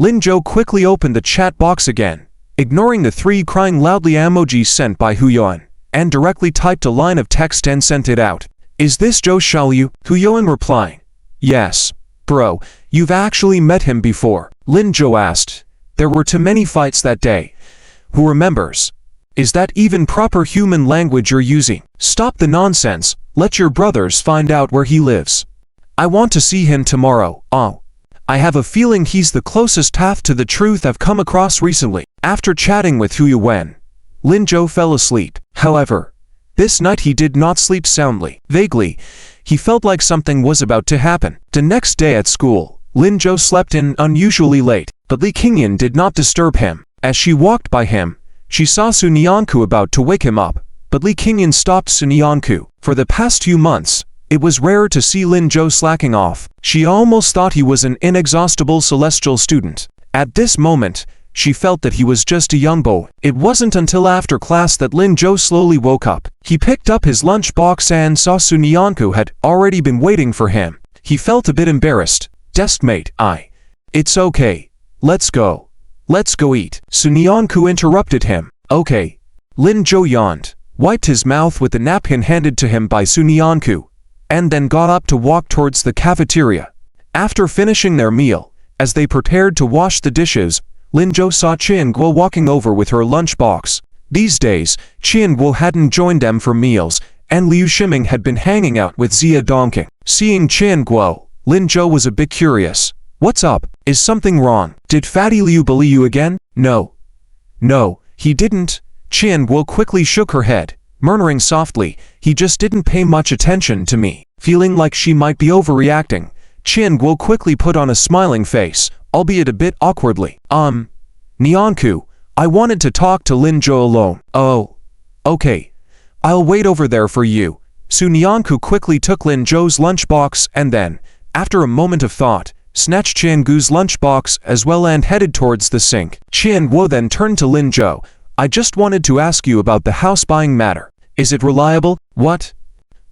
Lin Zhou quickly opened the chat box again, ignoring the 3 crying loudly emojis sent by Huyan, and directly typed a line of text and sent it out. Is this Zhou Xiaoliu? Huyan replying. Yes. Bro, you've actually met him before. Lin Zhou asked. There were too many fights that day. Who remembers? Is that even proper human language you're using? Stop the nonsense. Let your brothers find out where he lives. I want to see him tomorrow. Oh. I have a feeling he's the closest path to the truth I've come across recently. After chatting with Hu Yuwen, Lin Zhou fell asleep. However, this night he did not sleep soundly. Vaguely, he felt like something was about to happen. The next day at school, Lin Zhou slept in unusually late, but Li Qingyan did not disturb him. As she walked by him, she saw Sun Yanku about to wake him up, but Li Qingyan stopped Sun Yanku. For the past few months, it was rare to see Lin Zhou slacking off. She almost thought he was an inexhaustible celestial student. At this moment, she felt that he was just a young boy. It wasn't until after class that Lin Zhou slowly woke up. He picked up his lunchbox and saw Sun Yanku had already been waiting for him. He felt a bit embarrassed. Deskmate, it's okay. Let's go. Let's go eat. Sun Yanku interrupted him. Okay. Lin Zhou yawned, wiped his mouth with the napkin handed to him by Sun Yanku, and then got up to walk towards the cafeteria. After finishing their meal, as they prepared to wash the dishes, Lin Zhou saw Qian Guo walking over with her lunchbox. These days, Qian Guo hadn't joined them for meals, and Liu Shiming had been hanging out with Xia Dongqing. Seeing Qian Guo, Lin Zhou was a bit curious. What's up? Is something wrong? Did Fatty Liu bully you again? No. No, he didn't. Qian Guo quickly shook her head, murmuring softly, he just didn't pay much attention to me. Feeling like she might be overreacting, Qian Guo quickly put on a smiling face, albeit a bit awkwardly. Nianku, I wanted to talk to Lin Zhou alone. Oh. Okay. I'll wait over there for you. Sun Yanku quickly took Lin Zhou's lunchbox and then, after a moment of thought, snatched Qian Guo's lunchbox as well and headed towards the sink. Qian Guo then turned to Lin Zhou. I just wanted to ask you about the house buying matter. Is it reliable? What?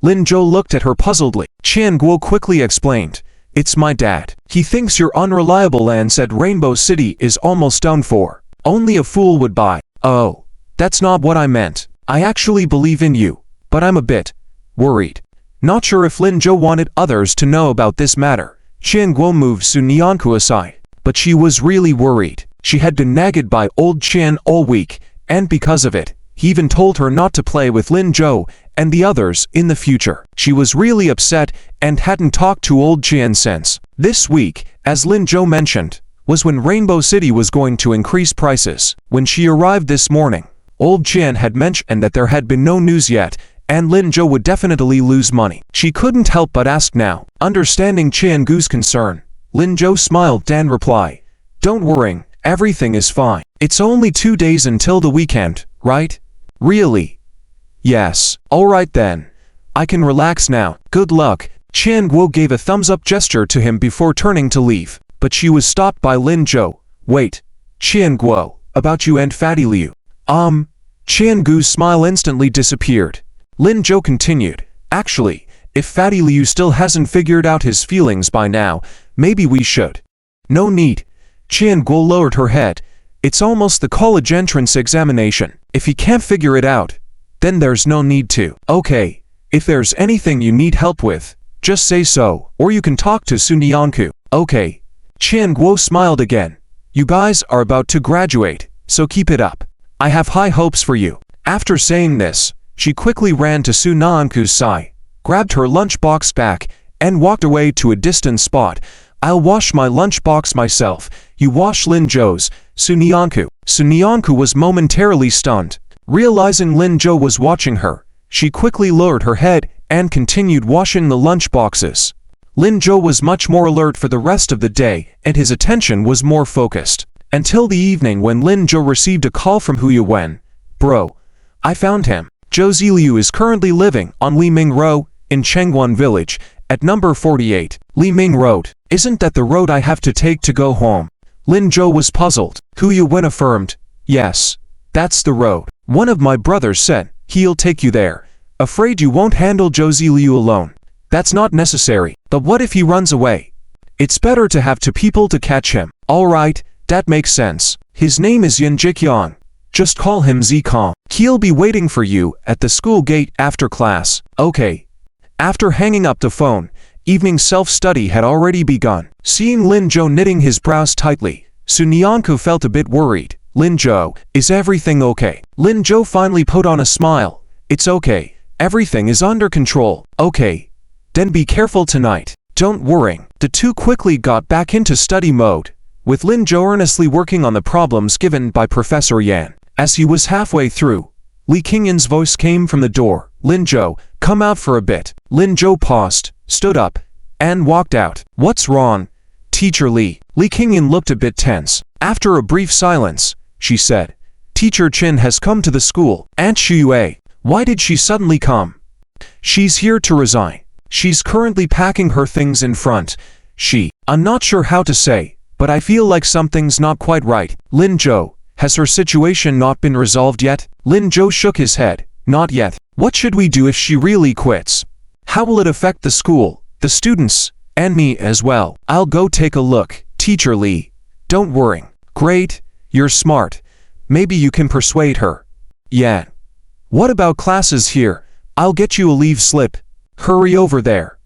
Lin Zhou looked at her puzzledly. Qian Guo quickly explained. It's my dad. He thinks you're unreliable and said Rainbow City is almost done for. Only a fool would buy. Oh, that's not what I meant. I actually believe in you, but I'm a bit worried. Not sure if Lin Zhou wanted others to know about this matter. Qian Guo moved Sun Yanku aside, but she was really worried. She had been nagged by old Qian all week, and because of it, he even told her not to play with Lin Zhou and the others in the future. She was really upset and hadn't talked to old Qian since. This week, as Lin Zhou mentioned, was when Rainbow City was going to increase prices. When she arrived this morning, old Qian had mentioned that there had been no news yet, and Lin Zhou would definitely lose money. She couldn't help but ask now. Understanding Qian Gu's concern, Lin Zhou smiled and replied, don't worry, everything is fine. It's only 2 days until the weekend, right? Really? Yes. Alright then. I can relax now. Good luck. Qian Guo gave a thumbs-up gesture to him before turning to leave, but she was stopped by Lin Zhou. Wait. Qian Guo, about you and Fatty Liu. Qian Gu's smile instantly disappeared. Lin Zhou continued, actually, if Fatty Liu still hasn't figured out his feelings by now, maybe we should. No need. Qian Guo lowered her head. It's almost the college entrance examination. If he can't figure it out, then there's no need to. Okay, if there's anything you need help with, just say so, or you can talk to Sun Yanku. Okay. Qian Guo smiled again. You guys are about to graduate, so keep it up. I have high hopes for you. After saying this, she quickly ran to Sun Yanku's side, grabbed her lunchbox back, and walked away to a distant spot. I'll wash my lunchbox myself. You wash Lin Zhou's. Sun Yanku. Sun Yanku was momentarily stunned. Realizing Lin Zhou was watching her, she quickly lowered her head and continued washing the lunchboxes. Lin Zhou was much more alert for the rest of the day, and his attention was more focused. Until the evening when Lin Zhou received a call from Hu Yuwen. Bro, I found him. Zhou Ziliu is currently living on Li Ming Road, in Chengguan Village, at number 48. Li Ming Road. Isn't that the road I have to take to go home? Lin Zhou was puzzled. Hu Yuwen affirmed, yes, that's the road. One of my brothers said, he'll take you there. Afraid you won't handle Zhou Ziliu alone. That's not necessary. But what if he runs away? It's better to have two people to catch him. Alright, That makes sense. His name is Yin Jikyong. Just call him Zikong. He'll be waiting for you at the school gate after class. Okay. After hanging up the phone, evening self-study had already begun. Seeing Lin Zhou knitting his brows tightly, Sun Yanku felt a bit worried. Lin Zhou, is everything okay? Lin Zhou finally put on a smile. It's okay. Everything is under control. Okay. Then be careful tonight. Don't worry. The two quickly got back into study mode, with Lin Zhou earnestly working on the problems given by Professor Yan. As he was halfway through, Li Qingyan's voice came from the door. Lin Zhou, come out for a bit. Lin Zhou paused, stood up, and walked out. What's wrong? Teacher Li. Li Qingyan looked a bit tense. After a brief silence, she said, Teacher Qin has come to the school. Aunt Shuyue. Why did she suddenly come? She's here to resign. She's currently packing her things in front. I'm not sure how to say, but I feel like something's not quite right. Lin Zhou, has her situation not been resolved yet? Lin Zhou shook his head. Not yet. What should we do if she really quits? How will it affect the school, the students, and me as well? I'll go take a look. Teacher Li. Don't worry. Great, you're smart. Maybe you can persuade her. Yeah. What about classes here? I'll get you a leave slip. Hurry over there.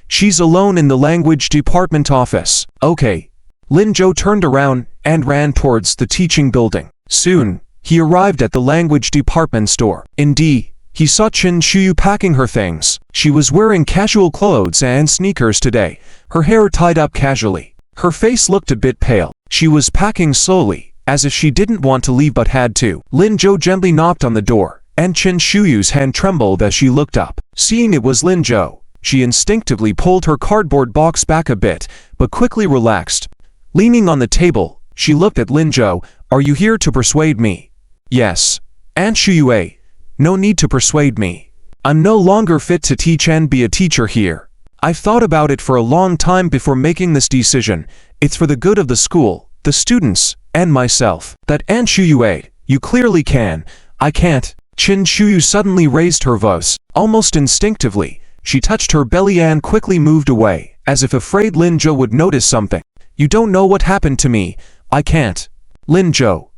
She's alone in the language department office. Okay. Lin Zhou turned around and ran towards the teaching building. Soon, he arrived at the language department store. Indeed, he saw Qin Shuyu packing her things. She was wearing casual clothes and sneakers today, her hair tied up casually. Her face looked a bit pale. She was packing slowly, as if she didn't want to leave but had to. Lin Zhou gently knocked on the door, and Qin Shuyu's hand trembled as she looked up. Seeing it was Lin Zhou, she instinctively pulled her cardboard box back a bit, but quickly relaxed. Leaning on the table, she looked at Lin Zhou. Are you here to persuade me? Yes. Aunt Shuyue, no need to persuade me. I'm no longer fit to teach and be a teacher here. I've thought about it for a long time before making this decision. It's for the good of the school, the students, and myself. That Aunt Shuyue, you clearly can. I can't. Qin Shuyu suddenly raised her voice. Almost instinctively, she touched her belly and quickly moved away, as if afraid Lin Zhou would notice something. You don't know what happened to me. I can't. Lin Zhou.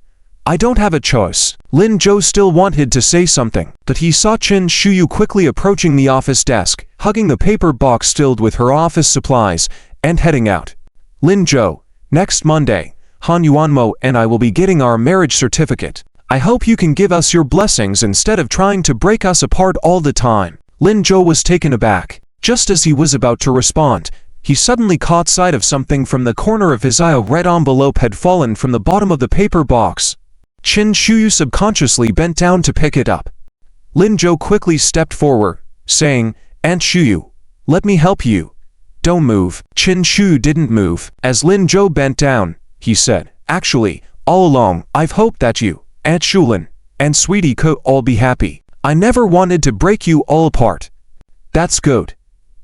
I don't have a choice. Lin Zhou still wanted to say something, but he saw Qin Shuyu quickly approaching the office desk, hugging the paper box filled with her office supplies, and heading out. Lin Zhou, next Monday, Han Yuanmo and I will be getting our marriage certificate. I hope you can give us your blessings instead of trying to break us apart all the time. Lin Zhou was taken aback. Just as he was about to respond, he suddenly caught sight of something from the corner of his eye. A red envelope had fallen from the bottom of the paper box. Qin Shuyu subconsciously bent down to pick it up. Lin Zhou quickly stepped forward, saying, Aunt Shuyu, let me help you. Don't move. Qin Shuyu didn't move. As Lin Zhou bent down, he said, Actually, all along, I've hoped that you, Aunt Shulin, and Sweetie could all be happy. I never wanted to break you all apart. That's good.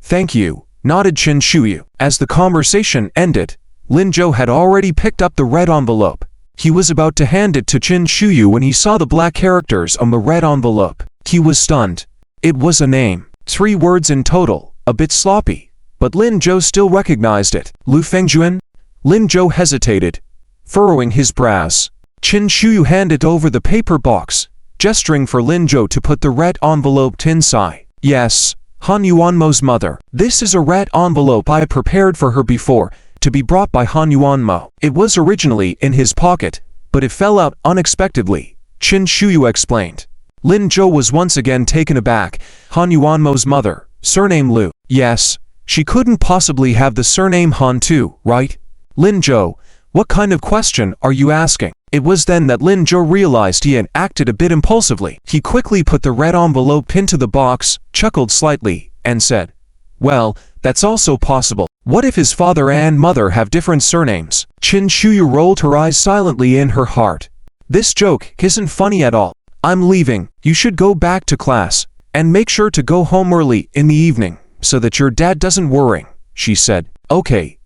Thank you, nodded Qin Shuyu. As the conversation ended, Lin Zhou had already picked up the red envelope. He was about to hand it to Qin Shuyu when he saw the black characters on the red envelope. He was stunned. It was a name. 3 words in total, a bit sloppy, but Lin Zhou still recognized it. Lu Fengjuan? Lin Zhou hesitated, furrowing his brows. Qin Shuyu handed over the paper box, gesturing for Lin Zhou to put the red envelope inside. Yes, Han Yuanmo's mother. This is a red envelope I prepared for her before, to be brought by Han Yuanmo. It was originally in his pocket, but it fell out unexpectedly, Qin Shuyu explained. Lin Zhou was once again taken aback. Han Yuanmo's mother, surname Lu. Yes, she couldn't possibly have the surname Han too, right? Lin Zhou, what kind of question are you asking? It was then that Lin Zhou realized he had acted a bit impulsively. He quickly put the red envelope into the box, chuckled slightly, and said, Well, that's also possible. What if his father and mother have different surnames? Qin Shuyu rolled her eyes silently in her heart. This joke isn't funny at all. I'm leaving. You should go back to class, and make sure to go home early in the evening, so that your dad doesn't worry, she said. Okay.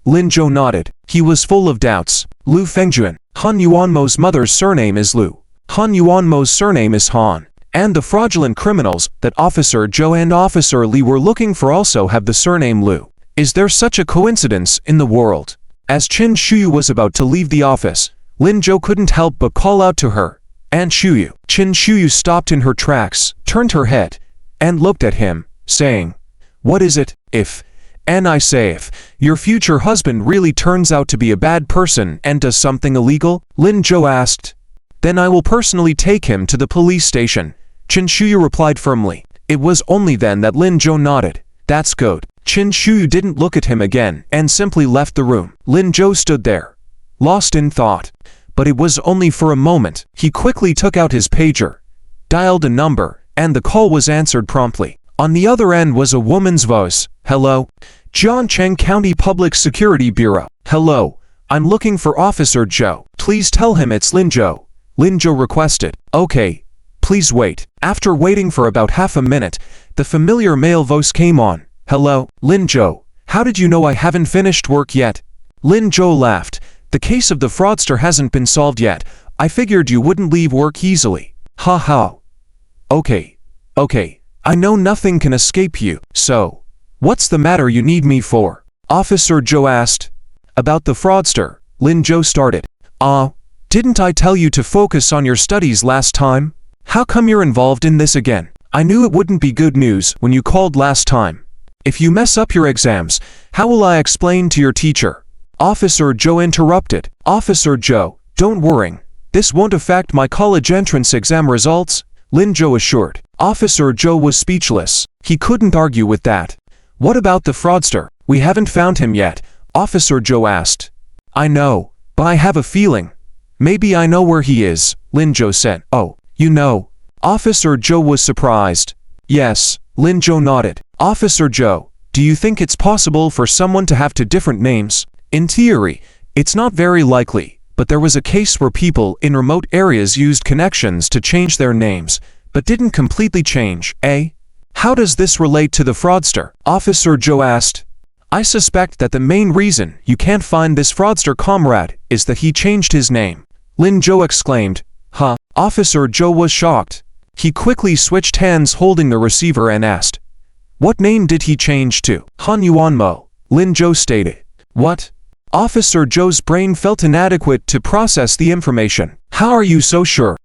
Lin Zhou nodded. He was full of doubts. Lu Fengjuan. Han Yuanmo's mother's surname is Lu. Han Yuanmo's surname is Han. And the fraudulent criminals that Officer Zhou and Officer Li were looking for also have the surname Lu. Is there such a coincidence in the world? As Chin Shuyu was about to leave the office, Lin Jo couldn't help but call out to her, "Aunt Shuyu." Chin Shuyu stopped in her tracks, turned her head, and looked at him, saying, "What is it? If your future husband really turns out to be a bad person and does something illegal?" Lin Jo asked. "Then I will personally take him to the police station," Chin Shuyu replied firmly. It was only then that Lin Jo nodded. "That's good." Chin Shuyu didn't look at him again and simply left the room. Lin Jo stood there, lost in thought. But it was only for a moment. He quickly took out his pager, dialed a number, and the call was answered promptly. On the other end was a woman's voice. "Hello? Jiangcheng County Public Security Bureau. Hello, I'm looking for Officer Joe. Please tell him it's Lin Jo." Lin Jo requested. "Okay, please wait." After waiting for about half a minute, the familiar male voice came on. "Hello, Lin Jo. How did you know I haven't finished work yet?" Lin Jo laughed. "The case of the fraudster hasn't been solved yet. I figured you wouldn't leave work easily." "Ha ha. Okay. I know nothing can escape you. So, what's the matter you need me for?" Officer Joe asked. "About the fraudster," Lin Jo started. Didn't I tell you to focus on your studies last time? How come you're involved in this again? I knew it wouldn't be good news when you called last time. If you mess up your exams, how will I explain to your teacher?" Officer Joe interrupted. "Officer Joe, don't worry. This won't affect my college entrance exam results," Lin Jo assured. Officer Joe was speechless. He couldn't argue with that. "What about the fraudster? We haven't found him yet," Officer Joe asked. "I know, but I have a feeling. Maybe I know where he is," Lin Jo said. "Oh, you know?" Officer Joe was surprised. "Yes," Lin Jo nodded. "Officer Joe, do you think it's possible for someone to have two different names?" "In theory, it's not very likely, but there was a case where people in remote areas used connections to change their names, but didn't completely change, eh?" "How does this relate to the fraudster?" Officer Joe asked. "I suspect that the main reason you can't find this fraudster comrade is that he changed his name," Lin Jo exclaimed. "Huh?" Officer Joe was shocked. He quickly switched hands holding the receiver and asked, "What name did he change to?" "Han Yuanmo," Lin Jo stated. "What?" Officer Joe's brain felt inadequate to process the information. "How are you so sure?"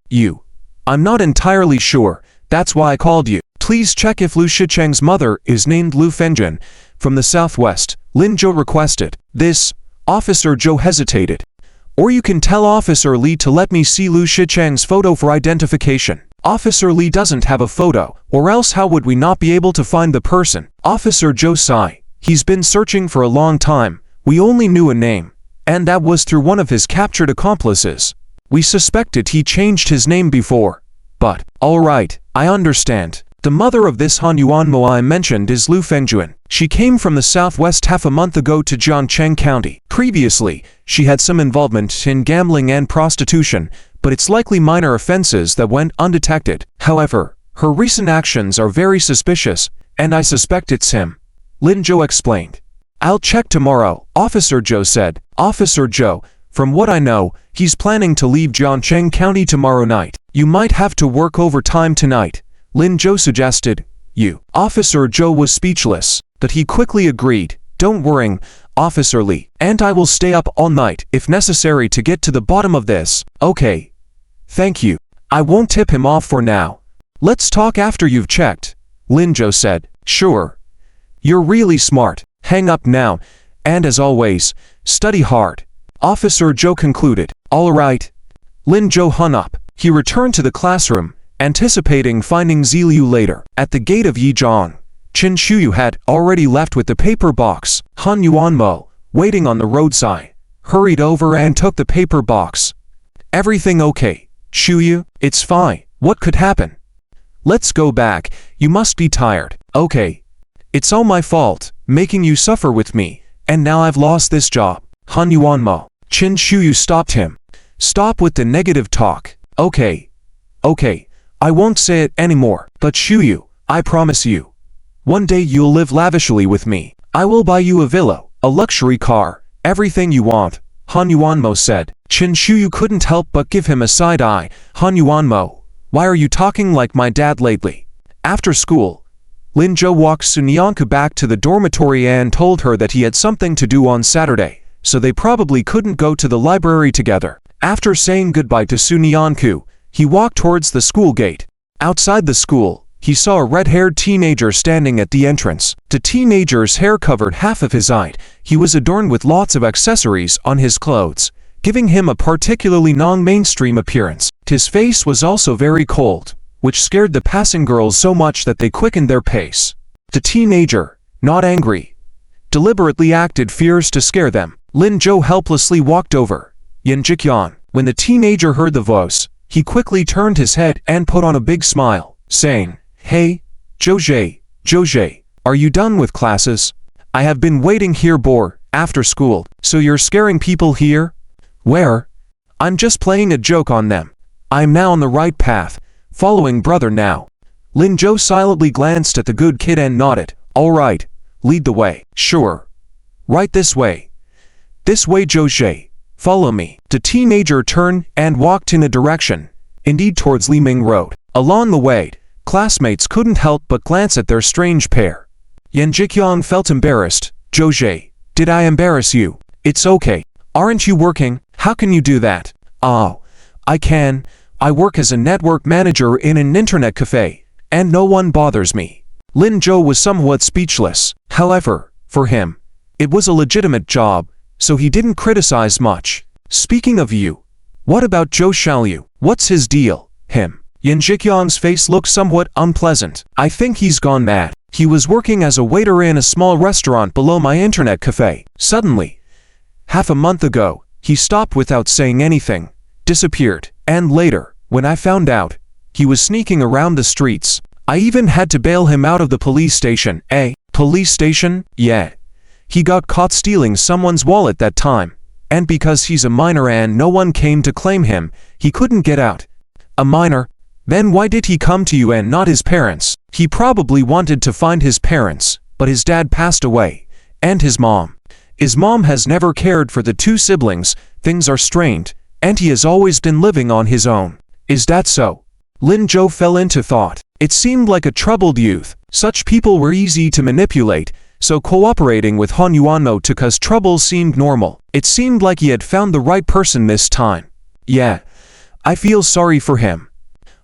"I'm not entirely sure. That's why I called you. Please check if Lu Shicheng's mother is named Lu Fengjun from the southwest," Lin Jo requested. Officer Joe hesitated. "Or you can tell Officer Lee to let me see Lu Shicheng's photo for identification." "Officer Lee doesn't have a photo, or else how would we not be able to find the person?" Officer Joe sighed. "He's been searching for a long time. We only knew a name, and that was through one of his captured accomplices. We suspected he changed his name before. But, alright, I understand. The mother of this Han Yuanmo I mentioned is Lu Fengjun. She came from the southwest half a month ago to Jiangcheng County. Previously, she had some involvement in gambling and prostitution, but it's likely minor offenses that went undetected. However, her recent actions are very suspicious, and I suspect it's him," Lin Jo explained. "I'll check tomorrow," Officer Joe said. "Officer Joe, from what I know, he's planning to leave Jiangcheng County tomorrow night. You might have to work overtime tonight," Lin Jo suggested. Officer Joe was speechless, but he quickly agreed. "Don't worry, Officer Lee, and I will stay up all night if necessary to get to the bottom of this." "Okay. Thank you. I won't tip him off for now. Let's talk after you've checked," Lin Jo said. "Sure. You're really smart. Hang up now, and as always, study hard," Officer Joe concluded. "All right." Lin Jo hung up. He returned to the classroom, anticipating finding Ziliu later. At the gate of Yizhang, Chin Shuyu had already left with the paper box. Han Yuanmo, waiting on the roadside, hurried over and took the paper box. "Everything okay, Shuyu?" "It's fine. What could happen?" "Let's go back. You must be tired." "Okay. It's all my fault, making you suffer with me, and now I've lost this job." Han Yuanmo. Chin Shuyu stopped him. "Stop with the negative talk." Okay, I won't say it anymore. But Shuyu, I promise you, one day you'll live lavishly with me. I will buy you a villa, a luxury car, everything you want," Han Yuanmo said. Chin Shuyu couldn't help but give him a side eye. "Han Yuanmo, why are you talking like my dad lately?" After school, Lin Jo walked Sunyanka back to the dormitory and told her that he had something to do on Saturday, so they probably couldn't go to the library together. After saying goodbye to Sunyanku, he walked towards the school gate. Outside the school, he saw a red-haired teenager standing at the entrance. The teenager's hair covered half of his height. He was adorned with lots of accessories on his clothes, giving him a particularly non-mainstream appearance. His face was also very cold, which scared the passing girls so much that they quickened their pace. The teenager, not angry, deliberately acted fierce to scare them. Lin Zhou helplessly walked over Yin Jikyan. When the teenager heard the voice, he quickly turned his head and put on a big smile, saying, "Hey, Zhou, are you done with classes? I have been waiting here after school, so you're scaring people here? Where? I'm just playing a joke on them. I'm now on the right path, following brother now." Lin Zhou silently glanced at the good kid and nodded. "All right, lead the way." "Sure. Right this way. This way, Zhou. Follow me." The teenager turned and walked in a direction, indeed towards Liming Road. Along the way, classmates couldn't help but glance at their strange pair. Yan Jikyong felt embarrassed. "Zhou, did I embarrass you?" "It's okay. Aren't you working? How can you do that?" "Oh, I can. I work as a network manager in an internet cafe, and no one bothers me." Lin Zhou was somewhat speechless. However, for him, it was a legitimate job, so he didn't criticize much. "Speaking of you, what about Zhou Xiaoliu? What's his deal?" "Him." Yin Jikyong's face looked somewhat unpleasant. "I think he's gone mad. He was working as a waiter in a small restaurant below my internet cafe. Suddenly, half a month ago, he stopped without saying anything, disappeared, and later, when I found out, he was sneaking around the streets. I even had to bail him out of the police station." "Eh? Police station?" "Yeah. He got caught stealing someone's wallet that time, and because he's a minor and no one came to claim him, he couldn't get out." "A minor? Then why did he come to you and not his parents?" "He probably wanted to find his parents, but his dad passed away, and his mom. His mom has never cared for the two siblings, things are strained, and he has always been living on his own." "Is that so?" Lin Zhou fell into thought. It seemed like a troubled youth. Such people were easy to manipulate, so cooperating with Han Yuanmo to cause trouble seemed normal. It seemed like he had found the right person this time. "Yeah, I feel sorry for him.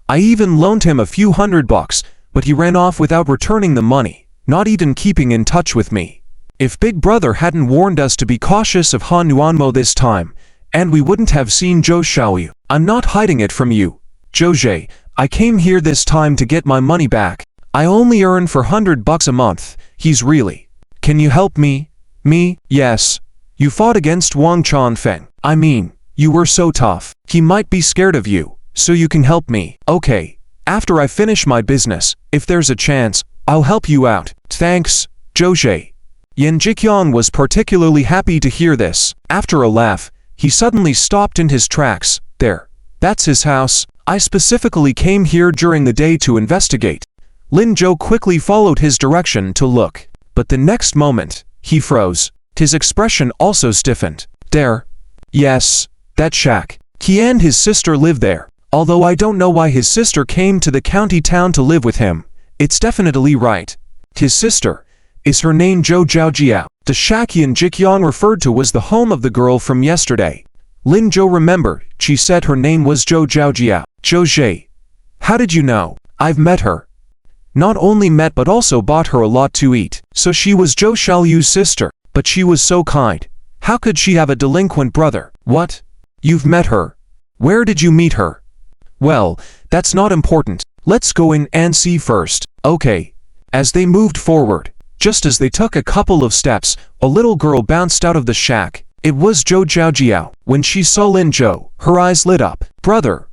I even loaned him a few $100, but he ran off without returning the money, not even keeping in touch with me. If Big Brother hadn't warned us to be cautious of Han Yuanmo this time, and we wouldn't have seen Zhou Xiaoliu. I'm not hiding it from you, Zhou. I came here this time to get my money back. I only earn for $100 a month. He's really. Can you help me?" "Me? Yes. You fought against Wang Chanfeng. I mean, you were so tough. He might be scared of you, so you can help me." "Okay. After I finish my business, if there's a chance, I'll help you out." "Thanks, Zhou." Yin Jikyong was particularly happy to hear this. After a laugh, he suddenly stopped in his tracks. "There. That's his house. I specifically came here during the day to investigate." Lin Zhou quickly followed his direction to look, but the next moment, he froze. His expression also stiffened. "There. Yes, that shack. He and his sister live there. Although I don't know why his sister came to the county town to live with him. It's definitely right. His sister. Is her name Zhou Zhaojiao?" The shack Yin Jikyong referred to was the home of the girl from yesterday. Lin Zhou remembered. She said her name was Zhou Zhaojiao. "Zhou, how did you know?" "I've met her. Not only met but also bought her a lot to eat." "So she was Zhou Xiaoliu's sister, but she was so kind. How could she have a delinquent brother?" "What? You've met her? Where did you meet her?" "Well, that's not important. Let's go in and see first." "Okay." As they moved forward, just as they took a couple of steps, a little girl bounced out of the shack. It was Zhou Zhaojiao. When she saw Lin Zhou, her eyes lit up. Brother,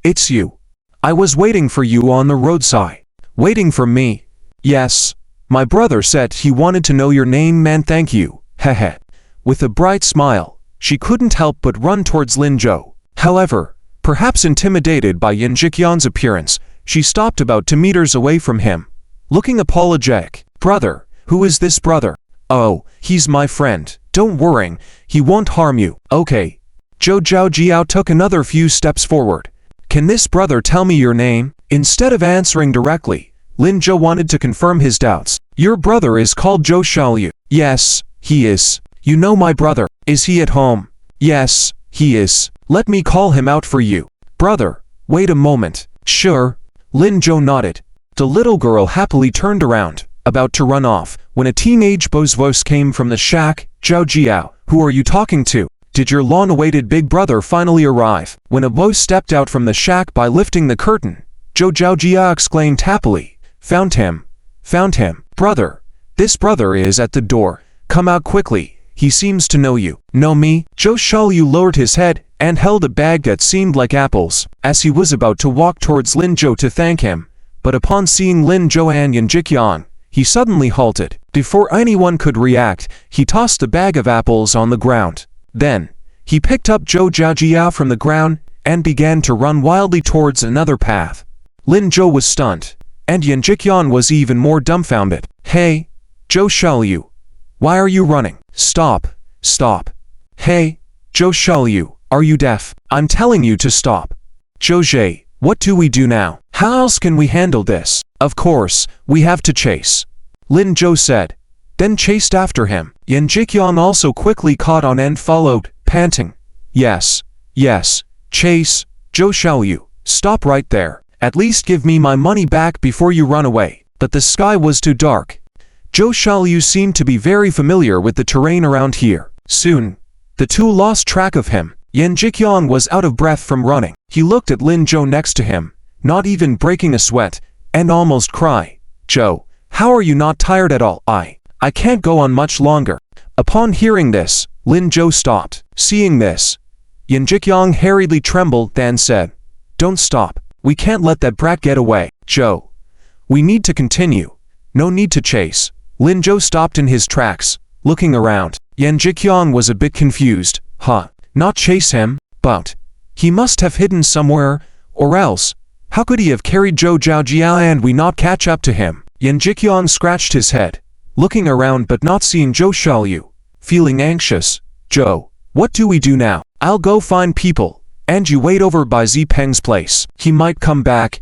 it's you. I was waiting for you on the roadside." "Waiting for me?" "Yes. My brother said he wanted to know your name and thank you. Heh." With a bright smile, she couldn't help but run towards Lin Zhou. However, perhaps intimidated by Yin Jikyong's appearance, she stopped about 2 meters away from him, looking apologetic. "Brother, who is this brother?" "Oh, he's my friend. Don't worry, he won't harm you." "Okay." Zhou Zhaojiao took another few steps forward. "Can this brother tell me your name?" Instead of answering directly, Lin Zhou wanted to confirm his doubts. "Your brother is called Zhou Xiaoliu." "Yes, he is. You know my brother. Is he at home? Yes, he is. Let me call him out for you. Brother, wait a moment. Sure. Lin Zhou nodded. The little girl happily turned around, about to run off, when a teenage boy's voice came from the shack. Zhao Jiao, who are you talking to? Did your long-awaited big brother finally arrive? When a voice stepped out from the shack by lifting the curtain, Zhao Jiao exclaimed happily, Found him. Found him. Brother. This brother is at the door. Come out quickly. He seems to know you. Know me? Zhou Xiaoyu lowered his head and held a bag that seemed like apples, as he was about to walk towards Lin Zhou to thank him. But upon seeing Lin Zhou and Yan Jiqiang, he suddenly halted. Before anyone could react, he tossed the bag of apples on the ground. Then, he picked up Zhou Jiao from the ground and began to run wildly towards another path. Lin Zhou was stunned, and Yan Jiqiang was even more dumbfounded. Hey, Zhou Xiaoyu, why are you running? Stop, stop. Hey, Zhou Xiaoyu, are you deaf? I'm telling you to stop. Zhou Zhe, what do we do now? How else can we handle this? Of course, we have to chase. Lin Zhou said, then chased after him. Yan Jiqiang also quickly caught on and followed, panting. Yes, yes, chase. Zhou Xiaoyu, stop right there. At least give me my money back before you run away. But the sky was too dark. Zhou Xiaoyu seemed to be very familiar with the terrain around here. Soon, the two lost track of him. Yan Jiqiang was out of breath from running. He looked at Lin Zhou next to him, not even breaking a sweat, and almost cried. Zhou, how are you not tired at all? I can't go on much longer. Upon hearing this, Lin Zhou stopped. Seeing this, Yan Jiqiang hurriedly trembled and said, Don't stop. We can't let that brat get away. Zhou, we need to continue. No need to chase. Lin Zhou stopped in his tracks, looking around. Yan Jiqiang was a bit confused. Not chase him, but he must have hidden somewhere, or else, how could he have carried Zhou Jiao and we not catch up to him? Yan Jiqiang scratched his head, looking around but not seeing Zhou Xiaoyu. Feeling anxious, Zhou, what do we do now? I'll go find people, and you wait over by Zipeng's place. He might come back.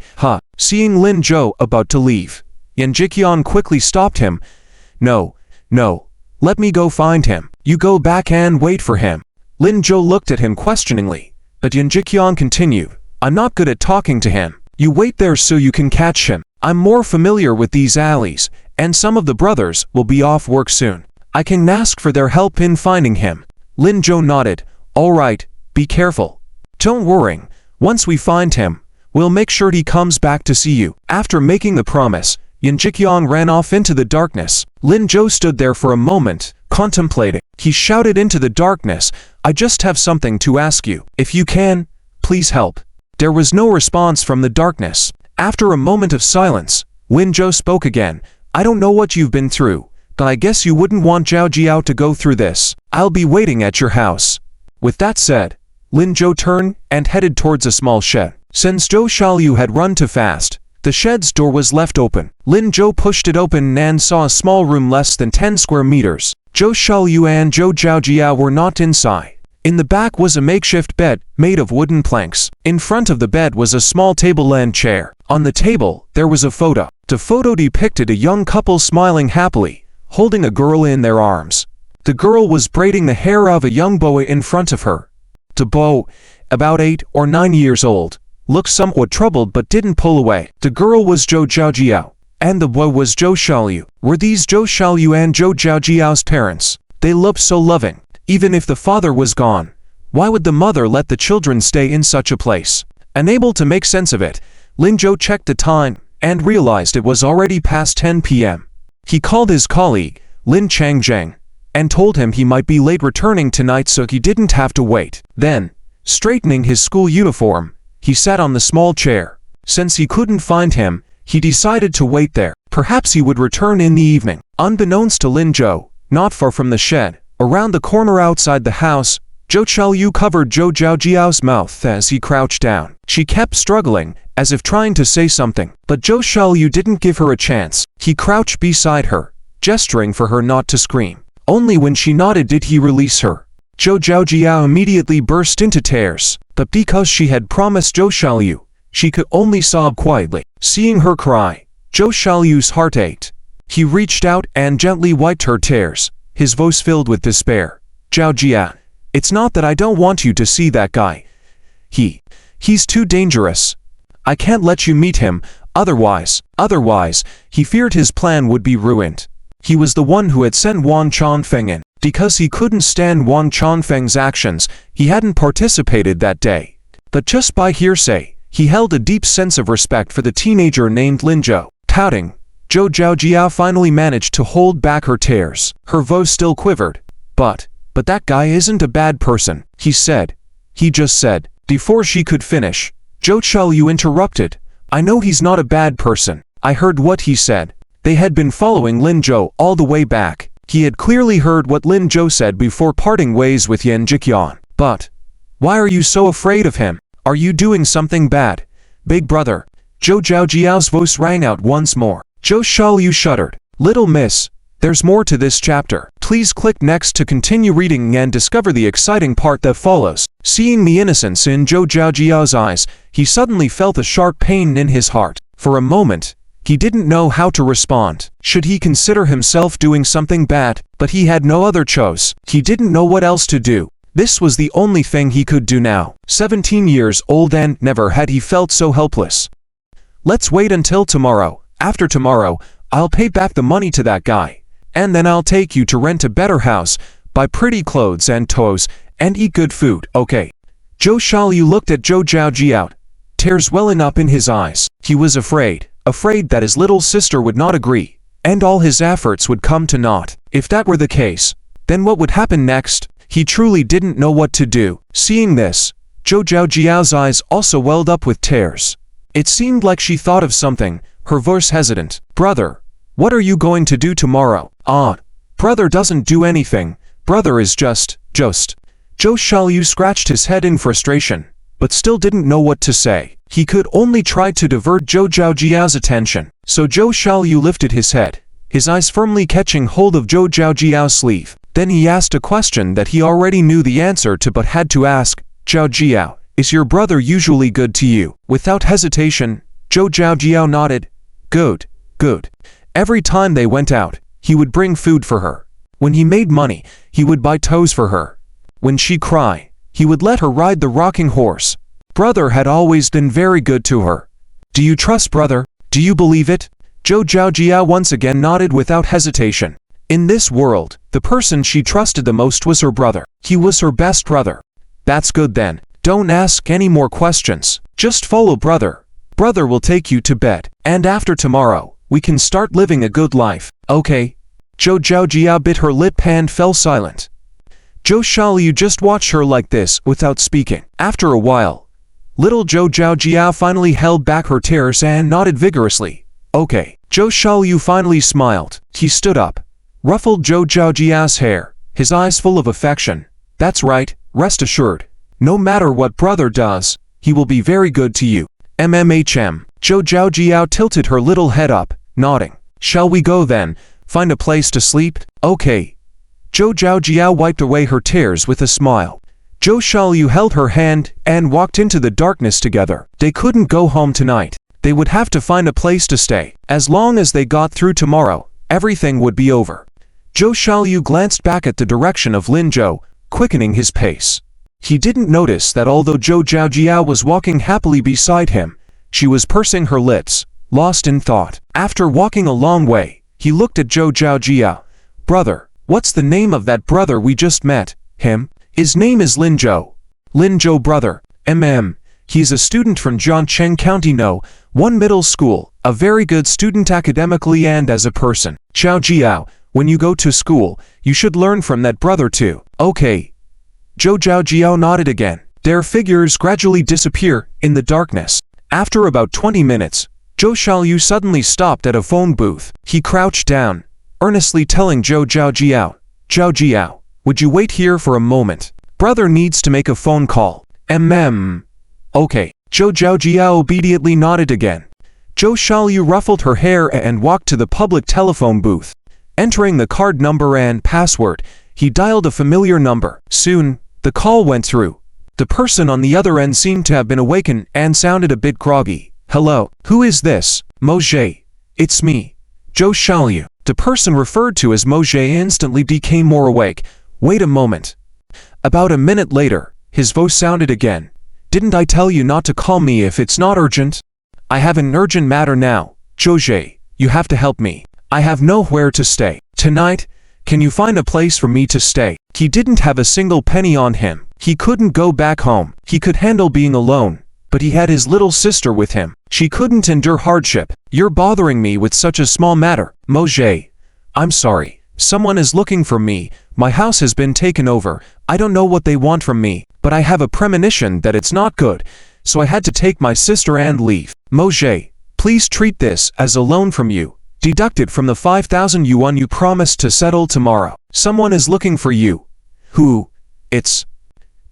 Seeing Lin Zhou about to leave, Yan Jiqiang quickly stopped him. No, let me go find him. You go back and wait for him. Lin Zhou looked at him questioningly, but Yan Jiqiang continued. I'm not good at talking to him. You wait there so you can catch him. I'm more familiar with these alleys, and some of the brothers will be off work soon. I can ask for their help in finding him. Lin Zhou nodded. All right, be careful. Don't worry, once we find him, we'll make sure he comes back to see you. After making the promise, Yan Jiqiang ran off into the darkness. Lin Zhou stood there for a moment, contemplating. He shouted into the darkness, I just have something to ask you. If you can, please help. There was no response from the darkness. After a moment of silence, Lin Zhou spoke again. I don't know what you've been through, but I guess you wouldn't want Zhao Jiao to go through this. I'll be waiting at your house. With that said, Lin Zhou turned and headed towards a small shed. Since Zhou Xiaoyu had run too fast, the shed's door was left open. Lin Zhou pushed it open and saw a small room less than 10 square meters. Zhou Xiaoyu and Zhou Jiao were not inside. In the back was a makeshift bed, made of wooden planks. In front of the bed was a small table and chair. On the table, there was a photo. The photo depicted a young couple smiling happily, holding a girl in their arms. The girl was braiding the hair of a young boy in front of her. The boy, about 8 or 9 years old, looked somewhat troubled but didn't pull away. The girl was Zhou Jiao, and the boy was Zhou Xiaoyu. Were these Zhou Xiaoyu and Zhou Jiao's parents? They looked so loving. Even if the father was gone, why would the mother let the children stay in such a place? Unable to make sense of it, Lin Zhou checked the time and realized it was already past 10 p.m. He called his colleague, Lin Changzheng, and told him he might be late returning tonight so he didn't have to wait. Then, straightening his school uniform, he sat on the small chair. Since he couldn't find him, he decided to wait there. Perhaps he would return in the evening. Unbeknownst to Lin Zhou, not far from the shed, around the corner outside the house, Zhou Xiaoyu covered Zhou Jiao's mouth as he crouched down. She kept struggling, as if trying to say something, but Zhou Xiaoyu didn't give her a chance. He crouched beside her, gesturing for her not to scream. Only when she nodded did he release her. Zhou Jiao immediately burst into tears, but because she had promised Zhou Xiaoyu, she could only sob quietly. Seeing her cry, Zhou Xiaoyu's heart ached. He reached out and gently wiped her tears. his voice filled with despair. Zhao Jia, it's not that I don't want you to see that guy. He's too dangerous. I can't let you meet him, otherwise, he feared his plan would be ruined. He was the one who had sent Wang Changfeng in. Because he couldn't stand Wang Changfeng's actions, he hadn't participated that day. But just by hearsay, he held a deep sense of respect for the teenager named Lin Zhou. Pouting, Zhou Zhaojia finally managed to hold back her tears. Her voice still quivered. But that guy isn't a bad person, he said. He just said. Before she could finish, Zhou Xiaoyu interrupted. I know he's not a bad person. I heard what he said. They had been following Lin Zhou all the way back. He had clearly heard what Lin Zhou said before parting ways with Yan Jiqian. But why are you so afraid of him? Are you doing something bad? Big brother. Zhou Zhaojiao's voice rang out once more. Zhou Xiaoyu shuddered. Little miss, there's more to this chapter. Please click next to continue reading and discover the exciting part that follows. Seeing the innocence in Zhou Zhaojiao's eyes, he suddenly felt a sharp pain in his heart. For a moment, he didn't know how to respond. Should he consider himself doing something bad? But he had no other choice. He didn't know what else to do. This was the only thing he could do now. 17 years old and never had he felt so helpless. Let's wait until tomorrow. After tomorrow, I'll pay back the money to that guy. And then I'll take you to rent a better house, buy pretty clothes and toys, and eat good food, okay? Zhou Xiaoyu looked at Zhou Zhaojiao, tears welling up in his eyes. He was afraid that his little sister would not agree, and all his efforts would come to naught. If that were the case, then what would happen next? He truly didn't know what to do. Seeing this, Zhou Zhaojiao's eyes also welled up with tears. It seemed like she thought of something, her voice hesitant. Brother, what are you going to do tomorrow? Brother doesn't do anything. Brother is just. Zhou Xiaoyu scratched his head in frustration, but still didn't know what to say. He could only try to divert Zhou Zhaojiao's attention. So Zhou Xiaoyu lifted his head, his eyes firmly catching hold of Zhou Zhaojiao's sleeve. Then he asked a question that he already knew the answer to but had to ask. Zhaojiao, is your brother usually good to you? Without hesitation, Zhou Zhaojiao nodded. Good. Every time they went out, he would bring food for her. When he made money, he would buy toys for her. When she cried, he would let her ride the rocking horse. Brother had always been very good to her. Do you trust brother? Do you believe it? Zhou Zhaojiao once again nodded without hesitation. In this world, the person she trusted the most was her brother. He was her best brother. That's good then. Don't ask any more questions. Just follow brother. Brother will take you to bed. And after tomorrow, we can start living a good life. Okay? Zhou Zhaojiao bit her lip and fell silent. Zhou Xiaoyu just watched her like this without speaking. After a while, little Zhou Zhaojiao finally held back her tears and nodded vigorously. Okay. Zhou Xiaoyu finally smiled. He stood up, ruffled Zhou Zhaojiao's hair, his eyes full of affection. That's right, rest assured. No matter what brother does, he will be very good to you. Zhou Zhaojiao tilted her little head up, nodding. Shall we go then? Find a place to sleep? Okay. Zhou Zhaojiao wiped away her tears with a smile. Zhou Xiaoyu held her hand and walked into the darkness together. They couldn't go home tonight. They would have to find a place to stay. As long as they got through tomorrow, everything would be over. Zhou Xiaoyu glanced back at the direction of Lin Zhou, quickening his pace. He didn't notice that although Zhou Zhaojiao was walking happily beside him, she was pursing her lips, lost in thought. After walking a long way, he looked at Zhou Zhaojiao. Brother, what's the name of that brother we just met? Him? His name is Lin Zhou. Lin Zhou brother. He's a student from Jiangcheng County No. 1 Middle School, a very good student academically and as a person. Zhaojiao, when you go to school, you should learn from that brother too. Okay. Zhou Zhaojiao nodded again. Their figures gradually disappear in the darkness. After about 20 minutes, Zhou Xiaoyu suddenly stopped at a phone booth. He crouched down, earnestly telling Zhou Zhaojiao, Zhaojiao, would you wait here for a moment? Brother needs to make a phone call. Okay. Zhou Zhaojiao obediently nodded again. Zhou Xiaoyu ruffled her hair and walked to the public telephone booth. Entering the card number and password, he dialed a familiar number. Soon, the call went through. The person on the other end seemed to have been awakened and sounded a bit groggy. Hello, who is this? Mojay. It's me, Zhou Xiaoyu. The person referred to as Mojay instantly became more awake. Wait a moment. About a minute later, his voice sounded again. Didn't I tell you not to call me if it's not urgent? I have an urgent matter now. Mojay, you have to help me. I have nowhere to stay. Tonight, can you find a place for me to stay? He didn't have a single penny on him. He couldn't go back home. He could handle being alone, but he had his little sister with him. She couldn't endure hardship. You're bothering me with such a small matter. Mojay, I'm sorry. Someone is looking for me. My house has been taken over. I don't know what they want from me, but I have a premonition that it's not good, so I had to take my sister and leave. Mojay, please treat this as a loan from you, deducted from the 5,000 yuan you promised to settle tomorrow. Someone is looking for you. Who? It's...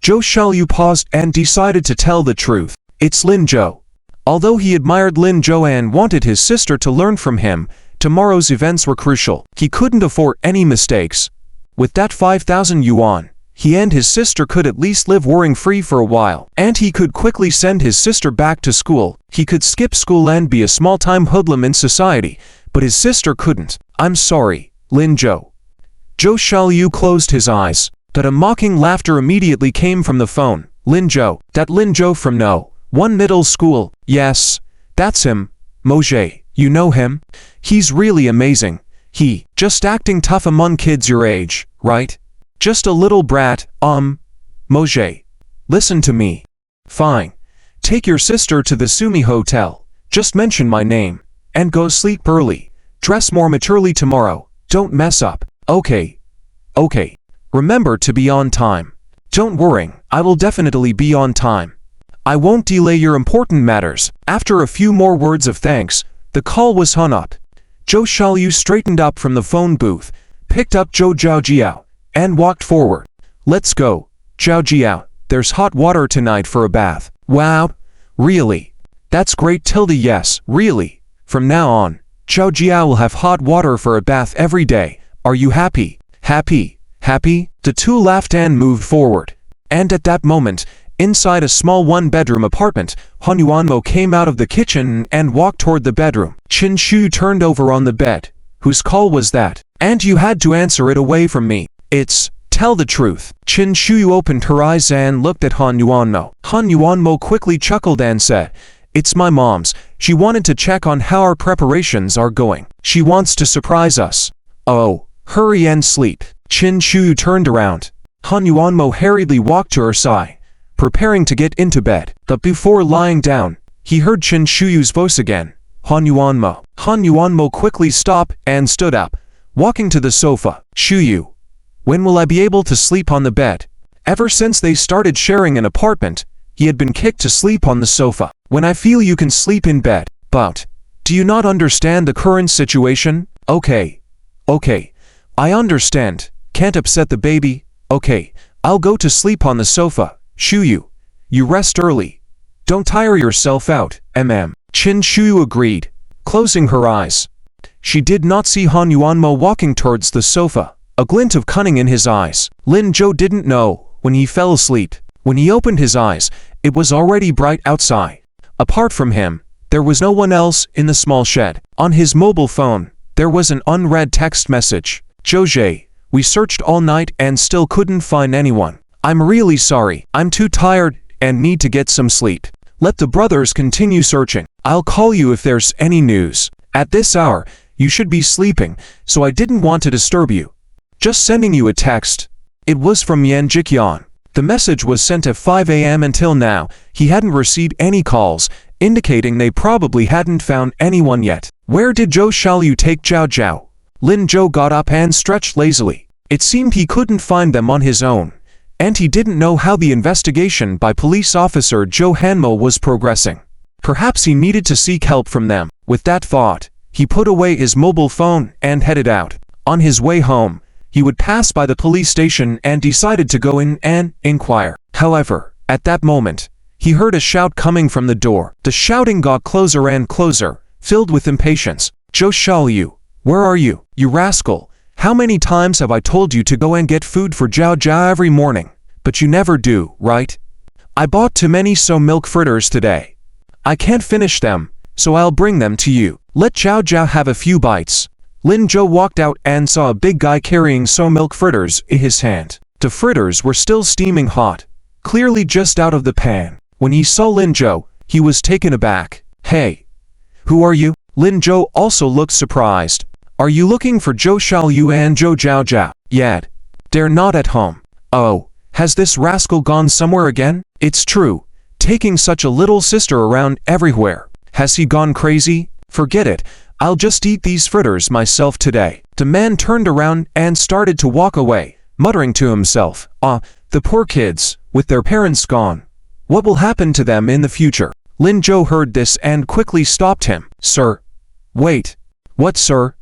Zhou Xiaoyu paused and decided to tell the truth. It's Lin Zhou. Although he admired Lin Zhou and wanted his sister to learn from him, tomorrow's events were crucial. He couldn't afford any mistakes. With that 5,000 yuan, he and his sister could at least live worrying-free for a while. And he could quickly send his sister back to school. He could skip school and be a small-time hoodlum in society, but his sister couldn't. I'm sorry, Lin Zhou. Zhou Xiaoyu closed his eyes, but a mocking laughter immediately came from the phone. Lin Zhou, that Lin Zhou from No. 1 middle school. Yes, that's him. Mojay, you know him? He's really amazing. He, just acting tough among kids your age, right? Just a little brat. Mojay, listen to me. Fine. Take your sister to the Sumi Hotel. Just mention my name. And go sleep early. Dress more maturely tomorrow. Don't mess up. Okay. Okay. Remember to be on time. Don't worry, I will definitely be on time. I won't delay your important matters. After a few more words of thanks, the call was hung up. Zhou Xiaoyu straightened up from the phone booth, picked up Zhou Zhaojiao, and walked forward. Let's go, Zhaojiao. There's hot water tonight for a bath. Wow, really? That's great tilde yes, really. From now on, Zhaojiao will have hot water for a bath every day. Are you happy? Happy? Happy? The two laughed and moved forward. And at that moment, inside a small one-bedroom apartment, Han Yuanmo came out of the kitchen and walked toward the bedroom. Qin Shu turned over on the bed. Whose call was that? And you had to answer it away from me. It's, tell the truth. Qin Shu opened her eyes and looked at Han Yuanmo. Han Yuanmo quickly chuckled and said, it's my mom's. She wanted to check on how our preparations are going. She wants to surprise us. Oh, hurry and sleep. Qin Shu turned around. Han Yuanmo hurriedly walked to her side, preparing to get into bed. But before lying down, he heard Qin Shuyu's voice again. Han Yuanmo. Han Yuanmo quickly stopped and stood up, walking to the sofa. Shuyu, when will I be able to sleep on the bed? Ever since they started sharing an apartment, he had been kicked to sleep on the sofa. When I feel you can sleep in bed. But, do you not understand the current situation? Okay. Okay. I understand. Can't upset the baby. Okay. I'll go to sleep on the sofa. Shuyu, you rest early. Don't tire yourself out, mm. Qin Shuyu agreed, closing her eyes. She did not see Han Yuanmo walking towards the sofa, a glint of cunning in his eyes. Lin Zhou didn't know when he fell asleep. When he opened his eyes, it was already bright outside. Apart from him, there was no one else in the small shed. On his mobile phone, there was an unread text message. Zhou, we searched all night and still couldn't find anyone. I'm really sorry. I'm too tired and need to get some sleep. Let the brothers continue searching. I'll call you if there's any news. At this hour, you should be sleeping, so I didn't want to disturb you. Just sending you a text. It was from Yan Jiqian. The message was sent at 5 a.m. Until now, he hadn't received any calls, indicating they probably hadn't found anyone yet. Where did Zhou Xiaoyu take Zhao Zhao? Lin Zhou got up and stretched lazily. It seemed he couldn't find them on his own, and he didn't know how the investigation by police officer Zhou Hanmo was progressing. Perhaps he needed to seek help from them. With that thought, he put away his mobile phone and headed out. On his way home, he would pass by the police station and decided to go in and inquire. However, at that moment, he heard a shout coming from the door. The shouting got closer and closer, filled with impatience. Zhou Xiaoyu, where are you, you rascal? How many times have I told you to go and get food for Zhao Zhao every morning? But you never do, right? I bought too many milk fritters today. I can't finish them, so I'll bring them to you. Let Zhao Zhao have a few bites. Lin Zhou walked out and saw a big guy carrying soy milk fritters in his hand. The fritters were still steaming hot, clearly just out of the pan. When he saw Lin Zhou, he was taken aback. "Hey, who are you?" Lin Zhou also looked surprised. "Are you looking for Zhou Xiaoyu and Zhou Zhaozhao?" "Yet. They're not at home." "Oh, has this rascal gone somewhere again?" "It's true, taking such a little sister around everywhere. Has he gone crazy?" "Forget it, I'll just eat these fritters myself today." The man turned around and started to walk away, muttering to himself, the poor kids, with their parents gone. What will happen to them in the future?" Lin Zhou heard this and quickly stopped him. "Sir." "Wait. What, sir?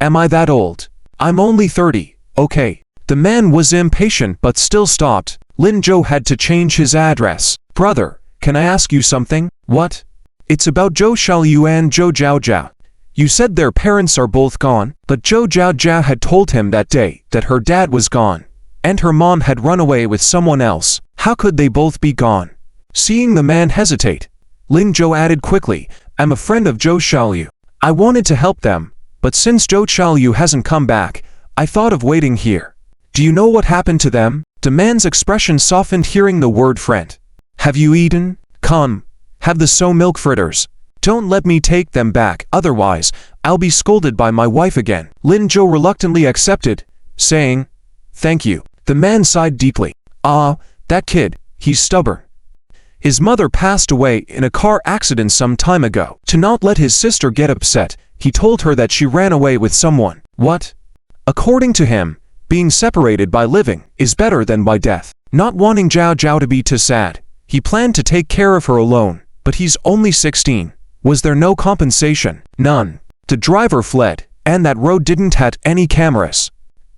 Am I that old? I'm only 30, okay." The man was impatient but still stopped. Lin Zhou had to change his address. "Brother, can I ask you something?" "What?" "It's about Zhou Xiaoyu and Zhou Zhaozhao. You said their parents are both gone, but Zhou Zhaozhao had told him that day that her dad was gone, and her mom had run away with someone else. How could they both be gone?" Seeing the man hesitate, Lin Zhou added quickly, "I'm a friend of Zhou Xiaoyu. I wanted to help them, but since Zhou Xiaoyu hasn't come back, I thought of waiting here. Do you know what happened to them?" The man's expression softened hearing the word friend. "Have you eaten? Come, have the soy milk fritters. Don't let me take them back, otherwise, I'll be scolded by my wife again." Lin Zhou reluctantly accepted, saying, "Thank you." The man sighed deeply. That kid, he's stubborn. His mother passed away in a car accident some time ago. To not let his sister get upset, he told her that she ran away with someone. What? According to him, being separated by living is better than by death. Not wanting Zhao Zhao to be too sad, he planned to take care of her alone, but he's only 16. Was there no compensation? None. The driver fled, and that road didn't have any cameras.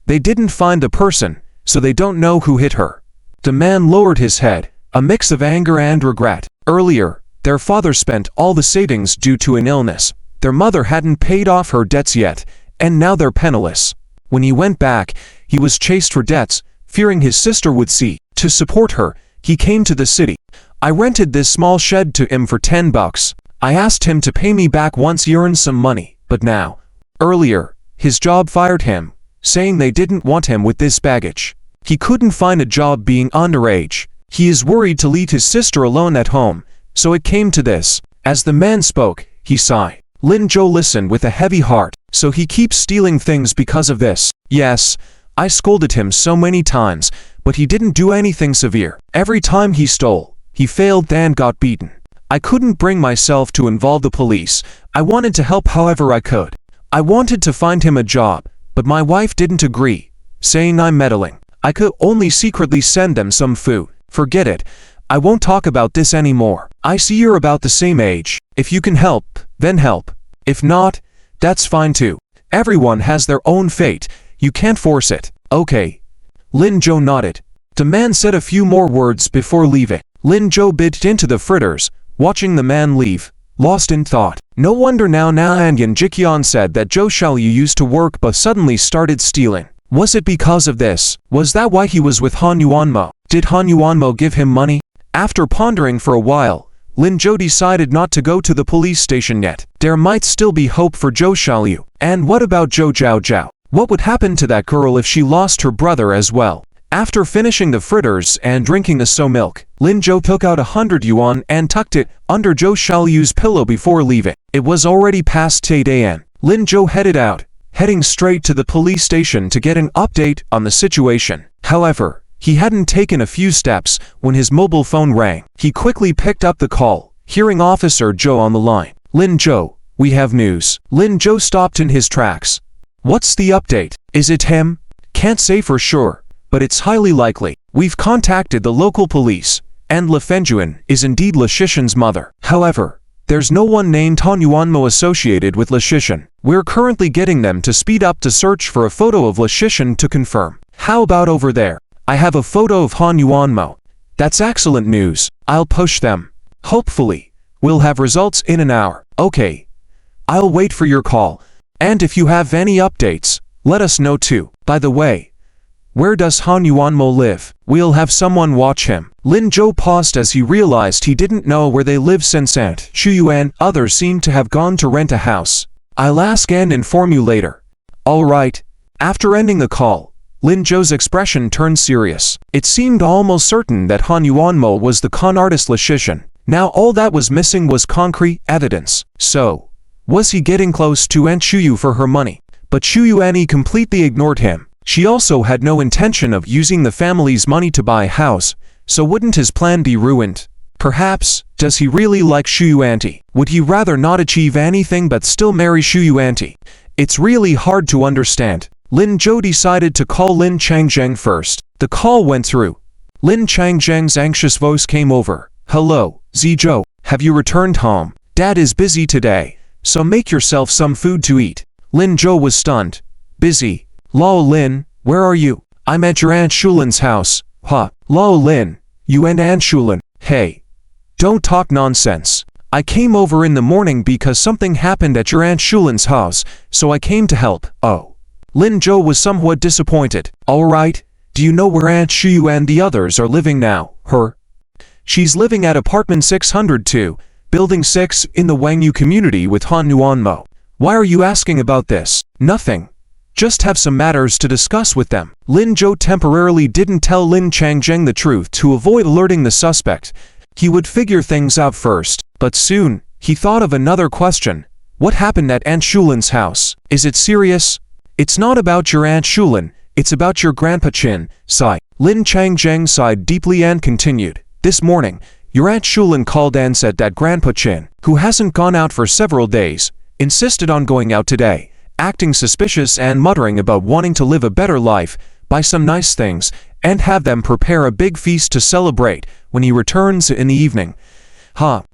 They didn't find the person, so they don't know who hit her. The man lowered his head, a mix of anger and regret. Earlier, their father spent all the savings due to an illness. Their mother hadn't paid off her debts yet, and now they're penniless. When he went back, he was chased for debts, fearing his sister would see. To support her, he came to the city. I rented this small shed to him for $10. I asked him to pay me back once he earned some money, but now. Earlier, his job fired him, saying they didn't want him with this baggage. He couldn't find a job being underage. He is worried to leave his sister alone at home, so it came to this. As the man spoke, he sighed. Lin Zhou listened with a heavy heart. So he keeps stealing things because of this. Yes, I scolded him so many times, but he didn't do anything severe. Every time he stole, he failed and got beaten. I couldn't bring myself to involve the police. I wanted to help however I could. I wanted to find him a job, but my wife didn't agree, saying I'm meddling. I could only secretly send them some food. Forget it. I won't talk about this anymore. I see you're about the same age. If you can help, then help. If not, that's fine too. Everyone has their own fate. You can't force it. Okay. Lin Zhou nodded. The man said a few more words before leaving. Lin Zhou bit into the fritters, watching the man leave, lost in thought. No wonder now Anyan Jiqian said that Zhou Xiaoyu used to work but suddenly started stealing. Was it because of this? Was that why he was with Han Yuanmo? Did Han Yuanmo give him money? After pondering for a while, Lin Zhou decided not to go to the police station yet. There might still be hope for Zhou Xiaoyu. And what about Zhou Zhaozhao? What would happen to that girl if she lost her brother as well? After finishing the fritters and drinking the soy milk, Lin Zhou took out 100 yuan and tucked it under Zhou Xiaoyu's pillow before leaving. It was already past 8 a.m. Lin Zhou headed out, heading straight to the police station to get an update on the situation. However, he hadn't taken a few steps when his mobile phone rang. He quickly picked up the call, hearing Officer Zhou on the line. Lin Zhou, we have news. Lin Zhou stopped in his tracks. What's the update? Is it him? Can't say for sure, but it's highly likely. We've contacted the local police, and Le Fenjuan is indeed Le Shishan's mother. However, there's no one named Han Yuanmo associated with Le Shishan. We're currently getting them to speed up the search for a photo of Le Shishan to confirm. How about over there? I have a photo of Han Yuanmo. That's excellent news. I'll push them. Hopefully, we'll have results in an hour. Okay. I'll wait for your call. And if you have any updates, let us know too. By the way, where does Han Yuanmo live? We'll have someone watch him. Lin Zhou paused as he realized he didn't know where they live since Aunt Shu and others seemed to have gone to rent a house. I'll ask and inform you later. All right. After ending the call, Lin Zhou's expression turned serious. It seemed almost certain that Han Yuanmo was the con artist Shishan. Now all that was missing was concrete evidence. So, was he getting close to Aunt Shuyu for her money? But Shuyu Annie completely ignored him. She also had no intention of using the family's money to buy a house, so wouldn't his plan be ruined? Perhaps, does he really like Shuyu Auntie? Would he rather not achieve anything but still marry Shuyu Auntie? It's really hard to understand. Lin Zhou decided to call Lin Changzheng first. The call went through. Lin Changzheng's anxious voice came over. Hello, Zhou, have you returned home? Dad is busy today, so make yourself some food to eat. Lin Zhou was stunned. Busy? Lao Lin, where are you? I'm at your Aunt Shulin's house. Huh, Lao Lin, you and Aunt Shulin. Hey, don't talk nonsense. I came over in the morning because something happened at your Aunt Shulin's house, so I came to help. Oh. Lin Zhou was somewhat disappointed. Alright, do you know where Aunt Shuyu and the others are living now? She's living at apartment 602, building 6 in the Wangyu community with Han Yuanmo. Why are you asking about this? Nothing. Just have some matters to discuss with them. Lin Zhou temporarily didn't tell Lin Changzheng the truth to avoid alerting the suspect. He would figure things out first, but soon, he thought of another question. What happened at Aunt Shulin's house? Is it serious? It's not about your Aunt Shulin, it's about your Grandpa Qin, sigh. Lin Changzheng sighed deeply and continued. This morning, your Aunt Shulin called and said that Grandpa Qin, who hasn't gone out for several days, insisted on going out today, acting suspicious and muttering about wanting to live a better life, buy some nice things, and have them prepare a big feast to celebrate when he returns in the evening.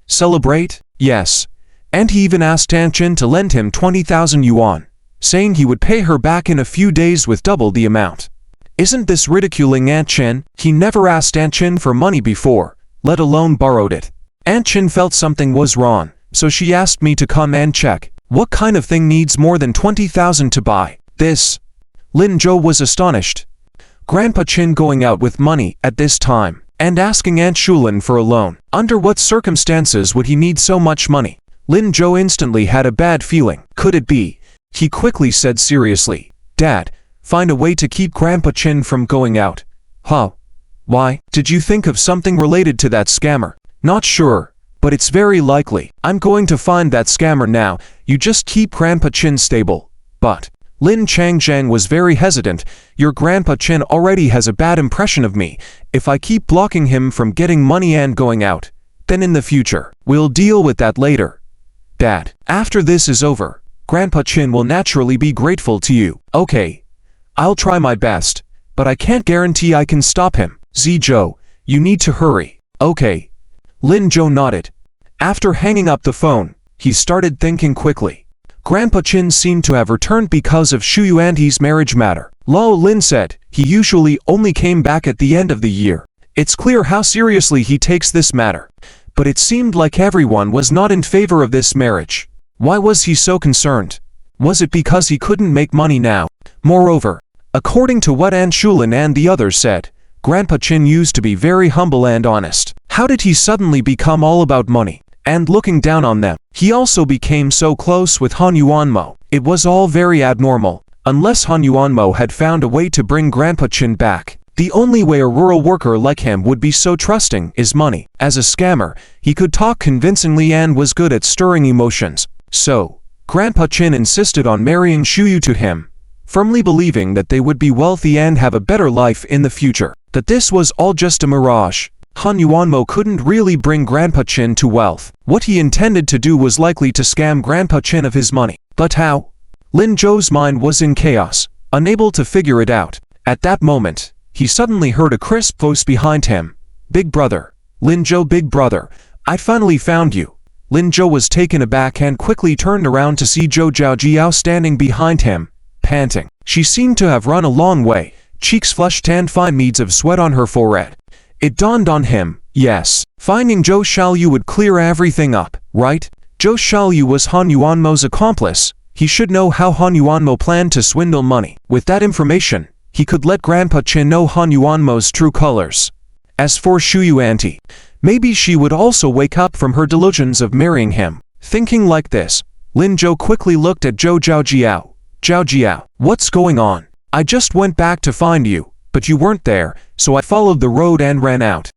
Celebrate? Yes. And he even asked Aunt Qin to lend him 20,000 yuan, saying he would pay her back in a few days with double the amount. Isn't this ridiculing Aunt Qin? He never asked Aunt Qin for money before, let alone borrowed it. Aunt Qin felt something was wrong, so she asked me to come and check. What kind of thing needs more than 20,000 to buy this? Lin Zhou was astonished. Grandpa Qin going out with money at this time, and asking Aunt Shulin for a loan. Under what circumstances would he need so much money? Lin Zhou instantly had a bad feeling. Could it be? He quickly said seriously, Dad, find a way to keep Grandpa Qin from going out. Why? Did you think of something related to that scammer? Not sure, but it's very likely. I'm going to find that scammer now. You just keep Grandpa Qin stable. But Lin Changzheng was very hesitant. Your Grandpa Qin already has a bad impression of me. If I keep blocking him from getting money and going out, then in the future, we'll deal with that later. Dad, after this is over, Grandpa Qin will naturally be grateful to you. Okay. I'll try my best, but I can't guarantee I can stop him. Zhou, you need to hurry. Okay. Lin Zhou nodded. After hanging up the phone, he started thinking quickly. Grandpa Qin seemed to have returned because of Shuyu Auntie's marriage matter. Lao Lin said he usually only came back at the end of the year. It's clear how seriously he takes this matter. But it seemed like everyone was not in favor of this marriage. Why was he so concerned? Was it because he couldn't make money now? Moreover, according to what Aunt Shulin and the others said, Grandpa Qin used to be very humble and honest. How did he suddenly become all about money and looking down on them? He also became so close with Han Yuanmo. It was all very abnormal. Unless Han Yuanmo had found a way to bring Grandpa Qin back. The only way a rural worker like him would be so trusting is money. As a scammer, he could talk convincingly and was good at stirring emotions. So, Grandpa Qin insisted on marrying Shuyu to him, firmly believing that they would be wealthy and have a better life in the future. That this was all just a mirage. Han Yuanmo couldn't really bring Grandpa Qin to wealth. What he intended to do was likely to scam Grandpa Qin of his money. But how? Lin Zhou's mind was in chaos, unable to figure it out. At that moment, he suddenly heard a crisp voice behind him. Big brother. Lin Zhou, big brother. I finally found you. Lin Zhou was taken aback and quickly turned around to see Zhou Zhaojiao standing behind him, panting. She seemed to have run a long way, cheeks flushed and fine beads of sweat on her forehead. It dawned on him, yes, finding Zhou Xiaoyu would clear everything up, right? Zhou Xiaoyu was Han Yuanmo's accomplice. He should know how Han Yuanmo planned to swindle money. With that information, he could let Grandpa Qin know Han Yuanmo's true colors. As for Shuyu Auntie, maybe she would also wake up from her delusions of marrying him. Thinking like this, Lin Zhou quickly looked at Zhou Zhaojiao. Zhao Jiao, what's going on? I just went back to find you, but you weren't there, so I followed the road and ran out.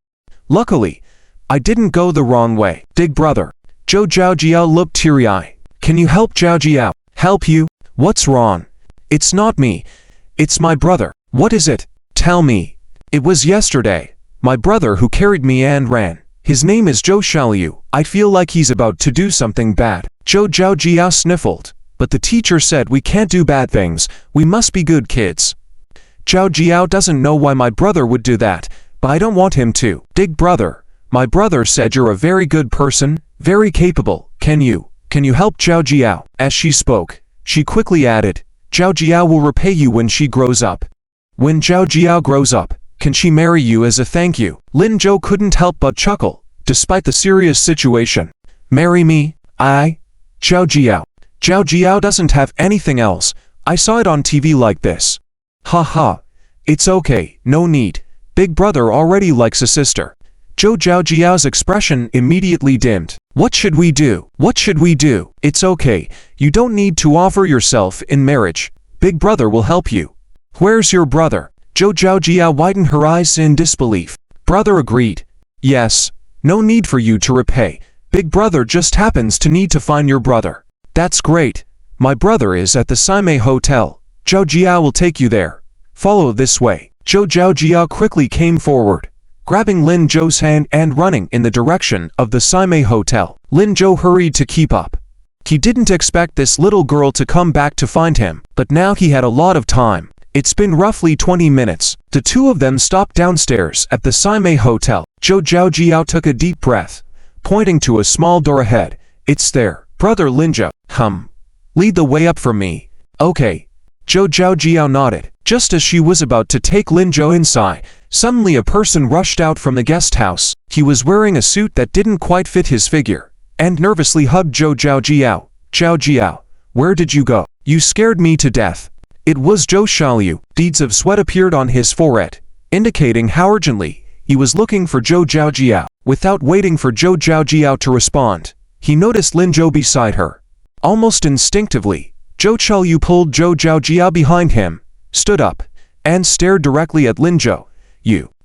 Luckily, I didn't go the wrong way. Big brother. Zhao Jiao looked teary-eyed. Can you help Zhao Jiao? Help you? What's wrong? It's not me. It's my brother. What is it? Tell me. It was yesterday. My brother who carried me and ran. His name is Zhou Xiaoliu. I feel like he's about to do something bad. Zhao Jiao sniffled. But the teacher said we can't do bad things. We must be good kids. Zhao Jiao doesn't know why my brother would do that, but I don't want him to. Big brother. My brother said you're a very good person, very capable. Can you help Zhao Jiao? As she spoke, she quickly added, Zhao Jiao will repay you when she grows up. When Zhao Jiao grows up, can she marry you as a thank you? Lin Zhou couldn't help but chuckle, despite the serious situation. Marry me? Zhao Jiao. Zhao Jiao doesn't have anything else. I saw it on TV like this. Haha. It's okay, no need. Big brother already likes a sister. Zhao Jiao's expression immediately dimmed. What should we do? What should we do? It's okay. You don't need to offer yourself in marriage. Big brother will help you. Where's your brother? Zhao Jiao widened her eyes in disbelief. Brother agreed. Yes. No need for you to repay. Big brother just happens to need to find your brother. That's great. My brother is at the Saimei Hotel. Zhao Jiao will take you there. Follow this way. Zhao Jiao quickly came forward, grabbing Lin Zhou's hand and running in the direction of the Saimei Hotel. Lin Zhou hurried to keep up. He didn't expect this little girl to come back to find him, but now he had a lot of time. It's been roughly 20 minutes. The two of them stopped downstairs at the Saimei Hotel. Zhao Jiao took a deep breath, pointing to a small door ahead. It's there. Brother Lin Zhou. Lead the way up for me. Okay. Zhao Jiao nodded. Just as she was about to take Lin Zhou inside, suddenly a person rushed out from the guest house. He was wearing a suit that didn't quite fit his figure, and nervously hugged Zhao Jiao. Zhao Jiao, where did you go? You scared me to death. It was Zhou Xiaoliu. Beads of sweat appeared on his forehead, indicating how urgently he was looking for Zhao Jiao. Without waiting for Zhao Jiao to respond, he noticed Lin Zhou beside her. Almost instinctively, Zhou Xiaoliu pulled Zhao Jiao behind him, stood up, and stared directly at Lin Zhou.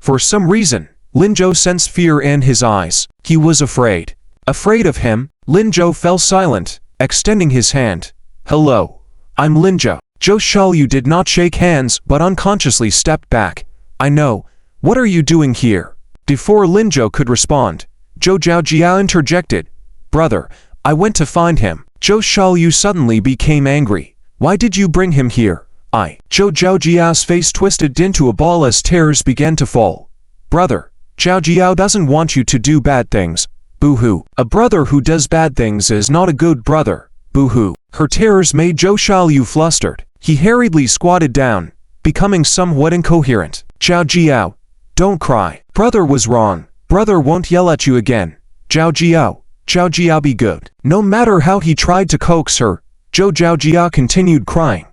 For some reason, Lin Zhou sensed fear in his eyes. He was afraid. Afraid of him, Lin Zhou fell silent, extending his hand. Hello. I'm Lin Zhou. Zhou Xiaoliu did not shake hands but unconsciously stepped back. I know. What are you doing here? Before Lin Zhou could respond, Zhao Jiao interjected. Brother, I went to find him. Zhou Xiaoliu suddenly became angry. Why did you bring him here? Zhao Jiao's face twisted into a ball as tears began to fall. Brother, Zhao Jiao doesn't want you to do bad things. Boo-hoo. A brother who does bad things is not a good brother. Boo-hoo. Her tears made Zhou Xiaoliu flustered. He hurriedly squatted down, becoming somewhat incoherent. Zhao Jiao, don't cry. Brother was wrong. Brother won't yell at you again. Zhao Jiao be good. No matter how he tried to coax her, Zhao Jiao continued crying.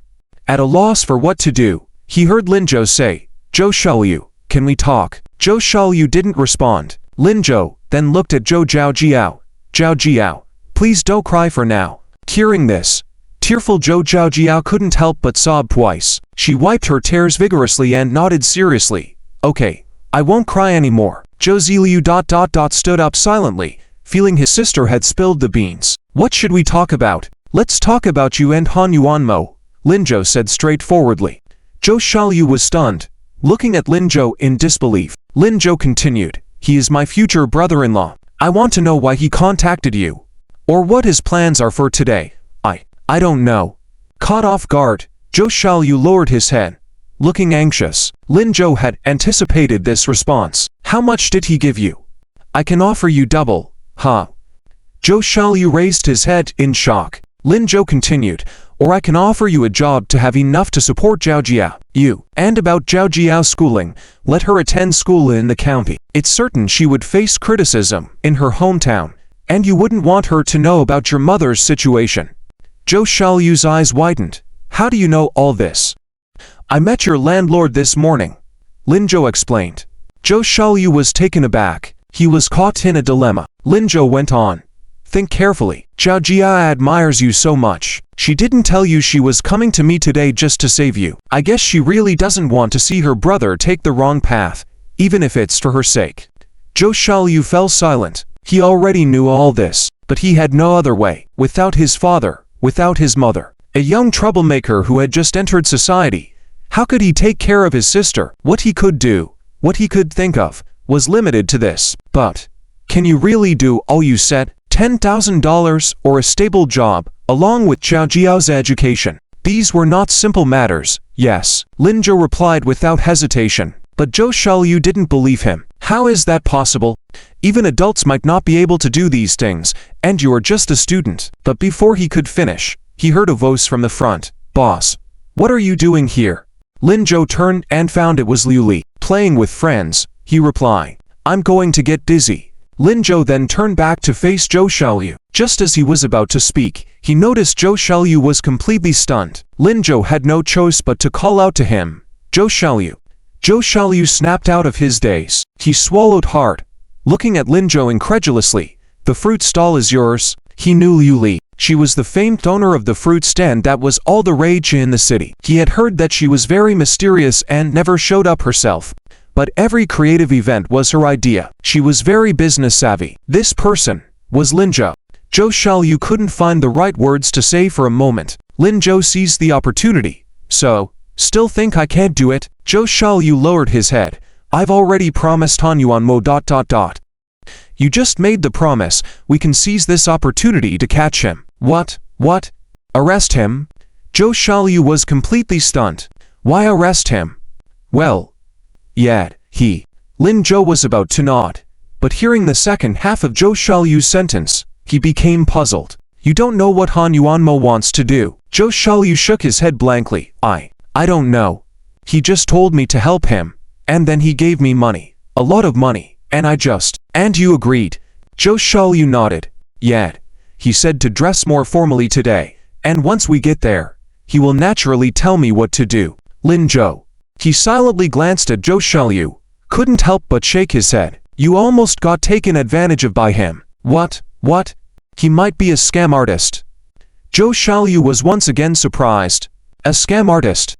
At a loss for what to do, he heard Lin Zhou say, Zhou Xiaoliu, can we talk? Zhou Xiaoliu didn't respond. Lin Zhou then looked at Zhao Jiao. Zhao Jiao, please don't cry for now. Hearing this, tearful Zhao Jiao couldn't help but sob twice. She wiped her tears vigorously and nodded seriously. Okay, I won't cry anymore. Zhou Ziliu stood up silently, feeling his sister had spilled the beans. What should we talk about? Let's talk about you and Han Yuanmo, Lin Zhou said straightforwardly. Zhou Xiaoliu was stunned, looking at Lin Zhou in disbelief. Lin Zhou continued, he is my future brother-in-law. I want to know why he contacted you, or what his plans are for today. I don't know. Caught off guard, Zhou Xiaoliu lowered his head, looking anxious. Lin Zhou had anticipated this response. How much did he give you? I can offer you double. Zhou Xiaoliu raised his head in shock. Lin Zhou continued, or I can offer you a job to have enough to support Zhao Jiao. And about Zhao Jiao's schooling, let her attend school in the county. It's certain she would face criticism in her hometown, and you wouldn't want her to know about your mother's situation. Zhou Xiaoliu's eyes widened. How do you know all this? I met your landlord this morning, Lin Zhou explained. Zhou Xiaoliu was taken aback. He was caught in a dilemma. Lin Zhou went on. think carefully. Zhao Jia admires you so much. She didn't tell you she was coming to me today just to save you. I guess she really doesn't want to see her brother take the wrong path, even if it's for her sake. Zhou Xiaoliu fell silent. He already knew all this, but he had no other way. Without his father, without his mother, a young troublemaker who had just entered society, how could he take care of his sister? What he could do, what he could think of, was limited to this. But, can you really do all you said? $10,000 or a stable job, along with Zhao Jiao's education. These were not simple matters. Yes, Lin Zhou replied without hesitation. But Zhou Xiaoliu didn't believe him. How is that possible? Even adults might not be able to do these things, and you are just a student. But before he could finish, he heard a voice from the front. Boss, what are you doing here? Lin Zhou turned and found it was Liu Li. Playing with friends, he replied. I'm going to get dizzy. Lin Zhou then turned back to face Zhou Xiaoliu. Just as he was about to speak, he noticed Zhou Xiaoliu was completely stunned. Lin Zhou had no choice but to call out to him. Zhou Xiaoliu. Zhou Xiaoliu snapped out of his daze. He swallowed hard, looking at Lin Zhou incredulously. The fruit stall is yours. He knew Liu Li. She was the famed owner of the fruit stand that was all the rage in the city. He had heard that she was very mysterious and never showed up herself. But every creative event was her idea. She was very business savvy. This person was Lin Zhou. Zhou Xiaoliu couldn't find the right words to say for a moment. Lin Zhou seized the opportunity. So, still think I can't do it? Zhou Xiaoliu lowered his head. I've already promised Han Yuanmo ... You just made the promise. We can seize this opportunity to catch him. What? What? Arrest him? Zhou Xiaoliu was completely stunned. Why arrest him? Well, yet, Lin Zhou was about to nod. But hearing the second half of Zhou Xiaoliu's sentence, he became puzzled. You don't know what Han Yuanmo wants to do. Zhou Xiaoliu shook his head blankly. I don't know. He just told me to help him, and then he gave me money. A lot of money, and you agreed. Zhou Xiaoliu nodded. Yet, he said to dress more formally today, and once we get there, he will naturally tell me what to do. Lin Zhou. He silently glanced at Zhou Xiaoliu, couldn't help but shake his head. You almost got taken advantage of by him. What? He might be a scam artist. Zhou Xiaoliu was once again surprised. A scam artist?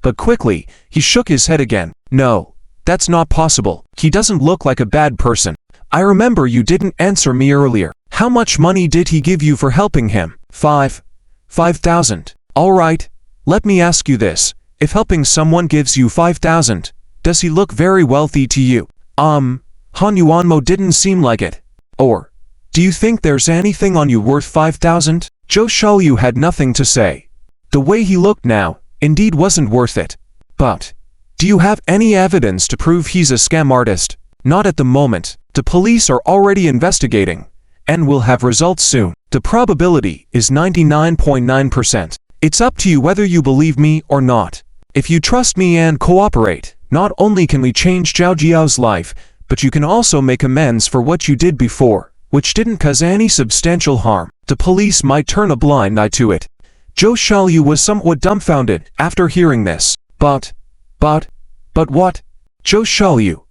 But quickly, he shook his head again. No, that's not possible. He doesn't look like a bad person. I remember you didn't answer me earlier. How much money did he give you for helping him? 5,000. All right, let me ask you this. If helping someone gives you 5,000, does he look very wealthy to you? Han Yuanmo didn't seem like it. Or, do you think there's anything on you worth 5,000? Zhou Xiaoliu had nothing to say. The way he looked now, indeed wasn't worth it. But, do you have any evidence to prove he's a scam artist? Not at the moment. The police are already investigating, and will have results soon. The probability is 99.9%. It's up to you whether you believe me or not. If you trust me and cooperate, not only can we change Zhao Jiao's life, but you can also make amends for what you did before, which didn't cause any substantial harm. The police might turn a blind eye to it. Zhou Xiaoliu was somewhat dumbfounded after hearing this. But what? Zhou Xiaoliu.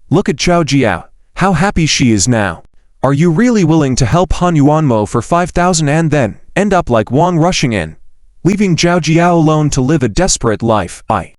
Look at Zhao Jia. How happy she is now. Are you really willing to help Han Yuanmo for 5,000 and then end up like Wang rushing in, leaving Zhao Jia alone to live a desperate life? Zhou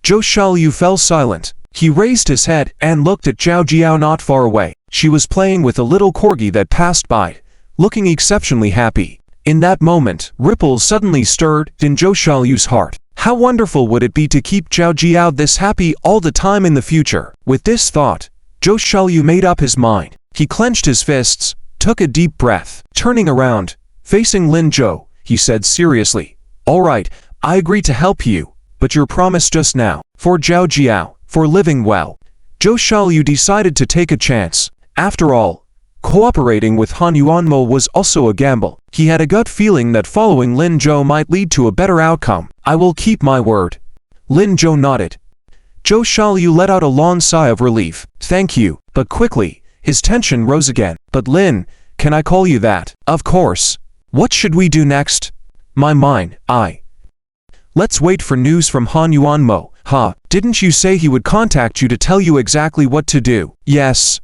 Xiaoliu fell silent. He raised his head and looked at Zhao Jia not far away. She was playing with a little corgi that passed by, looking exceptionally happy. In that moment, ripples suddenly stirred in Zhou Xiaoliu's heart. How wonderful would it be to keep Zhao Jia this happy all the time in the future? With this thought, Zhou Xiaoliu made up his mind. He clenched his fists, took a deep breath. Turning around, facing Lin Zhou, he said seriously, All right, I agree to help you, but your promise just now, for Zhao Jia, for living well. Zhou Xiaoliu decided to take a chance. After all, cooperating with Han Yuanmo was also a gamble. He had a gut feeling that following Lin Zhou might lead to a better outcome. I will keep my word. Lin Zhou nodded. Zhou Xiaoliu let out a long sigh of relief. Thank you. But quickly, his tension rose again. But Lin, can I call you that? Of course. What should we do next? Let's wait for news from Han Yuanmo. Didn't you say he would contact you to tell you exactly what to do? Yes.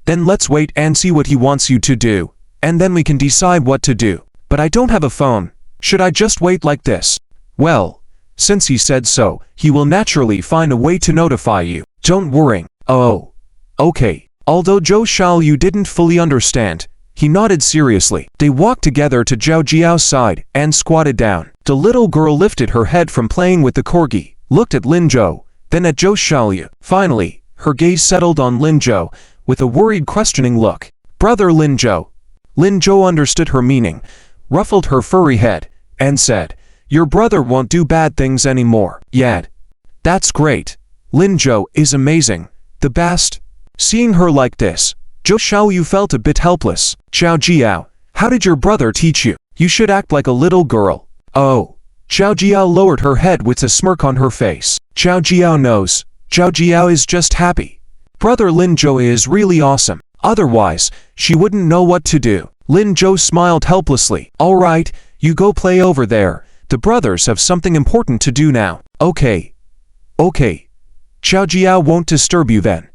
Then let's wait and see what he wants you to do, and then we can decide what to do. But I don't have a phone. Should I just wait like this? Well, since he said so, he will naturally find a way to notify you. Don't worry. Oh, okay. Although Zhou Xiaoyu didn't fully understand, he nodded seriously. They walked together to Zhao Jiao's side and squatted down. The little girl lifted her head from playing with the corgi, looked at Lin Zhou, then at Zhou Xiaoyu. Finally, her gaze settled on Lin Zhou with a worried questioning look. Brother Lin Zhou. Lin Zhou understood her meaning, ruffled her furry head, and said, your brother won't do bad things anymore. Yet. That's great. Lin Zhou is amazing. The best. Seeing her like this, Zhou Xiaoyu felt a bit helpless. Zhao Jiao, how did your brother teach you? You should act like a little girl. Oh. Zhao Jiao lowered her head with a smirk on her face. Zhao Jiao knows. Zhao Jiao is just happy. Brother Lin Zhou is really awesome. Otherwise, she wouldn't know what to do. Lin Zhou smiled helplessly. All right, you go play over there. The brothers have something important to do now. Okay. Okay. Zhao Jiao won't disturb you then.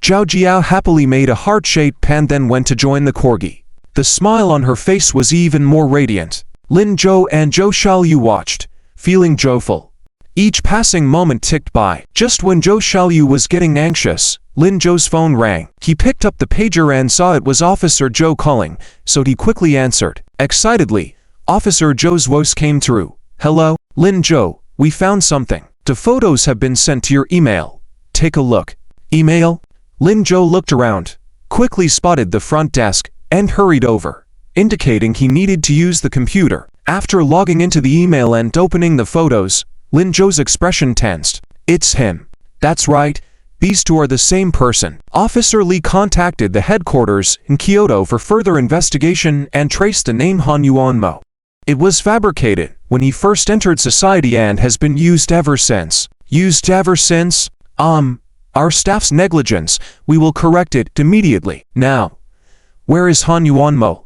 Zhao Jiao happily made a heart-shaped and then went to join the corgi. The smile on her face was even more radiant. Lin Zhou and Zhou Xiaoyu watched, feeling joyful. Each passing moment ticked by. Just when Zhou Xiaoyu was getting anxious, Lin Zhou's phone rang. He picked up the pager and saw it was Officer Zhou calling, so he quickly answered. Excitedly, Officer Zhou's voice came through. Hello, Lin Zhou, we found something. The photos have been sent to your email. Take a look. Email? Lin Zhou looked around, quickly spotted the front desk, and hurried over, indicating he needed to use the computer. After logging into the email and opening the photos, Lin Zhou's expression tensed. It's him. That's right, these two are the same person. Officer Li contacted the headquarters in Kyoto for further investigation and traced the name Han Yuanmo. It was fabricated when he first entered society and has been used ever since. Used ever since? Our staff's negligence. We will correct it immediately. Now, where is Han Yuanmo?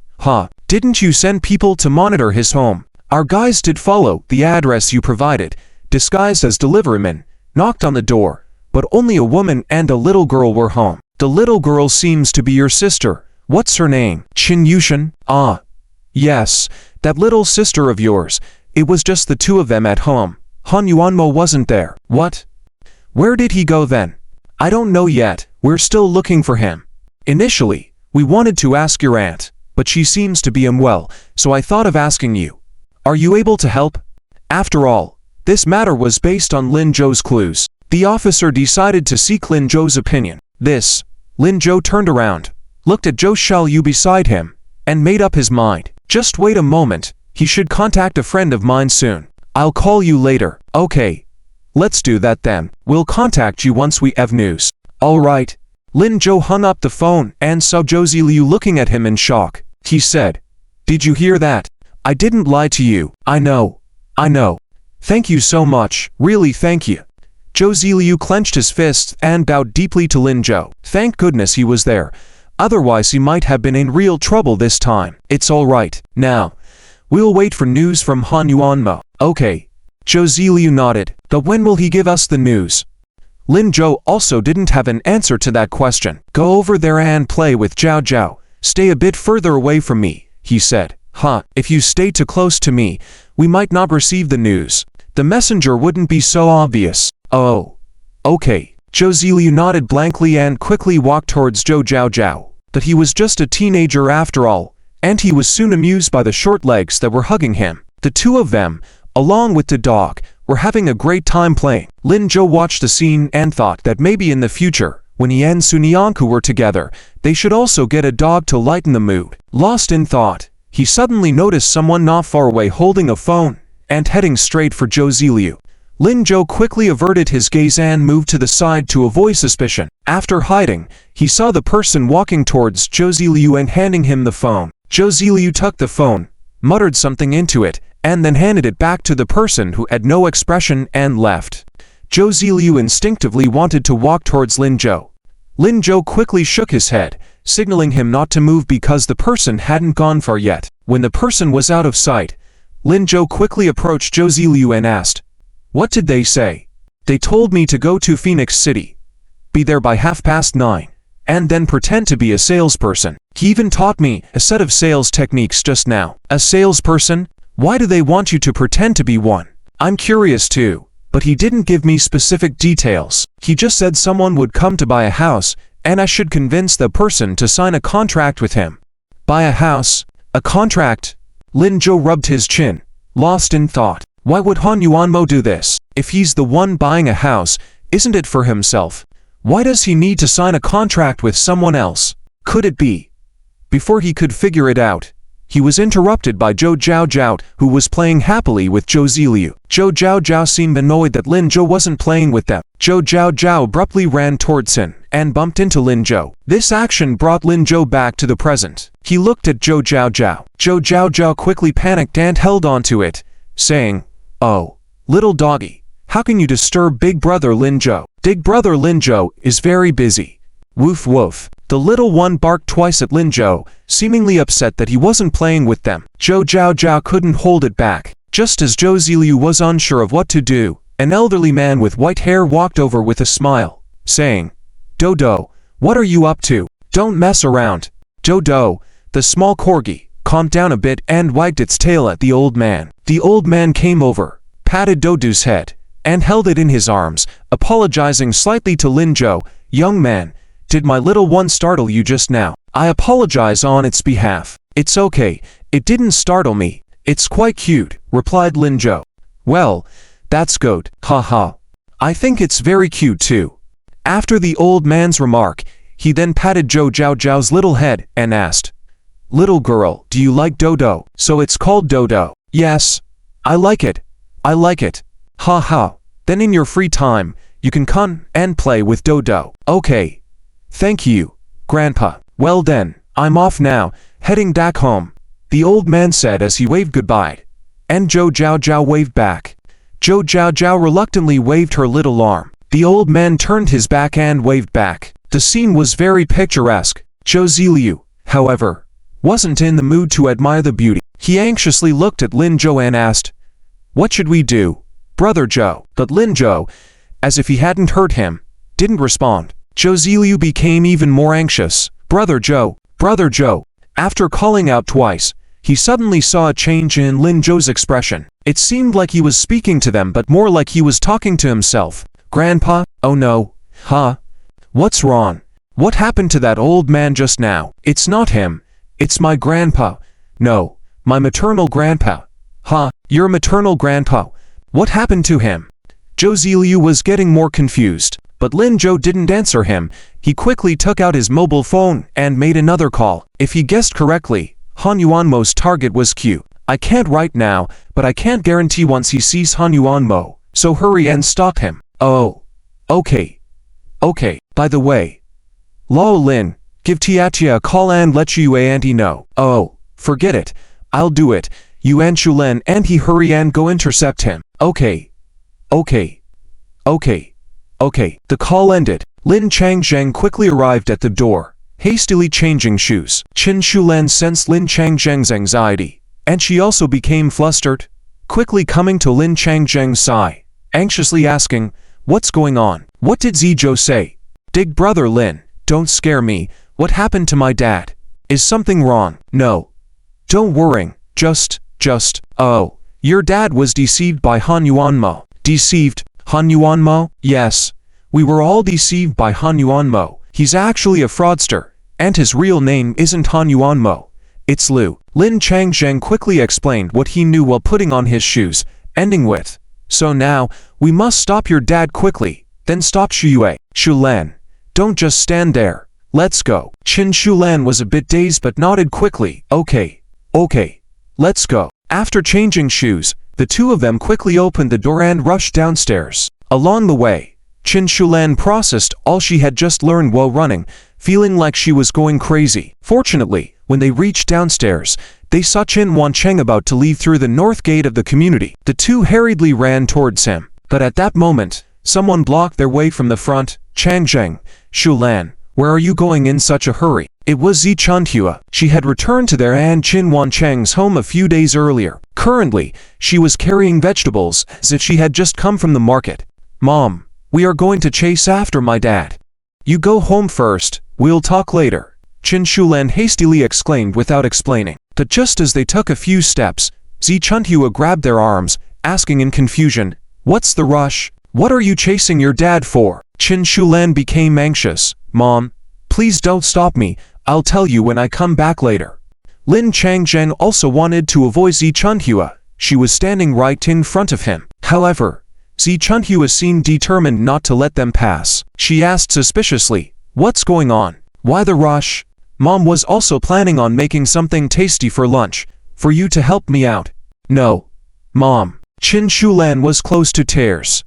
Didn't you send people to monitor his home? Our guys did follow the address you provided, disguised as deliverymen, knocked on the door, but only a woman and a little girl were home. The little girl seems to be your sister. What's her name? Qin Yushan? Yes, that little sister of yours. It was just the two of them at home. Han Yuanmo wasn't there. What? Where did he go then? I don't know yet. We're still looking for him. Initially, we wanted to ask your aunt, but she seems to be unwell, so I thought of asking you. Are you able to help? After all, this matter was based on Lin Zhou's clues. The officer decided to seek Lin Zhou's opinion. Lin Zhou turned around, looked at Zhou Xiaoyu beside him, and made up his mind. Just wait a moment. He should contact a friend of mine soon. I'll call you later. Okay. Let's do that then. We'll contact you once we have news. All right. Lin Zhou hung up the phone and saw Zhou Ziliu looking at him in shock. He said, Did you hear that? I didn't lie to you. I know. Thank you so much. Really thank you. Zhou Ziliu clenched his fists and bowed deeply to Lin Zhou. Thank goodness he was there. Otherwise he might have been in real trouble this time. It's all right. Now, we'll wait for news from Han Yuanmo. Okay. Zhou Ziliu nodded. But when will he give us the news? Lin Zhou also didn't have an answer to that question. Go over there and play with Zhao Zhao. Stay a bit further away from me, he said. If you stay too close to me, we might not receive the news. The messenger wouldn't be so obvious. Oh. Okay. Zhou Ziliu nodded blankly and quickly walked towards Zhou Zhao. But he was just a teenager after all, and he was soon amused by the short legs that were hugging him. The two of them, along with the dog, were having a great time playing. Lin Zhou watched the scene and thought that maybe in the future, when he and Sunyanku were together, they should also get a dog to lighten the mood. Lost in thought, he suddenly noticed someone not far away holding a phone and heading straight for Zhou Ziliu. Lin Zhou quickly averted his gaze and moved to the side to avoid suspicion. After hiding, he saw the person walking towards Zhou Ziliu and handing him the phone. Zhou Ziliu took the phone, muttered something into it, and then handed it back to the person who had no expression and left. Zhou Ziliu instinctively wanted to walk towards Lin Zhou. Lin Zhou quickly shook his head, signaling him not to move because the person hadn't gone far yet. When the person was out of sight, Lin Zhou quickly approached Zhou Ziliu and asked, What did they say? They told me to go to Phoenix City. Be there by 9:30. and then pretend to be a salesperson. He even taught me a set of sales techniques just now. A salesperson? Why do they want you to pretend to be one? I'm curious too, but he didn't give me specific details. He just said someone would come to buy a house, and I should convince the person to sign a contract with him. Buy a house? A contract? Lin Zhou rubbed his chin, lost in thought. Why would Han Yuanmo do this? If he's the one buying a house, isn't it for himself? Why does he need to sign a contract with someone else? Could it be? Before he could figure it out, he was interrupted by Zhou Zhaozhao, who was playing happily with Zhou Ziliu. Zhou Zhaozhao seemed annoyed that Lin Zhou wasn't playing with them. Zhou Zhaozhao abruptly ran towards him and bumped into Lin Zhou. This action brought Lin Zhou back to the present. He looked at Zhou Zhaozhao. Zhou Zhaozhao quickly panicked and held onto it, saying, "Oh, little doggy, how can you disturb Big Brother Lin Zhou? Big Brother Lin Zhou is very busy." Woof woof. The little one barked twice at Lin Zhou, seemingly upset that he wasn't playing with them. Zhou Zhaozhao couldn't hold it back. Just as Zhou Ziliu was unsure of what to do, an elderly man with white hair walked over with a smile, saying, "Dodo, what are you up to? Don't mess around." Dodo, the small corgi, calmed down a bit and wagged its tail at the old man. The old man came over, patted Dodo's head, and held it in his arms, apologizing slightly to Lin Zhou. "Young man, did my little one startle you just now? I apologize on its behalf." "It's okay, it didn't startle me. It's quite cute," replied Lin Zhou. "Well, that's good, haha. I think it's very cute too." After the old man's remark, he then patted Zhou Zhaozhao's little head and asked, "Little girl, do you like Dodo?" "So it's called Dodo?" "Yes. I like it. I like it. Haha. Then in your free time, you can come and play with Dodo." "Okay. Thank you, Grandpa." "Well then, I'm off now, heading back home," the old man said as he waved goodbye. And Zhou Zhaozhao waved back. Zhou Zhaozhao reluctantly waved her little arm. The old man turned his back and waved back. The scene was very picturesque. Zhou Ziliu, however, wasn't in the mood to admire the beauty. He anxiously looked at Lin Zhou and asked, "What should we do, Brother Zhou?" But Lin Zhou, as if he hadn't heard him, didn't respond. Zhou Ziliu became even more anxious. Brother Zhou, Brother Zhou." After calling out twice, he suddenly saw a change in Lin Zhou's expression. It seemed like he was speaking to them, but more like he was talking to himself. "Grandpa? Oh no. Huh? What's wrong? What happened to that old man just now?" "It's not him. It's my grandpa." "No, my maternal grandpa." "Huh? Your maternal grandpa? What happened to him?" Zhou Ziliu was getting more confused, but Lin Zhou didn't answer him. He quickly took out his mobile phone and made another call. If he guessed correctly, Han Yuanmo's target was Q. "I can't right now, but I can't guarantee once he sees Han Yuanmo, so hurry and stop him." "Oh, okay. Okay, by the way, Lao Lin, give Tiatia a call and let Yue Auntie know." "Oh, forget it. I'll do it. You and Shulen and he hurry and go intercept him." "Okay. Okay. Okay. Okay." The call ended. Lin Changzheng quickly arrived at the door, hastily changing shoes. Qin Shulen sensed Lin Changzheng's anxiety, and she also became flustered, quickly coming to Lin Changzheng's side, anxiously asking, "What's going on? What did Zizhou say?" "Big Brother Lin, don't scare me. What happened to my dad? Is something wrong?" "No. Don't worry. Just, oh, your dad was deceived by Han Yuanmo." "Deceived? Han Yuanmo?" "Yes. We were all deceived by Han Yuanmo. He's actually a fraudster, and his real name isn't Han Yuanmo. It's Liu." Lin Changzheng quickly explained what he knew while putting on his shoes, ending with, "So now, we must stop your dad quickly, then stop Shuyue." "Shulan, don't just stand there. Let's go." Qin Shulan was a bit dazed but nodded quickly. Okay, let's go." After changing shoes, the two of them quickly opened the door and rushed downstairs. Along the way, Qin Shulan processed all she had just learned while running, feeling like she was going crazy. Fortunately, when they reached downstairs, they saw Qin Wancheng about to leave through the north gate of the community. The two hurriedly ran towards him, but at that moment, someone blocked their way from the front. "Changzheng, Shulan, where are you going in such a hurry?" It was Zi Chunhua. She had returned to their Aunt Qin Wancheng's home a few days earlier. Currently, she was carrying vegetables as if she had just come from the market. "Mom, we are going to chase after my dad. You go home first, We'll talk later, Qin Shulan hastily exclaimed without explaining. But just as they took a few steps, Zi Chunhua grabbed their arms, asking in confusion, "What's the rush? What are you chasing your dad for?" Qin Shulan became anxious. "Mom, please don't stop me, I'll tell you when I come back later." Lin Changjeng also wanted to avoid Zi Chunhua. She was standing right in front of him. However, Zi Chunhua seemed determined not to let them pass. She asked suspiciously, "What's going on? Why the rush?" "Mom was also planning on making something tasty for lunch, for you to help me out." "No, Mom." Qin Shulan was close to tears.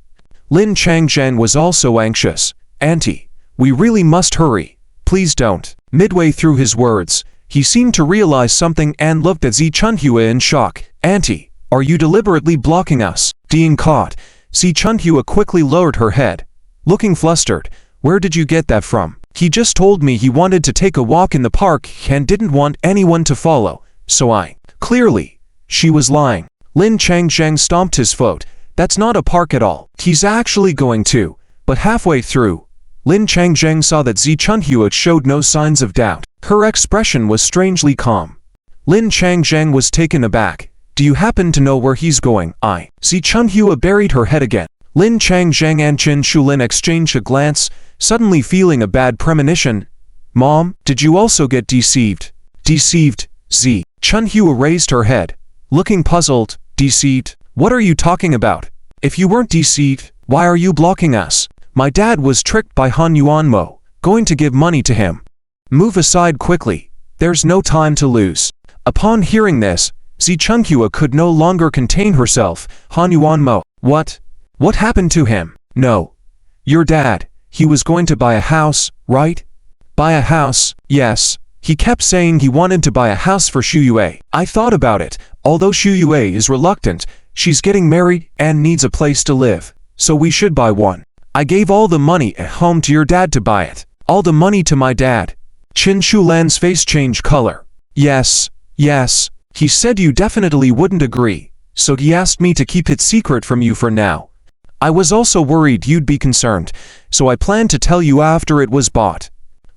Lin Changjeng was also anxious. "Auntie, we really must hurry. Please don't." Midway through his words, he seemed to realize something and looked at Zi Chunhua in shock. "Auntie, are you deliberately blocking us?" Being caught, Zi Chunhua quickly lowered her head. Looking flustered, "Where did you get that from?" "He just told me he wanted to take a walk in the park and didn't want anyone to follow, so I..." Clearly, she was lying. Lin Changjeng stomped his foot. "That's not a park at all. He's actually going to..." But halfway through, Lin Changjeng saw that Zi Chunhua showed no signs of doubt. Her expression was strangely calm. Lin Changjeng was taken aback. "Do you happen to know where he's going?" Zi Chunhua buried her head again. Lin Changjeng and Qin Shulan exchanged a glance, suddenly feeling a bad premonition. "Mom, did you also get deceived?" "Deceived?" Zi Chunhua raised her head, looking puzzled. "Deceived? What are you talking about? If you weren't deceived, why are you blocking us?" "My dad was tricked by Han Yuanmo, going to give money to him." "Move aside quickly, there's no time to lose." Upon hearing this, Zi Chunhua could no longer contain herself. "Han Yuanmo? What? What happened to him?" "No. Your dad, he was going to buy a house, right?" "Buy a house?" "Yes. He kept saying he wanted to buy a house for Xu Yue. I thought about it, although Xu Yue is reluctant. She's getting married and needs a place to live, so we should buy one. I gave all the money at home to your dad to buy it." "All the money to my dad?" Qin Shulan's face changed color. Yes. He said you definitely wouldn't agree, so he asked me to keep it secret from you for now. I was also worried you'd be concerned, so I planned to tell you after it was bought."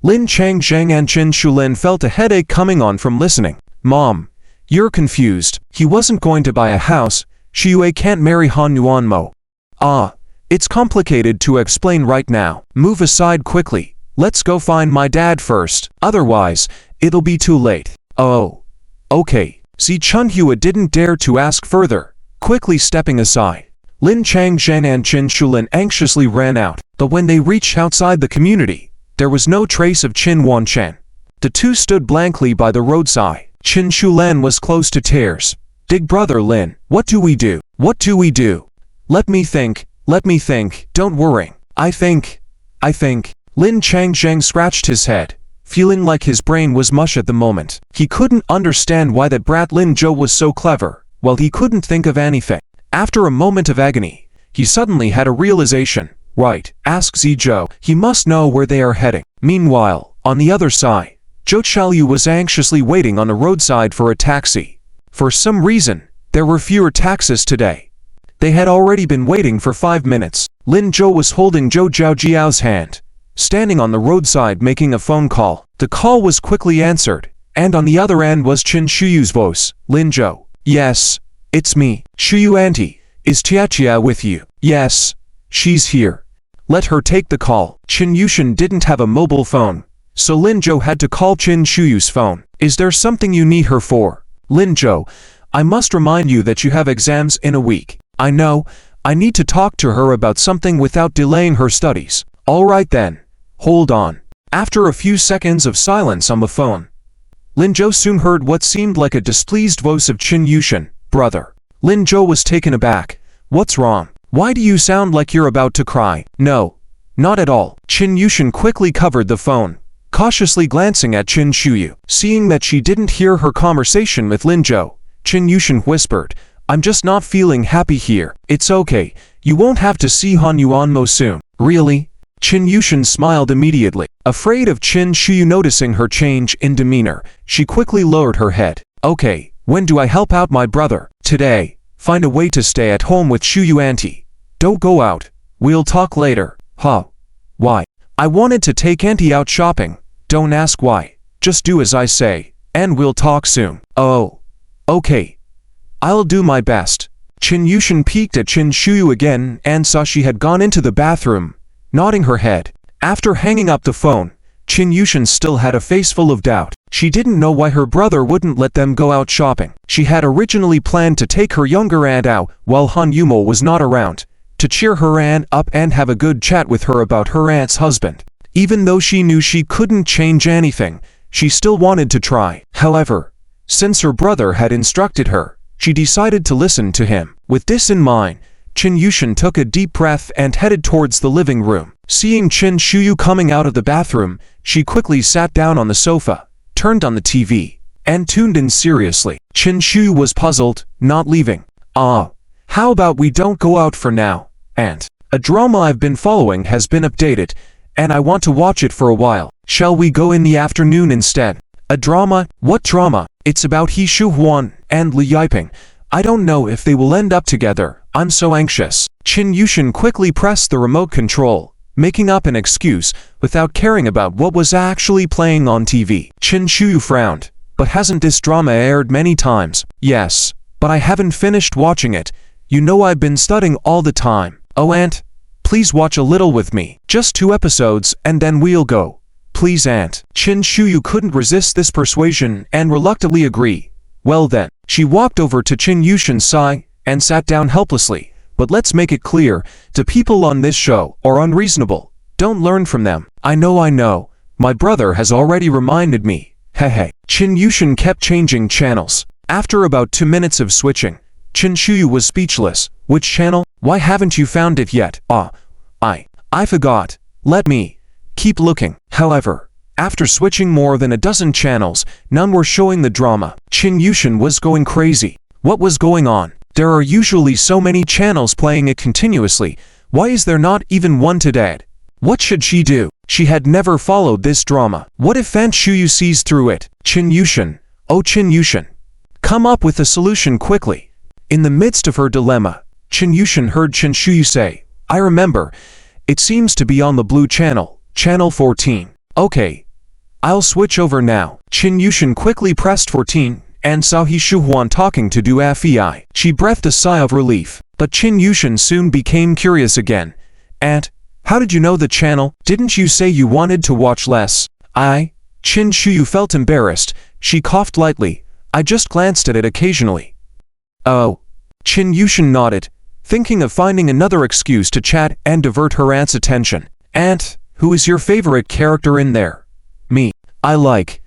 Lin Changjeng and Qin Shulan felt a headache coming on from listening. "Mom, you're confused. He wasn't going to buy a house. Xu Yue can't marry Han Yuanmo." It's complicated to explain right now. Move aside quickly. Let's go find my dad first. Otherwise, it'll be too late." "Oh. Okay." Zi Chunhua didn't dare to ask further, quickly stepping aside. Lin Changjeng and Qin Shulan anxiously ran out, but when they reached outside the community, there was no trace of Qin Wanchen. The two stood blankly by the roadside. Qin Shulan was close to tears. "Big brother Lin, what do we do? What do we do? Let me think, don't worry. I think. Lin Changjeng scratched his head, feeling like his brain was mush at the moment. He couldn't understand why that brat Lin Zhou was so clever, while he couldn't think of anything. After a moment of agony, he suddenly had a realization. "Right, ask Zi Zhou. He must know where they are heading." Meanwhile, on the other side, Zhou Xiaoyu was anxiously waiting on the roadside for a taxi. For some reason, there were fewer taxis today. They had already been waiting for 5 minutes. Lin Zhou was holding Zhou Zhaojiao's hand, standing on the roadside making a phone call. The call was quickly answered, and on the other end was Qin Shuyu's voice. "Lin Zhou." "Yes, it's me." "Shuyu auntie, is Tia with you?" "Yes, she's here." "Let her take the call." Qin Yushin didn't have a mobile phone, so Lin Zhou had to call Qin Shuyu's phone. "Is there something you need her for?" "Lin Zhou, I must remind you that you have exams in a week." "I know, I need to talk to her about something without delaying her studies." "All right then, hold on." After a few seconds of silence on the phone, Lin Zhou soon heard what seemed like a displeased voice of Qin Yushin. "Brother." Lin Zhou was taken aback. "What's wrong? Why do you sound like you're about to cry?" "No, not at all." Qin Yushin quickly covered the phone, cautiously glancing at Qin Shuyu. Seeing that she didn't hear her conversation with Lin Zhou, Qin Yushin whispered, "I'm just not feeling happy here." "It's okay, you won't have to see Han Yuanmo soon." "Really?" Qin Yushin smiled immediately. Afraid of Qin Shuyu noticing her change in demeanor, she quickly lowered her head. "Okay, when do I help out my brother?" "Today. Find a way to stay at home with Shuyu auntie. Don't go out. We'll talk later." "Huh? Why?" "I wanted to take auntie out shopping, Don't ask why. Just do as I say, and we'll talk soon. Oh. Okay. I'll do my best. Chin Yushin peeked at Chin Shuyu again and saw she had gone into the bathroom, nodding her head. After hanging up the phone, Chin Yushin still had a face full of doubt. She didn't know why her brother wouldn't let them go out shopping. She had originally planned to take her younger aunt out while Han Yumo was not around, to cheer her aunt up and have a good chat with her about her aunt's husband. Even though she knew she couldn't change anything, she still wanted to try. However, since her brother had instructed her, she decided to listen to him. With this in mind, Chin Yushin took a deep breath and headed towards the living room. Seeing Chin Shuyu coming out of the bathroom, she quickly sat down on the sofa, turned on the TV, and tuned in seriously. Chin Shuyu was puzzled, not leaving. How about we don't go out for now, Aunt? A drama I've been following has been updated, and I want to watch it for a while. Shall we go in the afternoon instead? A drama? What drama? It's about He Shu Huan and Li Yiping. I don't know if they will end up together. I'm so anxious. Chin Yushin quickly pressed the remote control, making up an excuse without caring about what was actually playing on TV. Chin Shuyu frowned. But hasn't this drama aired many times? Yes, but I haven't finished watching it. You know I've been studying all the time. Oh Aunt, please watch a little with me. Just 2 episodes and then we'll go. Please Aunt. Chin Shuyu couldn't resist this persuasion and reluctantly agreed. Well then, she walked over to Chin Yushin's side and sat down helplessly. But let's make it clear, the people on this show are unreasonable. Don't learn from them. I know. My brother has already reminded me. Hehe. Chin Yushin kept changing channels. After about 2 minutes of switching, Chin Shuyu was speechless. Which channel? Why haven't you found it yet? I forgot. Let me keep looking. However, after switching more than a dozen channels, none were showing the drama. Chin Yushin was going crazy. What was going on? There are usually so many channels playing it continuously. Why is there not even one today? What should she do? She had never followed this drama. What if Aunt Shuyu sees through it? Chin Yushin. Oh Chin Yushin. Come up with a solution quickly. In the midst of her dilemma, Chin Yushin heard Chin Shuyu say, I remember. It seems to be on the blue channel, channel 14. Okay. I'll switch over now. Chin Yushin quickly pressed 14 and saw He Shu Huan talking to Du Fei. She breathed a sigh of relief. But Chin Yushin soon became curious again. Aunt, how did you know the channel? Didn't you say you wanted to watch less? Chin Shuyu felt embarrassed. She coughed lightly. I just glanced at it occasionally. Oh. Chin Yushin nodded, thinking of finding another excuse to chat and divert her aunt's attention. Aunt, who is your favorite character in there? Me. I like.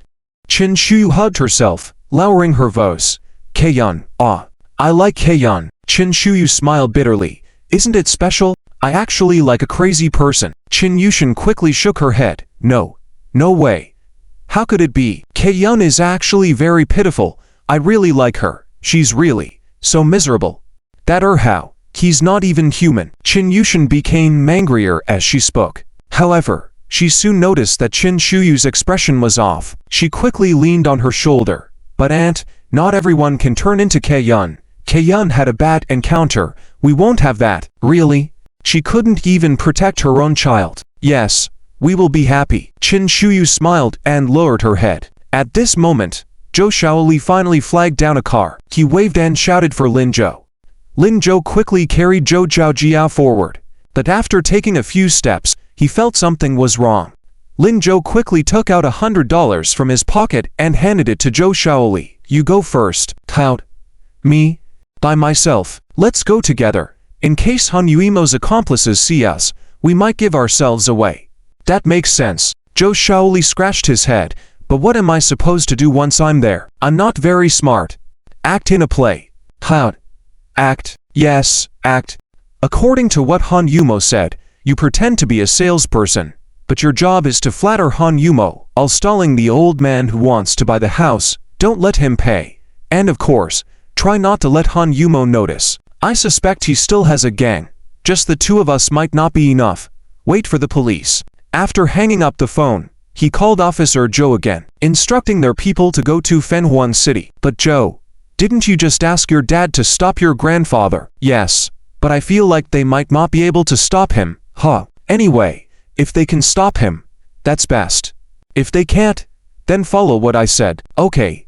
Chin Shuyu hugged herself, lowering her voice. Kaeyeon. I like Kaeyeon. Chin Shuyu smiled bitterly. Isn't it special? I actually like a crazy person. Chin Yushin quickly shook her head. No way. How could it be? Kaeyeon is actually very pitiful. I really like her. She's really so miserable. That how? He's not even human. Chin Yushin became angrier as she spoke. However, she soon noticed that Chin Shuyu's expression was off. She quickly leaned on her shoulder. But Aunt, not everyone can turn into Kaeyeon. Kaeyeon had a bad encounter. We won't have that. Really? She couldn't even protect her own child. Yes, we will be happy. Chin Shuyu smiled and lowered her head. At this moment, Zhou Shaoli finally flagged down a car. He waved and shouted for Lin Zhou. Lin Zhou quickly carried Zhou Zhaojiao forward. But after taking a few steps, he felt something was wrong. Lin Zhou quickly took out $100 from his pocket and handed it to Zhou Shaoli. You go first. Tout. Me? By myself. Let's go together. In case Han Yuimo's accomplices see us, we might give ourselves away. That makes sense. Zhou Shaoli scratched his head. But what am I supposed to do once I'm there? I'm not very smart. Act in a play. Tout. Act. Yes, act. According to what Han Yumo said, you pretend to be a salesperson, but your job is to flatter Han Yumo, while stalling the old man who wants to buy the house. Don't let him pay. And of course, try not to let Han Yumo notice. I suspect he still has a gang. Just the 2 of us might not be enough. Wait for the police. After hanging up the phone, he called Officer Zhou again, instructing their people to go to Fenhuan City. But Zhou, didn't you just ask your dad to stop your grandfather? Yes, but I feel like they might not be able to stop him. Anyway, if they can stop him, that's best. If they can't, then follow what I said. Okay.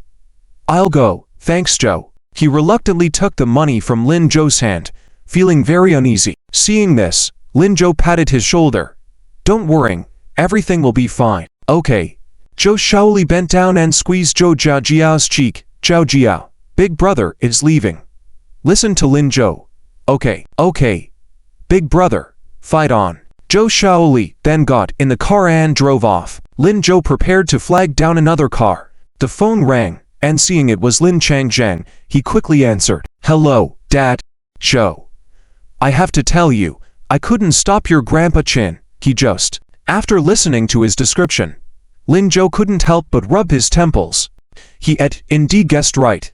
I'll go, thanks Joe. He reluctantly took the money from Lin Zhou's hand, feeling very uneasy. Seeing this, Lin Zhou patted his shoulder. Don't worry, everything will be fine. Okay. Zhou Shaoli bent down and squeezed Zhou Jiao's cheek. Zhao Jiao, big brother is leaving. Listen to Lin Zhou. Okay, okay. Big brother, fight on. Zhou Shaoli then got in the car and drove off. Lin Zhou prepared to flag down another car. The phone rang, and seeing it was Lin Changzhen, he quickly answered. Hello, Dad. Zhou. I have to tell you, I couldn't stop your Grandpa Chin, he just. After listening to his description, Lin Zhou couldn't help but rub his temples. He had indeed guessed right.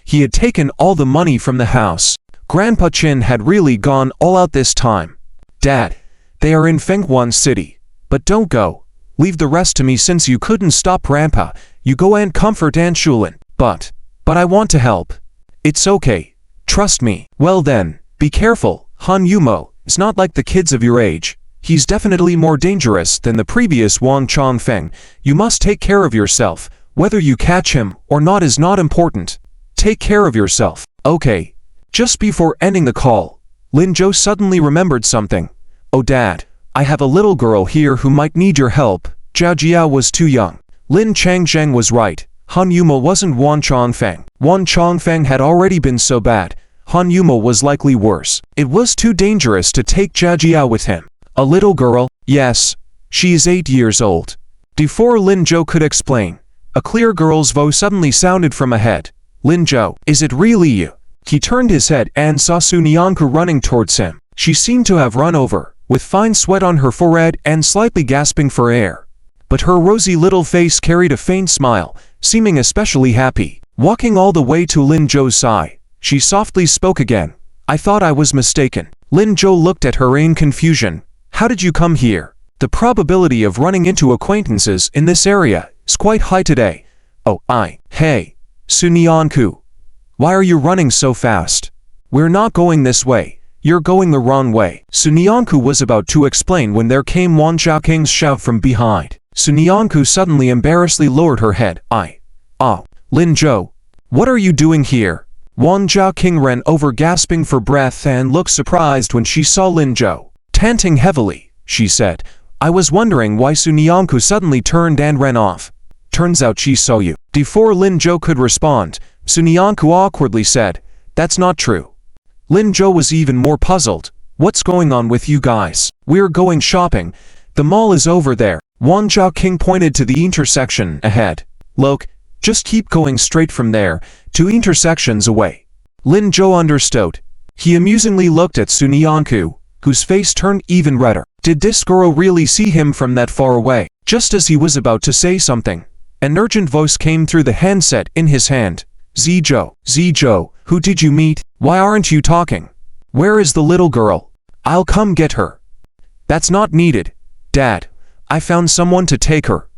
He had taken all the money from the house. Grandpa Chin had really gone all out this time. Dad, they are in Fenghuan City. But don't go. Leave the rest to me since you couldn't stop Grandpa. You go and comfort Aunt Shulin. But I want to help. It's okay. Trust me. Well then, be careful. Han Yumo is not like the kids of your age. He's definitely more dangerous than the previous Wang Chongfeng. You must take care of yourself. Whether you catch him or not is not important. Take care of yourself. Okay. Just before ending the call, Lin Zhou suddenly remembered something. Oh Dad, I have a little girl here who might need your help. Zhao Jiao was too young. Lin Changzhen was right. Han Yumo wasn't Wan Chongfeng. Wan Chongfeng had already been so bad. Han Yumo was likely worse. It was too dangerous to take Zhao Jiao with him. A little girl? Yes. She is 8 years old. Before Lin Zhou could explain, a clear girl's voice suddenly sounded from ahead. Lin Zhou, is it really you? He turned his head and saw Sunyanku running towards him. She seemed to have run over, with fine sweat on her forehead and slightly gasping for air. But her rosy little face carried a faint smile, seeming especially happy. Walking all the way to Lin Zhou's side, she softly spoke again. I thought I was mistaken. Lin Zhou looked at her in confusion. How did you come here? The probability of running into acquaintances in this area is quite high today. Oh, hey, Sunyanku. Why are you running so fast? We're not going this way. You're going the wrong way. Sunyanku was about to explain when there came Wan Zhaoking's shout from behind. Sunyanku suddenly embarrassedly lowered her head. Lin Zhou. What are you doing here? Wan Zhaoking ran over gasping for breath and looked surprised when she saw Lin Zhou. Panting heavily, she said, I was wondering why Sunyanku suddenly turned and ran off. Turns out she saw you. Before Lin Zhou could respond, Sunyanku awkwardly said, That's not true. Lin Zhou was even more puzzled. What's going on with you guys? We're going shopping. The mall is over there. Wan Zhaoking pointed to the intersection ahead. Look, just keep going straight from there, 2 intersections away. Lin Zhou understood. He amusingly looked at Sunyanku, whose face turned even redder. Did this girl really see him from that far away? Just as he was about to say something, an urgent voice came through the handset in his hand. Zhou, who did you meet? Why aren't you talking? Where is the little girl? I'll come get her. That's not needed. Dad, I found someone to take her.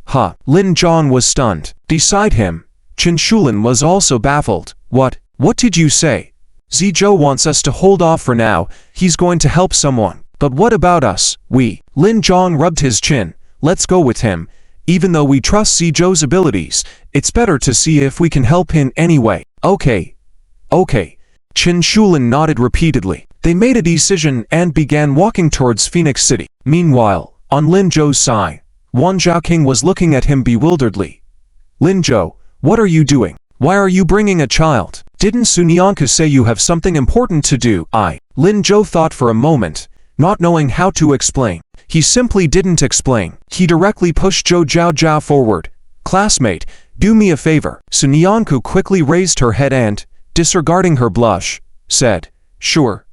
Lin Zhong was stunned. Beside him, Chen Shulin was also baffled. What did you say? Zhou wants us to hold off for now. He's going to help someone. But what about us? Lin Zhong rubbed his chin. Let's go with him. Even though we trust Zhou's abilities, it's better to see if we can help him anyway. Okay. Chen Shulin nodded repeatedly. They made a decision and began walking towards Phoenix City. Meanwhile, on Lin Zhou's side, Wan Zhaoking was looking at him bewilderedly. Lin Zhou, what are you doing? Why are you bringing a child? Didn't Sunyanku say you have something important to do? Lin Zhou thought for a moment, not knowing how to explain. He simply didn't explain. He directly pushed Zhou Jiao forward. Classmate, do me a favor. Sunyanku quickly raised her head and, disregarding her blush, said, Sure.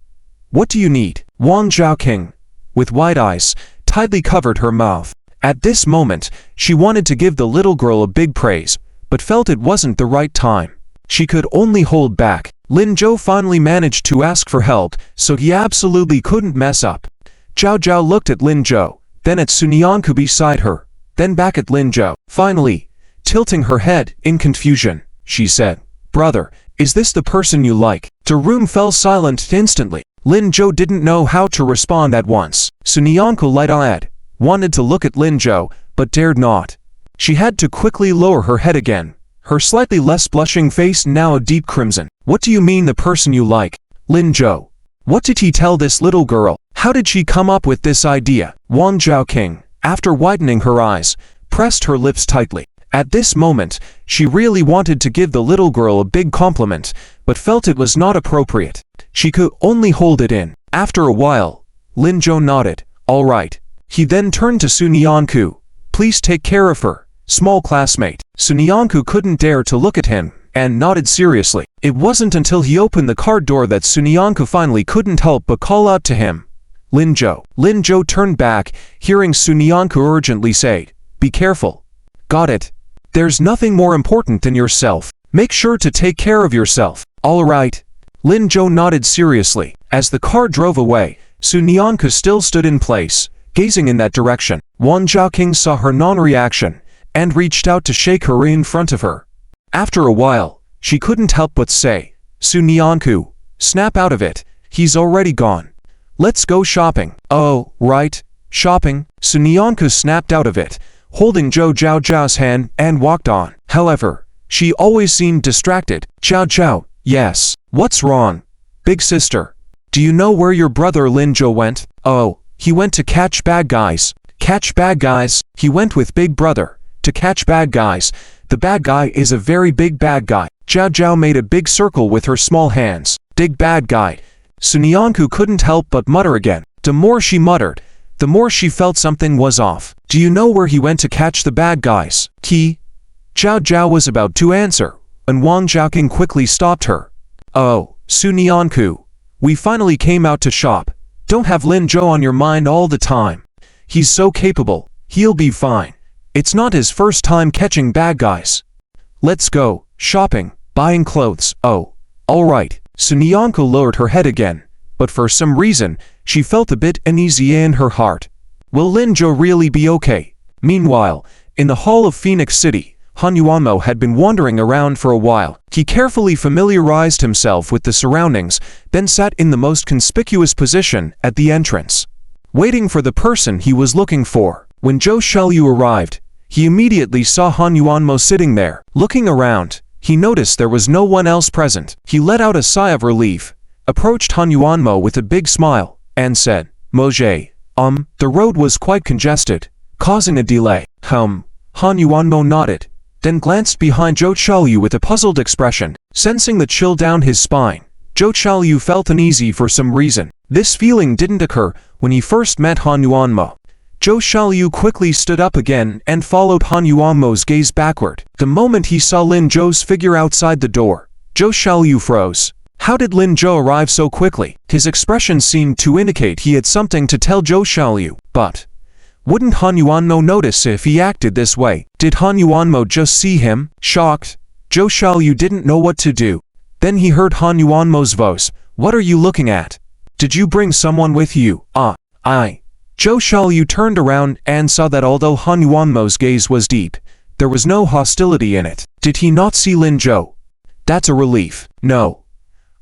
What do you need? Wan Zhaoking, with wide eyes, tightly covered her mouth. At this moment, she wanted to give the little girl a big praise, but felt it wasn't the right time. She could only hold back. Lin Zhou finally managed to ask for help, so he absolutely couldn't mess up. Zhao looked at Lin Zhou, then at Sunyanku beside her, then back at Lin Zhou. Finally, tilting her head in confusion, she said, Brother, is this the person you like? The room fell silent instantly. Lin Zhou didn't know how to respond at once. Sunyanku light-eyed, wanted to look at Lin Zhou, but dared not. She had to quickly lower her head again, her slightly less blushing face now a deep crimson. What do you mean the person you like? Lin Zhou. What did he tell this little girl? How did she come up with this idea? Wang Zhaoqing, after widening her eyes, pressed her lips tightly. At this moment, she really wanted to give the little girl a big compliment, but felt it was not appropriate. She could only hold it in. After a while, Lin Zhou nodded. All right. He then turned to Sun Yanku. Please take care of her, small classmate. Sun Yanku couldn't dare to look at him, and nodded seriously. It wasn't until he opened the car door that Sun Yanku finally couldn't help but call out to him. Lin Zhou. Lin Zhou turned back, hearing Sun Yanku urgently say, "Be careful." Got it. There's nothing more important than yourself. Make sure to take care of yourself. All right. Lin Zhou nodded seriously. As the car drove away, Sun Yanku still stood in place, gazing in that direction. Wang Zhaoqing saw her non-reaction, and reached out to shake her in front of her. After a while, she couldn't help but say, Sun Yanku, snap out of it, he's already gone. Let's go shopping. Oh, right, shopping. Sun Yanku snapped out of it, holding Zhou Zhao's hand and walked on. However, she always seemed distracted. Zhao, yes, what's wrong? Big sister, do you know where your brother Lin Zhou went? Oh, he went to catch bad guys. Catch bad guys? He went with big brother to catch bad guys. The bad guy is a very big bad guy. Zhao made a big circle with her small hands. Big bad guy. Sun Yanku couldn't help but mutter again. The more she muttered, the more she felt something was off. Do you know where he went to catch the bad guys? Zhao was about to answer, and Wang Zhaoqing quickly stopped her. Oh, Sun Yanku, we finally came out to shop. Don't have Lin Zhou on your mind all the time. He's so capable, he'll be fine. It's not his first time catching bad guys. Let's go, shopping, buying clothes. Oh, all right. Sun Yanku lowered her head again, but for some reason, she felt a bit uneasy in her heart. Will Lin Zhou really be okay? Meanwhile, in the hall of Phoenix City, Han Yuanmo had been wandering around for a while. He carefully familiarized himself with the surroundings, then sat in the most conspicuous position at the entrance, waiting for the person he was looking for. When Zhou Xiaoyu arrived, he immediately saw Han Yuanmo sitting there. Looking around, he noticed there was no one else present. He let out a sigh of relief, approached Han Yuanmo with a big smile, and said, Moje, the road was quite congested, causing a delay. Han Yuanmo nodded, then glanced behind Zhou Xiaoyu with a puzzled expression. Sensing the chill down his spine, Zhou Xiaoyu felt uneasy for some reason. This feeling didn't occur when he first met Han Yuanmo. Zhou Xiaoyu quickly stood up again and followed Han Yuanmo's gaze backward. The moment he saw Lin Zhou's figure outside the door, Zhou Xiaoyu froze. How did Lin Zhou arrive so quickly? His expression seemed to indicate he had something to tell Zhou Xiaoyu, but wouldn't Han Yuanmo notice if he acted this way? Did Han Yuanmo just see him? Shocked, Zhou Xiaoyu didn't know what to do. Then he heard Han Yuanmo's voice. What are you looking at? Did you bring someone with you? Zhou Xiaoyu turned around and saw that although Han Yuanmo's gaze was deep, there was no hostility in it. Did he not see Lin Zhou? That's a relief. No.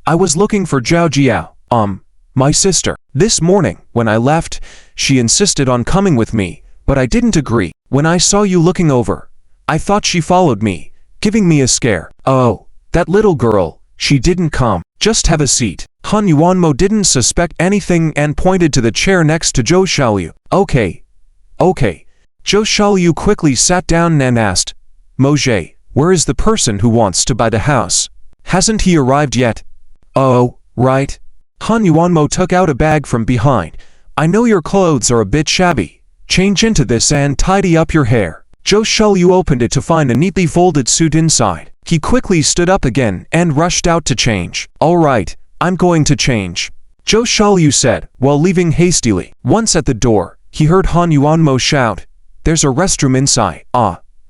I was looking for Zhao Jiao, my sister. This morning, when I left, she insisted on coming with me, but I didn't agree. When I saw you looking over, I thought she followed me, giving me a scare. Oh, that little girl, she didn't come. Just have a seat. Han Yuanmo didn't suspect anything and pointed to the chair next to Zhou Xiaoyu. Okay. Zhou Xiaoyu quickly sat down and asked, Moje, where is the person who wants to buy the house? Hasn't he arrived yet? Oh, right. Han Yuanmo took out a bag from behind. I know your clothes are a bit shabby. Change into this and tidy up your hair. Zhou Xiaoyu opened it to find a neatly folded suit inside. He quickly stood up again and rushed out to change. All right, I'm going to change, Zhou Xiaoyu said, while leaving hastily. Once at the door, he heard Han Yuanmo shout, There's a restroom inside.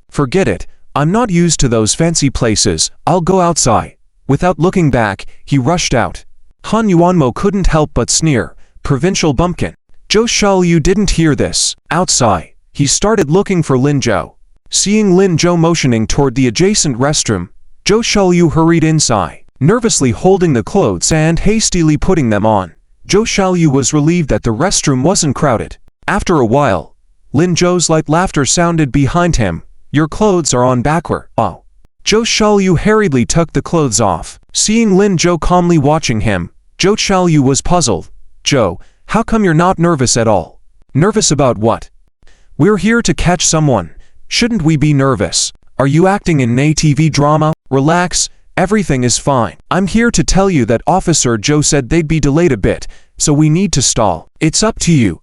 Forget it. I'm not used to those fancy places. I'll go outside. Without looking back, he rushed out. Han Yuanmo couldn't help but sneer. Provincial bumpkin. Zhou Xiaoyu didn't hear this. Outside, he started looking for Lin Zhou. Seeing Lin Zhou motioning toward the adjacent restroom, Zhou Xiaoyu hurried inside, nervously holding the clothes and hastily putting them on. Zhou Xiaoyu was relieved that the restroom wasn't crowded. After a while, Lin Zhou's light laughter sounded behind him. Your clothes are on backward. Oh. Zhou Xiaoyu hurriedly took the clothes off. Seeing Lin Zhou calmly watching him, Zhou Xiaoyu was puzzled. Zhou, how come you're not nervous at all? Nervous about what? We're here to catch someone. Shouldn't we be nervous? Are you acting in a TV drama? Relax, everything is fine. I'm here to tell you that Officer Zhou said they'd be delayed a bit, so we need to stall. It's up to you.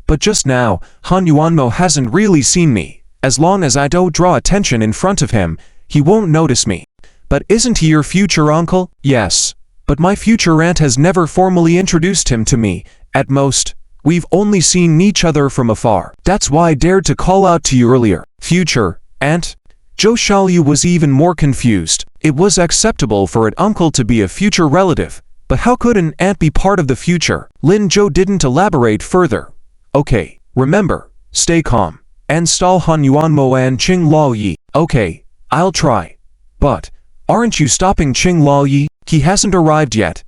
But just now, Han Yuanmo hasn't really seen me. As long as I don't draw attention in front of him, he won't notice me. But isn't he your future uncle? Yes. But my future aunt has never formally introduced him to me. At most, we've only seen each other from afar. That's why I dared to call out to you earlier. Future aunt? Zhou Xiaoyu was even more confused. It was acceptable for an uncle to be a future relative, but how could an aunt be part of the future? Lin Zhou didn't elaborate further. Okay, remember, stay calm. And stall Han Yuanmo and Qing Laoyi. Okay, I'll try. But, aren't you stopping Qing Laoyi? He hasn't arrived yet.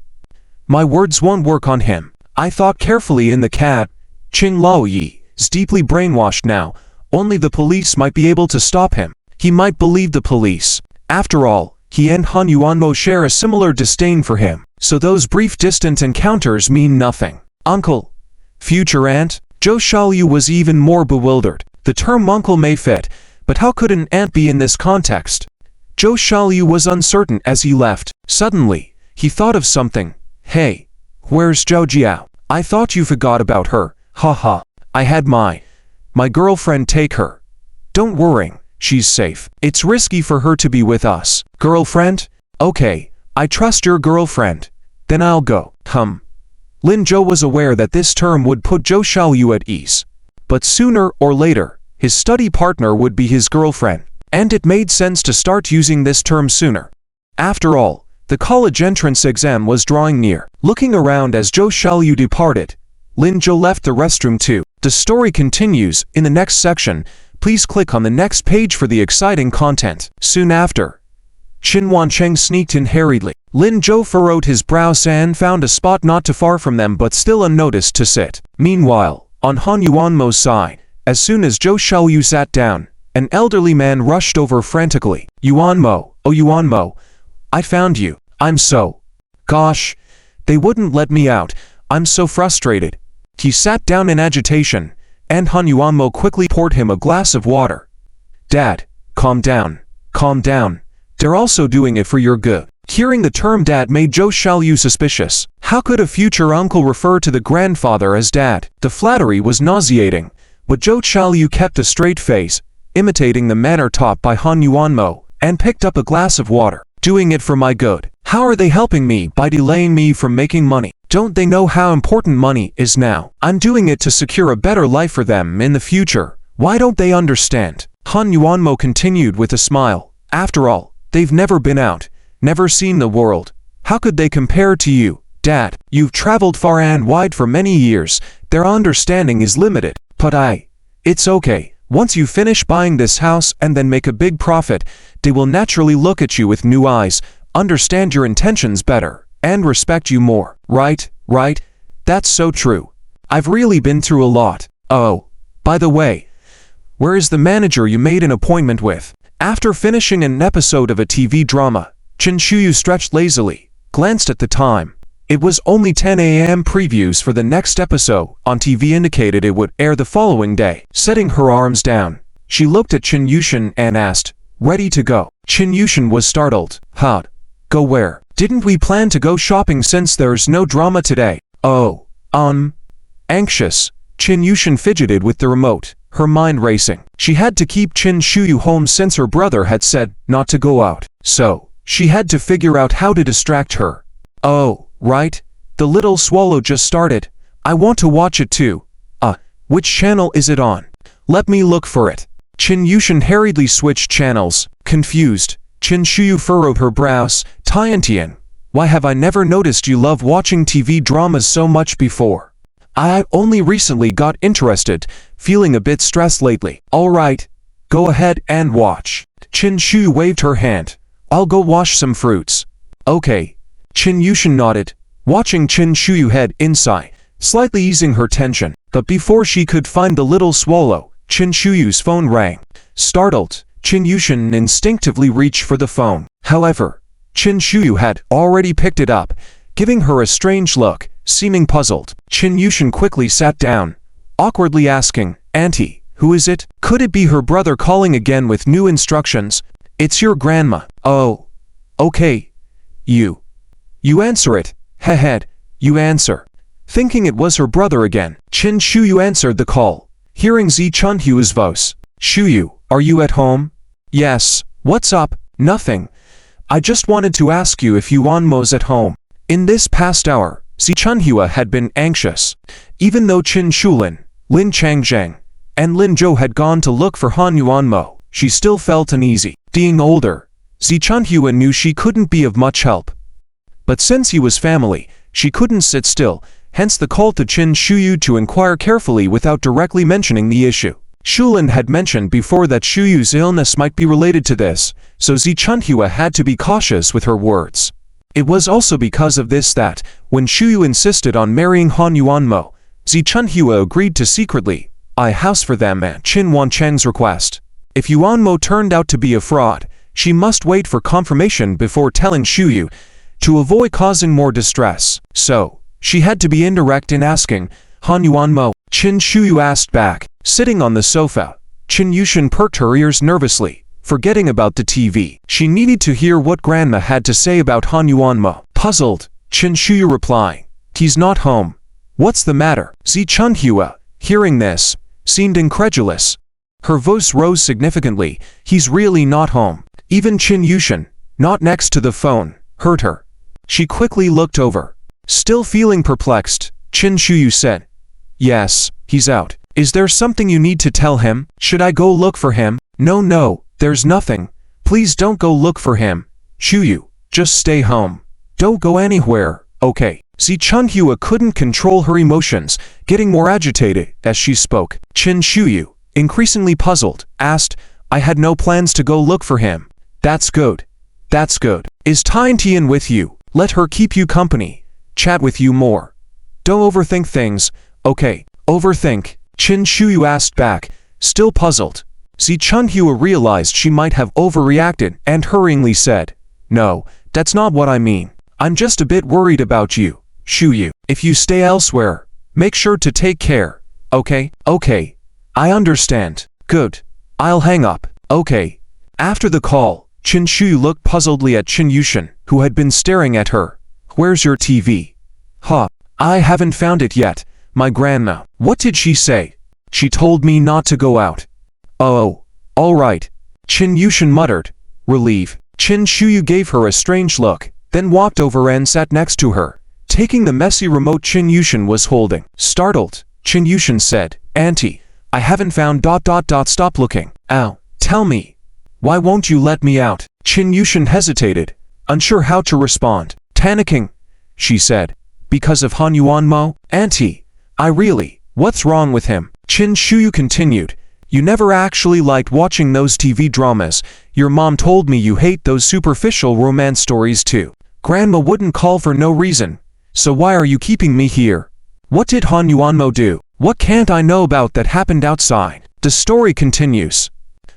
My words won't work on him. I thought carefully in the cab. Qing Laoyi is deeply brainwashed now. Only the police might be able to stop him. He might believe the police. After all, he and Han Yuanmo share a similar disdain for him. So those brief distant encounters mean nothing. Uncle. Future aunt? Zhou Xiaoyu was even more bewildered. The term uncle may fit, but how could an aunt be in this context? Zhou Xiaoyu was uncertain as he left. Suddenly, he thought of something. Hey, where's Zhou Jiao? I thought you forgot about her. Haha. I had my girlfriend take her. Don't worry, she's safe. It's risky for her to be with us. Girlfriend? Okay, I trust your girlfriend. Then I'll go. Lin Zhou was aware that this term would put Zhou Xiaoyu at ease. But sooner or later, his study partner would be his girlfriend, and it made sense to start using this term sooner. After all, the college entrance exam was drawing near. Looking around as Zhou Xiaoyu departed, Lin Zhou left the restroom too. The story continues in the next section. Please click on the next page for the exciting content. Soon after, Qin Wancheng sneaked in hurriedly. Lin Zhou furrowed his brows and found a spot not too far from them but still unnoticed to sit. Meanwhile, on Han Yuanmo's side, as soon as Zhou Xiaoyu sat down, an elderly man rushed over frantically. Yuanmo, oh Yuanmo, I found you. I'm so... Gosh, they wouldn't let me out. I'm so frustrated. He sat down in agitation, and Han Yuanmo quickly poured him a glass of water. Dad, calm down. Calm down. They're also doing it for your good. Hearing the term dad made Zhou Xiaoyu suspicious. How could a future uncle refer to the grandfather as dad? The flattery was nauseating, but Zhou Xiaoyu kept a straight face, imitating the manner taught by Han Yuanmo, and picked up a glass of water. Doing it for my good. How are they helping me by delaying me from making money? Don't they know how important money is now? I'm doing it to secure a better life for them in the future. Why don't they understand? Han Yuanmo continued with a smile. After all, they've never been out, never seen the world. How could they compare to you, Dad? You've traveled far and wide for many years. Their understanding is limited. But it's okay. Once you finish buying this house and then make a big profit, they will naturally look at you with new eyes, understand your intentions better, and respect you more. Right? That's so true. I've really been through a lot. Oh, by the way, where is the manager you made an appointment with? After finishing an episode of a TV drama, Chen Shuyu stretched lazily, glanced at the time. It was only 10 a.m. Previews for the next episode on TV indicated it would air the following day. Setting her arms down, she looked at Chen Yushin and asked, "Ready to go?" Chen Yushin was startled. Go where? Didn't we plan to go shopping since there's no drama today? Oh, anxious. Chen Yushin fidgeted with the remote, her mind racing. She had to keep Chen Shuyu home since her brother had said not to go out. So, she had to figure out how to distract her. Oh, right. The Little Swallow just started. I want to watch it too. Which channel is it on? Let me look for it. Chen Yushin hurriedly switched channels. Confused, Chen Shuyu furrowed her brows. Tiantian, why have I never noticed you love watching TV dramas so much before? I only recently got interested, feeling a bit stressed lately. Alright, go ahead and watch. Chen Shuyu waved her hand. I'll go wash some fruits. Okay. Chen Yushin nodded, watching Chen Shuyu head inside, slightly easing her tension. But before she could find the Little Swallow, Chen Shuyu's phone rang. Startled, Qin Yushan instinctively reached for the phone. However, Qin Shuyu had already picked it up, giving her a strange look, seeming puzzled. Qin Yushan quickly sat down, awkwardly asking, "Auntie, who is it?" Could it be her brother calling again with new instructions? "It's your grandma." "Oh, okay. You answer it." "Head, you answer." Thinking it was her brother again, Qin Shuyu answered the call, hearing Zi Chunhua's voice. "Shuyu, are you at home?" "Yes. What's up?" "Nothing. I just wanted to ask you if Yuanmo's at home." In this past hour, Zi Chunhua had been anxious. Even though Qin Shulin, Lin Changzheng, and Lin Zhou had gone to look for Han Yuanmo, she still felt uneasy. Being older, Zi Chunhua knew she couldn't be of much help. But since he was family, she couldn't sit still, hence the call to Qin Shuyu to inquire carefully without directly mentioning the issue. Shulin had mentioned before that Shuyu's illness might be related to this, so Zi Chunhua had to be cautious with her words. It was also because of this that, when Shuyu insisted on marrying Han Yuanmo, Zi Chunhua agreed to secretly buy a house for them at Qin Wancheng's request. If Yuanmo turned out to be a fraud, she must wait for confirmation before telling Shuyu, to avoid causing more distress. So, she had to be indirect in asking, "Han Yuanmo?" Qin Shuyu asked back. Sitting on the sofa, Qin Yushan perked her ears nervously, forgetting about the TV. She needed to hear what Grandma had to say about Han Yuanmo. Puzzled, Qin Shuyu replying, "He's not home." "What's the matter?" Zi Chunhua, hearing this, seemed incredulous. Her voice rose significantly. "He's really not home." Even Qin Yushan, not next to the phone, heard her. She quickly looked over. Still feeling perplexed, Qin Shuyu said, "Yes, he's out. Is there something you need to tell him? Should I go look for him?" No, there's nothing. Please don't go look for him. Shuyu, just stay home. Don't go anywhere, okay?" Zi Chunhua couldn't control her emotions, getting more agitated as she spoke. Qin Shuyu, increasingly puzzled, asked, "I had no plans to go look for him." That's good. Is Tyne Tian with you? Let her keep you company. Chat with you more. Don't overthink things, okay?" "Overthink?" Qin Shuyu asked back, still puzzled. Zi Chunhua realized she might have overreacted and hurriedly said, "No, that's not what I mean. I'm just a bit worried about you, Shuyu. If you stay elsewhere, make sure to take care, okay?" "Okay. I understand." "Good. I'll hang up." "Okay." After the call, Qin Shuyu looked puzzledly at Qin Yushan, who had been staring at her. "Where's your TV?" "Huh. I haven't found it yet. My grandma." "What did she say?" "She told me not to go out." "Oh, all right." Qin Yushan muttered, relief. Qin Shuyu gave her a strange look, then walked over and sat next to her, taking the messy remote Qin Yushan was holding. Startled, Qin Yushan said, "Auntie, I haven't found ... Stop looking." "Ow, tell me. Why won't you let me out?" Qin Yushan hesitated, unsure how to respond. "Panicking," she said. "Because of Han Yuanmo?" "Auntie, what's wrong with him?" Qin Shuyu continued, "You never actually liked watching those TV dramas. Your mom told me you hate those superficial romance stories too. Grandma wouldn't call for no reason. So why are you keeping me here? What did Han Yuanmo do? What can't I know about that happened outside?" The story continues.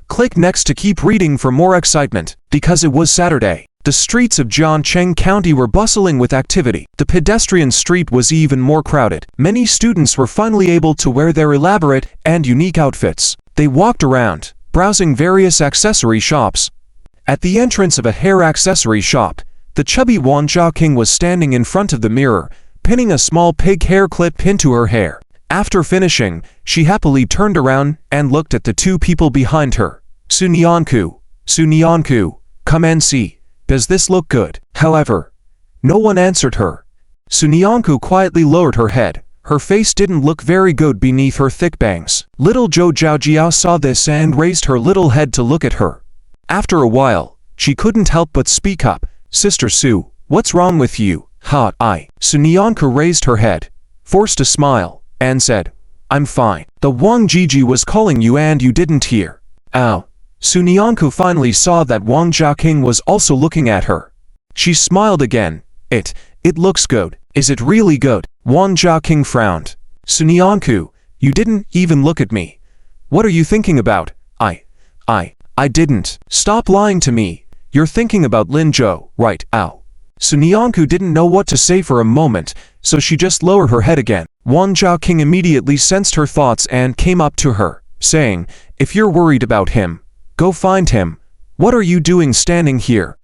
Click next to keep reading for more excitement. Because it was Saturday, the streets of Jiancheng County were bustling with activity. The pedestrian street was even more crowded. Many students were finally able to wear their elaborate and unique outfits. They walked around, browsing various accessory shops. At the entrance of a hair accessory shop, the chubby Wang Jiaqing was standing in front of the mirror, pinning a small pig hair clip into her hair. After finishing, she happily turned around and looked at the two people behind her. Sunyanku, come and see. Does this look good?" However, no one answered her. Sunyanku quietly lowered her head. Her face didn't look very good beneath her thick bangs. Little Zhou Zhaojiao saw this and raised her little head to look at her. After a while, she couldn't help but speak up. "Sister Su, what's wrong with you?" Sunyanku raised her head, forced a smile, and said, "I'm fine. The Wang Jiji was calling you and you didn't hear." "Ow." Sunyanku finally saw that Wang Jiaqing was also looking at her. She smiled again. It looks good." "Is it really good?" Wang Jiaqing frowned. "Sunyanku, you didn't even look at me. What are you thinking about?" I didn't. Stop lying to me. You're thinking about Lin Zhou, right? Ow. Sun Yanku didn't know what to say for a moment, so she just lowered her head again. Wang Zhaoqing immediately sensed her thoughts and came up to her, saying, if you're worried about him, go find him. What are you doing standing here?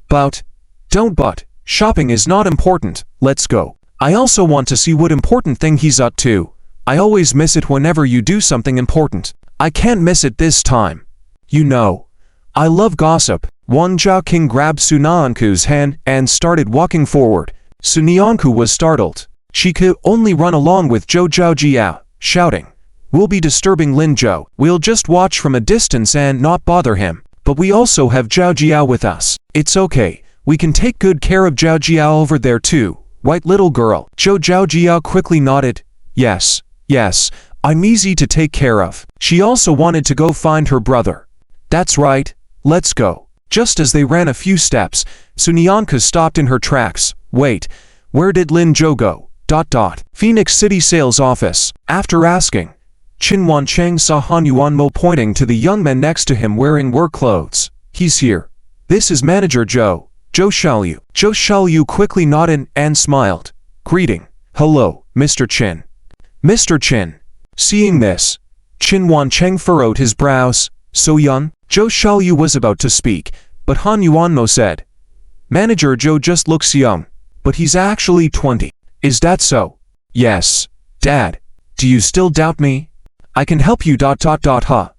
Don't shopping is not important, let's go. I also want to see what important thing he's up to. I always miss it whenever you do something important. I can't miss it this time. You know, I love gossip. Wang Zhaoqing grabbed Sun Yanku's hand and started walking forward. Sun Yanku was startled. She could only run along with Zhou Zhaojiao, shouting, we'll be disturbing Lin Zhou. We'll just watch from a distance and not bother him. But we also have Zhaojiao with us. It's okay. We can take good care of Zhaojiao over there too, right little girl? Zhou Zhaojiao quickly nodded. Yes, I'm easy to take care of. She also wanted to go find her brother. That's right, let's go. Just as they ran a few steps, Sun Yanku stopped in her tracks. Wait, where did Lin Zhou go? Phoenix City sales office. After asking, Qin Wancheng saw Han Yuanmo pointing to the young man next to him wearing work clothes. He's here. This is Manager Zhou Xiaoyu. Zhou Xiaoyu quickly nodded and smiled. Greeting. Hello, Mr. Qin. Mr. Qin. Seeing this, Qin Wancheng furrowed his brows. So young? Zhou Xiaoyu was about to speak, but Han Yuanmo said, Manager Zhou just looks young, but he's actually 20. Is that so? Yes. Dad, do you still doubt me? I can help you. Huh.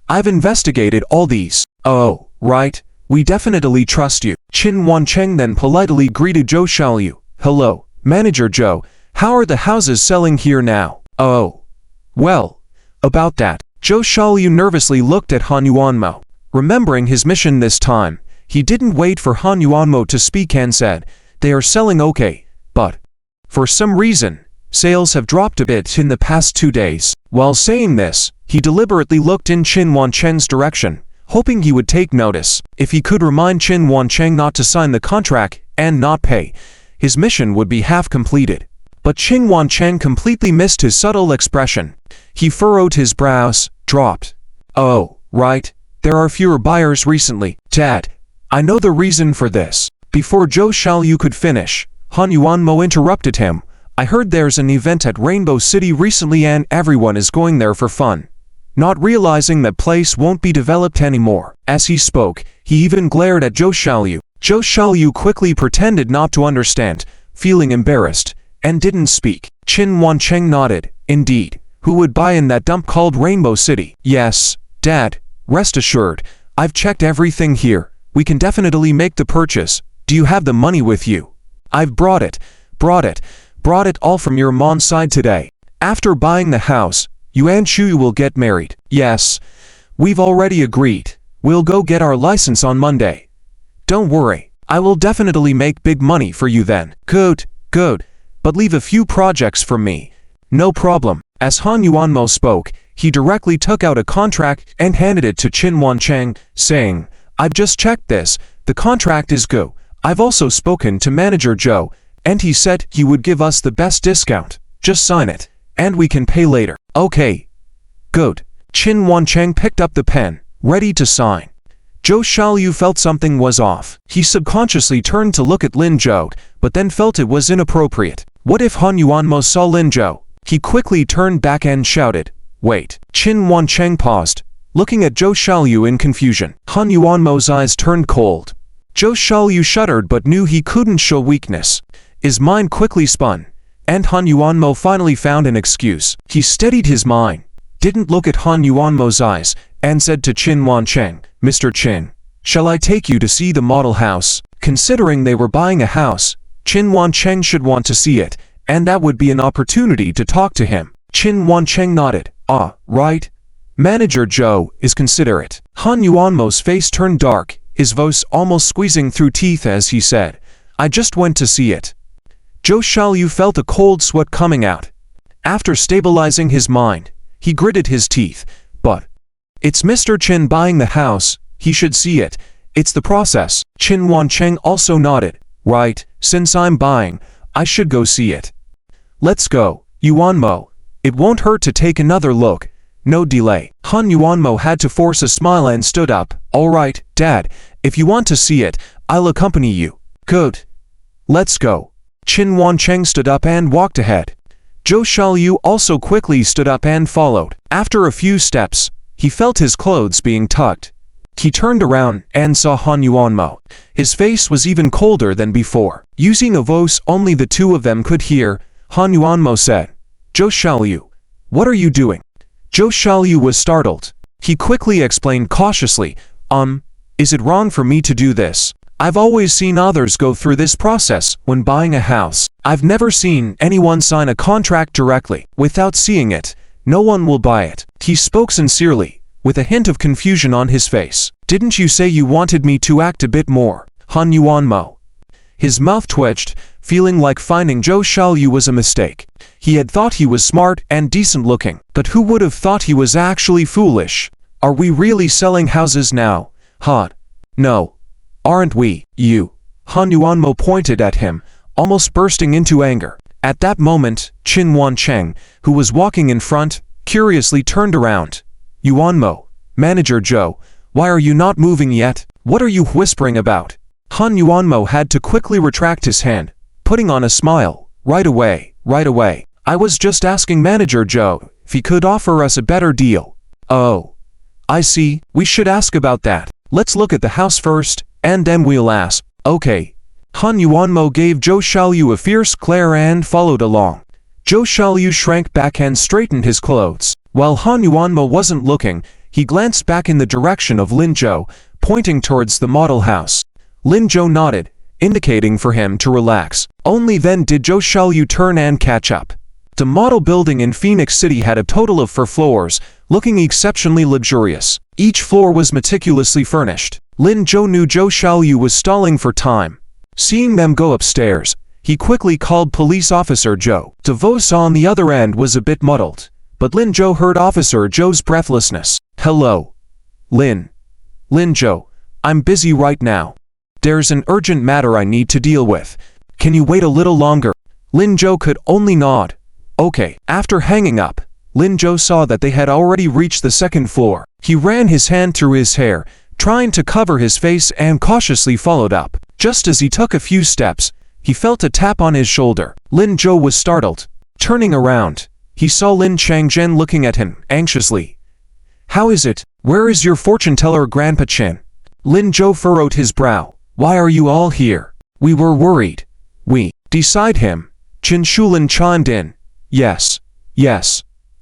I've investigated all these. Oh, right. We definitely trust you. Qin Wancheng then politely greeted Zhou Xiaoyu. Hello, Manager Zhou. How are the houses selling here now? Oh. Well, about that. Zhou Xiaoyu nervously looked at Han Yuanmo. Remembering his mission this time, he didn't wait for Han Yuanmo to speak and said, they are selling okay, but for some reason, sales have dropped a bit in the past 2 days. While saying this, he deliberately looked in Qin Wancheng's direction, hoping he would take notice. If he could remind Qin Wancheng not to sign the contract and not pay, his mission would be half completed. But Qin Wancheng completely missed his subtle expression. He furrowed his brows, dropped. Oh, right, there are fewer buyers recently. Dad, I know the reason for this. Before Zhou Xiaoyu could finish, Han Yuanmo interrupted him. I heard there's an event at Rainbow City recently and everyone is going there for fun. Not realizing that place won't be developed anymore. As he spoke, he even glared at Zhou Xiaoyu. Zhou Xiaoyu quickly pretended not to understand, feeling embarrassed, and didn't speak. Qin Wancheng nodded. Indeed, who would buy in that dump called Rainbow City? Yes, Dad, rest assured, I've checked everything here. We can definitely make the purchase. Do you have the money with you? I've brought it all from your mom's side today. After buying the house, you and Shu will get married. Yes, we've already agreed. We'll go get our license on Monday. Don't worry, I will definitely make big money for you then. Good, but leave a few projects for me. No problem. As Han Yuanmo spoke, he directly took out a contract and handed it to Qin Wancheng, saying, I've just checked this, the contract is go. I've also spoken to Manager Zhou, and he said he would give us the best discount. Just sign it, and we can pay later. Okay. Good. Qin Wancheng picked up the pen, ready to sign. Zhou Xiaoyu felt something was off. He subconsciously turned to look at Lin Zhou, but then felt it was inappropriate. What if Han Yuanmo saw Lin Zhou? He quickly turned back and shouted, Wait. Qin Wancheng paused, looking at Zhou Xiaoyu in confusion. Han Yuanmo's eyes turned cold. Zhou Xiaoyu shuddered but knew he couldn't show weakness. His mind quickly spun, and Han Yuanmo finally found an excuse. He steadied his mind, didn't look at Han Yuanmo's eyes, and said to Qin Wancheng, Mr. Qin, shall I take you to see the model house? Considering they were buying a house, Qin Wancheng should want to see it, and that would be an opportunity to talk to him. Qin Wancheng nodded. Ah, right. Manager Zhou is considerate. Han Yuanmo's face turned dark, his voice almost squeezing through teeth as he said, I just went to see it. Zhou Xiaoyu felt a cold sweat coming out. After stabilizing his mind, he gritted his teeth. But it's Mr. Qin buying the house, he should see it. It's the process. Qin Wancheng also nodded. Right, since I'm buying, I should go see it. Let's go, Yuanmo. It won't hurt to take another look. no delay. Han Yuanmo had to force a smile and stood up. All right, Dad, if you want to see it, I'll accompany you. Good. Let's go. Qin Wancheng stood up and walked ahead. Zhou Xiaoyu also quickly stood up and followed. After a few steps, he felt his clothes being tugged. He turned around and saw Han Yuanmo. His face was even colder than before. Using a voice only the two of them could hear, Han Yuanmo said, "Zhou Xiaoyu, what are you doing?" Zhou Xiaoyu was startled. He quickly explained cautiously, is it wrong for me to do this? I've always seen others go through this process when buying a house. I've never seen anyone sign a contract directly. Without seeing it, no one will buy it. He spoke sincerely, with a hint of confusion on his face. Didn't you say you wanted me to act a bit more? Han Yuanmo. His mouth twitched, feeling like finding Zhou Xiaoyu was a mistake. He had thought he was smart and decent looking, but who would have thought he was actually foolish? Are we really selling houses now? Han. No. Aren't we? You. Han Yuanmo pointed at him, almost bursting into anger. At that moment, Qin Wancheng, who was walking in front, curiously turned around. Yuanmo, Manager Zhou, why are you not moving yet? What are you whispering about? Han Yuanmo had to quickly retract his hand, putting on a smile. Right away. I was just asking Manager Zhou if he could offer us a better deal. Oh. I see, we should ask about that. Let's look at the house first, and then we'll ask. Okay. Han Yuanmo gave Zhou Xiaoyu a fierce glare and followed along. Zhou Xiaoyu shrank back and straightened his clothes. While Han Yuanmo wasn't looking, he glanced back in the direction of Lin Zhou, pointing towards the model house. Lin Zhou nodded, indicating for him to relax. Only then did Zhou Xiaoyu turn and catch up. The model building in Phoenix City had a total of 4 floors, looking exceptionally luxurious. Each floor was meticulously furnished. Lin Zhou knew Zhou Xiaoyu was stalling for time. Seeing them go upstairs, he quickly called Police Officer Zhou. The voice on the other end was a bit muddled, but Lin Zhou heard Officer Zhou's breathlessness. Hello. Lin Zhou, I'm busy right now. There's an urgent matter I need to deal with. Can you wait a little longer? Lin Zhou could only nod. Okay. After hanging up, Lin Zhou saw that they had already reached the 2nd floor. He ran his hand through his hair, trying to cover his face, and cautiously followed up. Just as he took a few steps, he felt a tap on his shoulder. Lin Zhou was startled. Turning around, he saw Lin Changzhen looking at him anxiously. How is it? Where is your fortune teller, Grandpa Qin? Lin Zhou furrowed his brow. Why are you all here? We were worried. We. Beside him, Qin Shulin chimed in. Yes.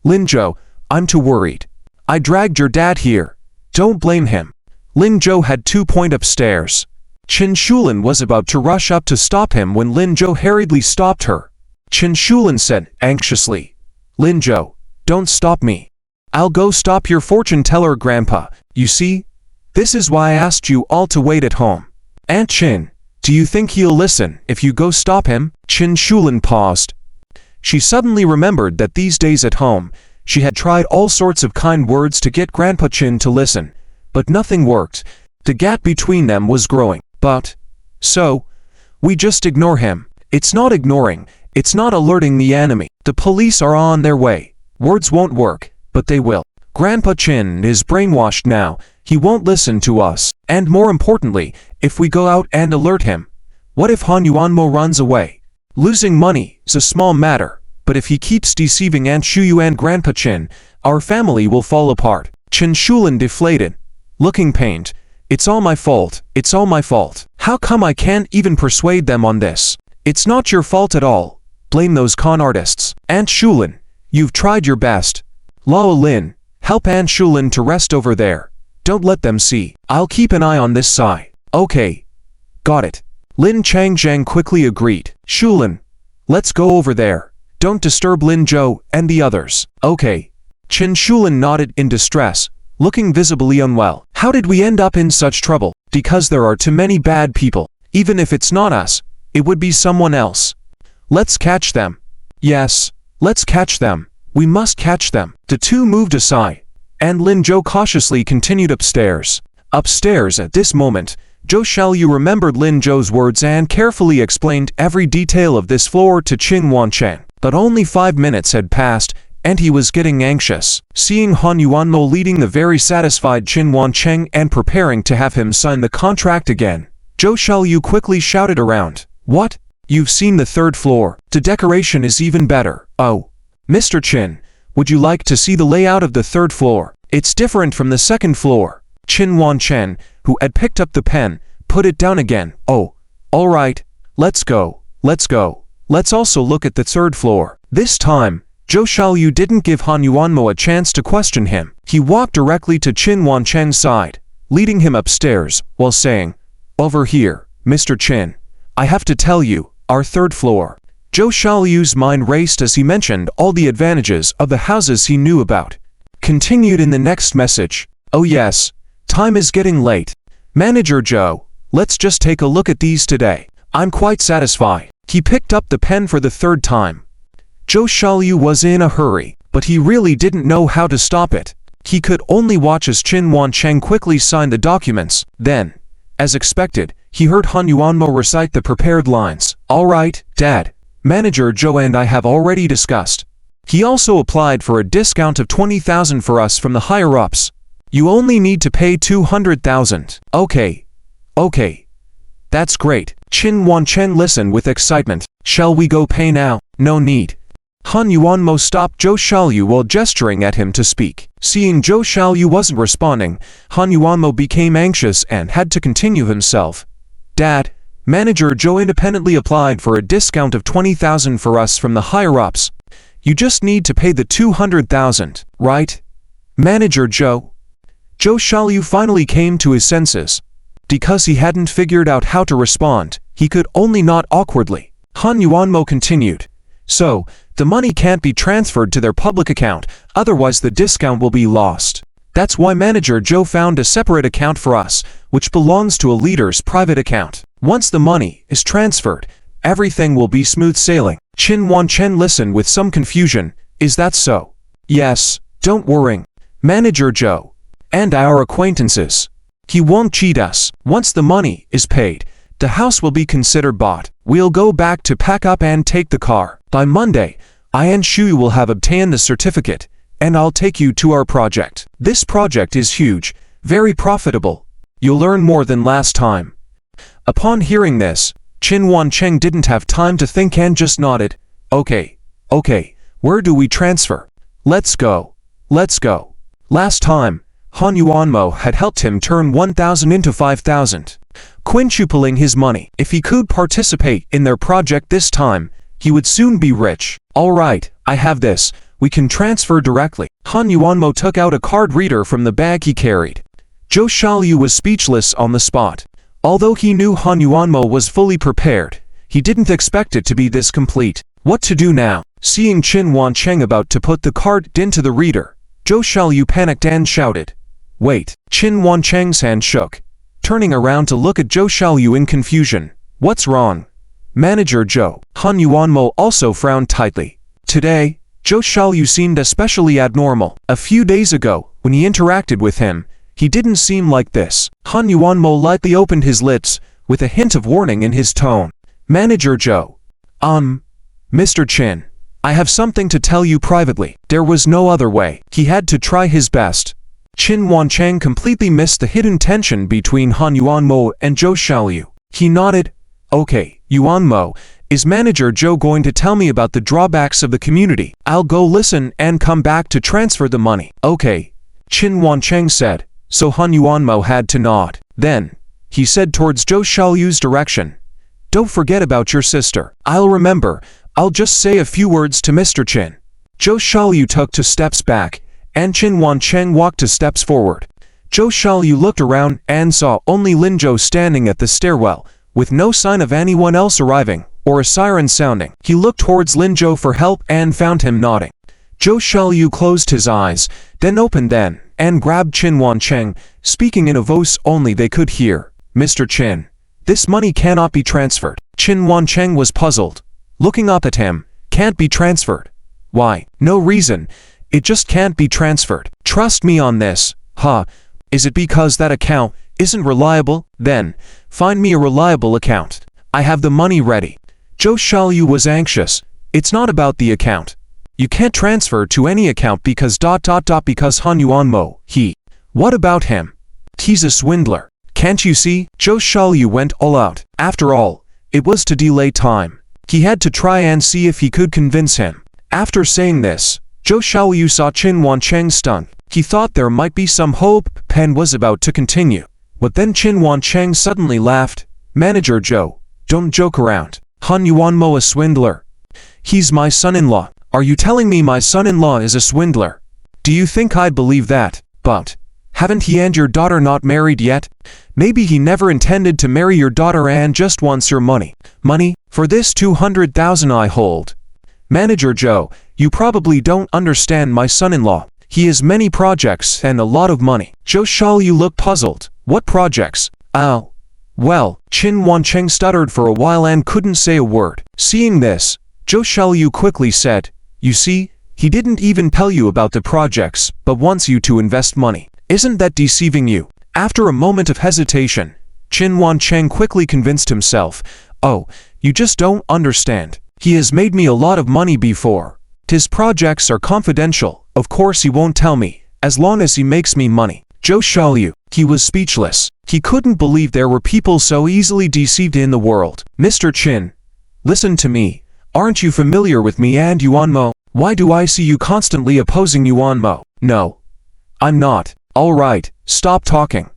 Lin Zhou, I'm too worried. I dragged your dad here. Don't blame him. Lin Zhou had 2 points upstairs. Qin Shulin was about to rush up to stop him when Lin Zhou hurriedly stopped her. Qin Shulin said anxiously, Lin Zhou, don't stop me. I'll go stop your fortune teller, Grandpa. You see? This is why I asked you all to wait at home. Aunt Qin, do you think he'll listen if you go stop him? Qin Shulin paused. She suddenly remembered that these days at home, she had tried all sorts of kind words to get Grandpa Qin to listen, but nothing worked. The gap between them was growing. So, we just ignore him. It's not ignoring, it's not alerting the enemy. The police are on their way. Words won't work, but they will. Grandpa Qin is brainwashed now. He won't listen to us. And more importantly, if we go out and alert him, what if Han Yuanmo runs away? Losing money is a small matter, but if he keeps deceiving Aunt Shuyu and Grandpa Qin, our family will fall apart. Qin Shulin deflated, looking pained. It's all my fault. How come I can't even persuade them on this? It's not your fault at all. Blame those con artists. Aunt Shulin, you've tried your best. Lao Lin, help Aunt Shulin to rest over there. Don't let them see. I'll keep an eye on this side. Okay. Got it. Lin Changzhen quickly agreed. Shulin, let's go over there. Don't disturb Lin Zhou and the others. Okay. Qin Shulin nodded in distress, looking visibly unwell. How did we end up in such trouble? Because there are too many bad people. Even if it's not us, it would be someone else. Let's catch them. Yes, let's catch them. We must catch them. The two moved aside, and Lin Zhou cautiously continued upstairs. Upstairs at this moment, Zhou Xiaoyu remembered Lin Zhou's words and carefully explained every detail of this floor to Qin Wancheng. But only 5 minutes had passed, and he was getting anxious. Seeing Han Yuanmo leading the very satisfied Qin Wancheng and preparing to have him sign the contract again, Zhou Xiaoyu quickly shouted around, "What? You've seen the third floor. The decoration is even better. Oh, Mr. Qin, would you like to see the layout of the third floor? It's different from the second floor." Qin Wanchen, who had picked up the pen, put it down again. "Oh, all right, let's go, let's go. Let's also look at the third floor." This time, Zhou Xiaoyu didn't give Han Yuanmo a chance to question him. He walked directly to Qin Wancheng's side, leading him upstairs, while saying, "Over here, Mr. Qin. I have to tell you, our third floor." Zhou Xiaoyu's mind raced as he mentioned all the advantages of the houses he knew about. Continued in the next message, "Oh yes, time is getting late. Manager Zhou, let's just take a look at these today. I'm quite satisfied." He picked up the pen for the third time. Zhou Xiaoyu was in a hurry, but he really didn't know how to stop it. He could only watch as Qin Wancheng quickly signed the documents. Then, as expected, he heard Han Yuanmo recite the prepared lines. "All right, Dad. Manager Zhou and I have already discussed. He also applied for a discount of 20,000 for us from the higher-ups. You only need to pay 200,000. Okay. That's great." Qin Wanchen listened with excitement. "Shall we go pay now?" "No need." Han Yuanmo stopped Zhou Xiaoyu while gesturing at him to speak. Seeing Zhou Xiaoyu wasn't responding, Han Yuanmo became anxious and had to continue himself. "Dad, Manager Zhou independently applied for a discount of 20,000 for us from the higher-ups. You just need to pay the 200,000, right? Manager Zhou." Zhou Xiaoyu finally came to his senses. Because he hadn't figured out how to respond, he could only nod awkwardly. Han Yuanmo continued, "So, the money can't be transferred to their public account, otherwise the discount will be lost. That's why Manager Zhou found a separate account for us, which belongs to a leader's private account. Once the money is transferred, everything will be smooth sailing." Qin Wanchen listened with some confusion. "Is that so?" "Yes, don't worry. Manager Zhou and our acquaintances. He won't cheat us. Once the money is paid, the house will be considered bought. We'll go back to pack up and take the car. By Monday, I and Shui will have obtained the certificate, and I'll take you to our project. This project is huge, very profitable. You'll earn more than last time." Upon hearing this, Qin Wancheng didn't have time to think and just nodded. Okay, where do we transfer? Let's go. Last time, Han Yuanmo had helped him turn 1,000 into 5,000, quintupling his money. If he could participate in their project this time, he would soon be rich. "All right, I have this. We can transfer directly." Han Yuanmo took out a card reader from the bag he carried. Zhou Xiaoyu was speechless on the spot. Although he knew Han Yuanmo was fully prepared, he didn't expect it to be this complete. What to do now? Seeing Qin Wancheng about to put the card into the reader, Zhou Xiaoyu panicked and shouted, "Wait!" Qin Wancheng's hand shook, turning around to look at Zhou Xiaoyu in confusion. "What's wrong?" "Manager Zhou." Han Yuanmo also frowned tightly. Today, Zhou Xiaoyu seemed especially abnormal. A few days ago, when he interacted with him, he didn't seem like this. Han Yuanmo lightly opened his lips, with a hint of warning in his tone. "Manager Zhou. Mr. Qin. I have something to tell you privately." There was no other way. He had to try his best. Qin Wancheng completely missed the hidden tension between Han Yuanmo and Zhou Xiaoyu. He nodded. "Okay, Yuanmo, is Manager Zhou going to tell me about the drawbacks of the community? I'll go listen and come back to transfer the money." "Okay," Qin Wancheng said, so Han Yuanmo had to nod. Then, he said towards Zhou Xiaoyu's direction, "Don't forget about your sister." "I'll remember. I'll just say a few words to Mr. Qin." Zhou Xiaoyu took 2 steps back, and Qin Wancheng walked 2 steps forward. Zhou Xiaoyu looked around and saw only Lin Zhou standing at the stairwell, with no sign of anyone else arriving, or a siren sounding. He looked towards Lin Zhou for help and found him nodding. Zhou Xiaoyu closed his eyes, then opened them, and grabbed Qin Wancheng, speaking in a voice only they could hear. "Mr. Qin, this money cannot be transferred." Qin Wancheng was puzzled. Looking up at him, "Can't be transferred? Why? No reason. It just can't be transferred. Trust me on this." Is it because that account isn't reliable? Then, find me a reliable account. I have the money ready." Zhou Xiaoyu was anxious. "It's not about the account. You can't transfer to any account because ... because Han Yuanmo, What about him? He's a swindler. Can't you see? Zhou Xiaoyu went all out. After all, it was to delay time. He had to try and see if he could convince him. After saying this, Zhou Xiaoyu saw Qin Wancheng stung. He thought there might be some hope and was about to continue. But then Qin Wancheng suddenly laughed. Manager Zhou, don't joke around. Han Yuanmo a swindler. He's my son-in-law. Are you telling me my son-in-law is a swindler? Do you think I'd believe that? But haven't he and your daughter not married yet? Maybe he never intended to marry your daughter and just wants your money. Money? For this 200,000 I hold. Manager Zhou, you probably don't understand my son-in-law. He has many projects and a lot of money. Zhou Xiaoyu looked puzzled. What projects? Oh. Well, Qin Wancheng stuttered for a while and couldn't say a word. Seeing this, Zhou Xiaoyu quickly said, you see, he didn't even tell you about the projects, but wants you to invest money. Isn't that deceiving you? After a moment of hesitation, Qin Wancheng quickly convinced himself, oh, you just don't understand. He has made me a lot of money before. His projects are confidential. Of course he won't tell me, as long as he makes me money. Zhou Xiaoyu, he was speechless. He couldn't believe there were people so easily deceived in the world. Mr. Qin, listen to me. Aren't you familiar with me and Yuanmo? Why do I see you constantly opposing Yuanmo? No, I'm not. All right, stop talking.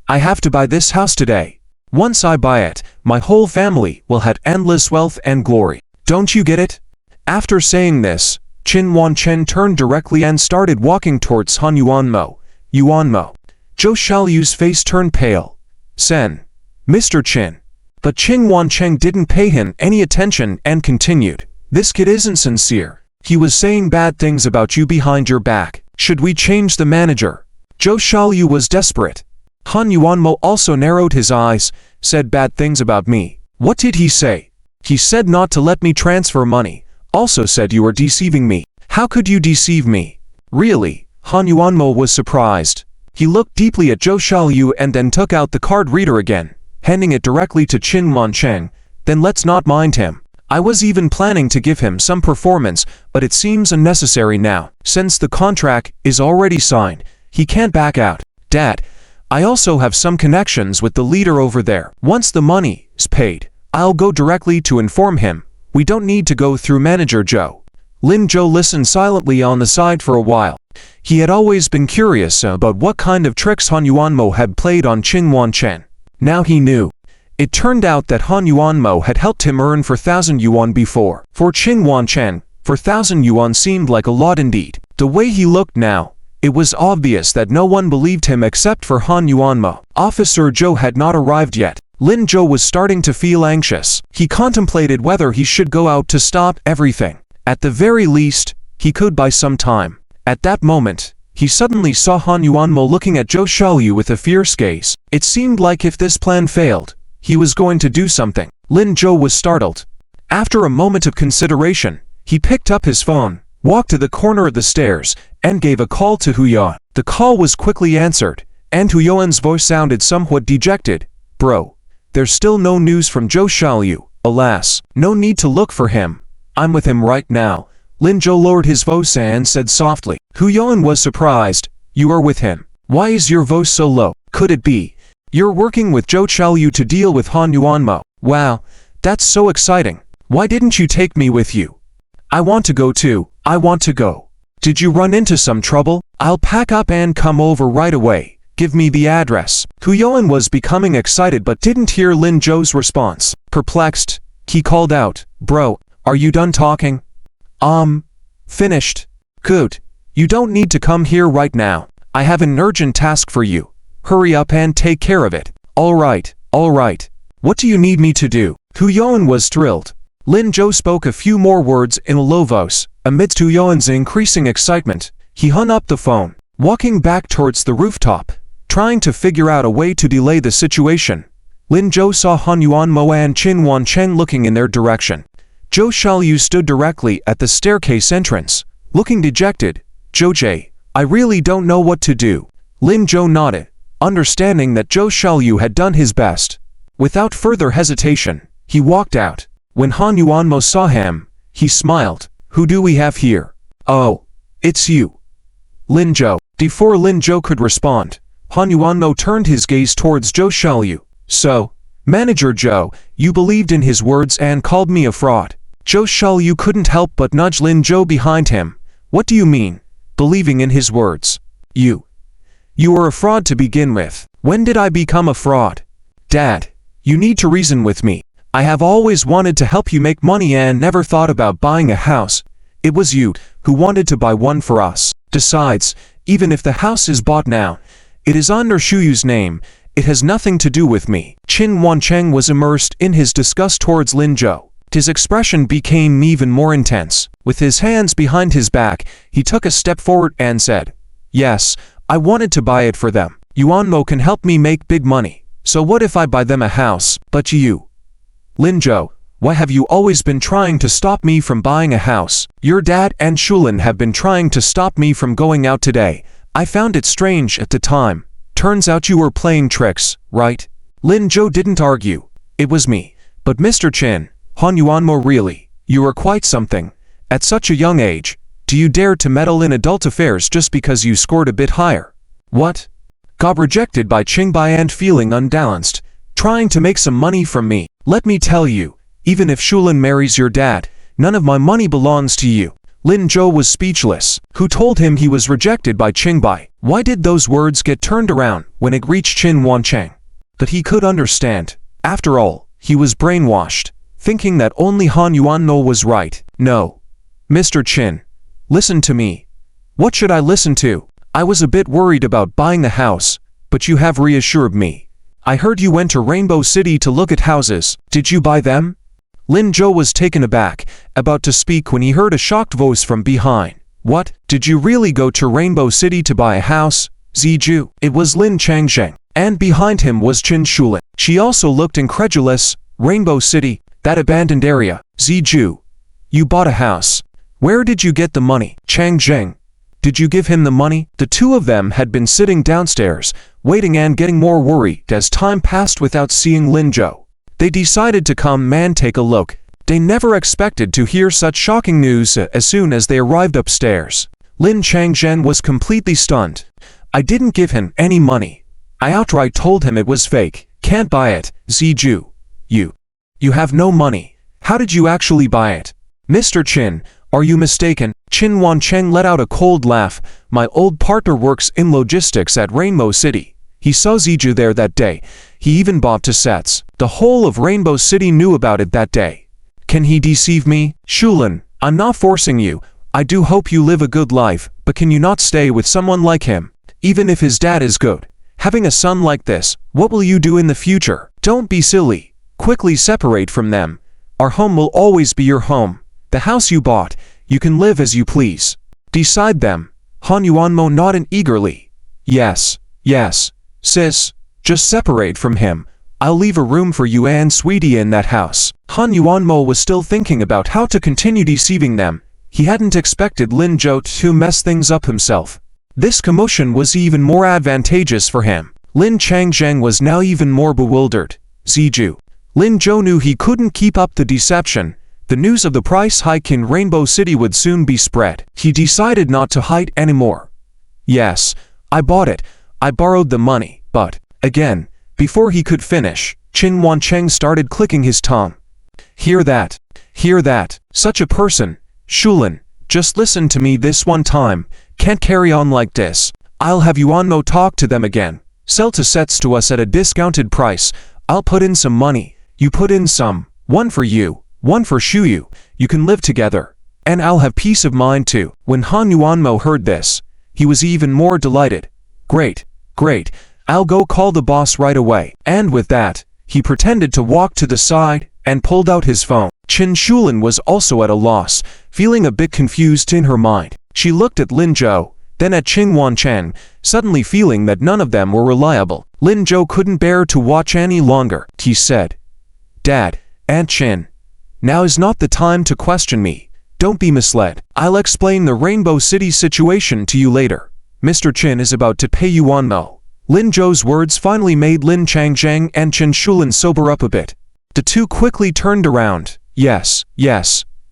I have to buy this house today. Once I buy it, my whole family will have endless wealth and glory. Don't you get it? After saying this, Qin Wancheng turned directly and started walking towards Han Yuanmo. Yuanmo. Zhou Xiaoyu's face turned pale. Sen. Mr. Qin. But Qin Wancheng didn't pay him any attention and continued. This kid isn't sincere. He was saying bad things about you behind your back. Should we change the manager? Zhou Xiaoyu was desperate. Han Yuanmo also narrowed his eyes, said bad things about me. What did he say? He said not to let me transfer money. Also said you are deceiving me. How could you deceive me? Really? Han Yuanmo was surprised. He looked deeply at Zhou Xiaoyu and then took out the card reader again, handing it directly to Qin Wancheng. Then let's not mind him. I was even planning to give him some performance, but it seems unnecessary now. Since the contract is already signed, he can't back out. Dad, I also have some connections with the leader over there. Once the money is paid, I'll go directly to inform him. We don't need to go through Manager Zhou. Lin Zhou listened silently on the side for a while. He had always been curious about what kind of tricks Han Yuanmo had played on Qin Wancheng. Now he knew. It turned out that Han Yuanmo had helped him earn 4,000 yuan before. For Qin Wancheng, 4,000 yuan seemed like a lot indeed. The way he looked now, it was obvious that no one believed him except for Han Yuanmo. Officer Zhou had not arrived yet. Lin Zhou was starting to feel anxious. He contemplated whether he should go out to stop everything. At the very least, he could buy some time. At that moment, he suddenly saw Han Yuanmo looking at Zhou Xiaoyu with a fierce gaze. It seemed like if this plan failed, he was going to do something. Lin Zhou was startled. After a moment of consideration, he picked up his phone, walked to the corner of the stairs, and gave a call to Hu Yuan. The call was quickly answered, and Hu Yuan's voice sounded somewhat dejected. Bro, there's still no news from Zhou Xiaoyu. Alas, no need to look for him. I'm with him right now. Lin Zhou lowered his voice and said softly. Hu Yuan was surprised. You are with him. Why is your voice so low? Could it be you're working with Zhou Xiaoyu to deal with Han Yuanmo? Wow, that's so exciting. Why didn't you take me with you? I want to go too. I want to go. Did you run into some trouble? I'll pack up and come over right away. Give me the address. Hu Yuan was becoming excited but didn't hear Lin Zhou's response. Perplexed, he called out, Bro, are you done talking? Finished. Good. You don't need to come here right now. I have an urgent task for you. Hurry up and take care of it. All right. What do you need me to do? Hu Yuan was thrilled. Lin Zhou spoke a few more words in a low voice. Amidst Hu Yuan's increasing excitement, he hung up the phone, walking back towards the rooftop, trying to figure out a way to delay the situation. Lin Zhou saw Han Yuanmo and Qin Wancheng looking in their direction. Zhou Xiaoyu stood directly at the staircase entrance, looking dejected. Zhou, I really don't know what to do. Lin Zhou nodded, understanding that Zhou Xiaoyu had done his best. Without further hesitation, he walked out. When Han Yuanmo saw him, he smiled. Who do we have here? Oh, it's you. Lin Zhou. Before Lin Zhou could respond, Han Yuanmo turned his gaze towards Zhou Xiaoyu. So, Manager Zhou, you believed in his words and called me a fraud. Zhou Xiaoyu couldn't help but nudge Lin Zhou behind him. What do you mean, believing in his words? You were a fraud to begin with. When did I become a fraud? Dad, you need to reason with me. I have always wanted to help you make money and never thought about buying a house. It was you who wanted to buy one for us. Besides, even if the house is bought now, it is under Shuyu's name. It has nothing to do with me. Qin Wancheng was immersed in his disgust towards Lin Zhou. His expression became even more intense. With his hands behind his back, he took a step forward and said, Yes, I wanted to buy it for them. Yuanmo can help me make big money. So what if I buy them a house? But you, Lin Zhou, why have you always been trying to stop me from buying a house? Your dad and Shulin have been trying to stop me from going out today. I found it strange at the time. Turns out you were playing tricks, right? Lin Zhou didn't argue. It was me. But Mr. Qin, Han Yuanmo, really, you are quite something. At such a young age, do you dare to meddle in adult affairs just because you scored a bit higher? What? Got rejected by Qingbai and feeling unbalanced, trying to make some money from me. Let me tell you, even if Shulin marries your dad, none of my money belongs to you. Lin Zhou was speechless. Who told him he was rejected by Qingbai? Why did those words get turned around when it reached Qin Wancheng? But he could understand. After all, he was brainwashed, thinking that only Han Yuanmo was right. No. Mr. Qin, listen to me. What should I listen to? I was a bit worried about buying the house, but you have reassured me. I heard you went to Rainbow City to look at houses. Did you buy them? Lin Zhou was taken aback, about to speak when he heard a shocked voice from behind. What? Did you really go to Rainbow City to buy a house? Ziju. It was Lin Changsheng, and behind him was Qin Shulin. She also looked incredulous. Rainbow City, that abandoned area. Ziju, you bought a house. Where did you get the money? Changsheng, did you give him the money? The two of them had been sitting downstairs, waiting and getting more worried as time passed without seeing Lin Zhou. They decided to come and take a look. They never expected to hear such shocking news as soon as they arrived upstairs. Lin Changzhen was completely stunned. I didn't give him any money. I outright told him it was fake. Can't buy it. Ziju. You have no money. How did you actually buy it? Mr. Qin, are you mistaken? Qin Wancheng let out a cold laugh. My old partner works in logistics at Rainbow City. He saw Ziju there that day. He even bought 2 sets. The whole of Rainbow City knew about it that day. Can he deceive me? Shulin, I'm not forcing you. I do hope you live a good life, but can you not stay with someone like him? Even if his dad is good. Having a son like this, what will you do in the future? Don't be silly. Quickly separate from them. Our home will always be your home. The house you bought, you can live as you please. Decide them. Han Yuanmo nodded eagerly. Yes, sis, just separate from him. I'll leave a room for you and Sweetie in that house. Han Yuanmo was still thinking about how to continue deceiving them. He hadn't expected Lin Zhou to mess things up himself. This commotion was even more advantageous for him. Lin Changzheng was now even more bewildered. Ziju. Lin Zhou knew he couldn't keep up the deception. The news of the price hike in Rainbow City would soon be spread. He decided not to hide anymore. Yes, I bought it. I borrowed the money, but, again, before he could finish, Qin Wancheng started clicking his tongue. Hear that? Such a person. Shulin, just listen to me this one time. Can't carry on like this. I'll have Yuanmo talk to them again. Sell 2 sets to us at a discounted price. I'll put in some money. You put in some. One for you, one for Shuyu. You can live together. And I'll have peace of mind too. When Han Yuanmo heard this, he was even more delighted. Great. I'll go call the boss right away. And with that, he pretended to walk to the side and pulled out his phone. Qin Shulin was also at a loss, feeling a bit confused in her mind. She looked at Lin Zhou, then at Qin Wancheng, suddenly feeling that none of them were reliable. Lin Zhou couldn't bear to watch any longer. He said, Dad, Aunt Qin, now is not the time to question me. Don't be misled. I'll explain the Rainbow City situation to you later. Mr. Qin is about to pay Yuanmo. Lin Zhou's words finally made Lin Changzheng and Qin Shulin sober up a bit. The two quickly turned around. Yes,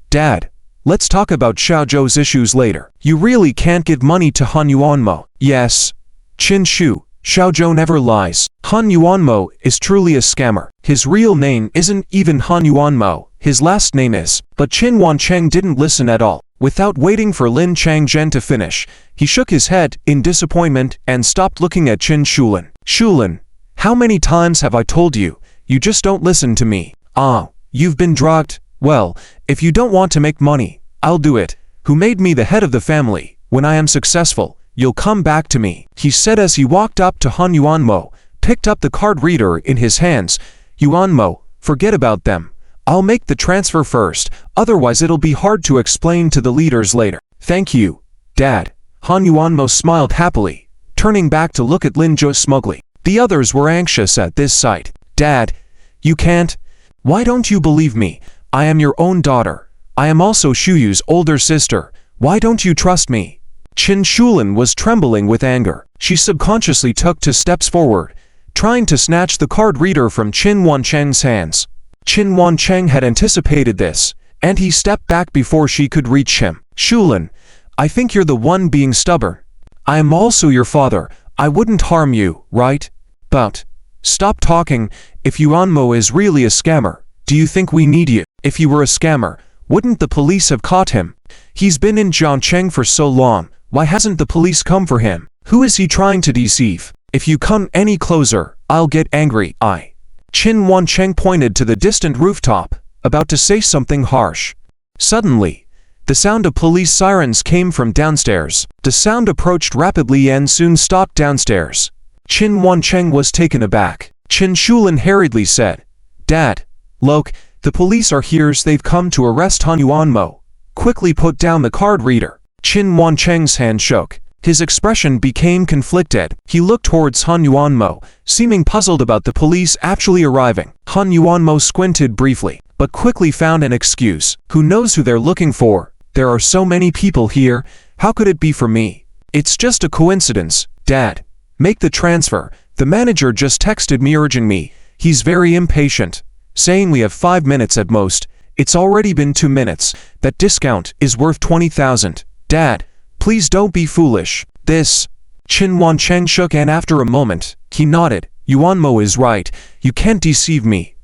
Dad, Let's talk about Xiao Zhou's issues later. You really can't give money to Han Yuanmo. Yes. Qin Shu, Xiao Zhou never lies. Han Yuanmo is truly a scammer. His real name isn't even Han Yuanmo, his last name is. But Qin Wancheng didn't listen at all. Without waiting for Lin Changzhen to finish, he shook his head in disappointment and stopped looking at Qin Shulin. Shulin, how many times have I told you? You just don't listen to me. Ah, you've been drugged? Well, if you don't want to make money, I'll do it. Who made me the head of the family? When I am successful, you'll come back to me, he said as he walked up to Han Yuanmo, picked up the card reader in his hands. Yuanmo, forget about them. I'll make the transfer first, otherwise it'll be hard to explain to the leaders later. Thank you, Dad. Han Yuanmo smiled happily, turning back to look at Lin Zhou smugly. The others were anxious at this sight. Dad, you can't? Why don't you believe me? I am your own daughter. I am also Shuyu's older sister. Why don't you trust me? Qin Shulin was trembling with anger. She subconsciously took 2 steps forward, trying to snatch the card reader from Qin Wancheng's hands. Qin Wancheng had anticipated this, and he stepped back before she could reach him. Shulin, I think you're the one being stubborn. I am also your father. I wouldn't harm you, right? But stop talking. If Yuanmo is really a scammer, do you think we need you? If he were a scammer, wouldn't the police have caught him? He's been in Zhangcheng for so long. Why hasn't the police come for him? Who is he trying to deceive? If you come any closer, I'll get angry. Qin Wancheng pointed to the distant rooftop, about to say something harsh. Suddenly, the sound of police sirens came from downstairs. The sound approached rapidly and soon stopped downstairs. Qin Wancheng was taken aback. Qin Shulin hurriedly said, Dad, look, the police are here. They've come to arrest Han Yuanmo. Quickly put down the card reader. Qin Wancheng's hand shook. His expression became conflicted. He looked towards Han Yuanmo, seeming puzzled about the police actually arriving. Han Yuanmo squinted briefly, but quickly found an excuse. Who knows who they're looking for? There are so many people here. How could it be for me? It's just a coincidence. Dad, make the transfer. The manager just texted me urging me. He's very impatient, saying we have 5 minutes at most. It's already been 2 minutes. That discount is worth 20,000. Dad, please don't be foolish. This. Qin Wancheng shook and after a moment, he nodded. Yuanmo is right. You can't deceive me.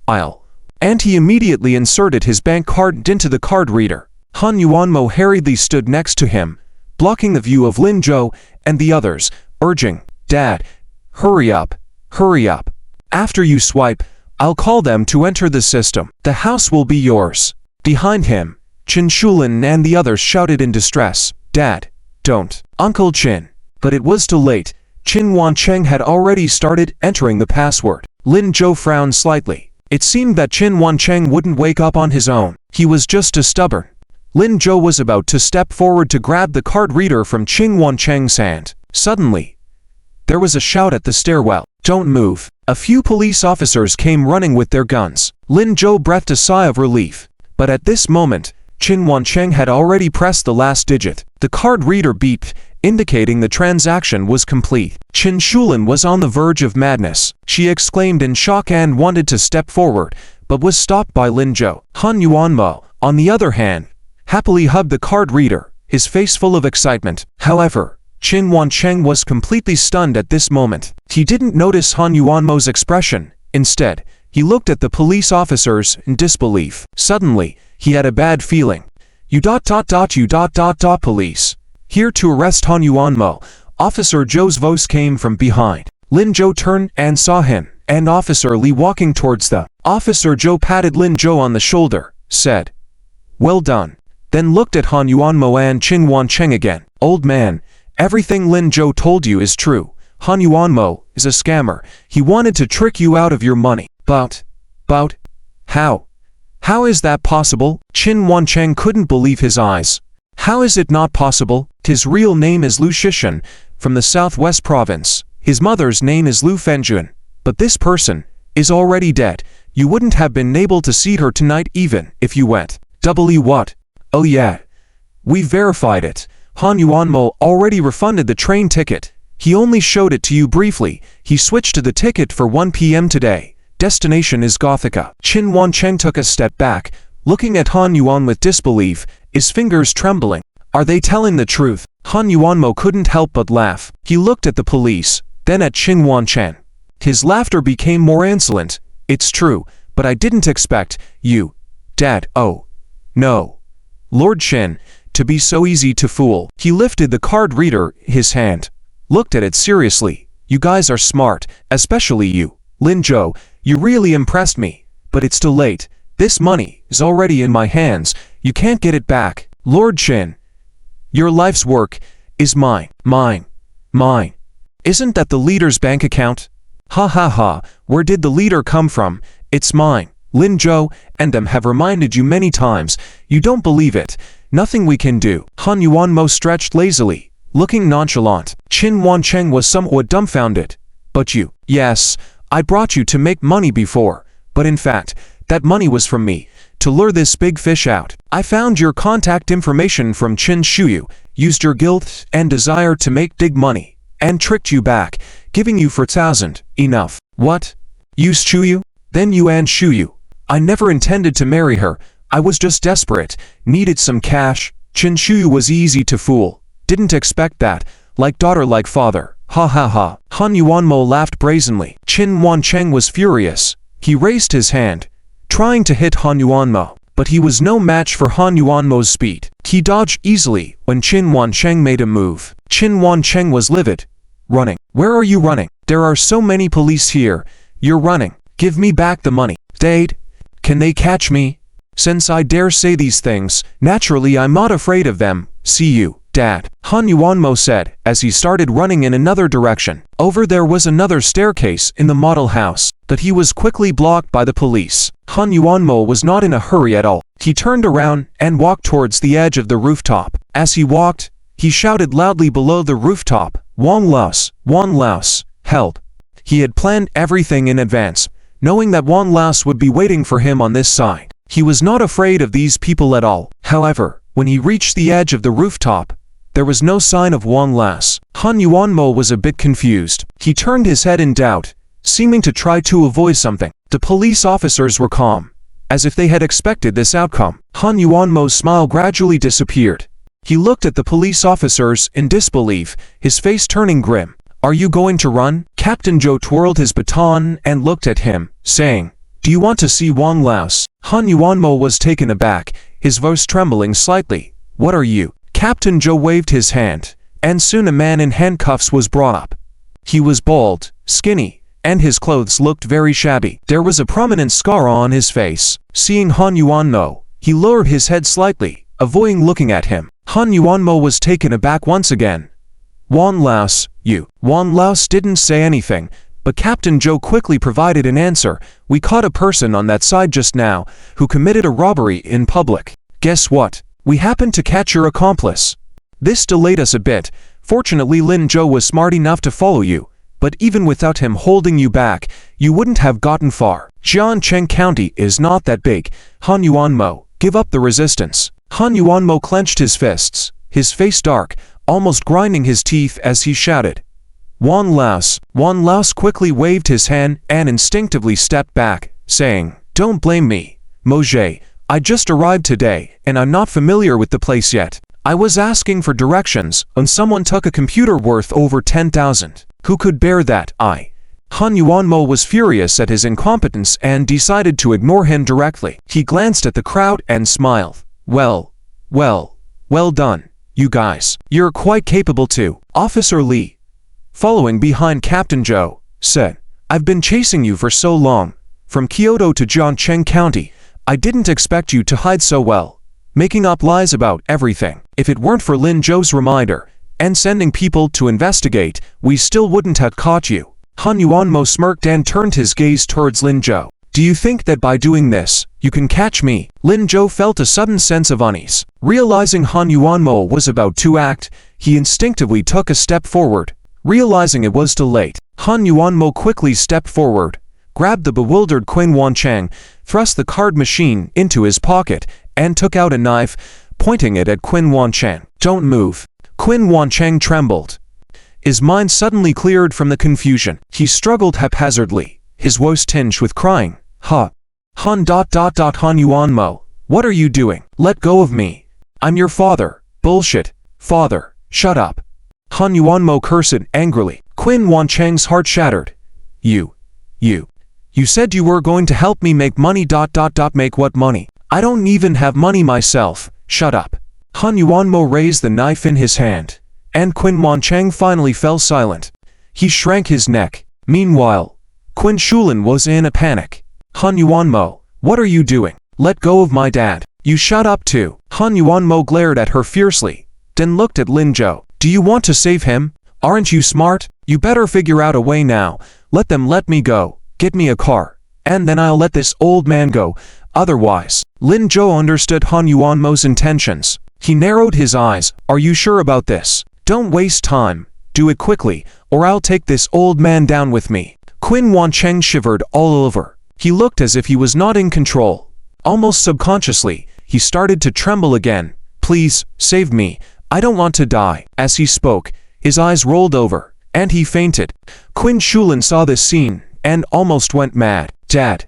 And he immediately inserted his bank card into the card reader. Han Yuanmo hurriedly stood next to him, blocking the view of Lin Zhou and the others, urging, Dad, hurry up, hurry up. After you swipe, I'll call them to enter the system. The house will be yours. Behind him, Qin Shulin and the others shouted in distress, Dad, don't. Uncle Qin. But it was too late. Qin Wancheng had already started entering the password. Lin Zhou frowned slightly. It seemed that Qin Wancheng wouldn't wake up on his own. He was just as stubborn. Lin Zhou was about to step forward to grab the card reader from Qin Wancheng's hand. Suddenly, there was a shout at the stairwell. Don't move. A few police officers came running with their guns. Lin Zhou breathed a sigh of relief. But at this moment, Qin Wancheng had already pressed the last digit. The card reader beeped, indicating the transaction was complete. Qin Shulin was on the verge of madness. She exclaimed in shock and wanted to step forward, but was stopped by Lin Zhou. Han Yuanmo, on the other hand, happily hugged the card reader, his face full of excitement. However, Qin Wancheng was completely stunned at this moment. He didn't notice Han Yuanmo's expression. Instead, he looked at the police officers in disbelief. Suddenly, he had a bad feeling. Police. Here to arrest Han Yuanmo. Officer Zhou's voice came from behind. Lin Zhou turned and saw him, and Officer Li walking towards them. Officer Zhou patted Lin Zhou on the shoulder, said, Well done. Then looked at Han Yuanmo and Qin Wancheng again. Old man, everything Lin Zhou told you is true. Han Yuanmo is a scammer. He wanted to trick you out of your money. But, how? How is that possible? Qin Wancheng couldn't believe his eyes. How is it not possible? His real name is Lu Shishan, from the southwest province. His mother's name is Lu Fenjun. But this person is already dead. You wouldn't have been able to see her tonight even if you went. What? Oh yeah. We verified it. Han Yuanmo already refunded the train ticket. He only showed it to you briefly. He switched to the ticket for 1 p.m. today. Destination is Gothica. Qin Wancheng took a step back, looking at Han Yuan with disbelief, his fingers trembling. Are they telling the truth? Han Yuanmo couldn't help but laugh. He looked at the police, then at Qin Wancheng. His laughter became more insolent. It's true, but I didn't expect you, Dad. Oh, no. Lord Qin, to be so easy to fool. He lifted the card reader, his hand. Looked at it seriously. You guys are smart, especially you. Lin Zhou, you really impressed me. But it's too late. This money is already in my hands. You can't get it back. Lord Qin, your life's work is mine. Mine. Mine. Isn't that the leader's bank account? Ha ha ha, where did the leader come from? It's mine. Lin Zhou and them have reminded you many times. You don't believe it. Nothing we can do. Han Yuanmo stretched lazily, looking nonchalant. Qin Wancheng was somewhat dumbfounded. But you. Yes, I brought you to make money before. But in fact, that money was from me, to lure this big fish out. I found your contact information from Qin Shuyu, used your guilt and desire to make dig money, and tricked you back, giving you 4,000. Enough. What? Used Shuyu? Then Yuan Shuyu. I never intended to marry her. I was just desperate, needed some cash. Qin Shuyu was easy to fool. Didn't expect that. Like daughter like father. Ha ha ha. Han Yuanmo laughed brazenly. Qin Wancheng was furious. He raised his hand, trying to hit Han Yuanmo, but he was no match for Han Yuanmo's speed. He dodged easily when Qin Wancheng made a move. Qin Wancheng was livid. Running. Where are you running? There are so many police here. You're running. Give me back the money. Dade, can they catch me? Since I dare say these things, naturally I'm not afraid of them. See you, Dad. Han Yuanmo said, as he started running in another direction. Over there was another staircase in the model house, but he was quickly blocked by the police. Han Yuanmo was not in a hurry at all. He turned around and walked towards the edge of the rooftop. As he walked, he shouted loudly below the rooftop, Wang Laos, held. He had planned everything in advance, knowing that Wang Laos would be waiting for him on this side. He was not afraid of these people at all. However, when he reached the edge of the rooftop, there was no sign of Wang Laos. Han Yuanmo was a bit confused. He turned his head in doubt, seeming to try to avoid something. The police officers were calm, as if they had expected this outcome. Han Yuanmo's smile gradually disappeared. He looked at the police officers in disbelief, his face turning grim. Are you going to run? Captain Zhou twirled his baton and looked at him, saying, Do you want to see Wang Laos? Han Yuanmo was taken aback, his voice trembling slightly. What are you? Captain Zhou waved his hand, and soon a man in handcuffs was brought up. He was bald, skinny, and his clothes looked very shabby. There was a prominent scar on his face. Seeing Han Yuanmo, he lowered his head slightly, avoiding looking at him. Han Yuanmo was taken aback once again. Wang Laos, you. Wang Laos didn't say anything, but Captain Zhou quickly provided an answer. We caught a person on that side just now, who committed a robbery in public. Guess what? We happened to catch your accomplice. This delayed us a bit. Fortunately, Lin Zhou was smart enough to follow you, but even without him holding you back, you wouldn't have gotten far. Jiancheng County is not that big. Han Yuanmo, give up the resistance. Han Yuanmo clenched his fists, his face dark, almost grinding his teeth as he shouted. Wang Laos. Wang Laos quickly waved his hand and instinctively stepped back, saying, Don't blame me, Mojie. I just arrived today, and I'm not familiar with the place yet. I was asking for directions when someone took a computer worth over 10,000. Who could bear that? Han Yuanmo was furious at his incompetence and decided to ignore him directly. He glanced at the crowd and smiled. Well done, you guys. You're quite capable too. Officer Li, following behind Captain Zhou, said, I've been chasing you for so long. From Kyoto to Jiancheng County, I didn't expect you to hide so well, making up lies about everything. If it weren't for Lin Zhou's reminder and sending people to investigate, we still wouldn't have caught you. Han Yuanmo smirked and turned his gaze towards Lin Zhou. Do you think that by doing this, you can catch me? Lin Zhou felt a sudden sense of unease. Realizing Han Yuanmo was about to act, he instinctively took a step forward. Realizing it was too late, Han Yuanmo quickly stepped forward, grabbed the bewildered Qin Wancheng, thrust the card machine into his pocket, and took out a knife, pointing it at Qin Wancheng. Don't move. Qin Wancheng trembled. His mind suddenly cleared from the confusion. He struggled haphazardly, his voice tinged with crying. Han Yuanmo, What are you doing? Let go of me. I'm your father. Bullshit. Father, shut up. Han Yuanmo cursed angrily. Qin Wancheng's heart shattered. You said you were going to help me make money. Make what money? I don't even have money myself. Shut up. Han Yuanmo raised the knife in his hand, and Qin Wancheng finally fell silent. He shrank his neck. Meanwhile, Qin Shulin was in a panic. Han Yuanmo, what are you doing? Let go of my dad. You shut up too. Han Yuanmo glared at her fiercely, then looked at Lin Zhou. Do you want to save him? Aren't you smart? You better figure out a way now. Let me go. Get me a car, and then I'll let this old man go. Otherwise, Lin Zhou understood Han Yuanmo's intentions. He narrowed his eyes. Are you sure about this? Don't waste time. Do it quickly, or I'll take this old man down with me. Qin Wancheng shivered all over. He looked as if he was not in control. Almost subconsciously, he started to tremble again. Please, save me. I don't want to die. As he spoke, his eyes rolled over, and he fainted. Qin Shulin saw this scene, and almost went mad. Dad.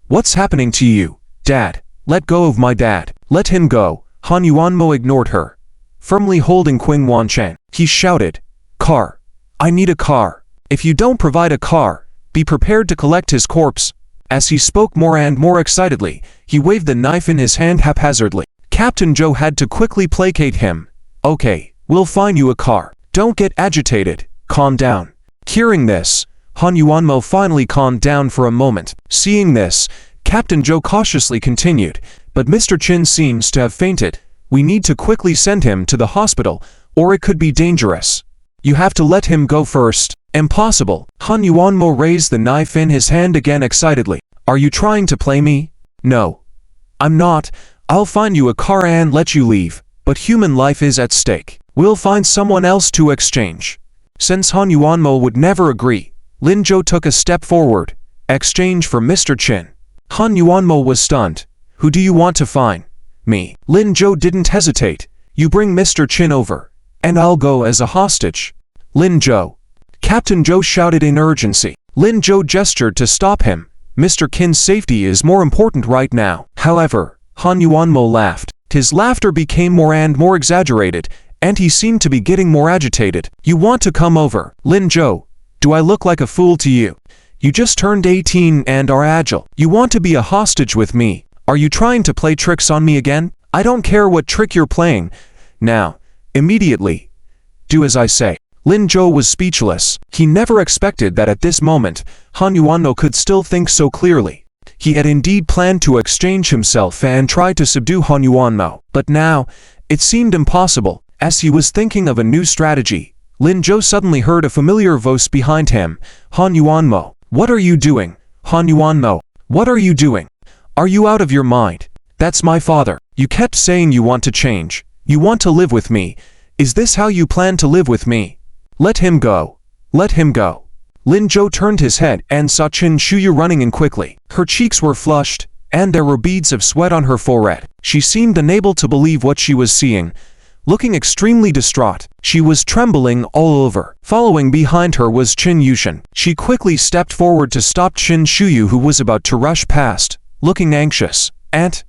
What's happening to you? Dad. Let go of my dad. Let him go. Han Yuanmo ignored her, firmly holding Qin Wancheng. He shouted, Car. I need a car. If you don't provide a car, be prepared to collect his corpse. As he spoke more and more excitedly, he waved the knife in his hand haphazardly. Captain Zhou had to quickly placate him. Okay, we'll find you a car. Don't get agitated. Calm down. Hearing this, Han Yuanmo finally calmed down for a moment. Seeing this, Captain Zhou cautiously continued, but Mr. Qin seems to have fainted. We need to quickly send him to the hospital, or it could be dangerous. You have to let him go first. Impossible. Han Yuanmo raised the knife in his hand again excitedly. Are you trying to play me? No. I'm not. I'll find you a car and let you leave, but human life is at stake. We'll find someone else to exchange. Since Han Yuanmo would never agree, Lin Zhou took a step forward. Exchange for Mr. Qin. Han Yuanmo was stunned. Who do you want to find? Me. Lin Zhou didn't hesitate. You bring Mr. Qin over, and I'll go as a hostage. Lin Zhou. Captain Zhou shouted in urgency. Lin Zhou gestured to stop him. Mr. Qin's safety is more important right now. However, Han Yuanmo laughed. His laughter became more and more exaggerated, and he seemed to be getting more agitated. You want to come over? Lin Zhou. Do I look like a fool to you? You just turned 18 and are agile. You want to be a hostage with me? Are you trying to play tricks on me again? I don't care what trick you're playing. Now, immediately, do as I say. Lin Zhou was speechless. He never expected that at this moment, Han Yuanmo could still think so clearly. He had indeed planned to exchange himself and try to subdue Han Yuanmo, but now, it seemed impossible. As he was thinking of a new strategy, Lin Zhou suddenly heard a familiar voice behind him. Han Yuanmo, what are you doing? Han Yuanmo, what are you doing? Are you out of your mind? That's my father. You kept saying you want to change. You want to live with me. Is this how you plan to live with me? Let him go. Let him go. Lin Zhou turned his head and saw Qin Shuyu running in quickly. Her cheeks were flushed, and there were beads of sweat on her forehead. She seemed unable to believe what she was seeing. Looking extremely distraught, she was trembling all over. Following behind her was Qin Yushan. She quickly stepped forward to stop Qin Shuyu, who was about to rush past, looking anxious. Aunt,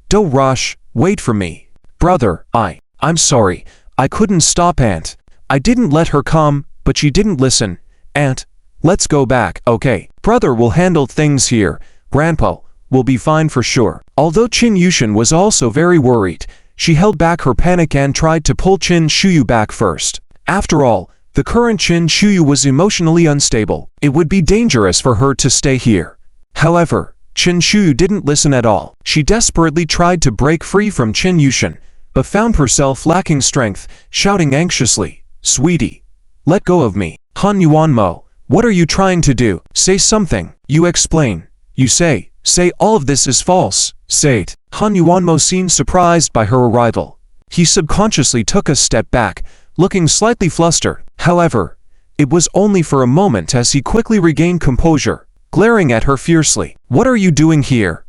don't rush. Wait for me. Brother, I'm sorry. I couldn't stop Aunt. I didn't let her come, but she didn't listen. Aunt, let's go back, okay? Brother will handle things here. Grandpa will be fine for sure. Although Qin Yushan was also very worried, she held back her panic and tried to pull Qin Shuyu back first. After all, the current Qin Shuyu was emotionally unstable. It would be dangerous for her to stay here. However, Qin Shuyu didn't listen at all. She desperately tried to break free from Qin Yushan, but found herself lacking strength, shouting anxiously, Sweetie, let go of me. Han Yuanmo, what are you trying to do? Say something. You explain. You say all of this is false. Say it. Han Yuanmo seemed surprised by her arrival. He subconsciously took a step back, looking slightly flustered. However, it was only for a moment as he quickly regained composure, glaring at her fiercely. What are you doing here?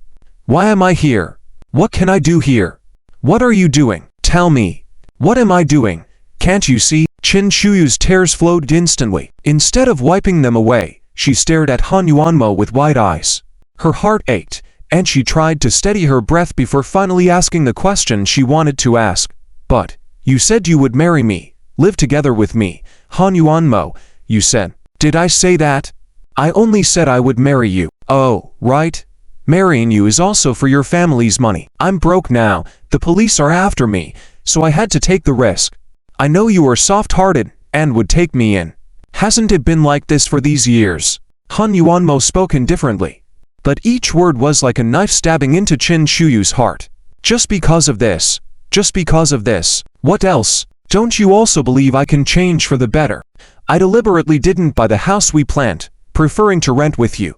Why am I here? What can I do here? What are you doing? Tell me. What am I doing? Can't you see? Qin Shuyu's tears flowed instantly. Instead of wiping them away, she stared at Han Yuanmo with wide eyes. Her heart ached, and she tried to steady her breath before finally asking the question she wanted to ask. But, you said you would marry me, live together with me, Han Yuanmo, you said. Did I say that? I only said I would marry you. Oh, right. Marrying you is also for your family's money. I'm broke now, the police are after me, so I had to take the risk. I know you are soft-hearted, and would take me in. Hasn't it been like this for these years? Han Yuanmo spoke indifferently. But each word was like a knife stabbing into Qin Shuyu's heart. Just because of this. Just because of this. What else? Don't you also believe I can change for the better? I deliberately didn't buy the house we planned, preferring to rent with you.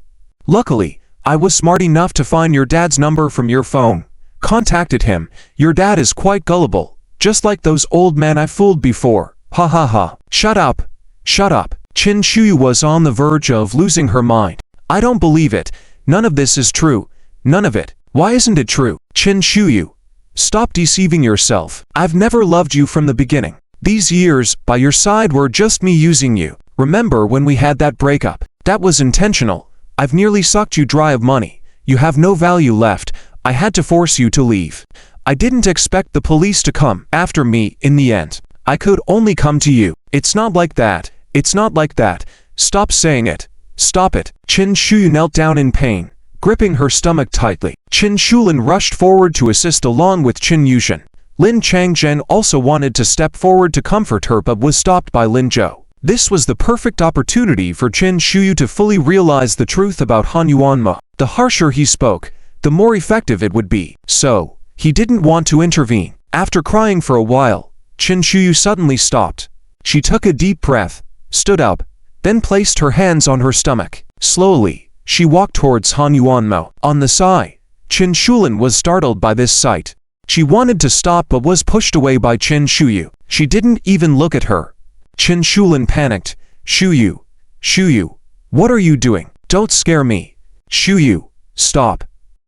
Luckily, I was smart enough to find your dad's number from your phone. Contacted him. Your dad is quite gullible, just like those old men I fooled before. Ha ha ha. Shut up. Shut up. Qin Shuyu was on the verge of losing her mind. I don't believe it. None of this is true. None of it. Why isn't it true? Qin Shuyu. Stop deceiving yourself. I've never loved you from the beginning. These years by your side were just me using you. Remember when we had that breakup? That was intentional. I've nearly sucked you dry of money. You have no value left. I had to force you to leave. I didn't expect the police to come after me in the end. I could only come to you. It's not like that. It's not like that. Stop saying it. Stop it. Qin Shuyu knelt down in pain, gripping her stomach tightly. Qin Shulin rushed forward to assist along with Qin Yushin. Lin Changzhen also wanted to step forward to comfort her but was stopped by Lin Zhou. This was the perfect opportunity for Qin Shuyu to fully realize the truth about Han Yuanmo. The harsher he spoke, the more effective it would be. So, he didn't want to intervene. After crying for a while, Qin Shuyu suddenly stopped. She took a deep breath, stood up, then placed her hands on her stomach. Slowly, she walked towards Han Yuanmo. On the side, Qin Shulin was startled by this sight. She wanted to stop but was pushed away by Qin Shuyu. She didn't even look at her. Qin Shulin panicked. Shuyu, Shuyu, what are you doing? Don't scare me. Shuyu, stop.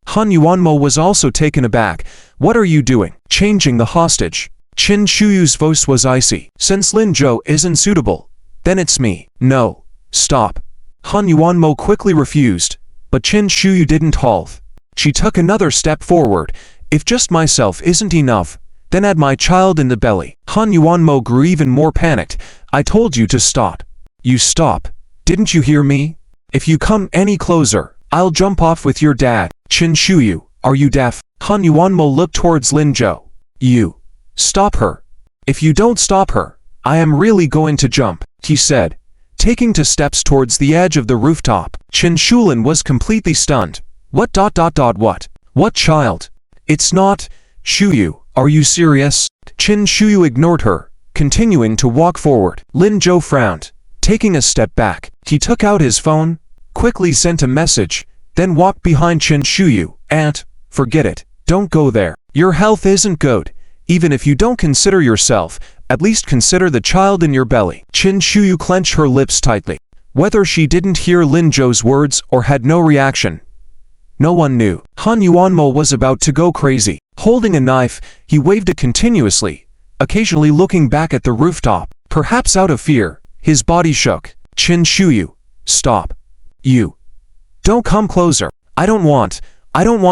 Han Yuanmo was also taken aback. What are you doing? Changing the hostage. Qin Shuyu's voice was icy. Since Lin Zhou isn't suitable, then it's me. No, stop. Han Yuanmo quickly refused, but Qin Shuyu didn't halt. She took another step forward. If just myself isn't enough, then add my child in the belly. Han Yuanmo grew even more panicked. I told you to stop. You stop. Didn't you hear me? If you come any closer, I'll jump off with your dad. Qin Shuyu, are you deaf? Han Yuanmo looked towards Lin Zhou. You. Stop her. If you don't stop her, I am really going to jump, he said, taking 2 steps towards the edge of the rooftop. Qin Shulin was completely stunned. What? What child? It's not. Shuyu, are you serious? Qin Shuyu ignored her, continuing to walk forward. Lin Zhou frowned, taking a step back. He took out his phone, quickly sent a message, then walked behind Qin Shuyu. Aunt, forget it. Don't go there. Your health isn't good. Even if you don't consider yourself, at least consider the child in your belly. Qin Shuyu clenched her lips tightly. Whether she didn't hear Lin Zhou's words or had no reaction, no one knew. Han Yuanmo was about to go crazy. Holding a knife, he waved it continuously, occasionally looking back at the rooftop. Perhaps out of fear, his body shook. Qin Shuyu, stop. You. Don't come closer. I don't want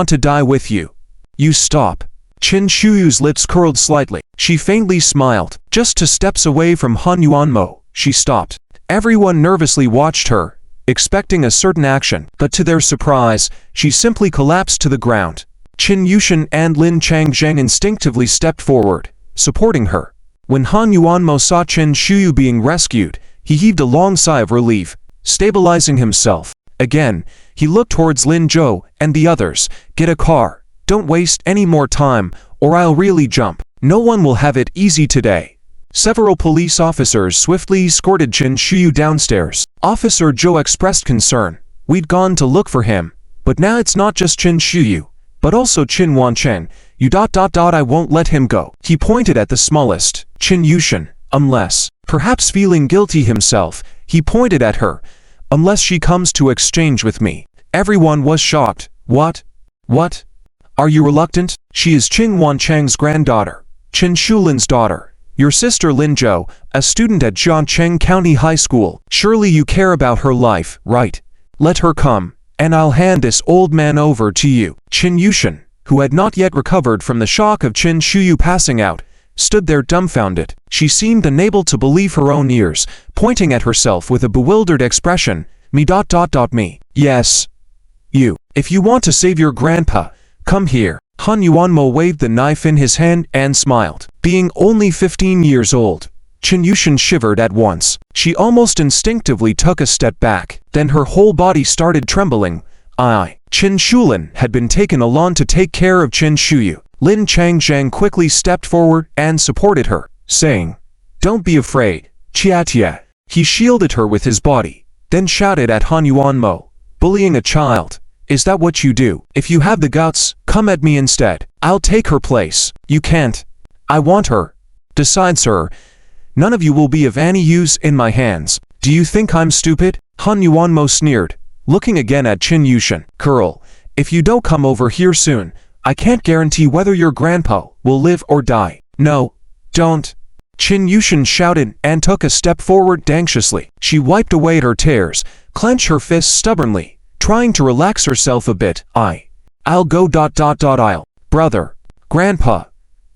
to die with you. You stop. Qin Shuyu's lips curled slightly. She faintly smiled. Just 2 steps away from Han Yuanmo, she stopped. Everyone nervously watched her, expecting a certain action, but to their surprise, she simply collapsed to the ground. Qin Yushin and Lin Changzhen instinctively stepped forward, supporting her. When Han Yuanmo saw Qin Shuyu being rescued, he heaved a long sigh of relief, stabilizing himself. Again, he looked towards Lin Zhou and the others. Get a car. Don't waste any more time, or I'll really jump. No one will have it easy today. Several police officers swiftly escorted Qin Shuyu downstairs. Officer Zhou expressed concern. We'd gone to look for him, but now it's not just Qin Shuyu, but also Qin Wancheng. I won't let him go. He pointed at the smallest, Qin Yushin. Unless, perhaps feeling guilty himself, he pointed at her. Unless she comes to exchange with me. Everyone was shocked. What? What? Are you reluctant? She is Qin Wancheng's granddaughter, Qin Shulin's daughter. Your sister Lin Zhou, a student at Jiancheng County High School. Surely you care about her life, right? Let her come. and I'll hand this old man over to you." Qin Yushan, who had not yet recovered from the shock of Qin Shuyu passing out, stood there dumbfounded. She seemed unable to believe her own ears, pointing at herself with a bewildered expression. Me. Yes. You. If you want to save your grandpa, come here. Han Yuanmo waved the knife in his hand and smiled. Being only 15 years old, Qin Yushan shivered at once. She almost instinctively took a step back. Then her whole body started trembling. Qin Shulin had been taken along to take care of Qin Shuyu. Lin Changzheng quickly stepped forward and supported her, saying, "Don't be afraid, Tia." He shielded her with his body, then shouted at Han Yuanmo, "Bullying a child, is that what you do? If you have the guts, come at me instead. I'll take her place." "You can't. I want her. Decide, sir. None of you will be of any use in my hands." "Do you think I'm stupid?" Han Yuanmo sneered, looking again at Qin Yushan. "Girl, if you don't come over here soon, I can't guarantee whether your grandpa will live or die." "No, don't." Qin Yushan shouted and took a step forward anxiously. She wiped away her tears, clenched her fists stubbornly, trying to relax herself a bit. I'll go. Brother. Grandpa.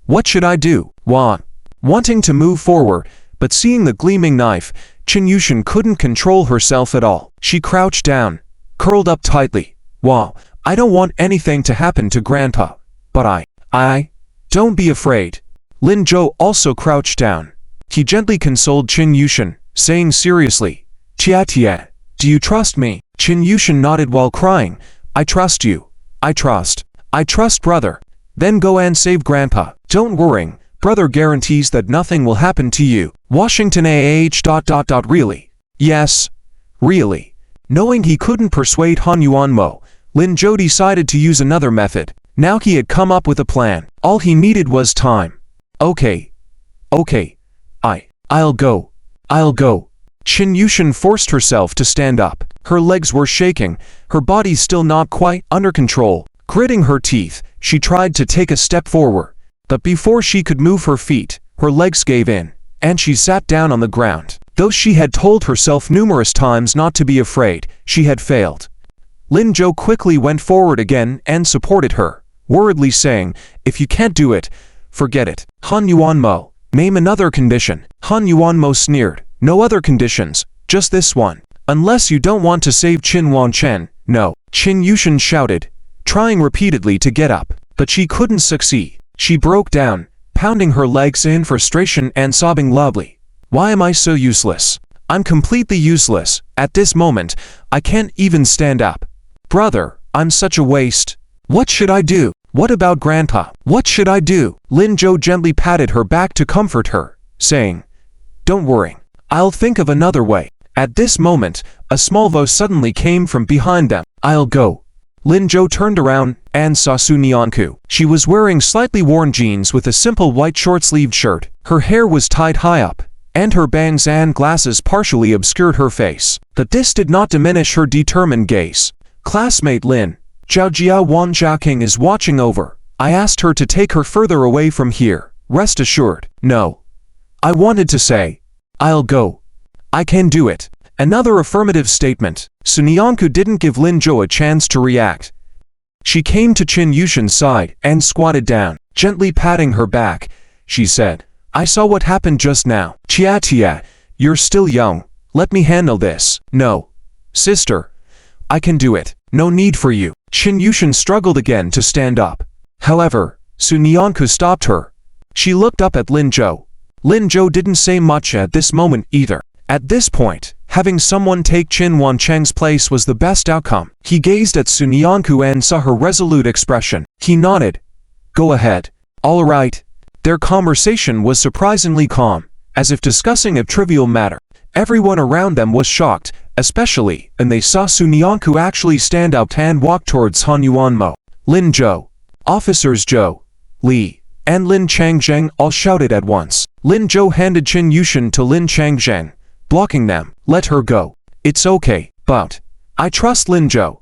What should I do? Wanting to move forward, but seeing the gleaming knife, Qin Yushan couldn't control herself at all. She crouched down, curled up tightly. I don't want anything to happen to Grandpa, but I don't be afraid." Lin Zhou also crouched down. He gently consoled Qin Yushan, saying seriously, Tia, do you trust me?" Qin Yushan nodded while crying. "I trust you. I trust brother." "Then go and save Grandpa. Don't worry, brother guarantees that nothing will happen to you." Washington Really? Yes, really. Knowing he couldn't persuade Han Yuanmo, Lin Zhou decided to use another method. Now he had come up with a plan. All he needed was time. Okay. I'll go. Qin Yushan forced herself to stand up. Her legs were shaking, her body still not quite under control. Gritting her teeth, she tried to take a step forward. But before she could move her feet, her legs gave in, and she sat down on the ground. Though she had told herself numerous times not to be afraid, she had failed. Lin Zhou quickly went forward again and supported her, worriedly saying, "If you can't do it, forget it." Han Yuanmo, name another condition. Han Yuanmo sneered. "No other conditions, just this one. Unless you don't want to save Qin Wanchen, no." Qin Yushan shouted, trying repeatedly to get up, but she couldn't succeed. She broke down, pounding her legs in frustration and sobbing loudly. "Why am I so useless? I'm completely useless. At this moment, I can't even stand up. Brother, I'm such a waste. What should I do? What about Grandpa? What should I do?" Lin Zhou gently patted her back to comfort her, saying, "Don't worry. I'll think of another way." At this moment, a small voice suddenly came from behind them. "I'll go." Lin Zhou turned around and saw Su Nianku. She was wearing slightly worn jeans with a simple white short-sleeved shirt. Her hair was tied high up, and her bangs and glasses partially obscured her face. But this did not diminish her determined gaze. "Classmate Lin, Zhao Jia Wan Jiaking is watching over. I asked her to take her further away from here. Rest assured." "No. I wanted to say, I'll go. I can do it." Another affirmative statement. Su Nianku didn't give Lin Zhou a chance to react. She came to Qin Yushan's side and squatted down. Gently patting her back, she said, "I saw what happened just now. Tia, you're still young. Let me handle this." "No. Sister. I can do it. No need for you." Qin Yushan struggled again to stand up. However, Su Nianku stopped her. She looked up at Lin Zhou. Lin Zhou didn't say much at this moment either. At this point, having someone take Qin Wancheng's place was the best outcome. He gazed at Su Nianku and saw her resolute expression. He nodded. "Go ahead." "All right." Their conversation was surprisingly calm, as if discussing a trivial matter. Everyone around them was shocked, especially when they saw Su Nianku actually stand up and walk towards Han Yuanmo. Lin Zhou, Officers Zhou, Li, and Lin Changzheng all shouted at once. Lin Zhou handed Qin Yushan to Lin Changzheng, blocking them. "Let her go. It's okay, but I trust Lin Zhou."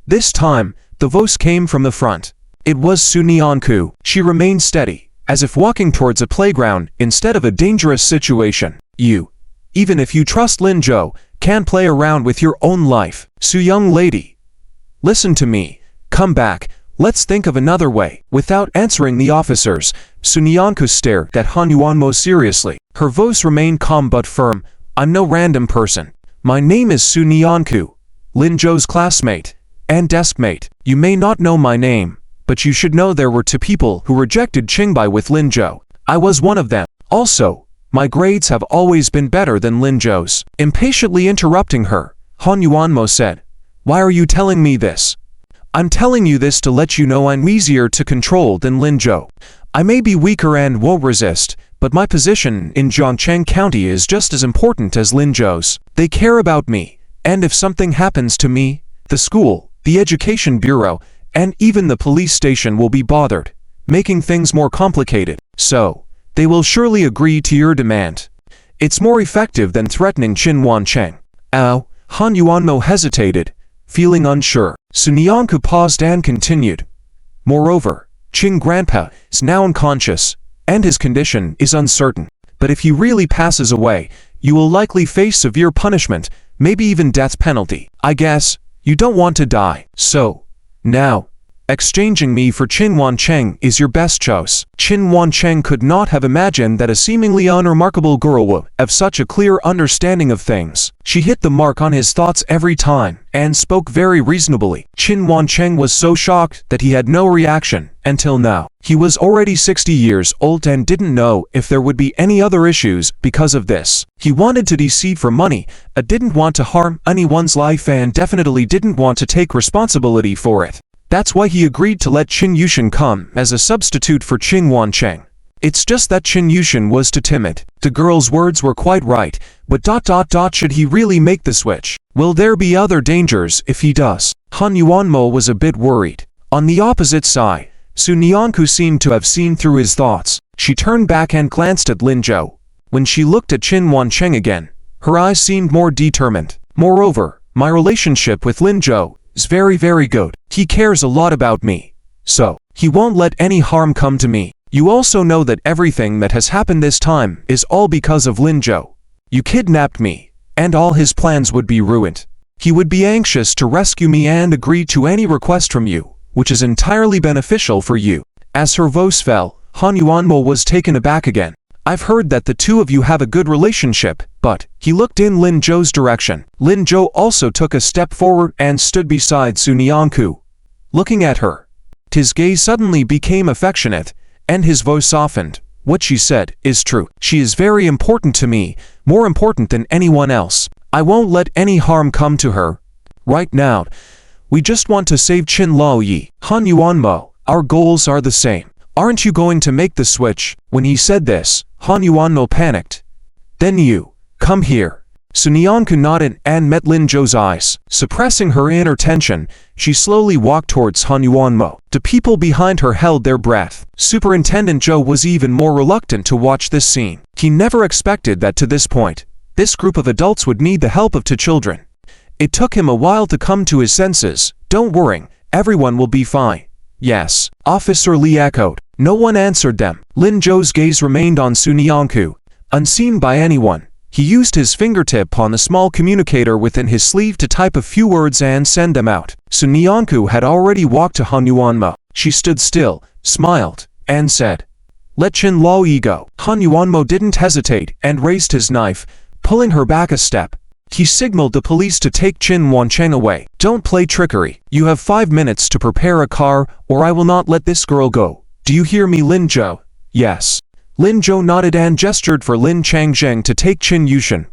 This time, the voice came from the front. It was Su Nianku. She remained steady, as if walking towards a playground instead of a dangerous situation. "You, even if you trust Lin Zhou, can't play around with your own life. Su young lady, Listen to me. Come back. Let's think of another way. Without answering the officers, Sunyanku stared at Han Yuanmo seriously. Her voice remained calm but firm. I'm no random person. My name is Sunyanku, Lin Zhou's classmate and deskmate. You may not know my name, but you should know there were two people who rejected Qingbai with Lin Zhou. I was one of them. Also, my grades have always been better than Lin Zhou's. Impatiently interrupting her, Han Yuanmo said, Why are you telling me this? I'm telling you this to let you know I'm easier to control than Lin Zhou. I may be weaker and won't resist, but my position in Zhongcheng County is just as important as Lin Zhou's. They care about me, and if something happens to me, the school, the education bureau, and even the police station will be bothered, making things more complicated. So, they will surely agree to your demand. It's more effective than threatening Qin Wancheng. Ow, Han Yuanmo hesitated, feeling unsure. Sunyanku paused and continued. Moreover, Qing Grandpa is now unconscious, and his condition is uncertain. But if he really passes away, you will likely face severe punishment, maybe even death penalty. I guess you don't want to die. So, now, exchanging me for Qin Wancheng is your best choice. Qin Wancheng could not have imagined that a seemingly unremarkable girl would have such a clear understanding of things. She hit the mark on his thoughts every time, and spoke very reasonably. Qin Wancheng was so shocked that he had no reaction, until now. He was already 60 years old and didn't know if there would be any other issues because of this. He wanted to deceive for money, didn't want to harm anyone's life and definitely didn't want to take responsibility for it. That's why he agreed to let Qin Yushin come as a substitute for Qing Wancheng. It's just that Qin Yushin was too timid. The girl's words were quite right, but should he really make the switch? Will there be other dangers if he does? Han Yuanmo was a bit worried. On the opposite side, Sunyanku seemed to have seen through his thoughts. She turned back and glanced at Lin Zhou. When she looked at Qin Wancheng again, her eyes seemed more determined. Moreover, my relationship with Lin Zhou is very good. He cares a lot about me. So, he won't let any harm come to me. You also know that everything that has happened this time is all because of Lin Zhou. You kidnapped me, and all his plans would be ruined. He would be anxious to rescue me and agree to any request from you, which is entirely beneficial for you. As her voice fell, Han Yuanmo was taken aback again. I've heard that the two of you have a good relationship, but he looked in Lin Zhou's direction. Lin Zhou also took a step forward and stood beside Sunyanku, looking at her. His gaze suddenly became affectionate, and his voice softened. What she said is true. She is very important to me, more important than anyone else. I won't let any harm come to her. Right now, we just want to save Qin Laoyi. Han Yuanmo, our goals are the same. Aren't you going to make the switch? When he said this, Han Yuanmo panicked. Then you, come here. Sunyanku nodded and met Lin Zhou's eyes. Suppressing her inner tension, she slowly walked towards Han Yuanmo. The people behind her held their breath. Superintendent Zhou was even more reluctant to watch this scene. He never expected that to this point, this group of adults would need the help of two children. It took him a while to come to his senses. Don't worry, everyone will be fine. Yes, Officer Li echoed. No one answered them. Lin Zhou's gaze remained on Sunyanku. Unseen by anyone, he used his fingertip on the small communicator within his sleeve to type a few words and send them out. Sunyanku had already walked to Han Yuanmo. She stood still, smiled, and said, Let Qin Laoyi go. Han Yuanmo didn't hesitate and raised his knife, pulling her back a step. He signaled the police to take Qin Wancheng away. Don't play trickery. You have 5 minutes to prepare a car, or I will not let this girl go. Do you hear me, Lin Zhou? Yes. Lin Zhou nodded and gestured for Lin Changzheng to take Qin Yushin,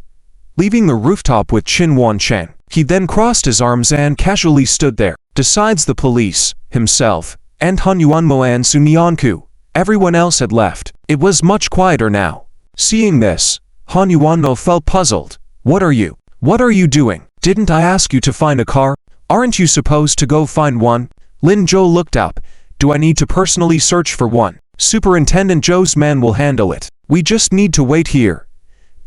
leaving the rooftop with Qin Wancheng. He then crossed his arms and casually stood there. Besides the police, himself, and Han Yuanmo and Sunyanku, everyone else had left. It was much quieter now. Seeing this, Han Yuanmo felt puzzled. What are you doing? Didn't I ask you to find a car? Aren't you supposed to go find one? Lin Zhou looked up. Do I need to personally search for one? Superintendent Zhou's man will handle it. We just need to wait here.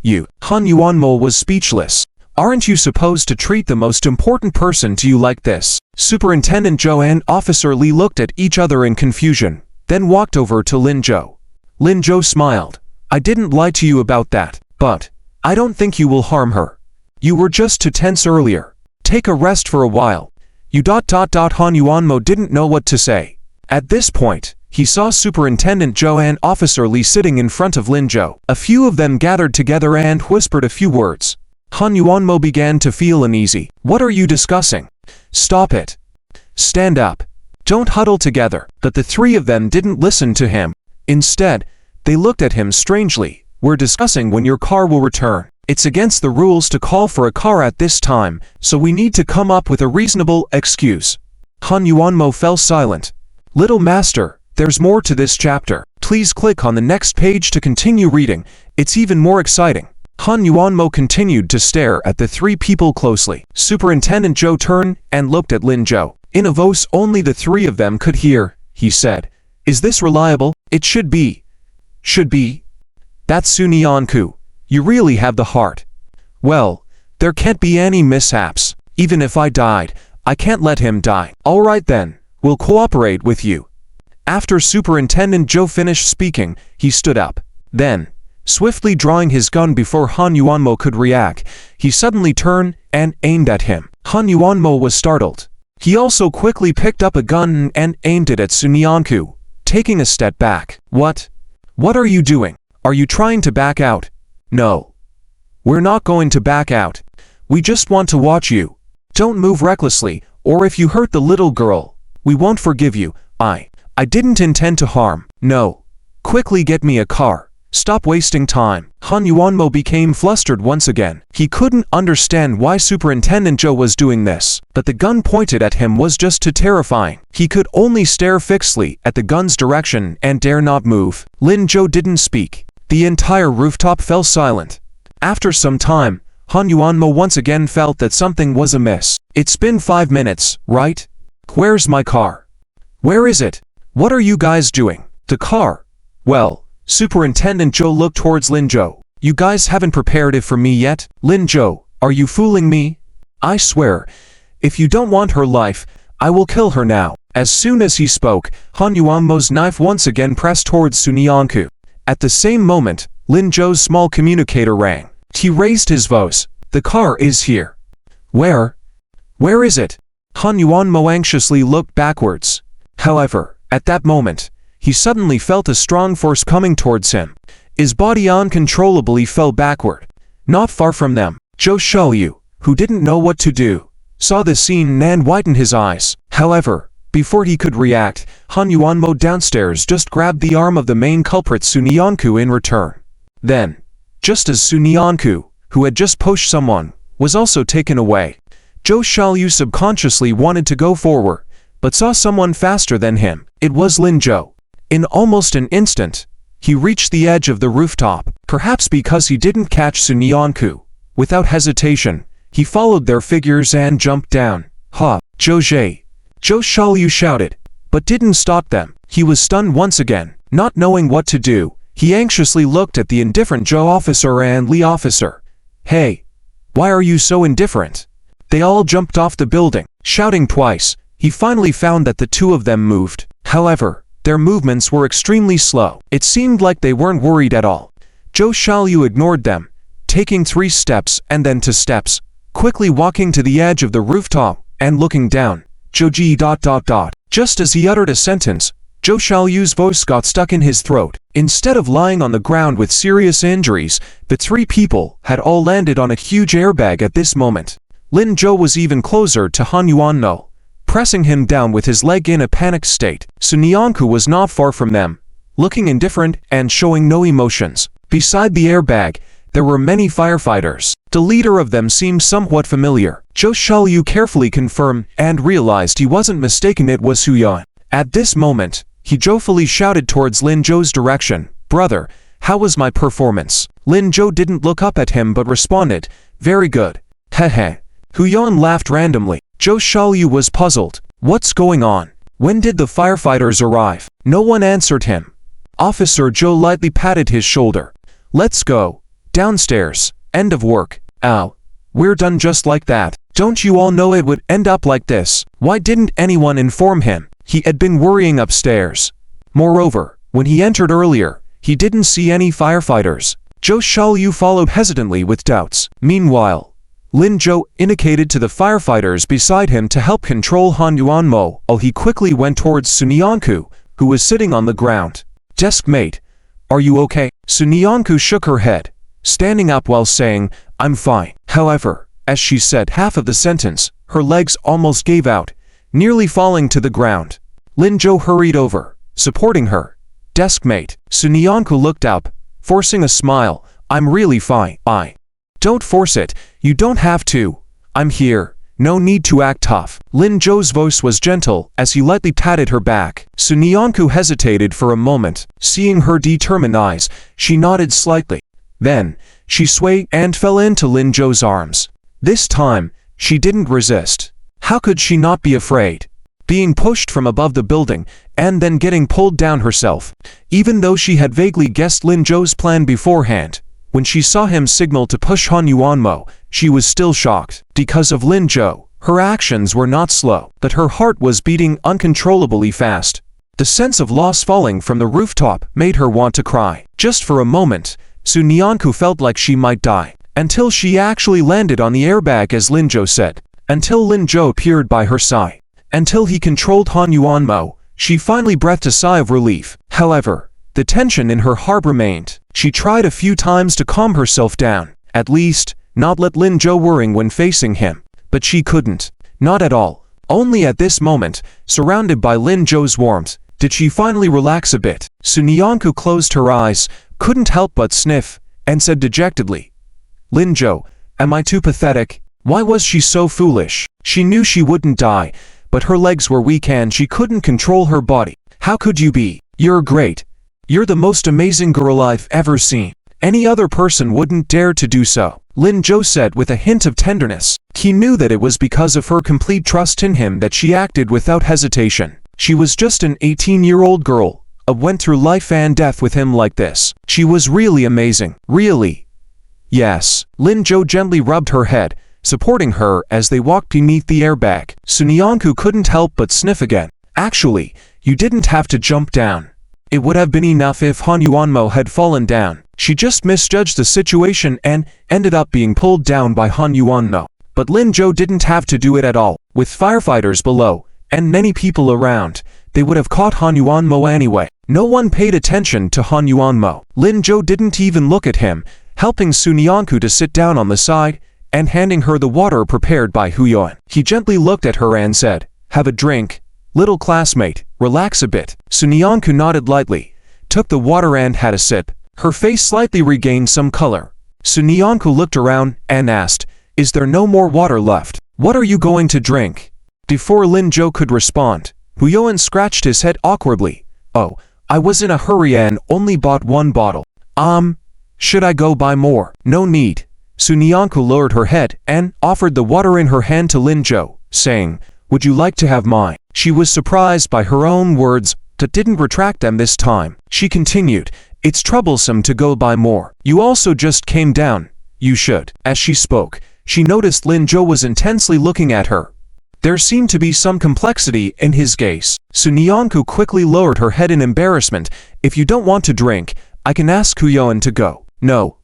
You. Han Yuanmo was speechless. Aren't you supposed to treat the most important person to you like this? Superintendent Zhou and Officer Li looked at each other in confusion, then walked over to Lin Zhou. Lin Zhou smiled. I didn't lie to you about that, but I don't think you will harm her. You were just too tense earlier. Take a rest for a while. Han Yuanmo didn't know what to say. At this point, he saw Superintendent Zhou and Officer Li sitting in front of Lin Zhou. A few of them gathered together and whispered a few words. Han Yuanmo began to feel uneasy. What are you discussing? Stop it. Stand up. Don't huddle together. But the three of them didn't listen to him. Instead, they looked at him strangely. We're discussing when your car will return. It's against the rules to call for a car at this time, so we need to come up with a reasonable excuse. Han Yuanmo fell silent. Little master, there's more to this chapter. Please click on the next page to continue reading. It's even more exciting. Han Yuanmo continued to stare at the three people closely. Superintendent Zhou turned and looked at Lin Zhou. In a voice only the three of them could hear, he said, "Is this reliable? It should be. Should be. That's Sunyanku. You really have the heart. Well, there can't be any mishaps. Even if I died, I can't let him die. All right then, we'll cooperate with you." After Superintendent Zhou finished speaking, he stood up. Then, swiftly drawing his gun before Han Yuanmo could react, he suddenly turned and aimed at him. Han Yuanmo was startled. He also quickly picked up a gun and aimed it at Sunyanku, taking a step back. What? What are you doing? Are you trying to back out? No. We're not going to back out. We just want to watch you. Don't move recklessly, or if you hurt the little girl, we won't forgive you. I didn't intend to harm. No. Quickly get me a car. Stop wasting time. Han Yuanmo became flustered once again. He couldn't understand why Superintendent Zhou was doing this, but the gun pointed at him was just too terrifying. He could only stare fixedly at the gun's direction and dare not move. Lin Zhou didn't speak. The entire rooftop fell silent. After some time, Han Yuanmo once again felt that something was amiss. It's been 5 minutes, right? Where's my car? Where is it? What are you guys doing? The car? Well, Superintendent Zhou looked towards Lin Zhou. You guys haven't prepared it for me yet? Lin Zhou, are you fooling me? I swear, if you don't want her life, I will kill her now. As soon as he spoke, Han Yuanmo's knife once again pressed towards Sunyanku. At the same moment, Lin Zhou's small communicator rang. He raised his voice. The car is here. Where? Where is it? Han Yuanmo anxiously looked backwards. However, at that moment, he suddenly felt a strong force coming towards him. His body uncontrollably fell backward. Not far from them, Zhou Xiaoyu, who didn't know what to do, saw the scene and widened his eyes. However, before he could react, Han Yuanmo downstairs just grabbed the arm of the main culprit Sunyanku in return. Then, just as Sunyanku, who had just pushed someone, was also taken away, Zhou Xiaoyu subconsciously wanted to go forward, but saw someone faster than him. It was Lin Zhou. In almost an instant, he reached the edge of the rooftop, perhaps because he didn't catch Sunyanku. Without hesitation, he followed their figures and jumped down. Ha! Zhou Xiaoyu shouted, but didn't stop them. He was stunned once again. Not knowing what to do, he anxiously looked at the indifferent Zhou officer and Li officer. Hey! Why are you so indifferent? They all jumped off the building. Shouting twice, he finally found that the two of them moved. However, their movements were extremely slow. It seemed like they weren't worried at all. Zhou Xiaoyu ignored them, taking 3 steps and then 2 steps, quickly walking to the edge of the rooftop and looking down. Zhouji ... Just as he uttered a sentence, Zhou Xiaoyu's voice got stuck in his throat. Instead of lying on the ground with serious injuries, the 3 people had all landed on a huge airbag at this moment. Lin Zhou was even closer to Han Yuanmo, pressing him down with his leg in a panicked state. Sunyanku was not far from them, looking indifferent and showing no emotions. Beside the airbag, there were many firefighters. The leader of them seemed somewhat familiar. Zhou Xiaoyu carefully confirmed and realized he wasn't mistaken, it was Huyan. At this moment, he joyfully shouted towards Lin Zhou's direction, "Brother, how was my performance?" Lin Zhou didn't look up at him but responded, "Very good." Hehe. Huyan laughed randomly. Zhou Xiaoyu was puzzled. What's going on? When did the firefighters arrive? No one answered him. Officer Zhou lightly patted his shoulder. Let's go. Downstairs. End of work. Ow. We're done just like that. Don't you all know it would end up like this? Why didn't anyone inform him? He had been worrying upstairs. Moreover, when he entered earlier, he didn't see any firefighters. Zhou Xiaoyu followed hesitantly with doubts. Meanwhile, Lin Zhou indicated to the firefighters beside him to help control Han Yuanmo, while he quickly went towards Sunyanku, who was sitting on the ground. Deskmate, are you okay? Sunyanku shook her head, standing up while saying, I'm fine. However, as she said half of the sentence, her legs almost gave out, nearly falling to the ground. Lin Zhou hurried over, supporting her. Deskmate, Sunyanku looked up, forcing a smile. I'm really fine. Don't force it, you don't have to. I'm here, no need to act tough. Lin Zhou's voice was gentle as he lightly patted her back. Sunyanku hesitated for a moment. Seeing her determined eyes, she nodded slightly. Then, she swayed and fell into Lin Zhou's arms. This time, she didn't resist. How could she not be afraid? Being pushed from above the building, and then getting pulled down herself. Even though she had vaguely guessed Lin Zhou's plan beforehand, when she saw him signal to push Han Yuanmo, she was still shocked. Because of Lin Zhou, her actions were not slow, but her heart was beating uncontrollably fast. The sense of loss falling from the rooftop made her want to cry. Just for a moment, Sunyanku felt like she might die, until she actually landed on the airbag as Lin Zhou said. Until Lin Zhou appeared by her side. Until he controlled Han Yuanmo, she finally breathed a sigh of relief. However, the tension in her heart remained. She tried a few times to calm herself down, at least, not let Lin Zhou worrying when facing him. But she couldn't. Not at all. Only at this moment, surrounded by Lin Zhou's warmth, did she finally relax a bit. Sunyanku closed her eyes, couldn't help but sniff, and said dejectedly, Lin Zhou, am I too pathetic? Why was she so foolish? She knew she wouldn't die, but her legs were weak and she couldn't control her body. How could you be? You're great. You're the most amazing girl I've ever seen. Any other person wouldn't dare to do so, Lin Zhou said with a hint of tenderness. He knew that it was because of her complete trust in him that she acted without hesitation. She was just an 18-year-old girl, went through life and death with him like this. She was really amazing. Really? Yes. Lin Zhou gently rubbed her head, supporting her as they walked beneath the airbag. Sunyanku couldn't help but sniff again. Actually, you didn't have to jump down. It would have been enough if Han Yuanmo had fallen down. She just misjudged the situation and ended up being pulled down by Han Yuanmo. But Lin Zhou didn't have to do it at all. With firefighters below, and many people around, they would have caught Han Yuanmo anyway. No one paid attention to Han Yuanmo. Lin Zhou didn't even look at him, helping Sunyanku to sit down on the side, and handing her the water prepared by Huyon. He gently looked at her and said, have a drink, little classmate, relax a bit. Sunyanku nodded lightly, took the water and had a sip. Her face slightly regained some color. Sunyanku looked around and asked, is there no more water left? What are you going to drink? Before Lin Zhou could respond, Huyon scratched his head awkwardly. Oh, I was in a hurry and only bought one bottle. Should I go buy more? No need. Sunyanku lowered her head and offered the water in her hand to Lin Zhou, saying, would you like to have mine? She was surprised by her own words, but didn't retract them this time. She continued, it's troublesome to go buy more. You also just came down. You should. As she spoke, she noticed Lin Zhou was intensely looking at her. There seemed to be some complexity in his gaze. Sunyanku quickly lowered her head in embarrassment. If you don't want to drink, I can ask Huyon to go. No.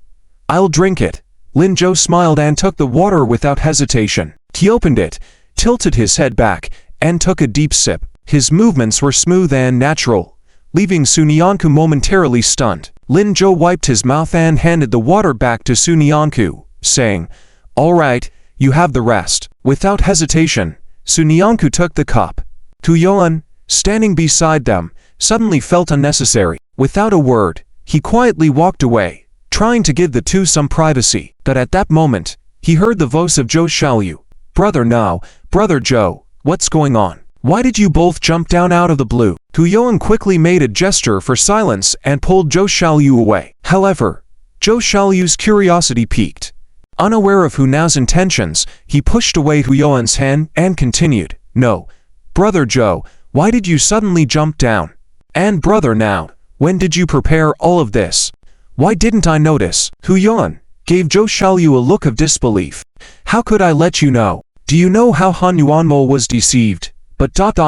I'll drink it. Lin Zhou smiled and took the water without hesitation. He opened it, tilted his head back, and took a deep sip. His movements were smooth and natural, leaving Sunyanku momentarily stunned. Lin Zhou wiped his mouth and handed the water back to Sunyanku, saying, all right, you have the rest. Without hesitation, Sunyanku took the cup. Huyon, standing beside them, suddenly felt unnecessary. Without a word, he quietly walked away, trying to give the two some privacy. But at that moment, he heard the voice of Zhou Xiaoyu. Brother Zhou, what's going on? Why did you both jump down out of the blue? Huyon quickly made a gesture for silence and pulled Zhou Xiaoyu away. However, Zhou Xiaoyu's curiosity piqued. Unaware of Hunao's intentions, he pushed away Huyon's hand and continued, no, Brother Zhou, why did you suddenly jump down? And Brother Now, when did you prepare all of this? Why didn't I notice? Huyon gave Zhou Xiaoyu a look of disbelief. How could I let you know? Do you know how Han Yuanmo was deceived? But ... Zhou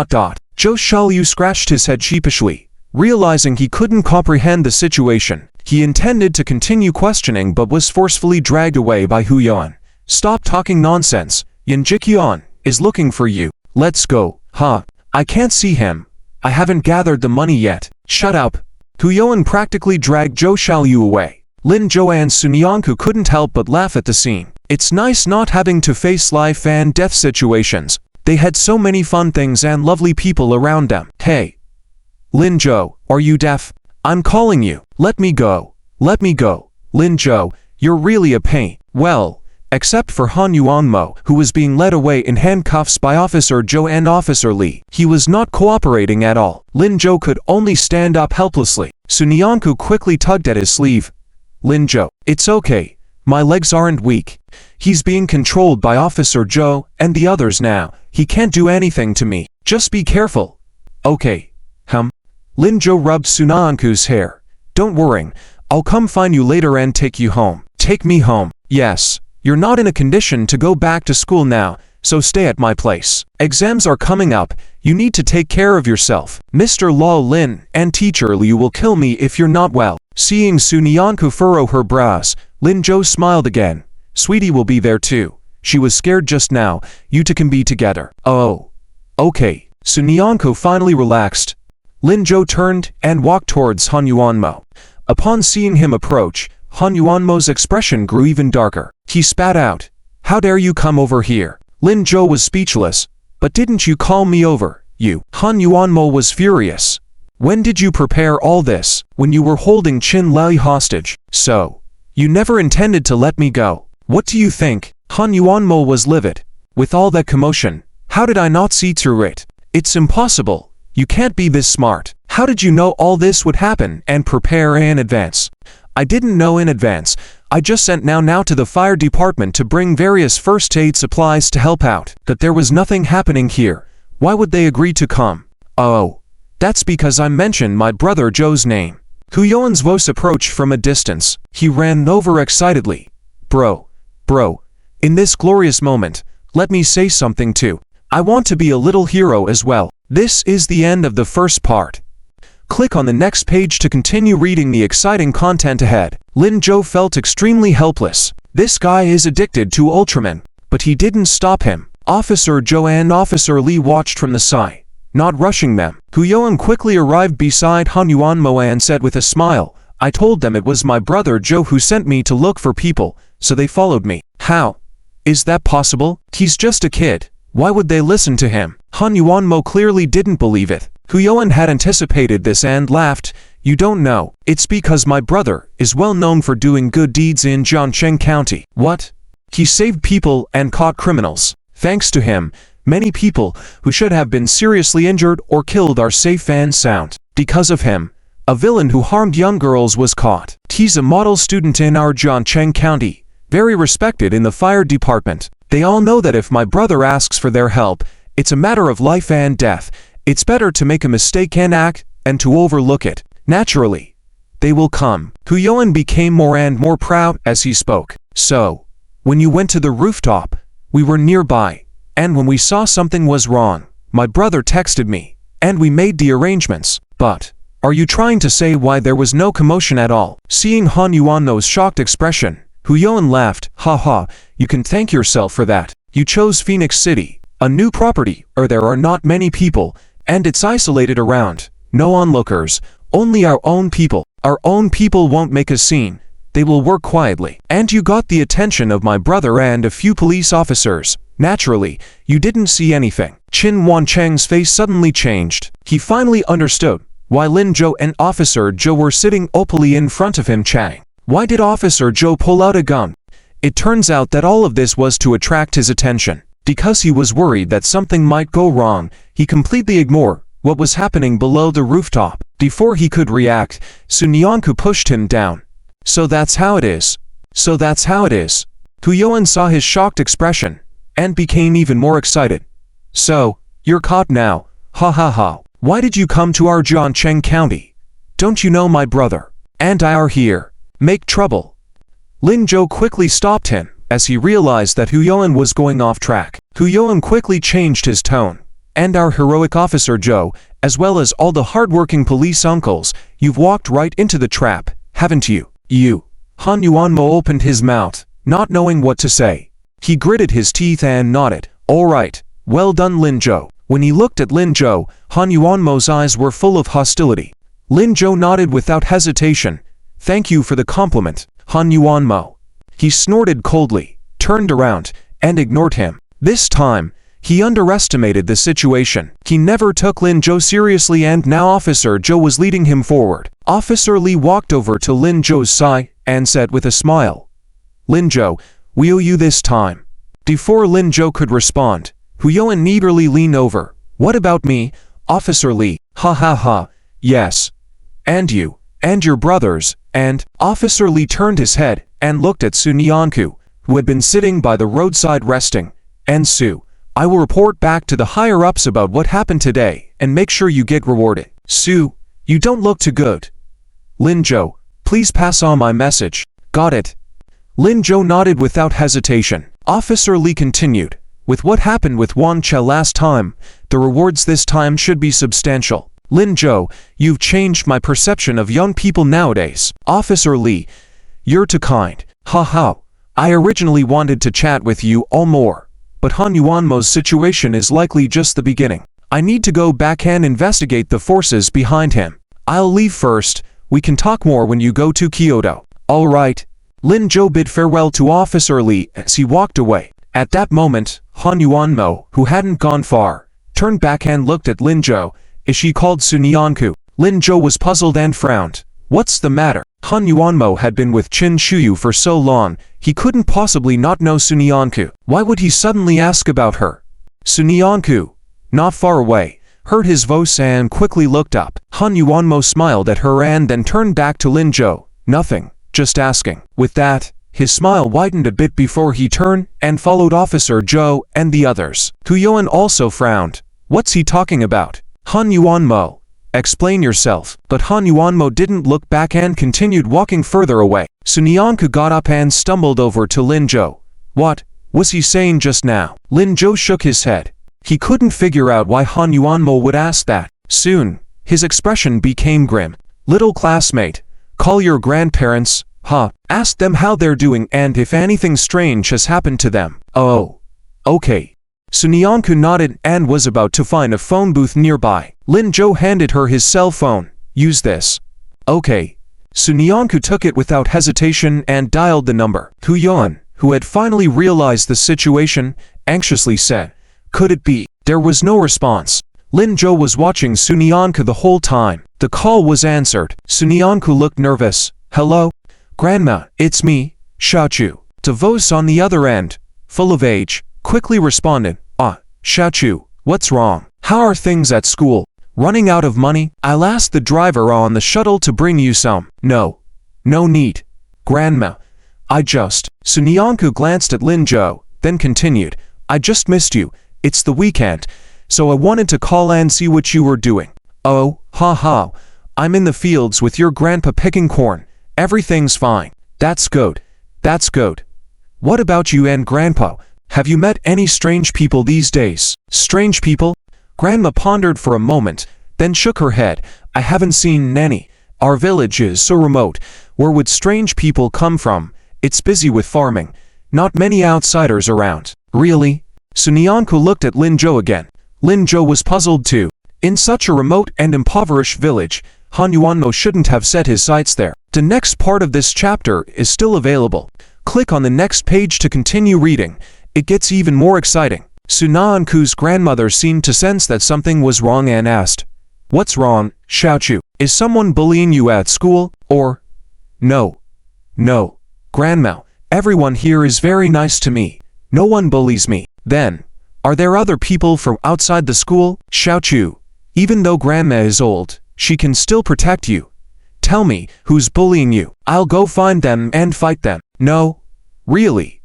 Xiaoyu scratched his head sheepishly, realizing he couldn't comprehend the situation. He intended to continue questioning but was forcefully dragged away by Huyon, Stop talking nonsense. Yin Jikyuan is looking for you. Let's go. Huh? I can't see him. I haven't gathered the money yet. Shut up. Huyoan practically dragged Zhou Xiaoyu away. Lin Zhou and Sun Yanku couldn't help but laugh at the scene. It's nice not having to face life and death situations. They had so many fun things and lovely people around them. Hey. Lin Zhou, are you deaf? I'm calling you. Let me go. Let me go. Lin Zhou, you're really a pain. Well, except for Han Yuanmo, who was being led away in handcuffs by Officer Zhou and Officer Li. He was not cooperating at all. Lin Zhou could only stand up helplessly. Sun Yanku quickly tugged at his sleeve. Lin Zhou, it's okay. My legs aren't weak. He's being controlled by Officer Zhou and the others now. He can't do anything to me. Just be careful. Okay. Lin Zhou rubbed Sun Yanku's hair. Don't worry. I'll come find you later and take you home. Take me home. Yes. You're not in a condition to go back to school now, so stay at my place. Exams are coming up. You need to take care of yourself. Mr. Lao Lin and Teacher Liu will kill me if you're not well. Seeing Sun Yanku furrow her brows, Lin Zhou smiled again. Sweetie will be there too. She was scared just now. You two can be together. Oh. Okay. Sun Yanku finally relaxed. Lin Zhou turned and walked towards Han Yuanmo. Upon seeing him approach, Han Yuanmo's expression grew even darker. He spat out. How dare you come over here? Lin Zhou was speechless. But didn't you call me over, you? Han Yuanmo was furious. When did you prepare all this? When you were holding Qin Lai hostage. So, you never intended to let me go. What do you think? Han Yuanmo was livid. With all that commotion, how did I not see through it? It's impossible. You can't be this smart. How did you know all this would happen and prepare in advance? I didn't know in advance. I just sent now to the fire department to bring various first aid supplies to help out. But there was nothing happening here. Why would they agree to come? Oh, that's because I mentioned my brother Zhou's name. Huyoan's voice approached from a distance. He ran over excitedly. Bro, in this glorious moment, let me say something too. I want to be a little hero as well. This is the end of the first part. Click on the next page to continue reading the exciting content ahead. Lin Zhou felt extremely helpless. This guy is addicted to Ultraman, but he didn't stop him. Officer Zhou and Officer Li watched from the side, not rushing them. Huyoan quickly arrived beside Han Yuanmo and said with a smile, I told them it was my brother Zhou who sent me to look for people, so they followed me. How? Is that possible? He's just a kid. Why would they listen to him? Han Yuanmo clearly didn't believe it. Huyoan had anticipated this and laughed. You don't know. It's because my brother is well known for doing good deeds in Jiangcheng County. What? He saved people and caught criminals. Thanks to him, many people who should have been seriously injured or killed are safe and sound. Because of him, a villain who harmed young girls was caught. He's a model student in our Jiangcheng County, very respected in the fire department. They all know that if my brother asks for their help, it's a matter of life and death. It's better to make a mistake and act, and to overlook it. Naturally, they will come. Huyoan became more and more proud as he spoke. So, when you went to the rooftop, we were nearby, and when we saw something was wrong, my brother texted me, and we made the arrangements. But, are you trying to say why there was no commotion at all? Seeing Han Yuanmo's shocked expression, Huyoan laughed. Ha, you can thank yourself for that. You chose Phoenix City, a new property, or there are not many people, and it's isolated around. No onlookers, only our own people. Our own people won't make a scene. They will work quietly. And you got the attention of my brother and a few police officers. Naturally, you didn't see anything. Qin Wancheng's face suddenly changed. He finally understood why Lin Zhou and Officer Zhou were sitting openly in front of him chatting. Why did Officer Zhou pull out a gun? It turns out that all of this was to attract his attention. Because he was worried that something might go wrong, he completely ignored what was happening below the rooftop. Before he could react, Sun Yanku pushed him down. So that's how it is. So that's how it is. Huyoan saw his shocked expression, and became even more excited. So, you're caught now. Ha. Why did you come to our Jiangcheng County? Don't you know my brother and I are here? Make trouble. Lin Zhou quickly stopped him, as he realized that Huyoan was going off track. Huyoan quickly changed his tone. And our heroic Officer Zhou, as well as all the hardworking police uncles, you've walked right into the trap, haven't you? You. Han Yuanmo opened his mouth, not knowing what to say. He gritted his teeth and nodded. All right, well done Lin Zhou. When he looked at Lin Zhou, Han Yuanmo's eyes were full of hostility. Lin Zhou nodded without hesitation. Thank you for the compliment, Han Yuanmo. He snorted coldly, turned around, and ignored him. This time, he underestimated the situation. He never took Lin Zhou seriously, and now Officer Zhou was leading him forward. Officer Li walked over to Lin Zhou's side and said with a smile, Lin Zhou, we owe you this time. Before Lin Zhou could respond, Hu Yuan eagerly leaned over. What about me, Officer Li? Ha ha ha, yes. And you, and your brothers, and… Officer Li turned his head and looked at Su Nianku, who had been sitting by the roadside resting. And Su, I will report back to the higher-ups about what happened today and make sure you get rewarded. Su, you don't look too good. Lin Zhou, please pass on my message. Got it. Lin Zhou nodded without hesitation. Officer Li continued, with what happened with Wan Che last time, the rewards this time should be substantial. Lin Zhou, you've changed my perception of young people nowadays. Officer Li, you're too kind. Ha ha. I originally wanted to chat with you all more, but Han Yuanmo's situation is likely just the beginning. I need to go back and investigate the forces behind him. I'll leave first. We can talk more when you go to Kyoto. All right. Lin Zhou bid farewell to Officer Li as he walked away. At that moment, Han Yuanmo, who hadn't gone far, turned back and looked at Lin Zhou. Is she called Su Nianku? Lin Zhou was puzzled and frowned. What's the matter? Han Yuanmo had been with Qin Shuyu for so long, he couldn't possibly not know Su Nianku. Why would he suddenly ask about her? Su Nianku, not far away, heard his voice and quickly looked up. Han Yuanmo smiled at her and then turned back to Lin Zhou. Nothing, just asking. With that, his smile widened a bit before he turned and followed Officer Zhou and the others. Hu Yuan also frowned. What's he talking about? Han Yuanmo, explain yourself. But Han Yuanmo didn't look back and continued walking further away. Su Nianku got up and stumbled over to Lin Zhou. What was he saying just now? Lin Zhou shook his head. He couldn't figure out why Han Yuanmo would ask that. Soon, his expression became grim. Little classmate, call your grandparents, ask them how they're doing and if anything strange has happened to them. Oh, okay. Su Nianku nodded and was about to find a phone booth nearby. Lin Zhou handed her his cell phone. Use this. Okay. Su Nianku took it without hesitation and dialed the number. Hu Yuan, who had finally realized the situation, anxiously said, could it be? There was no response. Lin Zhou was watching Su Nianku the whole time. The call was answered. Su Nianku looked nervous. Hello? Grandma, it's me, Xiaochu. The voice on the other end, full of age, quickly responded, Xiaochu, what's wrong? How are things at school? Running out of money? I'll ask the driver on the shuttle to bring you some. No need. Grandma, Su Nianku glanced at Lin Zhou, then continued, I just missed you. It's the weekend, so I wanted to call and see what you were doing. Oh, ha. I'm in the fields with your grandpa picking corn. Everything's fine. That's good. What about you and grandpa? Have you met any strange people these days? Strange people? Grandma pondered for a moment, then shook her head. I haven't seen any. Our village is so remote. Where would strange people come from? It's busy with farming. Not many outsiders around. Really? Su Nianku looked at Lin Zhou again. Lin Zhou was puzzled too. In such a remote and impoverished village, Han Yuanmo shouldn't have set his sights there. The next part of this chapter is still available. Click on the next page to continue reading. It gets even more exciting. Su Nianku's grandmother seemed to sense that something was wrong and asked, What's wrong, Xiaochu? Is someone bullying you at school, or? No, Grandma, everyone here is very nice to me. No one bullies me. Then, are there other people from outside the school? Xiaochu, even though Grandma is old, she can still protect you. Tell me, who's bullying you? I'll go find them and fight them. No, really.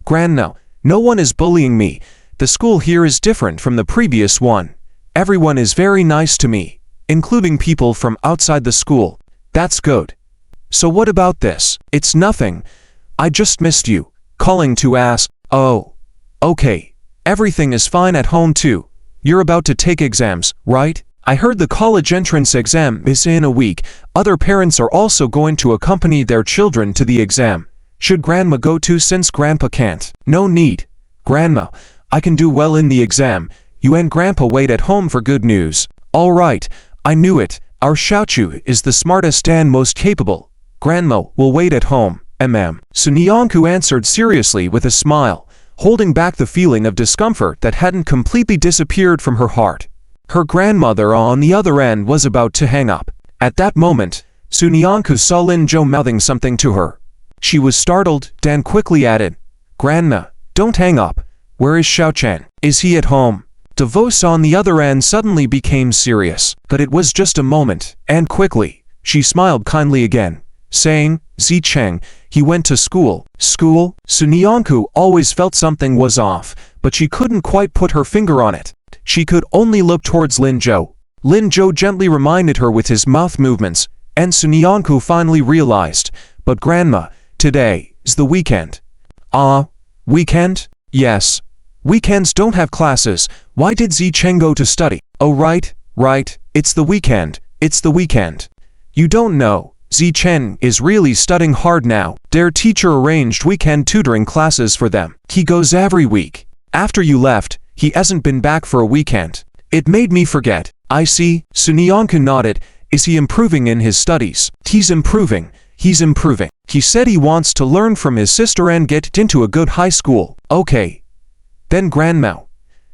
Grandma, no one is bullying me. The school here is different from the previous one. Everyone is very nice to me, including people from outside the school. That's good. So what about this? It's nothing. I just missed you, calling to ask. Oh, okay. Everything is fine at home too. You're about to take exams, right? I heard the college entrance exam is in a week. Other parents are also going to accompany their children to the exam. Should Grandma go too since Grandpa can't? No need. Grandma, I can do well in the exam. You and Grandpa wait at home for good news. All right, I knew it. Our Xiaochu is the smartest and most capable. Grandma will wait at home, Sun Yanku answered seriously with a smile, holding back the feeling of discomfort that hadn't completely disappeared from her heart. Her grandmother on the other end was about to hang up. At that moment, Sun Yanku saw Lin Zhou mouthing something to her. She was startled, then quickly added, Grandma, don't hang up. Where is Xiaochen? Is he at home? The voice on the other end suddenly became serious, but it was just a moment, and quickly, she smiled kindly again, saying, Zicheng, he went to school. School? Sun Yanku always felt something was off, but she couldn't quite put her finger on it. She could only look towards Lin Zhou. Lin Zhou gently reminded her with his mouth movements, and Sun Yanku finally realized, but Grandma, today is the weekend. Weekend? Yes. Weekends don't have classes. Why did Zicheng go to study? Oh right, it's the weekend. You don't know, Zicheng is really studying hard now. Their teacher arranged weekend tutoring classes for them. He goes every week. After you left, he hasn't been back for a weekend. It made me forget. I see, Sun Yanku nodded. Is he improving in his studies? He's improving. He said he wants to learn from his sister and get into a good high school. Okay. Then Grandma,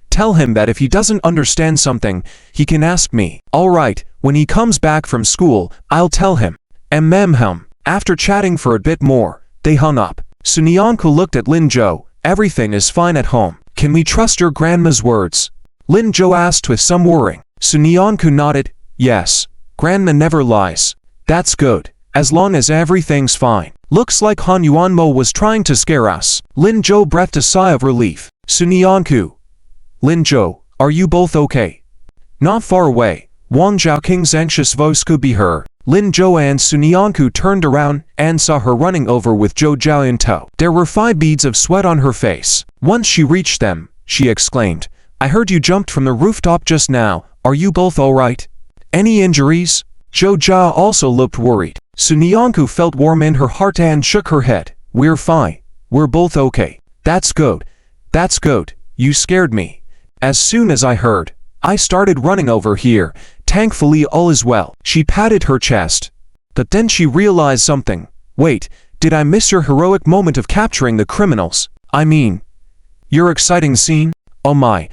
tell him that if he doesn't understand something, he can ask me. All right, when he comes back from school, I'll tell him. After chatting for a bit more, they hung up. Sun Yanku looked at Lin Zhou. Everything is fine at home. Can we trust your grandma's words? Lin Zhou asked with some worrying. Sun Yanku nodded. Yes, Grandma never lies. That's good, as long as everything's fine. Looks like Han Yuanmo was trying to scare us. Lin Zhou breathed a sigh of relief. Sun Yanku. Lin Zhou, are you both okay? Not far away, Wang Zhaoqing's anxious voice could be heard. Lin Zhou and Sun Yanku turned around and saw her running over with Zhou Zhao in tow. There were 5 beads of sweat on her face. Once she reached them, she exclaimed, I heard you jumped from the rooftop just now. Are you both all right? Any injuries? Zhou Zhao also looked worried. Sun Yanku felt warm in her heart and shook her head. We're fine. We're both okay. That's good. You scared me. As soon as I heard, I started running over here. Thankfully all is well. She patted her chest. But then she realized something. Wait, did I miss your heroic moment of capturing the criminals? I mean, your exciting scene? Oh my,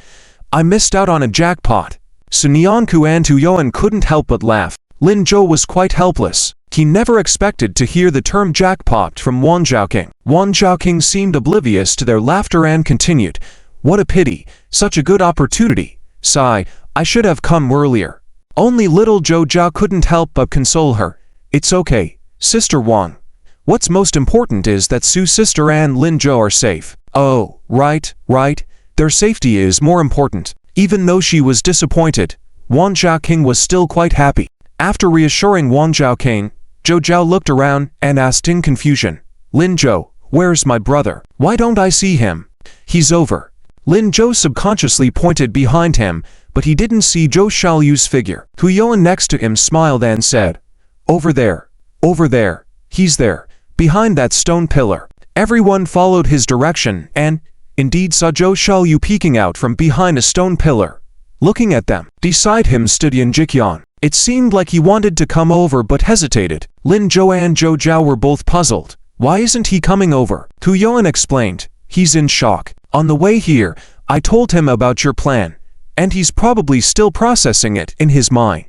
I missed out on a jackpot. Sun Yanku and Tu Yuan couldn't help but laugh. Lin Zhou was quite helpless. He never expected to hear the term jackpot from Wang Zhaoqing. Wang Zhaoqing seemed oblivious to their laughter and continued, What a pity, such a good opportunity. Sigh, I should have come earlier. Only little Zhou Zhao couldn't help but console her. It's okay, Sister Wang. What's most important is that Su's sister and Lin Zhou are safe. Oh, right. Their safety is more important. Even though she was disappointed, Wang Zhaoqing was still quite happy. After reassuring Wang Zhaoqing, Zhou Zhao looked around and asked in confusion, Lin Zhou, where's my brother? Why don't I see him? He's over. Lin Zhou subconsciously pointed behind him, but he didn't see Zhou Xiaoyu's figure. Hu Yuan next to him smiled and said, Over there. He's there, behind that stone pillar. Everyone followed his direction and, indeed saw Zhou Xiaoyu peeking out from behind a stone pillar. Looking at them, beside him stood Yan Jiqian. It seemed like he wanted to come over but hesitated. Lin Zhou and Zhou Zhao were both puzzled. Why isn't he coming over? Hu Yuan explained. He's in shock. On the way here, I told him about your plan, and he's probably still processing it in his mind.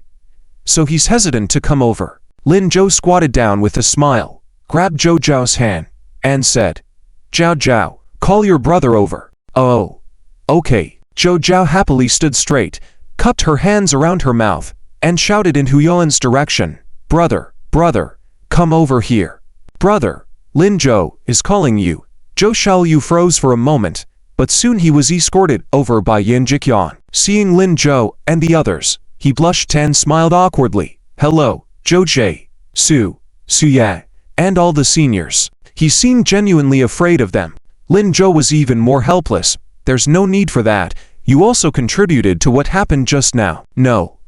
So he's hesitant to come over. Lin Zhou squatted down with a smile, grabbed Zhou Zhao's hand, and said, Zhao Zhao, call your brother over. Oh, okay. Zhou Zhao happily stood straight, cupped her hands around her mouth, and shouted in Hu Yuan's direction, Brother, come over here. Brother, Lin Zhou is calling you. Zhou Xiaoyu froze for a moment, but soon he was escorted over by Yan Jiqian. Seeing Lin Zhou and the others, he blushed and smiled awkwardly. Hello, Zhou Jie, Su Yan, and all the seniors. He seemed genuinely afraid of them. Lin Zhou was even more helpless. There's no need for that. You also contributed to what happened just now. No.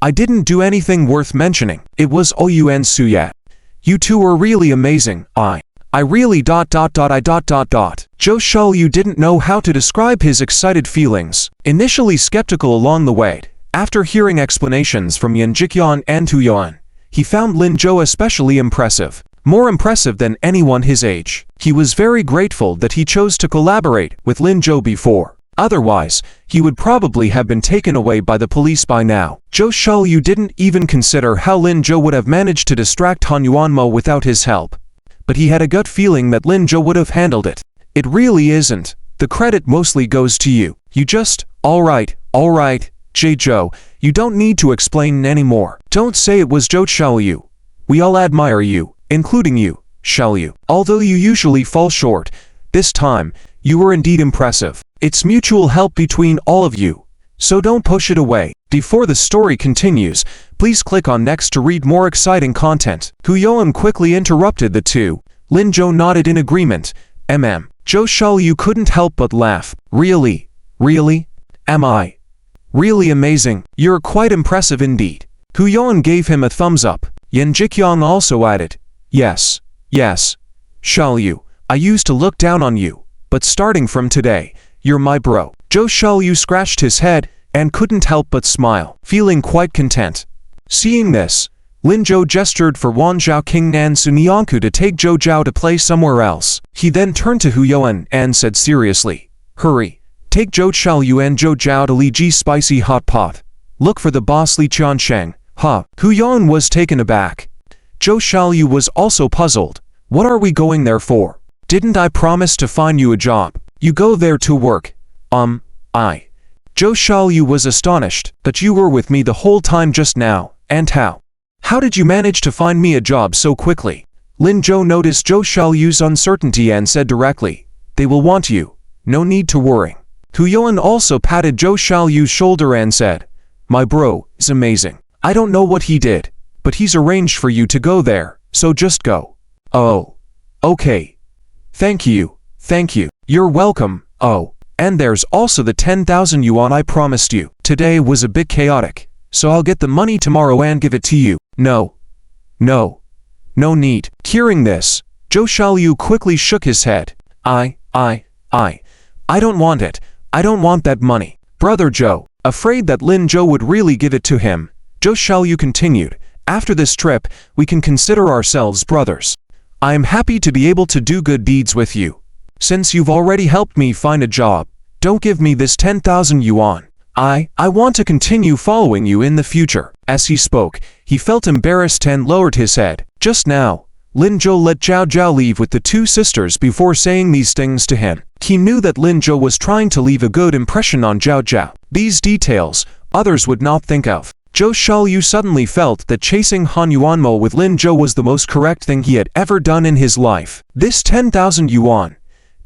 I didn't do anything worth mentioning. It was Oyu and Suya. You two were really amazing. I I really I. Zhou Xiaoyu didn't know how to describe his excited feelings. Initially skeptical along the way, after hearing explanations from Yan Jiqian and Tu Yuan, he found Lin Zhou especially impressive. More impressive than anyone his age. He was very grateful that he chose to collaborate with Lin Zhou before. Otherwise, he would probably have been taken away by the police by now. Zhou Xiaoyu didn't even consider how Lin Zhou would have managed to distract Han Yuanmo without his help. But he had a gut feeling that Lin Zhou would have handled it. It really isn't. The credit mostly goes to you. You just, alright, Jie Zhou, you don't need to explain anymore. Don't say it was Zhou Xiaoyu. We all admire you, including you, Xiaoyu. Although you usually fall short, this time, you were indeed impressive. It's mutual help between all of you, so don't push it away. Before the story continues, please click on next to read more exciting content. Hu Yuan quickly interrupted the two. Lin Zhou nodded in agreement. Zhou Xiaoyu couldn't help but laugh. Really? Am I? Really amazing. You're quite impressive indeed. Hu Yuan gave him a thumbs up. Yan Jiqiang also added, Yes. Xiaoyu, I used to look down on you, but starting from today, you're my bro. Zhou Xiaoyu scratched his head and couldn't help but smile, feeling quite content. Seeing this, Lin Zhou gestured for Wan Zhaoqing and Sunyanku to take Zhou Zhao to play somewhere else. He then turned to Hu Yuan and said seriously, Hurry, take Zhou Xiaoyu and Zhou Zhao to Li Ji spicy hot pot. Look for the boss Li Qiansheng. Hu Yuan was taken aback. Zhou Xiaoyu was also puzzled. What are we going there for? Didn't I promise to find you a job? You go there to work. Zhou Xiaoyu was astonished that you were with me the whole time just now, and how? How did you manage to find me a job so quickly? Lin Zhou noticed Zhou Xiaoyu's uncertainty and said directly, They will want you, no need to worry. Hu Yuan also patted Zhou Xiaoyu's shoulder and said, My bro is amazing. I don't know what he did, but he's arranged for you to go there, so just go. Oh. Okay. Thank you. You're welcome. Oh. And there's also the 10,000 yuan I promised you. Today was a bit chaotic, so I'll get the money tomorrow and give it to you. No need. Hearing this, Zhou Xiaoyu quickly shook his head. I don't want it. I don't want that money. Brother Zhou, afraid that Lin Zhou would really give it to him, Zhou Xiaoyu continued, After this trip, we can consider ourselves brothers. I am happy to be able to do good deeds with you. Since you've already helped me find a job, don't give me this 10,000 yuan. I want to continue following you in the future. As he spoke, he felt embarrassed and lowered his head. Just now, Lin Zhou let Zhao Zhao leave with the two sisters before saying these things to him. He knew that Lin Zhou was trying to leave a good impression on Zhao Zhao. These details, others would not think of. Zhou Xiaoyu suddenly felt that chasing Han Yuanmo with Lin Zhou was the most correct thing he had ever done in his life. This 10,000 yuan,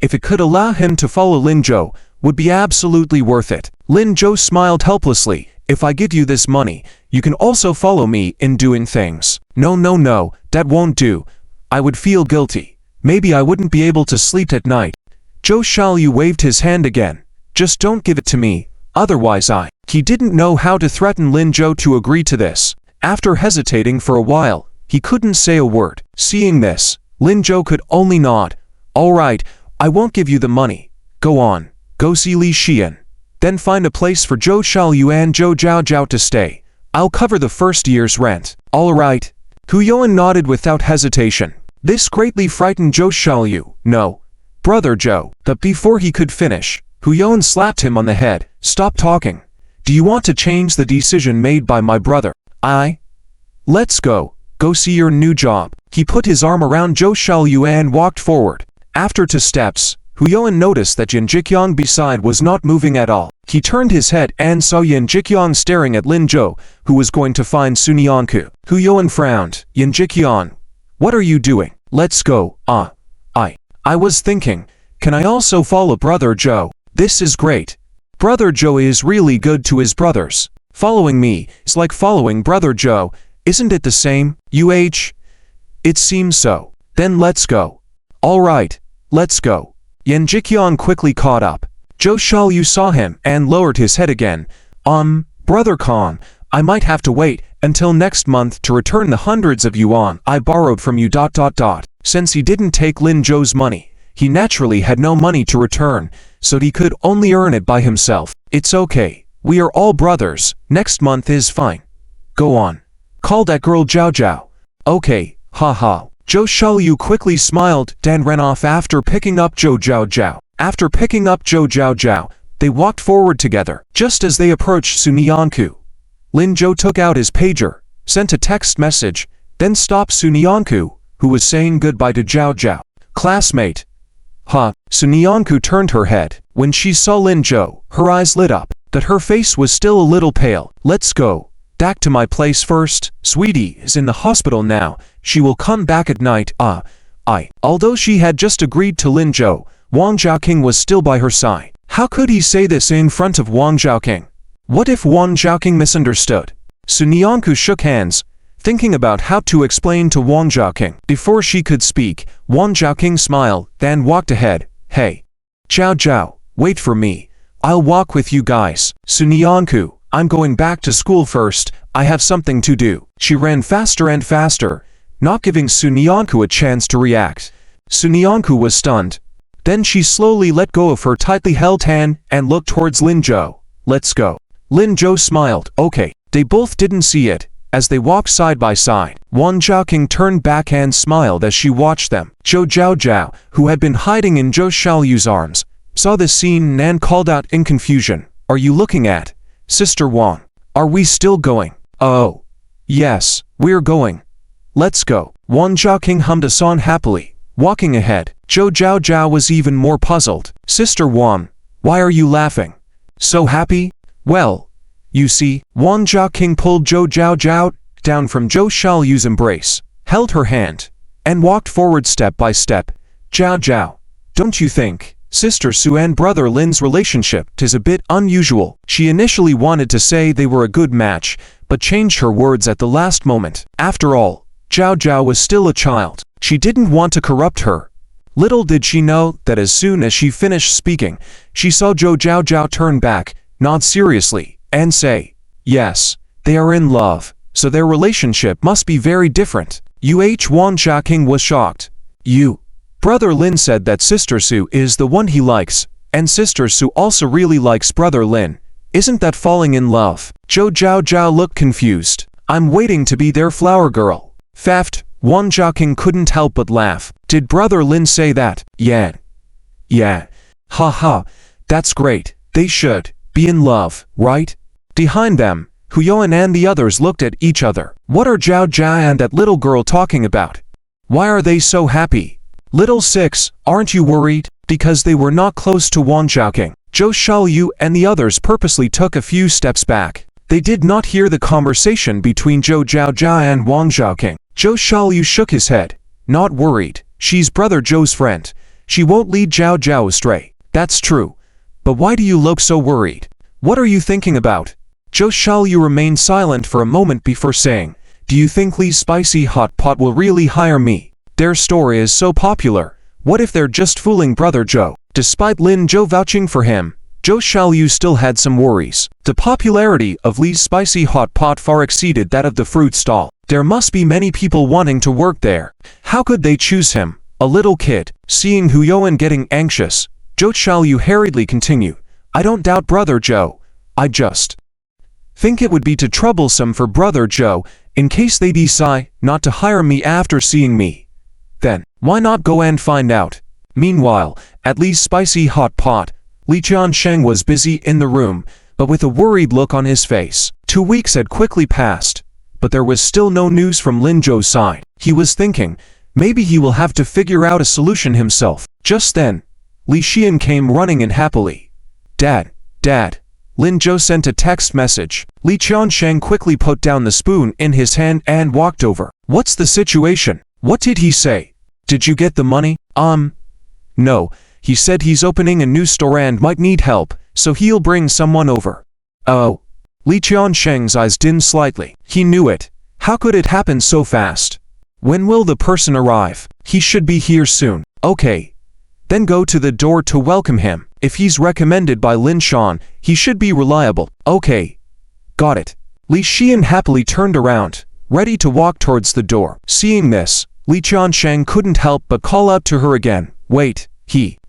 if it could allow him to follow Lin Zhou, would be absolutely worth it. Lin Zhou smiled helplessly. If I give you this money, you can also follow me in doing things. No, that won't do. I would feel guilty. Maybe I wouldn't be able to sleep at night. Zhou Xiaoyu waved his hand again. Just don't give it to me, otherwise He didn't know how to threaten Lin Zhou to agree to this. After hesitating for a while, he couldn't say a word. Seeing this, Lin Zhou could only nod. Alright, I won't give you the money. Go on, go see Li Xian. Then find a place for Zhou Xiaoyu and Zhou Zhao to stay. I'll cover the first year's rent. Alright. Hu Yuan nodded without hesitation. This greatly frightened Zhou Xiaoyu. No, Brother Zhou. But before he could finish, Hu Yuan slapped him on the head. Stop talking. Do you want to change the decision made by my brother? Let's go see your new job. He put his arm around Zhou Xiaoyu and walked forward. After 2 steps, Hu Yuan noticed that Yan Jiqiang beside was not moving at all. He turned his head and saw Yan Jiqiang staring at Lin Zhou, who was going to find Sunyanku. Hu Yuan frowned. Yan Jiqiang, what are you doing? Let's go. I was thinking, can I also follow Brother Zhou? This is great. Brother Zhou is really good to his brothers. Following me is like following Brother Zhou, isn't it the same? It seems so. Then let's go. Alright, let's go. Yan Jiqiang quickly caught up. Zhou Xiaoyu saw him and lowered his head again. Brother Khan, I might have to wait until next month to return the hundreds of yuan I borrowed from you. Since he didn't take Lin Zhou's money, he naturally had no money to return, so he could only earn it by himself. It's okay. We are all brothers. Next month is fine. Go on. Call that girl Zhao Zhao. Okay, haha. Zhou Xiaoyu quickly smiled, then ran off after picking up Zhou Zhao Zhao. After picking up Zhou Zhao Zhao, they walked forward together. Just as they approached Sunyanku, Lin Zhou took out his pager, sent a text message, then stopped Sunyanku, who was saying goodbye to Zhao Zhao. Classmate. Huh. Sunyanku turned her head. When she saw Lin Zhou, her eyes lit up, but her face was still a little pale. Let's go back to my place first. Sweetie is in the hospital now. She will come back at night. Although she had just agreed to Lin Zhou, Wang Zhaoqing was still by her side. How could he say this in front of Wang Zhaoqing? What if Wang Zhaoqing misunderstood? Sunyanku shook hands, thinking about how to explain to Wang Zhaoqing. Before she could speak, Wang Zhaoqing smiled, then walked ahead. Hey, Zhao Zhao, wait for me. I'll walk with you guys. Sunyanku, I'm going back to school first. I have something to do. She ran faster and faster, not giving Sunyanku a chance to react. Sunyanku was stunned. Then she slowly let go of her tightly held hand and looked towards Lin Zhou. Let's go. Lin Zhou smiled. Okay. They both didn't see it. As they walked side by side, Wang Zhaoqing turned back and smiled as she watched them. Zhou Zhao Zhao, who had been hiding in Zhou Xiaoyu's arms, saw this scene and called out in confusion. Are you looking at Sister Wang? Are we still going? Oh. Yes, we're going. Let's go. Wang Zhaoqing hummed a song happily, walking ahead. Zhou Zhao Zhao was even more puzzled. Sister Wang, why are you laughing? So happy? Well, you see, Wang Zhaoqing pulled Zhou Zhao Zhao down from Zhou Xiaoyu's embrace, held her hand, and walked forward step by step. Zhao Zhao, don't you think Sister Su and Brother Lin's relationship is a bit unusual? She initially wanted to say they were a good match, but changed her words at the last moment. After all, Zhao Zhao was still a child. She didn't want to corrupt her. Little did she know that as soon as she finished speaking, she saw Zhou Zhao Zhao turn back, nod seriously, and say, yes, they are in love, so their relationship must be very different. Wang Zhaoqing was shocked. Brother Lin said that Sister Su is the one he likes, and Sister Su also really likes Brother Lin. Isn't that falling in love? Zhou Zhao Zhao looked confused. I'm waiting to be their flower girl. Faft. Wang Zhaoqing couldn't help but laugh. Did Brother Lin say that? Yeah. Haha, that's great. They should be in love, right? Behind them, Huyan and the others looked at each other. What are Zhao Zhao and that little girl talking about? Why are they so happy? Little Six, aren't you worried? Because they were not close to Wang Zhaoqing. Zhou Xiaoyu and the others purposely took a few steps back. They did not hear the conversation between Zhou Zhao Zhao and Wang Zhaoqing. Zhou Xiaoyu shook his head. Not worried. She's Brother Zhou's friend. She won't lead Zhao Zhao astray. That's true. But why do you look so worried? What are you thinking about? Zhou Xiaoyu remained silent for a moment before saying, do you think Li's spicy hot pot will really hire me? Their story is so popular. What if they're just fooling Brother Zhou? Despite Lin Zhou vouching for him, Zhou Xiaoyu still had some worries. The popularity of Li's spicy hot pot far exceeded that of the fruit stall. There must be many people wanting to work there. How could they choose him, a little kid? Seeing Huyan getting anxious, Zhou Xiaoyu hurriedly continued, I don't doubt Brother Zhou. I just think it would be too troublesome for Brother Zhou in case they decide not to hire me after seeing me. Then, why not go and find out? Meanwhile, at Li's spicy hot pot, Li Qiansheng was busy in the room, but with a worried look on his face. 2 weeks had quickly passed, but there was still no news from Lin Zhou's side. He was thinking, maybe he will have to figure out a solution himself. Just then, Li Xian came running in happily. Dad. Lin Zhou sent a text message. Li Qiansheng quickly put down the spoon in his hand and walked over. What's the situation? What did he say? Did you get the money? No. He said he's opening a new store and might need help, so he'll bring someone over. Oh. Li Qiansheng's eyes dimmed slightly. He knew it. How could it happen so fast? When will the person arrive? He should be here soon. Okay. Then go to the door to welcome him. If he's recommended by Lin Shan, he should be reliable. Okay. Got it. Li Xian happily turned around, ready to walk towards the door. Seeing this, Li Qiansheng couldn't help but call out to her again. Wait,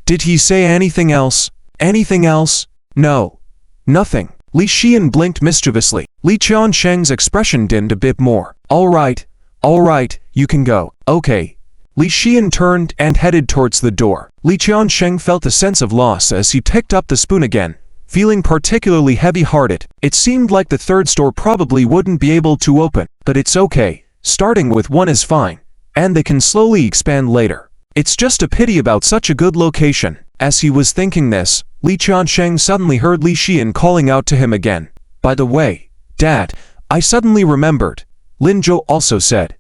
did he say anything else? Anything else? No. Nothing. Li Xian blinked mischievously. Li Qiansheng's expression dimmed a bit more. All right, you can go. Okay. Li Xian turned and headed towards the door. Li Qiansheng felt a sense of loss as he picked up the spoon again, feeling particularly heavy-hearted. It seemed like the third store probably wouldn't be able to open, but it's okay. Starting with one is fine, and they can slowly expand later. It's just a pity about such a good location. As he was thinking this, Li Qiansheng suddenly heard Li Xian calling out to him again. By the way, Dad, I suddenly remembered. Lin Zhou also said.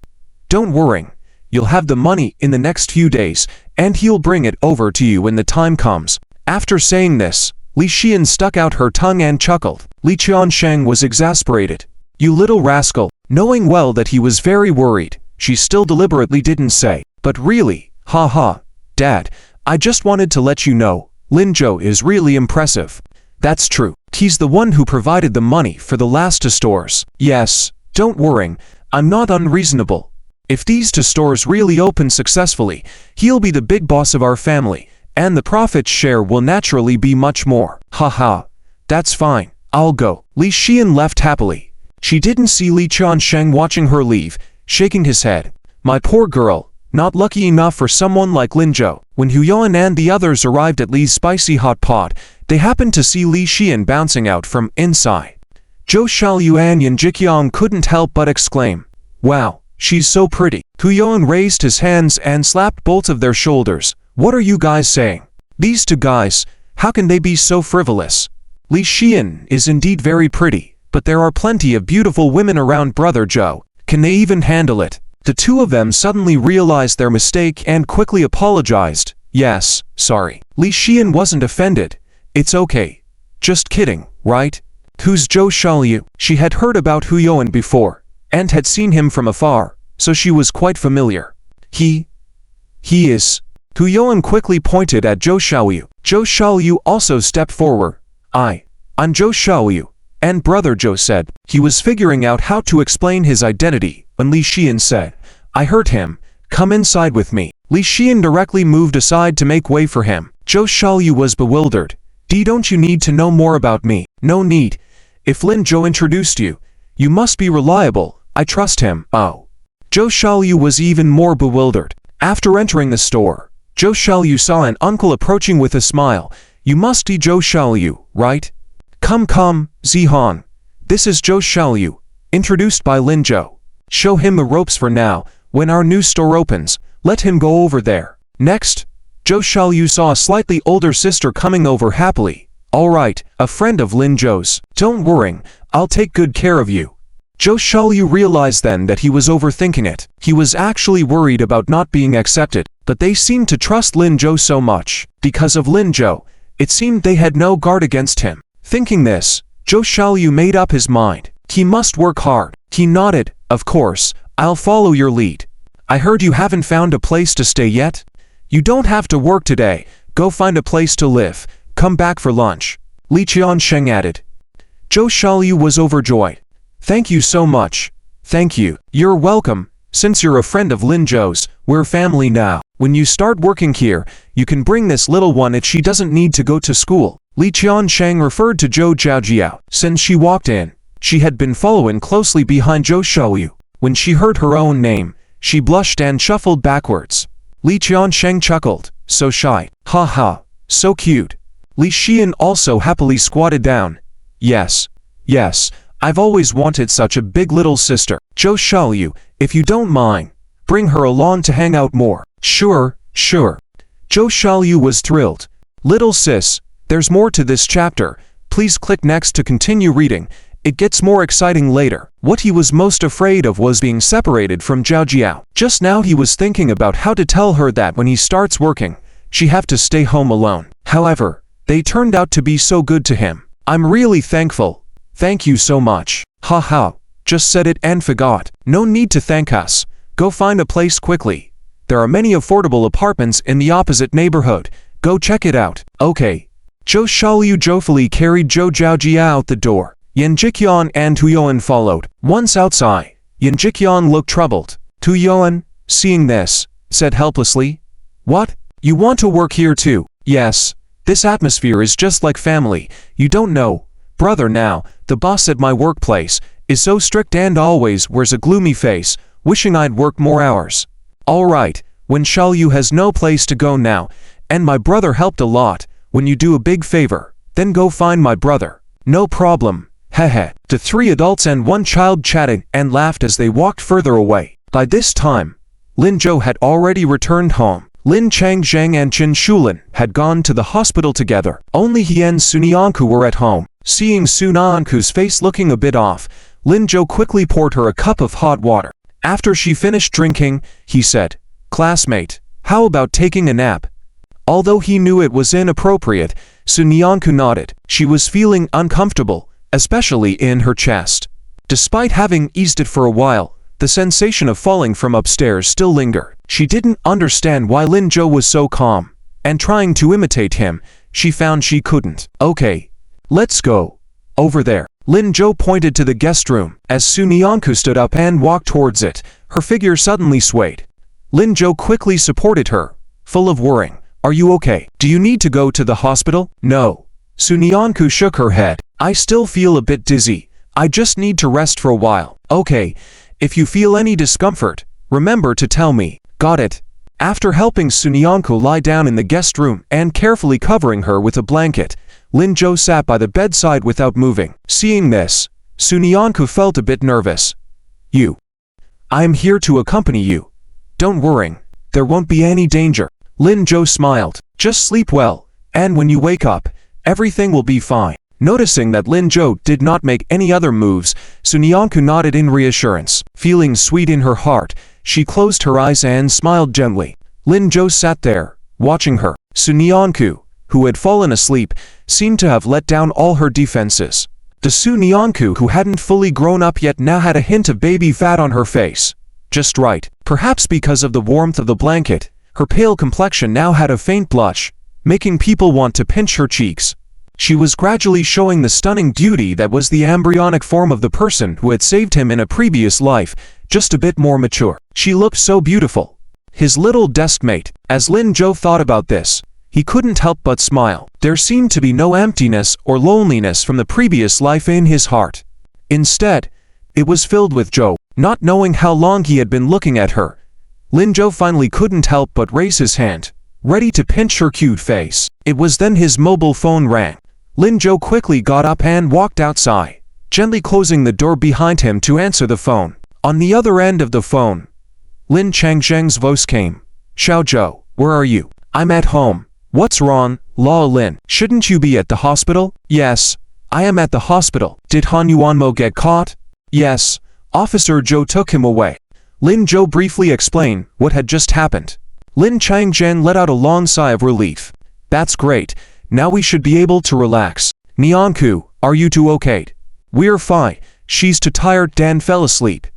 Don't worry, you'll have the money in the next few days, and he'll bring it over to you when the time comes. After saying this, Li Xian stuck out her tongue and chuckled. Li Qiansheng was exasperated. You little rascal. Knowing well that he was very worried, she still deliberately didn't say. But really, haha, Dad, I just wanted to let you know, Lin Zhou is really impressive. That's true. He's the one who provided the money for the last two stores. Yes, don't worry, I'm not unreasonable. If these two stores really open successfully, he'll be the big boss of our family, and the profit share will naturally be much more. Haha, that's fine, I'll go. Li Xian left happily. She didn't see Li Qiansheng watching her leave, shaking his head. My poor girl. Not lucky enough for someone like Lin Zhou. When Huyan and the others arrived at Li's spicy hot pot, they happened to see Li Xian bouncing out from inside. Zhou Xiaoyu and Yan Jiqiang couldn't help but exclaim, wow, she's so pretty. Huyan raised his hands and slapped both of their shoulders. What are you guys saying? These two guys, how can they be so frivolous? Li Xian is indeed very pretty, but there are plenty of beautiful women around Brother Zhou. Can they even handle it? The two of them suddenly realized their mistake and quickly apologized. Yes, sorry. Li Xian wasn't offended. It's okay. Just kidding, right? Who's Zhou Xiaoyu? She had heard about Hu Yuan before, and had seen him from afar, so she was quite familiar. He is. Hu Yuan quickly pointed at Zhou Xiaoyu. Zhou Xiaoyu also stepped forward. I'm Zhou Xiaoyu. And Brother Zhou said. He was figuring out how to explain his identity when Li Xian said, I heard him. Come inside with me. Li Xian directly moved aside to make way for him. Zhou Xiaoyu was bewildered. Don't you need to know more about me? No need. If Lin Zhou introduced you, you must be reliable. I trust him. Oh. Zhou Xiaoyu was even more bewildered. After entering the store, Zhou Xiaoyu saw an uncle approaching with a smile. You must be Zhou Xiaoyu, right? Come, Zihan. This is Zhou Xiaoyu, introduced by Lin Zhou. Show him the ropes for now. When our new store opens, let him go over there. Next, Zhou Xiaoyu saw a slightly older sister coming over happily. All right, a friend of Lin Zhou's. Don't worry, I'll take good care of you. Zhou Xiaoyu realized then that he was overthinking it. He was actually worried about not being accepted, but they seemed to trust Lin Zhou so much. Because of Lin Zhou, it seemed they had no guard against him. Thinking this, Zhou Xiaoyu made up his mind. He must work hard. He nodded. Of course, I'll follow your lead. I heard you haven't found a place to stay yet? You don't have to work today. Go find a place to live. Come back for lunch. Li Qiansheng added. Zhou Xiaoyu was overjoyed. Thank you so much. Thank you. You're welcome. Since you're a friend of Lin Zhou's, we're family now. When you start working here, you can bring this little one if she doesn't need to go to school. Li Qiansheng referred to Zhou Zhaojiao. Since she walked in, she had been following closely behind Zhou Xiaoyu. When she heard her own name, she blushed and shuffled backwards. Li Qiansheng chuckled. So shy. Ha ha. So cute. Li Xian also happily squatted down. Yes. I've always wanted such a big little sister. Zhou Xiaoyu, if you don't mind, bring her along to hang out more. Sure. Zhou Xiaoyu was thrilled. Little sis, there's more to this chapter. Please click next to continue reading. It gets more exciting later. What he was most afraid of was being separated from Zhao Jiao. Just now he was thinking about how to tell her that when he starts working, she have to stay home alone. However, they turned out to be so good to him. I'm really thankful. Thank you so much. Haha, just said it and forgot. No need to thank us. Go find a place quickly. There are many affordable apartments in the opposite neighborhood. Go check it out. Okay. Zhou Xiaoyu joyfully carried Zhou Zhaojia out the door. Yan Jiqian and Hu Yuan followed. Once outside, Yan Jiqian looked troubled. Hu Yuan, seeing this, said helplessly, "What? You want to work here too?" "Yes. This atmosphere is just like family. You don't know, brother now, the boss at my workplace is so strict and always wears a gloomy face, wishing I'd work more hours." "All right, when Xiaoyu has no place to go now, and my brother helped a lot, when you do a big favor, then go find my brother." "No problem, hehe." The three adults and one child chatted and laughed as they walked further away. By this time, Lin Zhou had already returned home. Lin Changzheng and Qin Shulin had gone to the hospital together. Only he and Sunyanku were at home. Seeing Sunyanku's face looking a bit off, Lin Zhou quickly poured her a cup of hot water. After she finished drinking, he said, "Classmate, how about taking a nap?" Although he knew it was inappropriate, Sunyanku nodded. She was feeling uncomfortable, especially in her chest. Despite having eased it for a while, the sensation of falling from upstairs still lingered. She didn't understand why Lin Zhou was so calm, and trying to imitate him, she found she couldn't. "Okay, let's go. Over there." Lin Zhou pointed to the guest room. As Sunyanku stood up and walked towards it, her figure suddenly swayed. Lin Zhou quickly supported her, full of worrying. "Are you okay? Do you need to go to the hospital?" "No." Sunyanku shook her head. "I still feel a bit dizzy. I just need to rest for a while." "Okay. If you feel any discomfort, remember to tell me." "Got it." After helping Sunyanku lie down in the guest room and carefully covering her with a blanket, Lin Zhou sat by the bedside without moving. Seeing this, Sunyanku felt a bit nervous. I am here to accompany you. Don't worry, there won't be any danger." Lin Zhou smiled. "Just sleep well, and when you wake up, everything will be fine." Noticing that Lin Zhou did not make any other moves, Sunyanku nodded in reassurance. Feeling sweet in her heart, she closed her eyes and smiled gently. Lin Zhou sat there, watching her. Sunyanku, who had fallen asleep, seemed to have let down all her defenses. The Sunyanku who hadn't fully grown up yet now had a hint of baby fat on her face. Just right. Perhaps because of the warmth of the blanket, her pale complexion now had a faint blush, making people want to pinch her cheeks. She was gradually showing the stunning beauty that was the embryonic form of the person who had saved him in a previous life, just a bit more mature. She looked so beautiful. His little deskmate, as Lin Zhou thought about this, he couldn't help but smile. There seemed to be no emptiness or loneliness from the previous life in his heart. Instead, it was filled with joy. Not knowing how long he had been looking at her, Lin Zhou finally couldn't help but raise his hand, ready to pinch her cute face. It was then his mobile phone rang. Lin Zhou quickly got up and walked outside, gently closing the door behind him to answer the phone. On the other end of the phone, Lin Changzheng's voice came. "Xiao Zhou, where are you?" "I'm at home." "What's wrong, Lao Lin? Shouldn't you be at the hospital?" "Yes, I am at the hospital." "Did Han Yuanmo get caught?" "Yes, Officer Zhou took him away." Lin Zhou briefly explained what had just happened. Lin Changzhen let out a long sigh of relief. "That's great, now we should be able to relax." "Nianku, are you two okay?" "We're fine, she's too tired and fell asleep."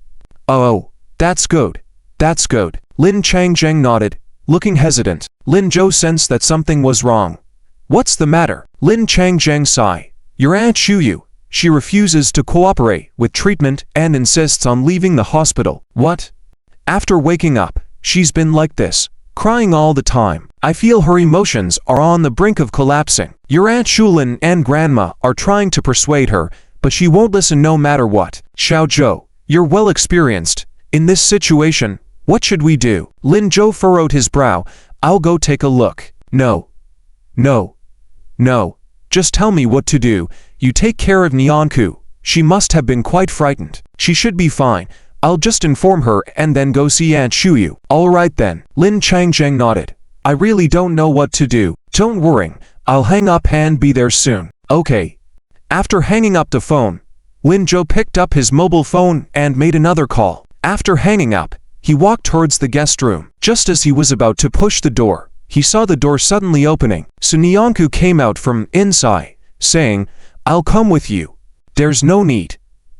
"Oh, that's good, that's good." Lin Changzhen nodded, looking hesitant. Lin Zhou sensed that something was wrong. "What's the matter?" Lin Changzhen sighed. "Your Aunt Shuyu. She refuses to cooperate with treatment and insists on leaving the hospital." "What?" "After waking up, she's been like this, crying all the time. I feel her emotions are on the brink of collapsing. Your Aunt Shulin and Grandma are trying to persuade her, but she won't listen no matter what." "Xiao Zhou, you're well experienced. In this situation, what should we do?" Lin Zhou furrowed his brow. "I'll go take a look." No. Just tell me what to do. You take care of Nianku. She must have been quite frightened. She should be fine. I'll just inform her and then go see Aunt Shuyu." "All right then." Lin Changzheng nodded. "I really don't know what to do." "Don't worry, I'll hang up and be there soon." "Okay." After hanging up the phone, Lin Zhou picked up his mobile phone and made another call. After hanging up, he walked towards the guest room. Just as he was about to push the door, he saw the door suddenly opening. Sunyanku came out from inside, saying, "I'll come with you." "There's no need.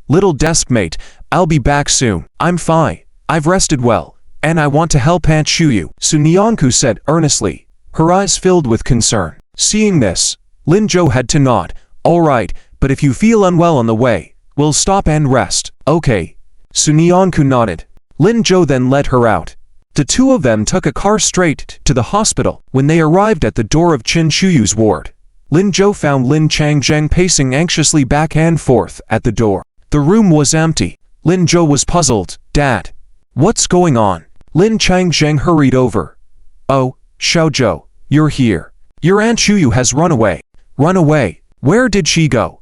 Little deskmate, I'll be back soon. I'm fine. I've rested well, and I want to help Aunt Shuyu," Sunyanku said earnestly, her eyes filled with concern. Seeing this, Lin Zhou had to nod. "All right, but if you feel unwell on the way, we'll stop and rest." "Okay." Sunyanku nodded. Lin Zhou then led her out. The two of them took a car straight to the hospital. When they arrived at the door of Qin Shuyu's ward, Lin Zhou found Lin Changjeng pacing anxiously back and forth at the door. The room was empty. Lin Zhou was puzzled. "Dad, what's going on?" Lin Changjeng hurried over. "Oh, Xiaozhou, you're here. Your Aunt Shuyu has run away." "Run away? Where did she go?"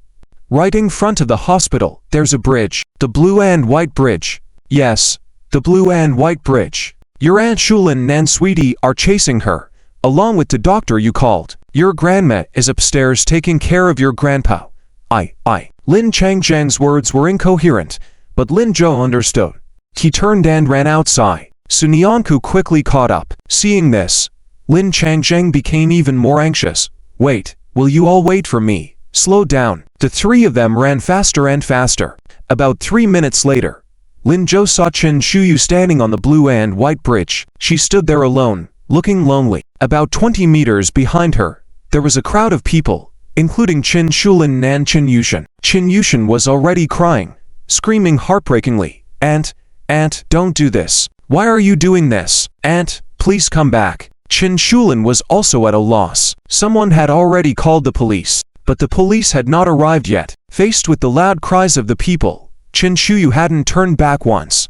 "Right in front of the hospital, there's a bridge. The blue and white bridge." "Yes, the blue and white bridge. Your Aunt Shulin and Sweetie are chasing her, along with the doctor you called. Your grandma is upstairs taking care of your grandpa." I. Lin Changjang's words were incoherent, but Lin Zhou understood. He turned and ran outside. Sun Yanku quickly caught up. Seeing this, Lin Changjang became even more anxious. "Wait, will you all wait for me? Slow down." The three of them ran faster and faster. About 3 minutes later, Lin Zhou saw Qin Shuyu standing on the blue and white bridge. She stood there alone, looking lonely. About 20 meters behind her, there was a crowd of people, including Qin Shulin and Qin Yushan. Qin Yushan was already crying, screaming heartbreakingly, Aunt, don't do this. Why are you doing this? Aunt, please come back." Qin Shulin was also at a loss. Someone had already called the police, but the police had not arrived yet. Faced with the loud cries of the people, Qin Shuyu hadn't turned back once.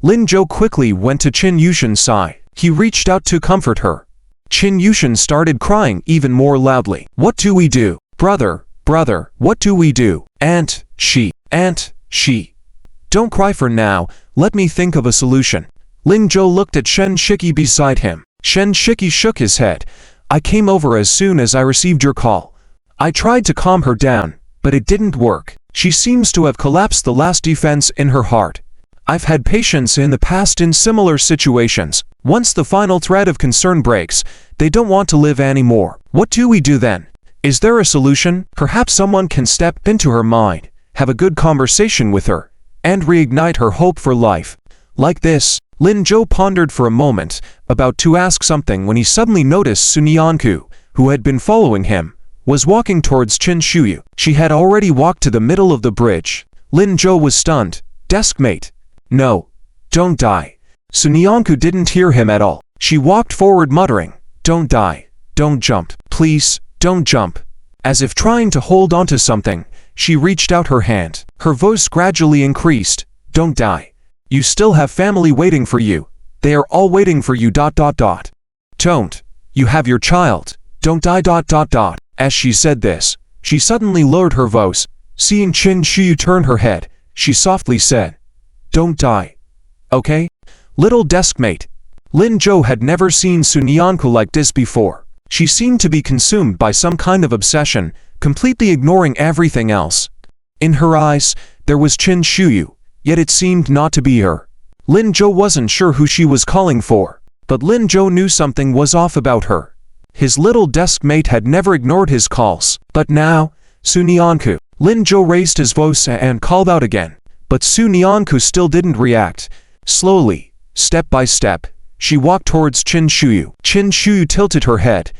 Lin Zhou quickly went to Qin Yushan's side. He reached out to comfort her. Qin Yushan started crying even more loudly. "What do we do? Brother, what do we do? Aunt, she. Don't cry for now, let me think of a solution." Lin Zhou looked at Shen Shiki beside him. Shen Shiki shook his head. "I came over as soon as I received your call. I tried to calm her down, but it didn't work. She seems to have collapsed the last defense in her heart. I've had patients in the past in similar situations. Once the final thread of concern breaks, they don't want to live anymore. What do we do then? Is there a solution? Perhaps someone can step into her mind, have a good conversation with her, and reignite her hope for life." Like this, Lin Zhou pondered for a moment, about to ask something when he suddenly noticed Sun Yanku, who had been following him, was walking towards Qin Shuyu. She had already walked to the middle of the bridge. Lin Zhou was stunned. "Deskmate. No. Don't die." Sun Yanku didn't hear him at all. She walked forward muttering, "Don't die. Don't jump. Please, don't jump." As if trying to hold onto something, she reached out her hand. Her voice gradually increased. "Don't die. You still have family waiting for you. They are all waiting for you. Don't. You have your child. Don't die. As she said this, she suddenly lowered her voice. Seeing Qin Shuyu turn her head, she softly said, "Don't die. Okay? Little deskmate." Lin Zhou had never seen Sun Yanku like this before. She seemed to be consumed by some kind of obsession, completely ignoring everything else. In her eyes, there was Qin Shuyu, yet it seemed not to be her. Lin Zhou wasn't sure who she was calling for, but Lin Zhou knew something was off about her. His little desk mate had never ignored his calls, but now, Sun Yanku. Lin Zhou raised his voice and called out again, but Sun Yanku still didn't react. Slowly, step by step, she walked towards Qin Shuyu. Qin Shuyu tilted her head,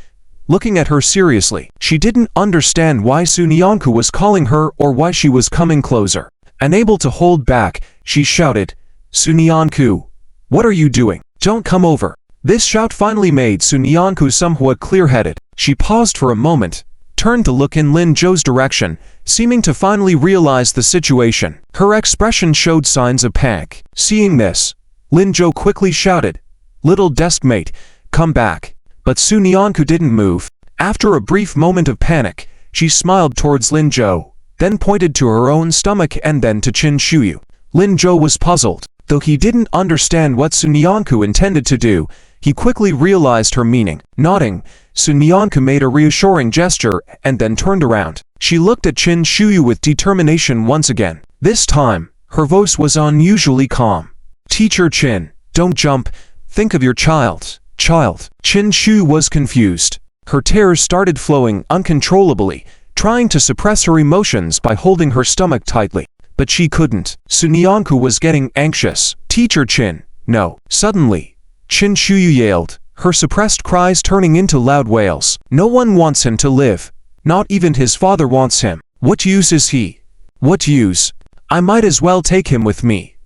looking at her seriously. She didn't understand why Sun Yanku was calling her or why she was coming closer. Unable to hold back, she shouted, "Sun Yanku, what are you doing? Don't come over." This shout finally made Sun Yanku somewhat clear-headed. She paused for a moment, turned to look in Lin Zhou's direction, seeming to finally realize the situation. Her expression showed signs of panic. Seeing this, Lin Zhou quickly shouted, "Little deskmate, come back." But Sun Yanku didn't move. After a brief moment of panic, she smiled towards Lin Zhou, then pointed to her own stomach and then to Qin Shuyu. Lin Zhou was puzzled. Though he didn't understand what Sun Yanku intended to do, he quickly realized her meaning. Nodding, Sun Yanku made a reassuring gesture and then turned around. She looked at Qin Shuyu with determination once again. This time, her voice was unusually calm. "Teacher Qin, don't jump. Think of your child. Qin Shuyu was confused. Her tears started flowing uncontrollably, trying to suppress her emotions by holding her stomach tightly. But she couldn't. Sun Yanku was getting anxious. "Teacher Qin, no." Suddenly, Qin Shuyu yelled, her suppressed cries turning into loud wails. "No one wants him to live. Not even his father wants him. What use is he? What use? I might as well take him with me.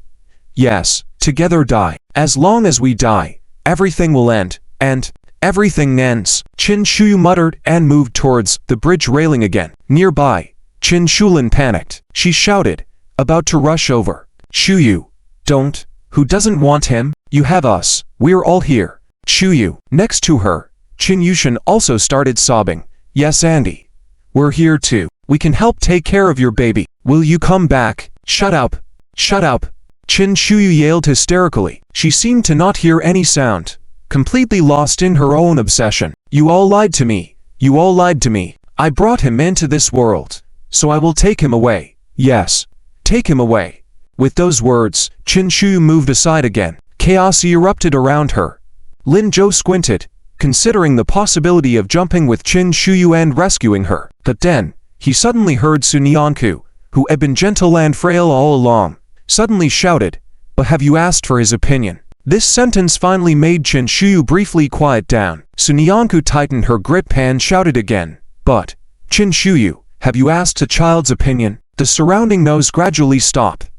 Yes, together die. As long as we die, everything will end, and everything ends. Qin Shuyu muttered and moved towards the bridge railing again. Nearby, Qin Shulin panicked. She shouted, about to rush over. Shuyu, don't. Who doesn't want him? You have us. We're all here. Shuyu. Next to her, Qin Yushin also started sobbing. Yes, Andy. We're here too. We can help take care of your baby. Will you come back? Shut up. Shut up. Qin Shuyu yelled hysterically. She seemed to not hear any sound, completely lost in her own obsession. You all lied to me. You all lied to me. I brought him into this world, so I will take him away. Yes. Take him away. With those words, Qin Shuyu moved aside again. Chaos erupted around her. Lin Zhou squinted, considering the possibility of jumping with Qin Shuyu and rescuing her. But then, he suddenly heard Sun Yanku, who had been gentle and frail all along, suddenly shouted, "But have you asked for his opinion?" This sentence finally made Qin Shuyu briefly quiet down. Sun Yanku tightened her grip and shouted again, "But, Qin Shuyu, have you asked a child's opinion?" The surrounding noise gradually stopped.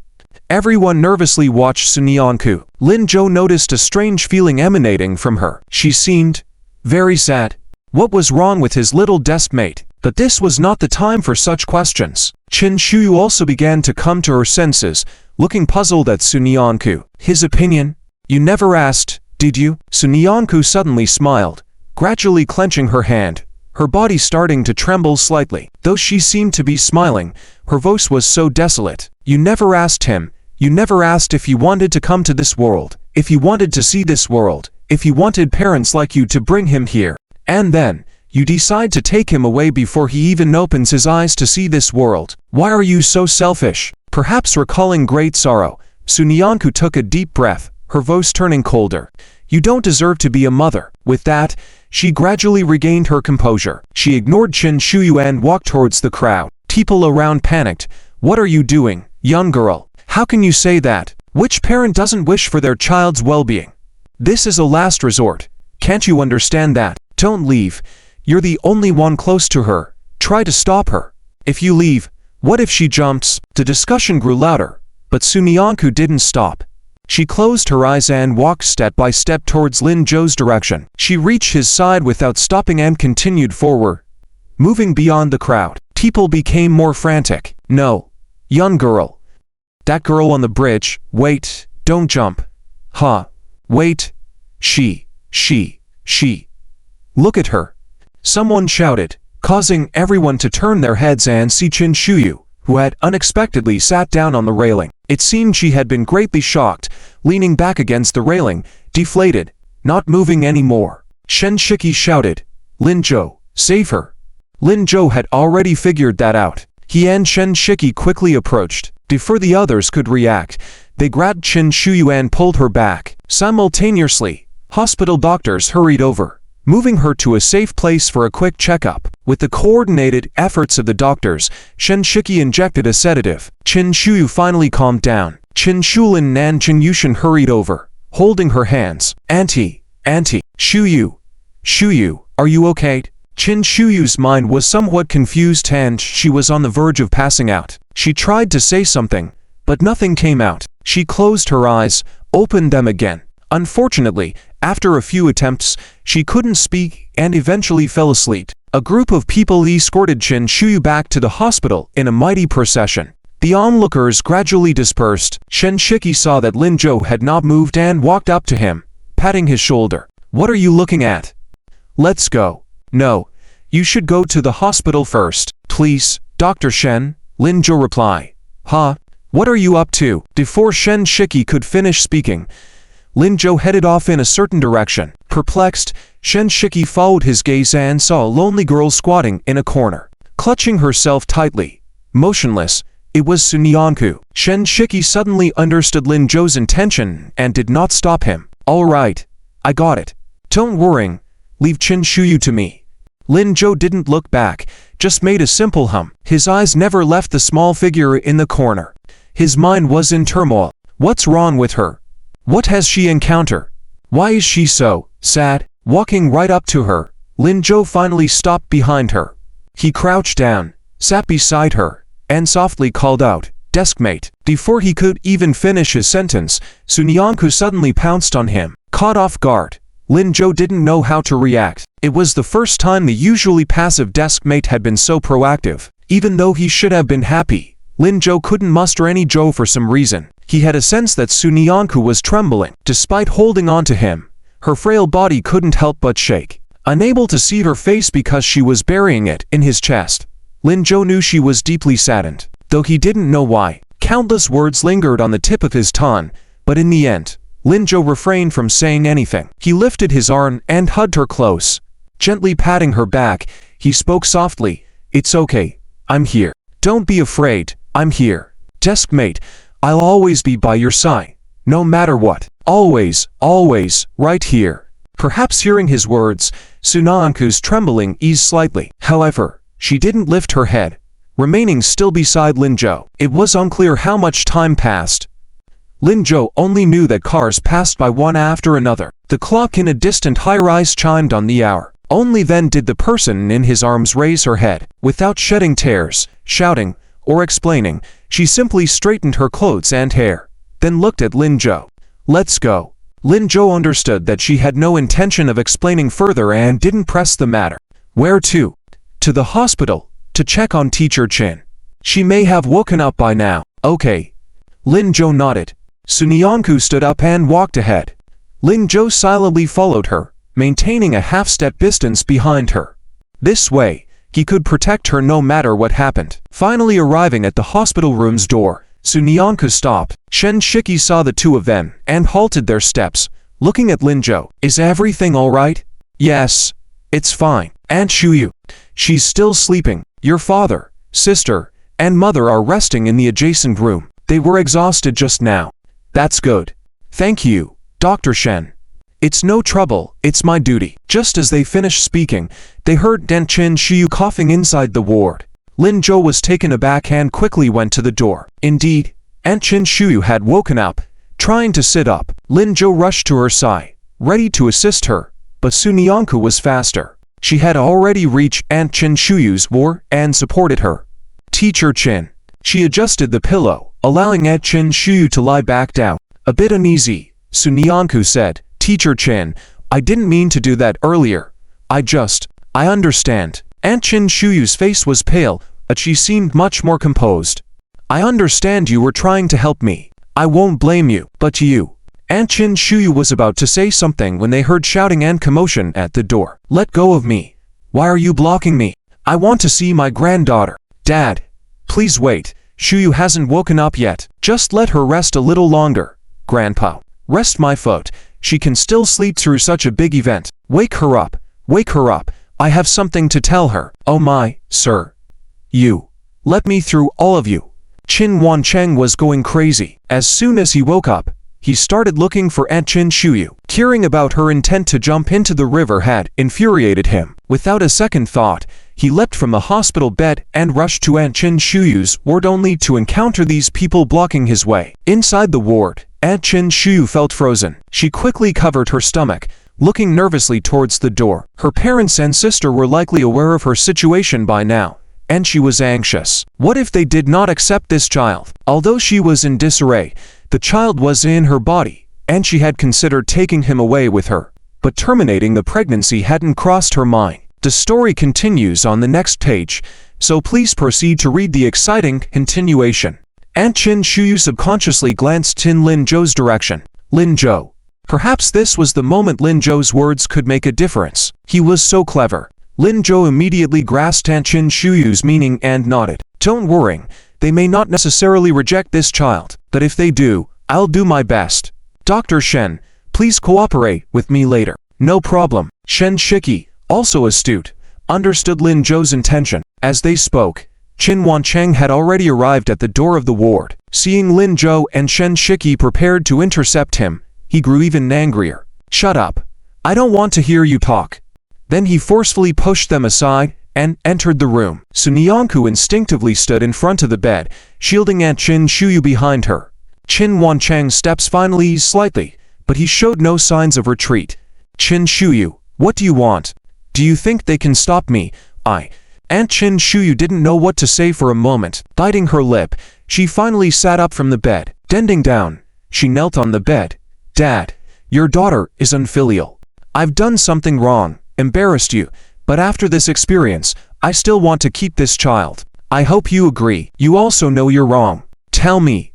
Everyone nervously watched Sun Yanku. Lin Zhou noticed a strange feeling emanating from her. She seemed very sad. What was wrong with his little deskmate? But this was not the time for such questions. Qin Shuyu also began to come to her senses, looking puzzled at Sun Yanku. His opinion? You never asked, did you? Sun Yanku suddenly smiled, gradually clenching her hand, her body starting to tremble slightly. Though she seemed to be smiling, her voice was so desolate. You never asked him. You never asked if he wanted to come to this world, if he wanted to see this world, if he wanted parents like you to bring him here. And then, you decide to take him away before he even opens his eyes to see this world. Why are you so selfish? Perhaps recalling great sorrow, Sun Yanku took a deep breath, her voice turning colder. You don't deserve to be a mother. With that, she gradually regained her composure. She ignored Qin Shuyu and walked towards the crowd. People around panicked. What are you doing, young girl? How can you say that? Which parent doesn't wish for their child's well-being? This is a last resort. Can't you understand that? Don't leave. You're the only one close to her. Try to stop her. If you leave, what if she jumps? The discussion grew louder, but Sun Yanku didn't stop. She closed her eyes and walked step by step towards Lin Zhou's direction. She reached his side without stopping and continued forward, moving beyond the crowd. People became more frantic. No. Young girl. That girl on the bridge. Wait. Don't jump. Huh. Wait. She. Look at her. Someone shouted, causing everyone to turn their heads and see Qin Shuyu, who had unexpectedly sat down on the railing. It seemed she had been greatly shocked, leaning back against the railing, deflated, not moving anymore. Shen Shiki shouted, Lin Zhou, save her. Lin Zhou had already figured that out. He and Shen Shiki quickly approached. Before the others could react, they grabbed Qin Shuyu and pulled her back. Simultaneously, hospital doctors hurried over, moving her to a safe place for a quick checkup. With the coordinated efforts of the doctors, Shen Shiki injected a sedative. Qin Shuyu finally calmed down. Qin Shulin and Qin Yushin hurried over, holding her hands. Auntie, Shuyu, are you okay? Qin Shuyu's mind was somewhat confused and she was on the verge of passing out. She tried to say something, but nothing came out. She closed her eyes, opened them again. Unfortunately, after a few attempts, she couldn't speak and eventually fell asleep. A group of people escorted Qin Shuyu back to the hospital in a mighty procession. The onlookers gradually dispersed. Shen Shiki saw that Lin Zhou had not moved and walked up to him, patting his shoulder. What are you looking at? Let's go. No, you should go to the hospital first. Please, Dr. Shen, Lin Zhou replied. Huh? What are you up to? Before Shen Shiki could finish speaking, Lin Zhou headed off in a certain direction. Perplexed, Shen Shiki followed his gaze and saw a lonely girl squatting in a corner. Clutching herself tightly, motionless, it was Sun Yanku. Shen Shiki suddenly understood Lin Zhou's intention and did not stop him. All right, I got it. Don't worry, leave Qin Shuyu to me. Lin Zhou didn't look back, just made a simple hum. His eyes never left the small figure in the corner. His mind was in turmoil. What's wrong with her? What has she encountered? Why is she so sad? Walking right up to her, Lin Zhou finally stopped behind her. He crouched down, sat beside her, and softly called out, Deskmate. Before he could even finish his sentence, Sun Yanku suddenly pounced on him. Caught off guard, Lin Zhou didn't know how to react. It was the first time the usually passive deskmate had been so proactive. Even though he should have been happy, Lin Zhou couldn't muster any joy for some reason. He had a sense that Sunyanku was trembling. Despite holding on to him, her frail body couldn't help but shake. Unable to see her face because she was burying it in his chest, Lin Zhou knew she was deeply saddened. Though he didn't know why, countless words lingered on the tip of his tongue, but in the end, Lin Zhou refrained from saying anything. He lifted his arm and hugged her close. Gently patting her back, he spoke softly, "It's okay, I'm here. Don't be afraid, I'm here. Deskmate, I'll always be by your side. No matter what. Always, always, right here." Perhaps hearing his words, Sunyanku's trembling eased slightly. However, she didn't lift her head, remaining still beside Lin Zhou. It was unclear how much time passed. Lin Zhou only knew that cars passed by one after another. The clock in a distant high-rise chimed on the hour. Only then did the person in his arms raise her head. Without shedding tears, shouting, or explaining, she simply straightened her clothes and hair, then looked at Lin Zhou. "Let's go." Lin Zhou understood that she had no intention of explaining further and didn't press the matter. "Where to?" "To the hospital, to check on Teacher Chin. She may have woken up by now." "Okay." Lin Zhou nodded. Sunyanku stood up and walked ahead. Lin Zhou silently followed her, maintaining a half-step distance behind her. This way, he could protect her no matter what happened. Finally arriving at the hospital room's door, Sunyanku stopped. Shen Shiki saw the two of them and halted their steps, looking at Lin Zhou. "Is everything all right?" "Yes, it's fine. Aunt Shuyu, she's still sleeping. Your father, sister, and mother are resting in the adjacent room. They were exhausted just now." "That's good. Thank you, Dr. Shen." "It's no trouble, it's my duty." Just as they finished speaking, they heard Aunt Chin Shuyu coughing inside the ward. Lin Zhou was taken aback and quickly went to the door. Indeed, Aunt Chin Shuyu had woken up, trying to sit up. Lin Zhou rushed to her side, ready to assist her, but Sunyanku was faster. She had already reached Aunt Chin Shuyu's ward and supported her. "Teacher Chin." She adjusted the pillow, allowing Aunt Chin Shuyu to lie back down. A bit uneasy, Sunyanku said, "Teacher Chin, I didn't mean to do that earlier. I understand." Aunt Chin Shuyu's face was pale, but she seemed much more composed. "I understand you were trying to help me. I won't blame you. But you." Aunt Chin Shuyu was about to say something when they heard shouting and commotion at the door. "Let go of me. Why are you blocking me? I want to see my granddaughter." "Dad, please wait. Shuyu hasn't woken up yet. Just let her rest a little longer." "Grandpa, rest my foot. She can still sleep through such a big event. Wake her up. Wake her up. I have something to tell her." "Oh my, sir. You. Let me through, all of you." Qin Wancheng was going crazy. As soon as he woke up, he started looking for Aunt Chin Shuyu. Hearing about her intent to jump into the river had infuriated him. Without a second thought, he leapt from the hospital bed and rushed to Aunt Chin Shuyu's ward only to encounter these people blocking his way. Inside the ward, Aunt Chin Shuyu felt frozen. She quickly covered her stomach, looking nervously towards the door. Her parents and sister were likely aware of her situation by now, and she was anxious. What if they did not accept this child? Although she was in disarray, the child was in her body, and she had considered taking him away with her. But terminating the pregnancy hadn't crossed her mind. The story continues on the next page, so please proceed to read the exciting continuation. Aunt Chin Shuyu subconsciously glanced in Lin Zhou's direction. Lin Zhou. Perhaps this was the moment Lin Zhou's words could make a difference. He was so clever. Lin Zhou immediately grasped Aunt Chin Shuyu's meaning and nodded. "Don't worry, they may not necessarily reject this child, but if they do, I'll do my best. Dr. Shen, please cooperate with me later." "No problem." Shen Shiki, also astute, understood Lin Zhou's intention. As they spoke, Qin Wancheng had already arrived at the door of the ward. Seeing Lin Zhou and Shen Shiki prepared to intercept him, he grew even angrier. "Shut up. I don't want to hear you talk." Then he forcefully pushed them aside and entered the room. Sunyanku instinctively stood in front of the bed, shielding Aunt Chin Shuyu behind her. Qin Wancheng's steps finally eased slightly, but he showed no signs of retreat. "Chin Shuyu, what do you want? Do you think they can stop me?" Aunt Chin Shuyu didn't know what to say for a moment. Biting her lip, she finally sat up from the bed. Bending down, she knelt on the bed. "Dad, your daughter is unfilial. I've done something wrong, embarrassed you, but after this experience, I still want to keep this child. I hope you agree. You also know you're wrong. Tell me.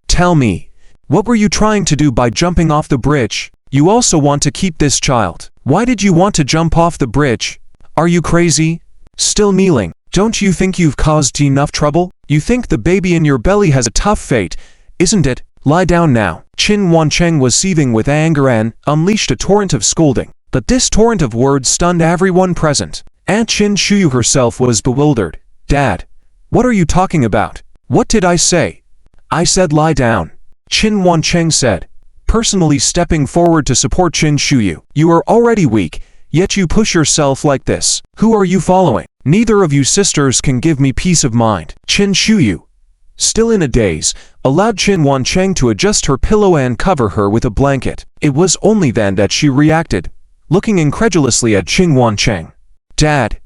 Tell me. What were you trying to do by jumping off the bridge? You also want to keep this child. Why did you want to jump off the bridge? Are you crazy? Still kneeling. Don't you think you've caused enough trouble? You think the baby in your belly has a tough fate, isn't it? Lie down now. Qin Wancheng was seething with anger and unleashed a torrent of scolding. But this torrent of words stunned everyone present. Aunt Qin Shuyu herself was bewildered. Dad, what are you talking about? What did I say? I said lie down. Qin Wancheng said, personally stepping forward to support Qin Shuyu. You are already weak, yet you push yourself like this. Who are you following? Neither of you sisters can give me peace of mind. Qin Shuyu, still in a daze, allowed Qin Wancheng to adjust her pillow and cover her with a blanket. It was only then that she reacted, looking incredulously at Qin Wancheng. Dad,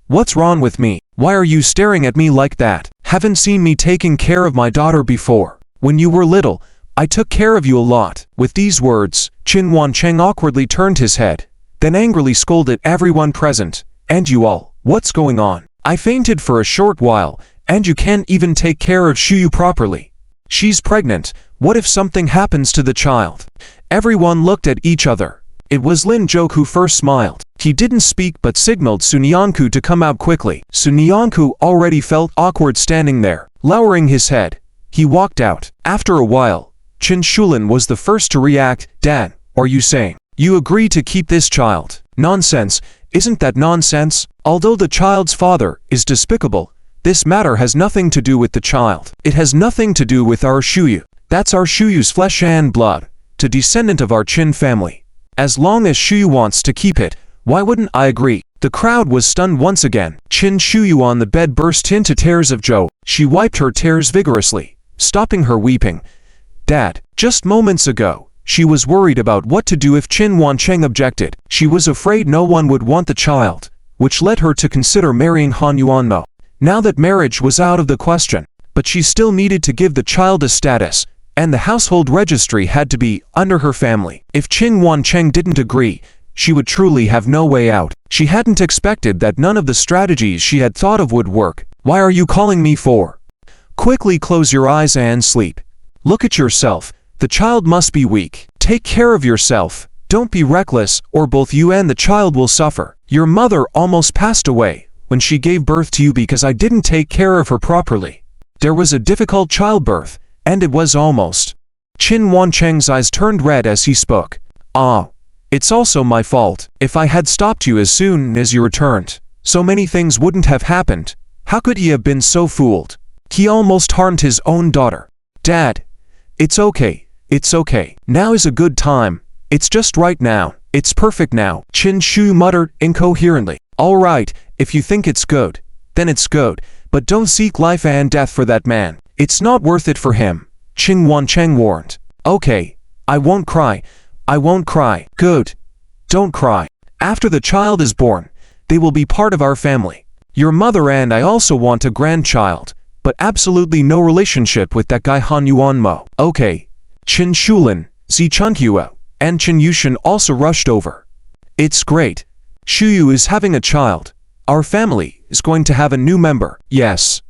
what's wrong with me? Why are you staring at me like that? Haven't seen me taking care of my daughter before. When you were little, I took care of you a lot. With these words, Qin Wancheng awkwardly turned his head, then angrily scolded everyone present. And you all, what's going on? I fainted for a short while, and you can't even take care of Shuyu properly. She's pregnant. What if something happens to the child? Everyone looked at each other. It was Lin Zhou who first smiled. He didn't speak but signaled Sunyanku to come out quickly. Sunyanku already felt awkward standing there. Lowering his head, he walked out. After a while, Qin Shulin was the first to react. Dad, are you saying you agree to keep this child? Nonsense. Isn't that nonsense? Although the child's father is despicable, this matter has nothing to do with the child. It has nothing to do with our Shuyu. That's our Shuyu's flesh and blood, a descendant of our Qin family. As long as Shuyu wants to keep it, why wouldn't I agree? The crowd was stunned once again. Qin Shuyu on the bed burst into tears of joy. She wiped her tears vigorously, stopping her weeping. Dad, just moments ago, she was worried about what to do if Qin Wancheng objected. She was afraid no one would want the child, which led her to consider marrying Han Yuanmo. Now that marriage was out of the question, but she still needed to give the child a status, and the household registry had to be under her family. If Qin Wancheng didn't agree, she would truly have no way out. She hadn't expected that none of the strategies she had thought of would work. Why are you calling me for? Quickly close your eyes and sleep. Look at yourself. The child must be weak. Take care of yourself. Don't be reckless, or both you and the child will suffer. Your mother almost passed away when she gave birth to you because I didn't take care of her properly. There was a difficult childbirth, and it was almost. Qin Wancheng's eyes turned red as he spoke. It's also my fault. If I had stopped you as soon as you returned, so many things wouldn't have happened. How could he have been so fooled? He almost harmed his own daughter. Dad, it's okay. It's okay. Now is a good time. It's just right now. It's perfect now. Qin Shu muttered incoherently. All right, if you think it's good, then it's good, but don't seek life and death for that man. It's not worth it for him, Qin Wancheng warned. Okay, I won't cry. I won't cry. Good. Don't cry. After the child is born, they will be part of our family. Your mother and I also want a grandchild, but absolutely no relationship with that guy Han Yuanmo. Okay. Qin Shulin, Zi Chunhua, and Qin Yushin also rushed over. It's great. Shuyu is having a child. Our family is going to have a new member. Yes.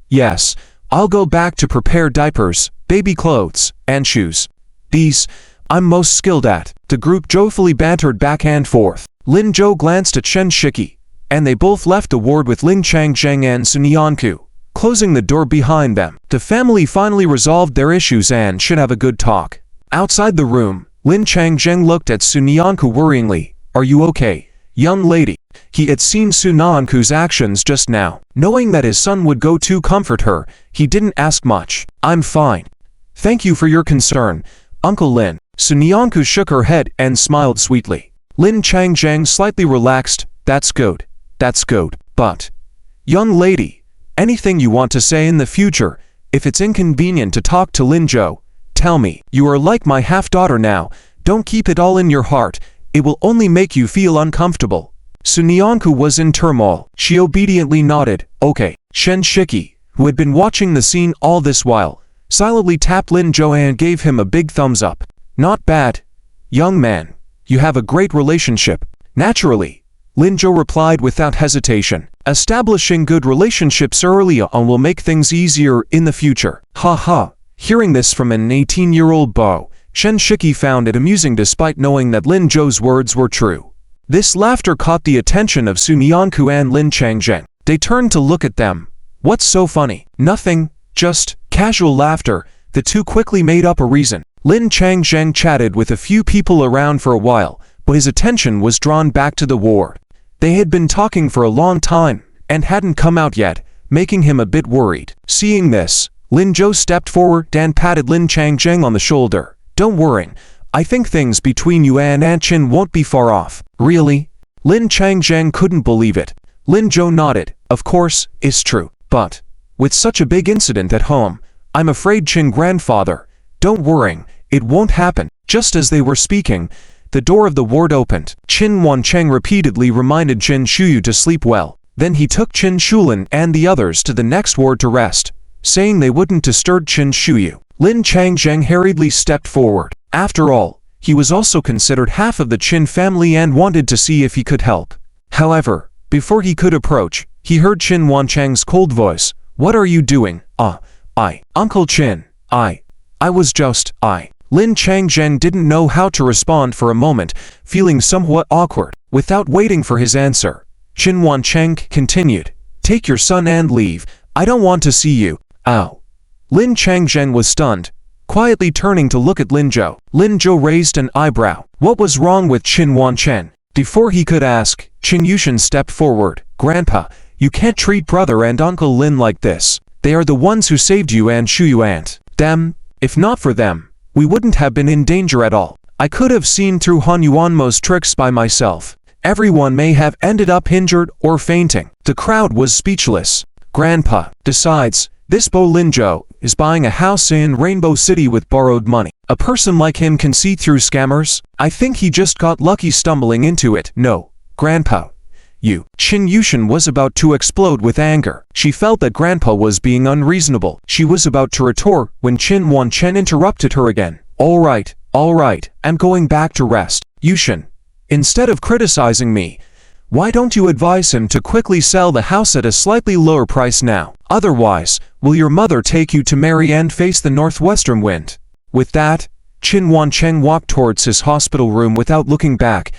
Yes. I'll go back to prepare diapers, baby clothes, and shoes. These, I'm most skilled at. The group joyfully bantered back and forth. Lin Zhou glanced at Shen Shiki, and they both left the ward with Ling Changzheng and Sun Yanku, closing the door behind them. The family finally resolved their issues and should have a good talk. Outside the room, Lin Changzheng looked at Sun Yanku worryingly. Are you okay, young lady? He had seen Sun Yanku's actions just now. Knowing that his son would go to comfort her, he didn't ask much. I'm fine. Thank you for your concern, Uncle Lin. Sun Yanku shook her head and smiled sweetly. Lin Changzheng slightly relaxed. That's good. That's good. But, young lady, anything you want to say in the future, if it's inconvenient to talk to Lin Zhou, tell me. You are like my half-daughter now. Don't keep it all in your heart. It will only make you feel uncomfortable. Sun Yanku was in turmoil. She obediently nodded. Okay. Shen Shiki, who had been watching the scene all this while, silently tapped Lin Zhou and gave him a big thumbs up. Not bad. Young man, you have a great relationship. Naturally, Lin Zhou replied without hesitation. Establishing good relationships early on will make things easier in the future. Ha ha. Hearing this from an 18-year-old beau, Shen Shiki found it amusing despite knowing that Lin Zhou's words were true. This laughter caught the attention of Sun Yanku and Lin Changjing. They turned to look at them. What's so funny? Nothing, just casual laughter. The two quickly made up a reason. Lin Changjing chatted with a few people around for a while, but his attention was drawn back to the ward. They had been talking for a long time, and hadn't come out yet, making him a bit worried. Seeing this, Lin Zhou stepped forward and patted Lin Changjing on the shoulder. Don't worry, I think things between you and Aunt Qin won't be far off. Really? Lin Changjing couldn't believe it. Lin Zhou nodded. Of course, it's true. But, with such a big incident at home, I'm afraid Qin grandfather. Don't worry, it won't happen. Just as they were speaking, the door of the ward opened. Qin Wancheng repeatedly reminded Qin Shuyu to sleep well. Then he took Qin Shulin and the others to the next ward to rest, saying they wouldn't disturb Qin Shuyu. Lin Changjing hurriedly stepped forward. After all, he was also considered half of the Qin family and wanted to see if he could help. However, before he could approach, he heard Qin Wancheng's cold voice. What are you doing? Uncle Qin. I was just. Lin Changjing didn't know how to respond for a moment, feeling somewhat awkward. Without waiting for his answer, Qin Wancheng continued. Take your son and leave. I don't want to see you. Ow. Lin Changjing was stunned, quietly turning to look at Lin Zhou. Lin Zhou raised an eyebrow. What was wrong with Qin Wancheng? Before he could ask, Qin Yushan stepped forward. Grandpa, you can't treat brother and Uncle Lin like this. They are the ones who saved you and Shuyu aunt. Them, if not for them, we wouldn't have been in danger at all. I could have seen through Han Yuanmo's tricks by myself. Everyone may have ended up injured or fainting. The crowd was speechless. Grandpa, besides, this Bo Lin Zhou is buying a house in Rainbow City with borrowed money. A person like him can see through scammers? I think he just got lucky stumbling into it. No, Grandpa. Qin Yushan was about to explode with anger. She felt that Grandpa was being unreasonable. She was about to retort when Qin Wancheng interrupted her again. All right, I'm going back to rest. Yushan, instead of criticizing me, why don't you advise him to quickly sell the house at a slightly lower price now? Otherwise, will your mother take you to marry and face the northwestern wind? With that, Qin Wancheng walked towards his hospital room without looking back.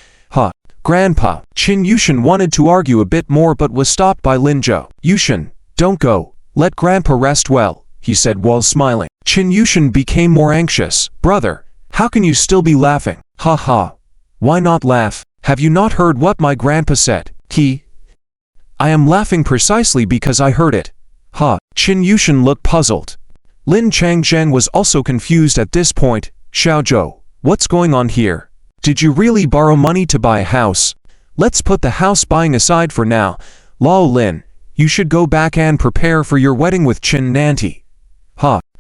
Grandpa, Qin Yushan wanted to argue a bit more but was stopped by Lin Zhou. Yushan, don't go. Let Grandpa rest well, he said while smiling. Qin Yushan became more anxious. Brother, how can you still be laughing? Ha ha. Why not laugh? Have you not heard what my grandpa said? I am laughing precisely because I heard it. Qin Yushan looked puzzled. Lin Changjing was also confused at this point. Xiaozhou, what's going on here? Did you really borrow money to buy a house? Let's put the house buying aside for now. Lao Lin, you should go back and prepare for your wedding with Qin Nanti.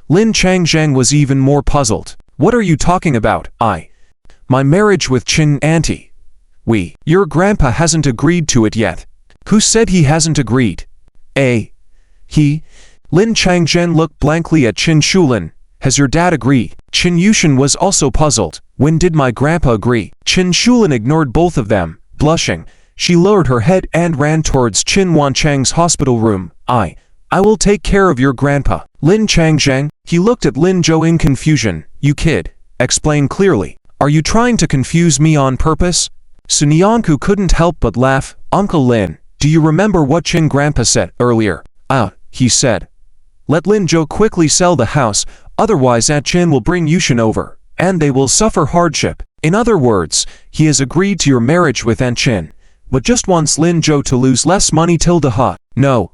Lin Changjing was even more puzzled. What are you talking about? My marriage with Qin Auntie. Your grandpa hasn't agreed to it yet. Who said he hasn't agreed? Lin Changjing looked blankly at Qin Shulin. Has your dad agreed? Qin Yushan was also puzzled. When did my grandpa agree? Qin Shulin ignored both of them. Blushing, she lowered her head and ran towards Qin Wancheng's hospital room. I will take care of your grandpa. Lin Changjing, he looked at Lin Zhou in confusion. You kid, explain clearly. Are you trying to confuse me on purpose? Sun Yanku couldn't help but laugh. Uncle Lin, do you remember what Qin grandpa said earlier? He said. Let Lin Zhou quickly sell the house, otherwise Aunt Qin will bring Yushan over, and they will suffer hardship. In other words, he has agreed to your marriage with Aunt Qin, but just wants Lin Zhou to lose less money No.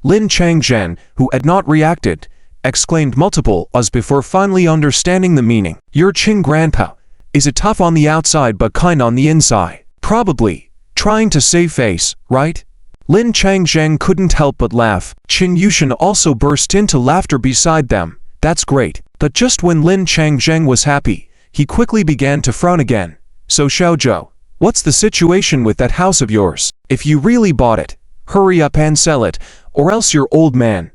Lin Changjing, who had not reacted, exclaimed multiple as before finally understanding the meaning. Your Qin grandpa is a tough on the outside but kind on the inside. Probably trying to save face, right? Lin Changjing couldn't help but laugh. Qin Yushan also burst into laughter beside them. That's great. But just when Lin Changjing was happy, he quickly began to frown again. So Xiaozhou, what's the situation with that house of yours? If you really bought it, hurry up and sell it, or else your old man.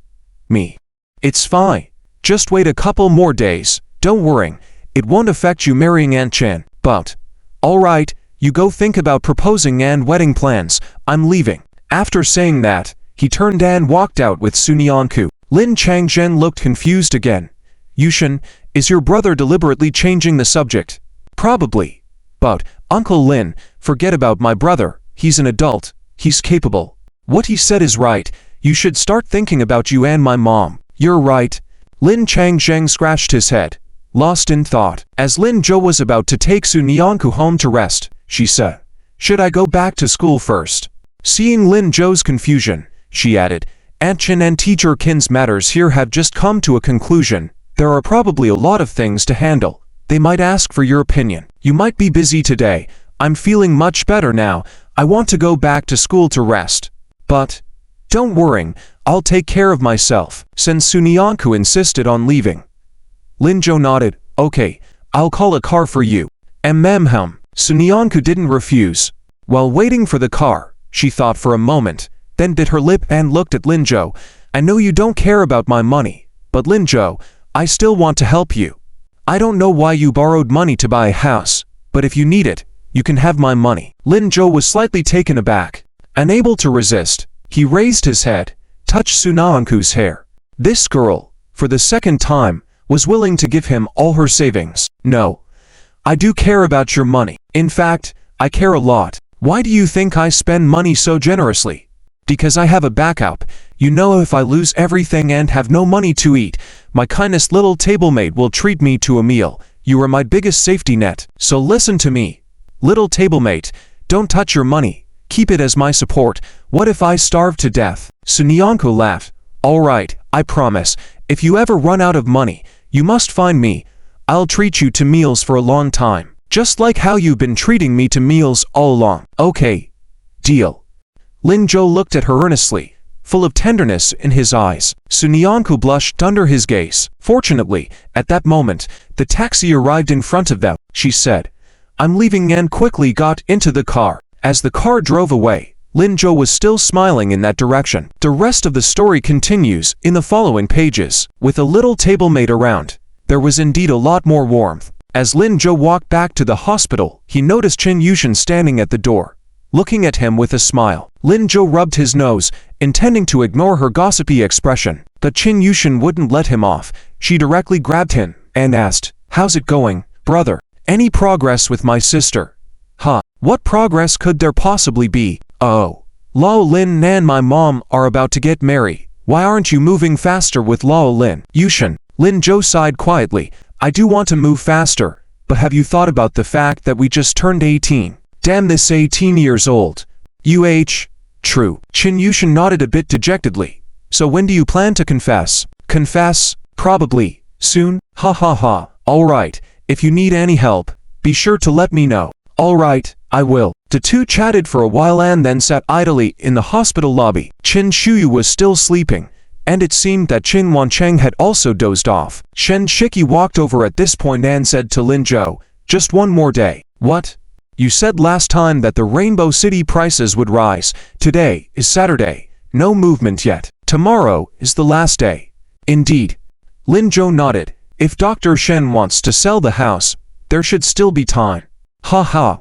It's fine. Just wait a couple more days. Don't worry, It won't affect you marrying Aunt Chan, but... Alright, you go think about proposing and wedding plans, I'm leaving. After saying that, he turned and walked out with Sunyanku. Lin Changzhen looked confused again. Yushin, is your brother deliberately changing the subject? Probably. But, Uncle Lin, forget about my brother, he's an adult, he's capable. What he said is right, you should start thinking about you and my mom. You're right. Lin Changzhen scratched his head, lost in thought. As Lin Zhou was about to take Sunyanku home to rest, she said, should I go back to school first? Seeing Lin Zhou's confusion, she added, Aunt Chin and Teacher Qin's matters here have just come to a conclusion. There are probably a lot of things to handle. They might ask for your opinion. You might be busy today. I'm feeling much better now. I want to go back to school to rest. But, don't worry, I'll take care of myself, since Sunyanku insisted on leaving. Lin Zhou nodded, okay, I'll call a car for you. Sunyanku didn't refuse. While waiting for the car, she thought for a moment, then bit her lip and looked at Lin Zhou. I know you don't care about my money, but Lin Zhou, I still want to help you. I don't know why you borrowed money to buy a house, but if you need it, you can have my money. Lin Zhou was slightly taken aback. Unable to resist, he raised his head, touched Sunyanku's hair. This girl, for the second time, was willing to give him all her savings. No. I do care about your money. In fact, I care a lot. Why do you think I spend money so generously? Because I have a backup. You know, if I lose everything and have no money to eat, my kindest little tablemate will treat me to a meal. You are my biggest safety net. So listen to me. Little tablemate, don't touch your money. Keep it as my support. What if I starve to death? Sunyanku laughed. All right, I promise. If you ever run out of money, you must find me. I'll treat you to meals for a long time. Just like how you've been treating me to meals all along. Okay. Deal. Lin Zhou looked at her earnestly, full of tenderness in his eyes. Sunyanku blushed under his gaze. Fortunately, at that moment, the taxi arrived in front of them. She said, I'm leaving, and quickly got into the car. As the car drove away, Lin Zhou was still smiling in that direction. The rest of the story continues in the following pages. With a little tablemate around, there was indeed a lot more warmth. As Lin Zhou walked back to the hospital, he noticed Qin Yushin standing at the door, looking at him with a smile. Lin Zhou rubbed his nose, intending to ignore her gossipy expression. But Qin Yushin wouldn't let him off. She directly grabbed him and asked, how's it going, brother? Any progress with my sister? Huh, what progress could there possibly be? Oh, Lao Lin and my mom are about to get married. Why aren't you moving faster with Lao Lin? Yushin, Lin Zhou sighed quietly. I do want to move faster, but have you thought about the fact that we just turned 18? Damn, this 18 years old. True. Qin Yushin nodded a bit dejectedly. So when do you plan to confess? Confess? Probably. Soon? Ha ha ha. Alright, if you need any help, be sure to let me know. Alright, I will. The two chatted for a while and then sat idly in the hospital lobby. Qin Shuyu was still sleeping, and it seemed that Qin Wancheng had also dozed off. Shen Shiki walked over at this point and said to Lin Zhou, just one more day. What? You said last time that the Rainbow City prices would rise. Today is Saturday. No movement yet. Tomorrow is the last day. Indeed. Lin Zhou nodded. If Dr. Shen wants to sell the house, there should still be time. Ha ha.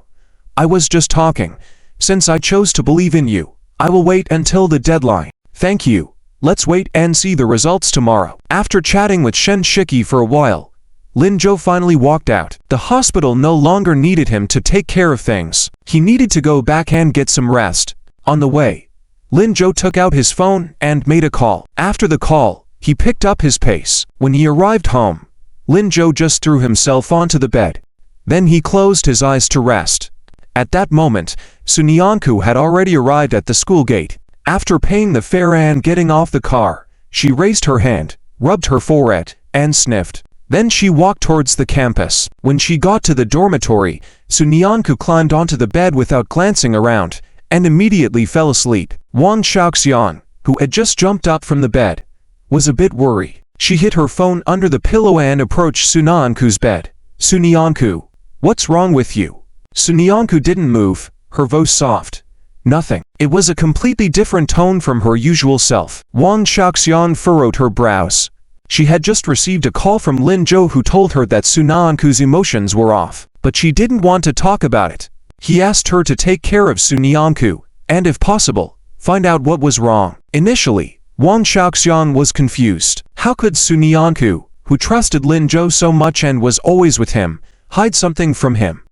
I was just talking. Since I chose to believe in you, I will wait until the deadline. Thank you. Let's wait and see the results tomorrow. After chatting with Shen Shiki for a while, Lin Zhou finally walked out. The hospital no longer needed him to take care of things. He needed to go back and get some rest. On the way, Lin Zhou took out his phone and made a call. After the call, he picked up his pace. When he arrived home, Lin Zhou just threw himself onto the bed. Then he closed his eyes to rest. At that moment, Sunyanku had already arrived at the school gate. After paying the fare and getting off the car, she raised her hand, rubbed her forehead, and sniffed. Then she walked towards the campus. When she got to the dormitory, Sunyanku climbed onto the bed without glancing around, and immediately fell asleep. Wang Xiaoxian, who had just jumped up from the bed, was a bit worried. She hid her phone under the pillow and approached Sunyanku's bed. Sunyanku, what's wrong with you? Sunyanku didn't move, her voice soft. Nothing. It was a completely different tone from her usual self. Wang Xiaoxian furrowed her brows. She had just received a call from Lin Zhou who told her that Sunyanku's emotions were off, but she didn't want to talk about it. He asked her to take care of Sunyanku, and if possible, find out what was wrong. Initially, Wang Xiaoxian was confused. How could Sunyanku, who trusted Lin Zhou so much and was always with him, hide something from him?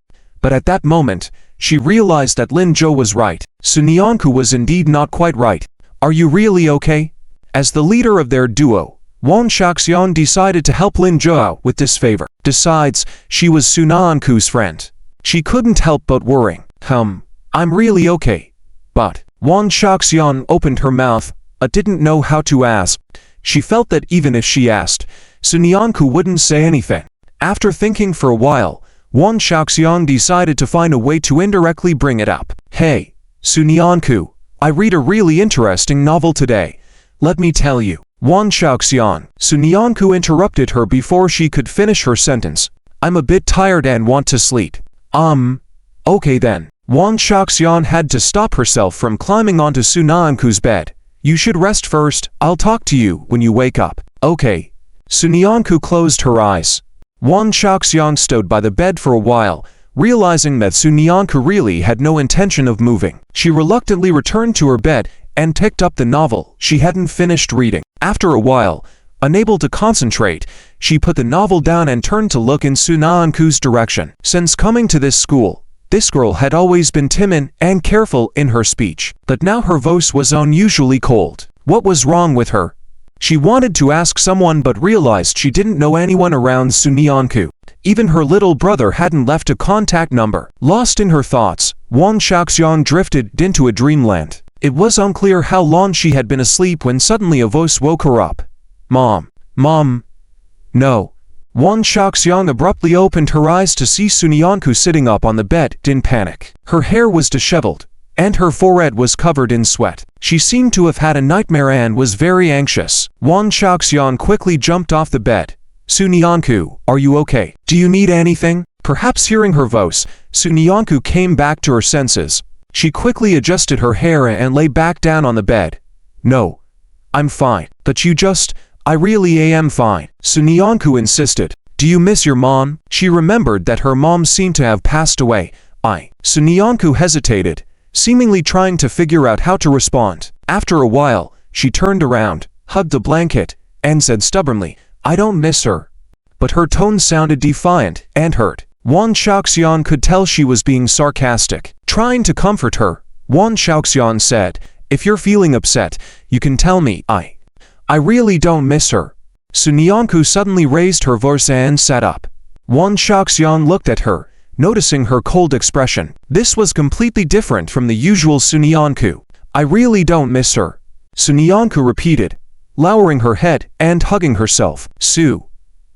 But at that moment, she realized that Lin Zhou was right. Sunyanku was indeed not quite right. Are you really okay? As the leader of their duo, Wang Xiaoxian decided to help Lin Zhou out with this favor. Besides, she was Sunyanku's friend. She couldn't help but worrying. I'm really okay. But Wang Xiaoxian opened her mouth, but didn't know how to ask. She felt that even if she asked, Sunyanku wouldn't say anything. After thinking for a while, Wang Xiaoxian decided to find a way to indirectly bring it up. Hey, Sunyanku, I read a really interesting novel today. Let me tell you. Wang Xiaoxian. Sunyanku interrupted her before she could finish her sentence. I'm a bit tired and want to sleep. Okay then. Wang Xiaoxian had to stop herself from climbing onto Sunyanku's bed. You should rest first. I'll talk to you when you wake up. Okay. Sunyanku closed her eyes. Wang Xiaoxian stood by the bed for a while, realizing that Sunyanku really had no intention of moving. She reluctantly returned to her bed and picked up the novel she hadn't finished reading. After a while, unable to concentrate, she put the novel down and turned to look in Sunyanku's direction. Since coming to this school, this girl had always been timid and careful in her speech, but now her voice was unusually cold. What was wrong with her? She wanted to ask someone but realized she didn't know anyone around Sunyanku. Even her little brother hadn't left a contact number. Lost in her thoughts, Wang Xiaoxian drifted into a dreamland. It was unclear how long she had been asleep when suddenly a voice woke her up. Mom. No. Wang Xiaoxian abruptly opened her eyes to see Sunyanku sitting up on the bed in panic. Her hair was disheveled, and her forehead was covered in sweat. She seemed to have had a nightmare and was very anxious. Wang Xiaoxian quickly jumped off the bed. Sunyanku, are you okay? Do you need anything? Perhaps hearing her voice, Sunyanku came back to her senses. She quickly adjusted her hair and lay back down on the bed. No. I'm fine. But I really am fine. Sunyanku insisted. Do you miss your mom? She remembered that her mom seemed to have passed away. Sunyanku hesitated, seemingly trying to figure out how to respond. After a while, she turned around, hugged the blanket, and said stubbornly, I don't miss her. But her tone sounded defiant and hurt. Wang Xiaoxian could tell she was being sarcastic. Trying to comfort her, Wang Xiaoxian said, if you're feeling upset, you can tell me. I really don't miss her. Sunyanku suddenly raised her voice and sat up. Wang Xiaoxian looked at her, noticing her cold expression. This was completely different from the usual Sunyanku. I really don't miss her. Sunyanku repeated, lowering her head and hugging herself.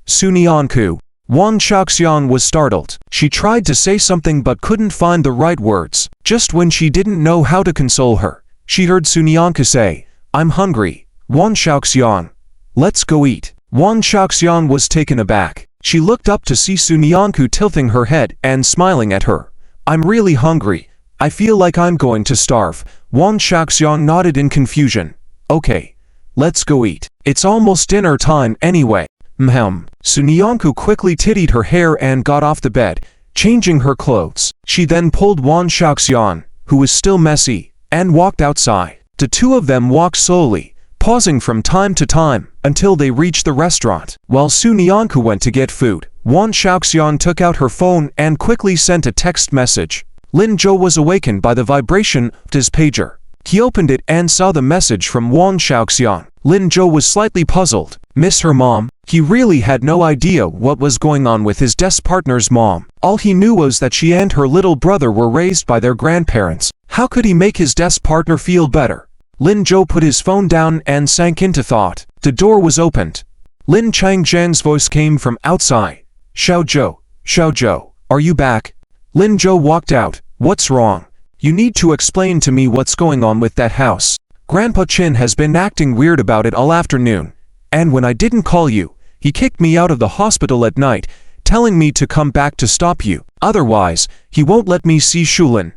Sunyanku. Wang Xiaoxian was startled. She tried to say something but couldn't find the right words. Just when she didn't know how to console her, she heard Sunyanku say, I'm hungry. Wang Xiaoxian. Let's go eat. Wang Xiaoxian was taken aback. She looked up to see Sunyanku tilting her head and smiling at her. I'm really hungry. I feel like I'm going to starve. Wang Xiaoxian nodded in confusion. Okay. Let's go eat. It's almost dinner time anyway. Sunyanku quickly tidied her hair and got off the bed, changing her clothes. She then pulled Wang Xiaoxian, who was still messy, and walked outside. The two of them walked slowly, pausing from time to time, until they reached the restaurant. While Sunyanku went to get food, Wang Xiaoxian took out her phone and quickly sent a text message. Lin Zhou was awakened by the vibration of his pager. He opened it and saw the message from Wang Xiaoxian. Lin Zhou was slightly puzzled. Miss her mom? He really had no idea what was going on with his desk partner's mom. All he knew was that she and her little brother were raised by their grandparents. How could he make his desk partner feel better? Lin Zhou put his phone down and sank into thought. The door was opened. Lin Changzhen's voice came from outside. Xiao Zhou, are you back? Lin Zhou walked out. What's wrong? You need to explain to me what's going on with that house. Grandpa Chin has been acting weird about it all afternoon. And when I didn't call you, he kicked me out of the hospital at night, telling me to come back to stop you. Otherwise, he won't let me see Shulin.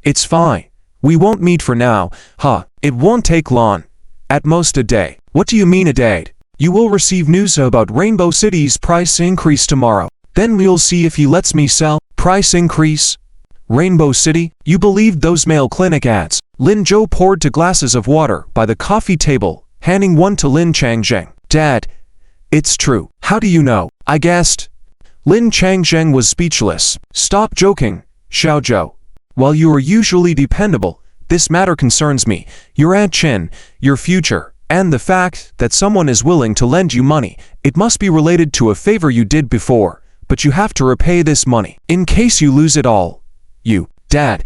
It's fine. We won't meet for now. It won't take long. At most a day. What do you mean a day? You will receive news about Rainbow City's price increase tomorrow. Then we'll see if he lets me sell. Price increase? Rainbow City? You believed those male clinic ads? Lin Zhou poured 2 glasses of water by the coffee table, handing one to Lin Changzheng. Dad, it's true. How do you know? I guessed. Lin Changzheng was speechless. Stop joking, Xiao Zhou. While you are usually dependable, this matter concerns me. Your Aunt Qin, your future, and the fact that someone is willing to lend you money. It must be related to a favor you did before, but you have to repay this money. In case you lose it all. Dad,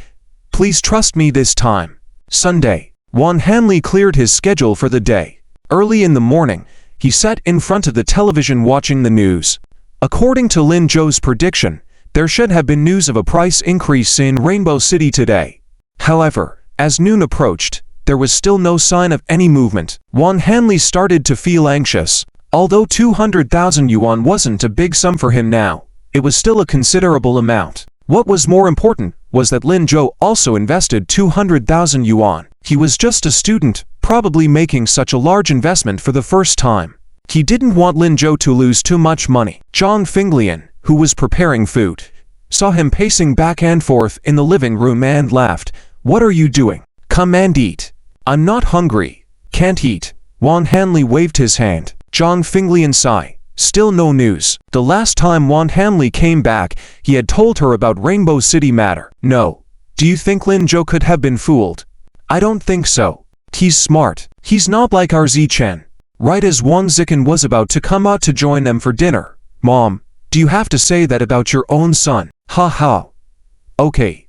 please trust me this time. Sunday. Wan Hanli cleared his schedule for the day. Early in the morning, he sat in front of the television watching the news. According to Lin Zhou's prediction, there should have been news of a price increase in Rainbow City today. However, as noon approached, there was still no sign of any movement. Wan Hanli started to feel anxious. Although 200,000 yuan wasn't a big sum for him now, it was still a considerable amount. What was more important was that Lin Zhou also invested 200,000 yuan. He was just a student, probably making such a large investment for the first time. He didn't want Lin Zhou to lose too much money. Zhang Finglian, who was preparing food, saw him pacing back and forth in the living room and laughed. What are you doing? Come and eat. I'm not hungry. Can't eat. Wan Hanli waved his hand. Zhang Finglian sighed. Still no news. The last time Wan Hanli came back, he had told her about Rainbow City matter. No. Do you think Lin Zhou could have been fooled? I don't think so. He's smart. He's not like our Zichen. Right as Wan Zichen was about to come out to join them for dinner. Mom, do you have to say that about your own son? Ha ha. Okay.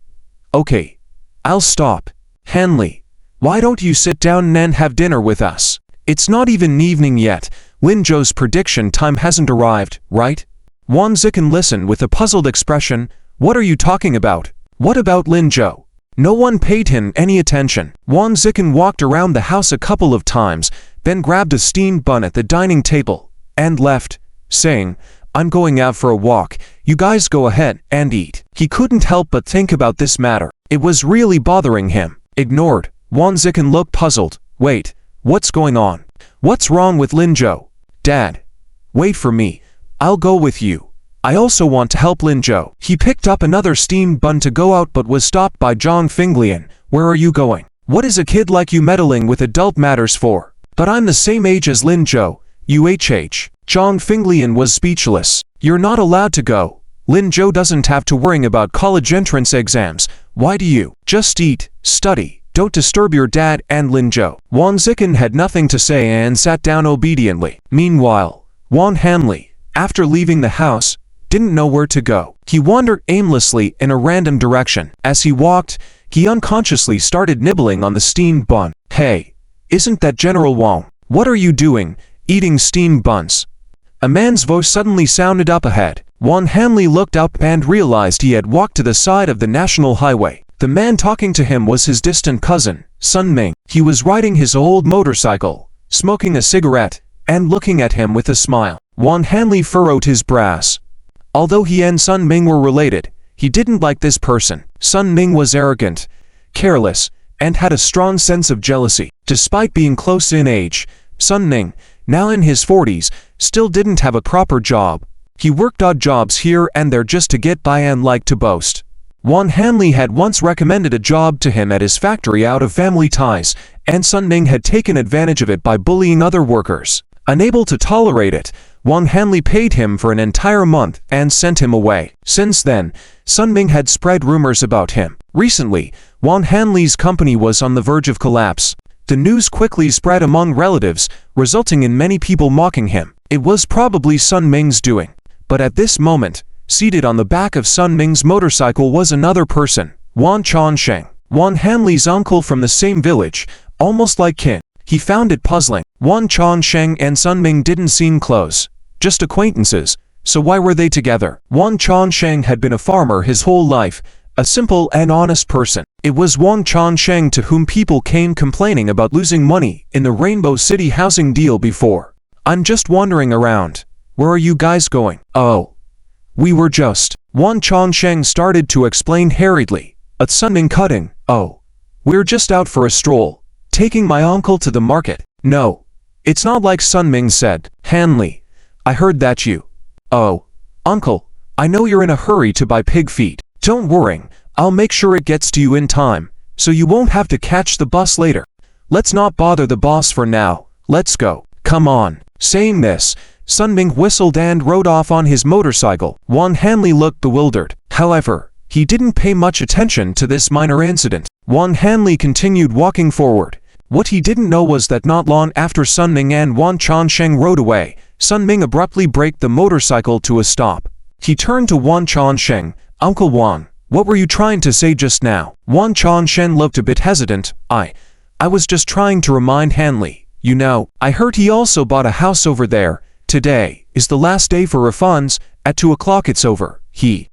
I'll stop. Hanli, why don't you sit down and have dinner with us? It's not even evening yet. Lin Zhou's prediction time hasn't arrived, right? Wan Zichen listened with a puzzled expression. What are you talking about? What about Lin Zhou? No one paid him any attention. Wan Zichen walked around the house a couple of times, then grabbed a steamed bun at the dining table, and left, saying, I'm going out for a walk. You guys go ahead and eat. He couldn't help but think about this matter. It was really bothering him. Ignored. Wan Zichen looked puzzled. Wait, what's going on? What's wrong with Lin Zhou? Dad, wait for me. I'll go with you. I also want to help Lin Zhou. He picked up another steamed bun to go out but was stopped by Zhang Finglian. Where are you going? What is a kid like you meddling with adult matters for? But I'm the same age as Lin Zhou. Zhang Finglian was speechless. You're not allowed to go. Lin Zhou doesn't have to worry about college entrance exams. Why do you? Just eat, study. Don't disturb your dad and Lin Zhou. Wan Zichen had nothing to say and sat down obediently. Meanwhile, Wan Hanli, after leaving the house, didn't know where to go. He wandered aimlessly in a random direction. As he walked, he unconsciously started nibbling on the steamed bun. Hey, isn't that General Wang? What are you doing, eating steamed buns? A man's voice suddenly sounded up ahead. Wan Hanli looked up and realized he had walked to the side of the national highway. The man talking to him was his distant cousin, Sun Ming. He was riding his old motorcycle, smoking a cigarette, and looking at him with a smile. Wan Hanli furrowed his brows. Although he and Sun Ming were related, he didn't like this person. Sun Ming was arrogant, careless, and had a strong sense of jealousy. Despite being close in age, Sun Ming, now in his 40s, still didn't have a proper job. He worked odd jobs here and there just to get by and liked to boast. Wan Hanli had once recommended a job to him at his factory out of family ties, and Sun Ming had taken advantage of it by bullying other workers. Unable to tolerate it, Wan Hanli paid him for an entire month and sent him away. Since then, Sun Ming had spread rumors about him. Recently, Wan Hanli's company was on the verge of collapse. The news quickly spread among relatives, resulting in many people mocking him. It was probably Sun Ming's doing. But at this moment, seated on the back of Sun Ming's motorcycle was another person, Wan Changsheng, Wan Hanli's uncle from the same village, almost like kin. He found it puzzling. Wan Changsheng and Sun Ming didn't seem close, just acquaintances, so why were they together? Wan Changsheng had been a farmer his whole life, a simple and honest person. It was Wan Changsheng to whom people came complaining about losing money in the Rainbow City housing deal before. I'm just wandering around. Where are you guys going? Oh. We were just. Wan Changsheng started to explain hurriedly. At Sun Ming cutting. Oh. We're just out for a stroll. Taking my uncle to the market. No. It's not like Sun Ming said. Hanley, I heard that you. Oh, uncle, I know you're in a hurry to buy pig feet. Don't worry, I'll make sure it gets to you in time, so you won't have to catch the bus later. Let's not bother the boss for now. Let's go. Come on. Saying this, Sun Ming whistled and rode off on his motorcycle. Wan Hanley looked bewildered. However, he didn't pay much attention to this minor incident. Wan Hanley continued walking forward. What he didn't know was that not long after Sun Ming and Wan Chonsheng rode away, Sun Ming abruptly braked the motorcycle to a stop. He turned to Wan Chonsheng. Uncle Wan, what were you trying to say just now? Wan Chonsheng looked a bit hesitant. I was just trying to remind Hanley. You know, I heard he also bought a house over there. Today is the last day for refunds. At 2 o'clock it's over.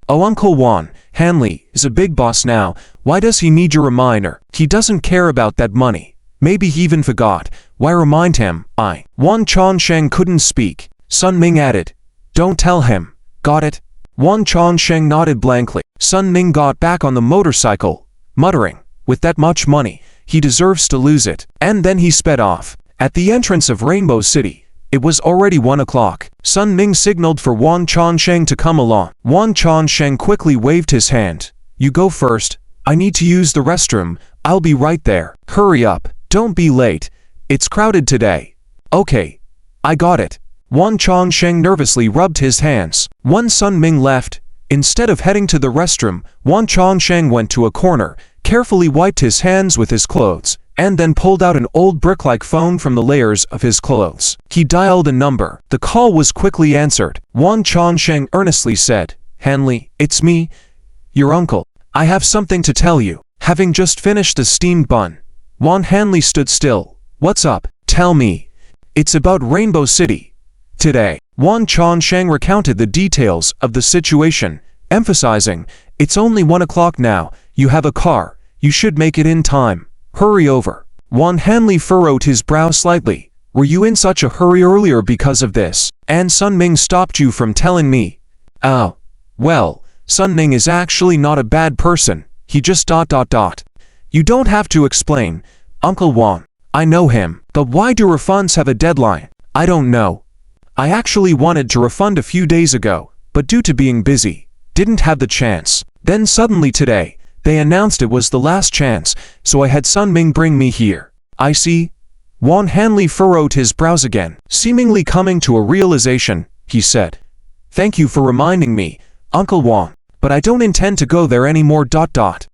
Oh, Uncle Wan, Hanley is a big boss now. Why does he need your reminder? He doesn't care about that money. Maybe he even forgot. Why remind him? Wan Chonsheng couldn't speak. Sun Ming added, don't tell him. Got it? Wan Chonsheng nodded blankly. Sun Ming got back on the motorcycle, muttering, with that much money, he deserves to lose it. And then he sped off. At the entrance of Rainbow City, it was already 1 o'clock. Sun Ming signaled for Wan Chonsheng to come along. Wan Chonsheng quickly waved his hand. You go first. I need to use the restroom. I'll be right there. Hurry up. Don't be late. It's crowded today. Okay. I got it. Wan Chonsheng nervously rubbed his hands. Once Sun Ming left, instead of heading to the restroom, Wan Chonsheng went to a corner, carefully wiped his hands with his clothes, and then pulled out an old brick-like phone from the layers of his clothes. He dialed a number. The call was quickly answered. Wan Chonsheng earnestly said, Hanley, it's me, your uncle. I have something to tell you. Having just finished the steamed bun, Wan Hanley stood still. What's up? Tell me. It's about Rainbow City. Today, Wan Chonsheng recounted the details of the situation, emphasizing, it's only 1 o'clock now. You have a car. You should make it in time. Hurry over. Wan Hanley furrowed his brow slightly. Were you in such a hurry earlier because of this? And Sun Ming stopped you from telling me? Oh. Well, Sun Ming is actually not a bad person. He just ... You don't have to explain, Uncle Wan. I know him. But why do refunds have a deadline? I don't know. I actually wanted to refund a few days ago, but due to being busy, didn't have the chance. Then suddenly today, they announced it was the last chance, so I had Sun Ming bring me here. I see. Wan Hanley furrowed his brows again. Seemingly coming to a realization, he said, Thank you for reminding me, Uncle Wan, but I don't intend to go there anymore.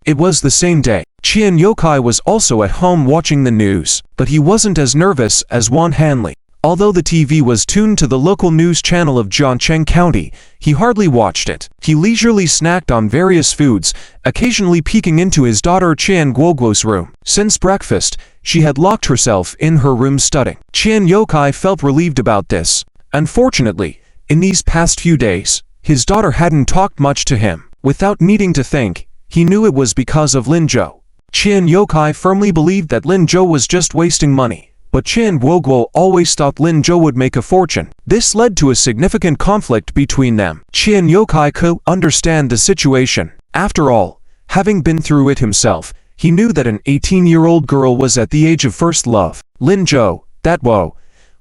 It was the same day. Qian Yokai was also at home watching the news, but he wasn't as nervous as Wan Hanley. Although the TV was tuned to the local news channel of Jiangcheng County, he hardly watched it. He leisurely snacked on various foods, occasionally peeking into his daughter Qian Guoguo's room. Since breakfast, she had locked herself in her room studying. Qian Yokai felt relieved about this. Unfortunately, in these past few days, his daughter hadn't talked much to him. Without needing to think, he knew it was because of Lin Zhou. Qian Yokai firmly believed that Lin Zhou was just wasting money. But Qian Guoguo always thought Lin Zhou would make a fortune. This led to a significant conflict between them. Qian Yokai could understand the situation. After all, having been through it himself, he knew that an 18-year-old girl was at the age of first love. Lin Zhou, that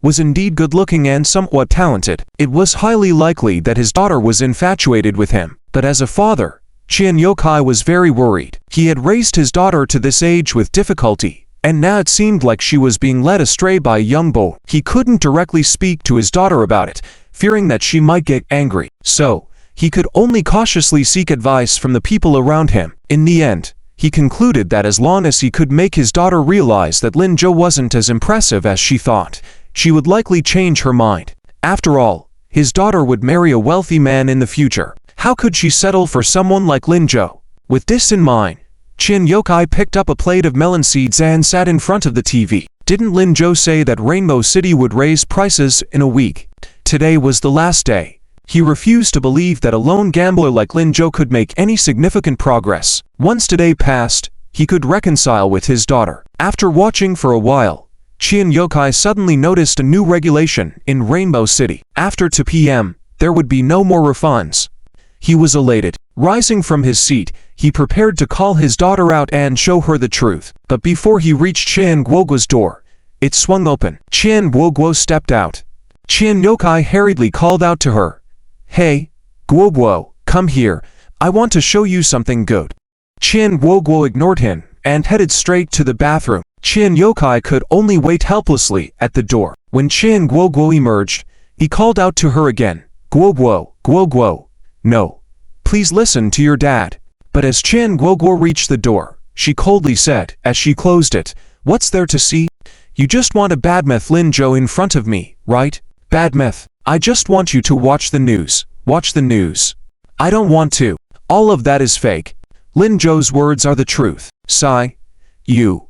was indeed good-looking and somewhat talented. It was highly likely that his daughter was infatuated with him. But as a father, Qian Yokai was very worried. He had raised his daughter to this age with difficulty, and now it seemed like she was being led astray by a young boy. He couldn't directly speak to his daughter about it, fearing that she might get angry. So, he could only cautiously seek advice from the people around him. In the end, he concluded that as long as he could make his daughter realize that Lin Zhou wasn't as impressive as she thought, she would likely change her mind. After all, his daughter would marry a wealthy man in the future. How could she settle for someone like Lin Zhou? With this in mind, Qian Yokai picked up a plate of melon seeds and sat in front of the TV. Didn't Lin Zhou say that Rainbow City would raise prices in a week? Today was the last day. He refused to believe that a lone gambler like Lin Zhou could make any significant progress. Once today passed, he could reconcile with his daughter. After watching for a while, Qian Yokai suddenly noticed a new regulation in Rainbow City. After 2 p.m., there would be no more refunds. He was elated. Rising from his seat, he prepared to call his daughter out and show her the truth. But before he reached Qian Guoguo's door, It swung open. Qian Guoguo stepped out. Qian Yokai hurriedly called out to her. Hey, Guoguo, come here. I want to show you something good. Qian Guoguo ignored him and headed straight to the bathroom. Qian Yokai could only wait helplessly at the door. When Qian Guoguo emerged, he called out to her again. Guoguo, Guoguo. No. Please listen to your dad. But as Qian Guoguo reached the door, she coldly said, as she closed it, What's there to see? You just want a badmouth Lin Zhou in front of me, right? Badmouth. I just want you to watch the news. Watch the news. I don't want to. All of that is fake. Lin Zhou's words are the truth. Sigh. You.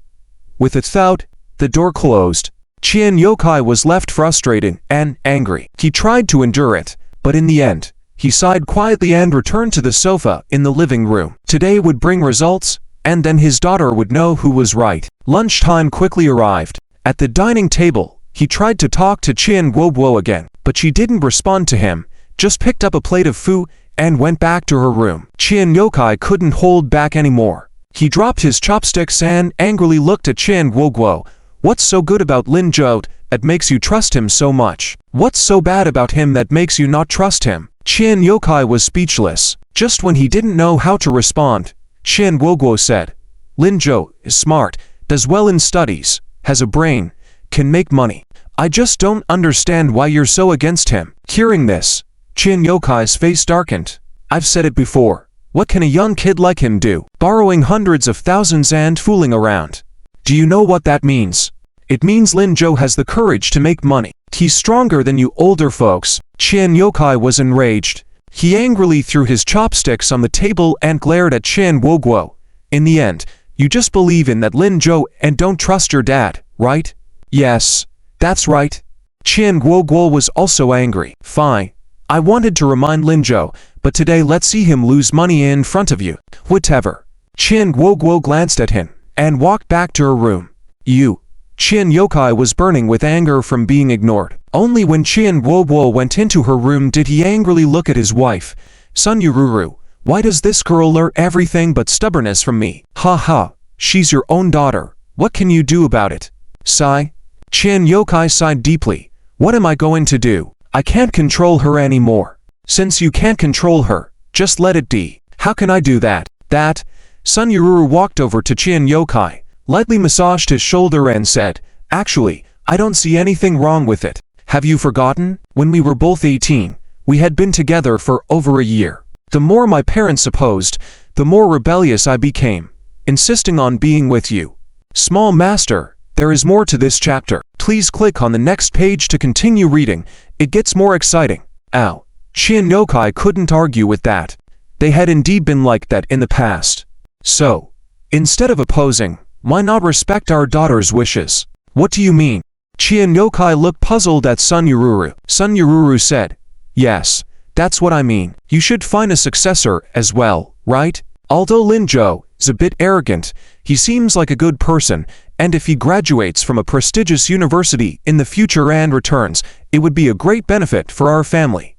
With a thud, the door closed. Qian Yokai was left frustrated and angry. He tried to endure it, but in the end, he sighed quietly and returned to the sofa in the living room. Today would bring results, and then his daughter would know who was right. Lunchtime quickly arrived. At the dining table, he tried to talk to Qian Guoguo again, but she didn't respond to him, just picked up a plate of food and went back to her room. Qian Yokai couldn't hold back anymore. He dropped his chopsticks and angrily looked at Qian Guoguo. What's so good about Lin Zhou that makes you trust him so much? What's so bad about him that makes you not trust him? Qian Yokai was speechless. Just when he didn't know how to respond, Qian Guoguo said, Lin Zhou is smart, does well in studies, has a brain, can make money. I just don't understand why you're so against him. Hearing this, Qian Yokai's face darkened. I've said it before. What can a young kid like him do? Borrowing hundreds of thousands and fooling around. Do you know what that means? It means Lin Zhou has the courage to make money. He's stronger than you older folks. Qian Yokai was enraged. He angrily threw his chopsticks on the table and glared at Qian Guoguo. In the end, you just believe in that Lin Zhou and don't trust your dad, right? Yes, that's right. Qian Guoguo was also angry. Fine. I wanted to remind Lin Zhou, but today let's see him lose money in front of you. Whatever. Qian Guoguo glanced at him and walked back to her room. You. Qian Yokai was burning with anger from being ignored. Only when Qian Guoguo went into her room did he angrily look at his wife. Sun Yururu, why does this girl learn everything but stubbornness from me? Ha ha, she's your own daughter. What can you do about it? Sigh. Qian Yokai sighed deeply. What am I going to do? I can't control her anymore. Since you can't control her, just let it be. How can I do that? That? Sun Yururu walked over to Qian Yokai, lightly massaged his shoulder and said, Actually, I don't see anything wrong with it. Have you forgotten? When we were both 18, we had been together for over a year. The more my parents opposed, the more rebellious I became, insisting on being with you. Small master, there is more to this chapter. Please click on the next page to continue reading. It gets more exciting. Ow. Qian Yokai couldn't argue with that. They had indeed been like that in the past. So, instead of opposing, why not respect our daughter's wishes? What do you mean? Qian Yokai looked puzzled at Sun Yururu. Sun Yururu said, Yes, that's what I mean. You should find a successor as well, right? Although Lin Zhou is a bit arrogant, he seems like a good person, and if he graduates from a prestigious university in the future and returns, it would be a great benefit for our family.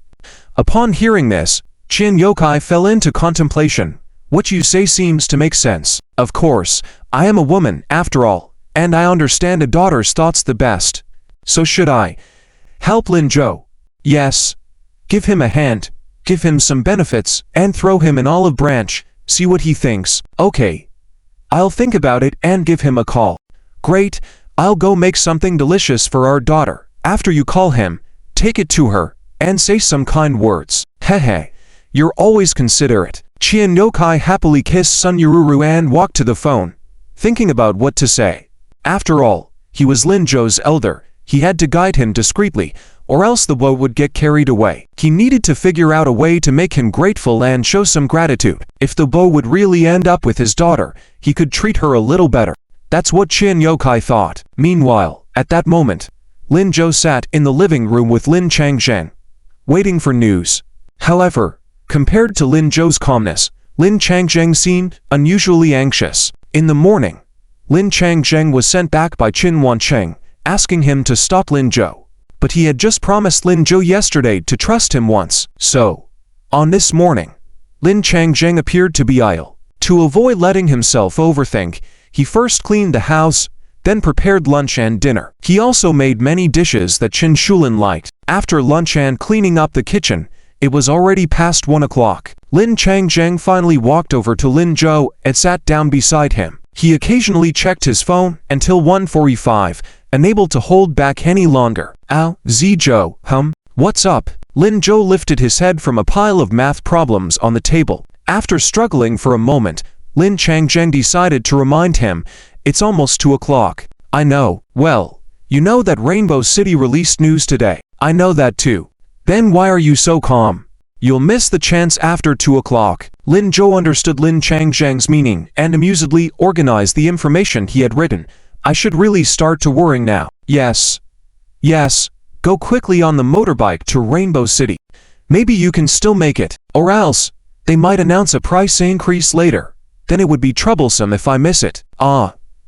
Upon hearing this, Qian Yokai fell into contemplation. What you say seems to make sense. Of course, I am a woman after all, and I understand a daughter's thoughts the best. So should I help Lin Zhou? Yes. Give him a hand, give him some benefits, and throw him an olive branch, see what he thinks. Okay. I'll think about it and give him a call. Great, I'll go make something delicious for our daughter. After you call him, take it to her, and say some kind words. Hehe, you're always considerate. Qian Yokai happily kissed Sun Yururu and walked to the phone, thinking about what to say. After all, he was Lin Zhou's elder. He had to guide him discreetly, or else the boy would get carried away. He needed to figure out a way to make him grateful and show some gratitude. If the boy would really end up with his daughter, he could treat her a little better. That's what Qian Yokai thought. Meanwhile, at that moment, Lin Zhou sat in the living room with Lin Changzheng, waiting for news. However, compared to Lin Zhou's calmness, Lin Changzheng seemed unusually anxious. In the morning, Lin Changzheng was sent back by Qin Wancheng, asking him to stop Lin Zhou. But he had just promised Lin Zhou yesterday to trust him once. So, on this morning, Lin Changzheng appeared to be ill. To avoid letting himself overthink, he first cleaned the house, then prepared lunch and dinner. He also made many dishes that Qin Shulin liked. After lunch and cleaning up the kitchen, it was already past 1 o'clock. Lin Changzheng finally walked over to Lin Zhou and sat down beside him. He occasionally checked his phone until 1:45, unable to hold back any longer. "Ow, Zhou, what's up?" Lin Zhou lifted his head from a pile of math problems on the table. After struggling for a moment, Lin Changzheng decided to remind him, "It's almost 2 o'clock. I know. Well, you know that Rainbow City released news today. I know that too. Then why are you so calm? You'll miss the chance after 2 o'clock." Lin Zhou understood Lin Changzheng's meaning and amusedly organized the information he had written. "I should really start to worrying now." Yes. Go quickly on the motorbike to Rainbow City. Maybe you can still make it. Or else, they might announce a price increase later. Then it would be troublesome if I miss it."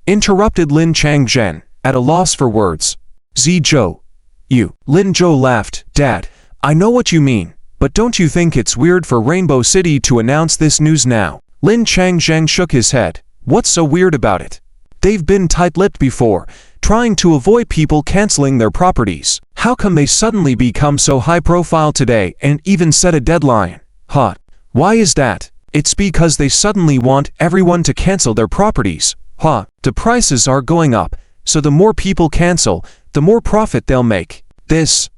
Interrupted Lin Changzhen, at a loss for words. "Zhou, you." Lin Zhou laughed. "Dad, I know what you mean, but don't you think it's weird for Rainbow City to announce this news now?" Lin Changzhen shook his head. "What's so weird about it? They've been tight-lipped before, trying to avoid people canceling their properties. How come they suddenly become so high-profile today and even set a deadline? Why is that? It's because they suddenly want everyone to cancel their properties. The prices are going up, so the more people cancel, the more profit they'll make. This."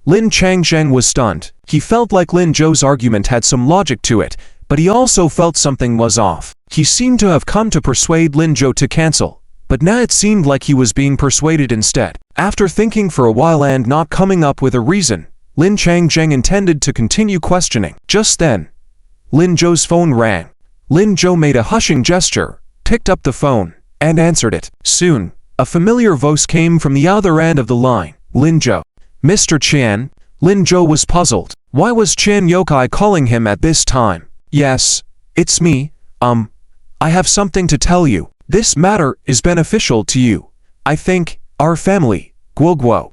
Lin Changzhen was stunned. He felt like Lin Zhou's argument had some logic to it, but he also felt something was off. He seemed to have come to persuade Lin Zhou to cancel, but now it seemed like he was being persuaded instead. After thinking for a while and not coming up with a reason, Lin Changzhen intended to continue questioning. Just then, Lin Zhou's phone rang. Lin Zhou made a hushing gesture, picked up the phone, and answered it. Soon, a familiar voice came from the other end of the line. "Lin Zhou." "Mr. Qian?" Lin Zhou was puzzled. Why was Qian Yokai calling him at this time? "Yes, it's me. I have something to tell you. This matter is beneficial to you. I think, our family, Guo.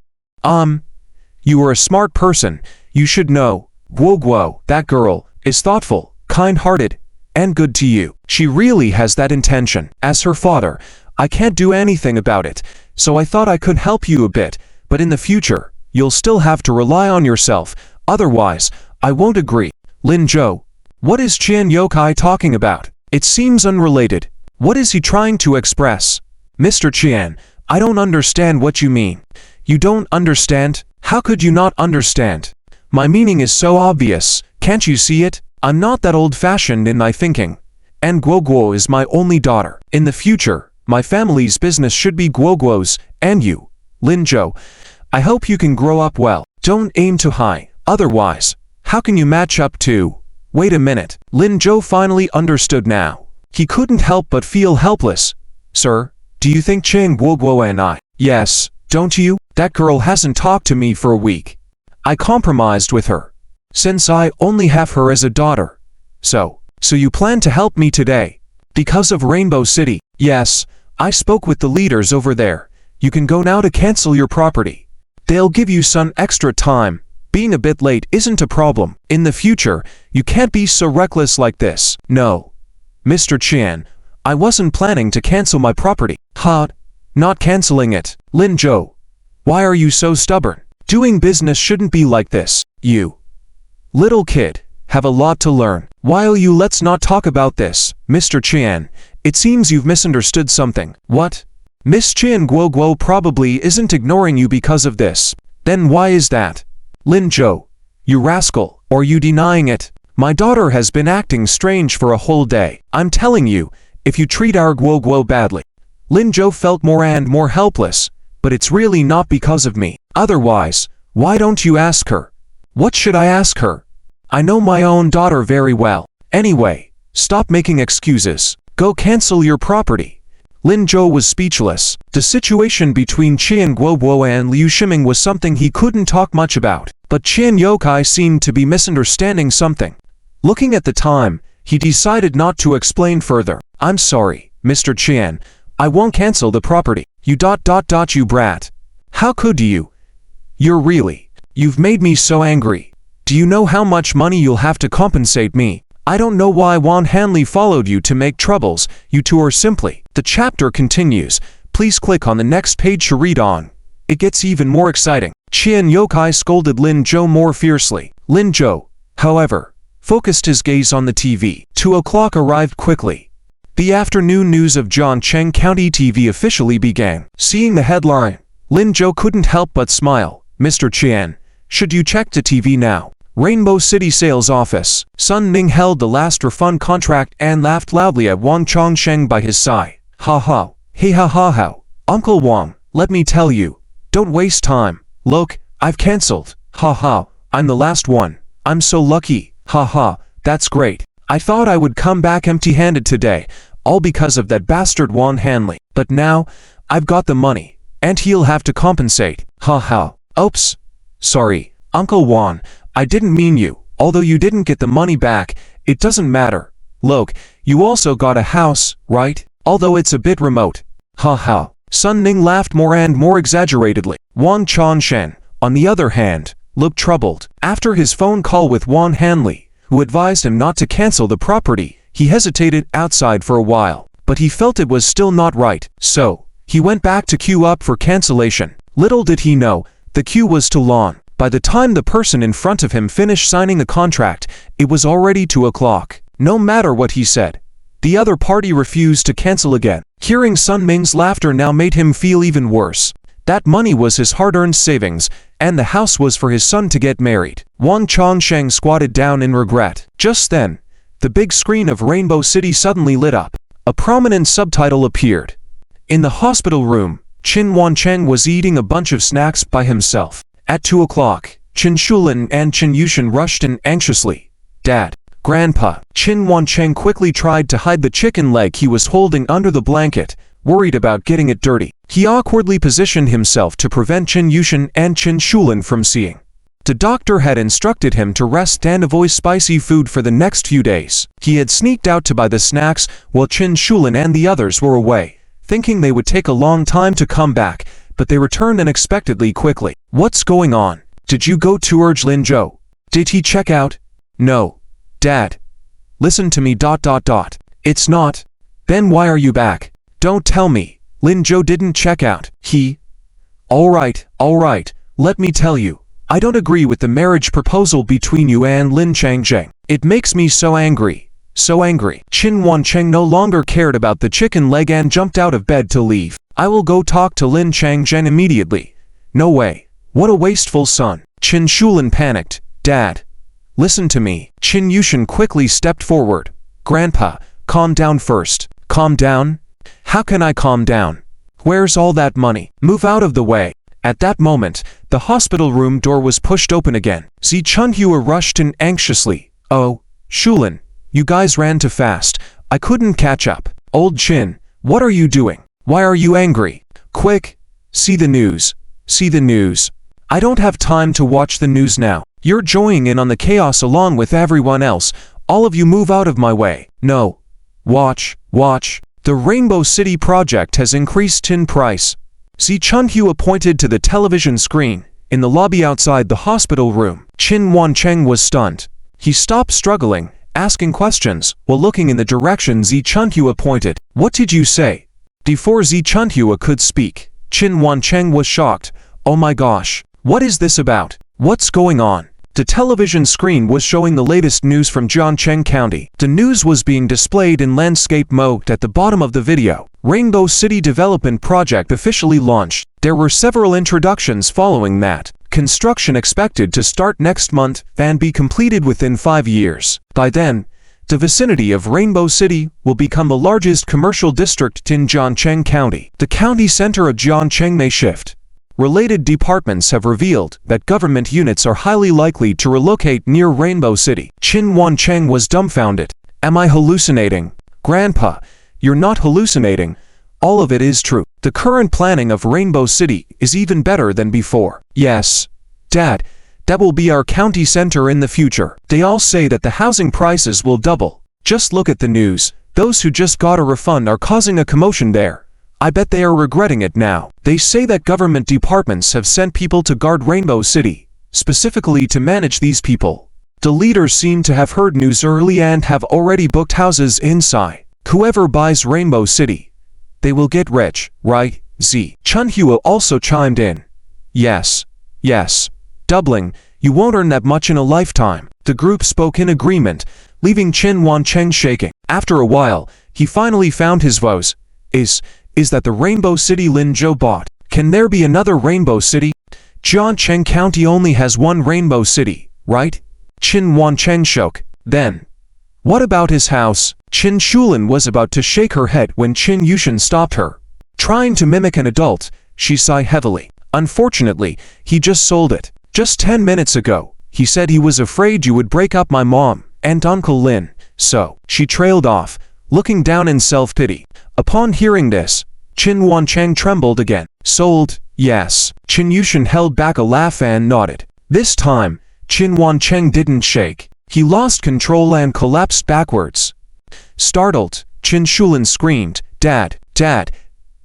You are a smart person. You should know, Guo, that girl, is thoughtful, kind-hearted, and good to you. She really has that intention. As her father, I can't do anything about it, so I thought I could help you a bit, but in the future, you'll still have to rely on yourself, otherwise, I won't agree." Lin Zhou. What is Qian Yokai talking about? It seems unrelated. What is he trying to express? "Mr. Qian, I don't understand what you mean." "You don't understand? How could you not understand? My meaning is so obvious, can't you see it? I'm not that old-fashioned in my thinking. And Guo is my only daughter. In the future, my family's business should be Guo's, and you, Lin Zhou. I hope you can grow up well. Don't aim too high, otherwise, how can you match up to—" Wait a minute. Lin Zhou finally understood now. He couldn't help but feel helpless. "Sir, do you think Qian Guo and I—" "Yes, don't you? That girl hasn't talked to me for a week. I compromised with her. Since I only have her as a daughter. So you plan to help me today? Because of Rainbow City?" "Yes, I spoke with the leaders over there. You can go now to cancel your property. They'll give you some extra time. Being a bit late isn't a problem. In the future, you can't be so reckless like this." "No, Mr. Qian, I wasn't planning to cancel my property." Not canceling it. Lin Zhou. Why are you so stubborn? Doing business shouldn't be like this. You, little kid, have a lot to learn. Let's not talk about this, Mr. Qian. It seems you've misunderstood something." "What? Miss Qian Guo probably isn't ignoring you because of this. Then why is that?" "Lin Zhou, you rascal, are you denying it? My daughter has been acting strange for a whole day. I'm telling you, if you treat our Guo badly." Lin Zhou felt more and more helpless. "But it's really not because of me. Otherwise, why don't you ask her?" "What should I ask her? I know my own daughter very well. Anyway, stop making excuses. Go cancel your property." Lin Zhou was speechless. The situation between Qian Guo and Liu Shiming was something he couldn't talk much about. But Qian Yokai seemed to be misunderstanding something. Looking at the time, he decided not to explain further. "I'm sorry, Mr. Qian. I won't cancel the property. You brat. How could you? You've made me so angry. Do you know how much money you'll have to compensate me? I don't know why Wan Hanley followed you to make troubles. You two are simply..." The chapter continues. Please click on the next page to read on. It gets even more exciting. Qian Yokai scolded Lin Zhou more fiercely. Lin Zhou, however, focused his gaze on the TV. 2 o'clock arrived quickly. The afternoon news of Jiangcheng County TV officially began. Seeing the headline, Lin Zhou couldn't help but smile. Mr. Qian, should you check the TV now? Rainbow City Sales Office. Sun Ning held the last refund contract and laughed loudly at Wang Chongsheng by his side. Ha ha, hey ha ha ha. Uncle Wang, let me tell you, don't waste time. Look, I've cancelled. Ha ha, I'm the last one. I'm so lucky. Ha ha, that's great. I thought I would come back empty-handed today, all because of that bastard Wan Hanley. But now, I've got the money, and he'll have to compensate. Ha ha. Oops. Sorry, Uncle Wan, I didn't mean you. Although you didn't get the money back, it doesn't matter. Look, you also got a house, right? Although it's a bit remote. Ha ha. Sun Ning laughed more and more exaggeratedly. Wang Chongsheng, on the other hand, looked troubled. After his phone call with Wan Hanley, who advised him not to cancel the property, he hesitated outside for a while, but he felt it was still not right. So, he went back to queue up for cancellation. Little did he know, the queue was too long. By the time the person in front of him finished signing the contract, it was already 2 o'clock. No matter what he said, the other party refused to cancel again. Hearing Sun Ming's laughter now made him feel even worse. That money was his hard-earned savings, and the house was for his son to get married. Wang Chongsheng squatted down in regret. Just then, the big screen of Rainbow City suddenly lit up. A prominent subtitle appeared. In the hospital room, Qin Wancheng was eating a bunch of snacks by himself. At 2 o'clock, Qin Shulin and Qin Yushan rushed in anxiously. Dad, Grandpa. Qin Wancheng quickly tried to hide the chicken leg he was holding under the blanket, worried about getting it dirty. He awkwardly positioned himself to prevent Qin Yushan and Qin Shulin from seeing. The doctor had instructed him to rest and avoid spicy food for the next few days. He had sneaked out to buy the snacks while Qin Shulin and the others were away, thinking they would take a long time to come back, but they returned unexpectedly quickly. What's going on? Did you go to urge Lin Zhou? Did he check out? No. Dad. Listen to me. It's not. Then why are you back? Don't tell me. Lin Zhou didn't check out. He. All right. Let me tell you. I don't agree with the marriage proposal between you and Lin Changzheng. It makes me so angry. Qin Wancheng no longer cared about the chicken leg and jumped out of bed to leave. I will go talk to Lin Changzhen immediately. No way. What a wasteful son. Qin Shulin panicked. Dad. Listen to me. Qin Yushan quickly stepped forward. Grandpa, calm down first. Calm down? How can I calm down? Where's all that money? Move out of the way. At that moment, the hospital room door was pushed open again. Zi Chunhua rushed in anxiously. Oh, Shulin, you guys ran too fast. I couldn't catch up. Old Qin, what are you doing? Why are you angry? Quick, see the news. I don't have time to watch the news now. You're joining in on the chaos along with everyone else. All of you move out of my way. No. Watch. The Rainbow City project has increased in price. Zi Chunhua pointed to the television screen. In the lobby outside the hospital room, Qin Wancheng was stunned. He stopped struggling, asking questions, while looking in the direction Zi Chunhua pointed. What did you say? Before Zi Chunhua could speak, Qin Wancheng was shocked. Oh my gosh, what is this about? What's going on? The television screen was showing the latest news from Jiangcheng County. The news was being displayed in landscape mode at the bottom of the video. Rainbow City Development Project officially launched. There were several introductions following that. Construction expected to start next month and be completed within 5 years. By then, the vicinity of Rainbow City will become the largest commercial district in Jiangcheng County. The county center of Jiangcheng may shift. Related departments have revealed that government units are highly likely to relocate near Rainbow City. Qin Wancheng was dumbfounded. Am I hallucinating? Grandpa, you're not hallucinating. All of it is true. The current planning of Rainbow City is even better than before. Yes, Dad, that will be our county center in the future. They all say that the housing prices will double. Just look at the news. Those who just got a refund are causing a commotion there. I bet they are regretting it now. They say that government departments have sent people to guard Rainbow City, specifically to manage these people. The leaders seem to have heard news early and have already booked houses inside. Whoever buys Rainbow City, they will get rich, right? Z. Chunhua also chimed in. Yes. Yes. Doubling, you won't earn that much in a lifetime. The group spoke in agreement, leaving Qin Wancheng shaking. After a while, he finally found his voice. Is that the Rainbow City Lin Zhou bought? Can there be another Rainbow City? Jiancheng County only has one Rainbow City, right? Qin Wancheng shook. Then, what about his house? Qin Shulin was about to shake her head when Qin Yushin stopped her. Trying to mimic an adult, she sighed heavily. Unfortunately, he just sold it. Just 10 minutes ago, he said he was afraid you would break up my mom and Uncle Lin, so she trailed off, looking down in self-pity. Upon hearing this, Qin Wancheng trembled again. Sold, yes. Qin Yushin held back a laugh and nodded. This time, Qin Wancheng didn't shake. He lost control and collapsed backwards. Startled, Qin Shulin screamed, Dad,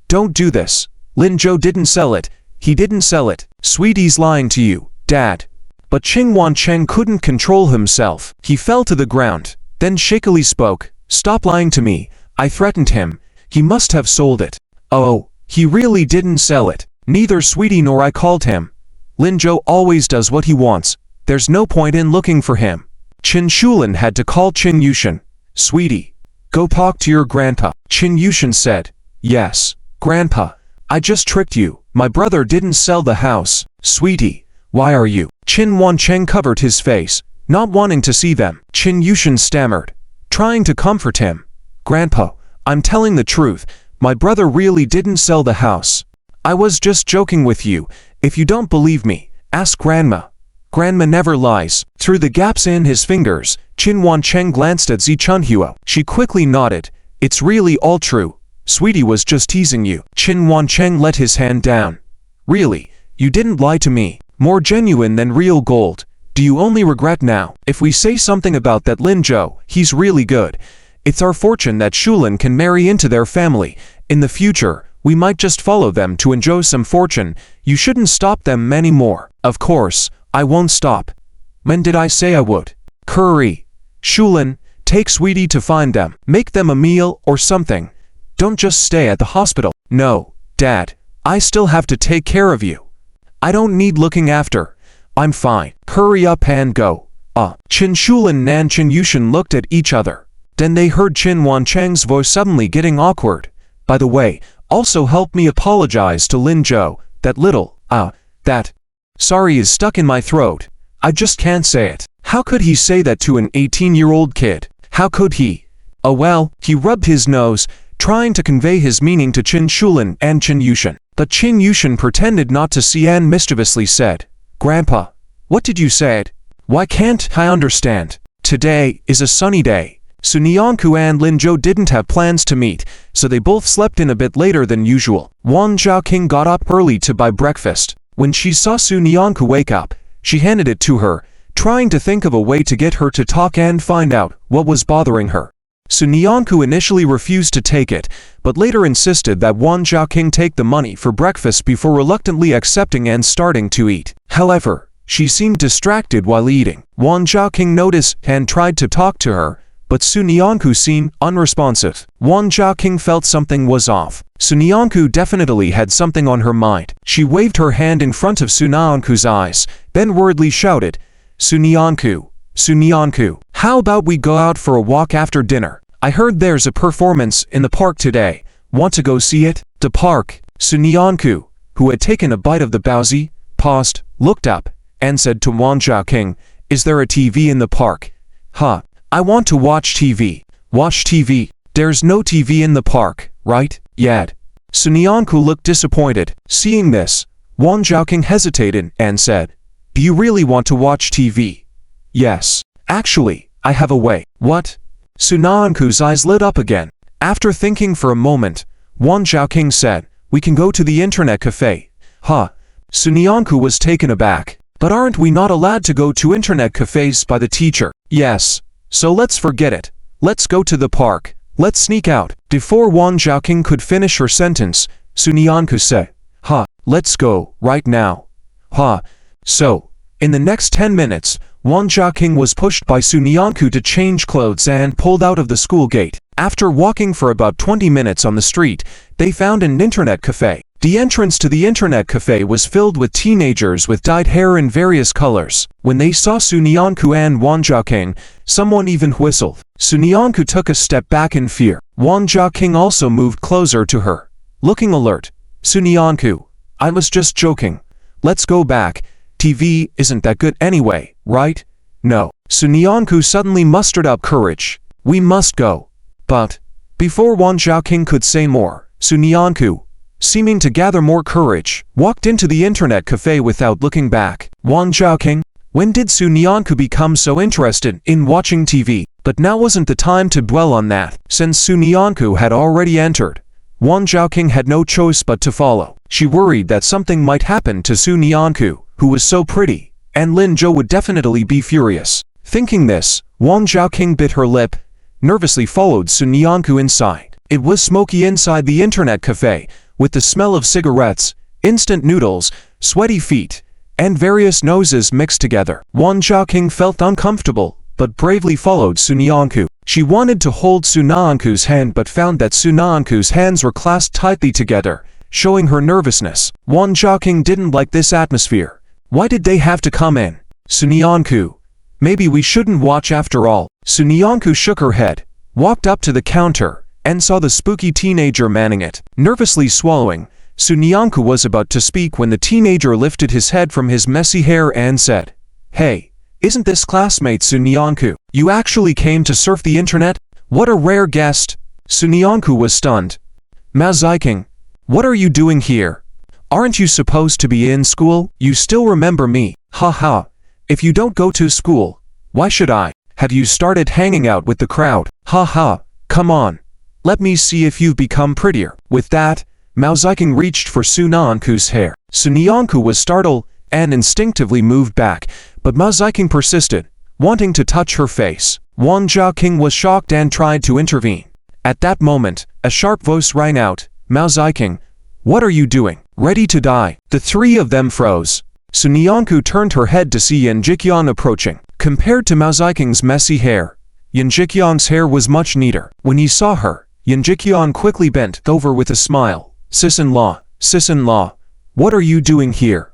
don't do this. Lin Zhou didn't sell it. He didn't sell it. Sweetie's lying to you, Dad. But Qin Wancheng couldn't control himself. He fell to the ground, then shakily spoke. Stop lying to me. I threatened him. He must have sold it. Oh, he really didn't sell it. Neither Sweetie nor I called him. Lin Zhou always does what he wants. There's no point in looking for him. Qin Shulin had to call Qin Yushin. Sweetie, go talk to your grandpa. Qin Yushin said. Yes, Grandpa. I just tricked you. My brother didn't sell the house. Sweetie, why are you? Qin Wancheng covered his face, not wanting to see them. Qin Yushin stammered, trying to comfort him. Grandpa, I'm telling the truth. My brother really didn't sell the house. I was just joking with you. If you don't believe me, ask Grandma. Grandma never lies. Through the gaps in his fingers, Qin Wancheng glanced at Zi Chunhua. She quickly nodded. It's really all true. Sweetie was just teasing you. Qin Wancheng let his hand down. Really, you didn't lie to me. More genuine than real gold. Do you only regret now? If we say something about that Lin Zhou, he's really good. It's our fortune that Shulin can marry into their family. In the future, we might just follow them to enjoy some fortune. You shouldn't stop them anymore. Of course, I won't stop. When did I say I would? Curry. Shulin, take Sweetie to find them. Make them a meal or something. Don't just stay at the hospital. No, Dad, I still have to take care of you. I don't need looking after. I'm fine. Hurry up and go. Qin Shulin and Qin Yushin looked at each other. Then they heard Qin Wancheng's voice suddenly getting awkward. By the way, also help me apologize to Lin Zhou. That little, that sorry is stuck in my throat. I just can't say it. How could he say that to an 18-year-old kid? How could he? Oh well, he rubbed his nose, trying to convey his meaning to Qin Shulin and Qin Yushin. But Qin Yushin pretended not to see and mischievously said, Grandpa, what did you say? Why can't I understand? Today is a sunny day. Sunyanku and Lin Zhou didn't have plans to meet, so they both slept in a bit later than usual. Wang Zhaoqing got up early to buy breakfast. When she saw Sunyanku wake up, she handed it to her, trying to think of a way to get her to talk and find out what was bothering her. Sunyanku initially refused to take it, but later insisted that Wang Zhaoqing take the money for breakfast before reluctantly accepting and starting to eat. However, she seemed distracted while eating. Wang Zhaoqing noticed and tried to talk to her, but Sunyanku seemed unresponsive. Wang Zhaoqing felt something was off. Sunyanku definitely had something on her mind. She waved her hand in front of Sunyanku's eyes, then worriedly shouted, Sunyanku, Sunyanku, how about we go out for a walk after dinner? I heard there's a performance in the park today. Want to go see it? The park. Sunyanku, who had taken a bite of the baozi, paused, looked up, and said to Wang Zhaoqing, Is there a TV in the park? I want to watch TV. Watch TV. There's no TV in the park, right? Yet. Sunyanku looked disappointed. Seeing this, Wang Zhaoqing hesitated and said, Do you really want to watch TV? Yes. Actually, I have a way. What? Sunyanku's eyes lit up again. After thinking for a moment, Wang Zhaoqing said, We can go to the internet cafe. Sunyanku was taken aback. But aren't we not allowed to go to internet cafes by the teacher? Yes. So let's forget it. Let's go to the park. Let's sneak out. Before Wang Zhaoqing could finish her sentence, Sunyanku said, let's go, right now. So, in the next 10 minutes, Wang Zhaoqing was pushed by Sunyanku to change clothes and pulled out of the school gate. After walking for about 20 minutes on the street, they found an internet cafe. The entrance to the internet cafe was filled with teenagers with dyed hair in various colors. When they saw Sunyanku and Won Jiaking, someone even whistled. Sunyanku took a step back in fear. Won Jiaking also moved closer to her, looking alert. Sunyanku, I was just joking. Let's go back. TV isn't that good anyway, right? No. Sunyanku suddenly mustered up courage. We must go. But before Won Jiaking could say more, Sunyanku, seeming to gather more courage, walked into the internet cafe without looking back. Won Jiaking, when did Sunyanku become so interested in watching TV? But now wasn't the time to dwell on that. Since Sunyanku had already entered, Won Jiaking had no choice but to follow. She worried that something might happen to Sunyanku, who was so pretty, and Lin Zhou would definitely be furious. Thinking this, Won Jiaking bit her lip, nervously followed Sunyanku inside. It was smoky inside the internet cafe, with the smell of cigarettes, instant noodles, sweaty feet, and various noses mixed together. Won Jiaking felt uncomfortable, but bravely followed Sunyanku. She wanted to hold Sunyanku's hand but found that Sunyanku's hands were clasped tightly together, showing her nervousness. Won Jiaking didn't like this atmosphere. Why did they have to come in? Sunyanku, maybe we shouldn't watch after all. Sunyanku shook her head, walked up to the counter, and saw the spooky teenager manning it. Nervously swallowing, Sunyanku was about to speak when the teenager lifted his head from his messy hair and said, Hey, isn't this classmate Sunyanku? You actually came to surf the internet? What a rare guest! Sunyanku was stunned. Ma Ziking, what are you doing here? Aren't you supposed to be in school? You still remember me? Ha ha. If you don't go to school, why should I? Have you started hanging out with the crowd? Ha ha. Come on. Let me see if you've become prettier. With that, Mao Ziking reached for Sunyanku's hair. Sunyanku was startled and instinctively moved back, but Mao Ziking persisted, wanting to touch her face. Won Jiaking was shocked and tried to intervene. At that moment, a sharp voice rang out, Mao Ziking, what are you doing? Ready to die? The three of them froze. Sunyanku turned her head to see Yan Jiqian approaching. Compared to Mao Ziking's messy hair, Yan Jiqian's hair was much neater. When he saw her, Yan Jiqian quickly bent over with a smile. Sis-in-law, what are you doing here?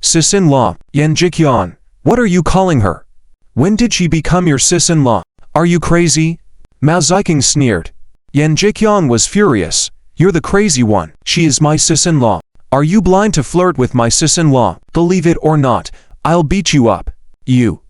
Sis-in-law, Yan Jiqian, what are you calling her? When did she become your sis-in-law? Are you crazy? Mao Ziking sneered. Yan Jiqian was furious. You're the crazy one. She is my sis-in-law. Are you blind to flirt with my sis-in-law? Believe it or not, I'll beat you up. You.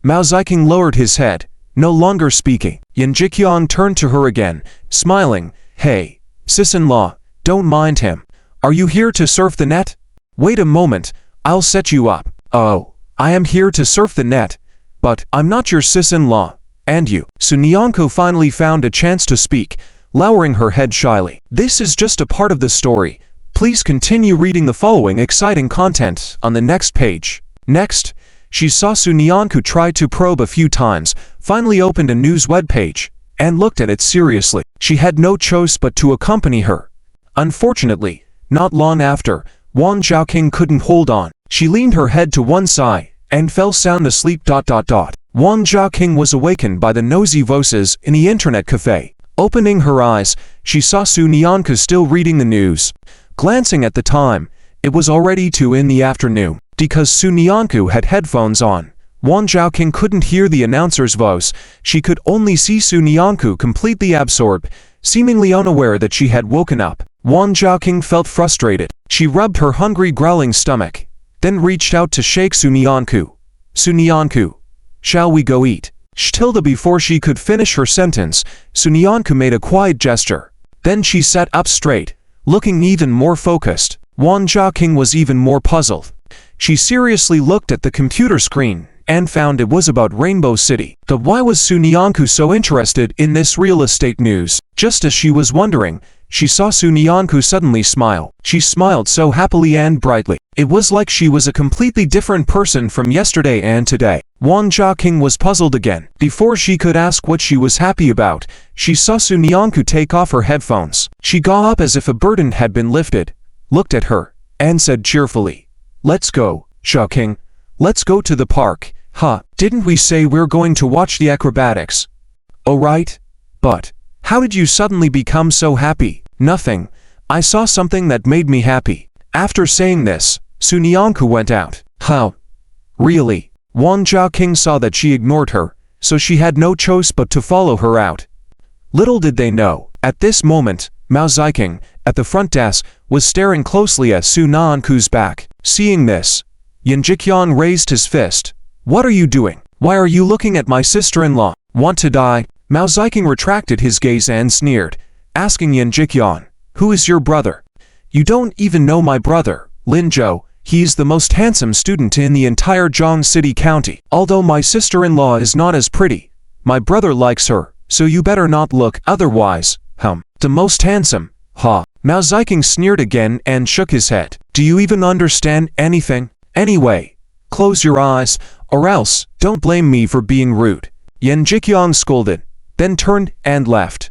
Mao Ziking lowered his head, no longer speaking. Yan Jiqian turned to her again, smiling. Hey, sis-in-law, don't mind him. Are you here to surf the net? Wait a moment, I'll set you up. Oh, I am here to surf the net, but I'm not your sis-in-law, and you. Sunyanku finally found a chance to speak, lowering her head shyly. This is just a part of the story. Please continue reading the following exciting content on the next page. Next, she saw Sunyanku try to probe a few times, finally opened a news webpage, and looked at it seriously. She had no choice but to accompany her. Unfortunately, not long after, Won Jiaking couldn't hold on. She leaned her head to one side, and fell sound asleep. Won Jiaking was awakened by the nosy voices in the internet cafe. Opening her eyes, she saw Sunyanku still reading the news. Glancing at the time, it was already 2 in the afternoon. Because Sunyanku had headphones on, Won Jiaking couldn't hear the announcer's voice. She could only see Sunyanku completely absorbed, seemingly unaware that she had woken up. Won Jiaking felt frustrated. She rubbed her hungry, growling stomach, then reached out to shake Sunyanku. Sunyanku, shall we go eat? Before she could finish her sentence, Sunyanku made a quiet gesture. Then she sat up straight, looking even more focused. Won Jiaking was even more puzzled. She seriously looked at the computer screen and found it was about Rainbow City. But why was Sunyanku so interested in this real estate news? Just as she was wondering, she saw Sunyanku suddenly smile. She smiled so happily and brightly. It was like she was a completely different person from yesterday and today. Won Jiaking was puzzled again. Before she could ask what she was happy about, she saw Sunyanku take off her headphones. She got up as if a burden had been lifted, looked at her, and said cheerfully, Let's go, Jiaking. Let's go to the park. Didn't we say we're going to watch the acrobatics? Oh right. But how did you suddenly become so happy? Nothing. I saw something that made me happy. After saying this, Sun Yanku went out. How? Really? Wang Zhaoqing saw that she ignored her, so she had no choice but to follow her out. Little did they know, at this moment, Mao Ziking, at the front desk, was staring closely at Sun Yanku's back. Seeing this, Yan Jiqiang raised his fist. What are you doing? Why are you looking at my sister-in-law? Want to die? Mao Ziking retracted his gaze and sneered, asking Yan Jiqiang, who is your brother? You don't even know my brother, Lin Zhou. He's the most handsome student in the entire Zhang City County. Although my sister-in-law is not as pretty, my brother likes her, so you better not look otherwise. The most handsome, ha. Mao Ziking sneered again and shook his head. Do you even understand anything? Anyway, close your eyes, or else, don't blame me for being rude. Yan Jiqiang scolded, then turned and left.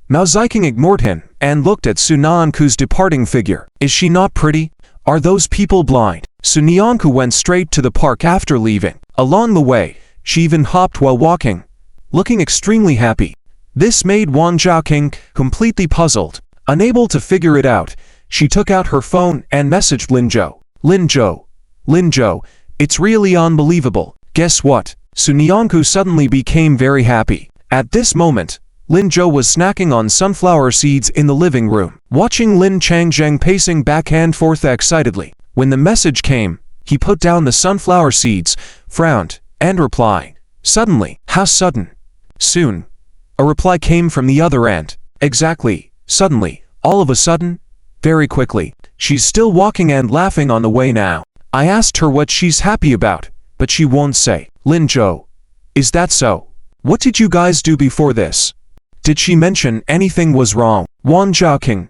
Mao Ziking ignored him and looked at Sun Yanku's departing figure. Is she not pretty? Are those people blind? Sun Yanku went straight to the park after leaving. Along the way, she even hopped while walking, looking extremely happy. This made Wang Zhaoqing completely puzzled. Unable to figure it out, she took out her phone and messaged Lin Zhou. Lin Zhou, it's really unbelievable. Guess what? Sun Yanku suddenly became very happy. At this moment, Lin Zhou was snacking on sunflower seeds in the living room, watching Lin Changzheng pacing back and forth excitedly. When the message came, he put down the sunflower seeds, frowned, and replied. Suddenly, how sudden? Soon. A reply came from the other end. Exactly, suddenly, all of a sudden, very quickly. She's still walking and laughing on the way now. I asked her what she's happy about, but she won't say. Lin Zhou, is that so? What did you guys do before this? Did she mention anything was wrong? Wang Zhaoqing.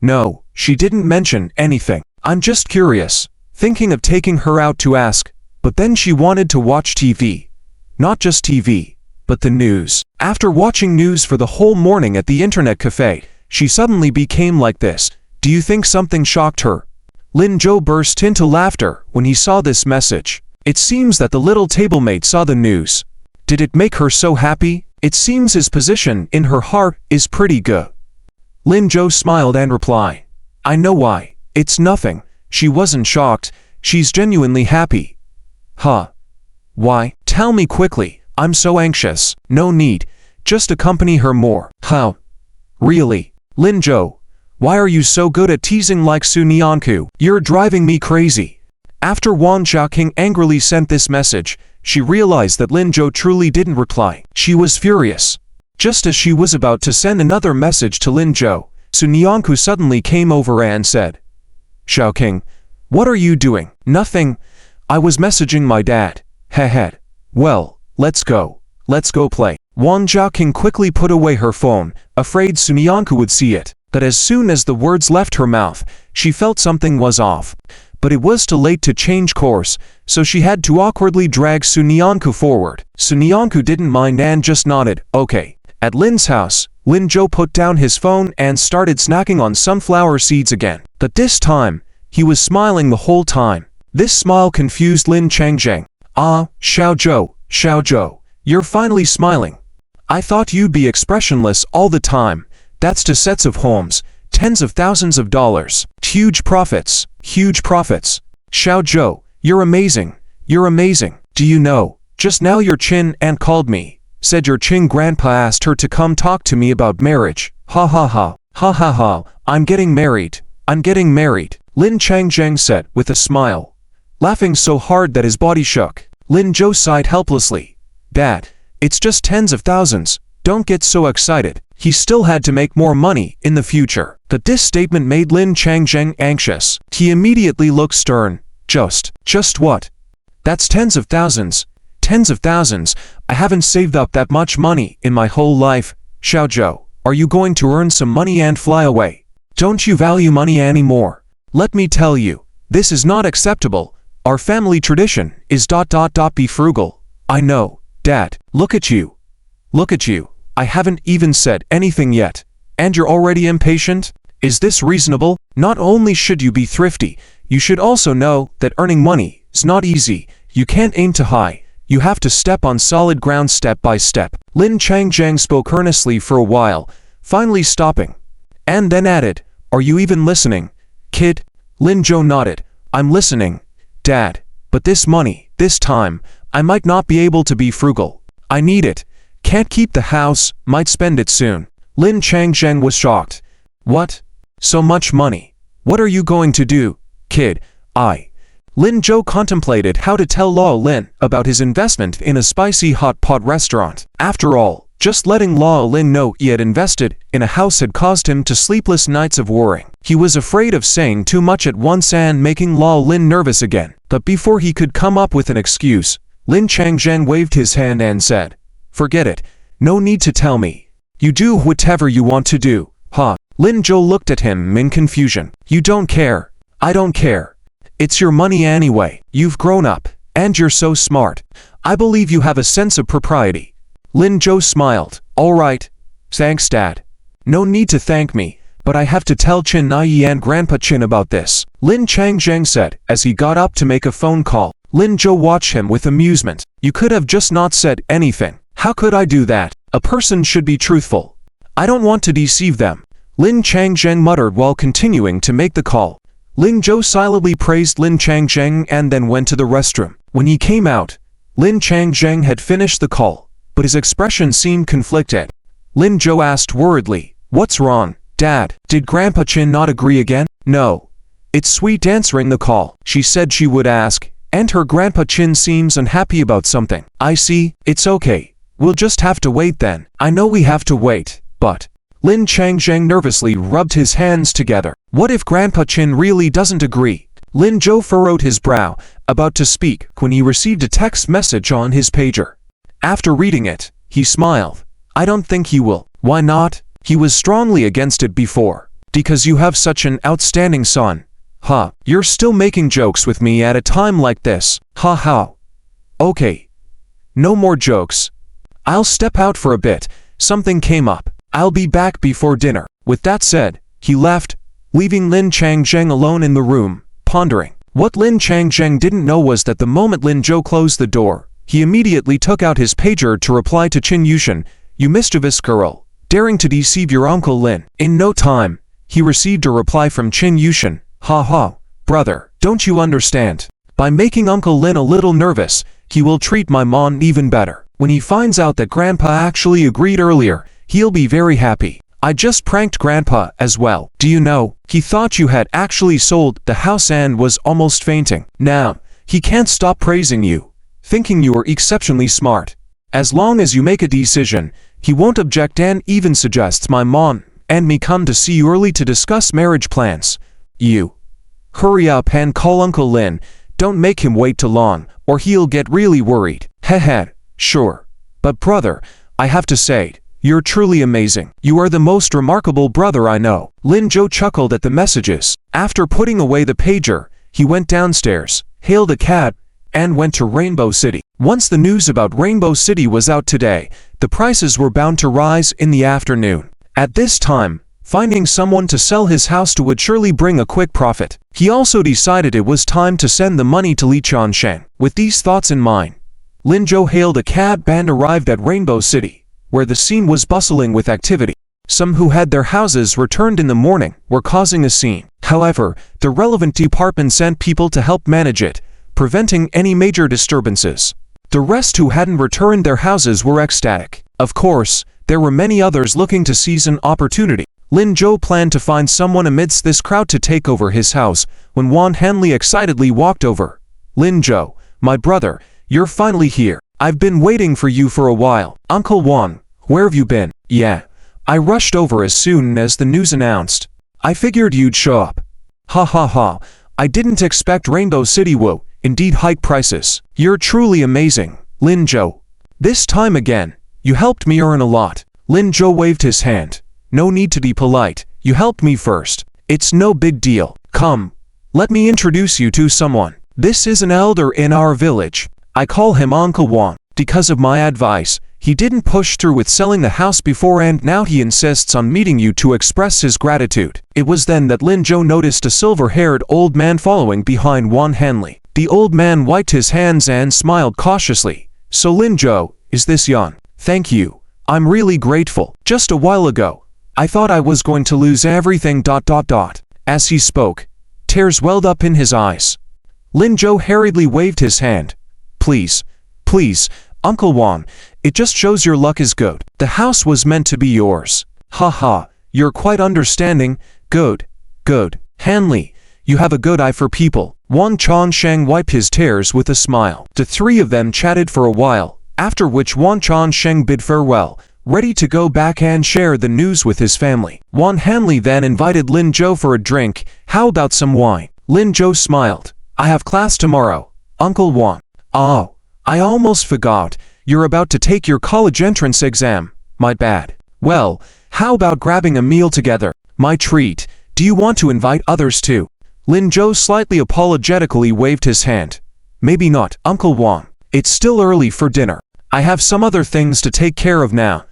No, she didn't mention anything. I'm just curious, thinking of taking her out to ask, but then she wanted to watch TV. Not just TV, but the news. After watching news for the whole morning at the internet cafe, she suddenly became like this. Do you think something shocked her? Lin Zhou burst into laughter when he saw this message. It seems that the little tablemate saw the news. Did it make her so happy? It seems his position in her heart is pretty good. Lin Zhou smiled and replied. I know why. It's nothing. She wasn't shocked. She's genuinely happy. Huh? Why? Tell me quickly. I'm so anxious. No need. Just accompany her more. How? Really? Lin Zhou, why are you so good at teasing like Sun Yanku? You're driving me crazy. After Wang Zhaoqing angrily sent this message, she realized that Lin Zhou truly didn't reply. She was furious. Just as she was about to send another message to Lin Zhou, Sun Yanku suddenly came over and said, Zhaoqing, what are you doing? Nothing. I was messaging my dad. Heh. Well, let's go. Let's go play. Wang Zhaoqing quickly put away her phone, afraid Sun Yanku would see it. But as soon as the words left her mouth, she felt something was off. But it was too late to change course, so she had to awkwardly drag Sun Yanku forward. Sun Yanku didn't mind and just nodded, okay. At Lin's house, Lin Zhou put down his phone and started snacking on sunflower seeds again. But this time, he was smiling the whole time. This smile confused Lin Changzheng. Ah, Xiao Zhou, you're finally smiling. I thought you'd be expressionless all the time. That's 2 sets of homes, tens of thousands of dollars, huge profits. Xiao Zhou, you're amazing. Do you know, just now your Qin aunt called me, said your Qin grandpa asked her to come talk to me about marriage. Ha, I'm getting married. Lin Changzheng said with a smile, laughing so hard that his body shook. Lin Zhou sighed helplessly. Dad, it's just tens of thousands, don't get so excited. He still had to make more money in the future. But this statement made Lin Changzheng anxious. He immediately looked stern. Just what? That's tens of thousands. I haven't saved up that much money in my whole life. Xiao Zhou, are you going to earn some money and fly away? Don't you value money anymore? Let me tell you, this is not acceptable. Our family tradition is ... be frugal. I know, Dad. Look at you. I haven't even said anything yet. And you're already impatient? Is this reasonable? Not only should you be thrifty, you should also know that earning money is not easy. You can't aim too high. You have to step on solid ground step by step. Lin Changzheng spoke earnestly for a while, finally stopping, and then added, Are you even listening, kid? Lin Zhou nodded. I'm listening, Dad. But this money, this time, I might not be able to be frugal. I need it. Can't keep the house, might spend it soon. Lin Changzheng was shocked. What? So much money? What are you going to do, kid? Lin Zhou contemplated how to tell Lao Lin about his investment in a spicy hot pot restaurant. After all, just letting Lao Lin know he had invested in a house had caused him to sleepless nights of worrying. He was afraid of saying too much at once and making Lao Lin nervous again. But before he could come up with an excuse, Lin Changzheng waved his hand and said, Forget it. No need to tell me. You do whatever you want to do. Huh? Lin Zhou looked at him in confusion. You don't care. I don't care. It's your money anyway. You've grown up, and you're so smart. I believe you have a sense of propriety. Lin Zhou smiled. All right. Thanks, Dad. No need to thank me, but I have to tell Qin Naiyi and Grandpa Qin about this, Lin Changzheng said as he got up to make a phone call. Lin Zhou watched him with amusement. You could have just not said anything. How could I do that? A person should be truthful. I don't want to deceive them, Lin Changzheng muttered while continuing to make the call. Lin Zhou silently praised Lin Changzheng and then went to the restroom. When he came out, Lin Changzheng had finished the call, but his expression seemed conflicted. Lin Zhou asked worriedly, What's wrong, Dad? Did Grandpa Qin not agree again? No. It's Sweet answering the call. She said she would ask, and her Grandpa Qin seems unhappy about something. I see. It's okay. We'll just have to wait then. I know we have to wait, but... Lin Changzheng nervously rubbed his hands together. What if Grandpa Qin really doesn't agree? Lin Zhou furrowed his brow, about to speak, when he received a text message on his pager. After reading it, he smiled. I don't think he will. Why not? He was strongly against it before. Because you have such an outstanding son. Huh, you're still making jokes with me at a time like this. Ha ha. Okay. No more jokes. I'll step out for a bit. Something came up. I'll be back before dinner. With that said, he left, leaving Lin Changzheng alone in the room, pondering. What Lin Changzheng didn't know was that the moment Lin Zhou closed the door, he immediately took out his pager to reply to Qin Yushan, You mischievous girl, daring to deceive your uncle Lin. In no time, he received a reply from Qin Yushan, Ha ha, brother, don't you understand? By making Uncle Lin a little nervous, he will treat my mom even better. When he finds out that Grandpa actually agreed earlier, he'll be very happy. I just pranked Grandpa as well. Do you know, he thought you had actually sold the house and was almost fainting. Now, he can't stop praising you, thinking you are exceptionally smart. As long as you make a decision, he won't object and even suggests my mom and me come to see you early to discuss marriage plans. You hurry up and call Uncle Lin. Don't make him wait too long, or he'll get really worried. Heh. Sure. But brother, I have to say, you're truly amazing. You are the most remarkable brother I know. Lin Zhou chuckled at the messages. After putting away the pager, he went downstairs, hailed a cab, and went to Rainbow City. Once the news about Rainbow City was out today, the prices were bound to rise in the afternoon. At this time, finding someone to sell his house to would surely bring a quick profit. He also decided it was time to send the money to Li Chanshan. With these thoughts in mind, Lin Zhou hailed a cab and arrived at Rainbow City, where the scene was bustling with activity. Some who had their houses returned in the morning were causing a scene. However, the relevant department sent people to help manage it, preventing any major disturbances. The rest who hadn't returned their houses were ecstatic. Of course, there were many others looking to seize an opportunity. Lin Zhou planned to find someone amidst this crowd to take over his house, when Wan Hanli excitedly walked over. Lin Zhou, my brother, you're finally here. I've been waiting for you for a while. Uncle Wan, where have you been? Yeah. I rushed over as soon as the news announced. I figured you'd show up. Ha ha ha. I didn't expect Rainbow City will indeed hike prices. You're truly amazing, Lin Zhou. This time again, you helped me earn a lot. Lin Zhou waved his hand. No need to be polite. You helped me first. It's no big deal. Come, let me introduce you to someone. This is an elder in our village. I call him Uncle Wan. Because of my advice, he didn't push through with selling the house before and now he insists on meeting you to express his gratitude. It was then that Lin Zhou noticed a silver-haired old man following behind Wan Hanli. The old man wiped his hands and smiled cautiously. So Lin Zhou, is this Yan? Thank you. I'm really grateful. Just a while ago, I thought I was going to lose everything. As he spoke, tears welled up in his eyes. Lin Zhou hurriedly waved his hand. Please, please, Uncle Wan, it just shows your luck is good. The house was meant to be yours. Ha ha, you're quite understanding. Good, good. Hanley, you have a good eye for people. Wan Changsheng wiped his tears with a smile. The three of them chatted for a while, after which Wan Changsheng bid farewell, ready to go back and share the news with his family. Wan Hanley then invited Lin Zhou for a drink. How about some wine? Lin Zhou smiled. I have class tomorrow, Uncle Wan. Oh, I almost forgot. You're about to take your college entrance exam. My bad. Well, how about grabbing a meal together? My treat. Do you want to invite others too? Lin Zhou slightly apologetically waved his hand. Maybe not, Uncle Wan. It's still early for dinner. I have some other things to take care of now.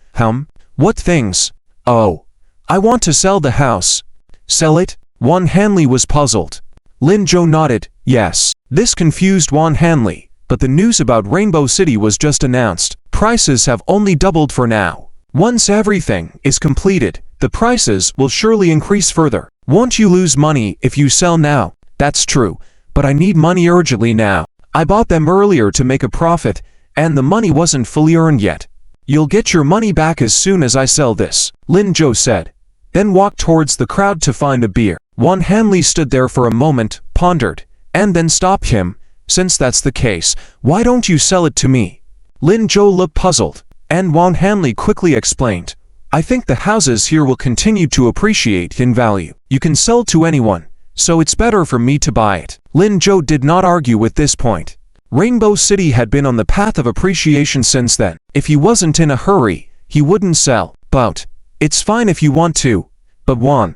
What things? Oh, I want to sell the house. Sell it? Wan Hanley was puzzled. Lin Zhou nodded. Yes. This confused Wan Hanley, but the news about Rainbow City was just announced. Prices have only doubled for now. Once everything is completed, the prices will surely increase further. Won't you lose money if you sell now? That's true, but I need money urgently now. I bought them earlier to make a profit, and the money wasn't fully earned yet. You'll get your money back as soon as I sell this, Lin Zhou said, then walked towards the crowd to find a beer. Wan Hanley stood there for a moment, pondered, and then stopped him. Since that's the case, why don't you sell it to me? Lin Zhou looked puzzled, and Wan Hanley quickly explained. I think the houses here will continue to appreciate in value. You can sell to anyone, so it's better for me to buy it. Lin Zhou did not argue with this point. Rainbow City had been on the path of appreciation since then. If he wasn't in a hurry, he wouldn't sell. But it's fine if you want to. But Wan,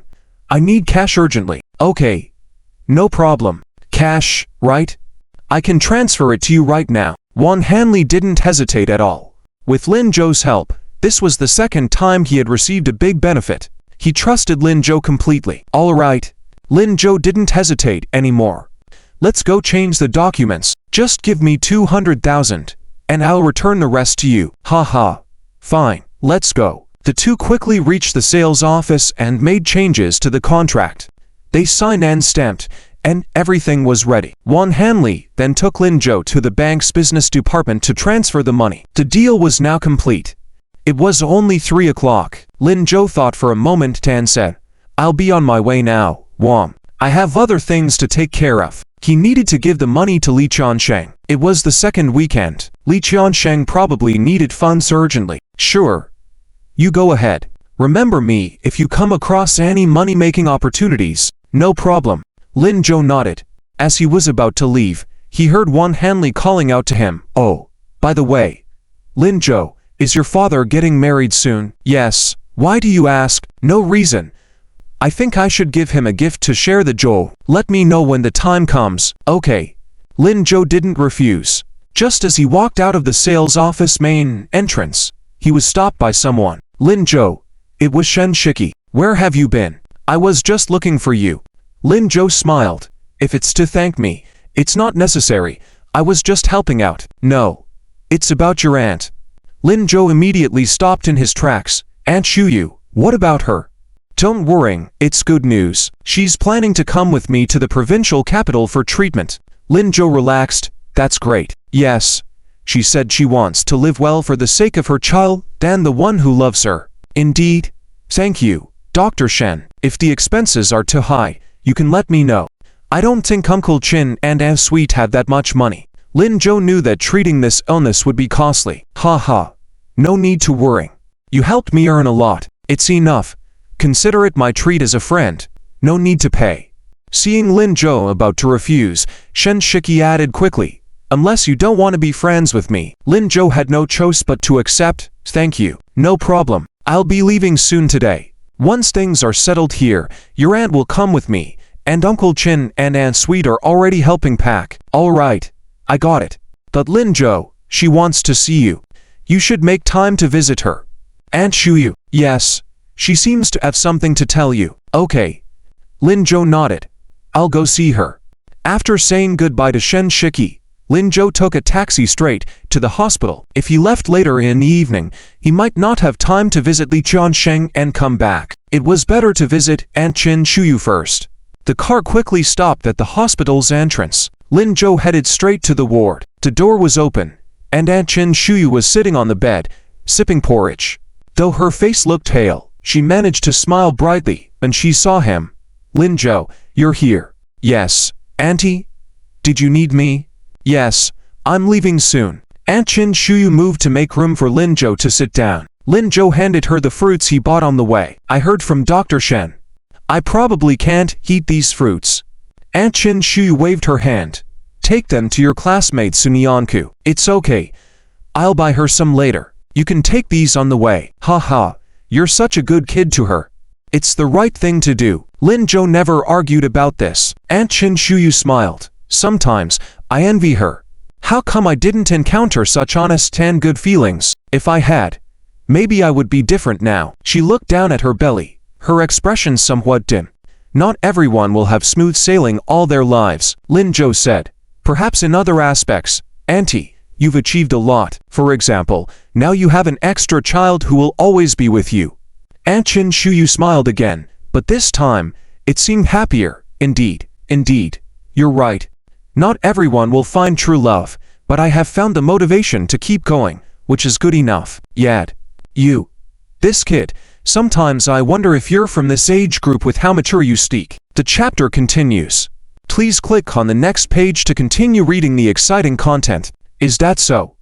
I need cash urgently. Okay. No problem. Cash, right? I can transfer it to you right now. Wan Hanley didn't hesitate at all. With Lin Zhou's help, this was the second time he had received a big benefit. He trusted Lin Zhou completely. All right. Lin Zhou didn't hesitate anymore. Let's go change the documents. Just give me 200,000, and I'll return the rest to you. Ha. Fine, let's go. The two quickly reached the sales office and made changes to the contract. They signed and stamped, and everything was ready. Wan Hanley then took Lin Zhou to the bank's business department to transfer the money. The deal was now complete. It was only 3 o'clock. Lin Zhou thought for a moment and said, I'll be on my way now, Wan. I have other things to take care of. He needed to give the money to Li Qiansheng. It was the second weekend. Li Qiansheng probably needed funds urgently. Sure. You go ahead. Remember me if you come across any money-making opportunities. No problem. Lin Zhou nodded. As he was about to leave, he heard Wan Hanley calling out to him. Oh, by the way, Lin Zhou, is your father getting married soon? Yes. Why do you ask? No reason. I think I should give him a gift to share the joy. Let me know when the time comes. Okay. Lin Zhou didn't refuse. Just as he walked out of the sales office main entrance, he was stopped by someone. Lin Zhou. It was Shen Shiki. Where have you been? I was just looking for you. Lin Zhou smiled. If it's to thank me, it's not necessary. I was just helping out. No. It's about your aunt. Lin Zhou immediately stopped in his tracks. Aunt Shuyu, what about her? Don't worry, it's good news. She's planning to come with me to the provincial capital for treatment. Lin Zhou relaxed. That's great. Yes. She said she wants to live well for the sake of her child and the one who loves her. Indeed. Thank you, Dr. Shen. If the expenses are too high, you can let me know. I don't think Uncle Chin and Aunt Sweet have that much money. Lin Zhou knew that treating this illness would be costly. Ha. No need to worry. You helped me earn a lot. It's enough. Consider it my treat as a friend. No need to pay. Seeing Lin Zhou about to refuse, Shen Shiki added quickly, unless you don't want to be friends with me. Lin Zhou had no choice but to accept. Thank you. No problem. I'll be leaving soon today. Once things are settled here, your aunt will come with me, and Uncle Chin and Aunt Sweet are already helping pack. All right. I got it. But Lin Zhou, she wants to see you. You should make time to visit her. Aunt Shuyu. Yes. She seems to have something to tell you. Okay. Lin Zhou nodded. I'll go see her. After saying goodbye to Shen Shiki, Lin Zhou took a taxi straight to the hospital. If he left later in the evening, he might not have time to visit Li Qiansheng and come back. It was better to visit Aunt Qin Shuyu first. The car quickly stopped at the hospital's entrance. Lin Zhou headed straight to the ward. The door was open, and Aunt Qin Shuyu was sitting on the bed, sipping porridge. Though her face looked pale, she managed to smile brightly when she saw him. Lin Zhou, you're here. Yes. Auntie? Did you need me? Yes. I'm leaving soon. Aunt Qin Shuyu moved to make room for Lin Zhou to sit down. Lin Zhou handed her the fruits he bought on the way. I heard from Dr. Shen. I probably can't eat these fruits. Aunt Qin Shuyu waved her hand. Take them to your classmate Sunyanku. It's okay. I'll buy her some later. You can take these on the way. Ha ha. You're such a good kid to her. It's the right thing to do. Lin Zhou never argued about this. Aunt Qin Shuyu smiled. Sometimes, I envy her. How come I didn't encounter such honest and good feelings? If I had, maybe I would be different now. She looked down at her belly, her expression somewhat dim. Not everyone will have smooth sailing all their lives, Lin Zhou said. Perhaps in other aspects, Auntie, you've achieved a lot. For example, now you have an extra child who will always be with you. Aunt Qin Shuyu smiled again, but this time, it seemed happier. Indeed, you're right. Not everyone will find true love, but I have found the motivation to keep going, which is good enough. Yet, you. This kid, sometimes I wonder if you're from this age group with how mature you speak. The chapter continues. Please click on the next page to continue reading the exciting content. Is that so?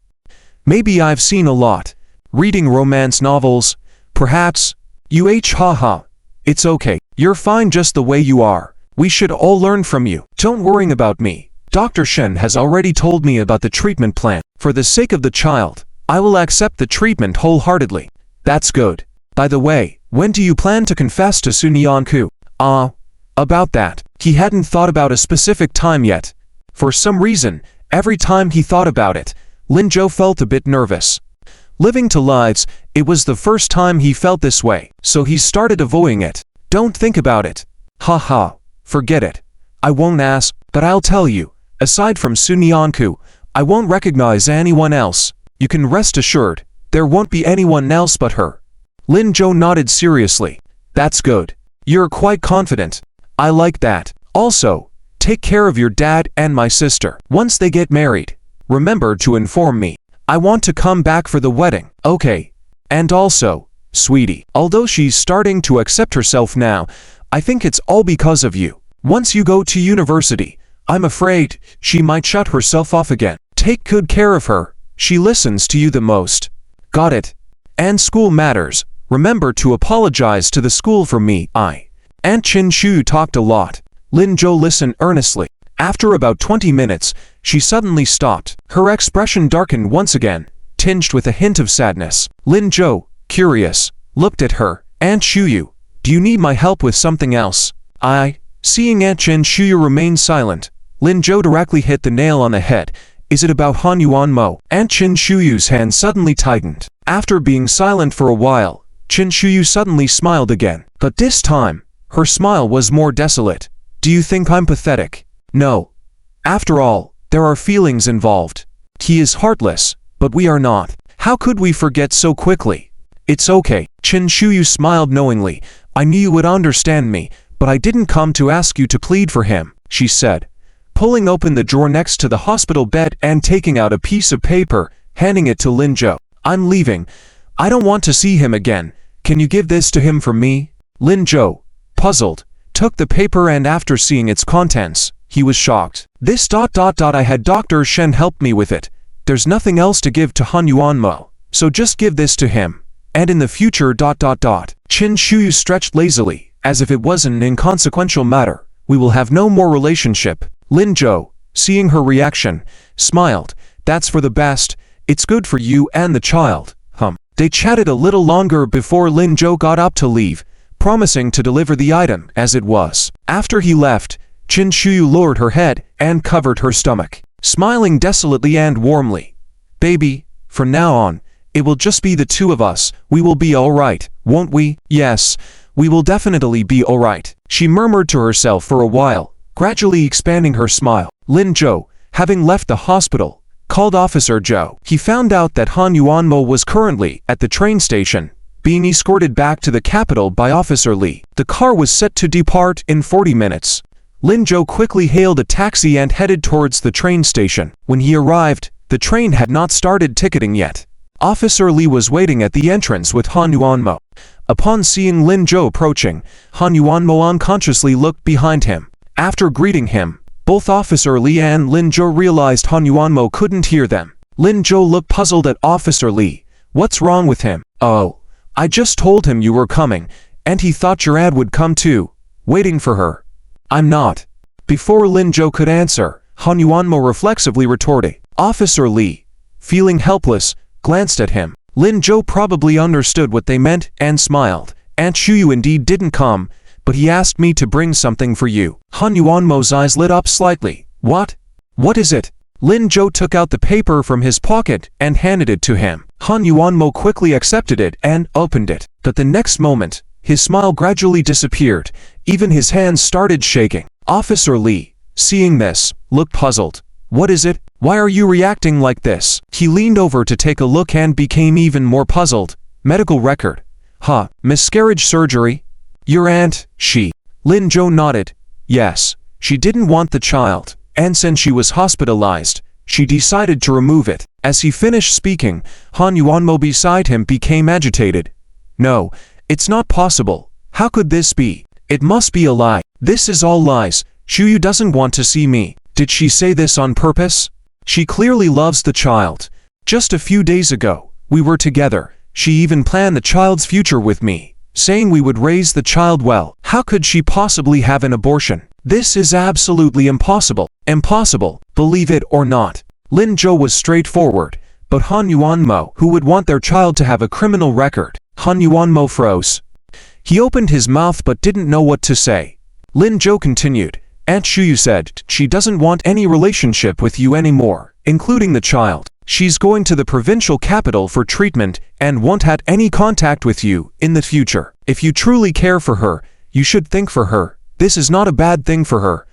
Maybe I've seen a lot. Reading romance novels, perhaps. Haha. It's okay. You're fine just the way you are. We should all learn from you. Don't worry about me. Dr. Shen has already told me about the treatment plan. For the sake of the child, I will accept the treatment wholeheartedly. That's good. By the way, when do you plan to confess to Sunyanku? About that. He hadn't thought about a specific time yet. For some reason, every time he thought about it, Lin Zhou felt a bit nervous. Living to lives, it was the first time he felt this way, so he started avoiding it. Don't think about it. Haha, forget it. I won't ask, but I'll tell you. Aside from Sunyanku, I won't recognize anyone else. You can rest assured, there won't be anyone else but her. Lin Zhou nodded seriously. That's good. You're quite confident. I like that. Also, take care of your dad and my sister. Once they get married, remember to inform me. I want to come back for the wedding. Okay. And also, sweetie, although she's starting to accept herself now, I think it's all because of you. Once you go to university, I'm afraid she might shut herself off again. Take good care of her. She listens to you the most. Got it. And school matters. Remember to apologize to the school for me. Aunt Qin Shuyu talked a lot. Lin Zhou listened earnestly. After about 20 minutes, she suddenly stopped. Her expression darkened once again, tinged with a hint of sadness. Lin Zhou, curious, looked at her. Aunt Shuyu, do you need my help with something else? Seeing Aunt Qin Shuyu remain silent, Lin Zhou directly hit the nail on the head. Is it about Han Yuan Mo? Aunt Qin Shuyu's hand suddenly tightened. After being silent for a while, Qin Shuyu suddenly smiled again. But this time, her smile was more desolate. Do you think I'm pathetic? No. After all, there are feelings involved. He is heartless, but we are not. How could we forget so quickly? It's okay. Qin Shuyu smiled knowingly. I knew you would understand me, but I didn't come to ask you to plead for him, she said, pulling open the drawer next to the hospital bed and taking out a piece of paper, handing it to Lin Zhou. I'm leaving. I don't want to see him again. Can you give this to him for me? Lin Zhou, puzzled, took the paper and after seeing its contents, he was shocked. This ... I had Dr. Shen help me with it. There's nothing else to give to Han Yuan Mo, so just give this to him. And in the future ... Qin Shuyu stretched lazily, as if it was an inconsequential matter. We will have no more relationship. Lin Zhou, seeing her reaction, smiled. That's for the best. It's good for you and the child. They chatted a little longer before Lin Zhou got up to leave, promising to deliver the item as it was. After he left, Qin Shuyu lowered her head and covered her stomach, smiling desolately and warmly. Baby, from now on, it will just be the two of us. We will be all right, won't we? Yes, we will definitely be all right, she murmured to herself for a while, gradually expanding her smile. Lin Zhou, having left the hospital, called Officer Joe. He found out that Han Yuanmo was currently at the train station, being escorted back to the capital by Officer Lee. The car was set to depart in 40 minutes. Lin Zhou quickly hailed a taxi and headed towards the train station. When he arrived, the train had not started ticketing yet. Officer Lee was waiting at the entrance with Han Yuanmo. Upon seeing Lin Zhou approaching, Han Yuanmo unconsciously looked behind him. After greeting him, both Officer Lee and Lin Zhou realized Han Yuanmo couldn't hear them. Lin Zhou looked puzzled at Officer Lee. What's wrong with him? Oh, I just told him you were coming, and he thought your ad would come too. Waiting for her. I'm not. Before Lin Zhou could answer, Han Yuanmo reflexively retorted. Officer Lee, feeling helpless, glanced at him. Lin Zhou probably understood what they meant and smiled. Aunt Shuyu indeed didn't come, but he asked me to bring something for you. Han Yuanmo's eyes lit up slightly. What? What is it? Lin Zhou took out the paper from his pocket and handed it to him. Han Yuanmo quickly accepted it and opened it. But the next moment, his smile gradually disappeared. Even his hands started shaking. Officer Lee, seeing this, looked puzzled. What is it? Why are you reacting like this? He leaned over to take a look and became even more puzzled. Medical record. Huh, miscarriage surgery? Your aunt, she. Lin Zhou nodded. Yes, she didn't want the child, and since she was hospitalized, she decided to remove it. As he finished speaking, Han Yuanmo beside him became agitated. No, it's not possible. How could this be? It must be a lie. This is all lies. Shuyu doesn't want to see me. Did she say this on purpose? She clearly loves the child. Just a few days ago, we were together. She even planned the child's future with me, saying we would raise the child well. How could she possibly have an abortion? This is absolutely impossible. Impossible, believe it or not. Lin Zhou was straightforward, but Han Yuanmo, who would want their child to have a criminal record? Han Yuanmo froze. He opened his mouth but didn't know what to say. Lin Zhou continued. Aunt Shuyu said she doesn't want any relationship with you anymore, including the child. She's going to the provincial capital for treatment and won't have any contact with you in the future. If you truly care for her, you should think for her. This is not a bad thing for her.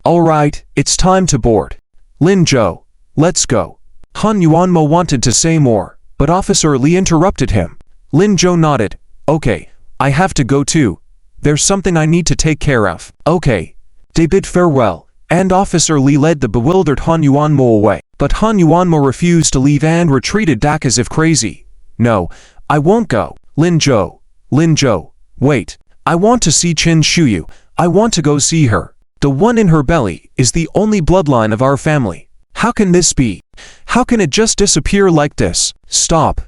Alright, it's time to board. Lin Zhou, let's go. Han Yuanmo wanted to say more, but Officer Lee interrupted him. Lin Zhou nodded. Okay, I have to go too. There's something I need to take care of. Okay. They bid farewell, and Officer Lee led the bewildered Han Yuanmo away. But Han Yuanmo refused to leave and retreated back as if crazy. No, I won't go. Lin Zhou, wait. I want to see Qin Shuyu. I want to go see her. The one in her belly is the only bloodline of our family. How can this be? How can it just disappear like this? Stop.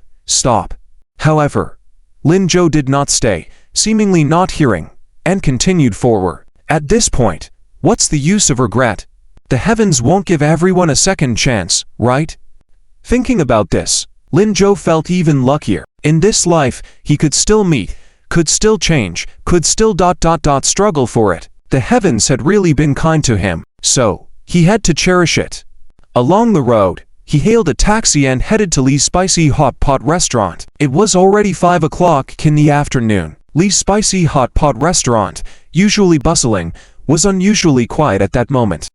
However, Lin Zhou did not stay, seemingly not hearing, and continued forward. At this point, what's the use of regret? The heavens won't give everyone a second chance, right? Thinking about this, Lin Zhou felt even luckier. In this life, he could still meet, could still change, could still ... struggle for it. The heavens had really been kind to him, so he had to cherish it. Along the road, he hailed a taxi and headed to Lee's Spicy Hot Pot restaurant. It was already 5 o'clock in the afternoon. Lee's Spicy Hot Pot restaurant, usually bustling, was unusually quiet at that moment.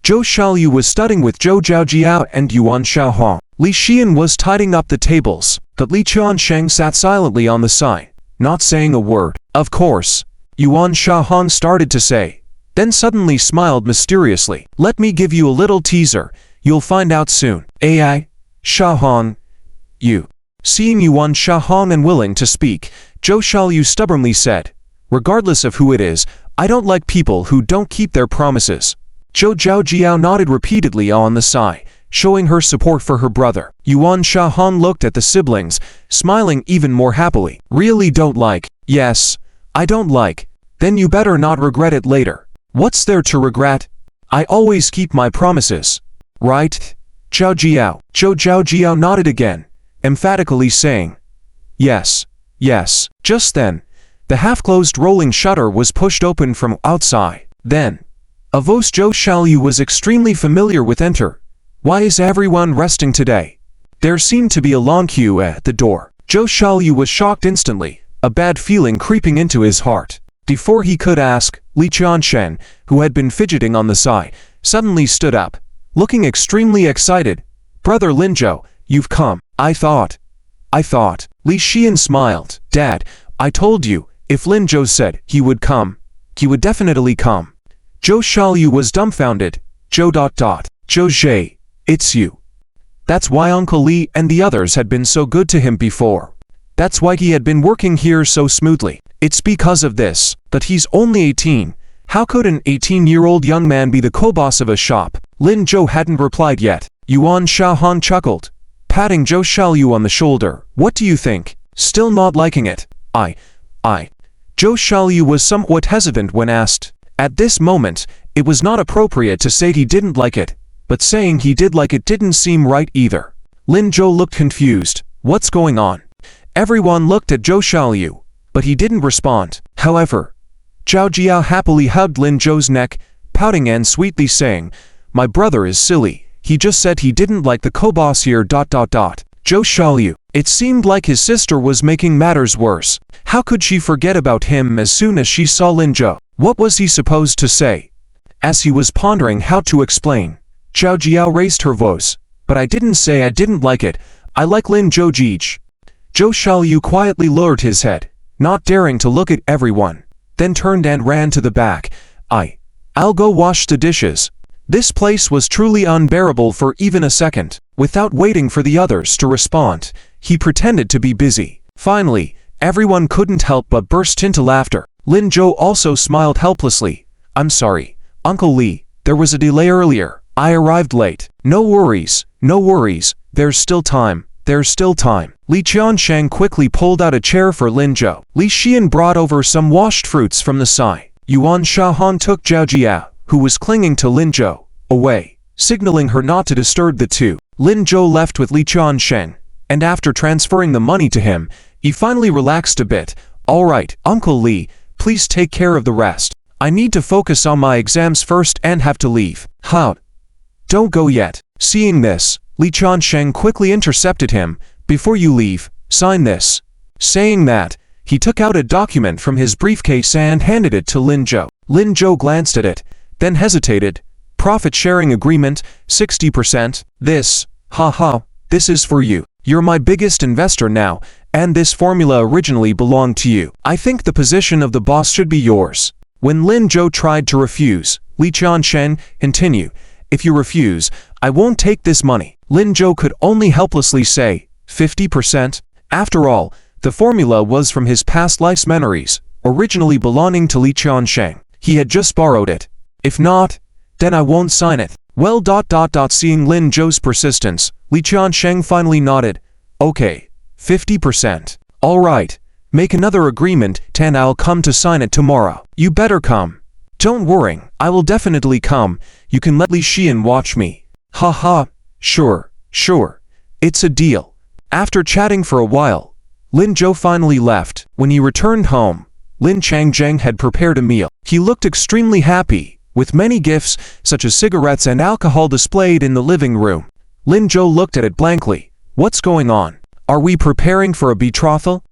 Zhou Xiaoyu was studying with Zhou Zhaojiao and Yuan Xiaohong. Li Xian was tidying up the tables, but Li Qiansheng sat silently on the side, not saying a word. Of course, Yuan Xiaohong started to say, then suddenly smiled mysteriously. Let me give you a little teaser, you'll find out soon. AI, Xiaohong, you. Seeing Yuan Xiaohong unwilling to speak, Zhou Xiaoyu stubbornly said, regardless of who it is, I don't like people who don't keep their promises. Zhou Zhaojiao nodded repeatedly on the side, showing her support for her brother. Yuan Xiaohong looked at the siblings, smiling even more happily. Really don't like? Yes, I don't like. Then you better not regret it later. What's there to regret? I always keep my promises. Right? Zhou Zhaojiao nodded again, emphatically saying, yes. Just then, the half-closed rolling shutter was pushed open from outside. Then, a voice Zhou Xiaoyu was extremely familiar with entered. Why is everyone resting today? There seemed to be a long queue at the door. Zhou Xiaoyu was shocked instantly, a bad feeling creeping into his heart. Before he could ask, Li Qiansheng, who had been fidgeting on the side, suddenly stood up. looking extremely excited. "Brother Linzhou, you've come. I thought. Li Xian smiled. "Dad, I told you, if Linzhou said he would come, he would definitely come." Zhou Xiaoyu was dumbfounded. Zhou Zhe, it's you. That's why Uncle Li and the others had been so good to him before. That's why he had been working here so smoothly. It's because of this. But he's only 18. How could an 18-year-old young man be the co-boss of a shop? Lin Zhou hadn't replied yet. Yuan Shaohan chuckled, patting Zhou Xiaoyu on the shoulder. "What do you think? Still not liking it?" I. Zhou Xiaoyu was somewhat hesitant when asked. At this moment, it was not appropriate to say he didn't like it, but saying he did like it didn't seem right either. Lin Zhou looked confused. What's going on? Everyone looked at Zhou Xiaoyu, but he didn't respond. However, Zhao Jiao happily hugged Lin Zhou's neck, pouting and sweetly saying, "My brother is silly. He just said he didn't like the co-boss here. Zhou Xiaoyu. It seemed like his sister was making matters worse. How could she forget about him as soon as she saw Lin Zhou? What was he supposed to say? As he was pondering how to explain, Zhao Jiao raised her voice. "But I didn't say I didn't like it. I like Lin Zhou Jij." Zhou Xiaoyu quietly lowered his head, not daring to look at everyone, then turned and ran to the back. I'll go wash the dishes." This place was truly unbearable for even a second. Without waiting for the others to respond, he pretended to be busy. Finally, everyone couldn't help but burst into laughter. Lin Zhou also smiled helplessly. "I'm sorry, Uncle Li, there was a delay earlier. I arrived late." No worries, there's still time. Li Qiansheng quickly pulled out a chair for Lin Zhou. Li Xian brought over some washed fruits from the side. Yuan Shaohan took Zhao Jiao, who was clinging to Lin Zhou, away, signaling her not to disturb the two. Lin Zhou left with Li Qiansheng, and after transferring the money to him, he finally relaxed a bit. "All right, Uncle Li, please take care of the rest. I need to focus on my exams first and have to leave." "How? Don't go yet." Seeing this, Li Qiansheng quickly intercepted him. "Before you leave, sign this." Saying that, he took out a document from his briefcase and handed it to Lin Zhou. Lin Zhou glanced at it, then hesitated. "Profit-sharing agreement, 60%. This is for you. You're my biggest investor now, and this formula originally belonged to you. I think the position of the boss should be yours." When Lin Zhou tried to refuse, Li Qiansheng continued, "If you refuse, I won't take this money." Lin Zhou could only helplessly say, 50%? After all, the formula was from his past life's memories, originally belonging to Li Qiansheng. He had just borrowed it. "If not, then I won't sign it." Well, seeing Lin Zhou's persistence, Li Qiansheng finally nodded. "Okay, 50%. All right, make another agreement, 10. I'll come to sign it tomorrow." "You better come." "Don't worry, I will definitely come. You can let Li Xian watch me." Sure. It's a deal." After chatting for a while, Lin Zhou finally left. When he returned home, Lin Changjeng had prepared a meal. He looked extremely happy, with many gifts, such as cigarettes and alcohol displayed in the living room. Lin Zhou looked at it blankly. "What's going on? Are we preparing for a betrothal?"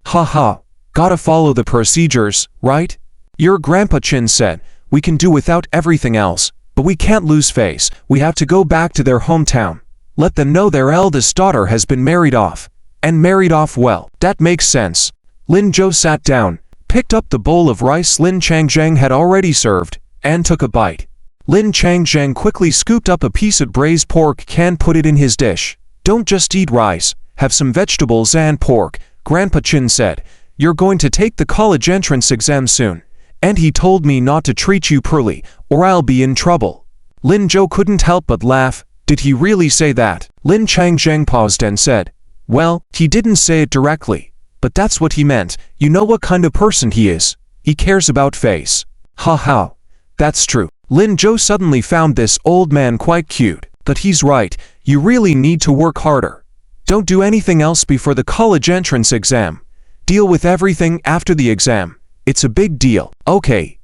Gotta follow the procedures, right? Your Grandpa Chin said, "We can do without everything else, but we can't lose face. We have to go back to their hometown. Let them know their eldest daughter has been married off, and married off well." "That makes sense." Lin Zhou sat down, picked up the bowl of rice Lin Changjeng had already served, and took a bite. Lin Changjeng quickly scooped up a piece of braised pork and put it in his dish. "Don't just eat rice, have some vegetables and pork," Grandpa Chin said. "You're going to take the college entrance exam soon, and he told me not to treat you poorly, or I'll be in trouble." Lin Zhou couldn't help but laugh. "Did he really say that?" Lin Changjeng paused and said, "Well, he didn't say it directly, but that's what he meant. You know what kind of person he is. He cares about face." That's true. Lin Zhou suddenly found this old man quite cute. But he's right, you really need to work harder. Don't do anything else before the college entrance exam. Deal with everything after the exam. It's a big deal. "Okay.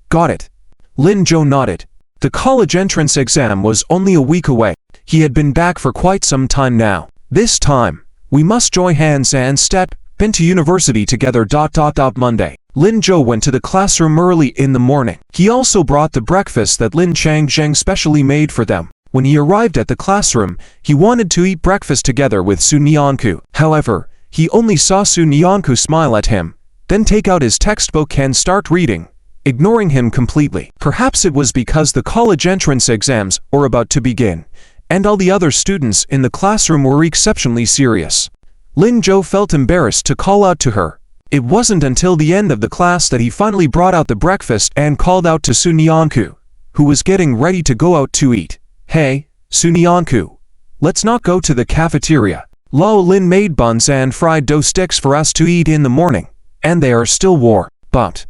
Got it." Lin Zhou nodded. The college entrance exam was only a week away. He had been back for quite some time now. "This time, we must join hands and step into university together. Monday. Lin Zhou went to the classroom early in the morning. He also brought the breakfast that Lin Changjeng specially made for them. When he arrived at the classroom, he wanted to eat breakfast together with Sunyanku. However, he only saw Sunyanku smile at him, then take out his textbook and start reading, ignoring him completely. Perhaps it was because the college entrance exams were about to begin, and all the other students in the classroom were exceptionally serious. Lin Zhou felt embarrassed to call out to her. It wasn't until the end of the class that he finally brought out the breakfast and called out to Sunyanku, who was getting ready to go out to eat. Hey, Sunyanku, let's not go to the cafeteria. Lao Lin made buns and fried dough sticks for us to eat in the morning, and they are still warm. But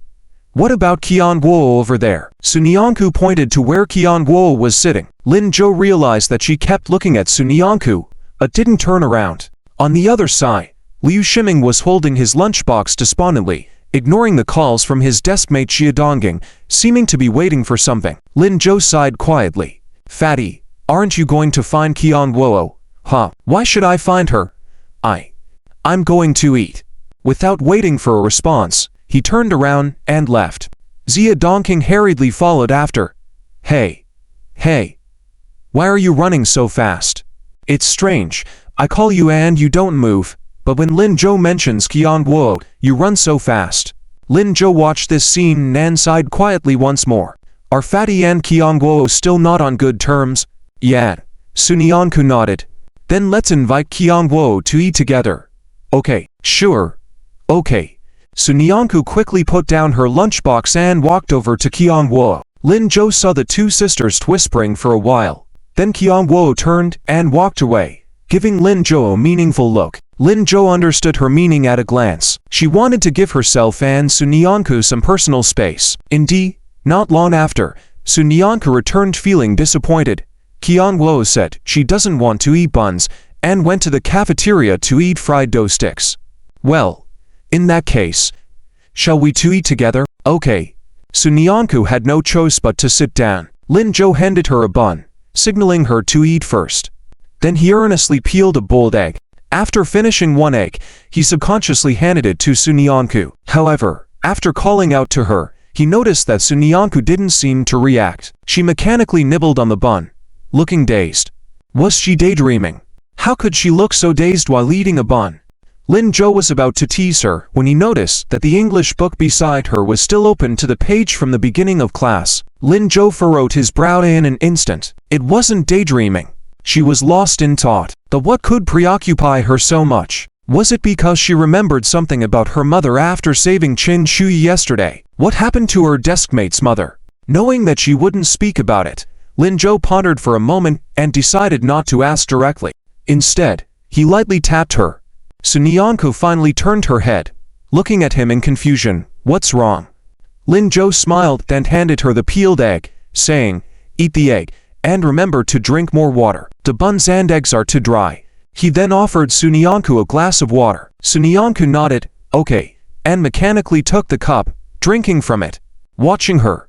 what about Qian Guo over there? Sunyanku pointed to where Qian Guo was sitting. Lin Zhou realized that she kept looking at Sunyanku, but didn't turn around. On the other side, Liu Shiming was holding his lunchbox despondently, ignoring the calls from his deskmate Xia Dongging, seeming to be waiting for something. Lin Zhou sighed quietly. Fatty, aren't you going to find Qian Guo? Huh? Why should I find her? I'm going to eat. Without waiting for a response, he turned around and left. Xia Dongging hurriedly followed after. Hey, why are you running so fast? It's strange, I call you and you don't move, but when Lin Zhou mentions Qian Guo, you run so fast. Lin Zhou watched this scene and sighed quietly once more. Are Fatty and Qian Guo still not on good terms? Yeah. Sunyanku nodded. Then let's invite Qian Guo to eat together. Okay, sure. Okay. Sunyanku quickly put down her lunchbox and walked over to Qian Guo. Lin Zhou saw the two sisters whispering for a while. Then Qian Guo turned and walked away, giving Lin Zhou a meaningful look. Lin Zhou understood her meaning at a glance. She wanted to give herself and Sunyanku some personal space. Indeed, not long after, Sunyanku returned feeling disappointed. Qian Guo said she doesn't want to eat buns and went to the cafeteria to eat fried dough sticks. Well, in that case, shall we two eat together? Okay. Sunyanku had no choice but to sit down. Lin Zhou handed her a bun, signaling her to eat first. Then he earnestly peeled a boiled egg. After finishing one egg, he subconsciously handed it to Sunyanku. However, after calling out to her, he noticed that Sunyanku didn't seem to react. She mechanically nibbled on the bun, looking dazed. Was she daydreaming? How could she look so dazed while eating a bun? Lin Zhou was about to tease her when he noticed that the English book beside her was still open to the page from the beginning of class. Lin Zhou furrowed his brow in an instant. It wasn't daydreaming. She was lost in thought. But what could preoccupy her so much? Was it because she remembered something about her mother after saving Qin Shui yesterday? What happened to her deskmate's mother? Knowing that she wouldn't speak about it, Lin Zhou pondered for a moment and decided not to ask directly. Instead, he lightly tapped her. Sunyanku finally turned her head, looking at him in confusion. What's wrong? Lin Zhou smiled and handed her the peeled egg, saying, Eat the egg, and remember to drink more water. The buns and eggs are too dry. He then offered Sunyanku a glass of water. Sunyanku nodded, okay, and mechanically took the cup, drinking from it. Watching her,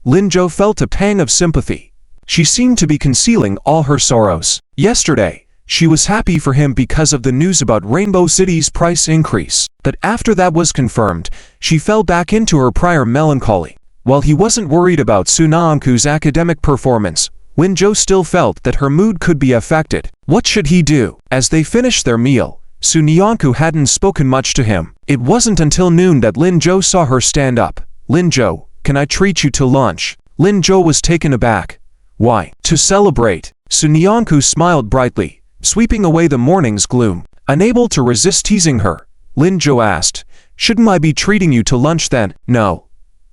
Lin Zhou felt a pang of sympathy. She seemed to be concealing all her sorrows. Yesterday, she was happy for him because of the news about Rainbow City's price increase. But after that was confirmed, she fell back into her prior melancholy. While he wasn't worried about Sunyanku's academic performance, Lin Zhou still felt that her mood could be affected. What should he do? As they finished their meal, Sunyanku hadn't spoken much to him. It wasn't until noon that Lin Zhou saw her stand up. Lin Zhou, can I treat you to lunch? Lin Zhou was taken aback. Why? To celebrate. Sunyanku smiled brightly, sweeping away the morning's gloom. Unable to resist teasing her, Lin Zhou asked, shouldn't I be treating you to lunch then? No.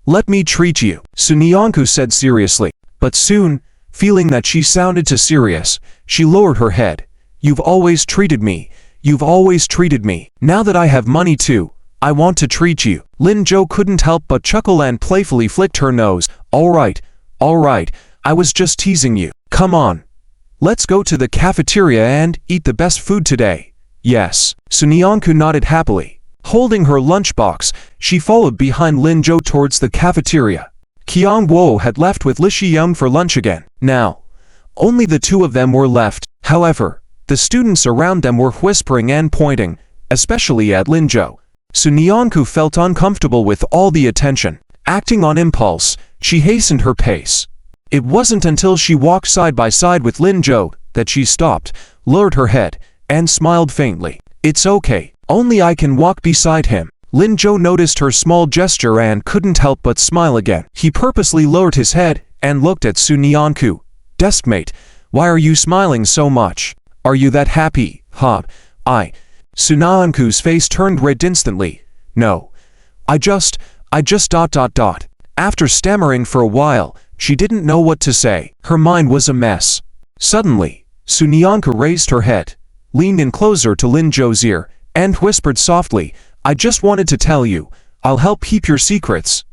Let me treat you, Sunyanku said seriously. But soon, feeling that she sounded too serious, she lowered her head. You've always treated me. You've always treated me. Now that I have money too, I want to treat you. Lin Zhou couldn't help but chuckle and playfully flicked her nose. All right, I was just teasing you. Come on. Let's go to the cafeteria and eat the best food today. Yes. Sunyanku nodded happily. Holding her lunchbox, she followed behind Lin Zhou towards the cafeteria. Qian Guo had left with Li Shiyang for lunch again. Now, only the two of them were left. However, the students around them were whispering and pointing, especially at Lin Zhou. Sunyanku felt uncomfortable with all the attention. Acting on impulse, she hastened her pace. It wasn't until she walked side by side with Lin Zhou that she stopped, lowered her head, and smiled faintly. It's okay, only I can walk beside him. Lin Zhou noticed her small gesture and couldn't help but smile again. He purposely lowered his head and looked at Su Nianku. Deskmate, why are you smiling so much? Are you that happy? Huh? Su Nianku's face turned red instantly. No. I just ... After stammering for a while, she didn't know what to say. Her mind was a mess. Suddenly, Su Nianku raised her head, leaned in closer to Lin Zhou's ear, and whispered softly, I just wanted to tell you, I'll help keep your secrets.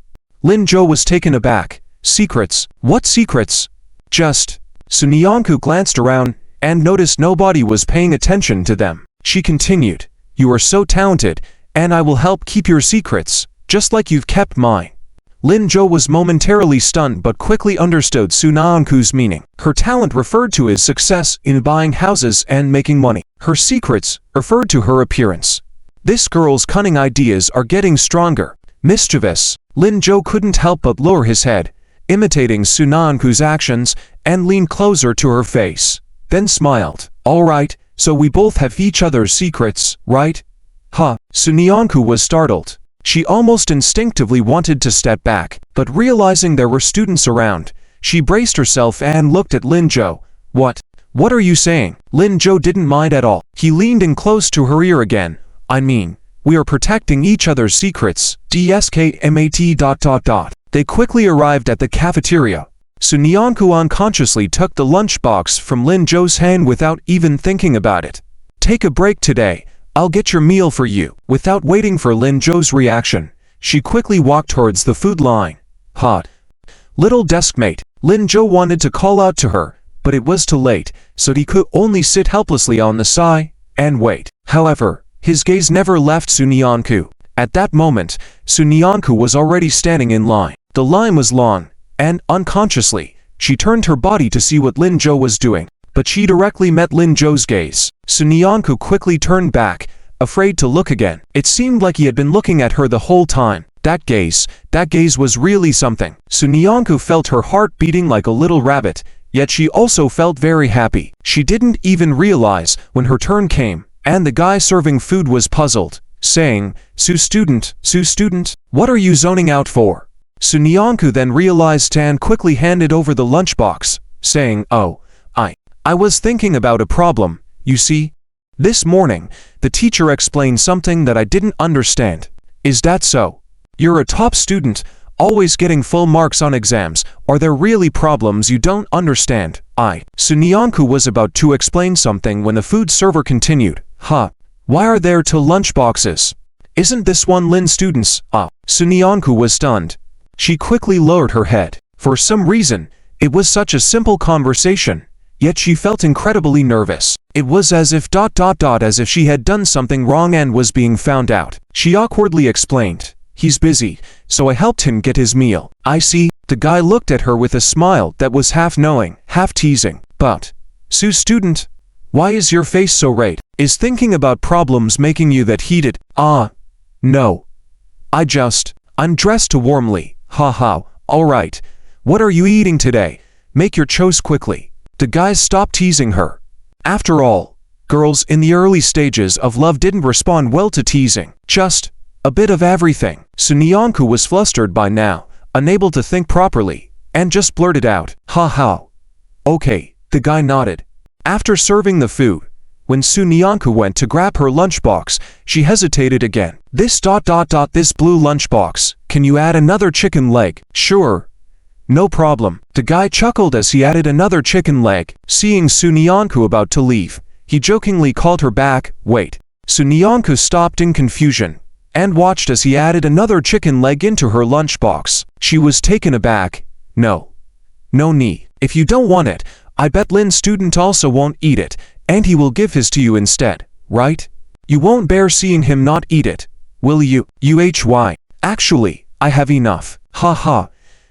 Lin Zhou was taken aback. Secrets? What secrets? Su Nianku glanced around and noticed nobody was paying attention to them. She continued, you are so talented, and I will help keep your secrets, just like you've kept mine. Lin Zhou was momentarily stunned but quickly understood Su Nianku's meaning. Her talent referred to his success in buying houses and making money. Her secrets referred to her appearance. This girl's cunning ideas are getting stronger. Mischievous, Lin Zhou couldn't help but lower his head, imitating Su Nianku's actions, and leaned closer to her face. Then smiled. All right, so we both have each other's secrets, right? Su Nianku was startled. She almost instinctively wanted to step back, but realizing there were students around, she braced herself and looked at Lin Zhou. What are you saying? Lin Zhou didn't mind at all. He leaned in close to her ear again. I mean, we are protecting each other's secrets. Deskmate. They quickly arrived at the cafeteria. Su Nianku unconsciously took the lunchbox from Lin Zhou's hand without even thinking about it. Take a break today. I'll get your meal for you. Without waiting for Lin Zhou's reaction, she quickly walked towards the food line. Little Deskmate. Lin Zhou wanted to call out to her, but it was too late, so he could only sit helplessly on the side and wait. However, his gaze never left Su Nianku. At that moment, Su Nianku was already standing in line. The line was long, and unconsciously, she turned her body to see what Lin Zhou was doing. But she directly met Lin Zhou's gaze. Su Nianku quickly turned back, afraid to look again. It seemed like he had been looking at her the whole time. That gaze was really something. Su Nianku felt her heart beating like a little rabbit, yet she also felt very happy. She didn't even realize when her turn came, and the guy serving food was puzzled, saying, Su student, what are you zoning out for? Su Nianku then realized and quickly handed over the lunchbox, saying, oh, I was thinking about a problem, you see. This morning, the teacher explained something that I didn't understand. Is that so? You're a top student, always getting full marks on exams. Are there really problems you don't understand? Su Nianku was about to explain something when the food server continued. Why are there two lunchboxes? Isn't this one Lin student's? Su Nianku was stunned. She quickly lowered her head. For some reason, it was such a simple conversation. Yet she felt incredibly nervous. It was as if ... as if she had done something wrong and was being found out. She awkwardly explained, he's busy, so I helped him get his meal. I see. The guy looked at her with a smile that was half knowing, half teasing. But, Su student, why is your face so red? Is thinking about problems making you that heated? No. I'm dressed too warmly. Alright. What are you eating today? Make your choice quickly. The guys stopped teasing her. After all, girls in the early stages of love didn't respond well to teasing. Just a bit of everything. Su Nianku was flustered by now, unable to think properly, and just blurted out, Okay, the guy nodded. After serving the food, when Su Nianku went to grab her lunchbox, she hesitated again. This blue lunchbox, can you add another chicken leg? Sure. No problem. The guy chuckled as he added another chicken leg. Seeing Su Nianku about to leave, he jokingly called her back. Wait. Su Nianku stopped in confusion and watched as he added another chicken leg into her lunchbox. She was taken aback. No need. If you don't want it, I bet Lin student also won't eat it, and he will give his to you instead, right? You won't bear seeing him not eat it, will you? Actually, I have enough.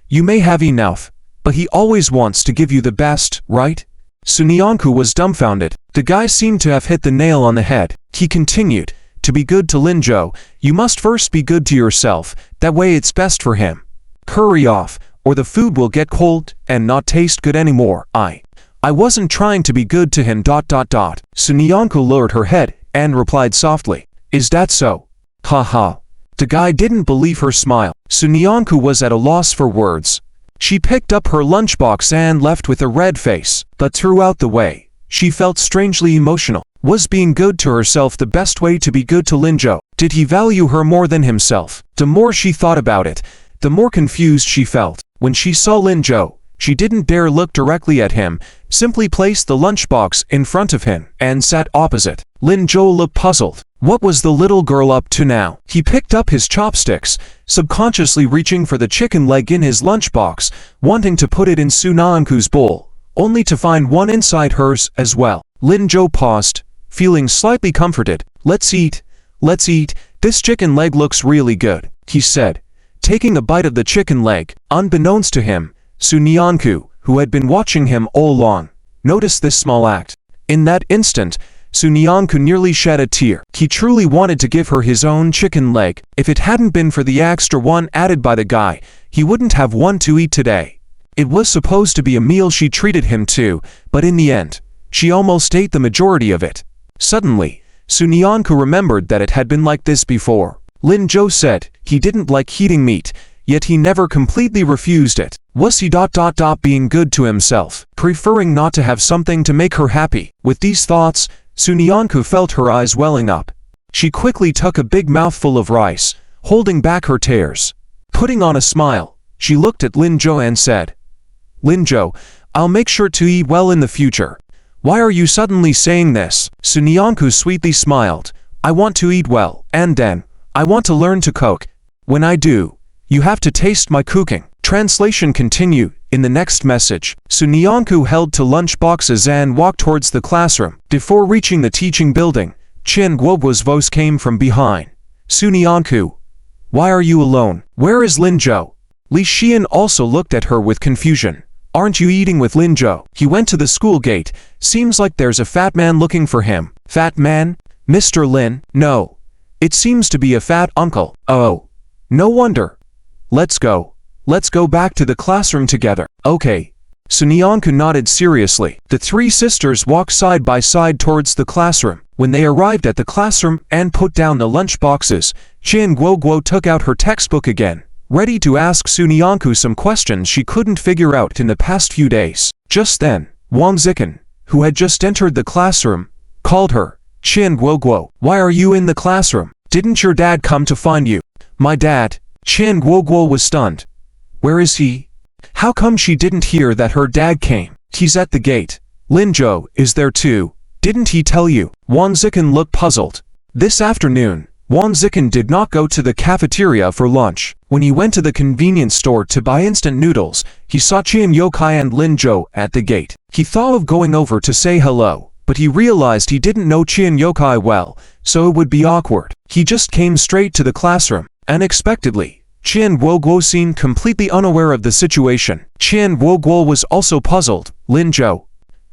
You may have enough, but he always wants to give you the best, right? Su Nianku was dumbfounded. The guy seemed to have hit the nail on the head. He continued, to be good to Lin Zhou, you must first be good to yourself, that way it's best for him. Hurry off, or the food will get cold and not taste good anymore. I wasn't trying to be good to him. Sunyanko lowered her head and replied softly, "Is that so? Ha." The guy didn't believe her smile. Sunyanko was at a loss for words. She picked up her lunchbox and left with a red face, but throughout the way, she felt strangely emotional. Was being good to herself the best way to be good to Linjo? Did he value her more than himself? The more she thought about it, the more confused she felt. When she saw Linjo, she didn't dare look directly at him, simply placed the lunchbox in front of him and sat opposite. Linjo looked puzzled. What was the little girl up to now? He picked up his chopsticks, subconsciously reaching for the chicken leg in his lunchbox, wanting to put it in Sunyanko's bowl, only to find one inside hers as well. Linjo paused, feeling slightly comforted. Let's eat. This chicken leg looks really good," he said, taking a bite of the chicken leg. Unbeknownst to him, Sunyanko, who had been watching him all along, noticed this small act. In that instant, Sunyanko nearly shed a tear. He truly wanted to give her his own chicken leg. If it hadn't been for the extra one added by the guy, he wouldn't have one to eat today. It was supposed to be a meal she treated him to, but in the end, she almost ate the majority of it. Suddenly, Sunyanko remembered that it had been like this before. Linjo said he didn't like eating meat, yet he never completely refused it. Was he being good to himself, preferring not to have something to make her happy? With these thoughts, Sunyanko felt her eyes welling up. She quickly took a big mouthful of rice, holding back her tears. Putting on a smile, she looked at Linjo and said, "Linjo, I'll make sure to eat well in the future." "Why are you suddenly saying this?" Sunyanko sweetly smiled. "I want to eat well, and then, I want to learn to cook. When I do, you have to taste my cooking." Translation continue. In the next message, Sunyanko held to lunch boxes and walked towards the classroom. Before reaching the teaching building, Chen Guobo's voice came from behind. "Sunyanko, why are you alone? Where is Linjo?" Li Xian also looked at her with confusion. "Aren't you eating with Linjo?" He went to the school gate. "Seems like there's a fat man looking for him." "Fat man? Mr. Lin?" "No. It seems to be a fat uncle." "Oh. No wonder. Let's go back to the classroom together." "Okay." Sunyanko nodded seriously. The three sisters walked side by side towards the classroom. When they arrived at the classroom and put down the lunch boxes, Chen Guoguo took out her textbook again, ready to ask Sunyanko some questions she couldn't figure out in the past few days. Just then, Wang Zikan, who had just entered the classroom, called her. "Chen Guoguo, why are you in the classroom? Didn't your dad come to find you?" "My dad?" Chen Guoguo was stunned. "Where is he? How come she didn't hear that her dad came?" "He's at the gate." "Linjo is there too. Didn't he tell you?" Wang Zikan looked puzzled. This afternoon, Wang Zikan did not go to the cafeteria for lunch. When he went to the convenience store to buy instant noodles, he saw Qian Yokai and Linjo at the gate. He thought of going over to say hello, but he realized he didn't know Qian Yokai well, so it would be awkward. He just came straight to the classroom. Unexpectedly, Qian Guoguo seemed completely unaware of the situation. Qian Guoguo was also puzzled. "Linjo?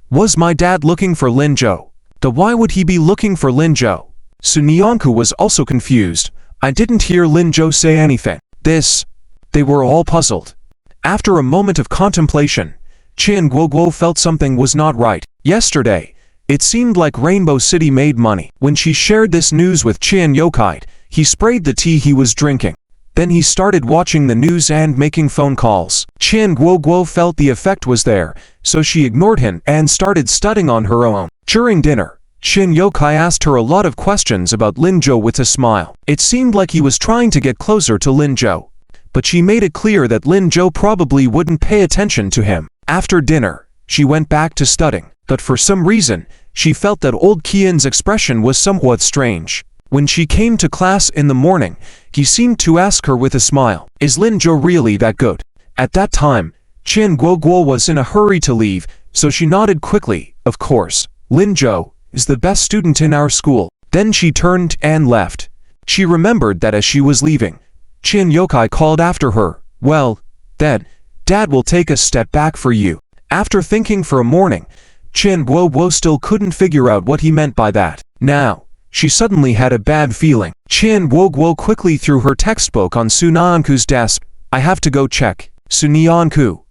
Was my dad looking for Linjo? Why would he be looking for Linjo?" Sunyanko was also confused. "I didn't hear Linjo say anything." They were all puzzled. After a moment of contemplation, Qian Guoguo felt something was not right. Yesterday, it seemed like Rainbow City made money. When she shared this news with Qian Yokai, he sprayed the tea he was drinking. Then he started watching the news and making phone calls. Qian Guoguo felt the effect was there, so she ignored him and started studying on her own. During dinner, Qian Yokai asked her a lot of questions about Linjo with a smile. It seemed like he was trying to get closer to Linjo, but she made it clear that Linjo probably wouldn't pay attention to him. After dinner, she went back to studying, but for some reason, she felt that old Qian's expression was somewhat strange. When she came to class in the morning, he seemed to ask her with a smile, "Is Linjo really that good?" At that time, Qian Guoguo was in a hurry to leave, so she nodded quickly. "Of course, Linjo is the best student in our school." Then she turned and left. She remembered that as she was leaving, Qian Yokai called after her, "Well, then, Dad will take a step back for you." After thinking for a morning, Qian Guoguo still couldn't figure out what he meant by that. Now, she suddenly had a bad feeling. Qian Guoguo quickly threw her textbook on Sunyanko's desk. "I have to go check." Sunyanku.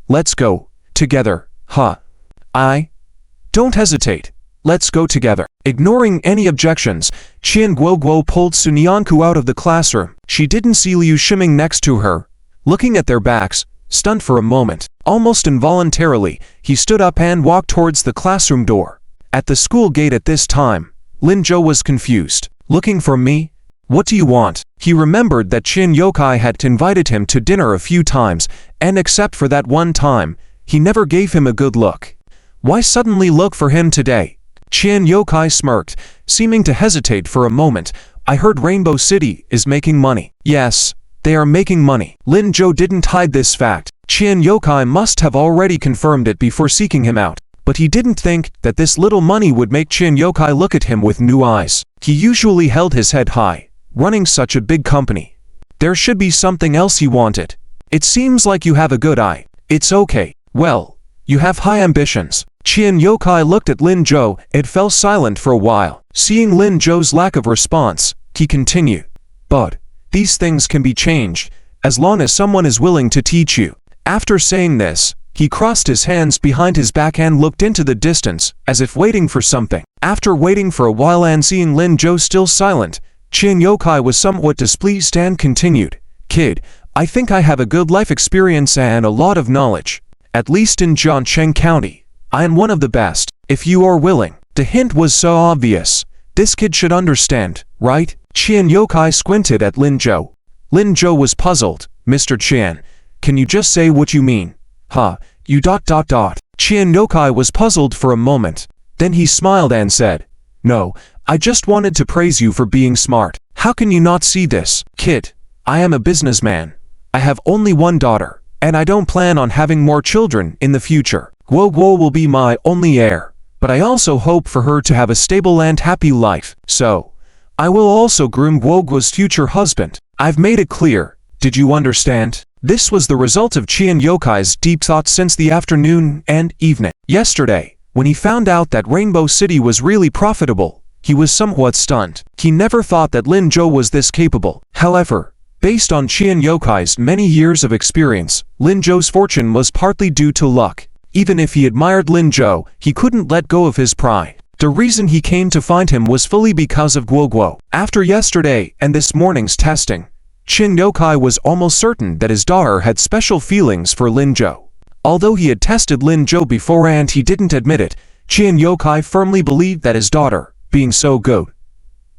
Let's go. Together, huh? Don't hesitate. Let's go together. Ignoring any objections, Qian Guoguo pulled Sunyanku out of the classroom. She didn't see Liu Shiming next to her. Looking at their backs, stunned for a moment, almost involuntarily, he stood up and walked towards the classroom door. At the school gate at this time, Lin Zhou was confused. Looking for me? What do you want? He remembered that Qin Yokai had invited him to dinner a few times, and except for that one time, he never gave him a good look. Why suddenly look for him today? Qin Yokai smirked, seeming to hesitate for a moment. I heard Rainbow City is making money. Yes, they are making money. Lin Zhou didn't hide this fact. Qin Yokai must have already confirmed it before seeking him out. But he didn't think that this little money would make Qin Yokai look at him with new eyes. He usually held his head high, running such a big company. There should be something else he wanted. It seems like you have a good eye. It's okay. Well, you have high ambitions. Qin Yokai looked at Lin Zhou and fell silent for a while. Seeing Lin Zhou's lack of response, he continued. But these things can be changed, as long as someone is willing to teach you. After saying this, he crossed his hands behind his back and looked into the distance, as if waiting for something. After waiting for a while and seeing Lin Zhou still silent, Qin Yokai was somewhat displeased and continued. Kid, I think I have a good life experience and a lot of knowledge. At least in Jiancheng County, I am one of the best. If you are willing. The hint was so obvious. This kid should understand, right? Qin Yokai squinted at Lin Zhou. Lin Zhou was puzzled. Mr. Qian, can you just say what you mean? Huh, you ... Qin Yokai was puzzled for a moment. Then he smiled and said, No, I just wanted to praise you for being smart. How can you not see this? Kid, I am a businessman. I have only one daughter, and I don't plan on having more children in the future. Guo will be my only heir, but I also hope for her to have a stable and happy life. So, I will also groom Guoguo's future husband. I've made it clear. Did you understand? This was the result of Qin Yokai's deep thought since the afternoon and evening. Yesterday, when he found out that Rainbow City was really profitable, he was somewhat stunned. He never thought that Lin Zhou was this capable. However, based on Qin Yokai's many years of experience, Lin Zhou's fortune was partly due to luck. Even if he admired Lin Zhou, he couldn't let go of his pride. The reason he came to find him was fully because of Guoguo. After yesterday and this morning's testing, Qin Yokai was almost certain that his daughter had special feelings for Lin Zhou. Although he had tested Lin Zhou before and he didn't admit it, Qin Yokai firmly believed that his daughter, being so good,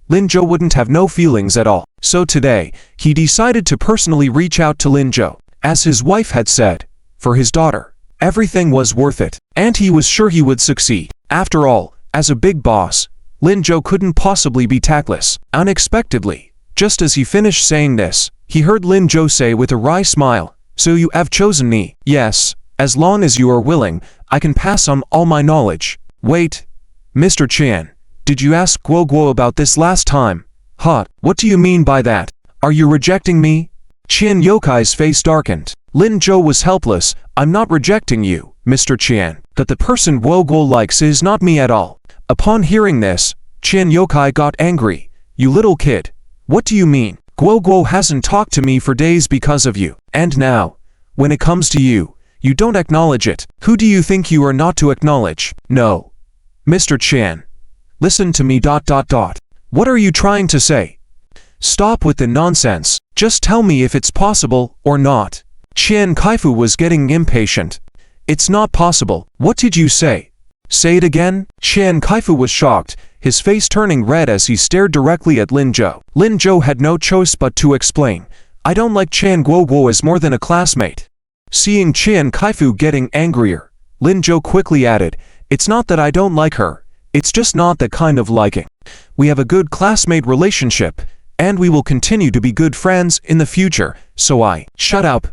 Lin Zhou wouldn't have no feelings at all. So today, he decided to personally reach out to Lin Zhou. As his wife had said, for his daughter, everything was worth it, and he was sure he would succeed. After all, as a big boss, Lin Zhou couldn't possibly be tactless. Unexpectedly, just as he finished saying this, he heard Lin Zhou say with a wry smile, So you have chosen me? Yes, as long as you are willing, I can pass on all my knowledge. Wait, Mr. Qian, did you ask Guoguo about this last time? Huh, what do you mean by that? Are you rejecting me? Qin Yokai's face darkened. Lin Zhou was helpless. I'm not rejecting you, Mr. Qian. That the person Guoguo likes is not me at all. Upon hearing this, Qin Yokai got angry. You little kid. What do you mean? Guoguo hasn't talked to me for days because of you. And now, when it comes to you, you don't acknowledge it. Who do you think you are not to acknowledge? No. Mr. Qian. Listen to me ... What are you trying to say? Stop with the nonsense. Just tell me if it's possible or not. Qian Kaifu was getting impatient. It's not possible. What did you say? Say it again? Qian Kaifu was shocked, his face turning red as he stared directly at Lin Zhou. Lin Zhou had no choice but to explain. I don't like Qian Guoguo as more than a classmate. Seeing Qian Kaifu getting angrier, Lin Zhou quickly added, It's not that I don't like her. It's just not that kind of liking. We have a good classmate relationship, and we will continue to be good friends in the future, so shut up.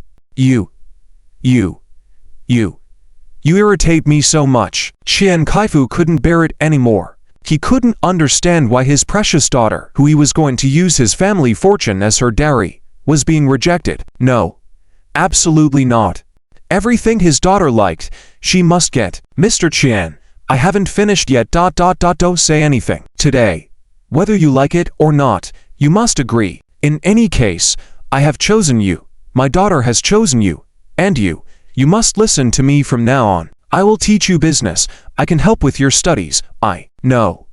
You irritate me so much. Qian Kaifu couldn't bear it anymore. He couldn't understand why his precious daughter, who he was going to use his family fortune as her dowry, was being rejected. No. Absolutely not. Everything his daughter liked, she must get. Mr. Qian, I haven't finished yet ... Don't say anything. Today, whether you like it or not, you must agree. In any case, I have chosen you. My daughter has chosen you. And you must listen to me from now on. I will teach you business. I can help with your studies. No.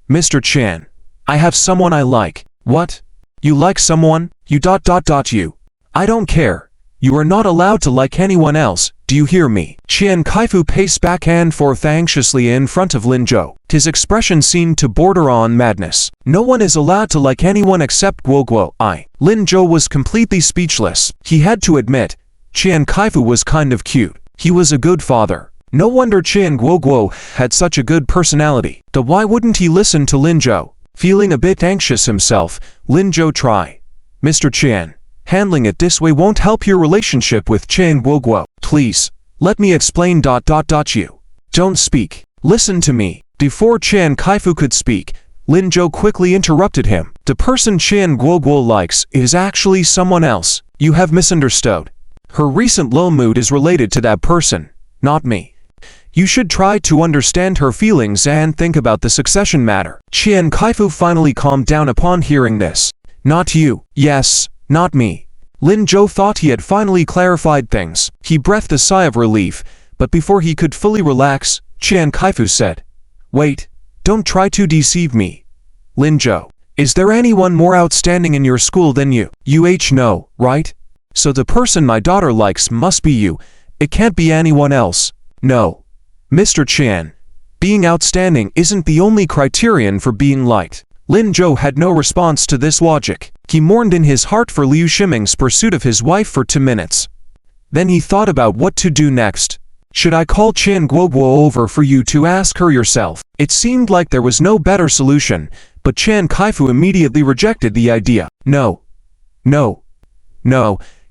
Mr. Chan. I have someone I like. What? You like someone? You. I don't care. You are not allowed to like anyone else. Do you hear me? Qian Kaifu paced back and forth anxiously in front of Lin Zhou. His expression seemed to border on madness. No one is allowed to like anyone except Guo Guo. Lin Zhou was completely speechless. He had to admit, Qian Kaifu was kind of cute. He was a good father. No wonder Qian Guoguo had such a good personality. Why wouldn't he listen to Lin Zhou? Feeling a bit anxious himself, Lin Zhou try. Mr. Qian, handling it this way won't help your relationship with Qian Guoguo. Please, let me explain. You. Don't speak. Listen to me. Before Qian Kaifu could speak, Lin Zhou quickly interrupted him. The person Qian Guoguo likes is actually someone else. You have misunderstood. Her recent low mood is related to that person, not me. You should try to understand her feelings and think about the succession matter. Qian Kaifu finally calmed down upon hearing this. Not you. Yes, not me. Lin Zhou thought he had finally clarified things. He breathed a sigh of relief, but before he could fully relax, Qian Kaifu said, Wait, don't try to deceive me. Lin Zhou, is there anyone more outstanding in your school than you? No, right? So the person my daughter likes must be you. It can't be anyone else. No. Mr. Qian, being outstanding isn't the only criterion for being liked. Lin Zhou had no response to this logic. He mourned in his heart for Liu Shiming's pursuit of his wife for 2 minutes. Then he thought about what to do next. Should I call Qian Guoguo over for you to ask her yourself? It seemed like there was no better solution, but Qian Kaifu immediately rejected the idea. No.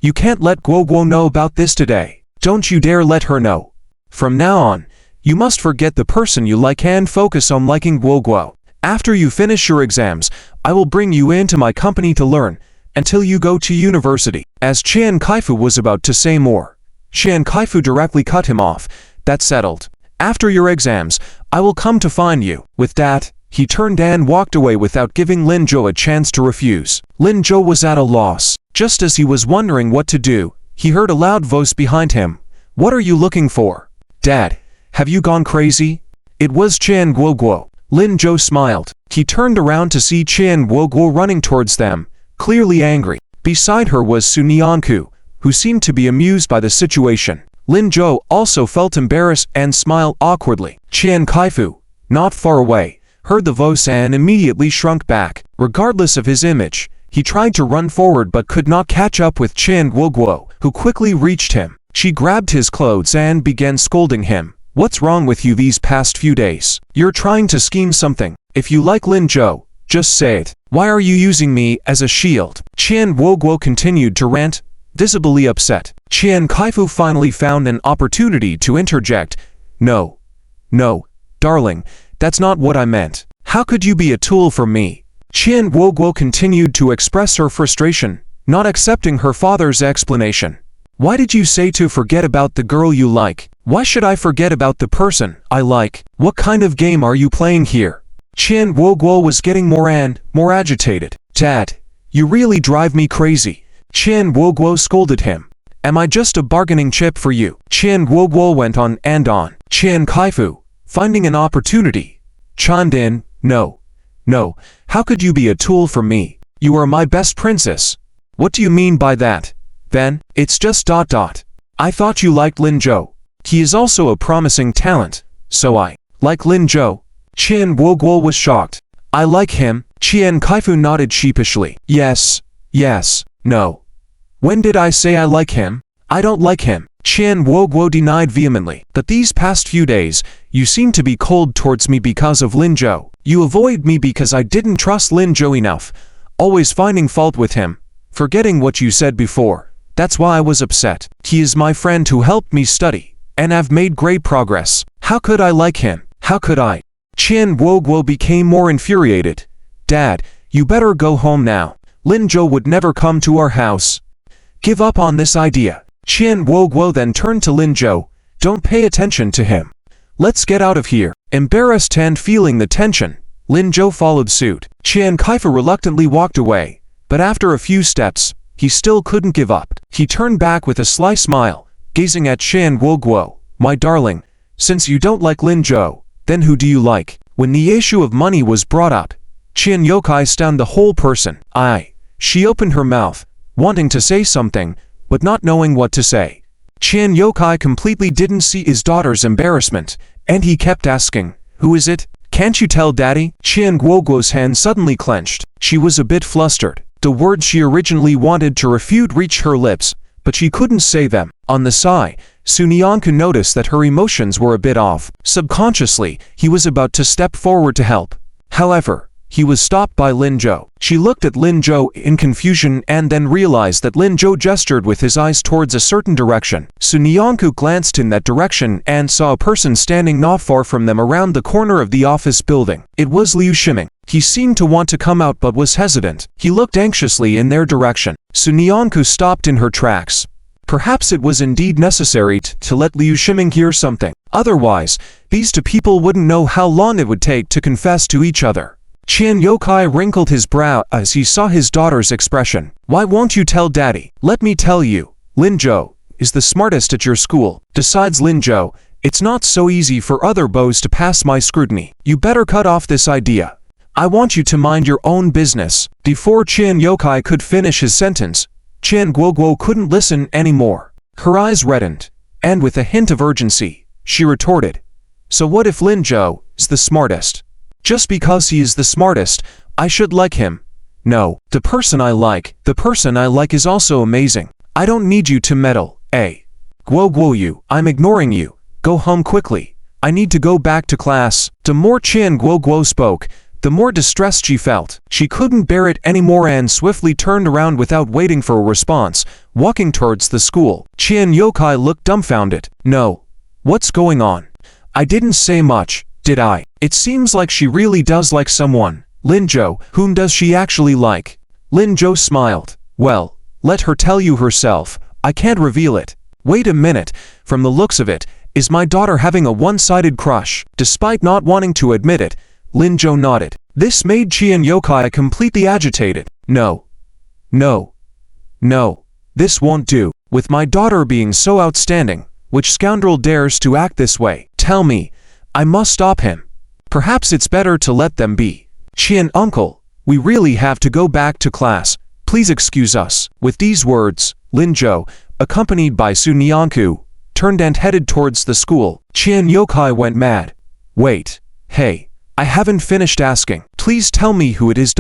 You can't let Guoguo know about this today. Don't you dare let her know. From now on, you must forget the person you like and focus on liking Guoguo. After you finish your exams, I will bring you into my company to learn, until you go to university. As Qian Kaifu was about to say more, Qian Kaifu directly cut him off. That's settled. After your exams, I will come to find you. With that, he turned and walked away without giving Lin Zhou a chance to refuse. Lin Zhou was at a loss. Just as he was wondering what to do, he heard a loud voice behind him. What are you looking for? Dad, have you gone crazy? It was Qian Guoguo. Lin Zhou smiled. He turned around to see Qian Guoguo running towards them, clearly angry. Beside her was Su Nianku, who seemed to be amused by the situation. Lin Zhou also felt embarrassed and smiled awkwardly. Qian Kaifu, not far away, heard the voice and immediately shrunk back. Regardless of his image, he tried to run forward but could not catch up with Qian Guoguo, who quickly reached him. She grabbed his clothes and began scolding him. What's wrong with you these past few days? You're trying to scheme something. If you like Lin Zhou, just say it. Why are you using me as a shield? Qian Guoguo continued to rant, visibly upset. Qian Kaifu finally found an opportunity to interject. No, darling, that's not what I meant. How could you be a tool for me? Qian Guoguo continued to express her frustration, not accepting her father's explanation. Why did you say to forget about the girl you like? Why should I forget about the person I like? What kind of game are you playing here? Qian Guoguo was getting more and more agitated. Dad, you really drive me crazy. Qian Guoguo scolded him. Am I just a bargaining chip for you? Qian Guoguo went on and on. Qian Kaifu, finding an opportunity, chimed in. No, how could you be a tool for me? You are my best princess. What do you mean by that? Then, it's just ... I thought you liked Lin Zhou. He is also a promising talent, so I like Lin Zhou. Qian Guoguo was shocked. I like him. Qian Kaifu nodded sheepishly. Yes, no. When did I say I like him? I don't like him. Qian Guoguo denied vehemently. But these past few days, you seem to be cold towards me because of Lin Zhou. You avoid me because I didn't trust Lin Zhou enough, always finding fault with him, forgetting what you said before. That's why I was upset. He is my friend who helped me study, and I've made great progress. How could I like him? How could I? Qian Guoguo became more infuriated. Dad, you better go home now. Lin Zhou would never come to our house. Give up on this idea. Qian Guoguo then turned to Lin Zhou. Don't pay attention to him. Let's get out of here. Embarrassed and feeling the tension, Lin Zhou followed suit. Qian Kaifu reluctantly walked away, but after a few steps, he still couldn't give up. He turned back with a sly smile, gazing at Chan Guoguo. My darling, since you don't like Lin Zhou, then who do you like? When the issue of money was brought up, Qian Yokai stunned the whole person. She opened her mouth, wanting to say something, but not knowing what to say. Qian Yokai completely didn't see his daughter's embarrassment, and he kept asking, "Who is it? Can't you tell, Daddy?" Qian Guoguo's hand suddenly clenched. She was a bit flustered. The words she originally wanted to refute reached her lips, but she couldn't say them. On the side, Sunyanku noticed that her emotions were a bit off. Subconsciously, he was about to step forward to help. However, he was stopped by Lin Zhou. She looked at Lin Zhou in confusion and then realized that Lin Zhou gestured with his eyes towards a certain direction. Sunyanku glanced in that direction and saw a person standing not far from them around the corner of the office building. It was Liu Shiming. He seemed to want to come out but was hesitant. He looked anxiously in their direction. Sunyanku stopped in her tracks. Perhaps it was indeed necessary to let Liu Shiming hear something. Otherwise, these two people wouldn't know how long it would take to confess to each other. Qian Yokai wrinkled his brow as he saw his daughter's expression. "Why won't you tell Daddy? Let me tell you, Lin Zhou is the smartest at your school. Besides Lin Zhou, it's not so easy for other boys to pass my scrutiny. You better cut off this idea. I want you to mind your own business." Before Qian Yokai could finish his sentence, Qian Guoguo couldn't listen anymore. Her eyes reddened, and with a hint of urgency, she retorted, "So what if Lin Zhou is the smartest? Just because he is the smartest, I should like him? No, the person I like is also amazing. I don't need you to meddle, eh? Guoguo, I'm ignoring you. Go home quickly. I need to go back to class." The more Qian Guoguo spoke, the more distressed she felt. She couldn't bear it anymore and swiftly turned around without waiting for a response, walking towards the school. Qian Yokai looked dumbfounded. "No. What's going on? I didn't say much, did I? It seems like she really does like someone. Lin Zhou, whom does she actually like?" Lin Zhou smiled. "Well, let her tell you herself. I can't reveal it." "Wait a minute, from the looks of it, is my daughter having a one-sided crush?" Despite not wanting to admit it, Lin Zhou nodded. This made Qian Yokai completely agitated. No, this won't do. With my daughter being so outstanding, which scoundrel dares to act this way? Tell me, I must stop him. Perhaps it's better to let them be. Qian uncle, we really have to go back to class. Please excuse us. With these words, Lin Zhou, accompanied by Sunyanku, turned and headed towards the school. Qian Yokai went mad. "Wait, hey, I haven't finished asking. Please tell me who it is.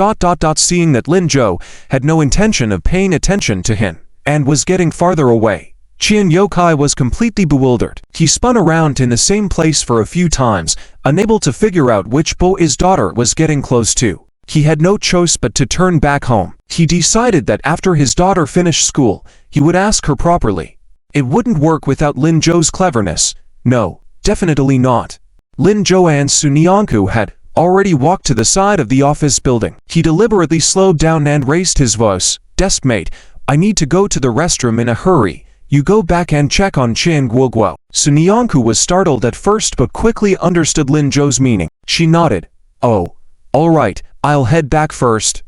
Seeing that Lin Zhou had no intention of paying attention to him, and was getting farther away, Qian Yokai was completely bewildered. He spun around in the same place for a few times, unable to figure out which boy his daughter was getting close to. He had no choice but to turn back home. He decided that after his daughter finished school, he would ask her properly. It wouldn't work without Lin Zhou's cleverness. No, definitely not. Lin Zhou and Sunyanku had already walked to the side of the office building. He deliberately slowed down and raised his voice. "Deskmate, I need to go to the restroom in a hurry. You go back and check on Qian Guoguo." Sunyanku was startled at first but quickly understood Lin Zhou's meaning. She nodded. "Oh, all right, I'll head back first."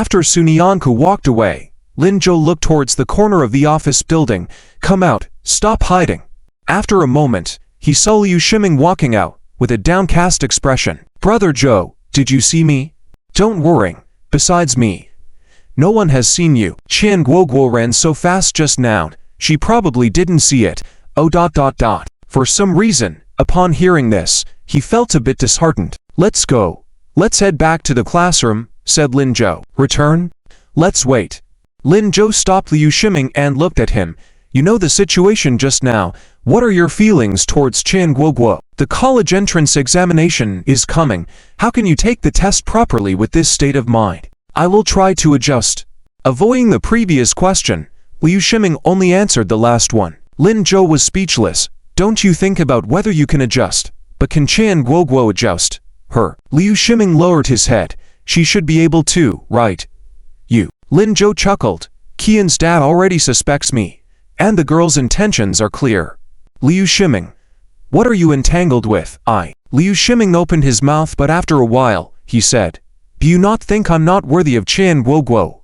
After Sunyanku walked away, Lin Zhou looked towards the corner of the office building. "Come out, stop hiding." After a moment, he saw Liu Shiming walking out, with a downcast expression. "Brother Zhou, did you see me?" "Don't worry, besides me, no one has seen you." Qian Guoguo ran so fast just now, she probably didn't see it. For some reason, upon hearing this, he felt a bit disheartened. "Let's go. Let's head back to the classroom," said Lin Zhou. "Return? Let's wait." Lin Zhou stopped Liu Shiming and looked at him. "You know the situation just now. What are your feelings towards Qian Guoguo? The college entrance examination is coming. How can you take the test properly with this state of mind?" "I will try to adjust." Avoiding the previous question, Liu Shiming only answered the last one. Lin Zhou was speechless. "Don't you think about whether you can adjust, but can Qian Guoguo adjust her?" Liu Shiming lowered his head. "She should be able to, right?" "You." Lin Zhou chuckled. "Qian's dad already suspects me, and the girl's intentions are clear." Liu Shiming, what are you entangled with? Liu Shiming opened his mouth but after a while, he said, "Do you not think I'm not worthy of Qian Guoguo?"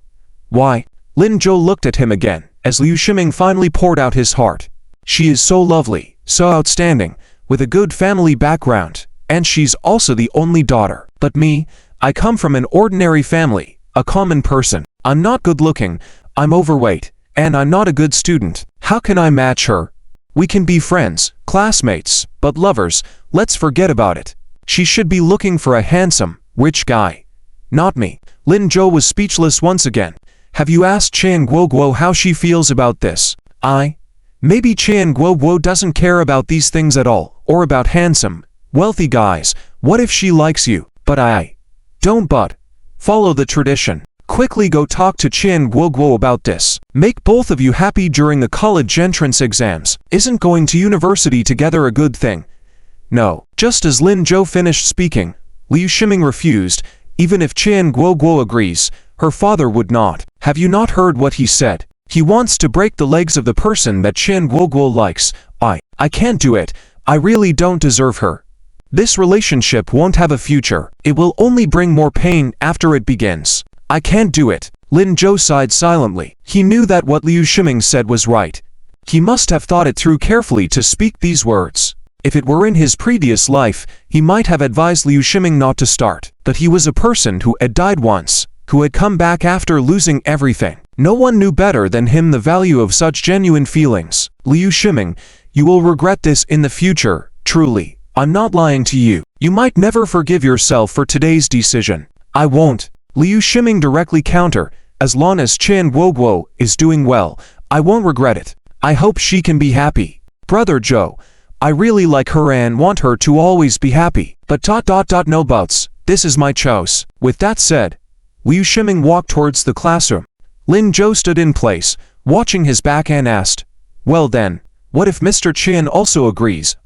"Why? Lin Zhou looked at him again, as Liu Shiming finally poured out his heart. She is so lovely, so outstanding, with a good family background, and she's also the only daughter. But me, I come from an ordinary family, a common person. I'm not good looking, I'm overweight, and I'm not a good student. How can I match her? We can be friends, classmates, but lovers, let's forget about it. She should be looking for a handsome, rich guy. Not me. Lin Zhou was speechless once again. Have you asked Qian Guoguo how she feels about this? Maybe Qian Guoguo doesn't care about these things at all, or about handsome, wealthy guys. What if she likes you? But don't follow the tradition. Quickly go talk to Qian Guoguo about this. Make both of you happy during the college entrance exams. Isn't going to university together a good thing? No. Just as Lin Zhou finished speaking, Liu Shiming refused. Even if Qian Guoguo agrees, her father would not. Have you not heard what he said? He wants to break the legs of the person that Qian Guoguo likes. I can't do it. I really don't deserve her. This relationship won't have a future. It will only bring more pain after it begins. I can't do it. Lin Zhou sighed silently. He knew that what Liu Shiming said was right. He must have thought it through carefully to speak these words. If it were in his previous life, he might have advised Liu Shiming not to start. But he was a person who had died once, who had come back after losing everything. No one knew better than him the value of such genuine feelings. Liu Shiming, you will regret this in the future, truly. I'm not lying to you. You might never forgive yourself for today's decision. I won't. Liu Shiming directly counter, as long as Qian Guoguo is doing well, I won't regret it. I hope she can be happy. Brother Zhou, I really like her and want her to always be happy. But no buts. This is my choice. With that said, Liu Shiming walked towards the classroom. Lin Zhou stood in place, watching his back and asked, well then, what if Mr. Qian also agrees?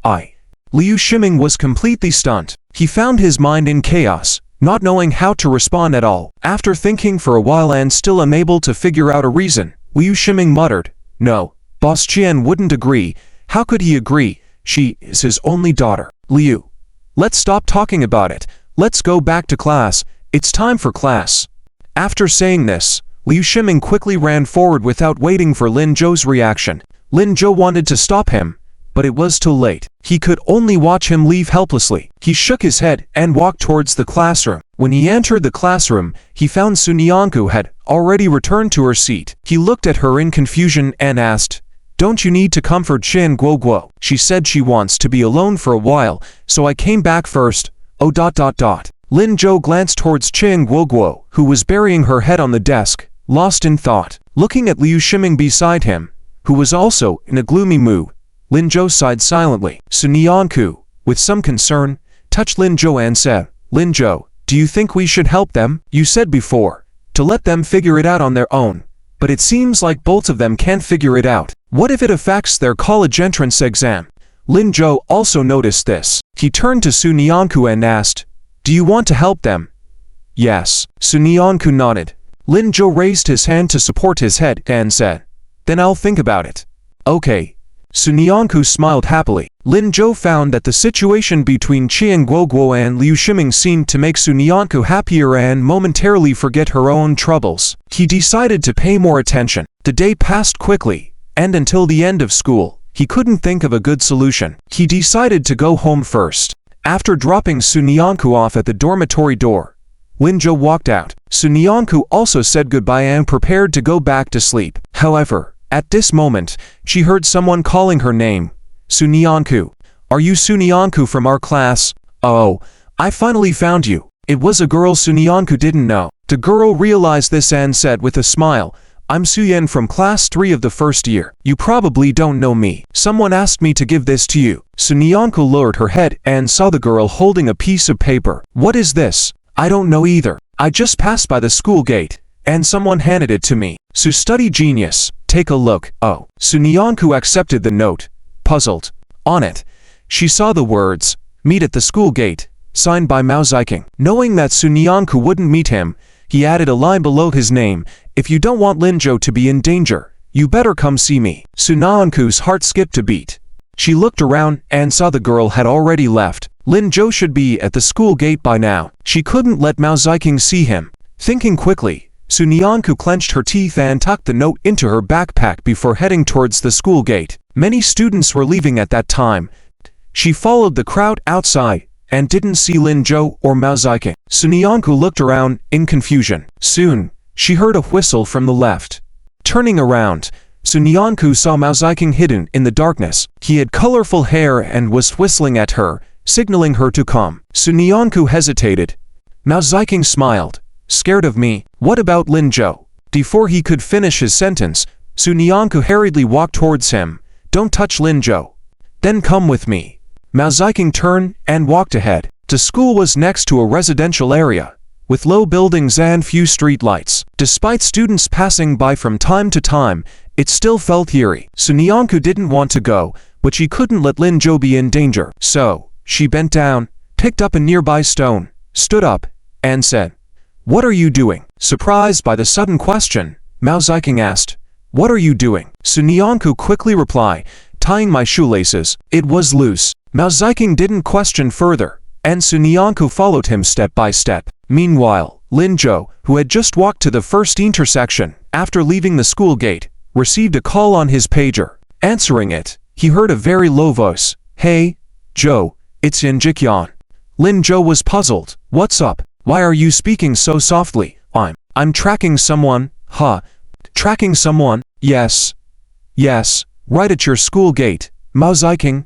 Liu Shiming was completely stunned. He found his mind in chaos, not knowing how to respond at all. After thinking for a while and still unable to figure out a reason, Liu Shiming muttered, no, Boss Qian wouldn't agree. How could he agree? She is his only daughter. Liu, let's stop talking about it. Let's go back to class. It's time for class. After saying this, Liu Shiming quickly ran forward without waiting for Lin Zhou's reaction. Lin Zhou wanted to stop him, but it was too late. He could only watch him leave helplessly. He shook his head and walked towards the classroom. When he entered the classroom, he found Sunyanku had already returned to her seat. He looked at her in confusion and asked, don't you need to comfort Qian Guoguo? She said she wants to be alone for a while, so I came back first. Lin Zhou glanced towards Qian Guoguo, who was burying her head on the desk, lost in thought. Looking at Liu Shiming beside him, who was also in a gloomy mood, Lin Zhou sighed silently. Sunyanku, with some concern, touched Lin Zhou and said, Lin Zhou, do you think we should help them? You said before, to let them figure it out on their own. But it seems like both of them can't figure it out. What if it affects their college entrance exam? Lin Zhou also noticed this. He turned to Sunyanku and asked, do you want to help them? Yes. Sunyanku nodded. Lin Zhou raised his hand to support his head and said, then I'll think about it. Okay. Sunyanku smiled happily. Lin Zhou found that the situation between Qian Guoguo and Liu Shiming seemed to make Sunyanku happier and momentarily forget her own troubles. He decided to pay more attention. The day passed quickly, and until the end of school, he couldn't think of a good solution. He decided to go home first. After dropping Sunyanku off at the dormitory door, Lin Zhou walked out. Sunyanku also said goodbye and prepared to go back to sleep. However, at this moment, she heard someone calling her name. Sunyanku. Are you Sunyanku from our class? Oh, I finally found you. It was a girl Sunyanku didn't know. The girl realized this and said with a smile, I'm Suyen from class 3 of the first year. You probably don't know me. Someone asked me to give this to you. Sunyanku lowered her head and saw the girl holding a piece of paper. What is this? I don't know either. I just passed by the school gate, and someone handed it to me. Su study genius. Take a look. Oh. Sunyanku accepted the note, puzzled. On it, she saw the words, meet at the school gate, signed by Mao Ziking. Knowing that Sunyanku wouldn't meet him, he added a line below his name, if you don't want Lin Zhou to be in danger, you better come see me. Sunyanku's heart skipped a beat. She looked around and saw the girl had already left. Lin Zhou should be at the school gate by now. She couldn't let Mao Ziking see him. Thinking quickly, Sunyanku clenched her teeth and tucked the note into her backpack before heading towards the school gate. Many students were leaving at that time. She followed the crowd outside and didn't see Lin Zhou or Mao Ziking. Sunyanku looked around in confusion. Soon, she heard a whistle from the left. Turning around, Sunyanku saw Mao Ziking hidden in the darkness. He had colorful hair and was whistling at her, signaling her to come. Sunyanku hesitated. Mao Ziking smiled. Scared of me? What about Lin Zhou? Before he could finish his sentence, Sunyanku hurriedly walked towards him. Don't touch Lin Zhou. Then come with me. Mao Ziking turned and walked ahead. The school was next to a residential area, with low buildings and few street lights. Despite students passing by from time to time, it still felt eerie. Sunyanku didn't want to go, but she couldn't let Lin Zhou be in danger. So, she bent down, picked up a nearby stone, stood up, and said, "What are you doing?" Surprised by the sudden question, Mao Ziking asked, "What are you doing?" Sunyanku quickly replied, "Tying my shoelaces. It was loose." Mao Ziking didn't question further, and Sunyanku followed him step by step. Meanwhile, Lin Zhou, who had just walked to the first intersection after leaving the school gate, received a call on his pager. Answering it, he heard a very low voice. "Hey, Zhou, it's Yan Jiqian." Lin Zhou was puzzled. "What's up? Why are you speaking so softly?" I'm tracking someone." "Huh? Tracking someone?" Yes, right at your school gate." Mao Ziking?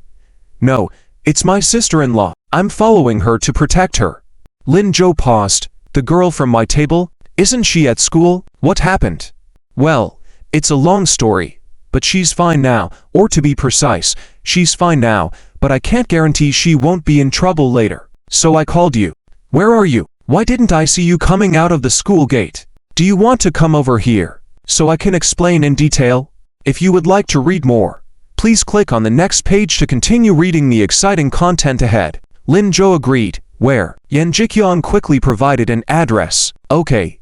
"No, it's my sister-in-law. I'm following her to protect her." Lin Zhou paused. "The girl from my table? Isn't she at school? What happened?" "Well, it's a long story, but she's fine now, or to be precise, she's fine now, but I can't guarantee she won't be in trouble later. So I called you." "Where are you? Why didn't I see you coming out of the school gate? Do you want to come over here, so I can explain in detail? If you would like to read more, please click on the next page to continue reading the exciting content ahead." Lin Zhou agreed. "Where?" Yan Jiqian quickly provided an address. "Okay."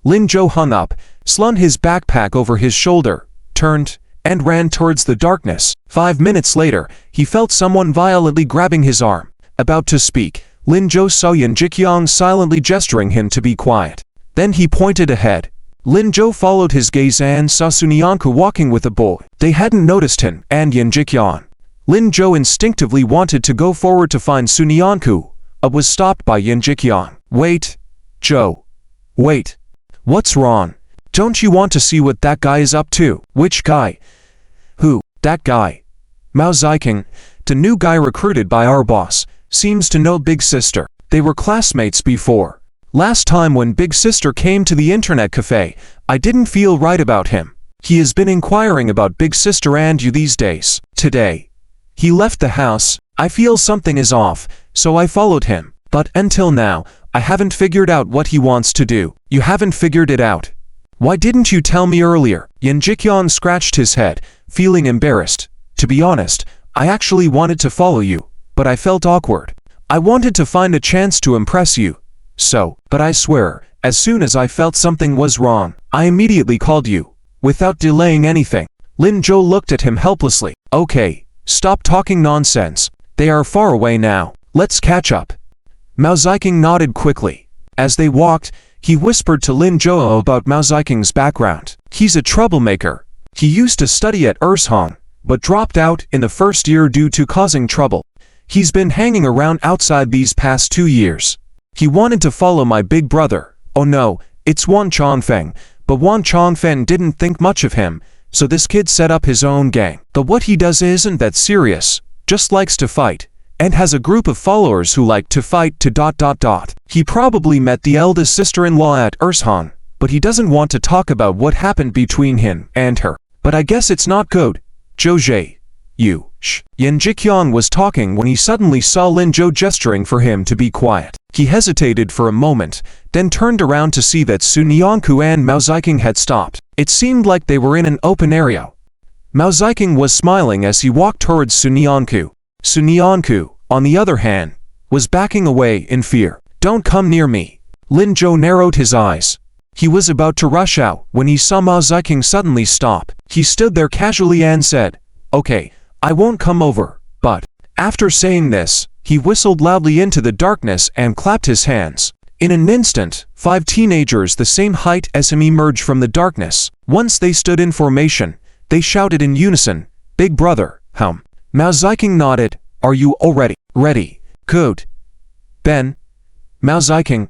Lin Zhou hung up, slung his backpack over his shoulder, turned, and ran towards the darkness. 5 minutes later, he felt someone violently grabbing his arm. About to speak, Lin Zhou saw Yan Jiqian silently gesturing him to be quiet. Then he pointed ahead. Lin Zhou followed his gaze and saw Sunyanku walking with a boy. They hadn't noticed him and Yan Jiqian. Lin Zhou instinctively wanted to go forward to find Sunyanku, but was stopped by Yan Jiqian. "Wait, Zhou. Wait. What's wrong? Don't you want to see what that guy is up to?" "Which guy?" "Who? That guy. Mao Ziking, the new guy recruited by our boss. Seems to know Big Sister. They were classmates before. Last time when Big Sister came to the internet cafe, I didn't feel right about him. He has been inquiring about Big Sister and you these days. Today, he left the house. I feel something is off, so I followed him. But until now, I haven't figured out what he wants to do." "You haven't figured it out? Why didn't you tell me earlier?" Yan Jiqian scratched his head, feeling embarrassed. "To be honest, I actually wanted to follow you, but I felt awkward. I wanted to find a chance to impress you. But I swear, as soon as I felt something was wrong, I immediately called you, without delaying anything." Lin Zhou looked at him helplessly. "Okay, stop talking nonsense. They are far away now. Let's catch up." Mao Ziking nodded quickly. As they walked, he whispered to Lin Zhou about Mao Ziking's background. "He's a troublemaker. He used to study at Ershang, but dropped out in the first year due to causing trouble. He's been hanging around outside these past 2 years. He wanted to follow my big brother. Oh no, it's Wan Chongfeng, but Wan Chongfeng didn't think much of him, so this kid set up his own gang. But what he does isn't that serious, just likes to fight, and has a group of followers who like to fight to ... He probably met the eldest sister-in-law at Ershang, but he doesn't want to talk about what happened between him and her. But I guess it's not good. Zhou, you, shh." Yan Jiqian was talking when he suddenly saw Lin Zhou gesturing for him to be quiet. He hesitated for a moment, then turned around to see that Sunyanku and Mao Ziking had stopped. It seemed like they were in an open area. Mao Ziking was smiling as he walked towards Sunyanku. Sunyanku, on the other hand, was backing away in fear. "Don't come near me." Lin Zhou narrowed his eyes. He was about to rush out when he saw Mao Ziking suddenly stop. He stood there casually and said, "Okay, I won't come over, but..." After saying this, he whistled loudly into the darkness and clapped his hands. In an instant, 5 teenagers the same height as him emerged from the darkness. Once they stood in formation, they shouted in unison, "Big brother, hum." Mao Zedong nodded. "Are you already ready?" "Good." "Ben." "Mao Zedong,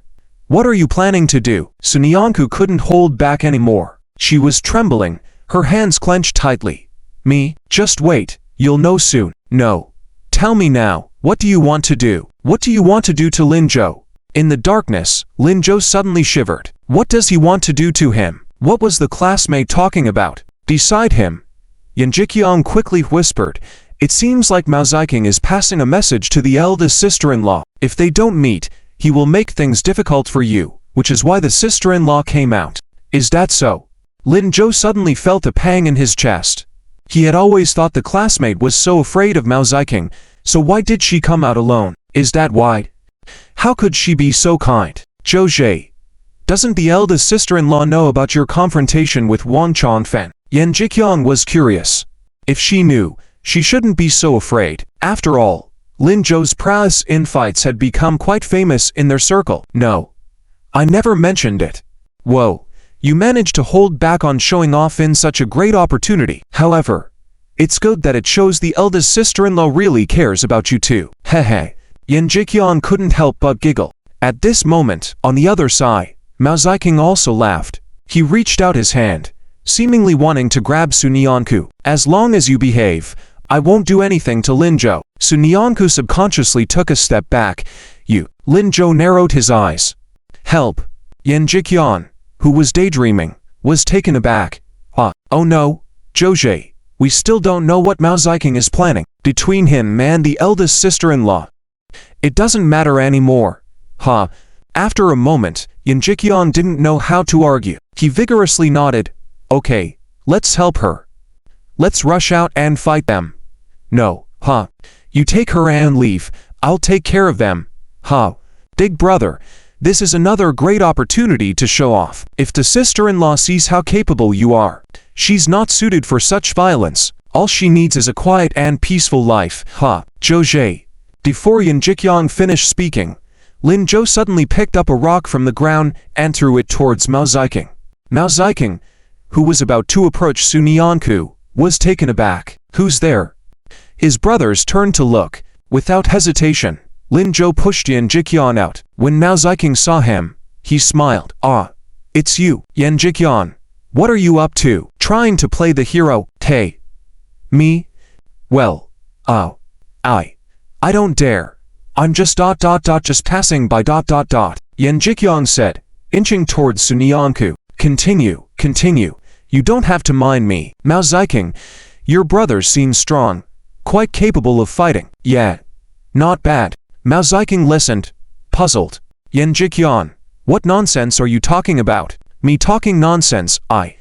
what are you planning to do?" Sun Yanku couldn't hold back anymore. She was trembling, her hands clenched tightly. "Me? Just wait, you'll know soon." "No. Tell me now, what do you want to do? What do you want to do to Lin Zhou?" In the darkness, Lin Zhou suddenly shivered. What does he want to do to him? What was the classmate talking about? Beside him, Yan Jiqiang quickly whispered, "It seems like Mao Zedong is passing a message to the eldest sister-in-law. If they don't meet, he will make things difficult for you, which is why the sister-in-law came out." "Is that so?" Lin Zhou suddenly felt a pang in his chest. He had always thought the classmate was so afraid of Mao Zedong, so why did she come out alone? Is that why? How could she be so kind? "Zhou Zhe, doesn't the eldest sister-in-law know about your confrontation with Wang Chongfeng?" Yan Jiqiang was curious. If she knew, she shouldn't be so afraid. After all, Lin Zhou's prowess in fights had become quite famous in their circle. "No. I never mentioned it." "Whoa, you managed to hold back on showing off in such a great opportunity. However, it's good that it shows the eldest sister-in-law really cares about you too." Hehe. Yan Jiqiang couldn't help but giggle. At this moment, on the other side, Mao Zedong also laughed. He reached out his hand, seemingly wanting to grab Sun Yanku. "As long as you behave, I won't do anything to Lin Zhou." Sun Yanku subconsciously took a step back. "You." Lin Zhou narrowed his eyes. "Help." Yan Jiqiang, who was daydreaming, was taken aback. Oh no, Zhou Zhe, we still don't know what Mao Zedong is planning between him and the eldest sister-in-law. It doesn't matter anymore. After a moment, Yan Jiqiang didn't know how to argue. He vigorously nodded. "Okay, let's help her. Let's rush out and fight them." "No, you take her and leave, I'll take care of them." Big brother, this is another great opportunity to show off. If the sister-in-law sees how capable you are, she's not suited for such violence. All she needs is a quiet and peaceful life. Zhou Zhe." Before Yan Jiqiang finished speaking, Lin Zhou suddenly picked up a rock from the ground and threw it towards Mao Zedong. Mao Zedong, who was about to approach Sun Yanku, was taken aback. "Who's there?" His brothers turned to look. Without hesitation, Lin Zhou pushed Yan Jiqiang out. When Mao Zedong saw him, he smiled. It's you, Yan Jiqiang. What are you up to? Trying to play the hero? Hey. Me? Well, I don't dare. I'm just just passing by Yan Jiqiang said, inching towards Sun Yanku. Continue. You don't have to mind me. Mao Zedong, your brothers seem strong, quite capable of fighting. Yeah. Not bad. Mao Zedong listened, puzzled. Yan Jiqiang, what nonsense are you talking about? Me talking nonsense? I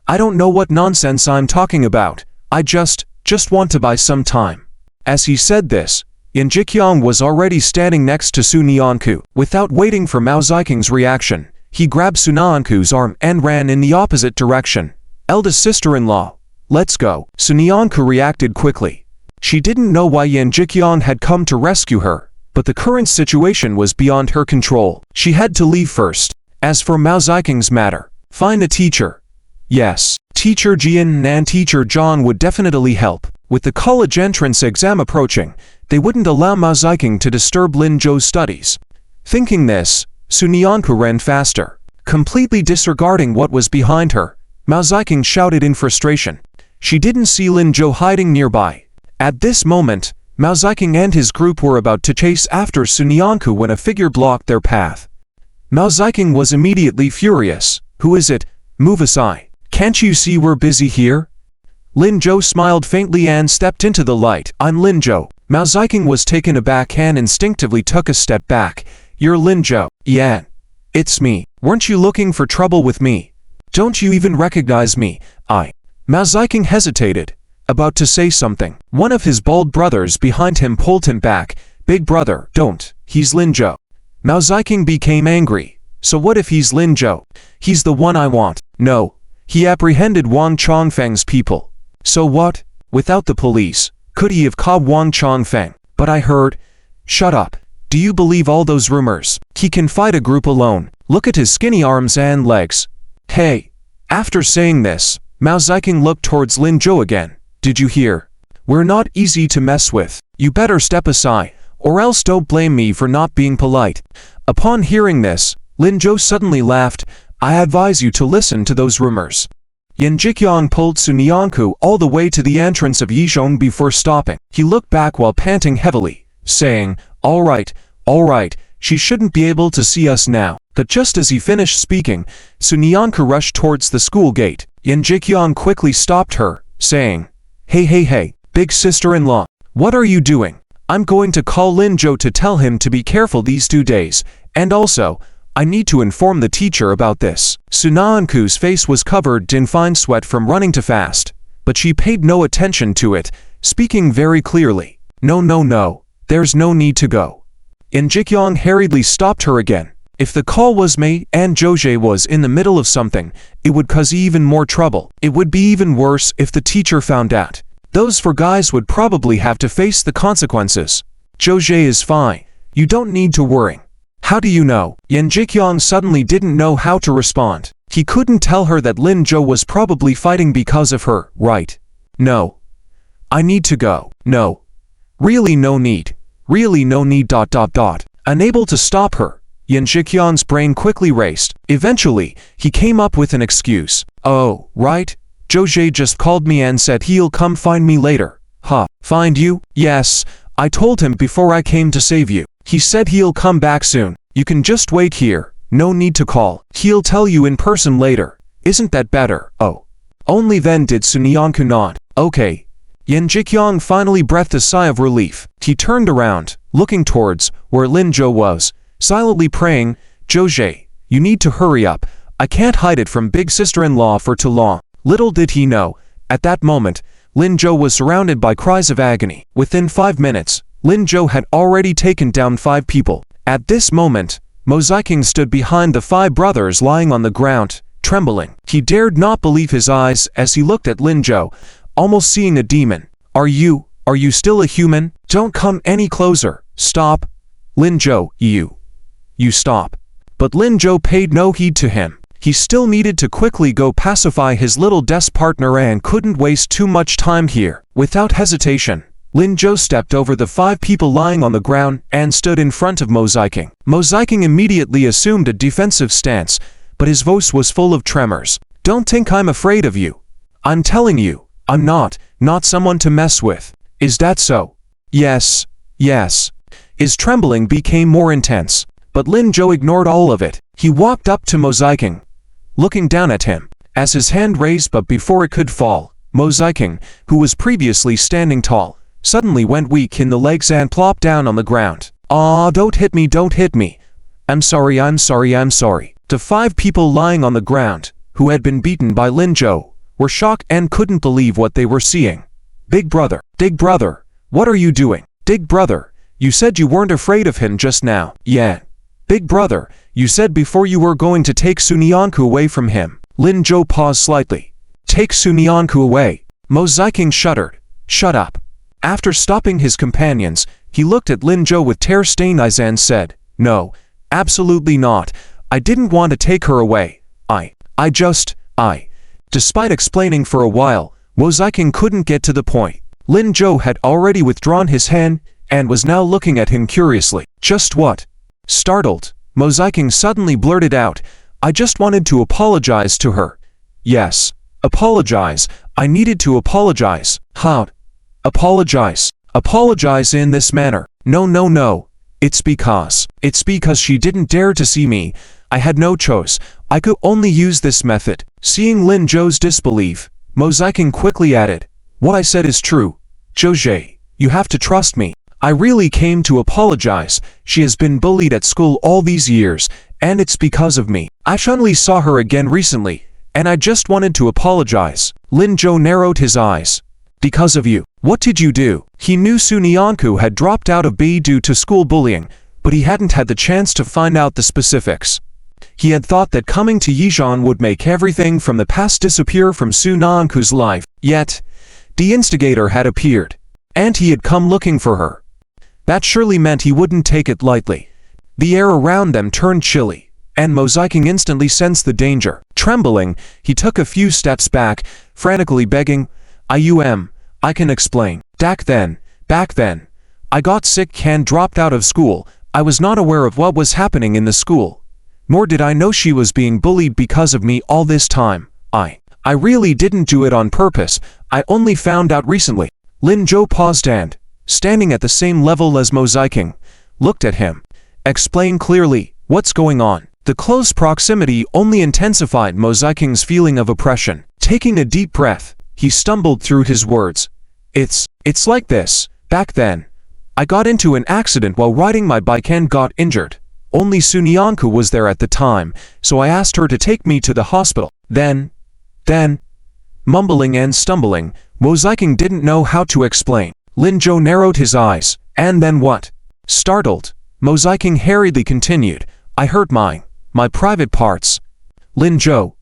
don't know what nonsense I'm talking about. I just want to buy some time. As he said this, Yan Jiqiang was already standing next to Sun Yanku. Without waiting for Mao Zedong's reaction, he grabbed Sun Yanku's arm and ran in the opposite direction. Eldest sister-in-law, let's go. Sun Yanku reacted quickly. She didn't know why Yan Jiqiang had come to rescue her, but the current situation was beyond her control. She had to leave first. As for Mao Zedong's matter, find a teacher. Yes, Teacher Jian and Teacher John would definitely help. With the college entrance exam approaching, they wouldn't allow Mao Zedong to disturb Lin Zhou's studies. Thinking this, Sun Yanku ran faster. Completely disregarding what was behind her, Mao Zedong shouted in frustration. She didn't see Lin Zhou hiding nearby. At this moment, Mao Zedong and his group were about to chase after Sun Yanku when a figure blocked their path. Mao Zedong was immediately furious. Who is it? Move aside. Can't you see we're busy here? Lin Zhou smiled faintly and stepped into the light. I'm Lin Zhou. Mao Zedong was taken aback and instinctively took a step back. You're Lin Zhou. Yeah. It's me. Weren't you looking for trouble with me? Don't you even recognize me? Mao Zedong hesitated, about to say something. One of his bald brothers behind him pulled him back. Big brother, don't. He's Lin Zhou. Mao Zedong became angry. So what if he's Lin Zhou? He's the one I want. No. He apprehended Wang Chongfeng's people. So what? Without the police, could he have caught Wang Chongfeng? But I heard. Shut up. Do you believe all those rumors? He can fight a group alone. Look at his skinny arms and legs. Hey. After saying this, Mao Ziking looked towards Lin Zhou again. Did you hear? We're not easy to mess with. You better step aside, or else don't blame me for not being polite. Upon hearing this, Lin Zhou suddenly laughed. I advise you to listen to those rumors. Yan Jikyong pulled Sun Yanku all the way to the entrance of Yizhong before stopping. He looked back while panting heavily, saying, all right, she shouldn't be able to see us now. But just as he finished speaking, Sun Yanku rushed towards the school gate. Yan Jikyong quickly stopped her, saying, Hey, big sister-in-law, what are you doing? I'm going to call Lin Zhou to tell him to be careful these 2 days, and also, I need to inform the teacher about this. Sun Yanku's face was covered in fine sweat from running too fast, but she paid no attention to it, speaking very clearly. No, there's no need to go. Yan Jikyong hurriedly stopped her again. If the call was made and Zhou was in the middle of something, it would cause even more trouble. It would be even worse if the teacher found out. Those 4 guys would probably have to face the consequences. Zhou is fine. You don't need to worry. How do you know? Yan Jikyong suddenly didn't know how to respond. He couldn't tell her that Lin Zhou was probably fighting because of her, right? No. I need to go. No. Really no need. Unable to stop her, Yan Jikyong's brain quickly raced. Eventually, he came up with an excuse. Oh, right. Zhou just called me and said he'll come find me later. Huh. Find you? Yes. I told him before I came to save you. He said he'll come back soon. You can just wait here. No need to call. He'll tell you in person later. Isn't that better? Oh. Only then did Sun Yanku nod. Okay. Yan Jikyong finally breathed a sigh of relief. He turned around, looking towards where Lin Zhou was, silently praying, Zhou, you need to hurry up. I can't hide it from big sister-in-law for too long. Little did he know, at that moment, Lin Zhou was surrounded by cries of agony. Within 5 minutes, Lin Zhou had already taken down 5 people. At this moment, Mo Ziking stood behind the 5 brothers lying on the ground, trembling. He dared not believe his eyes as he looked at Lin Zhou, almost seeing a demon. Are you still a human? Don't come any closer. Stop. Lin Zhou, you stop. But Lin Zhou paid no heed to him. He still needed to quickly go pacify his little desk partner and couldn't waste too much time here. Without hesitation, Lin Zhou stepped over the 5 people lying on the ground and stood in front of Mo Ziking. Mo Ziking immediately assumed a defensive stance, but his voice was full of tremors. Don't think I'm afraid of you. I'm telling you, I'm not someone to mess with. Is that so? Yes. His trembling became more intense, but Lin Zhou ignored all of it. He walked up to Mo Ziking, looking down at him. As his hand raised but before it could fall, Mo Ziking, who was previously standing tall, suddenly went weak in the legs and plopped down on the ground. Ah, don't hit me. I'm sorry. The 5 people lying on the ground, who had been beaten by Lin Zhou, were shocked and couldn't believe what they were seeing. Big brother, what are you doing? Big brother, you said you weren't afraid of him just now. Yeah. Big brother, you said before you were going to take Sun Yanku away from him. Lin Zhou paused slightly. Take Sun Yanku away. Mo Ziking shuddered. Shut up. After stopping his companions, he looked at Lin Zhou with tear-stained eyes and said, No, absolutely not. I didn't want to take her away. I. Despite explaining for a while, Mo Ziking couldn't get to the point. Lin Zhou had already withdrawn his hand and was now looking at him curiously. Just what? Startled, Mo Ziking suddenly blurted out, I just wanted to apologize to her. Yes, apologize. I needed to apologize. How? Apologize. Apologize in this manner. No. It's because she didn't dare to see me. I had no choice. I could only use this method. Seeing Lin Zhou's disbelief, Mo Ziking quickly added, What I said is true. Zhou, you have to trust me. I really came to apologize. She has been bullied at school all these years, and it's because of me. I only saw her again recently, and I just wanted to apologize. Lin Zhou narrowed his eyes. Because of you. What did you do? He knew Sun Yanku had dropped out of BE due to school bullying, but he hadn't had the chance to find out the specifics. He had thought that coming to Yizhong would make everything from the past disappear from Sun Yanku's life. Yet, the instigator had appeared, and he had come looking for her. That surely meant he wouldn't take it lightly. The air around them turned chilly, and Mosaiking instantly sensed the danger. Trembling, he took a few steps back, frantically begging, I can explain. Back then, I got sick and dropped out of school. I was not aware of what was happening in the school. Nor did I know she was being bullied because of me all this time. I really didn't do it on purpose. I only found out recently. Lin Zhou paused and, standing at the same level as Mosaiking, looked at him. Explain clearly, what's going on? The close proximity only intensified Mosaiking's feeling of oppression. Taking a deep breath, he stumbled through his words. It's like this. Back then, I got into an accident while riding my bike and got injured. Only Sunyanku was there at the time, so I asked her to take me to the hospital. Then, mumbling and stumbling, Mosaiking didn't know how to explain. Lin Zhou narrowed his eyes. And then what? Startled, Mosaiking hurriedly continued. I hurt my private parts. Lin Zhou.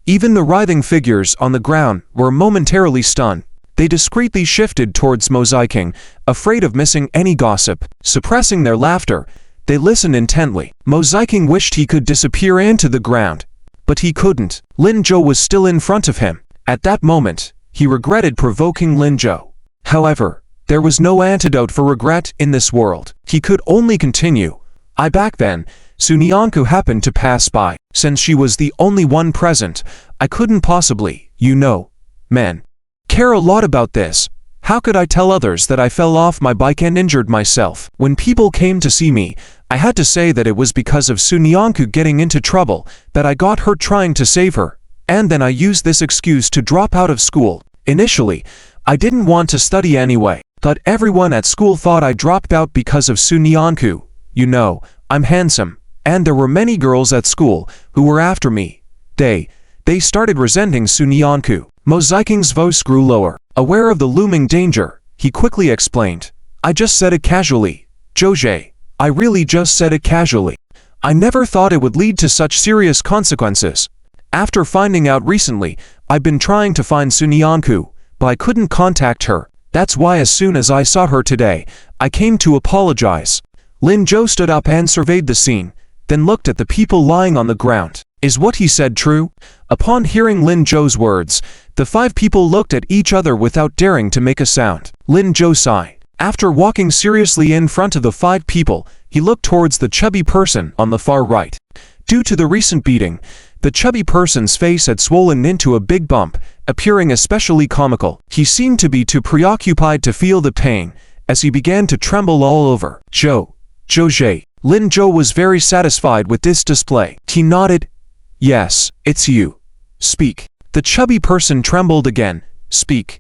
Even the writhing figures on the ground were momentarily stunned. They discreetly shifted towards Mosaiking, afraid of missing any gossip. Suppressing their laughter, they listened intently. Mosaiking wished he could disappear into the ground, but he couldn't. Lin Zhou was still in front of him. At that moment, he regretted provoking Lin Zhou. However, there was no antidote for regret in this world. He could only continue. Back then, Sunyanku happened to pass by. Since she was the only one present, I couldn't possibly, men, care a lot about this. How could I tell others that I fell off my bike and injured myself? When people came to see me, I had to say that it was because of Sunyanku getting into trouble, that I got hurt trying to save her, and then I used this excuse to drop out of school. Initially, I didn't want to study anyway, but everyone at school thought I dropped out because of Sunyanku. I'm handsome, and there were many girls at school who were after me. They started resenting Sunyanku. Mosaiking's voice grew lower. Aware of the looming danger, he quickly explained. I just said it casually. Zhou, I really just said it casually. I never thought it would lead to such serious consequences. After finding out recently, I've been trying to find Sunyanku, but I couldn't contact her. That's why as soon as I saw her today, I came to apologize. Lin Zhou stood up and surveyed the scene, then looked at the people lying on the ground. Is what he said true? Upon hearing Lin Zhou's words, the 5 people looked at each other without daring to make a sound. Lin Zhou sighed. After walking seriously in front of the 5 people, he looked towards the chubby person on the far right. Due to the recent beating, the chubby person's face had swollen into a big bump, appearing especially comical. He seemed to be too preoccupied to feel the pain, as he began to tremble all over. Zhou. Lin Zhou was very satisfied with this display. He nodded. Yes, it's you. Speak. The chubby person trembled again. Speak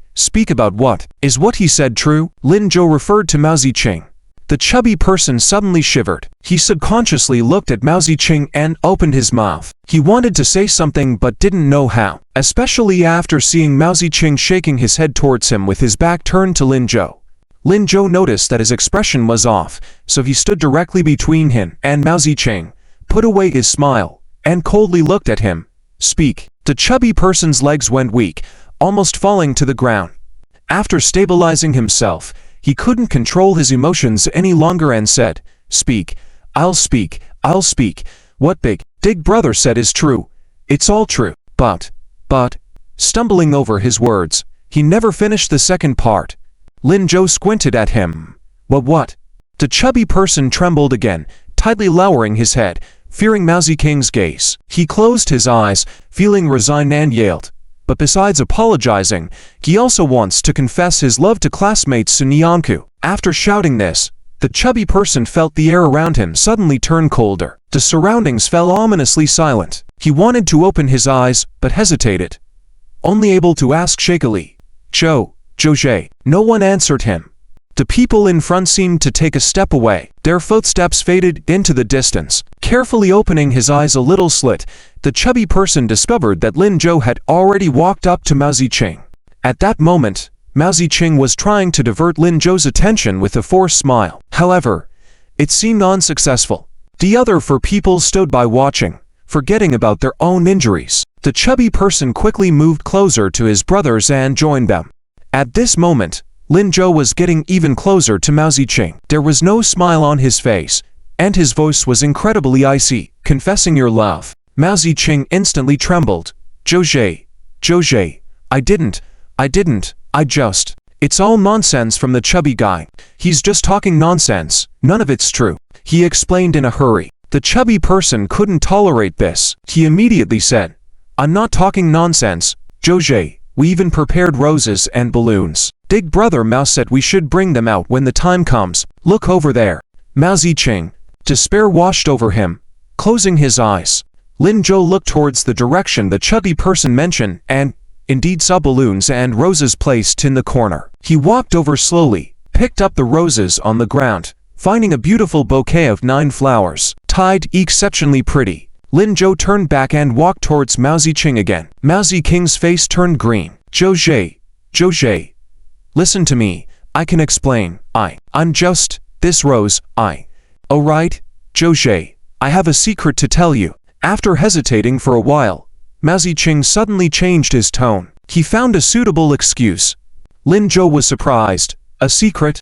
about what? Is what he said true? Lin Zhou referred to Mao Ziqing. The chubby person suddenly shivered. He subconsciously looked at Mao Ziqing and opened his mouth. He wanted to say something but didn't know how, especially after seeing Mao Ziqing shaking his head towards him with his back turned to Lin Zhou. Lin Zhou noticed that his expression was off, so he stood directly between him and Mao Ziqing, put away his smile, and coldly looked at him. Speak. The chubby person's legs went weak, almost falling to the ground. After stabilizing himself, he couldn't control his emotions any longer and said, Speak. I'll speak. What Big Brother said is true. It's all true. But, stumbling over his words, he never finished the second part. Lin Zhou squinted at him. What? The chubby person trembled again, tightly lowering his head, fearing Mao Ziqing's gaze. He closed his eyes, feeling resigned and yelled. But besides apologizing, he also wants to confess his love to classmate Sunyanku. After shouting this, the chubby person felt the air around him suddenly turn colder. The surroundings fell ominously silent. He wanted to open his eyes, but hesitated, only able to ask shakily, Zhou. No one answered him. The people in front seemed to take a step away. Their footsteps faded into the distance. Carefully opening his eyes a little slit, the chubby person discovered that Lin Zhou had already walked up to Mao Ziqing. At that moment, Mao Ziqing was trying to divert Lin Zhou's attention with a forced smile. However, it seemed unsuccessful. The other 4 people stood by watching, forgetting about their own injuries. The chubby person quickly moved closer to his brothers and joined them. At this moment, Lin Zhou was getting even closer to Mao Ziqing. There was no smile on his face, and his voice was incredibly icy. Confessing your love. Mao Ziqing instantly trembled. Zhou Zhe, I didn't, I just... It's all nonsense from the chubby guy. He's just talking nonsense. None of it's true. He explained in a hurry. The chubby person couldn't tolerate this. He immediately said, I'm not talking nonsense, Zhou Zhe. We even prepared roses and balloons. Big brother Mao said we should bring them out when the time comes. Look over there. Mao Ziqing. Despair washed over him. Closing his eyes, Lin Zhou looked towards the direction the chubby person mentioned and, indeed, saw balloons and roses placed in the corner. He walked over slowly, picked up the roses on the ground, finding a beautiful bouquet of 9 flowers, tied exceptionally pretty. Lin Zhou turned back and walked towards Mao Ziqing again. Mao Ziqing's face turned green. Zhou Zhe, listen to me. I can explain. I'm just, this rose, Oh right, Zhou Zhe, I have a secret to tell you. After hesitating for a while, Mao Ziqing suddenly changed his tone. He found a suitable excuse. Lin Zhou was surprised. A secret?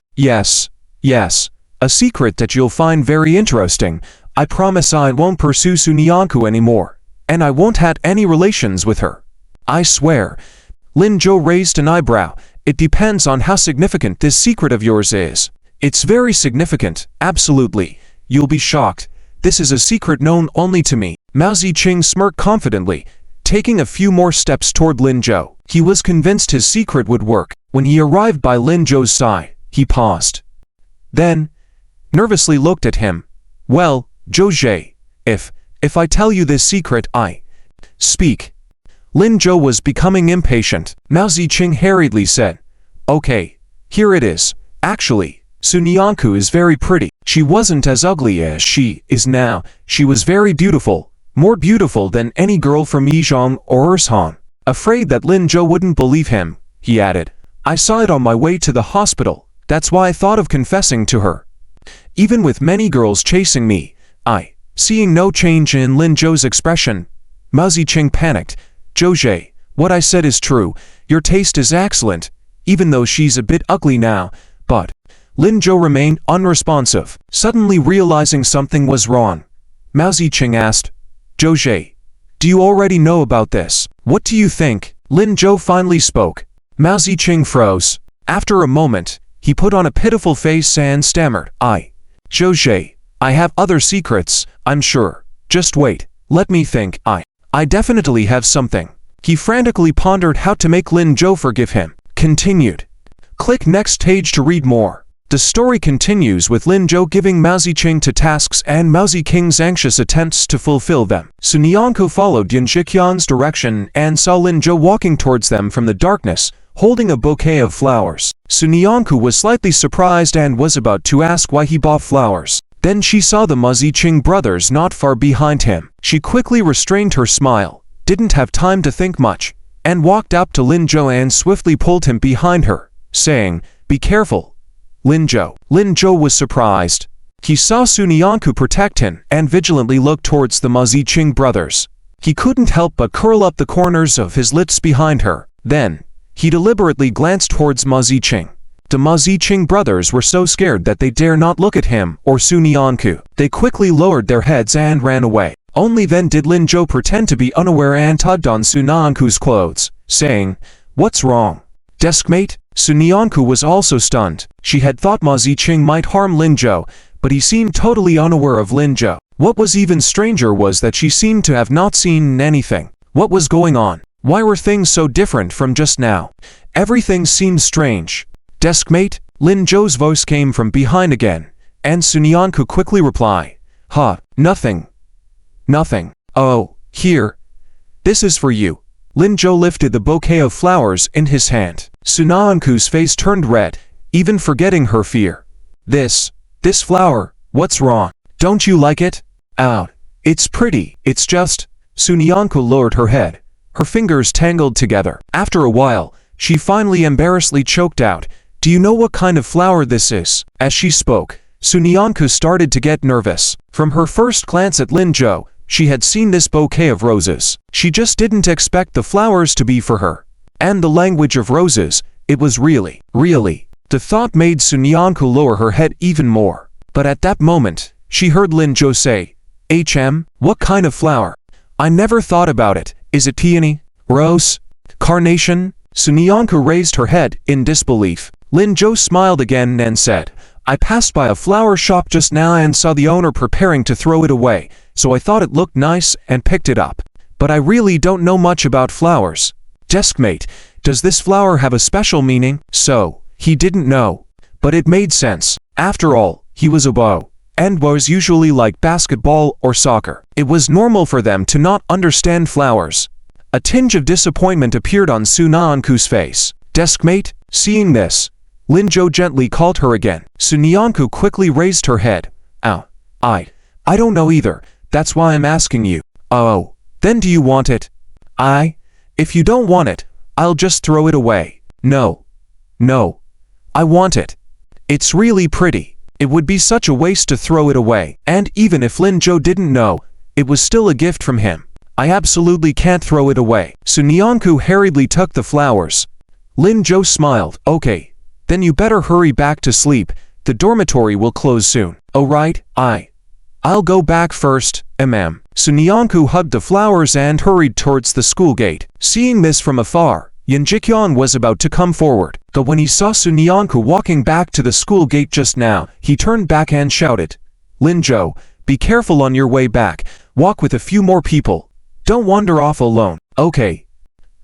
Yes, a secret that you'll find very interesting. I promise I won't pursue Sunyanku anymore, and I won't have any relations with her. I swear. Lin Zhou raised an eyebrow. It depends on how significant this secret of yours is. It's very significant, absolutely. You'll be shocked. This is a secret known only to me. Mao Ziqing smirked confidently, taking a few more steps toward Lin Zhou. He was convinced his secret would work. When he arrived by Lin Zhou's side, he paused. Then, nervously looked at him. Well, Zhou Zhe, if I tell you this secret, speak. Lin Zhou was becoming impatient. Mao Ziqing hurriedly said, Okay, here it is. Actually, Sunyanku is very pretty. She wasn't as ugly as she is now. She was very beautiful, more beautiful than any girl from Yizhong or Ershan. Afraid that Lin Zhou wouldn't believe him, he added, I saw it on my way to the hospital. That's why I thought of confessing to her. Even with many girls chasing me, seeing no change in Lin Zhou's expression, Mao Ziqing panicked. Zhou Zhe, what I said is true. Your taste is excellent, even though she's a bit ugly now, but... Lin Zhou remained unresponsive, suddenly realizing something was wrong. Mao Ziqing asked, Zhou Zhe, do you already know about this? What do you think? Lin Zhou finally spoke. Mao Ziqing froze. After a moment, he put on a pitiful face and stammered, Zhou Zhe, I have other secrets, I'm sure. Just wait, let me think. I definitely have something. He frantically pondered how to make Lin Zhou forgive him. Continued. Click next page to read more. The story continues with Lin Zhou giving Mao Ziqing to tasks and Mao Ziqing's anxious attempts to fulfill them. Sunyanku followed Yan Shiqian's direction and saw Lin Zhou walking towards them from the darkness, holding a bouquet of flowers. Sunyanku was slightly surprised and was about to ask why he bought flowers. Then she saw the Mao Ziqing brothers not far behind him. She quickly restrained her smile, didn't have time to think much, and walked up to Lin Zhou and swiftly pulled him behind her, saying, Be careful. Lin Zhou was surprised. He saw Sunyanku protect him and vigilantly looked towards the Mao Ziqing brothers. He couldn't help but curl up the corners of his lips behind her. Then, he deliberately glanced towards Mao Ziqing. The Mao Ziqing brothers were so scared that they dare not look at him or Sunyanku. They quickly lowered their heads and ran away. Only then did Lin Zhou pretend to be unaware and tugged on Sunyanku's clothes, saying, What's wrong? Deskmate? Sunyanku was also stunned. She had thought Mao Ziqing might harm Lin Zhou, but he seemed totally unaware of Lin Zhou. What was even stranger was that she seemed to have not seen anything. What was going on? Why were things so different from just now? Everything seemed strange. Deskmate? Lin Zhou's voice came from behind again, and Sunyanku quickly replied, Nothing. Oh, here. This is for you. Lin Zhou lifted the bouquet of flowers in his hand. Sunyanku's face turned red, even forgetting her fear. This flower, what's wrong? Don't you like it? It's pretty, it's just... Sunyanku lowered her head. Her fingers tangled together. After a while, she finally embarrassedly choked out, Do you know what kind of flower this is? As she spoke, Sunyanku started to get nervous. From her first glance at Lin Zhou, she had seen this bouquet of roses. She just didn't expect the flowers to be for her. And the language of roses, it was really The thought made Sunyanku lower her head even more. But at that moment, she heard Lin Zhou say, what kind of flower? I never thought about it. Is it peony? Rose? Carnation? Sunyanku raised her head in disbelief. Lin Zhou smiled again and said, I passed by a flower shop just now and saw the owner preparing to throw it away, so I thought it looked nice and picked it up. But I really don't know much about flowers. Deskmate, does this flower have a special meaning? So, he didn't know. But it made sense. After all, he was a boy, and boys usually like basketball or soccer. It was normal for them to not understand flowers. A tinge of disappointment appeared on Sunyanku's face. Deskmate, seeing this, Lin Zhou gently called her again. Sunyanku quickly raised her head. I don't know either. That's why I'm asking you. Oh, then do you want it? If you don't want it, I'll just throw it away. No, I want it. It's really pretty. It would be such a waste to throw it away. And even if Lin Zhou didn't know, it was still a gift from him. I absolutely can't throw it away. Sunyanku hurriedly took the flowers. Lin Zhou smiled. Okay, then you better hurry back to sleep. The dormitory will close soon. Oh right, I'll go back first, ma'am. Sunyanku hugged the flowers and hurried towards the school gate. Seeing this from afar, Yan Jiqian was about to come forward. But when he saw Sunyanku walking back to the school gate just now, he turned back and shouted, Lin Zhou, be careful on your way back. Walk with a few more people. Don't wander off alone. Okay.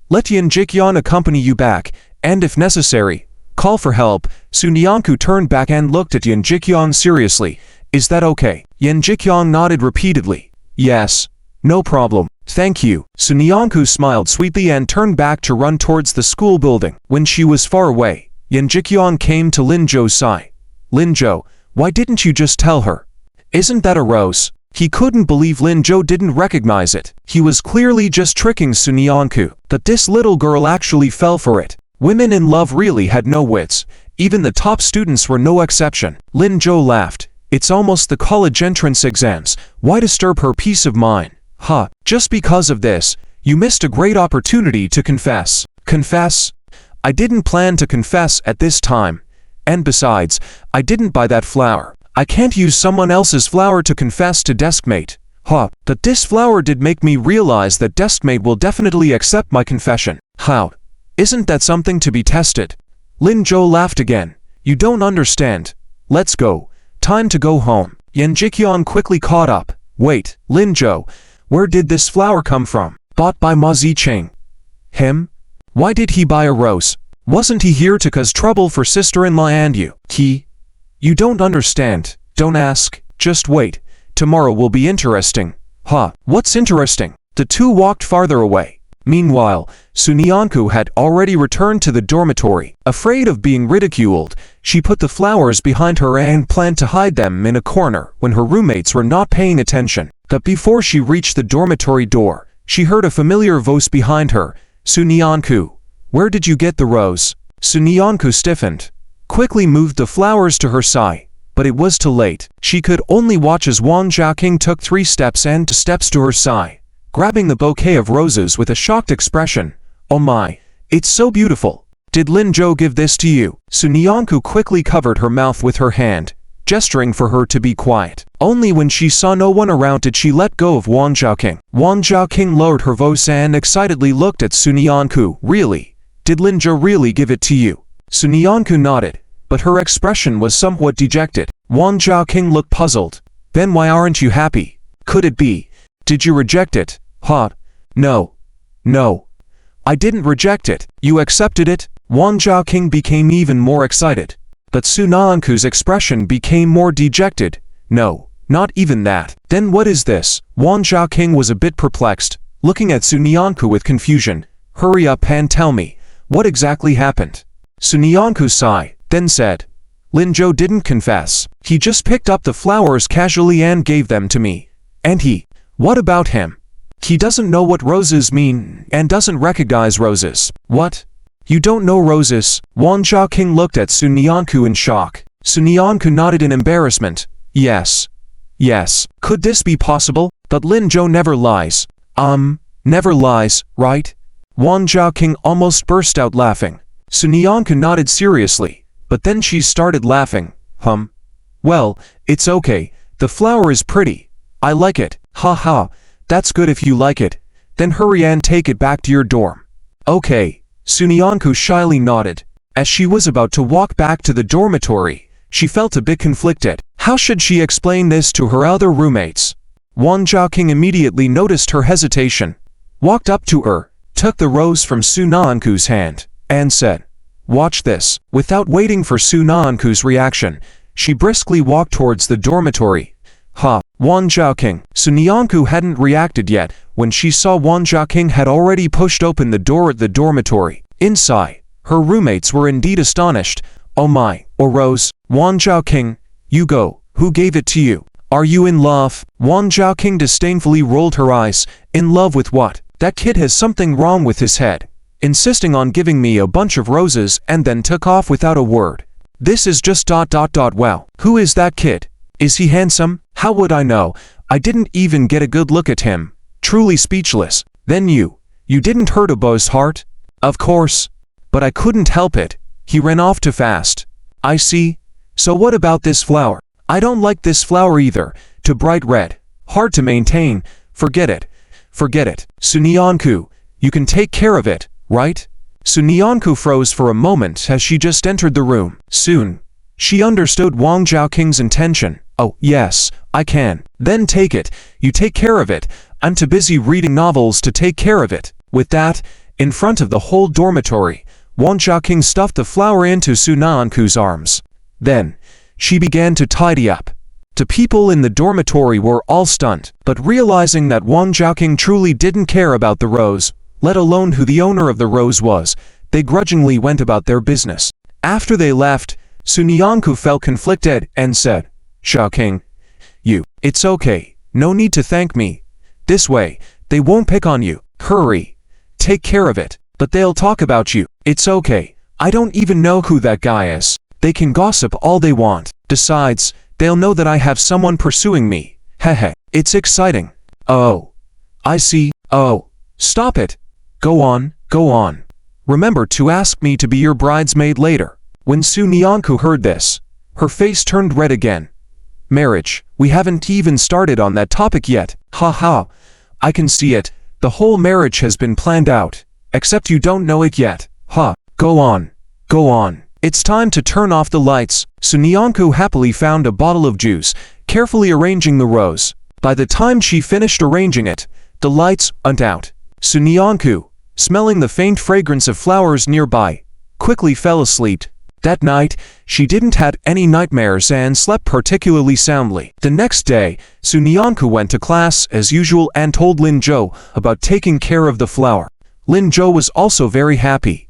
Let Yan Jiqian accompany you back, and if necessary, call for help. Sunyanku turned back and looked at Yan Jiqian seriously. Is that okay? Yan Jiqian nodded repeatedly. Yes. No problem. Thank you. Sunyanku smiled sweetly and turned back to run towards the school building. When she was far away, Yan Jiqian came to Lin Zhou's side. Lin Zhou, why didn't you just tell her? Isn't that a rose? He couldn't believe Lin Zhou didn't recognize it. He was clearly just tricking Sunyanku. That this little girl actually fell for it. Women in love really had no wits. Even the top students were no exception. Lin Zhou laughed. It's almost the college entrance exams. Why disturb her peace of mind? Just because of this, you missed a great opportunity to confess. Confess? I didn't plan to confess at this time. And besides, I didn't buy that flower. I can't use someone else's flower to confess to Deskmate. But this flower did make me realize that Deskmate will definitely accept my confession. How? Isn't that something to be tested? Lin Zhou laughed again. You don't understand. Let's go. Time to go home. Yan Jiqian quickly caught up. Wait, Lin Zhou, where did this flower come from? Bought by Ma Ziqing. Him? Why did he buy a rose? Wasn't he here to cause trouble for sister-in-law and you? You don't understand. Don't ask. Just wait. Tomorrow will be interesting. What's interesting? The two walked farther away. Meanwhile, Sunyanku had already returned to the dormitory. Afraid of being ridiculed, she put the flowers behind her and planned to hide them in a corner when her roommates were not paying attention. But before she reached the dormitory door, she heard a familiar voice behind her. Sunyanku, where did you get the rose? Sunyanku stiffened, quickly moved the flowers to her side, but it was too late. She could only watch as Wang Jiaqing took 3 steps and 2 steps to her side, grabbing the bouquet of roses with a shocked expression. Oh my, it's so beautiful. Did Lin Zhou give this to you? Sunyanku quickly covered her mouth with her hand, gesturing for her to be quiet. Only when she saw no one around did she let go of Wang Jiaqing. Wang Jiaqing lowered her voice and excitedly looked at Sunyanku. Really? Did Lin Zhou really give it to you? Sunyanku nodded, but her expression was somewhat dejected. Wang Jiaqing looked puzzled. Then why aren't you happy? Could it be? Did you reject it? No. I didn't reject it. You accepted it? Wang Jiaqing became even more excited. But Sunyanku's expression became more dejected. No, not even that. Then what is this? Wang Jiaqing was a bit perplexed, looking at Sunyanku with confusion. Hurry up and tell me, what exactly happened? Sunyanku sighed, then said, Lin Zhou didn't confess. He just picked up the flowers casually and gave them to me. And what about him? He doesn't know what roses mean and doesn't recognize roses. What? You don't know roses? Wang Jiaqing looked at Sunyanku in shock. Sunyanku nodded in embarrassment. Yes. Could this be possible? But Lin Zhou never lies. Never lies, right? Wang Jiaqing almost burst out laughing. Sunyanku nodded seriously. but then she started laughing. Well, it's okay, the flower is pretty. I like it. Ha ha, that's good if you like it. Then hurry and take it back to your dorm. Okay, Sunyanku shyly nodded. As she was about to walk back to the dormitory, she felt a bit conflicted. How should she explain this to her other roommates? Wang Zhaoqing immediately noticed her hesitation, walked up to her, took the rose from Sunyanku's hand, and said, "Watch this." Without waiting for Sunyanku's reaction, she briskly walked towards the dormitory. Wang Zhaoqing. Sunyanku hadn't reacted yet when she saw Wang Zhaoqing had already pushed open the door at the dormitory. Inside, her roommates were indeed astonished. "Oh my, a rose, Wang Zhaoqing, you go, who gave it to you? Are you in love?" Wang Zhaoqing disdainfully rolled her eyes. "In love with what? That kid has something wrong with his head, insisting on giving me a bunch of roses and then took off without a word. This is just ... Well, who is that kid? Is he handsome? How would I know? I didn't even get a good look at him." Truly speechless. "Then you didn't hurt a boy's heart?" "Of course. But I couldn't help it. He ran off too fast." "I see. So what about this flower?" "I don't like this flower either. Too bright red. Hard to maintain. Forget it. Forget it." "Sunyanku, you can take care of it, right?" Sunyanku froze for a moment as she just entered the room. Soon, she understood Wang Zhaoqing's intention. "Oh, yes, I can." "Then take it. You take care of it. I'm too busy reading novels to take care of it." With that, in front of the whole dormitory, Wang Zhaoqing stuffed the flower into Sunyanku's arms. Then, she began to tidy up. The people in the dormitory were all stunned, but realizing that Wang Zhaoqing truly didn't care about the rose, let alone who the owner of the rose was, they grudgingly went about their business. After they left, Sunyanku felt conflicted and said, "Zhaoqing, it's okay, no need to thank me. This way, they won't pick on you. Hurry, take care of it, but they'll talk about you." "It's okay, I don't even know who that guy is. They can gossip all they want. Besides, they'll know that I have someone pursuing me. Hehe, it's exciting." "Oh, I see. Oh, stop it. Go on, go on. Remember to ask me to be your bridesmaid later." When Sunyanku heard this, her face turned red again. "Marriage, we haven't even started on that topic yet. Ha, I can see it. The whole marriage has been planned out, except you don't know it yet. Go on, go on. It's time to turn off the lights." Sunyanku happily found a bottle of juice, carefully arranging the rose. By the time she finished arranging it, the lights went out. Sunyanku, smelling the faint fragrance of flowers nearby, quickly fell asleep. That night, she didn't have any nightmares and slept particularly soundly. The next day, Sunyanku went to class as usual and told Lin Zhou about taking care of the flower. Lin Zhou was also very happy.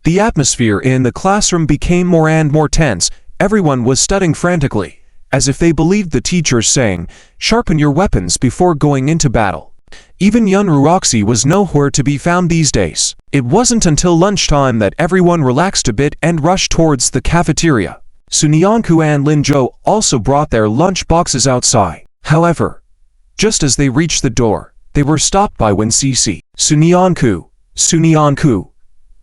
The atmosphere in the classroom became more and more tense. Everyone was studying frantically, as if they believed the teacher's saying, "Sharpen your weapons before going into battle." Even Yun Ruoxi was nowhere to be found these days. It wasn't until lunchtime that everyone relaxed a bit and rushed towards the cafeteria. Sunyanku and Lin Zhou also brought their lunch boxes outside. However, just as they reached the door, they were stopped by Wen Cici. Sunyanku,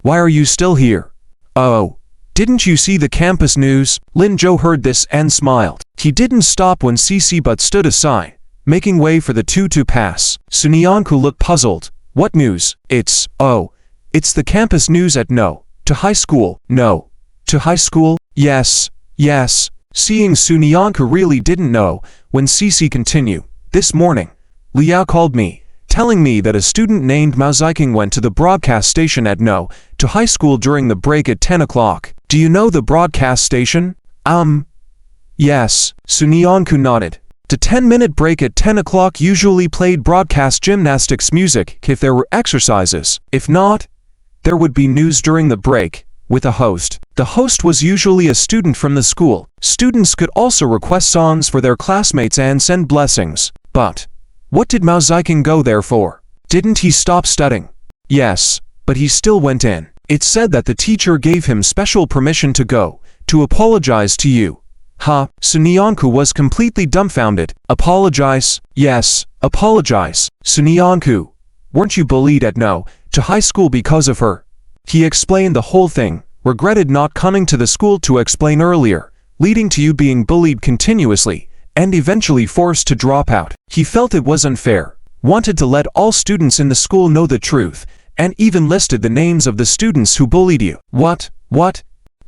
why are you still here?" "Oh, didn't you see the campus news?" Lin Zhou heard this and smiled. He didn't stop Wen Cici but stood aside, making way for the two to pass. Sunyanku looked puzzled. "What news?" It's the campus news at No. To high school." "No. To high school?" Yes. Seeing Sunyanku really didn't know, when Cici continued, "This morning, Liao called me, telling me that a student named Mao Ziking went to the broadcast station at No. To high school during the break at 10 o'clock. Do you know the broadcast station?" Yes." Sunyanku nodded. The 10-minute break at 10 o'clock usually played broadcast gymnastics music if there were exercises. If not, there would be news during the break, with a host. The host was usually a student from the school. Students could also request songs for their classmates and send blessings. But what did Mao Ziking go there for? Didn't he stop studying? Yes, but he still went in. It's said that the teacher gave him special permission to go, to apologize to you. Sunyanku was completely dumbfounded. Apologize? Yes, apologize. Sunyanku, weren't you bullied at No. To high school because of her? He explained the whole thing, regretted not coming to the school to explain earlier, leading to you being bullied continuously, and eventually forced to drop out. He felt it was unfair, wanted to let all students in the school know the truth, and even listed the names of the students who bullied you. What?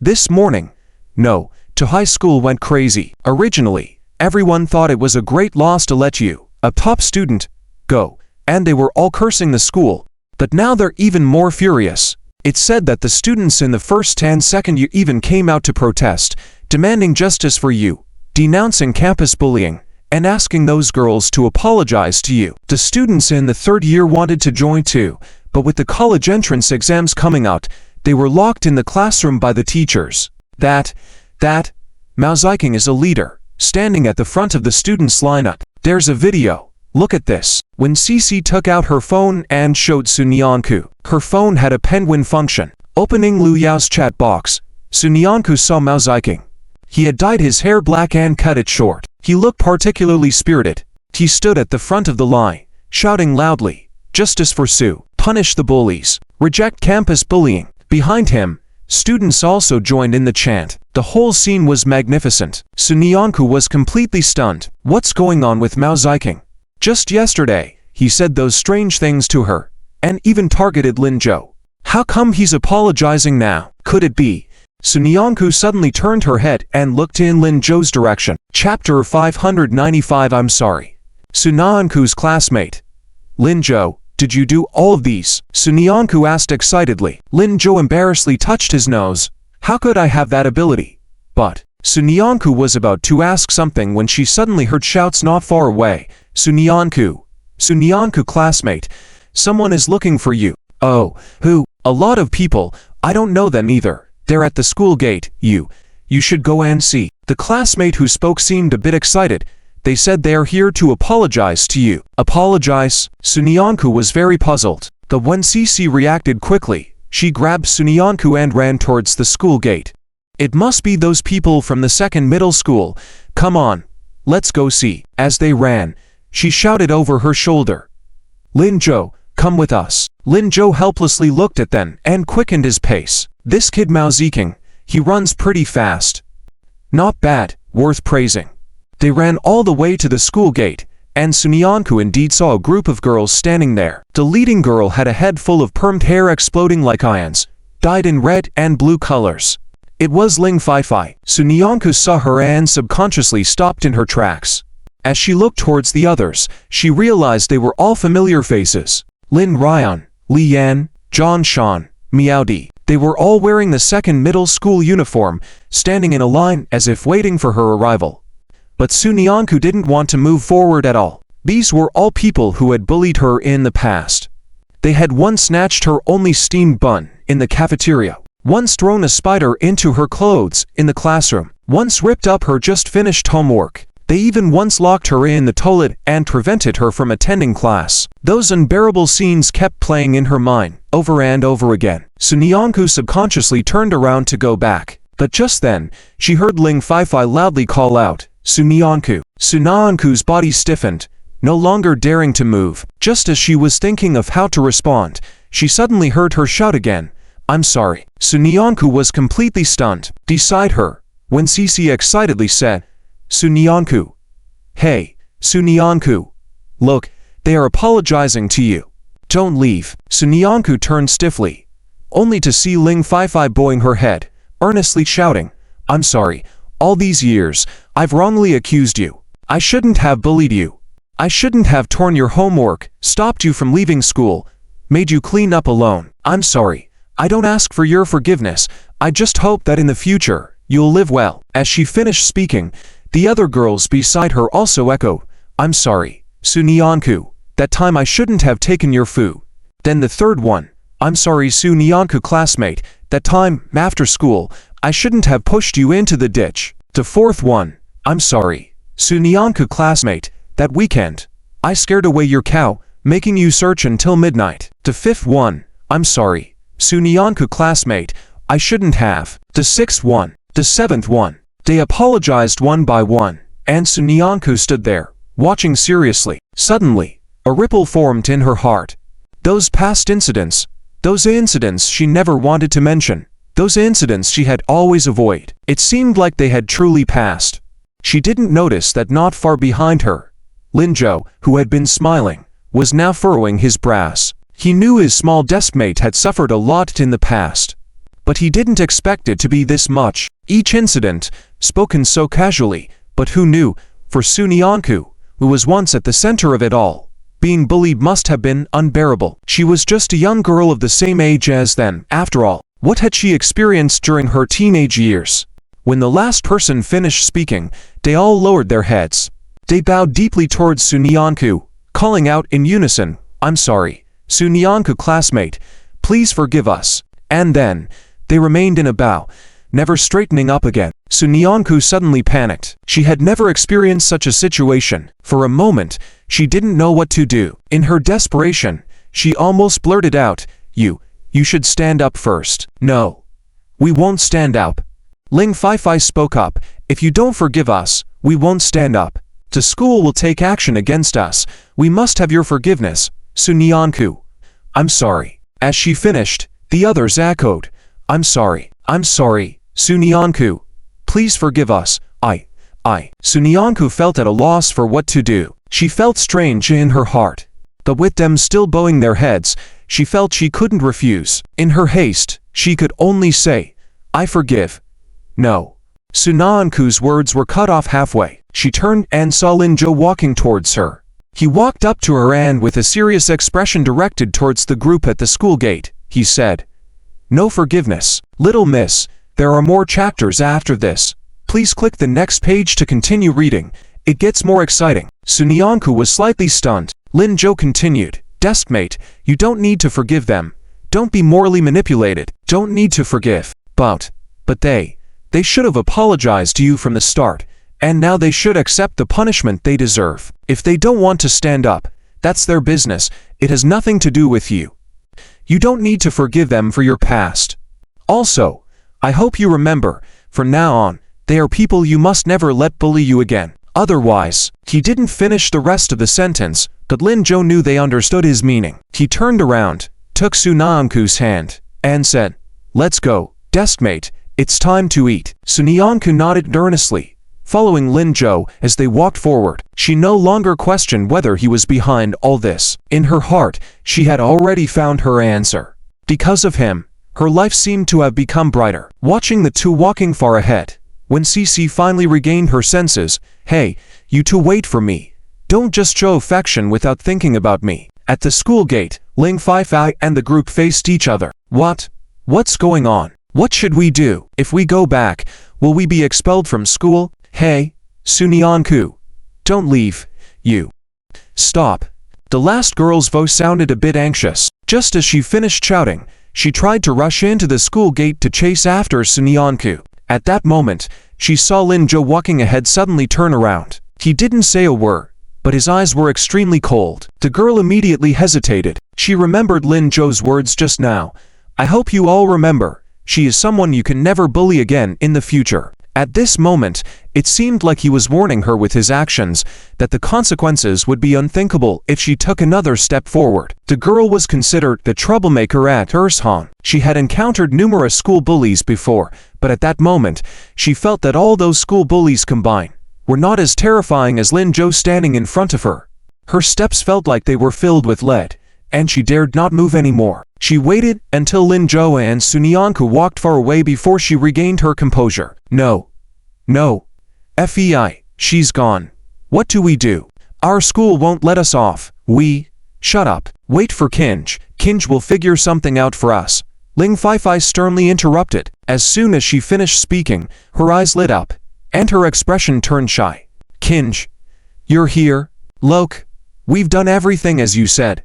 This morning? No, to high school went crazy. Originally, everyone thought it was a great loss to let you, a top student, go, and they were all cursing the school. But now they're even more furious. It's said that the students in the first and second year even came out to protest, demanding justice for you, denouncing campus bullying, and asking those girls to apologize to you. The students in the third year wanted to join too, but with the college entrance exams coming out, they were locked in the classroom by the teachers. That Mao Ziking is a leader, standing at the front of the students' lineup. There's a video. Look at this. When Cece took out her phone and showed Sunyanku, her phone had a penguin function. Opening Lu Yao's chat box, Sunyanku saw Mao Ziking. He had dyed his hair black and cut it short. He looked particularly spirited. He stood at the front of the line, shouting loudly, "Justice for Su, punish the bullies, reject campus bullying." Behind him, students also joined in the chant. The whole scene was magnificent. Sunyanku was completely stunned. What's going on with Mao Ziking? Just yesterday, he said those strange things to her, and even targeted Lin Zhou. How come he's apologizing now? Could it be? Sunyanku suddenly turned her head and looked in Lin Zhou's direction. Chapter 595. I'm sorry. Sunyanku's classmate. Lin Zhou, did you do all of these? Sunyanku asked excitedly. Lin Zhou embarrassedly touched his nose. How could I have that ability? But Sunyanku was about to ask something when she suddenly heard shouts not far away. Sunyanku classmate, someone is looking for you. Oh, who? A lot of people, I don't know them either. They're at the school gate. You should go and see. The classmate who spoke seemed a bit excited. They said they are here to apologize to you. Apologize? Sunyanku was very puzzled. But when Cece reacted quickly, she grabbed Sunyanku and ran towards the school gate. It must be those people from the second middle school. Come on, let's go see. As they ran, she shouted over her shoulder, Lin Zhou, come with us. Lin Zhou helplessly looked at them and quickened his pace. This kid Mao Ziking, he runs pretty fast. Not bad, worth praising. They ran all the way to the school gate, and Sunyanku indeed saw a group of girls standing there. The leading girl had a head full of permed hair exploding like ions, dyed in red and blue colors. It was Ling Fai. Sunyanku saw her and subconsciously stopped in her tracks. As she looked towards the others, she realized they were all familiar faces. Lin Ryan, Li Yan, John Shan, Miao Di. They were all wearing the second middle school uniform, standing in a line as if waiting for her arrival. But Sunyanku didn't want to move forward at all. These were all people who had bullied her in the past. They had once snatched her only steamed bun in the cafeteria, once thrown a spider into her clothes in the classroom, once ripped up her just finished homework. They even once locked her in the toilet and prevented her from attending class. Those unbearable scenes kept playing in her mind, over and over again. Sunyanku subconsciously turned around to go back. But just then, she heard Ling Fai loudly call out, Sunyanku. Sunyanku's body stiffened, no longer daring to move. Just as she was thinking of how to respond, she suddenly heard her shout again, I'm sorry. Sunyanku was completely stunned. Beside her, when Cece excitedly said, Sunyanku. Hey, Sunyanku. Look, they are apologizing to you. Don't leave. Sunyanku turned stiffly, only to see Ling Fai bowing her head, earnestly shouting, I'm sorry. All these years, I've wrongly accused you. I shouldn't have bullied you. I shouldn't have torn your homework, stopped you from leaving school, made you clean up alone. I'm sorry. I don't ask for your forgiveness. I just hope that in the future, you'll live well. As she finished speaking, the other girls beside her also echoed, I'm sorry, Sunyanku. That time I shouldn't have taken your food. Then the third one, I'm sorry Sunyanku classmate. That time, after school, I shouldn't have pushed you into the ditch. The fourth one, I'm sorry, Sunyanku classmate. That weekend, I scared away your cow, making you search until midnight. The fifth one, I'm sorry, Sunyanku classmate. I shouldn't have. The sixth one, the seventh one. They apologized one by one, and Sunyanku stood there, watching seriously. Suddenly, a ripple formed in her heart. Those past incidents, those incidents she never wanted to mention, Those incidents she had always avoided. It seemed like they had truly passed. She didn't notice that not far behind her, Lin Zhou, who had been smiling, was now furrowing his brows. He knew his small deskmate had suffered a lot in the past, but he didn't expect it to be this much. Each incident, spoken so casually, but who knew, for Sunyanku, who was once at the center of it all, being bullied must have been unbearable. She was just a young girl of the same age as them. After all, what had she experienced during her teenage years? When the last person finished speaking, they all lowered their heads. They bowed deeply towards Sunyanku, calling out in unison, "I'm sorry, Sunyanku classmate, please forgive us." And then, they remained in a bow, never straightening up again. Sunyanku suddenly panicked. She had never experienced such a situation. For a moment, she didn't know what to do. In her desperation, she almost blurted out, You should stand up first." "No. We won't stand up." Ling Feifei spoke up, "If you don't forgive us, we won't stand up. The school will take action against us. We must have your forgiveness, Sunyanku." "I'm sorry." As she finished, the others echoed, I'm sorry, Sunyanku. Please forgive us, I. Sunyanku felt at a loss for what to do. She felt strange in her heart. But with them still bowing their heads, she felt she couldn't refuse. In her haste, she could only say, "I forgive." "No." Sunyanku's words were cut off halfway. She turned and saw Lin Zhou walking towards her. He walked up to her and with a serious expression directed towards the group at the school gate, he said, "No forgiveness. Little miss, there are more chapters after this. Please click the next page to continue reading. It gets more exciting." Sunyanku was slightly stunned. Lin Zhou continued, "Deskmate, you don't need to forgive them. Don't be morally manipulated. Don't need to forgive. But they should have apologized to you from the start, and now they should accept the punishment they deserve. If they don't want to stand up, that's their business. It has nothing to do with you. You don't need to forgive them for your past. Also, I hope you remember, from now on, they are people you must never let bully you again. Otherwise," he didn't finish the rest of the sentence, but Lin Zhou knew they understood his meaning. He turned around, took Sunyanku's hand, and said, "Let's go, deskmate, it's time to eat." Sunyanku nodded earnestly, following Lin Zhou as they walked forward. She no longer questioned whether he was behind all this. In her heart, she had already found her answer. Because of him, her life seemed to have become brighter. Watching the two walking far ahead, when Cici finally regained her senses, "Hey, you two wait for me. Don't just show affection without thinking about me." At the school gate, Ling Feifei and the group faced each other. What's going on? What should we do? If we go back, will we be expelled from school? Hey, Sunyanku, don't leave, you. Stop. The last girl's voice sounded a bit anxious. Just as she finished shouting, she tried to rush into the school gate to chase after Sunyanku. At that moment, she saw Lin Zhou walking ahead suddenly turn around. He didn't say a word, but his eyes were extremely cold. The girl immediately hesitated. She remembered Lin Zhou's words just now. "I hope you all remember, she is someone you can never bully again in the future." At this moment, it seemed like he was warning her with his actions that the consequences would be unthinkable if she took another step forward. The girl was considered the troublemaker at Ershan. She had encountered numerous school bullies before, but at that moment, she felt that all those school bullies combined were not as terrifying as Lin Zhou standing in front of her. Her steps felt like they were filled with lead, and she dared not move anymore. She waited until Lin Zhou and Sunyanku walked far away before she regained her composure. No. Fei, she's gone. What do we do? Our school won't let us off. Shut up. Wait for Kinj. Kinj will figure something out for us. Ling Feifei sternly interrupted. As soon as she finished speaking, her eyes lit up, and her expression turned shy. "Kinj, you're here? Look, we've done everything as you said."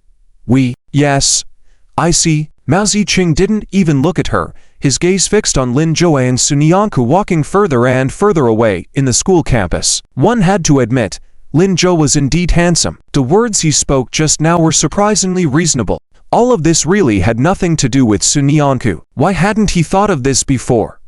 Yes. I see." Mao Ziqing didn't even look at her, his gaze fixed on Lin Zhou and Sunyanku walking further and further away in the school campus. One had to admit, Lin Zhou was indeed handsome. The words he spoke just now were surprisingly reasonable. All of this really had nothing to do with Sunyanku. Why hadn't he thought of this before?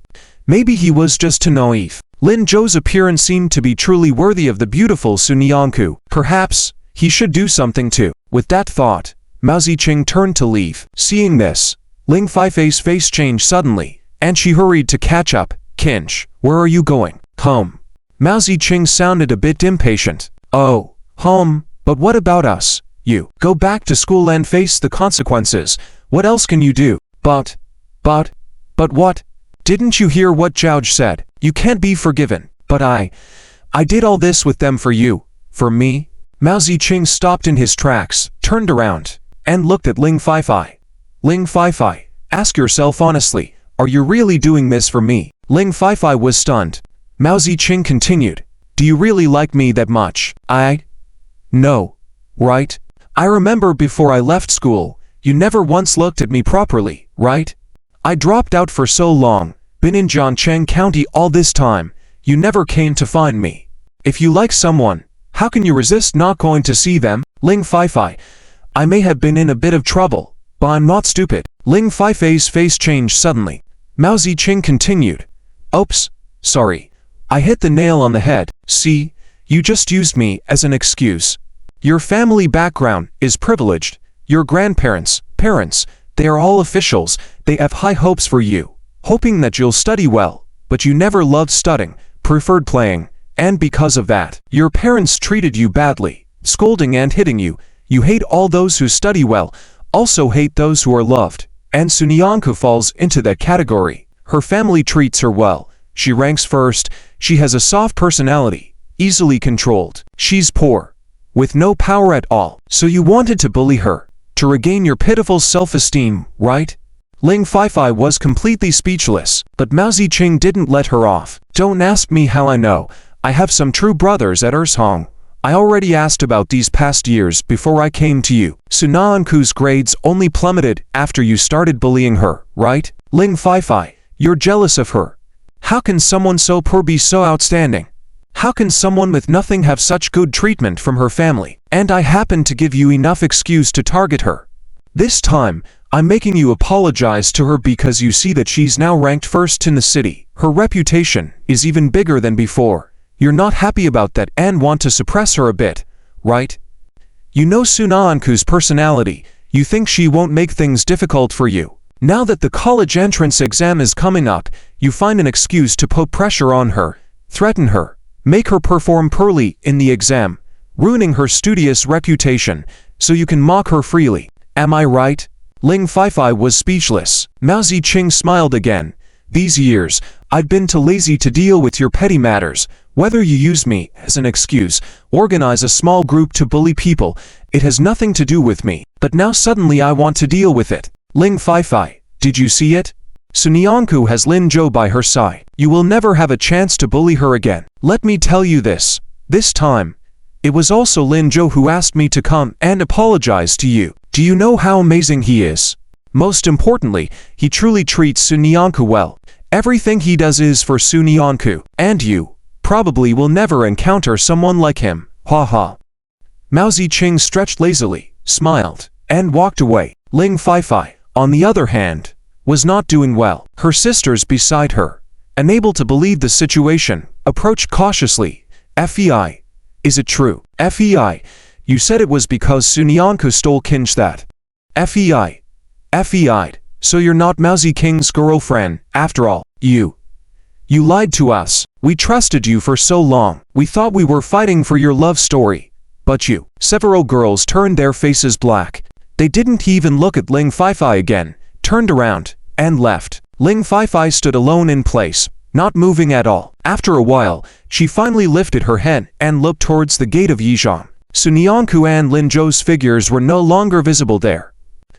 Maybe he was just too naive. Lin Zhou's appearance seemed to be truly worthy of the beautiful Sunyanku. Perhaps he should do something too. With that thought, Mao Ziqing turned to leave. Seeing this, Ling Feifei's face changed suddenly, and she hurried to catch up. Kinch, where are you going? Home. Mao Ziqing sounded a bit impatient. Oh, home, but what about us? You go back to school and face the consequences. What else can you do? But what? Didn't you hear what Zhao said? You can't be forgiven. But I did all this with them for you. For me? Mao Ziqing stopped in his tracks, turned around, and looked at Ling Feifei. Ling Feifei, ask yourself honestly, are you really doing this for me? Ling Feifei was stunned. Mao Ziqing continued, do you really like me that much? No. Right? I remember before I left school, you never once looked at me properly, right? I dropped out for so long, been in Jiangcheng County all this time, you never came to find me. If you like someone, how can you resist not going to see them? Ling Feifei, I may have been in a bit of trouble, but I'm not stupid. Ling Feifei's face changed suddenly. Mao Ziqing continued, oops, sorry. I hit the nail on the head. See, you just used me as an excuse. Your family background is privileged. Your grandparents, parents, they are all officials. They have high hopes for you, hoping that you'll study well, but you never loved studying, preferred playing, and because of that, your parents treated you badly, scolding and hitting you. You hate all those who study well, also hate those who are loved, and Sunyanku falls into that category. Her family treats her well. She ranks first. She has a soft personality, easily controlled. She's poor, with no power at all. So you wanted to bully her, to regain your pitiful self-esteem, right? Ling Feifei was completely speechless, but Mao Ziqing didn't let her off. Don't ask me how I know. I have some true brothers at Ershong. I already asked about these past years before I came to you. Sunyanku's grades only plummeted after you started bullying her, right? Ling Feifei, you're jealous of her. How can someone so poor be so outstanding? How can someone with nothing have such good treatment from her family? And I happen to give you enough excuse to target her. This time, I'm making you apologize to her because you see that she's now ranked first in the city. Her reputation is even bigger than before. You're not happy about that and want to suppress her a bit, right? You know Sunyanku's personality. You think she won't make things difficult for you. Now that the college entrance exam is coming up, you find an excuse to put pressure on her, threaten her, make her perform poorly in the exam, ruining her studious reputation, so you can mock her freely. Am I right? Ling Feifei was speechless. Mao Ziqing smiled again. These years, I've been too lazy to deal with your petty matters. Whether you use me as an excuse, organize a small group to bully people, it has nothing to do with me. But now suddenly I want to deal with it. Ling Feifei, did you see it? Sunyanku has Lin Zhou by her side. You will never have a chance to bully her again. Let me tell you this. This time, it was also Lin Zhou who asked me to come and apologize to you. Do you know how amazing he is? Most importantly, he truly treats Sunyanku well. Everything he does is for Sunyanku, and you probably will never encounter someone like him. Ha ha. Mao Ziqing stretched lazily, smiled, and walked away. Ling Feifei, on the other hand, was not doing well. Her sisters beside her, unable to believe the situation, approached cautiously. Fei, is it true? Fei, you said it was because Sunyanku stole Kinch that. Fei, so you're not Mao Ziqing's girlfriend, after all. You lied to us. We trusted you for so long. We thought we were fighting for your love story. But you. Several girls turned their faces black. They didn't even look at Ling Feifei again, turned around, and left. Ling Feifei stood alone in place, not moving at all. After a while, she finally lifted her head and looked towards the gate of Yizhang. Sunyanku and Lin Zhou's figures were no longer visible there,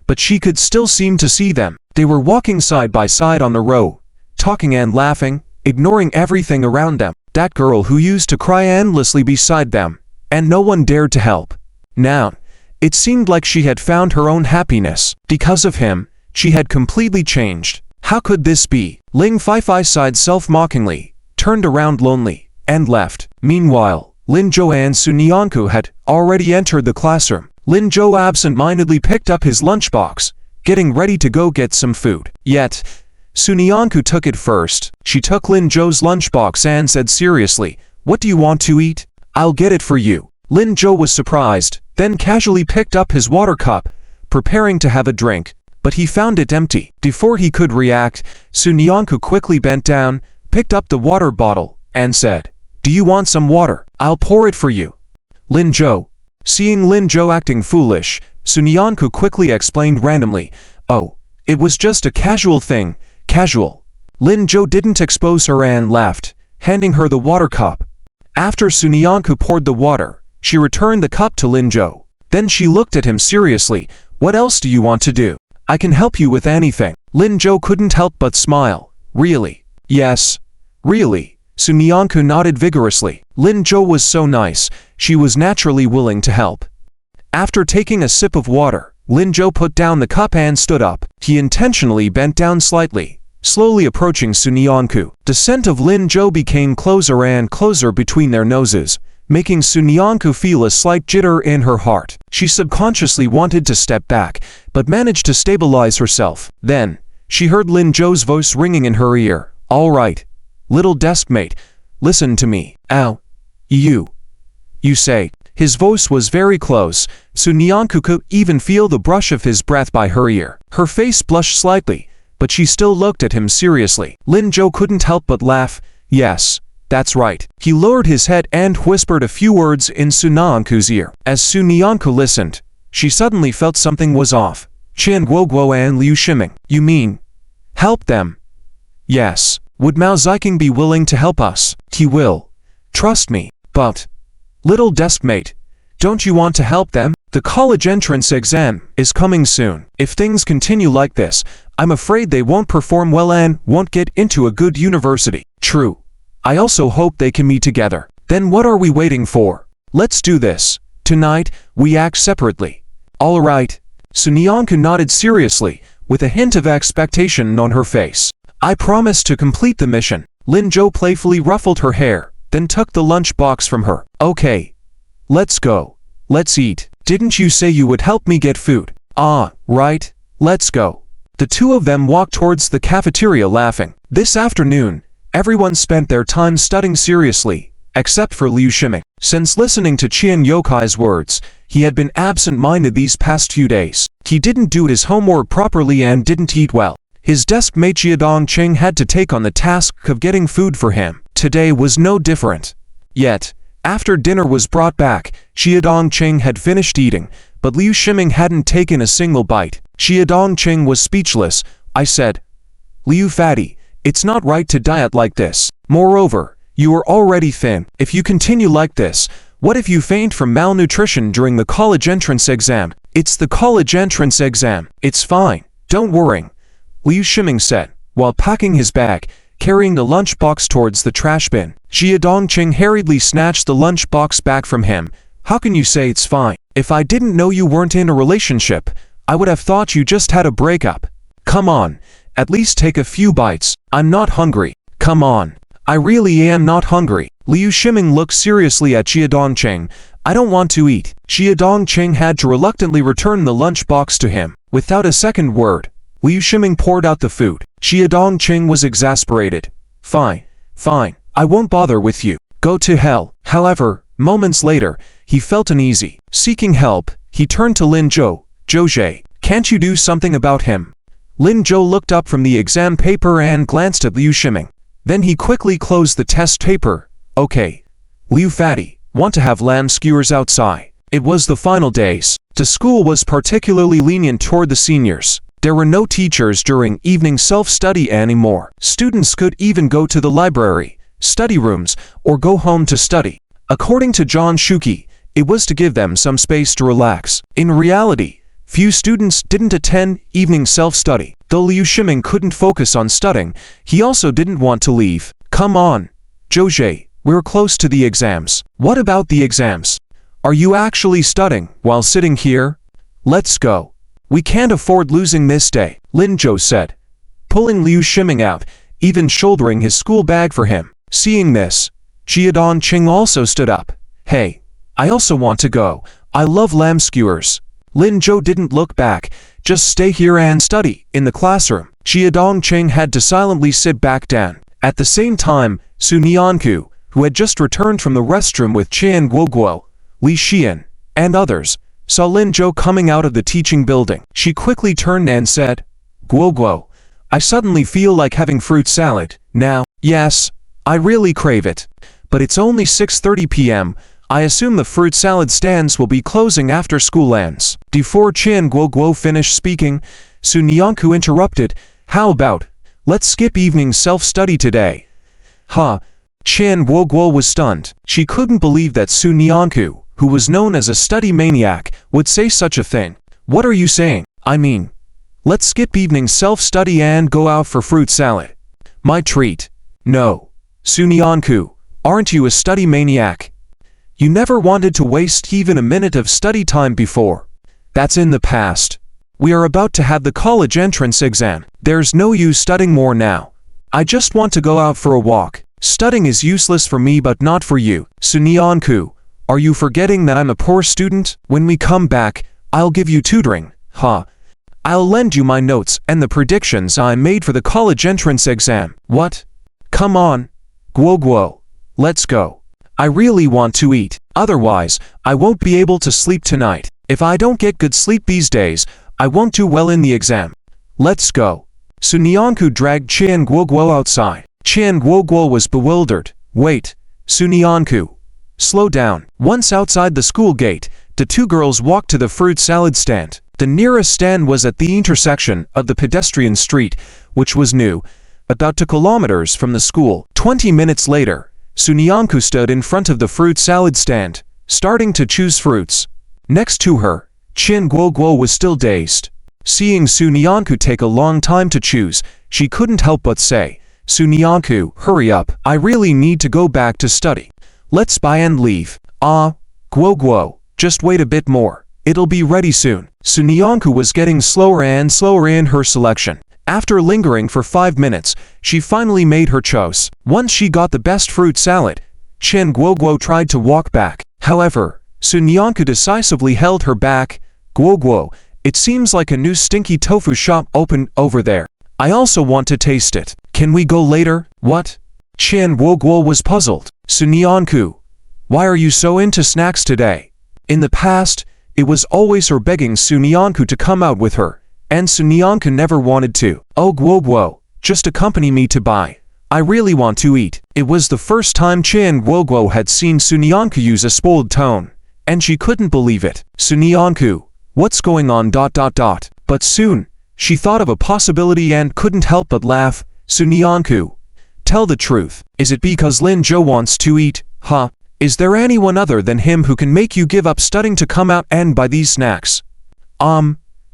but she could still seem to see them. They were walking side by side on the road, talking and laughing, ignoring everything around them. That girl who used to cry endlessly beside them, and no one dared to help. Now, it seemed like she had found her own happiness. Because of him, she had completely changed. How could this be? Ling Feifei sighed self-mockingly, turned around lonely, and left. Meanwhile, Lin Zhou and Sunyanku had already entered the classroom. Lin Zhou absent-mindedly picked up his lunchbox, getting ready to go get some food. Yet, Sunyanku took it first. She took Lin Zhou's lunchbox and said seriously, "What do you want to eat? I'll get it for you." Lin Zhou was surprised, then casually picked up his water cup, preparing to have a drink. but he found it empty. Before he could react, Sunyanku quickly bent down, picked up the water bottle, and said, "Do you want some water? I'll pour it for you." Lin Zhou. Seeing Lin Zhou acting foolish, Sunyanku quickly explained randomly, "Oh, it was just a casual thing, casual." Lin Zhou didn't expose her and laughed, handing her the water cup. After Sunyanku poured the water, she returned the cup to Lin Zhou. Then she looked at him seriously. "What else do you want to do? I can help you with anything." Lin Zhou couldn't help but smile. "Really?" "Yes. Really?" Sunyanku nodded vigorously. Lin Zhou was so nice, she was naturally willing to help. After taking a sip of water, Lin Zhou put down the cup and stood up. He intentionally bent down slightly, slowly approaching Sunyanku. The scent of Lin Zhou became closer and closer between their noses, making Sunyanku feel a slight jitter in her heart. She subconsciously wanted to step back, but managed to stabilize herself. Then, she heard Lin Zhou's voice ringing in her ear. "All right, little deskmate, listen to me." "Ow. You say." His voice was very close. Sunyanku could even feel the brush of his breath by her ear. Her face blushed slightly, but she still looked at him seriously. Lin Zhou couldn't help but laugh. "Yes, that's right." He lowered his head and whispered a few words in Sunyanku's ear. As Sunyanku listened, she suddenly felt something was off. "Qian Guoguo and Liu Shiming. You mean help them?" "Yes. Would Mao Ziking be willing to help us?" "He will. Trust me." "But, little deskmate, don't you want to help them? The college entrance exam is coming soon. If things continue like this, I'm afraid they won't perform well and won't get into a good university." "True. I also hope they can meet together." "Then what are we waiting for? Let's do this. Tonight, we act separately." "All right." Sunyanku nodded seriously, with a hint of expectation on her face. "I promise to complete the mission." Lin Zhou playfully ruffled her hair, then took the lunch box from her. "Okay. Let's go. Let's eat. Didn't you say you would help me get food?" "Ah, right. Let's go." The two of them walked towards the cafeteria laughing. This afternoon, everyone spent their time studying seriously, except for Liu Shiming. Since listening to Qian Yokai's words, he had been absent-minded these past few days. He didn't do his homework properly and didn't eat well. His deskmate Jia Dongqing had to take on the task of getting food for him. Today was no different. Yet, after dinner was brought back, Jia Dongqing had finished eating, but Liu Shiming hadn't taken a single bite. Jia Dongqing was speechless. "I said, Liu Fatty, it's not right to diet like this. Moreover, you are already thin. If you continue like this, what if you faint from malnutrition during the college entrance exam?" "It's the college entrance exam. It's fine. Don't worry," Liu Shiming said, while packing his bag, carrying the lunchbox towards the trash bin. Jia Dongqing hurriedly snatched the lunchbox back from him. "How can you say it's fine? If I didn't know you weren't in a relationship, I would have thought you just had a breakup. Come on, at least take a few bites." "I'm not hungry." "Come on. I really am not hungry." Liu Shiming looked seriously at Jia Dongqing. "I don't want to eat." Jia Dongqing had to reluctantly return the lunchbox to him. Without a second word, Liu Shiming poured out the food. Jia Dongqing was exasperated. Fine, I won't bother with you. Go to hell." However, moments later, he felt uneasy. Seeking help, he turned to Lin Zhou. "Zhou, can't you do something about him?" Lin Zhou looked up from the exam paper and glanced at Liu Shiming. Then he quickly closed the test paper. "Okay. Liu Fatty, want to have lamb skewers outside?" It was the final days. The school was particularly lenient toward the seniors. There were no teachers during evening self-study anymore. Students could even go to the library, study rooms, or go home to study. According to John Shuki, it was to give them some space to relax. In reality, few students didn't attend evening self-study. Though Liu Shiming couldn't focus on studying, he also didn't want to leave. "Come on, Zhou, we're close to the exams." "What about the exams? Are you actually studying while sitting here? Let's go. We can't afford losing this day," Lin Zhou said, pulling Liu Shiming out, even shouldering his school bag for him. Seeing this, Jia Dongqing also stood up. "Hey, I also want to go. I love lamb skewers." Lin Zhou didn't look back. "Just stay here and study in the classroom." Jia Dongqing had to silently sit back down. At the same time, Sunyanku, who had just returned from the restroom with Qian Guoguo, Li Xian, and others, saw Lin Zhou coming out of the teaching building. She quickly turned and said, "Guo Guo, I suddenly feel like having fruit salad now. Yes, I really crave it. But it's only 6:30 p.m. I assume the fruit salad stands will be closing after school ends." Before Qian Guo Guo finished speaking, Su Nianku interrupted, "How about, let's skip evening self-study today?" Huh? Qian Guo Guo was stunned. She couldn't believe that Su Nianku, who was known as a study maniac, would say such a thing. "What are you saying? I mean, let's skip evening self-study and go out for fruit salad. My treat." "No. Su Nianku, aren't you a study maniac? You never wanted to waste even a minute of study time before. That's in the past. We are about to have the college entrance exam. There's no use studying more now. I just want to go out for a walk. Studying is useless for me but not for you." "Su Nianku, are you forgetting that I'm a poor student? When we come back, I'll give you tutoring." "Huh? I'll lend you my notes and the predictions I made for the college entrance exam." "What? Come on, Guo Guo, let's go. I really want to eat. Otherwise, I won't be able to sleep tonight. If I don't get good sleep these days, I won't do well in the exam. Let's go." Su Nianku dragged Qian Guo Guo outside. Qian Guo Guo was bewildered. "Wait, Su Nianku, slow down." Once outside the school gate, the two girls walked to the fruit salad stand. The nearest stand was at the intersection of the pedestrian street, which was new, about 2 kilometers from the school. 20 minutes later, Su Nianku stood in front of the fruit salad stand, starting to choose fruits. Next to her, Qian Guo Guo was still dazed. Seeing Su Nianku take a long time to choose, she couldn't help but say, "Su Nianku, hurry up. I really need to go back to study. Let's buy and leave." "Ah, Guo Guo, just wait a bit more. It'll be ready soon." Su Nianku was getting slower and slower in her selection. After lingering for 5 minutes, she finally made her choice. Once she got the best fruit salad, Qian Guo Guo tried to walk back. However, Su Nianku decisively held her back. "Guo Guo, it seems like a new stinky tofu shop opened over there. I also want to taste it. Can we go later?" "What?" Qian Guo Guo was puzzled. "Su Nianku, why are you so into snacks today?" In the past, it was always her begging Su Nianku to come out with her, and Su Nianku never wanted to. "Oh Guo Guo, just accompany me to buy. I really want to eat." It was the first time Qian Guo Guo had seen Su Nianku use a spoiled tone, and she couldn't believe it. "Su Nianku, what's going on? But soon, she thought of a possibility and couldn't help but laugh. "Su Nianku, tell the truth. Is it because Lin Zhou wants to eat? Huh? Is there anyone other than him who can make you give up studying to come out and buy these snacks?"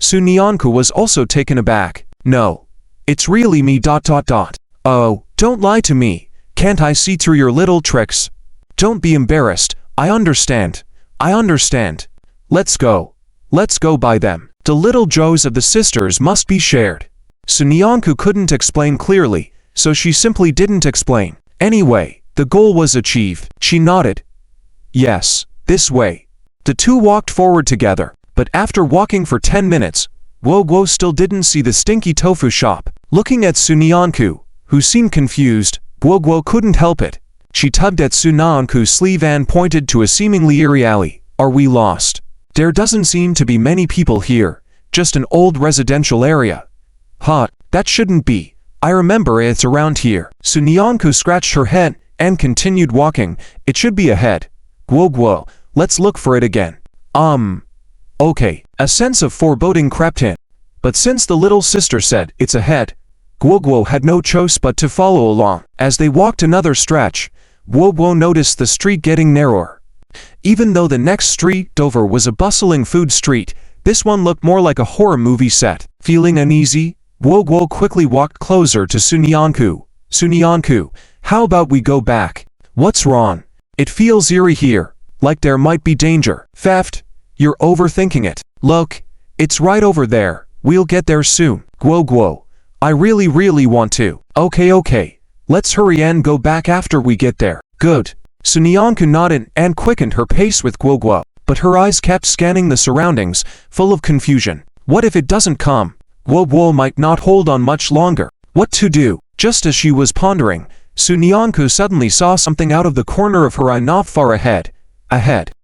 Su Nianku was also taken aback. "No, it's really me. Oh, don't lie to me. Can't I see through your little tricks? Don't be embarrassed. I understand. Let's go. Let's go buy them. The little joys of the sisters must be shared." Su Nianku couldn't explain clearly, so she simply didn't explain. Anyway, the goal was achieved. She nodded. "Yes, this way." The two walked forward together, but after walking for 10 minutes, Guo Guo still didn't see the stinky tofu shop. Looking at Su Nianku, who seemed confused, Guo Guo couldn't help it. She tugged at Su Nianku's sleeve and pointed to a seemingly eerie alley. "Are we lost? There doesn't seem to be many people here, just an old residential area." "Huh, that shouldn't be. I remember it's around here." Su Nianku scratched her head and continued walking. "It should be ahead. Guo Guo, let's look for it again." Okay. A sense of foreboding crept in. But since the little sister said it's ahead, Guo Guo had no choice but to follow along. As they walked another stretch, Guo Guo noticed the street getting narrower. Even though the next street over was a bustling food street, this one looked more like a horror movie set. Feeling uneasy, Guo Guo quickly walked closer to Su Nianku. "Su Nianku, how about we go back? What's wrong? It feels eerie here, like there might be danger." "Theft? You're overthinking it. Look, it's right over there. We'll get there soon." "Guo Guo, I really want to." Okay. Let's hurry and go back after we get there." "Good." Su Nianku nodded and quickened her pace with Guo Guo, but her eyes kept scanning the surroundings, full of confusion. What if it doesn't come? Guo Guo might not hold on much longer. What to do? Just as she was pondering, Su Nianku suddenly saw something out of the corner of her eye not far ahead.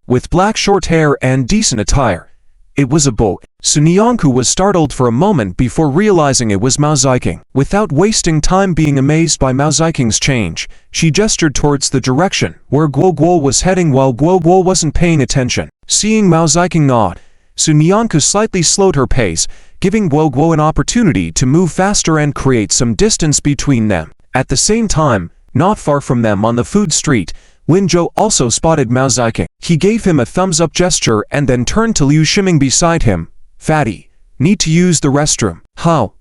With black short hair and decent attire, It was a boy. Sunyanku was startled for a moment before realizing it was Mao Ziking. Without wasting time being amazed by Mao Ziking's change, she gestured towards the direction where Guo Guo was heading while Guo Guo wasn't paying attention. Seeing Mao Ziking nod, Sunyanku slightly slowed her pace, giving Guo Guo an opportunity to move faster and create some distance between them. At the same time, not far from them on the food street, Lin Zhou also spotted Mao Ziking. He gave him a thumbs-up gesture and then turned to Liu Shiming beside him. "Fatty, need to use the restroom." "How?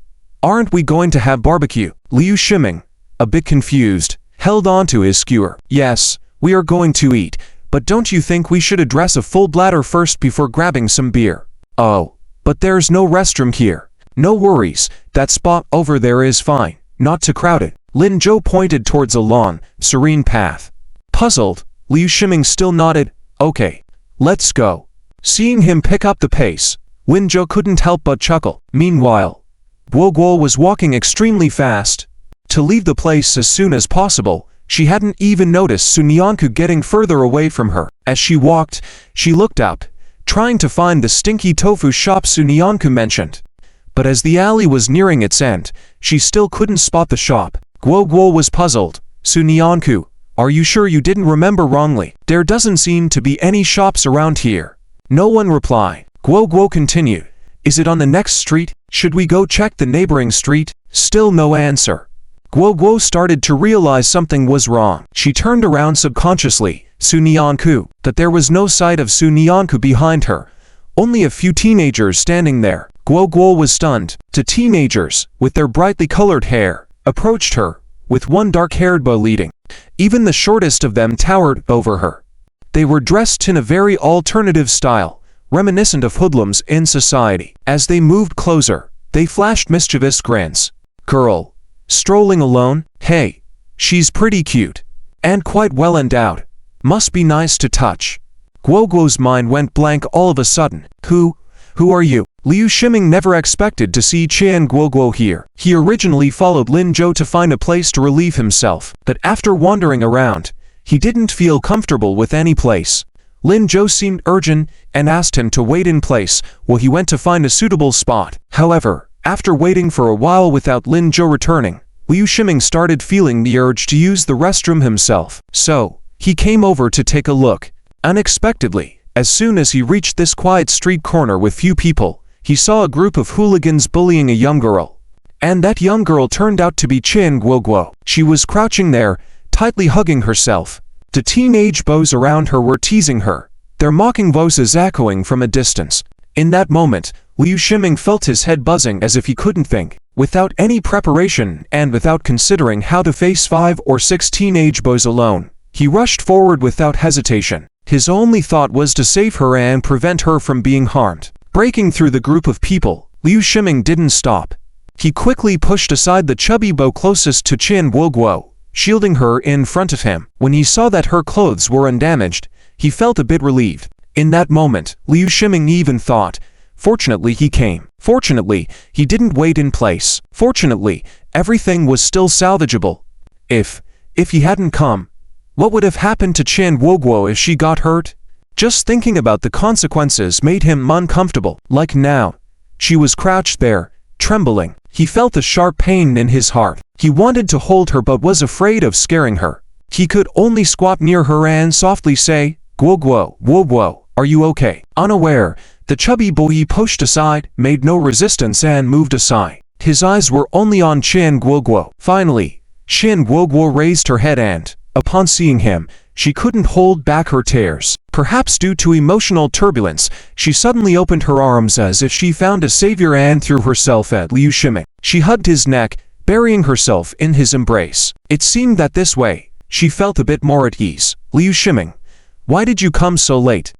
Aren't we going to have barbecue?" Liu Shiming, a bit confused, held on to his skewer. "Yes, we are going to eat, but don't you think we should address a full bladder first before grabbing some beer?" "Oh, but there's no restroom here." "No worries, that spot over there is fine, not too crowded." Lin Zhou pointed towards a long, serene path. Puzzled, Liu Shiming still nodded. "Okay, let's go." Seeing him pick up the pace, Lin Zhou couldn't help but chuckle. Meanwhile, Guo Guo was walking extremely fast. To leave the place as soon as possible, she hadn't even noticed Sunyanku getting further away from her. As she walked, she looked up, trying to find the stinky tofu shop Sunyanku mentioned. But as the alley was nearing its end, she still couldn't spot the shop. Guo Guo was puzzled. "Sunyanku, are you sure you didn't remember wrongly? There doesn't seem to be any shops around here." No one replied. Guo Guo continued. "Is it on the next street? Should we go check the neighboring street?" Still no answer. Guo Guo started to realize something was wrong. She turned around subconsciously. Sunyanku. That there was no sight of Sunyanku behind her. Only a few teenagers standing there. Guo Guo was stunned. Two teenagers, with their brightly colored hair, approached her, with one dark-haired boy leading. Even the shortest of them towered over her. They were dressed in a very alternative style, reminiscent of hoodlums in society. As they moved closer, they flashed mischievous grins. "Girl, strolling alone? Hey, she's pretty cute. And quite well endowed. Must be nice to touch." Guo Guo's mind went blank all of a sudden. Who are you?" Liu Shiming never expected to see Qian Guo Guo here. He originally followed Lin Zhou to find a place to relieve himself, but after wandering around, he didn't feel comfortable with any place. Lin Zhou seemed urgent and asked him to wait in place while he went to find a suitable spot. However, after waiting for a while without Lin Zhou returning, Liu Shiming started feeling the urge to use the restroom himself. So, he came over to take a look. Unexpectedly, as soon as he reached this quiet street corner with few people, he saw a group of hooligans bullying a young girl. And that young girl turned out to be Qian Guo Guo. She was crouching there, tightly hugging herself. The teenage boys around her were teasing her, their mocking voices echoing from a distance. In that moment, Liu Shiming felt his head buzzing as if he couldn't think. Without any preparation and without considering how to face 5 or 6 teenage boys alone, he rushed forward without hesitation. His only thought was to save her and prevent her from being harmed. Breaking through the group of people, Liu Shiming didn't stop. He quickly pushed aside the chubby boy closest to Qian Guo Guo, shielding her in front of him. When he saw that her clothes were undamaged, he felt a bit relieved. In that moment, Liu Shiming even thought, fortunately he came. Fortunately, he didn't wait in place. Fortunately, everything was still salvageable. If he hadn't come, what would have happened to Qian Guo Guo if she got hurt? Just thinking about the consequences made him uncomfortable. Like now, she was crouched there, trembling. He felt a sharp pain in his heart. He wanted to hold her but was afraid of scaring her. He could only squat near her and softly say, "Guo Guo, are you okay?" Unaware, the chubby boy he pushed aside made no resistance and moved aside. His eyes were only on Qian Guo Guo. Finally, Qian Guo Guo raised her head and, upon seeing him, she couldn't hold back her tears. Perhaps due to emotional turbulence, she suddenly opened her arms as if she found a savior and threw herself at Liu Shiming. She hugged his neck, burying herself in his embrace. It seemed that this way, she felt a bit more at ease. "Liu Shiming, why did you come so late?"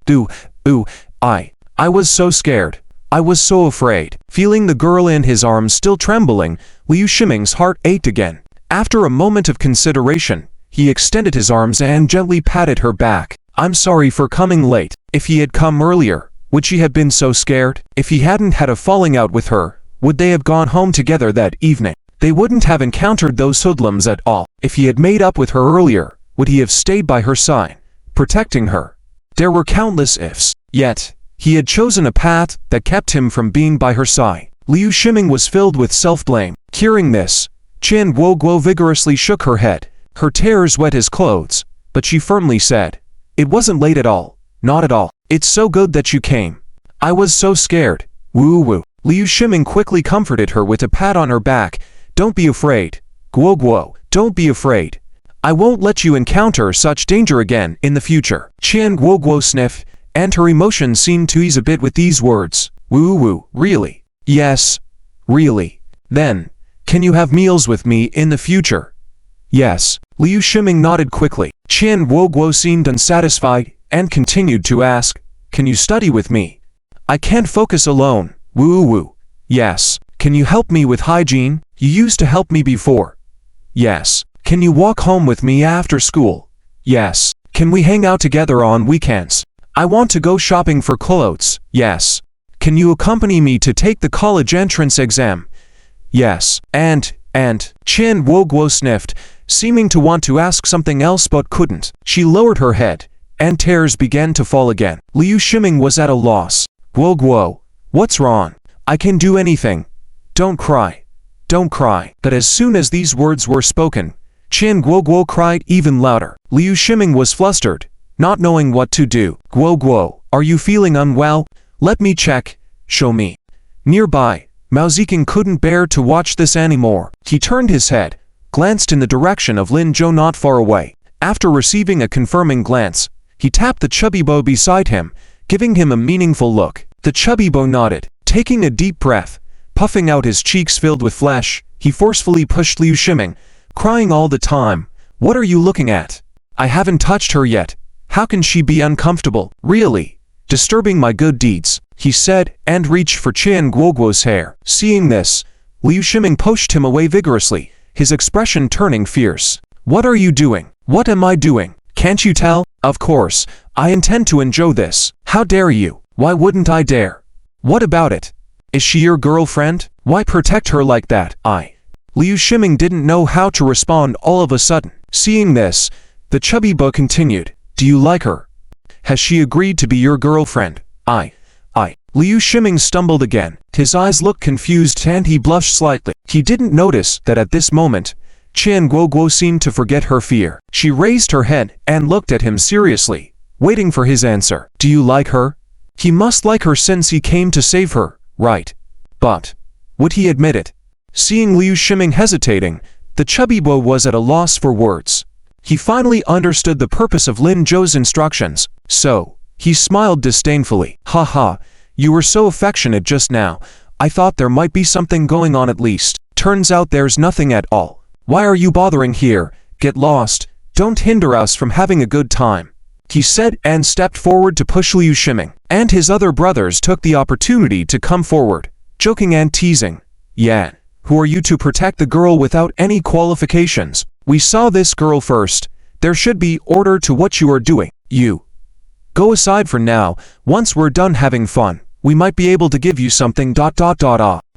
I was so scared. I was so afraid." Feeling the girl in his arms still trembling, Liu Shiming's heart ached again. After a moment of consideration, he extended his arms and gently patted her back. "I'm sorry for coming late. If he had come earlier, would she have been so scared? If he hadn't had a falling out with her, would they have gone home together that evening? They wouldn't have encountered those hoodlums at all. If he had made up with her earlier, would he have stayed by her side, protecting her?" There were countless ifs. Yet, He had chosen a path that kept him from being by her side. Liu Shiming was filled with self-blame. Hearing this, Qian Guoguo vigorously shook her head. Her tears wet his clothes, but she firmly said, "It wasn't late at all. Not at all. It's so good that you came. I was so scared." Woo-woo. Liu Shiming quickly comforted her with a pat on her back. "Don't be afraid. Guoguo, don't be afraid. I won't let you encounter such danger again in the future." Qian Guoguo sniffed, and her emotions seemed to ease a bit with these words. "Woo-woo, really?" "Yes, really." "Then, can you have meals with me in the future?" "Yes." Liu Shiming nodded quickly. Qian Guoguo seemed unsatisfied and continued to ask, "Can you study with me? I can't focus alone." "Woo-woo. Yes." "Can you help me with hygiene? You used to help me before." "Yes." "Can you walk home with me after school?" "Yes." "Can we hang out together on weekends? I want to go shopping for clothes." "Yes." "Can you accompany me to take the college entrance exam?" "Yes." And, Qian Guoguo sniffed, seeming to want to ask something else but couldn't. She lowered her head, and tears began to fall again. Liu Shiming was at a loss. "Guoguo, what's wrong? I can do anything. Don't cry. Don't cry." But as soon as these words were spoken, Qian Guoguo cried even louder. Liu Shiming was flustered, not knowing what to do. "Guoguo, are you feeling unwell? Let me check. Show me." Nearby, Mao Ziking couldn't bear to watch this anymore. He turned his head, glanced in the direction of Lin Zhou not far away. After receiving a confirming glance, he tapped the chubby boy beside him, giving him a meaningful look. The chubby boy nodded. Taking a deep breath, puffing out his cheeks filled with flesh, he forcefully pushed Liu Shiming, crying all the time, "What are you looking at? I haven't touched her yet. How can she be uncomfortable? Really? Disturbing my good deeds," he said, and reached for Qian Guoguo's hair. Seeing this, Liu Shiming pushed him away vigorously, his expression turning fierce. "What are you doing? What am I doing? Can't you tell? Of course, I intend to enjoy this. How dare you? Why wouldn't I dare? What about it? Is she your girlfriend? Why protect her like that?" Liu Shiming didn't know how to respond all of a sudden. Seeing this, the chubby boy continued, "Do you like her? Has she agreed to be your girlfriend?" Liu Shiming stumbled again. His eyes looked confused and he blushed slightly. He didn't notice that at this moment, Qian Guoguo seemed to forget her fear. She raised her head and looked at him seriously, waiting for his answer. "Do you like her? He must like her since he came to save her, right? But would he admit it?" Seeing Liu Shiming hesitating, the chubby boy was at a loss for words. He finally understood the purpose of Lin Zhou's instructions, so he smiled disdainfully. "Ha, you were so affectionate just now. I thought there might be something going on at least. Turns out there's nothing at all. Why are you bothering here? Get lost. Don't hinder us from having a good time," he said and stepped forward to push Liu Shiming. And his other brothers took the opportunity to come forward, joking and teasing. "Yeah, who are you to protect the girl without any qualifications? We saw this girl first. There should be order to what you are doing. You go aside for now. Once we're done having fun, we might be able to give you something.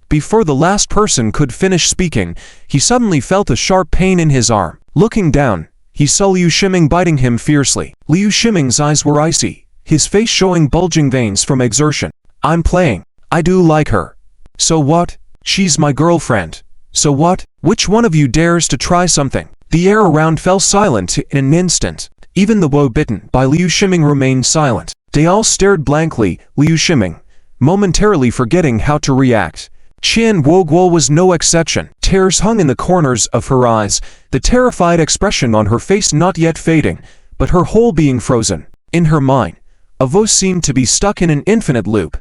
Before the last person could finish speaking, he suddenly felt a sharp pain in his arm. Looking down, he saw Liu Shiming biting him fiercely. Liu Shiming's eyes were icy, his face showing bulging veins from exertion. "I'm playing. I do like her. So what? She's my girlfriend. So what? Which one of you dares to try something?" The air around fell silent in an instant. Even the boy bitten by Liu Shiming remained silent. They all stared blankly. Liu Shiming, momentarily forgetting how to react. Qian Guoguo was no exception. Tears hung in the corners of her eyes, the terrified expression on her face not yet fading, but her whole being frozen. In her mind, a voice seemed to be stuck in an infinite loop.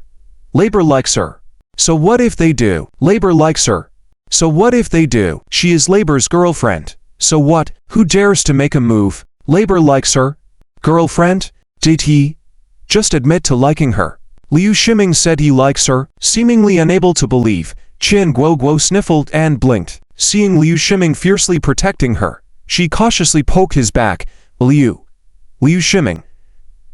"Labor likes her. So what if they do? Labor likes her. So what if they do? She is Labor's girlfriend. So what? Who dares to make a move? Labor likes her. Girlfriend? Did he just admit to liking her?" Liu Shiming said he likes her. Seemingly unable to believe, Qian Guoguo sniffled and blinked. Seeing Liu Shiming fiercely protecting her, she cautiously poked his back. Liu Shiming,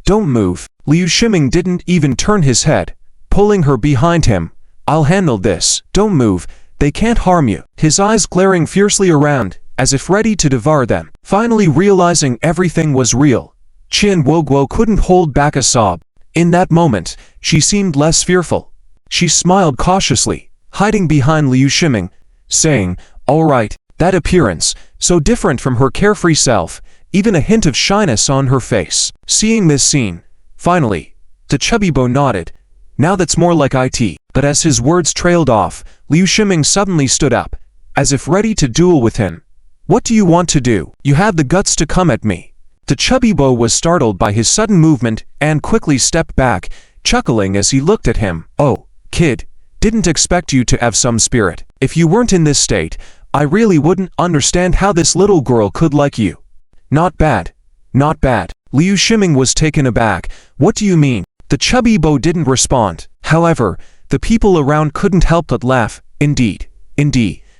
don't move." Liu Shiming didn't even turn his head, pulling her behind him. "I'll handle this. Don't move. They can't harm you." His eyes glaring fiercely around, as if ready to devour them. Finally realizing everything was real, Qian Guoguo couldn't hold back a sob. In that moment, she seemed less fearful. She smiled cautiously, hiding behind Liu Shiming, saying, "All right." That appearance, so different from her carefree self, even a hint of shyness on her face. Seeing this scene, finally, the chubby beau nodded. "Now that's more like it." But as his words trailed off, Liu Shiming suddenly stood up, as if ready to duel with him. "What do you want to do? You have the guts to come at me." The chubby beau was startled by his sudden movement and quickly stepped back, chuckling as he looked at him. "Oh, kid, didn't expect you to have some spirit. If you weren't in this state, I really wouldn't understand how this little girl could like you." "Not bad. Not bad." Liu Shiming was taken aback. "What do you mean?" The chubby beau didn't respond. However, the people around couldn't help but laugh. Indeed.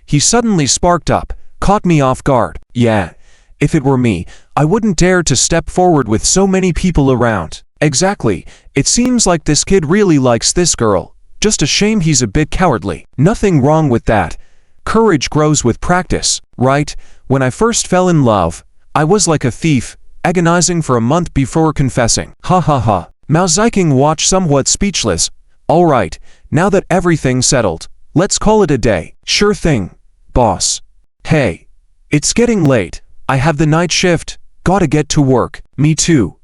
He suddenly sparked up, caught me off guard. "Yeah, if it were me, I wouldn't dare to step forward with so many people around." "Exactly. It seems like this kid really likes this girl. Just a shame he's a bit cowardly." "Nothing wrong with that. Courage grows with practice, right? When I first fell in love, I was like a thief, agonizing for a month before confessing." Ha ha ha. Mao Ziking watched somewhat speechless. "All right, now that everything's settled, let's call it a day." "Sure thing, boss." "Hey, it's getting late. I have the night shift. Gotta get to work." Me too,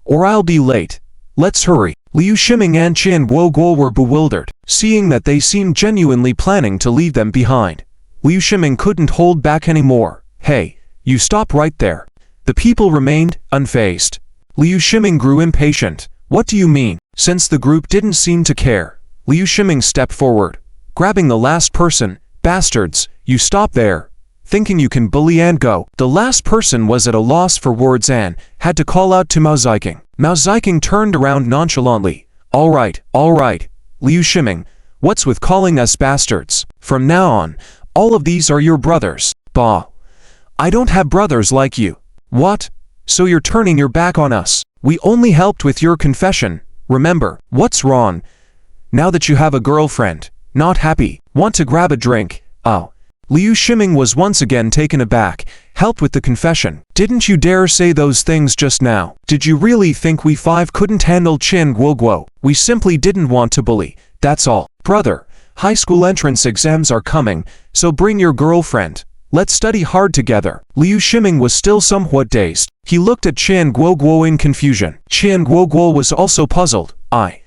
or I'll be late. Let's hurry." Liu Shiming and Qian Guoguo were bewildered, seeing that they seemed genuinely planning to leave them behind. Liu Shiming couldn't hold back anymore. "Hey, you stop right there." The people remained unfazed. Liu Shiming grew impatient. "What do you mean?" Since the group didn't seem to care, Liu Shiming stepped forward, grabbing the last person. "Bastards, you stop there. Thinking you can bully and go." The last person was at a loss for words and had to call out to Mao Ziking. Mao Ziking turned around nonchalantly. All right, Liu Shiming, what's with calling us bastards? From now on, all of these are your brothers." "Bah. I don't have brothers like you." "What? So you're turning your back on us? We only helped with your confession, remember?" "What's wrong? Now that you have a girlfriend, not happy, want to grab a drink?" "Oh." Liu Shiming was once again taken aback. "Help with the confession? Didn't you dare say those things just now? Did you really think we five couldn't handle Qian Guoguo? We simply didn't want to bully, that's all." "Brother, high school entrance exams are coming, so bring your girlfriend. Let's study hard together." Liu Shiming was still somewhat dazed. He looked at Qian Guoguo in confusion. Qian Guoguo was also puzzled. I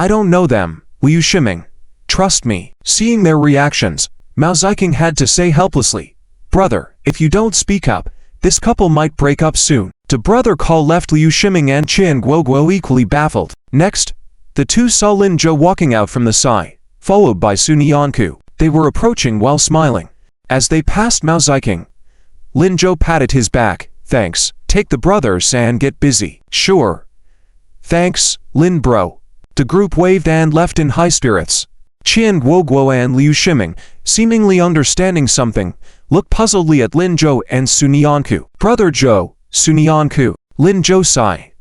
don't know them, Liu Shiming. Trust me." Seeing their reactions, Mao Ziking had to say helplessly, "Brother, if you don't speak up, this couple might break up soon." The brother call left Liu Shiming and Qian Guoguo equally baffled. Next, the two saw Lin Zhou walking out from the side, followed by Sun Yanku. They were approaching while smiling. As they passed Mao Ziking, Lin Zhou patted his back. "Thanks. Take the brothers and get busy." "Sure. Thanks, Lin bro." The group waved and left in high spirits. Qian Guoguo and Liu Shiming, seemingly understanding something, looked puzzledly at Lin Zhou and Sun Yanku. "Brother Zhou, Sun Yanku." Lin Zhou sighed.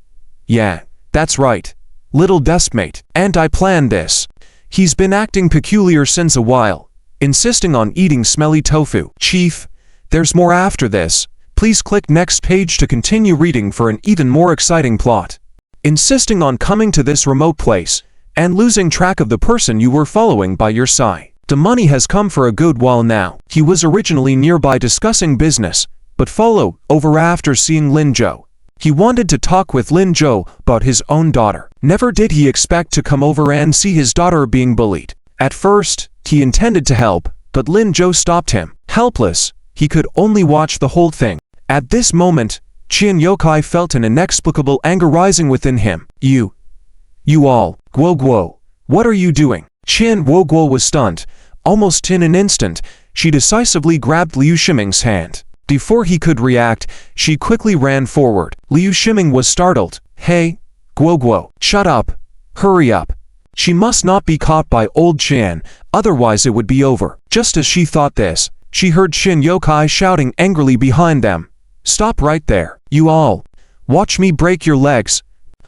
"Yeah, that's right. Little Deskmate. And I planned this. He's been acting peculiar since a while, insisting on eating smelly tofu." "Chief, there's more after this. Please click next page to continue reading for an even more exciting plot." Insisting on coming to this remote place, and losing track of the person you were following by your side. The money has come for a good while now. He was originally nearby discussing business, but followed over after seeing Lin Zhou. He wanted to talk with Lin Zhou about his own daughter. Never did he expect to come over and see his daughter being bullied. At first, he intended to help, but Lin Zhou stopped him. Helpless, he could only watch the whole thing. At this moment, Qian Yokai felt an inexplicable anger rising within him. You all, Guoguo, what are you doing?" Qian Guoguo was stunned. Almost in an instant, she decisively grabbed Liu Shiming's hand. Before he could react, she quickly ran forward. Liu Shiming was startled. "Hey, Guoguo, shut up. Hurry up." She must not be caught by old Qian, otherwise it would be over. Just as she thought this, she heard Qian Yokai shouting angrily behind them. "Stop right there. You all. Watch me break your legs.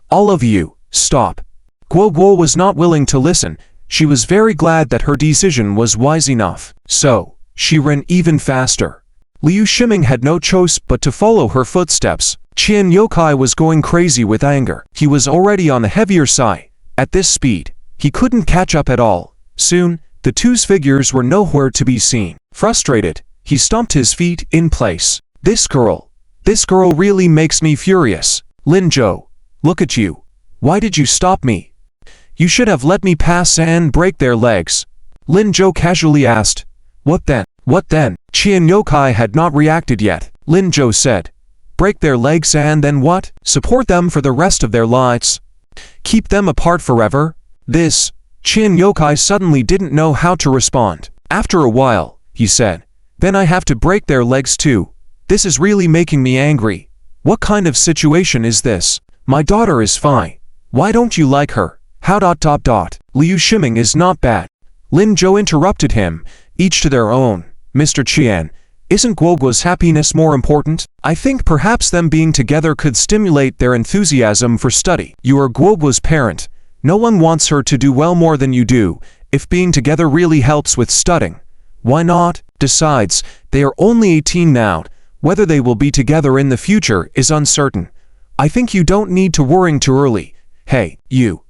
All of you, stop." Guoguo was not willing to listen. She was very glad that her decision was wise enough. So, she ran even faster. Liu Shiming had no choice but to follow her footsteps. Qian Yokai was going crazy with anger. He was already on the heavier side. At this speed, he couldn't catch up at all. Soon, the two's figures were nowhere to be seen. Frustrated, he stomped his feet in place. This girl really makes me furious. Lin Zhou, look at you. Why did you stop me? You should have let me pass and break their legs. Lin Zhou casually asked. What then? What then? Qian Yokai had not reacted yet. Lin Zhou said. Break their legs and then what? Support them for the rest of their lives. Keep them apart forever? This. Qian Yokai suddenly didn't know how to respond. After a while, he said. Then I have to break their legs too. This is really making me angry. What kind of situation is this? My daughter is fine. Why don't you like her? How ... Liu Shiming is not bad. Lin Zhou interrupted him. Each to their own. Mr. Qian, isn't Guoguo's happiness more important? I think perhaps them being together could stimulate their enthusiasm for study. You are Guoguo's parent. No one wants her to do well more than you do. If being together really helps with studying, why not? Besides, they are only 18 now. Whether they will be together in the future is uncertain. I think you don't need to worry too early. Hey, you.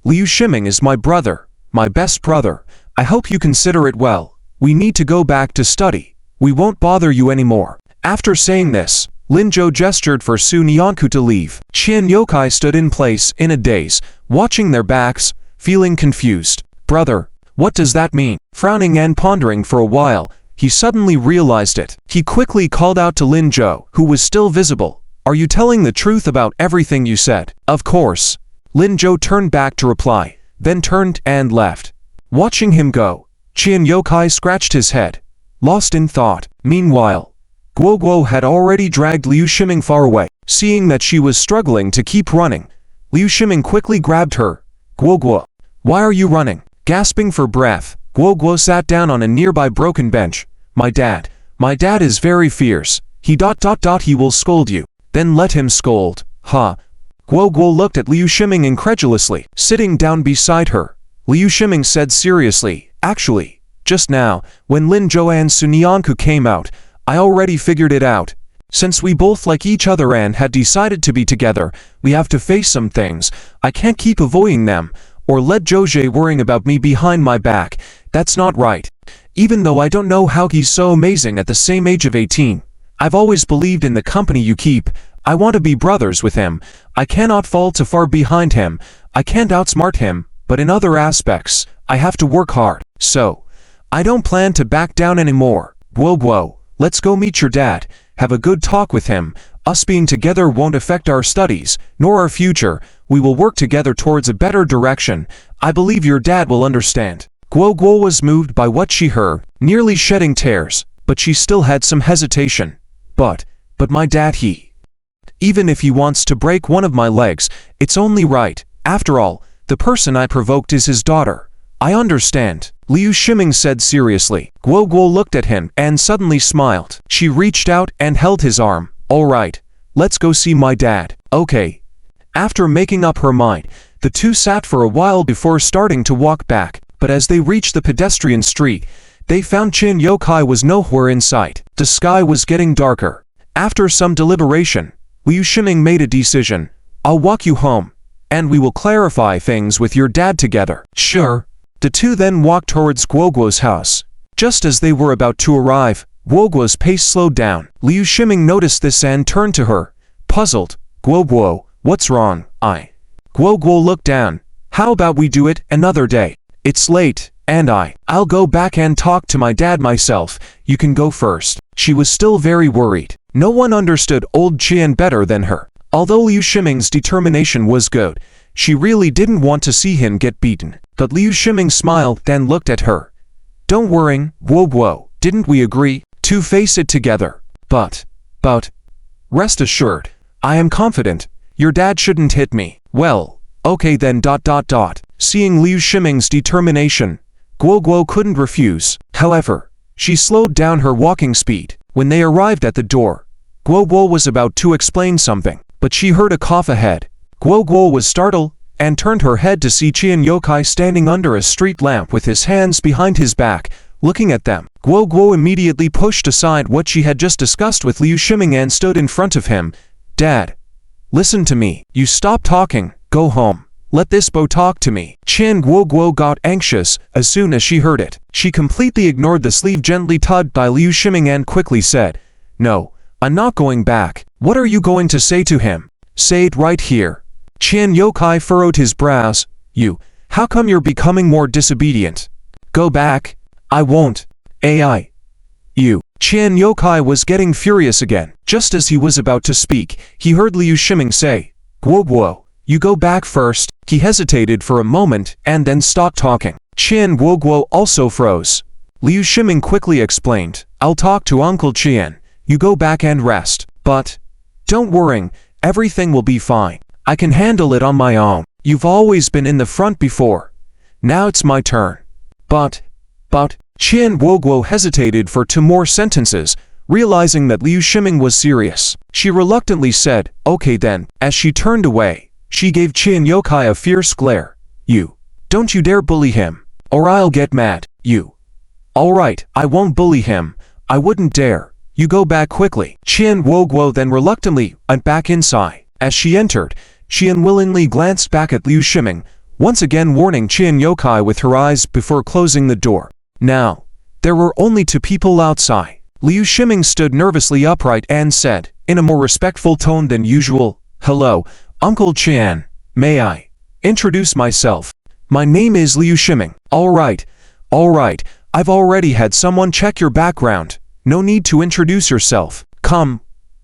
Liu Shiming is my brother, my best brother. I hope you consider it well. We need to go back to study. We won't bother you anymore. After saying this, Lin Zhou gestured for Su Nianku to leave. Qian Yokai stood in place in a daze, watching their backs, feeling confused. Brother, what does that mean? Frowning and pondering for a while, he suddenly realized it. He quickly called out to Lin Zhou, who was still visible. Are you telling the truth about everything you said? Of course. Lin Zhou turned back to reply, then turned and left. Watching him go, Qian Yokai scratched his head, lost in thought. Meanwhile, Guoguo had already dragged Liu Shiming far away. Seeing that she was struggling to keep running, Liu Shiming quickly grabbed her. Guoguo, why are you running? Gasping for breath, Guoguo sat down on a nearby broken bench. My dad is very fierce. He ... he will scold you. Then let him scold. Huh? Guoguo looked at Liu Shiming incredulously. Sitting down beside her, Liu Shiming said seriously, actually, just now, when Lin Zhou and Su Nianku came out, I already figured it out. Since we both like each other and had decided to be together, we have to face some things. I can't keep avoiding them, or let Zhouze worrying about me behind my back. That's not right. Even though I don't know how he's so amazing at the same age of 18. I've always believed in the company you keep. I want to be brothers with him. I cannot fall too far behind him. I can't outsmart him, but in other aspects, I have to work hard. So, I don't plan to back down anymore. Guoguo, let's go meet your dad. Have a good talk with him. Us being together won't affect our studies, nor our future. We will work together towards a better direction. I believe your dad will understand. Guoguo was moved by what she heard, nearly shedding tears, but she still had some hesitation. But my dad, even if he wants to break one of my legs, it's only right. After all, the person I provoked is his daughter. I understand, Liu Shiming said seriously. Guoguo looked at him and suddenly smiled. She reached out and held his arm. All right, let's go see my dad. Okay. After making up her mind, the two sat for a while before starting to walk back, but as they reached the pedestrian street, they found Qian Yokai was nowhere in sight. The sky was getting darker. After some deliberation, Liu Shiming made a decision. I'll walk you home, and we will clarify things with your dad together. Sure. The two then walked towards Guoguo's house. Just as they were about to arrive, Guoguo's pace slowed down. Liu Shiming noticed this and turned to her, puzzled. Guoguo, what's wrong? Guoguo looked down. How about we do it another day? It's late, and I'll go back and talk to my dad myself. You can go first. She was still very worried. No one understood old Qian better than her. Although Liu Shiming's determination was good, she really didn't want to see him get beaten. But Liu Shiming smiled and looked at her. Don't worry, Guoguo, didn't we agree to face it together? But, rest assured, I am confident, your dad shouldn't hit me. Well, okay then ... Seeing Liu Shiming's determination, Guoguo couldn't refuse. However, she slowed down her walking speed. When they arrived at the door, Guoguo was about to explain something, but she heard a cough ahead. Guoguo was startled and turned her head to see Qian Yokai standing under a street lamp with his hands behind his back, looking at them. Guoguo immediately pushed aside what she had just discussed with Liu Shiming and stood in front of him. Dad, listen to me. You stop talking, go home. Let this Bo talk to me. Qian Guoguo got anxious as soon as she heard it. She completely ignored the sleeve gently tugged by Liu Shiming and quickly said, "No, I'm not going back. What are you going to say to him? Say it right here." Qian Yokai furrowed his brows. How come you're becoming more disobedient? Go back. I won't. AI. Qian Yokai was getting furious again. Just as he was about to speak, he heard Liu Shiming say, "Guoguo, you go back first." He hesitated for a moment and then stopped talking. Qian Guoguo also froze. Liu Shiming quickly explained, "I'll talk to Uncle Qian. You go back and rest. But don't worry, everything will be fine. I can handle it on my own. You've always been in the front before. Now it's my turn." But, Qian Guoguo hesitated for 2 more sentences, realizing that Liu Shiming was serious. She reluctantly said, "Okay then." As she turned away, she gave Qian Yokai a fierce glare. Don't you dare bully him, or I'll get mad. Alright, I won't bully him. I wouldn't dare. You go back quickly." Qian Guoguo then reluctantly went back inside. As she entered, she unwillingly glanced back at Liu Shiming, once again warning Qian Yokai with her eyes before closing the door. Now, there were only 2 people outside. Liu Shiming stood nervously upright and said, in a more respectful tone than usual, "Hello, Uncle Qian. May I introduce myself? My name is Liu Shiming." Alright. I've already had someone check your background. No need to introduce yourself. Come,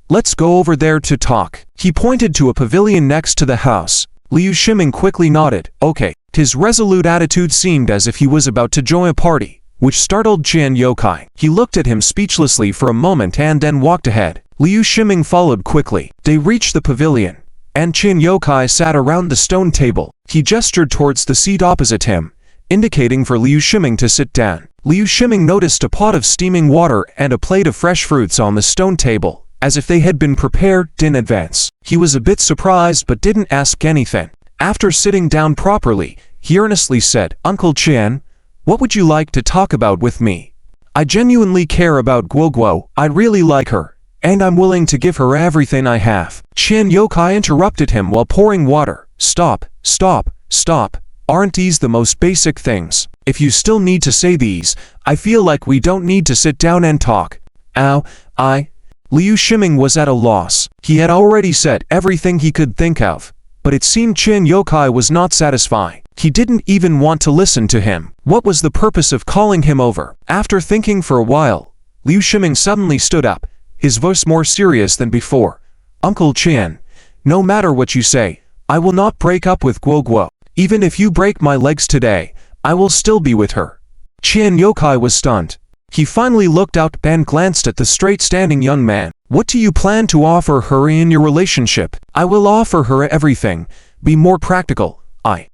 let's go over there to talk." He pointed to a pavilion next to the house. Liu Shiming quickly nodded. Okay. His resolute attitude seemed as if he was about to join a party, which startled Qian Yokai. He looked at him speechlessly for a moment and then walked ahead. Liu Shiming followed quickly. They reached the pavilion, and Qian Yokai sat around the stone table. He gestured towards the seat opposite him, indicating for Liu Shiming to sit down. Liu Shiming noticed a pot of steaming water and a plate of fresh fruits on the stone table, as if they had been prepared in advance. He was a bit surprised but didn't ask anything. After sitting down properly, he earnestly said, "Uncle Qian, what would you like to talk about with me? I genuinely care about Guoguo. I really like her, and I'm willing to give her everything I have." Qian Yokai interrupted him while pouring water. Stop. Aren't these the most basic things? If you still need to say these, I feel like we don't need to sit down and talk." Liu Shiming was at a loss. He had already said everything he could think of, but it seemed Qian Yokai was not satisfied. He didn't even want to listen to him. What was the purpose of calling him over? After thinking for a while, Liu Shiming suddenly stood up, his voice more serious than before. "Uncle Qian, no matter what you say, I will not break up with Guoguo. Even if you break my legs today, I will still be with her." Qian Yokai was stunned. He finally looked out and glanced at the straight-standing young man. "What do you plan to offer her in your relationship?" "I will offer her everything. Be more practical."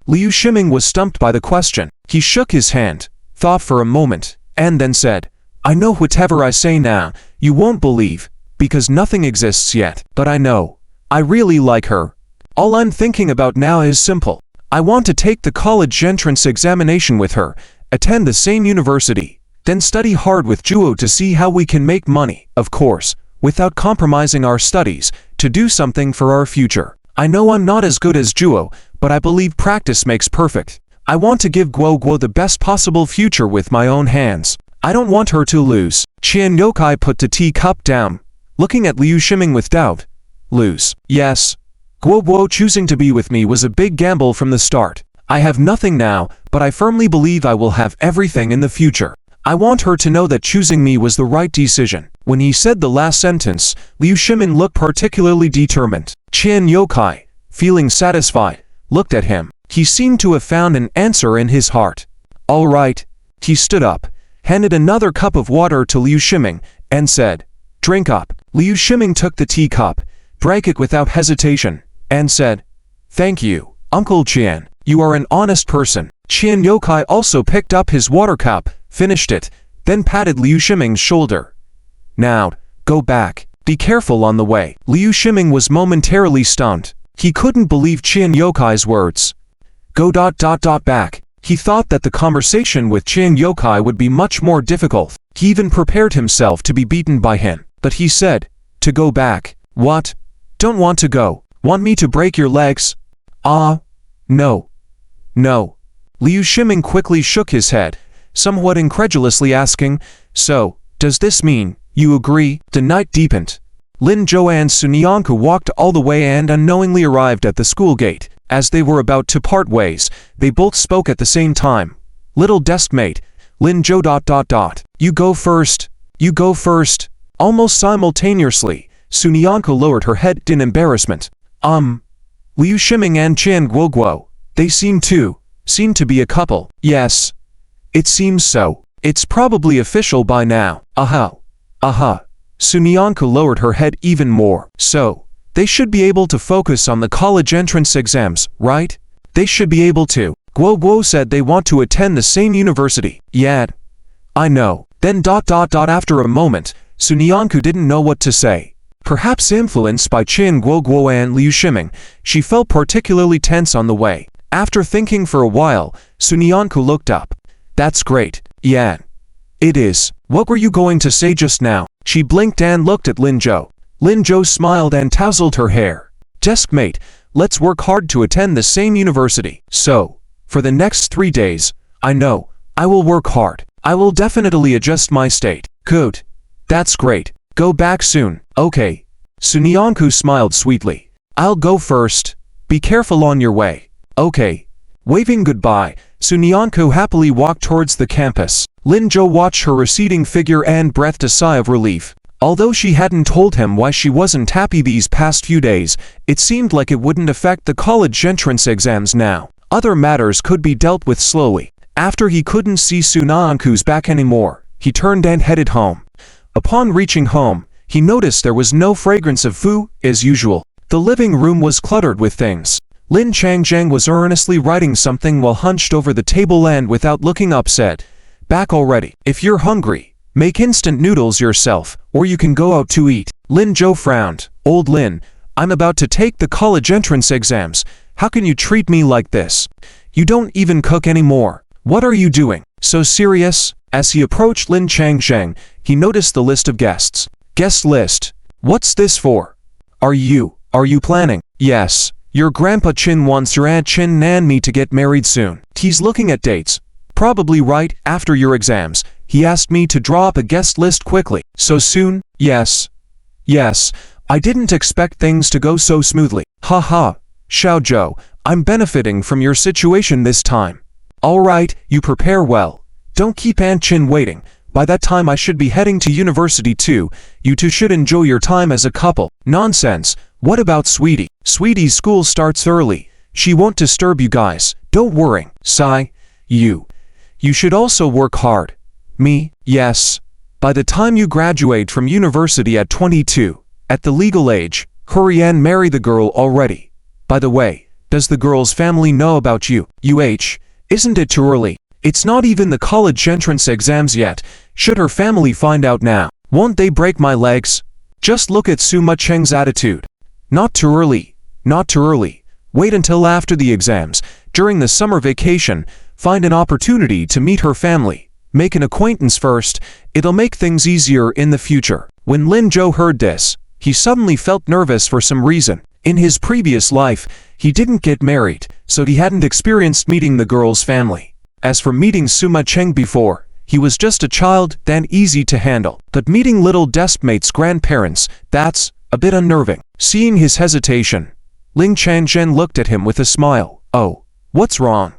Liu Shiming was stumped by the question. He shook his hand, thought for a moment, and then said, "I know whatever I say now, you won't believe, because nothing exists yet. But I know. I really like her. All I'm thinking about now is simple. I want to take the college entrance examination with her, attend the same university, then study hard with Juo to see how we can make money, of course, without compromising our studies, to do something for our future. I know I'm not as good as Juo, but I believe practice makes perfect. I want to give Guoguo the best possible future with my own hands. I don't want her to lose." Qian Yokai put the teacup down, looking at Liu Shiming with doubt. "Lose? Yes. Guoguo choosing to be with me was a big gamble from the start. I have nothing now, but I firmly believe I will have everything in the future. I want her to know that choosing me was the right decision." When he said the last sentence, Liu Shiming looked particularly determined. Qian Yokai, feeling satisfied, looked at him. He seemed to have found an answer in his heart. "All right." He stood up, handed another cup of water to Liu Shiming, and said, "Drink up." Liu Shiming took the teacup, drank it without hesitation, and said, "Thank you, Uncle Qian. You are an honest person." Qian Yokai also picked up his water cup, finished it, then patted Liu Shiming's shoulder. "Now, go back. Be careful on the way." Liu Shiming was momentarily stunned. He couldn't believe Qian Yokai's words. Go back. He thought that the conversation with Qian Yokai would be much more difficult. He even prepared himself to be beaten by him. But he said, "To go back." "What? Don't want to go. Want me to break your legs? Ah, no. No. Liu Shiming quickly shook his head, somewhat incredulously asking, so, does this mean, you agree? The night deepened. Lin Zhou and Sun Yanku walked all the way and unknowingly arrived at the school gate. As they were about to part ways, they both spoke at the same time. Little Deskmate, Lin Zhou ... You go first. You go first. Almost simultaneously, Sun Yanku lowered her head in embarrassment. Liu Shiming and Qian Guoguo, they seem to be a couple. Yes. It seems so. It's probably official by now. Aha. Sun Yanku lowered her head even more. So, they should be able to focus on the college entrance exams, right? They should be able to. Guoguo said they want to attend the same university. Yeah. I know. Then ... After a moment, Sun Yanku didn't know what to say. Perhaps influenced by Qian Guoguo and Liu Shiming, she felt particularly tense on the way. After thinking for a while, Sun Yanku looked up. That's great. Yeah. It is. What were you going to say just now? She blinked and looked at Lin Zhou. Lin Zhou smiled and tousled her hair. Deskmate, let's work hard to attend the same university. So, for the next 3 days, I know, I will work hard. I will definitely adjust my state. Good. That's great. Go back soon. Okay. Sun Yanku smiled sweetly. I'll go first. Be careful on your way. Okay. Waving goodbye, Sun Yanku happily walked towards the campus. Lin Zhou watched her receding figure and breathed a sigh of relief. Although she hadn't told him why she wasn't happy these past few days, it seemed like it wouldn't affect the college entrance exams now. Other matters could be dealt with slowly. After he couldn't see Sun Yanku's back anymore, he turned and headed home. Upon reaching home, he noticed there was no fragrance of food, as usual. The living room was cluttered with things. Lin Changzheng was earnestly writing something while hunched over the table and without looking up said, "Back already. If you're hungry, make instant noodles yourself, or you can go out to eat." Lin Zhou frowned. "Old Lin, I'm about to take the college entrance exams. How can you treat me like this? You don't even cook anymore. What are you doing? So serious?" As he approached Lin Changzheng, he noticed the list of guests. Guest list. What's this for? Are you planning? Yes. Your grandpa Qin wants your aunt Qin and me to get married soon. He's looking at dates. Probably right after your exams. He asked me to draw up a guest list quickly. So soon? Yes. Yes. I didn't expect things to go so smoothly. Ha. Xiao Zhou, I'm benefiting from your situation this time. All right, you prepare well. Don't keep Aunt Qin waiting. By that time I should be heading to university too. You two should enjoy your time as a couple. Nonsense. What about Sweetie? Sweetie's school starts early. She won't disturb you guys. Don't worry. Sigh. You should also work hard. Me? Yes. By the time you graduate from university at 22, at the legal age, hurry and marry the girl already. By the way, does the girl's family know about you? Isn't it too early? It's not even the college entrance exams yet. Should her family find out now, won't they break my legs? Just look at Suma Cheng's attitude. Not too early. Not too early. Wait until after the exams. During the summer vacation, find an opportunity to meet her family. Make an acquaintance first. It'll make things easier in the future. When Lin Zhou heard this, he suddenly felt nervous for some reason. In his previous life, he didn't get married, so he hadn't experienced meeting the girl's family. As for meeting Suma Cheng before, he was just a child, then easy to handle. But meeting little Deskmate's grandparents, that's a bit unnerving. Seeing his hesitation, Ling Changzhen looked at him with a smile. Oh, what's wrong?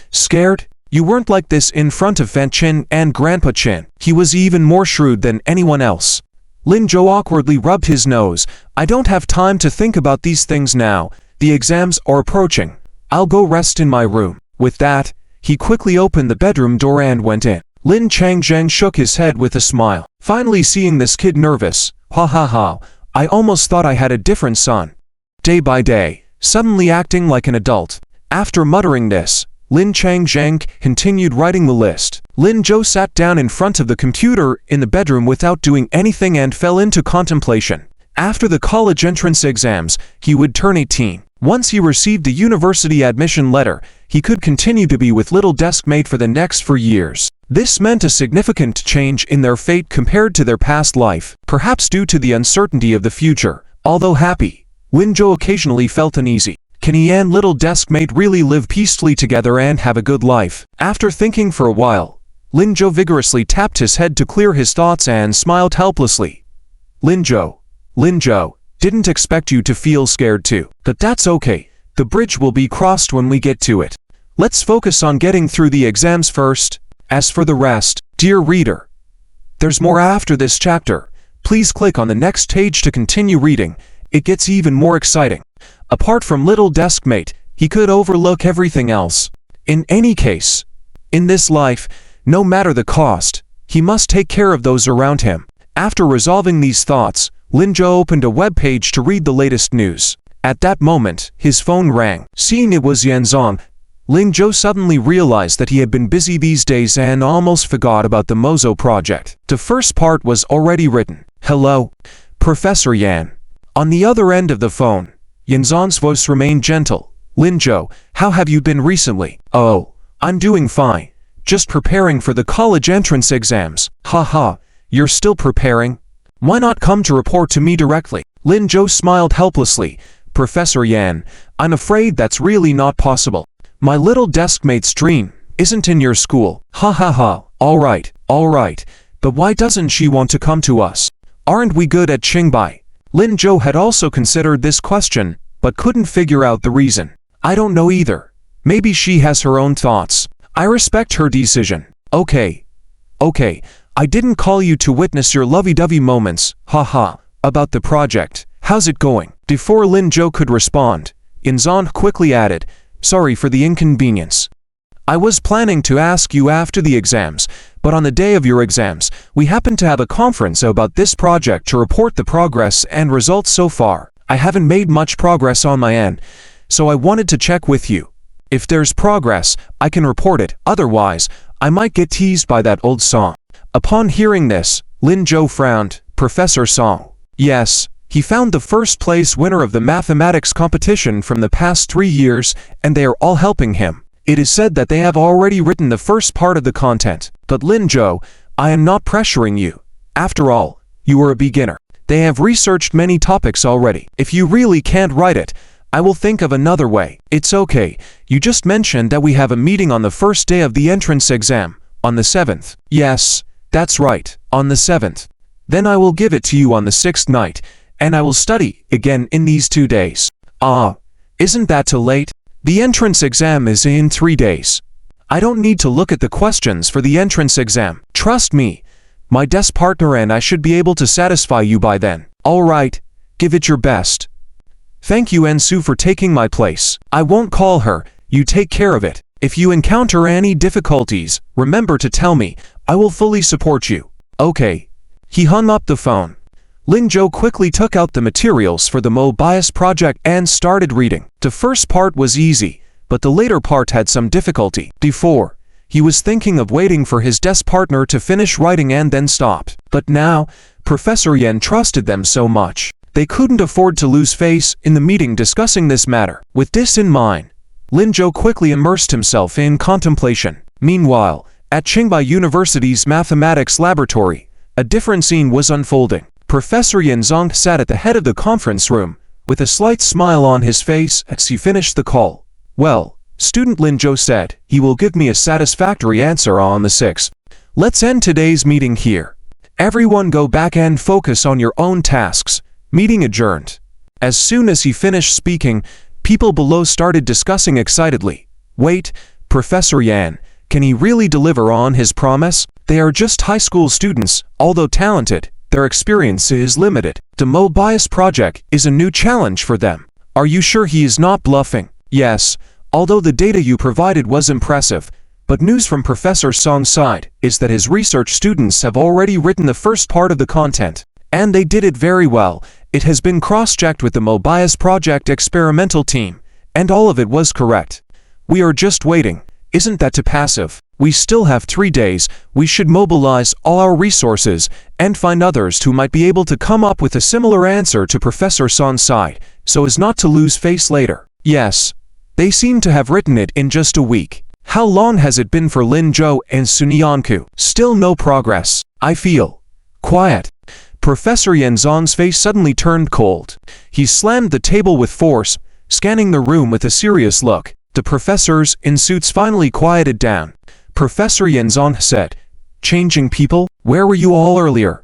Scared? You weren't like this in front of Fan Qin and Grandpa Qin. He was even more shrewd than anyone else. Lin Zhou awkwardly rubbed his nose. I don't have time to think about these things now. The exams are approaching. I'll go rest in my room. With that, he quickly opened the bedroom door and went in. Lin Changzhen shook his head with a smile. Finally seeing this kid nervous. Ha. I almost thought I had a different son. Day by day, suddenly acting like an adult. After muttering this, Lin Changzhen continued writing the list. Lin Zhou sat down in front of the computer in the bedroom without doing anything and fell into contemplation. After the college entrance exams, he would turn 18. Once he received the university admission letter, he could continue to be with little Deskmate for the next 4 years. This meant a significant change in their fate compared to their past life, perhaps due to the uncertainty of the future. Although happy, Lin Zhou occasionally felt uneasy. Can he and little Deskmate really live peacefully together and have a good life? After thinking for a while, Lin Zhou vigorously tapped his head to clear his thoughts and smiled helplessly. Lin Zhou, didn't expect you to feel scared too. But that's okay, the bridge will be crossed when we get to it. Let's focus on getting through the exams first. As for the rest, dear reader, there's more after this chapter. Please click on the next page to continue reading. It gets even more exciting. Apart from little Deskmate, he could overlook everything else. In any case, in this life, no matter the cost, he must take care of those around him. After resolving these thoughts, Lin Zhou opened a web page to read the latest news. At that moment, his phone rang. Seeing it was Yanzong, Lin Zhou suddenly realized that he had been busy these days and almost forgot about the Mozo project. The first part was already written. Hello, Professor Yan. On the other end of the phone, Yanzong's voice remained gentle. Lin Zhou, how have you been recently? Oh, I'm doing fine. Just preparing for the college entrance exams. Haha, you're still preparing? Why not come to report to me directly? Lin Zhou smiled helplessly. Professor Yan, I'm afraid that's really not possible. My little Deskmate's dream isn't in your school. Ha ha ha. All right. But why doesn't she want to come to us? Aren't we good at Qingbai? Lin Zhou had also considered this question, but couldn't figure out the reason. I don't know either. Maybe she has her own thoughts. I respect her decision. Okay. I didn't call you to witness your lovey-dovey moments, haha, about the project. How's it going? Before Lin Zhou could respond, Yanzong quickly added, sorry for the inconvenience. I was planning to ask you after the exams, but on the day of your exams, we happened to have a conference about this project to report the progress and results so far. I haven't made much progress on my end, so I wanted to check with you. If there's progress, I can report it, otherwise, I might get teased by that old song. Upon hearing this, Lin Zhou frowned. Professor Song. Yes, he found the first place winner of the mathematics competition from the past 3 years, and they are all helping him. It is said that they have already written the first part of the content. But Lin Zhou, I am not pressuring you. After all, you are a beginner. They have researched many topics already. If you really can't write it, I will think of another way. It's okay. You just mentioned that we have a meeting on the first day of the entrance exam, on the 7th. Yes, that's right, on the 7th. Then I will give it to you on the 6th night, and I will study again in these 2 days. Isn't that too late? The entrance exam is in 3 days. I don't need to look at the questions for the entrance exam. Trust me, my desk partner and I should be able to satisfy you by then. All right, give it your best. Thank you Ensu for taking my place. I won't call her, you take care of it. If you encounter any difficulties, remember to tell me. I will fully support you. Okay. He hung up the phone. Lin Zhou quickly took out the materials for the Mobius project and started reading. The first part was easy, but the later part had some difficulty. Before, he was thinking of waiting for his desk partner to finish writing and then stopped. But now, Professor Yan trusted them so much. They couldn't afford to lose face in the meeting discussing this matter. With this in mind, Lin Zhou quickly immersed himself in contemplation. Meanwhile, at Qingbai University's mathematics laboratory, a different scene was unfolding. Professor Yanzong sat at the head of the conference room, with a slight smile on his face as he finished the call. Well, student Lin Zhou said, he will give me a satisfactory answer on the 6th. Let's end today's meeting here. Everyone go back and focus on your own tasks. Meeting adjourned. As soon as he finished speaking, people below started discussing excitedly. Wait, Professor Yan, can he really deliver on his promise? They are just high school students, although talented. Their experience is limited. The Mobius project is a new challenge for them. Are you sure he is not bluffing? Yes, although the data you provided was impressive, but news from Professor Song's side is that his research students have already written the first part of the content. And they did it very well. It has been cross-checked with the Mobius project experimental team, and all of it was correct. We are just waiting. Isn't that too passive? We still have 3 days. We should mobilize all our resources and find others who might be able to come up with a similar answer to Professor Song's side, so as not to lose face later. Yes, they seem to have written it in just a week. How long has it been for Lin Zhou and Sunyanku? Still no progress. I feel quiet. Professor Yanzong's face suddenly turned cold. He slammed the table with force, scanning the room with a serious look. The professors in suits finally quieted down. Professor Yanzong said, "Changing people? Where were you all earlier?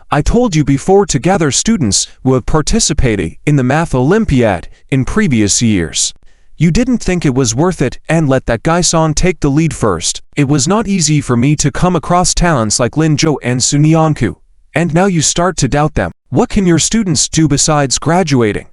I told you before to gather students who have participated in the Math Olympiad in previous years. You didn't think it was worth it and let that guy Song take the lead first. It was not easy for me to come across talents like Lin Zhou and Sun Yanku. And now you start to doubt them. What can your students do besides graduating?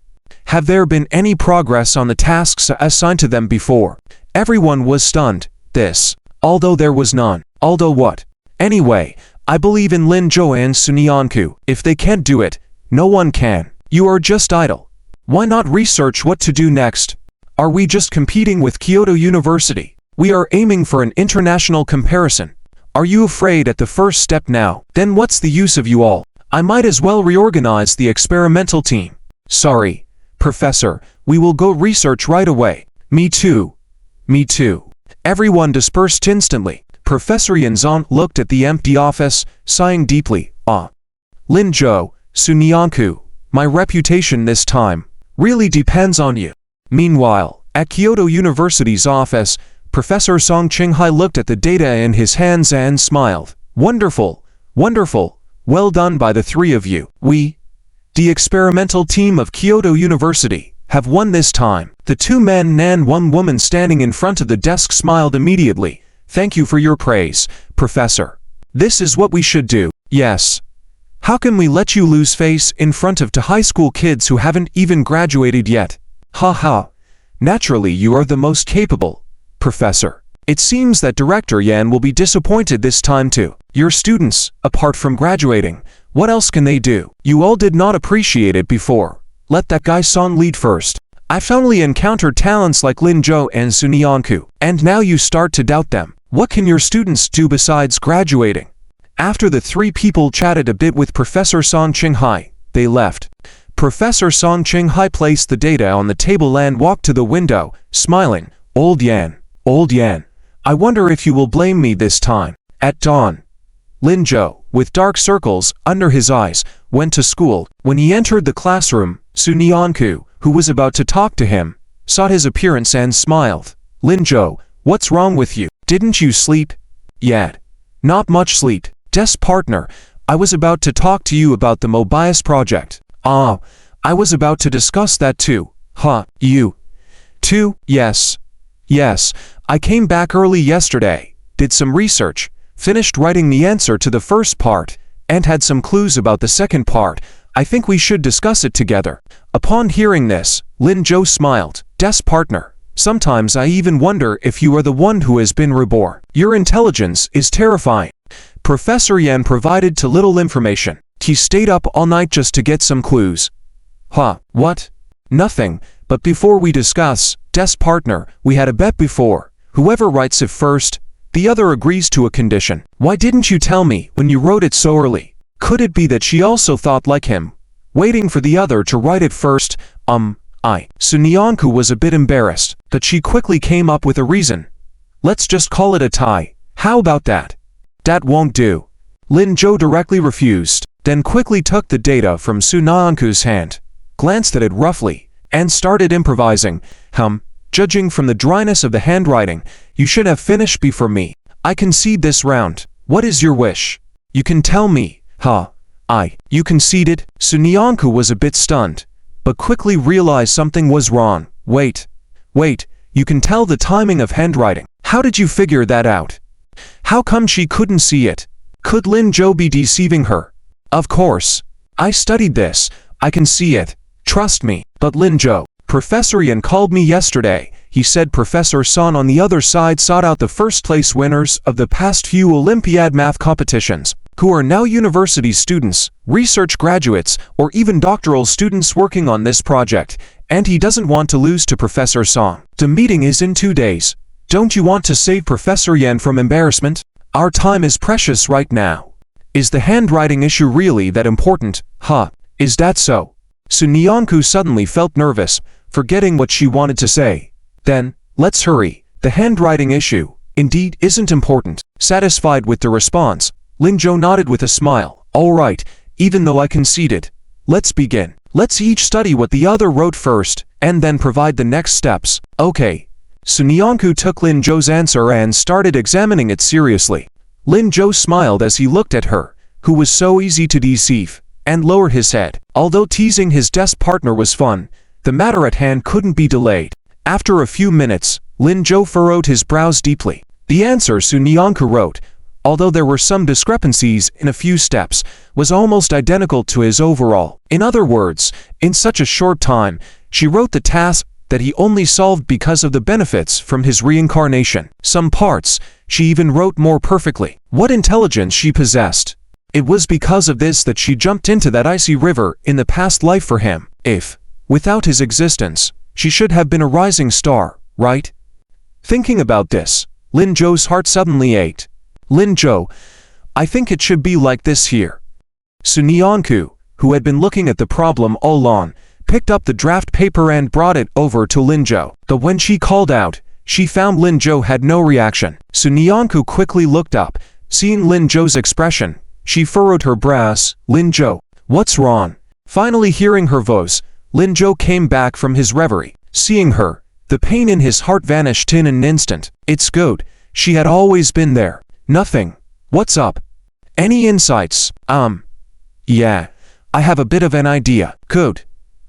Have there been any progress on the tasks assigned to them before?" Everyone was stunned. This, although there was none. Although what? Anyway, I believe in Lin Zhou and Sun Yanku. If they can't do it, no one can. You are just idle. Why not research what to do next? Are we just competing with Kyoto University? We are aiming for an international comparison. Are you afraid at the first step now? Then what's the use of you all? I might as well reorganize the experimental team. Sorry, Professor, we will go research right away. Me too. Me too. Everyone dispersed instantly. Professor Yanzong looked at the empty office, sighing deeply. Lin Zhou, Sun Yanku, my reputation this time really depends on you. Meanwhile, at Kyoto University's office, Professor Song Qinghai looked at the data in his hands and smiled. Wonderful, wonderful, well done by the three of you. We, the experimental team of Kyoto University, have won this time. The two men and one woman standing in front of the desk smiled immediately. Thank you for your praise, Professor. This is what we should do. Yes. How can we let you lose face in front of high school kids who haven't even graduated yet? Ha ha. Naturally, you are the most capable, Professor. It seems that Director Yan will be disappointed this time too. Your students, apart from graduating, what else can they do? You all did not appreciate it before. Let that guy Song lead first. I've only encountered talents like Lin Zhou and Sun Yanku, and now you start to doubt them. What can your students do besides graduating? After the three people chatted a bit with Professor Song Qinghai, they left. Professor Song Qinghai placed the data on the table and walked to the window, smiling. Old Yan, I wonder if you will blame me this time. At dawn, Lin Zhou, with dark circles under his eyes, went to school. When he entered the classroom, Sun Yanku, who was about to talk to him, saw his appearance and smiled. Lin Zhou, what's wrong with you? Didn't you sleep yet? Not much sleep. Desk partner, I was about to talk to you about the Mobius project. I was about to discuss that too. Huh, you too? Yes, I came back early yesterday, did some research, finished writing the answer to the first part, and had some clues about the second part. I think we should discuss it together. Upon hearing this, Lin Zhou smiled. Desk partner, sometimes I even wonder if you are the one who has been reborn. Your intelligence is terrifying. Professor Yan provided too little information. He stayed up all night just to get some clues. Huh, what? Nothing, but before we discuss, desk partner, we had a bet before. Whoever writes it first, the other agrees to a condition. Why didn't you tell me when you wrote it so early? Could it be that she also thought like him, waiting for the other to write it first? Sun Yanku was a bit embarrassed, but she quickly came up with a reason. Let's just call it a tie. How about that? That won't do. Lin Zhou directly refused, then quickly took the data from Sun Yanku's hand, glanced at it roughly, and started improvising. Judging from the dryness of the handwriting, you should have finished before me. I concede this round. What is your wish? You can tell me. You conceded? Sun Yanku was a bit stunned, but quickly realized something was wrong. Wait, you can tell the timing of handwriting. How did you figure that out? How come she couldn't see it? Could Lin Zhou be deceiving her? Of course. I studied this. I can see it. Trust me. But Lin Zhou, Professor Yan called me yesterday. He said Professor San on the other side sought out the first place winners of the past few Olympiad math competitions, who are now university students, research graduates, or even doctoral students working on this project, and he doesn't want to lose to Professor Song. The meeting is in 2 days. Don't you want to save Professor Yan from embarrassment? Our time is precious right now. Is the handwriting issue really that important? Is that so? Sun Yanku suddenly felt nervous, forgetting what she wanted to say. Then, let's hurry. The handwriting issue, indeed, isn't important. Satisfied with the response, Lin Zhou nodded with a smile. All right, even though I conceded. Let's begin. Let's each study what the other wrote first, and then provide the next steps. Okay. So Nyanku took Lin Zhou's answer and started examining it seriously. Lin Zhou smiled as he looked at her, who was so easy to deceive, and lowered his head. Although teasing his desk partner was fun, the matter at hand couldn't be delayed. After a few minutes, Lin Zhou furrowed his brows deeply. The answer Su Nyanku wrote, although there were some discrepancies in a few steps, was almost identical to his overall. In other words, in such a short time, she wrote the task that he only solved because of the benefits from his reincarnation. Some parts, she even wrote more perfectly. What intelligence she possessed! It was because of this that she jumped into that icy river in the past life for him. If, without his existence, she should have been a rising star, right? Thinking about this, Lin Zhou's heart suddenly ached. Lin Zhou, I think it should be like this here. Su Nyanku, who had been looking at the problem all along, picked up the draft paper and brought it over to Lin Zhou. But when she called out, she found Lin Zhou had no reaction. Su Nyanku quickly looked up. Seeing Lin Zhou's expression, she furrowed her brows. Lin Zhou, what's wrong? Finally hearing her voice, Lin Zhou came back from his reverie. Seeing her, the pain in his heart vanished in an instant. It's good. She had always been there. Nothing. What's up? Any insights? Yeah. I have a bit of an idea. Good.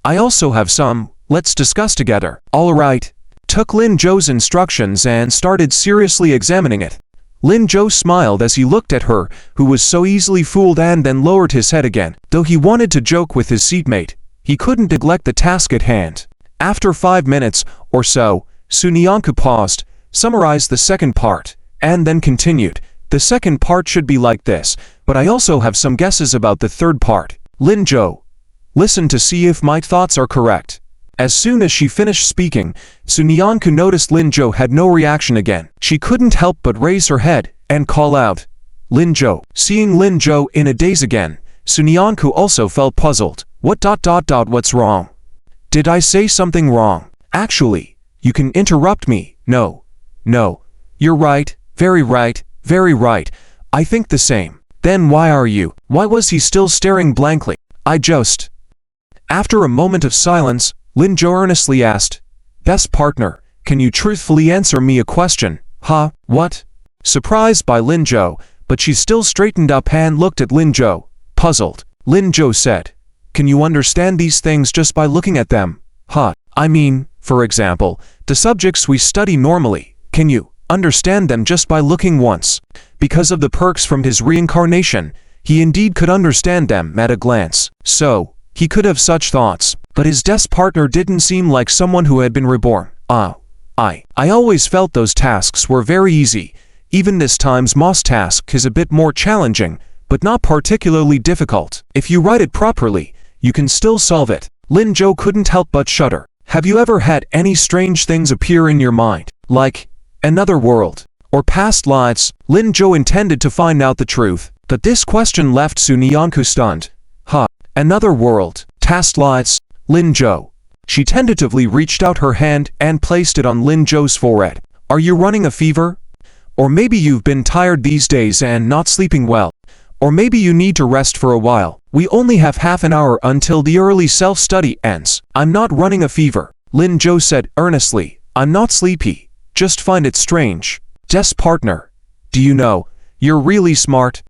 I also have some. Let's discuss together. All right. Took Lin Zhou's instructions and started seriously examining it. Lin Zhou smiled as he looked at her, who was so easily fooled, and then lowered his head again. Though he wanted to joke with his seatmate, he couldn't neglect the task at hand. After 5 minutes or so, Su Nyanku paused, summarized the second part, and then continued. The second part should be like this, but I also have some guesses about the third part. Lin Zhou, listen to see if my thoughts are correct. As soon as she finished speaking, Su Nyanku noticed Lin Zhou had no reaction again. She couldn't help but raise her head and call out, Lin Zhou. Seeing Lin Zhou in a daze again, Su Nyanku also felt puzzled. What's wrong? Did I say something wrong? Actually, you can interrupt me. No. You're right, very right. I think the same. Then why was he still staring blankly? After a moment of silence, Lin Zhou earnestly asked, Best partner, can you truthfully answer me a question? Huh, what? Surprised by Lin Zhou, but she still straightened up and looked at Lin Zhou, puzzled. Lin Zhou said, Can you understand these things just by looking at them? Huh, I mean, for example, the subjects we study normally, can you understand them just by looking once? Because of the perks from his reincarnation, he indeed could understand them at a glance. So, he could have such thoughts, but his desk partner didn't seem like someone who had been reborn. I always felt those tasks were very easy. Even this time's Moss task is a bit more challenging, but not particularly difficult. If you write it properly, you can still solve it. Lin Zhou couldn't help but shudder. Have you ever had any strange things appear in your mind, like another world or past lives? Lin Zhou intended to find out the truth, but this question left Su Nyanku stunned. Another world, past lives? Lin Zhou. She tentatively reached out her hand and placed it on Lin Zhou's forehead. Are you running a fever? Or maybe you've been tired these days and not sleeping well. Or maybe you need to rest for a while. We only have half an hour until the early self-study ends. I'm not running a fever, Lin Zhou said earnestly. I'm not sleepy. Just find it strange. Desk partner, do you know, you're really smart.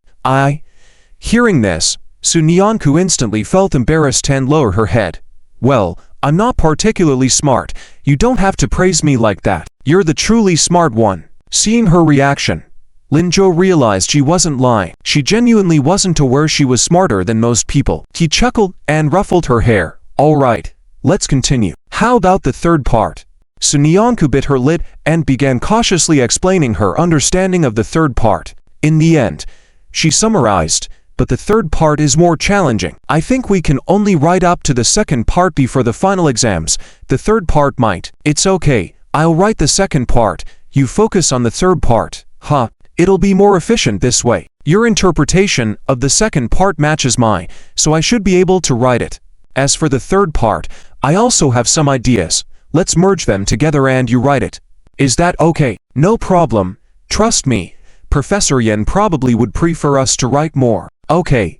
Hearing this, Su Nyanku instantly felt embarrassed and lowered her head. Well, I'm not particularly smart. You don't have to praise me like that. You're the truly smart one. Seeing her reaction, Lin Zhou realized she wasn't lying. She genuinely wasn't aware she was smarter than most people. He chuckled and ruffled her hair. All right, let's continue. How about the third part? Su Nyanku bit her lip and began cautiously explaining her understanding of the third part. In the end, she summarized, but the third part is more challenging. I think we can only write up to the second part before the final exams. The third part might. It's okay, I'll write the second part. You focus on the third part. It'll be more efficient this way. Your interpretation of the second part matches mine, so I should be able to write it. As for the third part, I also have some ideas. Let's merge them together and you write it. Is that okay? No problem. Trust me, Professor Yen probably would prefer us to write more. Okay.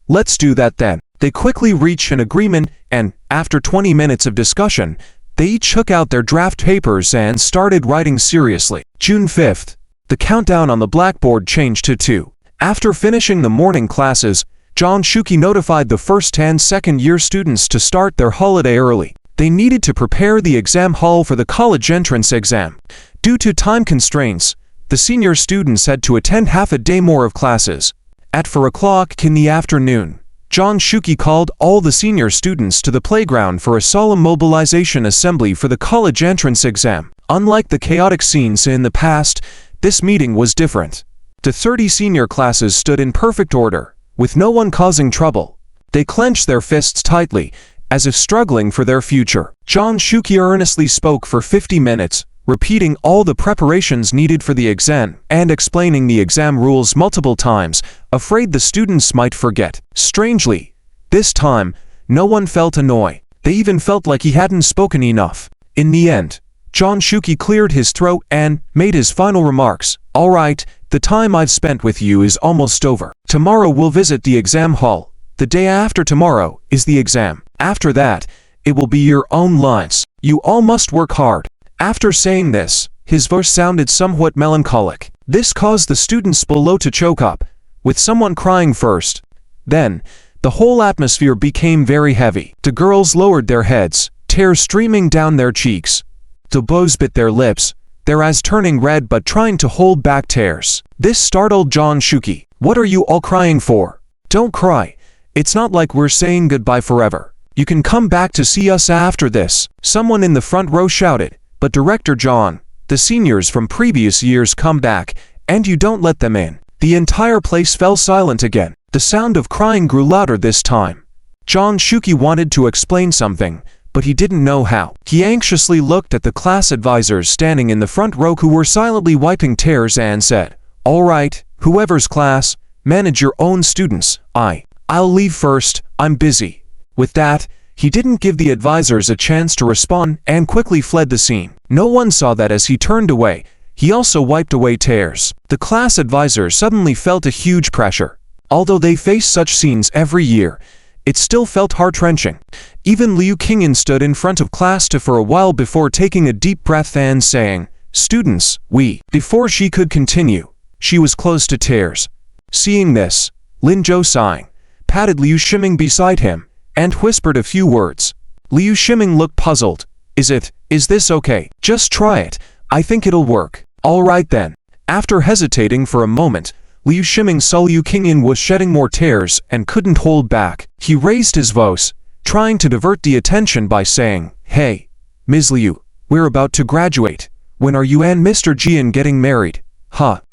Let's do that then. They quickly reached an agreement, and, after 20 minutes of discussion, they each took out their draft papers and started writing seriously. June 5th. The countdown on the blackboard changed to 2. After finishing the morning classes, John Shuki notified the first and second-year students to start their holiday early. They needed to prepare the exam hall for the college entrance exam. Due to time constraints, the senior students had to attend half a day more of classes. At 4 o'clock in the afternoon, John Shuki called all the senior students to the playground for a solemn mobilization assembly for the college entrance exam. Unlike the chaotic scenes in the past, this meeting was different. The 30 senior classes stood in perfect order, with no one causing trouble. They clenched their fists tightly, as if struggling for their future. John Shuki earnestly spoke for 50 minutes, repeating all the preparations needed for the exam and explaining the exam rules multiple times, afraid the students might forget. Strangely, this time, no one felt annoyed. They even felt like he hadn't spoken enough. In the end, John Shuki cleared his throat and made his final remarks. "All right, the time I've spent with you is almost over. Tomorrow we'll visit the exam hall. The day after tomorrow is the exam. After that, it will be your own lives. You all must work hard." After saying this, his voice sounded somewhat melancholic. This caused the students below to choke up, with someone crying first. Then, the whole atmosphere became very heavy. The girls lowered their heads, tears streaming down their cheeks. The boys bit their lips, their eyes turning red but trying to hold back tears. This startled John Shuki. "What are you all crying for? Don't cry. It's not like we're saying goodbye forever. You can come back to see us after this," someone in the front row shouted. "But Director John, the seniors from previous years come back, and you don't let them in." The entire place fell silent again. The sound of crying grew louder this time. John Shuki wanted to explain something, but he didn't know how. He anxiously looked at the class advisors standing in the front row who were silently wiping tears and said, "All right, whoever's class, manage your own students. I'll leave first, I'm busy." With that, he didn't give the advisors a chance to respond and quickly fled the scene. No one saw that as he turned away, he also wiped away tears. The class advisors suddenly felt a huge pressure. Although they face such scenes every year, it still felt heart-wrenching. Even Liu Qingyan stood in front of class for a while before taking a deep breath and saying, "Students, we..." Before she could continue, she was close to tears. Seeing this, Lin Zhou sighing, patted Liu Shiming beside him, and whispered a few words. Liu Shiming looked puzzled. Is this okay? Just try it. I think it'll work." "All right then." After hesitating for a moment, Liu Shiming saw Liu Qingyan was shedding more tears and couldn't hold back. He raised his voice, trying to divert the attention by saying, "Hey, Ms. Liu, we're about to graduate. When are you and Mr. Jian getting married?"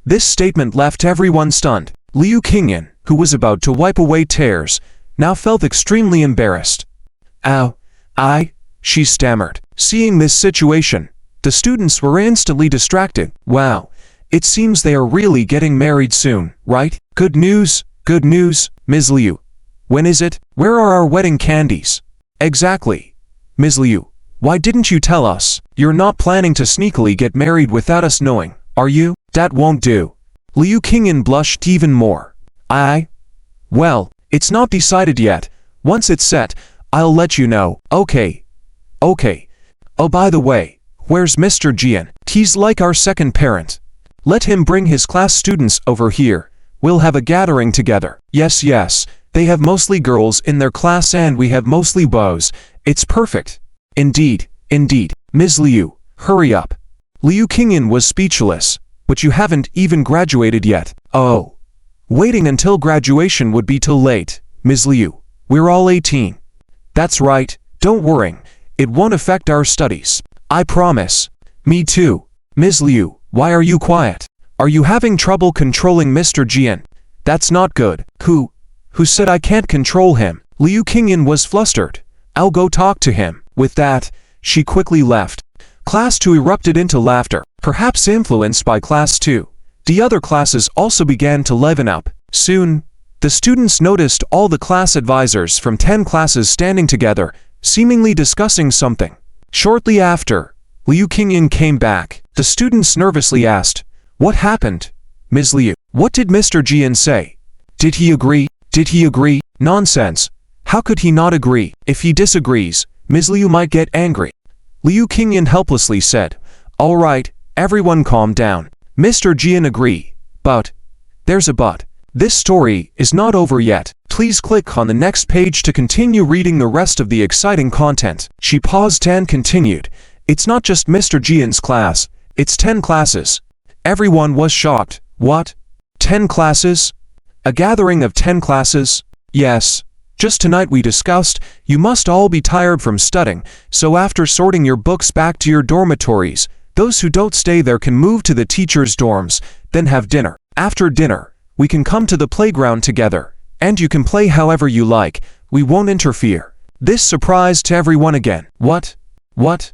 This statement left everyone stunned. Liu Qingyan, who was about to wipe away tears, now felt extremely embarrassed. She stammered. Seeing this situation, the students were instantly distracted. "Wow, it seems they are really getting married soon, right? Good news, Ms. Liu. When is it? Where are our wedding candies?" "Exactly. Ms. Liu, why didn't you tell us? You're not planning to sneakily get married without us knowing, are you?" "That won't do." Liu Qingyan blushed even more. Well, it's not decided yet. Once it's set, I'll let you know." Okay. Oh, by the way, where's Mr. Jian? He's like our second parent. Let him bring his class students over here. We'll have a gathering together." Yes, they have mostly girls in their class and we have mostly boys. It's perfect." Indeed. Ms. Liu, hurry up." Liu Qingyan was speechless. "But you haven't even graduated yet." "Oh. Waiting until graduation would be too late, Ms. Liu. We're all 18. "That's right, don't worry. It won't affect our studies. I promise." "Me too." "Ms. Liu, why are you quiet? Are you having trouble controlling Mr. Jian? That's not good." Who said I can't control him?" Liu Qingyan was flustered. "I'll go talk to him." With that, she quickly left. Class 2 erupted into laughter, perhaps influenced by Class 2. The other classes also began to liven up. Soon, the students noticed all the class advisors from 10 classes standing together, seemingly discussing something. Shortly after, Liu Qingyan came back. The students nervously asked, "What happened, Ms. Liu? What did Mr. Jian say? Did he agree? Did he agree? Nonsense. How could he not agree? If he disagrees, Ms. Liu might get angry. Liu Qingyan helplessly said, "All right, everyone calm down." Mr. Jian agree. But there's a but. This story is not over yet. Please click on the next page to continue reading the rest of the exciting content. She paused and continued. It's not just Mr. Jian's class, it's 10 classes. Everyone was shocked. What? 10 classes? A gathering of 10 classes? Yes. Just tonight we discussed, you must all be tired from studying, so after sorting your books back to your dormitories, those who don't stay there can move to the teachers' dorms, then have dinner. After dinner, we can come to the playground together, and you can play however you like, we won't interfere. This surprised everyone again. What? What?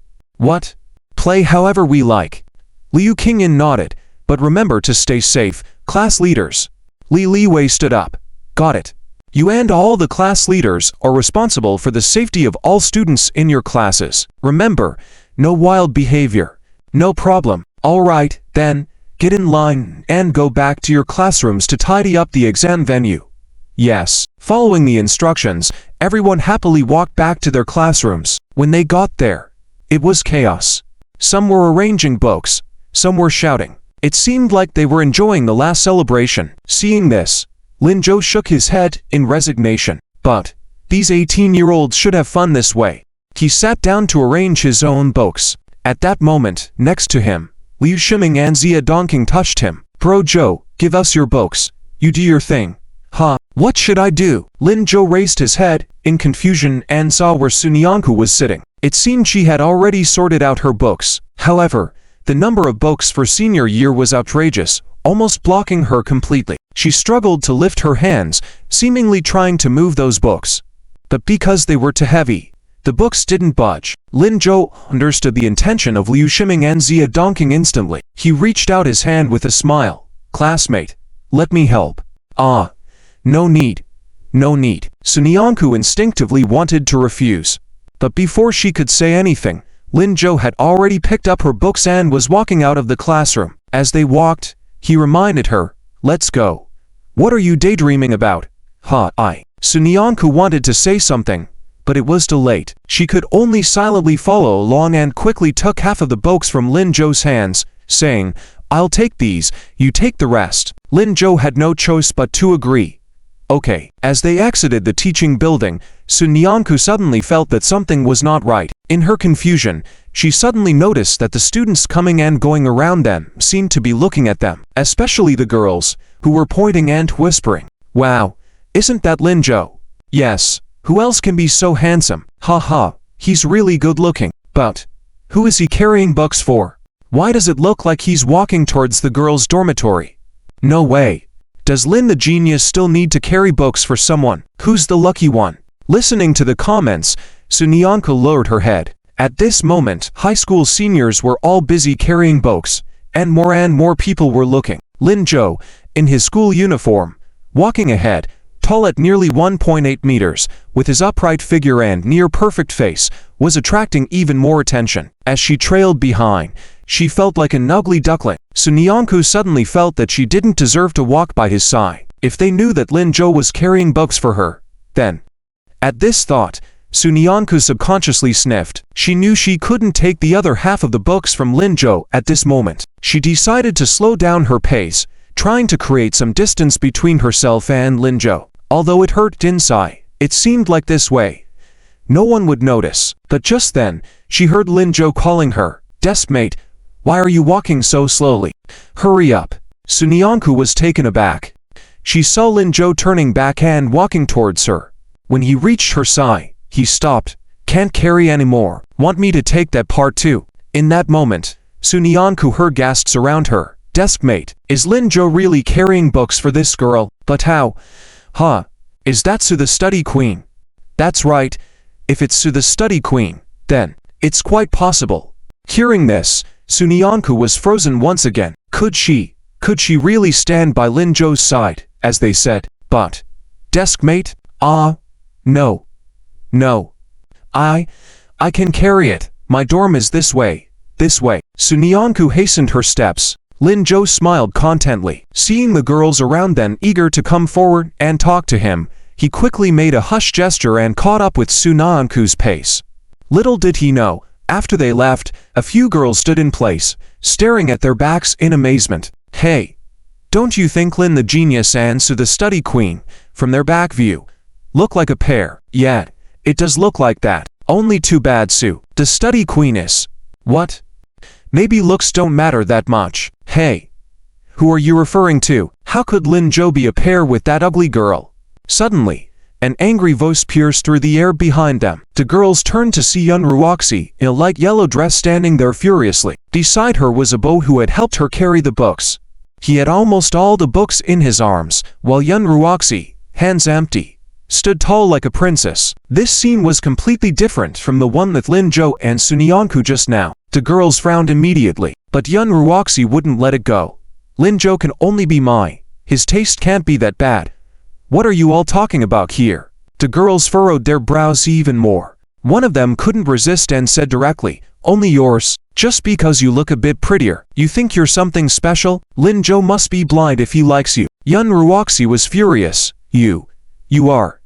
Play however we like. Liu Qingyan nodded, but remember to stay safe, class leaders. Li Wei stood up. Got it. You and all the class leaders are responsible for the safety of all students in your classes. Remember, no wild behavior. No problem. All right, then, get in line and go back to your classrooms to tidy up the exam venue. Yes. Following the instructions, everyone happily walked back to their classrooms. When they got there, it was chaos. Some were arranging books, some were shouting. It seemed like they were enjoying the last celebration. Seeing this, Lin Zhou shook his head in resignation. But these 18-year-olds should have fun this way. He sat down to arrange his own books. At that moment, next to him, Liu Shiming and Zia Dongqing touched him. Bro Zhou, give us your books. You do your thing. Huh? What should I do? Lin Zhou raised his head in confusion and saw where Sun Yanku was sitting. It seemed she had already sorted out her books. However, the number of books for senior year was outrageous, almost blocking her completely. She struggled to lift her hands, seemingly trying to move those books. But because they were too heavy, the books didn't budge. Lin Zhou understood the intention of Liu Shiming and Zia Dongqing instantly. He reached out his hand with a smile. Classmate, let me help. Ah, no need. No need. Sun Yanku instinctively wanted to refuse. But before she could say anything, Lin Zhou had already picked up her books and was walking out of the classroom. As they walked, he reminded her, let's go. What are you daydreaming about? Sun Yanku wanted to say something, but it was too late. She could only silently follow along and quickly took half of the books from Lin Zhou's hands, saying, I'll take these, you take the rest. Lin Zhou had no choice but to agree. Okay. As they exited the teaching building, Sun Yanku suddenly felt that something was not right. In her confusion, she suddenly noticed that the students coming and going around them seemed to be looking at them, especially the girls, who were pointing and whispering. Wow, isn't that Lin Zhou? Yes, who else can be so handsome? He's really good looking. But who is he carrying books for? Why does it look like he's walking towards the girls' dormitory? No way. Does Lin the genius still need to carry books for someone? Who's the lucky one? Listening to the comments, Sun Yanku lowered her head. At this moment, high school seniors were all busy carrying books, and more people were looking. Lin Zhou, in his school uniform, walking ahead, tall at nearly 1.8 meters, with his upright figure and near-perfect face, was attracting even more attention. As she trailed behind, she felt like an ugly duckling. Sun Yanku suddenly felt that she didn't deserve to walk by his side. If they knew that Lin Zhou was carrying books for her, then... At this thought, Sun Yanku subconsciously sniffed. She knew she couldn't take the other half of the books from Lin Zhou at this moment. She decided to slow down her pace, trying to create some distance between herself and Lin Zhou. Although it hurt inside, it seemed like this way no one would notice. But just then, she heard Lin Zhou calling her. Deskmate, why are you walking so slowly? Hurry up. Sun Yanku was taken aback. She saw Lin Zhou turning back and walking towards her. When he reached her side, he stopped. Can't carry anymore. Want me to take that part too? In that moment, Sun Yanku heard gasps around her. Deskmate, is Lin Zhou really carrying books for this girl? But how? Is that Su the study queen? That's right. If it's Su the study queen, then it's quite possible. Hearing this, Sun Yanku was frozen once again. Could she really stand by Lin Zhou's side, as they said? But Deskmate? No. I can carry it. My dorm is this way. Sun Yanku hastened her steps. Lin Zhou smiled contentedly. Seeing the girls around them eager to come forward and talk to him, he quickly made a hush gesture and caught up with Su Naanku's pace. Little did he know, after they left, a few girls stood in place, staring at their backs in amazement. Hey! Don't you think Lin the genius and Su the study queen, from their back view, look like a pair? Yeah, it does look like that. Only too bad Su, the study queen is. What? Maybe looks don't matter that much. Hey! Who are you referring to? How could Lin Zhou be a pair with that ugly girl? Suddenly, an angry voice pierced through the air behind them. The girls turned to see Yun Ruoxi in a light yellow dress standing there furiously. Beside her was a boy who had helped her carry the books. He had almost all the books in his arms, while Yun Ruoxi, hands empty, stood tall like a princess. This scene was completely different from the one with Lin Zhou and Su Nianku just now. The girls frowned immediately, but Yun Ruoxi wouldn't let it go. Lin Zhou can only be mine. His taste can't be that bad. What are you all talking about here? The girls furrowed their brows even more. One of them couldn't resist and said directly, only yours. Just because you look a bit prettier, you think you're something special? Lin Zhou must be blind if he likes you. Yun Ruoxi was furious. You are.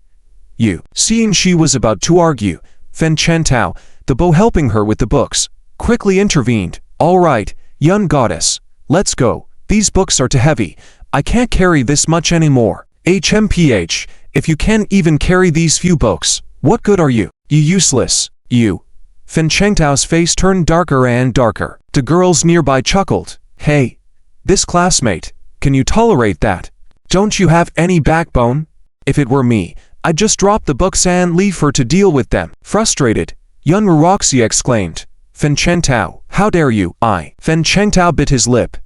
Seeing she was about to argue, Fen Chentao, the beau helping her with the books, quickly intervened. All right, Yun goddess, let's go. These books are too heavy. I can't carry this much anymore. HMPH, if you can't even carry these few books, what good are you? You useless. Fen Chengtao's face turned darker and darker. The girls nearby chuckled. Hey, this classmate, can you tolerate that? Don't you have any backbone? If it were me, I'd just drop the books and leave her to deal with them. Frustrated, Yun Ruoxi exclaimed. Fen Chengtao, how dare you? Fen Chengtao bit his lip.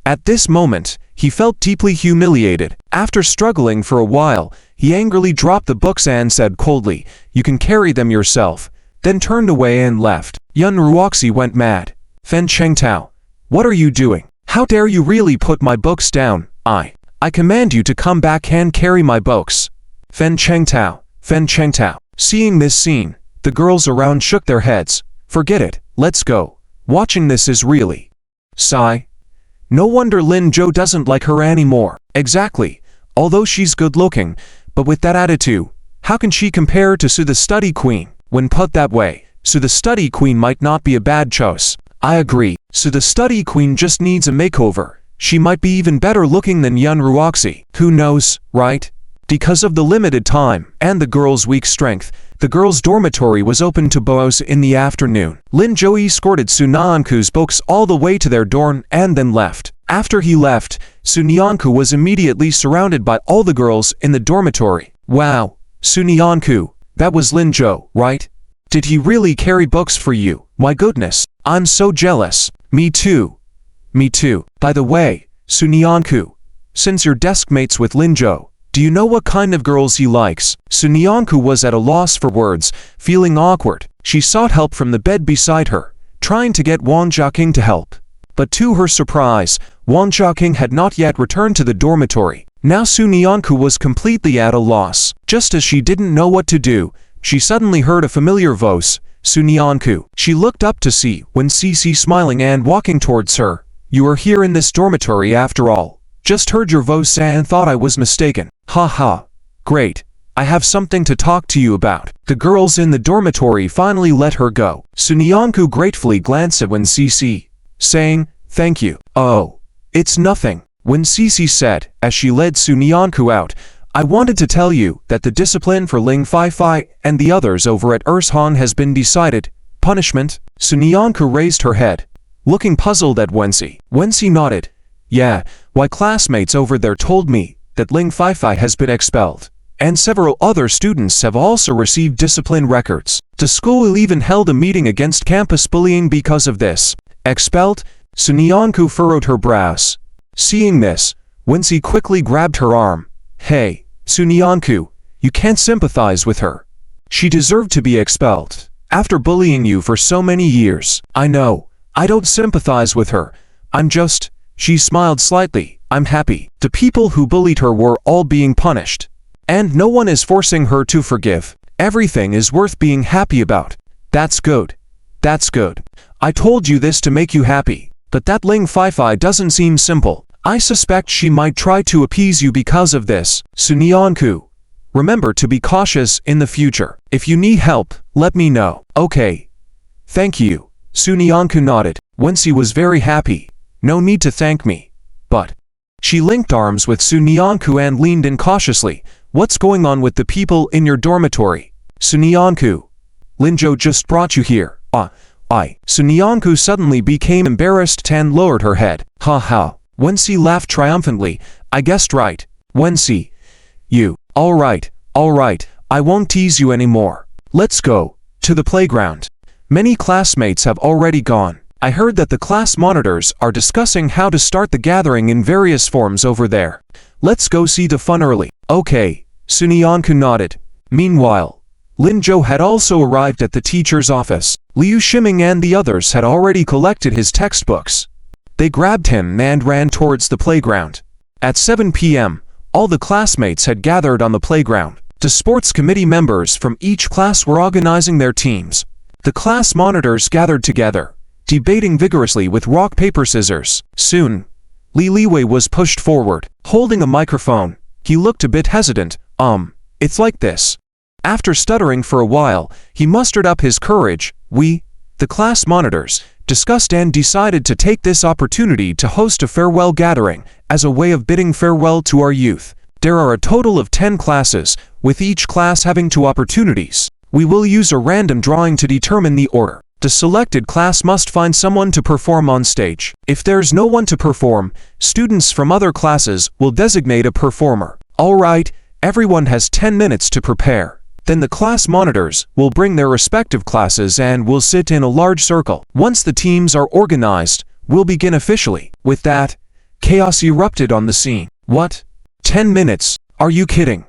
At this moment, he felt deeply humiliated. After struggling for a while, he angrily dropped the books and said coldly, you can carry them yourself, then turned away and left. Yun Ruoxi went mad. Fen Chengtao, what are you doing? How dare you really put my books down? I command you to come back and carry my books. Fen Chengtao. Seeing this scene, the girls around shook their heads. Forget it, let's go. Watching this is really. Sigh. No wonder Lin Zhou doesn't like her anymore. Exactly. Although she's good looking, but with that attitude, how can she compare to Su the study queen? When put that way, Su the study queen might not be a bad choice. I agree. Su the study queen just needs a makeover. She might be even better looking than Yun Ruoxi. Who knows, right? Because of the limited time and the girls' weak strength, the girls' dormitory was open to boys in the afternoon. Lin Zhou escorted Su Nianku's books all the way to their dorm and then left. After he left, Su Nianku was immediately surrounded by all the girls in the dormitory. Wow, Su Nianku, that was Lin Zhou, right? Did he really carry books for you? My goodness, I'm so jealous. Me too. By the way, Su Nianku, since you're desk mates with Lin Zhou, do you know what kind of girls he likes? Su Nianku was at a loss for words, feeling awkward. She sought help from the bed beside her, trying to get Wang Jiaqing to help. But to her surprise, Wang Jiaqing had not yet returned to the dormitory. Now Su Nianku was completely at a loss. Just as she didn't know what to do, she suddenly heard a familiar voice, Su Nianku. She looked up to see Wen Cici smiling and walking towards her. You are here in this dormitory after all. Just heard your voice and thought I was mistaken. Ha. Great. I have something to talk to you about. The girls in the dormitory finally let her go. Su Nianku gratefully glanced at Wen Cici, saying, thank you. Oh, it's nothing. Wen Cici said, as she led Su Nianku out, I wanted to tell you that the discipline for Ling Fai and the others over at Urshan has been decided. Punishment? Su Nianku raised her head, looking puzzled at Wensi. Wensi nodded. Yeah, my classmates over there told me that Ling Fai has been expelled, and several other students have also received discipline records. The school even held a meeting against campus bullying because of this. Expelled? Su Nianku furrowed her brows. Seeing this, Wensi quickly grabbed her arm. Hey, Su Nianku, you can't sympathize with her. She deserved to be expelled. After bullying you for so many years. I know, I don't sympathize with her. I'm just... She smiled slightly. I'm happy. The people who bullied her were all being punished. And no one is forcing her to forgive. Everything is worth being happy about. That's good. I told you this to make you happy. but that Ling Fei doesn't seem simple. I suspect she might try to appease you because of this. Sunyanku, remember to be cautious in the future. If you need help, let me know. Okay. Thank you. Sunyanku nodded. Wensi was very happy. No need to thank me. But she linked arms with Sunyanku and leaned in cautiously. What's going on with the people in your dormitory? Sunyanku. Linjo just brought you here. Sunyanku suddenly became embarrassed and lowered her head. Ha ha. Wensi laughed triumphantly. I guessed right. Wensi. You. Alright, I won't tease you anymore. Let's go to the playground. Many classmates have already gone. I heard that the class monitors are discussing how to start the gathering in various forms over there. Let's go see the fun early. Okay, Sunyanku nodded. Meanwhile, Linjo had also arrived at the teacher's office. Liu Shiming and the others had already collected his textbooks. They grabbed him and ran towards the playground. At 7 p.m., all the classmates had gathered on the playground. The sports committee members from each class were organizing their teams. The class monitors gathered together, debating vigorously with rock, paper, scissors. Soon, Li Liwei was pushed forward, holding a microphone. He looked a bit hesitant. It's like this. After stuttering for a while, he mustered up his courage. We, the class monitors, discussed and decided to take this opportunity to host a farewell gathering as a way of bidding farewell to our youth. There are a total of 10 classes, with each class having 2 opportunities. We will use a random drawing to determine the order. The selected class must find someone to perform on stage. If there's no one to perform, students from other classes will designate a performer. Alright, everyone has 10 minutes to prepare. Then the class monitors will bring their respective classes and will sit in a large circle. Once the teams are organized, we'll begin officially. With that, chaos erupted on the scene. What? 10 minutes? Are you kidding?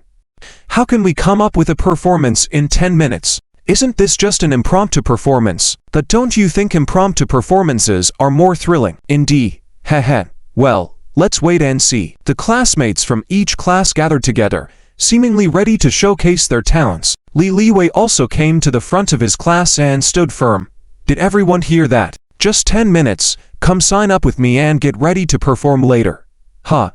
How can we come up with a performance in 10 minutes? Isn't this just an impromptu performance? But don't you think impromptu performances are more thrilling? Indeed. Heh. Well, let's wait and see. The classmates from each class gathered together, seemingly ready to showcase their talents. Li Liwei also came to the front of his class and stood firm. Did everyone hear that? Just 10 minutes, come sign up with me and get ready to perform later. Huh.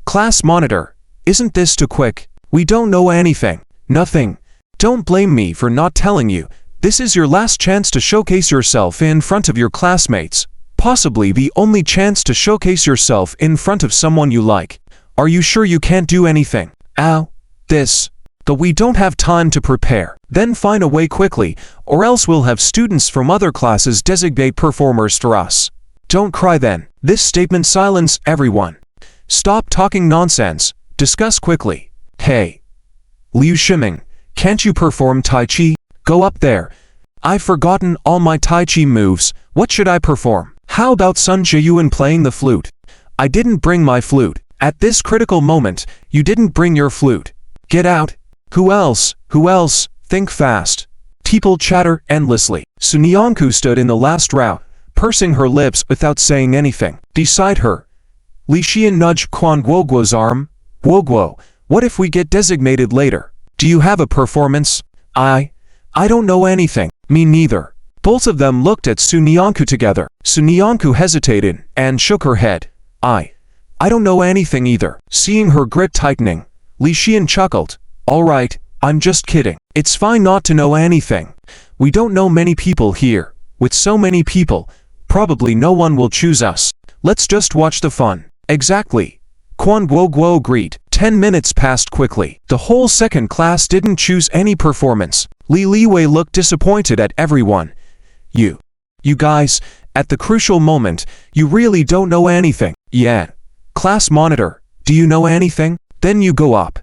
Class monitor, isn't this too quick? We don't know anything. Nothing. Don't blame me for not telling you. This is your last chance to showcase yourself in front of your classmates. Possibly the only chance to showcase yourself in front of someone you like. Are you sure you can't do anything? Ow. But we don't have time to prepare. Then find a way quickly, or else we'll have students from other classes designate performers for us. Don't cry then. This statement silenced everyone. Stop talking nonsense. Discuss quickly. Hey. Liu Shiming, can't you perform Tai Chi? Go up there. I've forgotten all my Tai Chi moves. What should I perform? How about Sun Jiyuan playing the flute? I didn't bring my flute. At this critical moment, you didn't bring your flute. Get out. Who else? Think fast. People chatter endlessly. Sunyanku stood in the last row, pursing her lips without saying anything. Beside her, Li Xian nudged Quan Guoguo's arm. Guoguo, what if we get designated later? Do you have a performance? I don't know anything. Me neither. Both of them looked at Sunyanku together. Sunyanku hesitated and shook her head. I don't know anything either. Seeing her grip tightening, Li Xian chuckled. Alright, I'm just kidding. It's fine not to know anything. We don't know many people here. With so many people, probably no one will choose us. Let's just watch the fun. Exactly. Quan Guoguo agreed. 10 minutes passed quickly. The whole second class didn't choose any performance. Li Liwei looked disappointed at everyone. You guys, at the crucial moment, you really don't know anything. Yeah. Class monitor, do you know anything? Then you go up.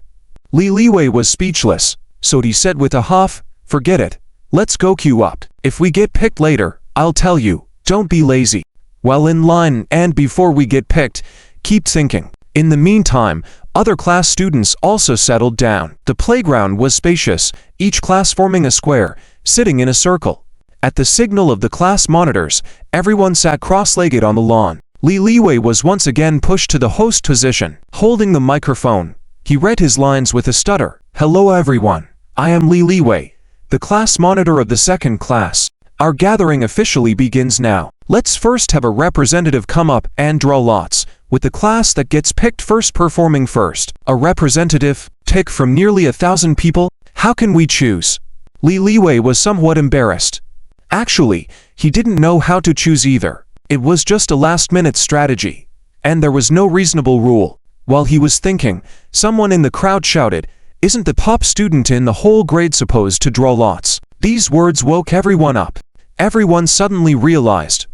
Li Liwei was speechless, so he said with a huff, forget it. Let's go queue up. If we get picked later, I'll tell you, don't be lazy. While in line and before we get picked, keep thinking. In the meantime, other class students also settled down. The playground was spacious, each class forming a square, sitting in a circle. At the signal of the class monitors, everyone sat cross-legged on the lawn. Li Liwei was once again pushed to the host position. Holding the microphone, he read his lines with a stutter. Hello everyone. I am Li Liwei, the class monitor of the second class. Our gathering officially begins now. Let's first have a representative come up and draw lots, with the class that gets picked first performing first. A representative? Pick from nearly 1,000 people? How can we choose? Li Liwei was somewhat embarrassed. Actually, he didn't know how to choose either. It was just a last-minute strategy, and there was no reasonable rule. While he was thinking, someone in the crowd shouted, "Isn't the top student in the whole grade supposed to draw lots?" These words woke everyone up. Everyone suddenly realized,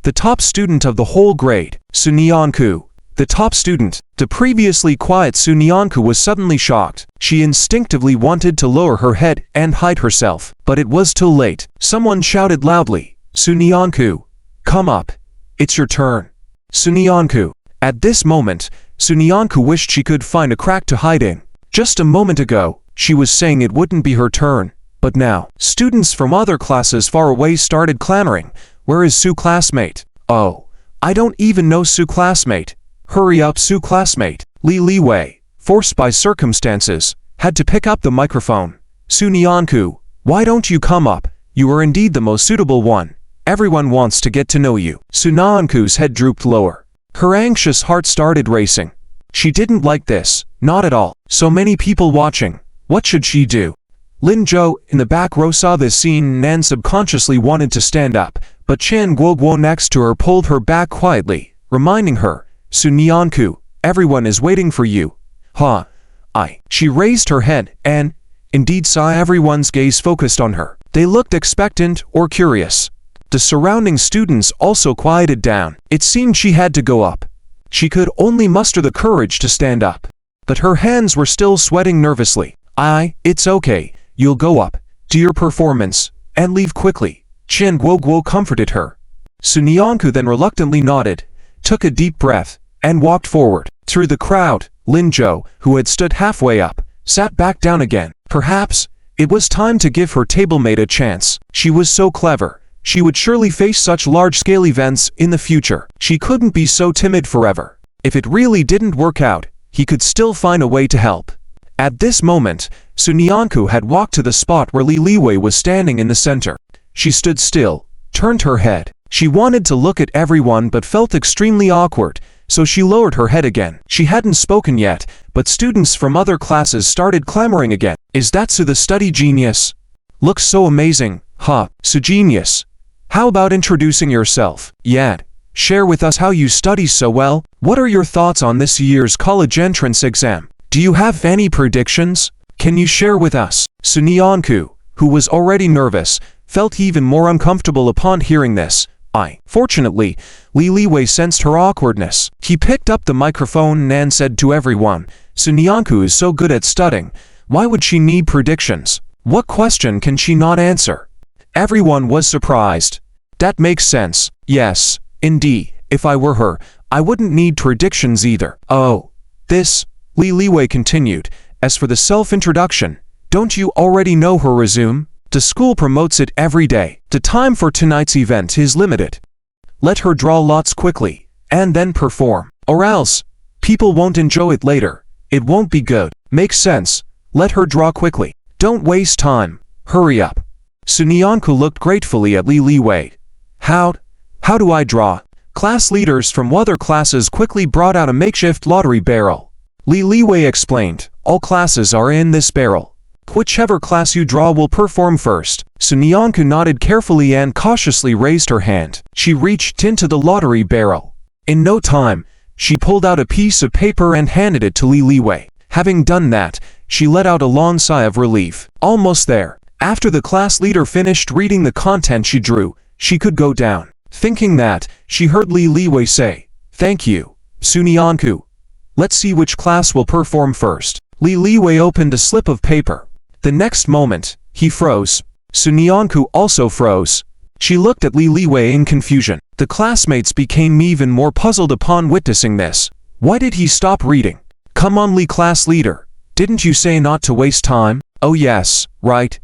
the top student of the whole grade, Sunyanku. The top student, the previously quiet Sunyanku was suddenly shocked. She instinctively wanted to lower her head and hide herself, but it was too late. Someone shouted loudly, "Sunyanku, come up. It's your turn." Sunyanku. At this moment, Sunyanku wished she could find a crack to hide in. Just a moment ago, she was saying it wouldn't be her turn, but now, students from other classes far away started clamoring, "Where is Su classmate? Oh, I don't even know Su classmate. Hurry up Su classmate." Li Liwei, forced by circumstances, had to pick up the microphone. "Sunyanku, why don't you come up? You are indeed the most suitable one. Everyone wants to get to know you." Sunyanku's head drooped lower. Her anxious heart started racing. She didn't like this, not at all. So many people watching. What should she do? Lin Zhou, in the back row, saw this scene and subconsciously wanted to stand up, but Chen Guoguo next to her pulled her back quietly, reminding her, "Sunyanku, everyone is waiting for you." She raised her head and, indeed, saw everyone's gaze focused on her. They looked expectant or curious. The surrounding students also quieted down. It seemed she had to go up. She could only muster the courage to stand up. But her hands were still sweating nervously. It's okay. You'll go up, do your performance, and leave quickly." Chen Guoguo comforted her. Sunyanku then reluctantly nodded, took a deep breath, and walked forward. Through the crowd, Lin Zhou, who had stood halfway up, sat back down again. Perhaps it was time to give her tablemate a chance. She was so clever. She would surely face such large-scale events in the future. She couldn't be so timid forever. If it really didn't work out, he could still find a way to help. At this moment, Sunyanku had walked to the spot where Li Liwei was standing in the center. She stood still, turned her head. She wanted to look at everyone but felt extremely awkward, so she lowered her head again. She hadn't spoken yet, but students from other classes started clamoring again. "Is that Su the study genius? Looks so amazing, Su genius. How about introducing yourself? Share with us how you study so well. What are your thoughts on this year's college entrance exam? Do you have any predictions? Can you share with us?" Sunyanku, who was already nervous, felt even more uncomfortable upon hearing this. Fortunately, Li Liwei sensed her awkwardness. He picked up the microphone and said to everyone, "Sunyanku is so good at studying. Why would she need predictions? What question can she not answer?" Everyone was surprised. "That makes sense. Yes, indeed. If I were her, I wouldn't need predictions either." This, Li Liwei continued. "As for the self-introduction, don't you already know her resume? The school promotes it every day. The time for tonight's event is limited. Let her draw lots quickly, and then perform. Or else, people won't enjoy it later. It won't be good." "Makes sense. Let her draw quickly. Don't waste time. Hurry up." Sunyanku looked gratefully at Li Liwei. How do I draw?" Class leaders from other classes quickly brought out a makeshift lottery barrel. Li Liwei explained, "All classes are in this barrel. Whichever class you draw will perform first." Sunyanku nodded carefully and cautiously raised her hand. She reached into the lottery barrel. In no time, she pulled out a piece of paper and handed it to Li Liwei. Having done that, she let out a long sigh of relief. Almost there. After the class leader finished reading the content she drew, she could go down. Thinking that, she heard Li Liwei say, "Thank you, Sunyanku. Let's see which class will perform first." Li Liwei opened a slip of paper. The next moment, he froze. Sunyanku also froze. She looked at Li Liwei in confusion. The classmates became even more puzzled upon witnessing this. Why did he stop reading? "Come on, Li class leader. Didn't you say not to waste time?" "Oh yes, right.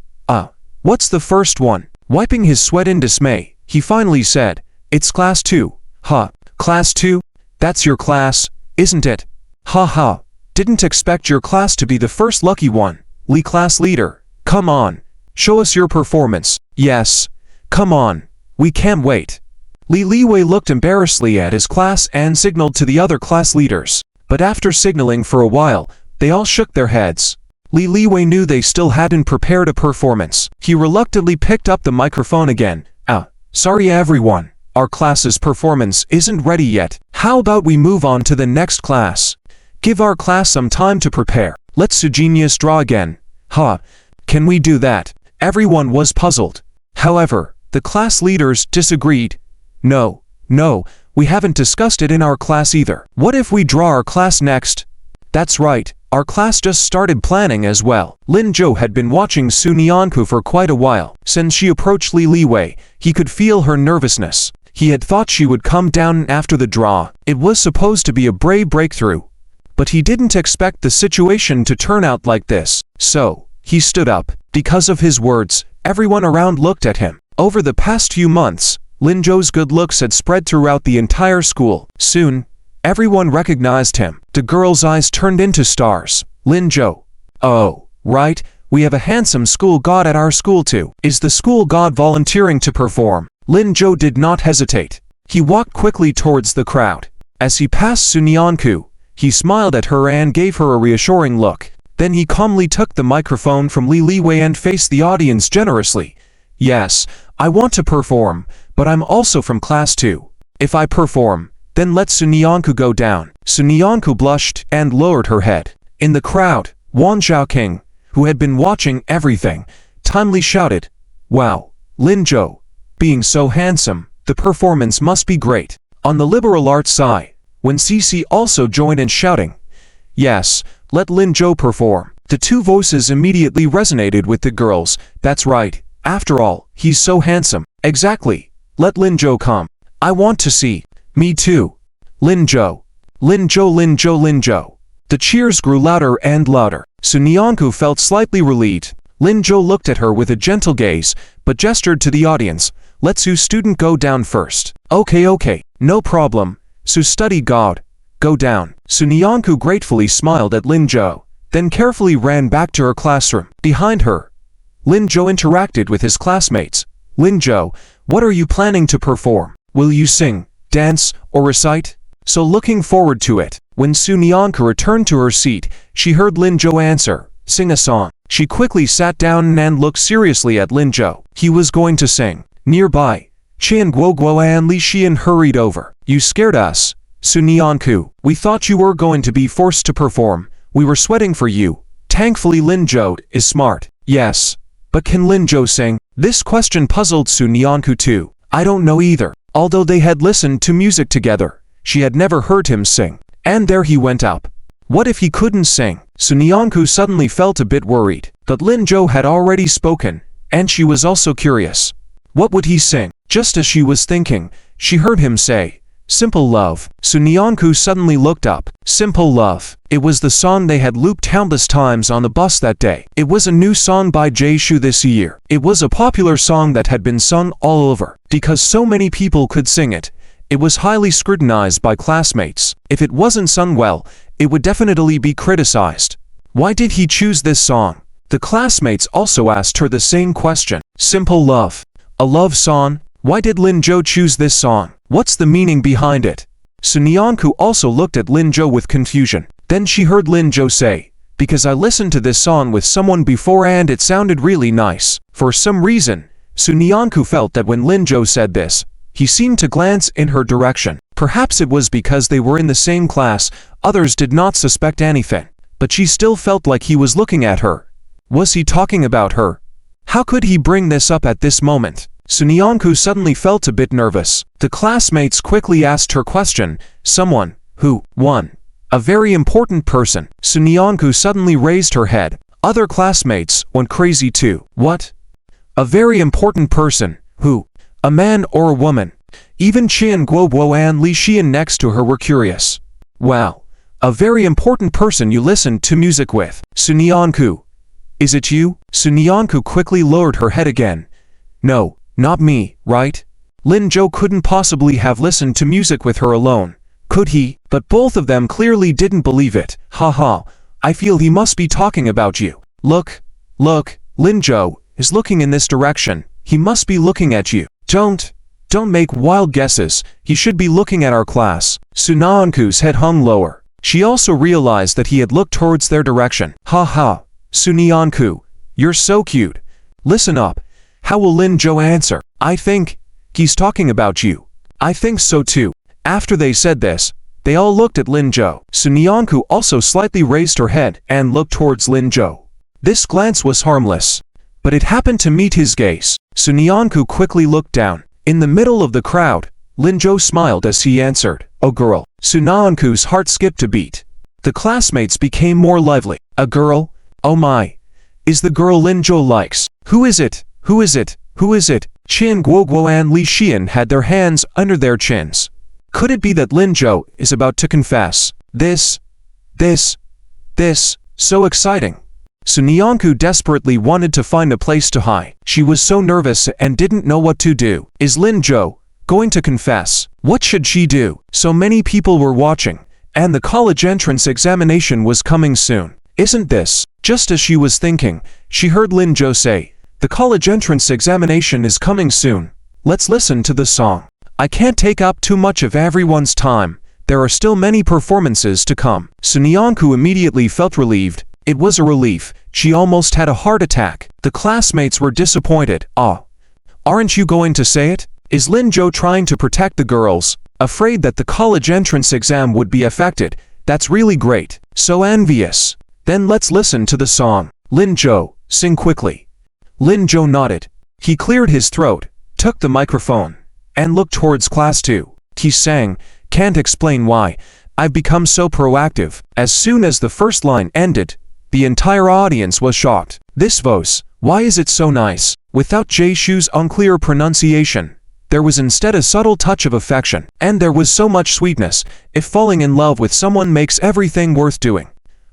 What's the first one?" Wiping his sweat in dismay, he finally said, "It's class 2. Class 2? That's your class, isn't it? Didn't expect your class to be the first lucky one. Li class leader, come on, show us your performance." "Yes, come on, we can't wait." Li Liwei looked embarrassedly at his class and signaled to the other class leaders. But after signaling for a while, they all shook their heads. Li Liwei knew they still hadn't prepared a performance. He reluctantly picked up the microphone again. Sorry everyone. Our class's performance isn't ready yet. How about we move on to the next class? Give our class some time to prepare. Let's Sugenius draw again. Can we do that? Everyone was puzzled. However, the class leaders disagreed. No, we haven't discussed it in our class either. What if we draw our class next? That's right, our class just started planning as well. Lin Zhou had been watching Su Nianku for quite a while. Since she approached Li Liwei, he could feel her nervousness. He had thought she would come down after the draw. It was supposed to be a brave breakthrough. But he didn't expect the situation to turn out like this. So, he stood up. Because of his words, everyone around looked at him. Over the past few months, Lin Zhou's good looks had spread throughout the entire school. Soon, everyone recognized him. The girls' eyes turned into stars. Lin Zhou. Oh, right, we have a handsome school god at our school too. Is the school god volunteering to perform? Lin Zhou did not hesitate. He walked quickly towards the crowd. As he passed Su Nianku, he smiled at her and gave her a reassuring look. Then he calmly took the microphone from Li Liwei and faced the audience generously. Yes, I want to perform, but I'm also from class 2. If I perform, then let Su Nianku go down. Su Nianku blushed and lowered her head. In the crowd, Wan Zhaoqing, who had been watching everything, timely shouted, "Wow, Lin Zhou. Being so handsome, the performance must be great." On the liberal arts side, when Cici also joined in shouting, "Yes, let Lin Zhou perform," the two voices immediately resonated with the girls. That's right, after all, he's so handsome. Exactly, let Lin Zhou come. I want to see. Me too. Lin Zhou. Lin Zhou, Lin Zhou, Lin Zhou. The cheers grew louder and louder. Su Nianku felt slightly relieved. Lin Zhou looked at her with a gentle gaze, but gestured to the audience. Let Su's student go down first. Okay, no problem. Su study god. Go down. Su Nianku gratefully smiled at Lin Zhou, then carefully ran back to her classroom. Behind her, Lin Zhou interacted with his classmates. Lin Zhou, what are you planning to perform? Will you sing, dance, or recite? So looking forward to it. When Su Nianku returned to her seat, she heard Lin Zhou answer, sing a song. She quickly sat down and looked seriously at Lin Zhou. He was going to sing. Nearby, Qian Guoguo and Li Xian hurried over. You scared us, Su Nianku. We thought you were going to be forced to perform. We were sweating for you. Thankfully Lin Zhou is smart. Yes, but can Lin Zhou sing? This question puzzled Su Nianku too. I don't know either. Although they had listened to music together, she had never heard him sing. And there he went up. What if he couldn't sing? Su Nianku suddenly felt a bit worried. But Lin Zhou had already spoken, and she was also curious. What would he sing? Just as she was thinking, she heard him say, Simple Love. Su Nianku suddenly looked up. Simple Love. It was the song they had looped countless times on the bus that day. It was a new song by Jay Shu this year. It was a popular song that had been sung all over. Because so many people could sing it, it was highly scrutinized by classmates. If it wasn't sung well, it would definitely be criticized. Why did he choose this song? The classmates also asked her the same question. Simple Love. A love song? Why did Lin Zhou choose this song? What's the meaning behind it? Su Nianku also looked at Lin Zhou with confusion. Then she heard Lin Zhou say, because I listened to this song with someone before and it sounded really nice. For some reason, Su Nianku felt that when Lin Zhou said this, he seemed to glance in her direction. Perhaps it was because they were in the same class, others did not suspect anything. But she still felt like he was looking at her. Was he talking about her? How could he bring this up at this moment? Su Nianku suddenly felt a bit nervous. The classmates quickly asked her question. Someone. Who? One. A very important person. Su Nianku suddenly raised her head. Other classmates went crazy too. What? A very important person. Who? A man or a woman? Even Qian Guoguo and Li Xian next to her were curious. Wow. A very important person you listened to music with. Su Nianku. Is it you? Su Nianku quickly lowered her head again. No, not me, right? Lin Zhou couldn't possibly have listened to music with her alone. Could he? But both of them clearly didn't believe it. Haha, I feel he must be talking about you. Look, Lin Zhou is looking in this direction. He must be looking at you. Don't Don't make wild guesses, he should be looking at our class. Sunyanku's head hung lower. She also realized that he had looked towards their direction. Ha ha, Sunyanku, you're so cute. Listen up. How will Lin Jo answer? I think he's talking about you. I think so too. After they said this, they all looked at Lin Jo. Sunyanku also slightly raised her head and looked towards Lin Jo. This glance was harmless, but it happened to meet his gaze. Sunyanku quickly looked down. In the middle of the crowd, Lin Jo smiled as he answered, "A girl." Sunyanku's heart skipped a beat. The classmates became more lively. A girl? Oh my. Is the girl Lin Jo likes? Who is it? Who is it? Who is it? Qin Guoguo and Li Xian had their hands under their chins. Could it be that Lin Jo is about to confess? This, so exciting. Sunyanku desperately wanted to find a place to hide. She was so nervous and didn't know what to do. Is Lin Jo going to confess? What should she do? So many people were watching, and the college entrance examination was coming soon. Isn't this? Just as she was thinking, she heard Lin Jo say, "The college entrance examination is coming soon. Let's listen to the song. I can't take up too much of everyone's time. There are still many performances to come." Sunyanku immediately felt relieved. It was a relief. She almost had a heart attack. The classmates were disappointed. Ah. Aren't you going to say it? Is Lin Jo trying to protect the girls, afraid that the college entrance exam would be affected? That's really great. So envious. Then let's listen to the song. Lin Jo, sing quickly. Lin Jo nodded. He cleared his throat, took the microphone, and looked towards class 2. He sang, "Can't explain why. I've become so proactive." As soon as the first line ended, the entire audience was shocked. This voice, why is it so nice? Without Jay Shu's unclear pronunciation, there was instead a subtle touch of affection, and there was so much sweetness, if falling in love with someone makes everything worth doing.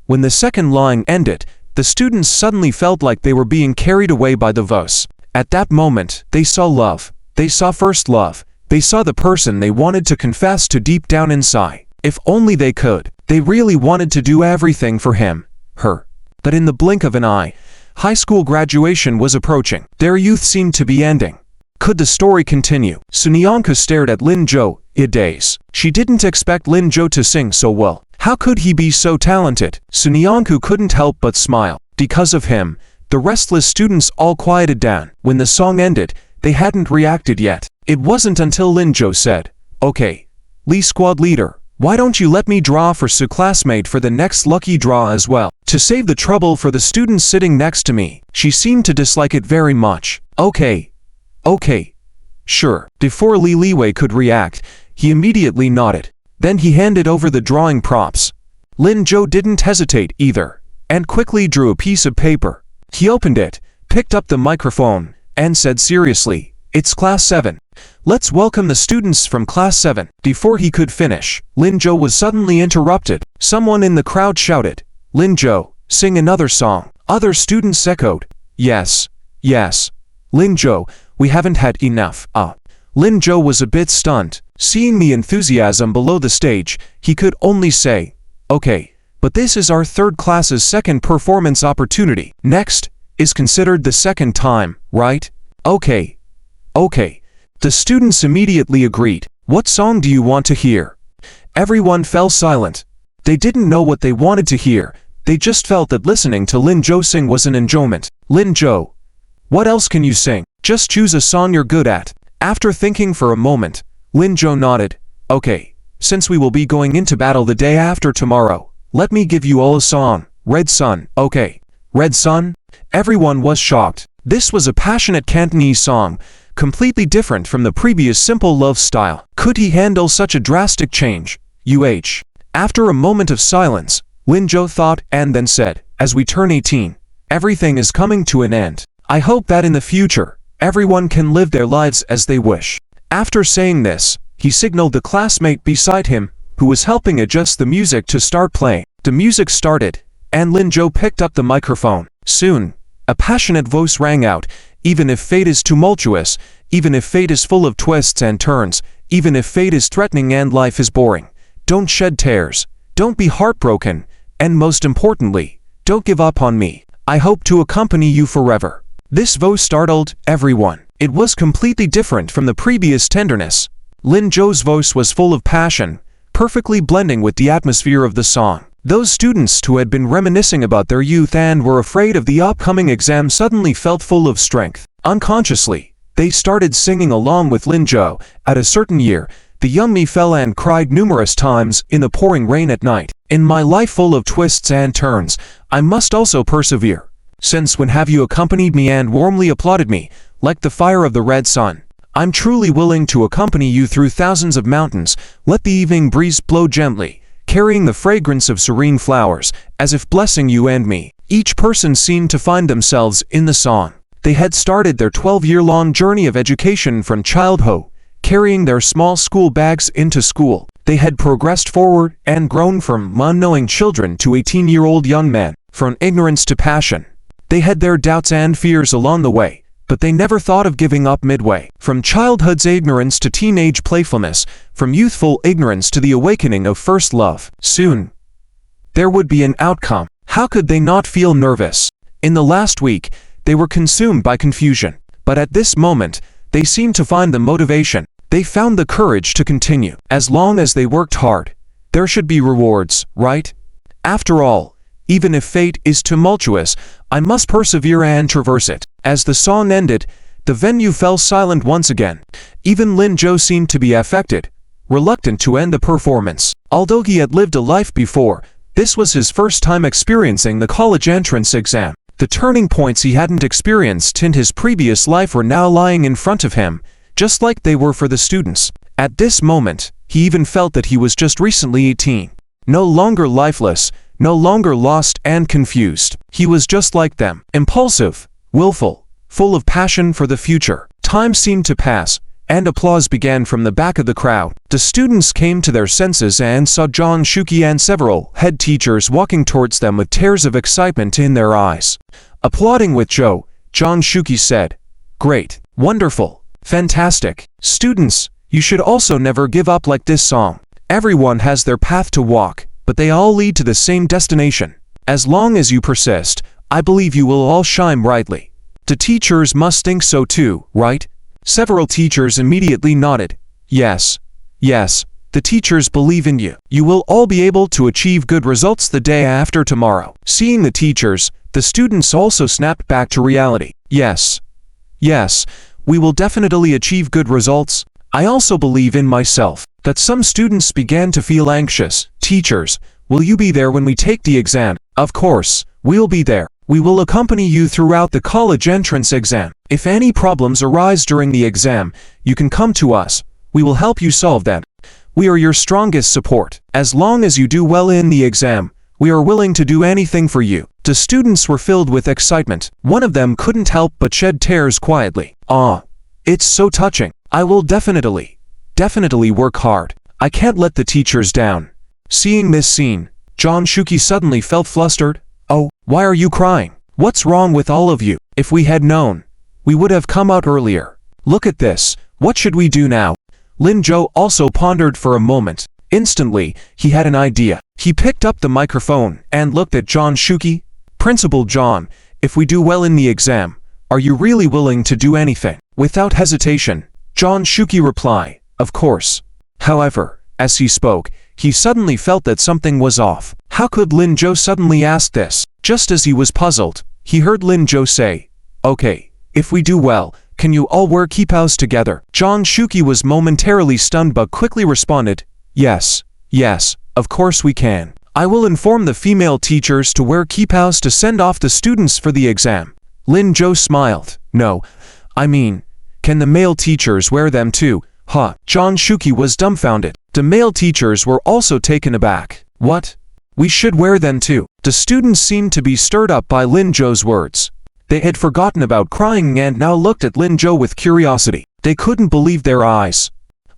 When the second line ended, the students suddenly felt like they were being carried away by the voice. At that moment, they saw love. They saw first love. They saw the person they wanted to confess to deep down inside. If only they could. They really wanted to do everything for him, her. But in the blink of an eye, high school graduation was approaching. Their youth seemed to be ending. Could the story continue? Sunyanku stared at Lin Jo, in daze. She didn't expect Lin Jo to sing so well. How could he be so talented? Sunyanku couldn't help but smile. Because of him, the restless students all quieted down. When the song ended, they hadn't reacted yet. It wasn't until Lin Jo said, "Okay, Lee squad leader, why don't you let me draw for Su classmate for the next lucky draw as well, to save the trouble for the students sitting next to me." She seemed to dislike it very much. Okay, sure. Before Li Liwei could react, he immediately nodded. Then he handed over the drawing props. Lin Jo didn't hesitate either, and quickly drew a piece of paper. He opened it, picked up the microphone, and said seriously, "It's class 7. Let's welcome the students from class 7. Before he could finish, Lin Jo was suddenly interrupted. Someone in the crowd shouted, "Lin Jo, sing another song." Other students echoed, yes. Lin Jo, we haven't had enough." Lin Jo was a bit stunned. Seeing the enthusiasm below the stage, he could only say, "Okay, but this is our third class's second performance opportunity. Next is considered the second time, right?" Okay. The students immediately agreed. "What song do you want to hear?" Everyone fell silent. They didn't know what they wanted to hear. They just felt that listening to Lin Jo sing was an enjoyment. "Lin Jo, what else can you sing? Just choose a song you're good at." After thinking for a moment, Lin Jo nodded. "Okay, since we will be going into battle the day after tomorrow, let me give you all a song. Red Sun." "Okay, Red Sun?" Everyone was shocked. This was a passionate Cantonese song, completely different from the previous simple love style. Could he handle such a drastic change? After a moment of silence, Lin Jo thought and then said, "As we turn 18, everything is coming to an end. I hope that in the future, everyone can live their lives as they wish." After saying this, he signaled the classmate beside him, who was helping adjust the music, to start playing. The music started, and Lin Jo picked up the microphone. Soon, a passionate voice rang out, "Even if fate is tumultuous, even if fate is full of twists and turns, even if fate is threatening and life is boring, don't shed tears, don't be heartbroken, and most importantly, don't give up on me. I hope to accompany you forever." This voice startled everyone. It was completely different from the previous tenderness. Lin Zhou's voice was full of passion, perfectly blending with the atmosphere of the song. Those students who had been reminiscing about their youth and were afraid of the upcoming exam suddenly felt full of strength. Unconsciously, they started singing along with Lin Zhou. At a certain year, the young me fell and cried numerous times in the pouring rain at night. In my life full of twists and turns, I must also persevere. Since when have you accompanied me and warmly applauded me, like the fire of the red sun? I'm truly willing to accompany you through thousands of mountains. Let the evening breeze blow gently, carrying the fragrance of serene flowers, as if blessing you and me. Each person seemed to find themselves in the song. They had started their 12-year-long journey of education from childhood, carrying their small school bags into school. They had progressed forward and grown from unknowing children to 18-year-old young men, from ignorance to passion. They had their doubts and fears along the way, but they never thought of giving up midway. From childhood's ignorance to teenage playfulness, from youthful ignorance to the awakening of first love. Soon, there would be an outcome. How could they not feel nervous? In the last week, they were consumed by confusion, but at this moment, they seemed to find the motivation. They found the courage to continue. As long as they worked hard, there should be rewards, right? After all, even if fate is tumultuous, I must persevere and traverse it. As the song ended, the venue fell silent once again. Even Lin Zhou seemed to be affected, reluctant to end the performance. Although he had lived a life before, this was his first time experiencing the college entrance exam. The turning points he hadn't experienced in his previous life were now lying in front of him, just like they were for the students. At this moment, he even felt that he was just recently 18. No longer lifeless, no longer lost and confused. He was just like them, impulsive, willful, full of passion for the future. Time seemed to pass, and applause began from the back of the crowd. The students came to their senses and saw Zhang Shuqi and several head teachers walking towards them with tears of excitement in their eyes. Applauding with Zhou, Zhang Shuqi said, "Great, wonderful, fantastic. Students, you should also never give up like this song. Everyone has their path to walk, but they all lead to the same destination. As long as you persist, I believe you will all shine brightly." The teachers must think so too, right? Several teachers immediately nodded. Yes, yes, the teachers believe in you. You will all be able to achieve good results the day after tomorrow. Seeing the teachers, the students also snapped back to reality. Yes, yes, we will definitely achieve good results. I also believe in myself. That some students began to feel anxious. Teachers, will you be there when we take the exam? Of course, we'll be there. We will accompany you throughout the college entrance exam. If any problems arise during the exam, you can come to us. We will help you solve them. We are your strongest support. As long as you do well in the exam, we are willing to do anything for you. The students were filled with excitement. One of them couldn't help but shed tears quietly. Ah, it's so touching. I will definitely work hard. I can't let the teachers down. Seeing this scene, Zhang Shuqi suddenly felt flustered. Oh, why are you crying? What's wrong with all of you? If we had known, we would have come out earlier. Look at this. What should we do now? Lin Zhou also pondered for a moment. Instantly, he had an idea. He picked up the microphone and looked at Zhang Shuqi. Principal Zhang, if we do well in the exam, are you really willing to do anything? Without hesitation, Zhang Shuqi replied, of course. However, as he spoke, he suddenly felt that something was off. How could Lin Zhou suddenly ask this? Just as he was puzzled, he heard Lin Zhou say, "Okay, if we do well, can you all wear kipaos together?" Zhang Shuqi was momentarily stunned but quickly responded, "Yes, yes, of course we can. I will inform the female teachers to wear kipaos to send off the students for the exam." Lin Zhou smiled. "No, I mean, can the male teachers wear them too?" Huh. Zhang Shuqi was dumbfounded. The male teachers were also taken aback. What? We should wear them too. The students seemed to be stirred up by Lin Zhou's words. They had forgotten about crying and now looked at Lin Zhou with curiosity. They couldn't believe their eyes.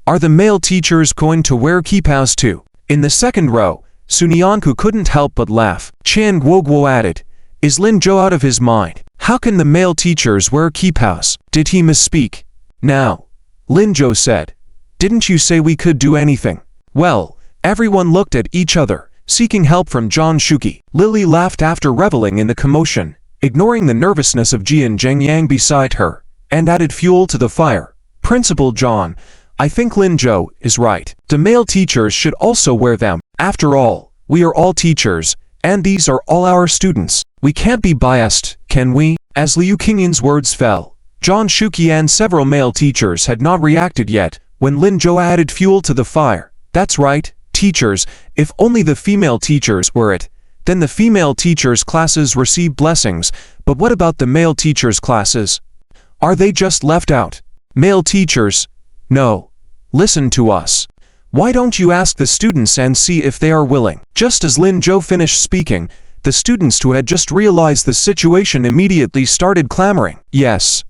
Are the male teachers going to wear kipaos too? In the second row, Sunyanku couldn't help but laugh. Chan Guoguo added, "Is Lin Zhou out of his mind? How can the male teachers wear kipaos? Did he misspeak?" "Now," Lin Zhou said, "didn't you say we could do anything?" Well, everyone looked at each other, seeking help from Zhang Shuqi. Lily laughed after reveling in the commotion, ignoring the nervousness of Ji and Zheng Yang beside her, and added fuel to the fire. Principal John, I think Lin Zhou is right. The male teachers should also wear them. After all, we are all teachers, and these are all our students. We can't be biased, can we? As Liu Qingyan's words fell, Zhang Shuqi and several male teachers had not reacted yet when Lin Zhou added fuel to the fire. That's right, teachers, if only the female teachers were it. Then the female teachers' classes receive blessings, but what about the male teachers' classes? Are they just left out? Male teachers? No. Listen to us. Why don't you ask the students and see if they are willing? Just as Lin Zhou finished speaking, the students who had just realized the situation immediately started clamoring. Yes.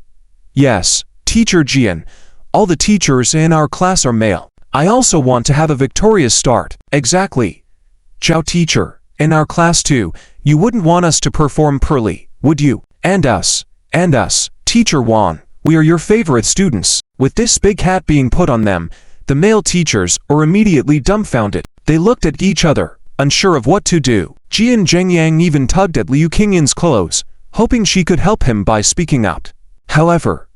Yes, Teacher Jian. All the teachers in our class are male. I also want to have a victorious start. Exactly. Zhao teacher, in our class too, you wouldn't want us to perform poorly, would you? And us. Teacher Wan, we are your favorite students. With this big hat being put on them, the male teachers were immediately dumbfounded. They looked at each other, unsure of what to do. Jian Zhengyang even tugged at Liu Qingyan's clothes, hoping she could help him by speaking out. However,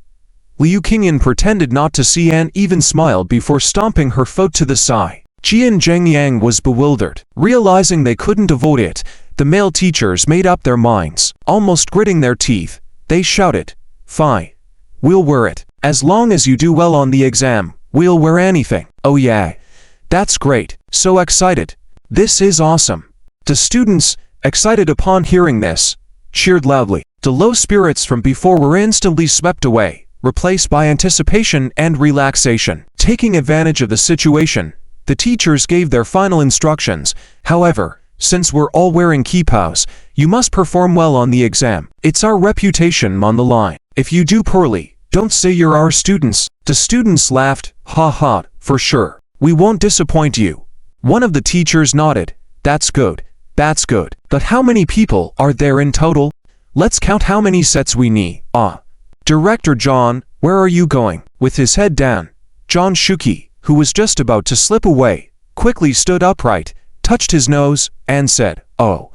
Liu Qingyan pretended not to see and even smiled before stomping her foot to the side. Jian Zhengyang was bewildered. Realizing they couldn't avoid it, the male teachers made up their minds. Almost gritting their teeth, they shouted, "Fine. We'll wear it. As long as you do well on the exam, we'll wear anything." Oh yeah. That's great. So excited. This is awesome. The students, excited upon hearing this, cheered loudly. The low spirits from before were instantly swept away, replaced by anticipation and relaxation. Taking advantage of the situation, the teachers gave their final instructions. However, since we're all wearing kipaos, you must perform well on the exam. It's our reputation on the line. If you do poorly, don't say you're our students. The students laughed. Ha ha, for sure. We won't disappoint you. One of the teachers nodded. That's good. That's good. But how many people are there in total? Let's count how many sets we need. Director John, where are you going? With his head down, Zhang Shuqi, who was just about to slip away, quickly stood upright, touched his nose, and said, "Oh,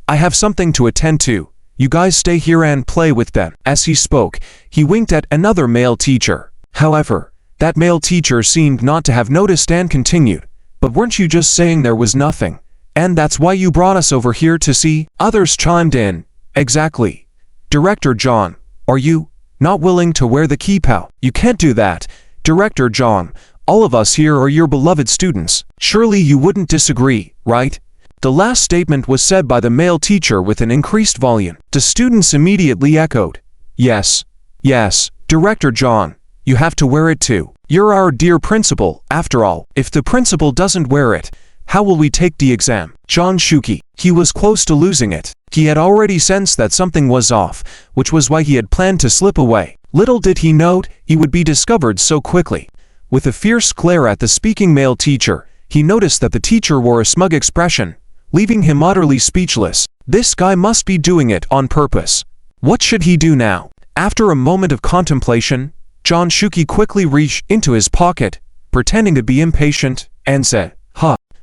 I have something to attend to. You guys stay here and play with them." As he spoke, he winked at another male teacher. However, that male teacher seemed not to have noticed and continued, "But weren't you just saying there was nothing? And that's why you brought us over here to see?" Others chimed in. Exactly. Director John, are you not willing to wear the kipao? You can't do that. Director John, all of us here are your beloved students. Surely you wouldn't disagree, right? The last statement was said by the male teacher with an increased volume. The students immediately echoed. Yes. Yes, Director John, you have to wear it too. You're our dear principal, after all. If the principal doesn't wear it, how will we take the exam? Zhang Shuqi, he was close to losing it. He had already sensed that something was off, which was why he had planned to slip away. Little did he know he would be discovered so quickly. With a fierce glare at the speaking male teacher, he noticed that the teacher wore a smug expression, leaving him utterly speechless. This guy must be doing it on purpose. What should he do now? After a moment of contemplation, Zhang Shuqi quickly reached into his pocket, pretending to be impatient, and said,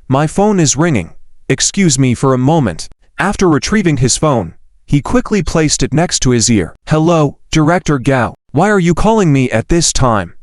"My phone is ringing. Excuse me for a moment." After retrieving his phone, he quickly placed it next to his ear. "Hello, Director Gao. Why are you calling me at this time?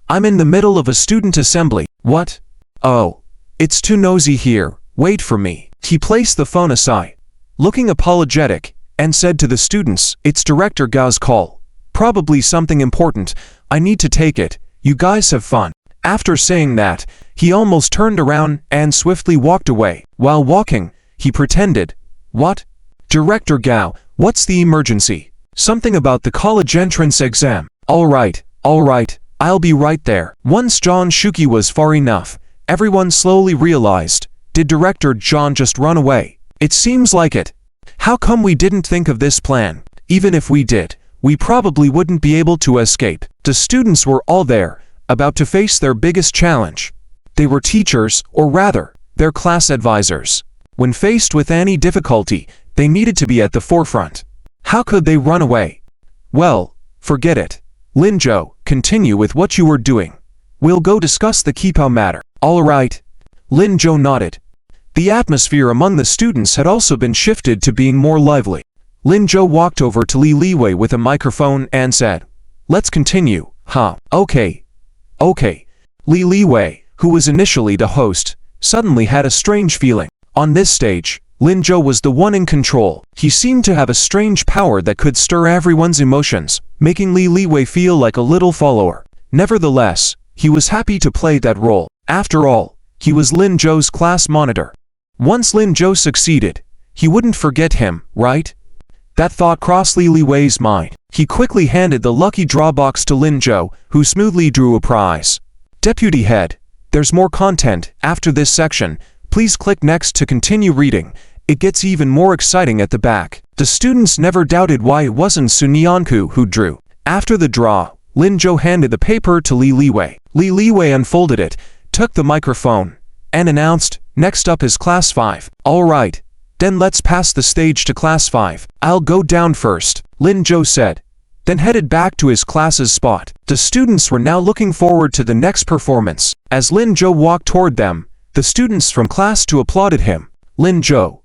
I'm in the middle of a student assembly." "What? Oh, it's too noisy here. Wait for me." He placed the phone aside, looking apologetic, and said to the students, "It's Director Gao's call. Probably something important. I need to take it. You guys have fun." After saying that, he almost turned around and swiftly walked away. While walking, he pretended, "What? Director Gao, what's the emergency? Something about the college entrance exam." All right, I'll be right there." Once Zhang Shuqi was far enough, everyone slowly realized, did Director Zhang just run away? It seems like it. How come we didn't think of this plan? Even if we did, we probably wouldn't be able to escape. The students were all there, about to face their biggest challenge. They were teachers, or rather, their class advisors. When faced with any difficulty, they needed to be at the forefront. How could they run away? Well, forget it. Lin Zhou, continue with what you were doing. We'll go discuss the kipao matter. All right. Lin Zhou nodded. The atmosphere among the students had also been shifted to being more lively. Lin Zhou walked over to Li Liwei with a microphone and said, let's continue, huh? Okay. Li Wei, who was initially the host, suddenly had a strange feeling. On this stage, Lin Zhou was the one in control. He seemed to have a strange power that could stir everyone's emotions, making Li Wei feel like a little follower. Nevertheless, he was happy to play that role. After all, he was Lin Zhou's class monitor. Once Lin Zhou succeeded, he wouldn't forget him, right? That thought crossed Li Wei's mind. He quickly handed the lucky draw box to Lin Zhou, who smoothly drew a prize. Deputy Head, there's more content after this section. Please click next to continue reading. It gets even more exciting at the back. The students never doubted why it wasn't Sun Yanku who drew. After the draw, Lin Zhou handed the paper to Li Wei. Li Wei unfolded it, took the microphone, and announced, "Next up is Class 5. All right, then let's pass the stage to Class 5. I'll go down first," Lin Zhou said, then headed back to his class's spot. The students were now looking forward to the next performance. As Lin Zhou walked toward them, the students from Class 2 applauded him. "Lin Zhou,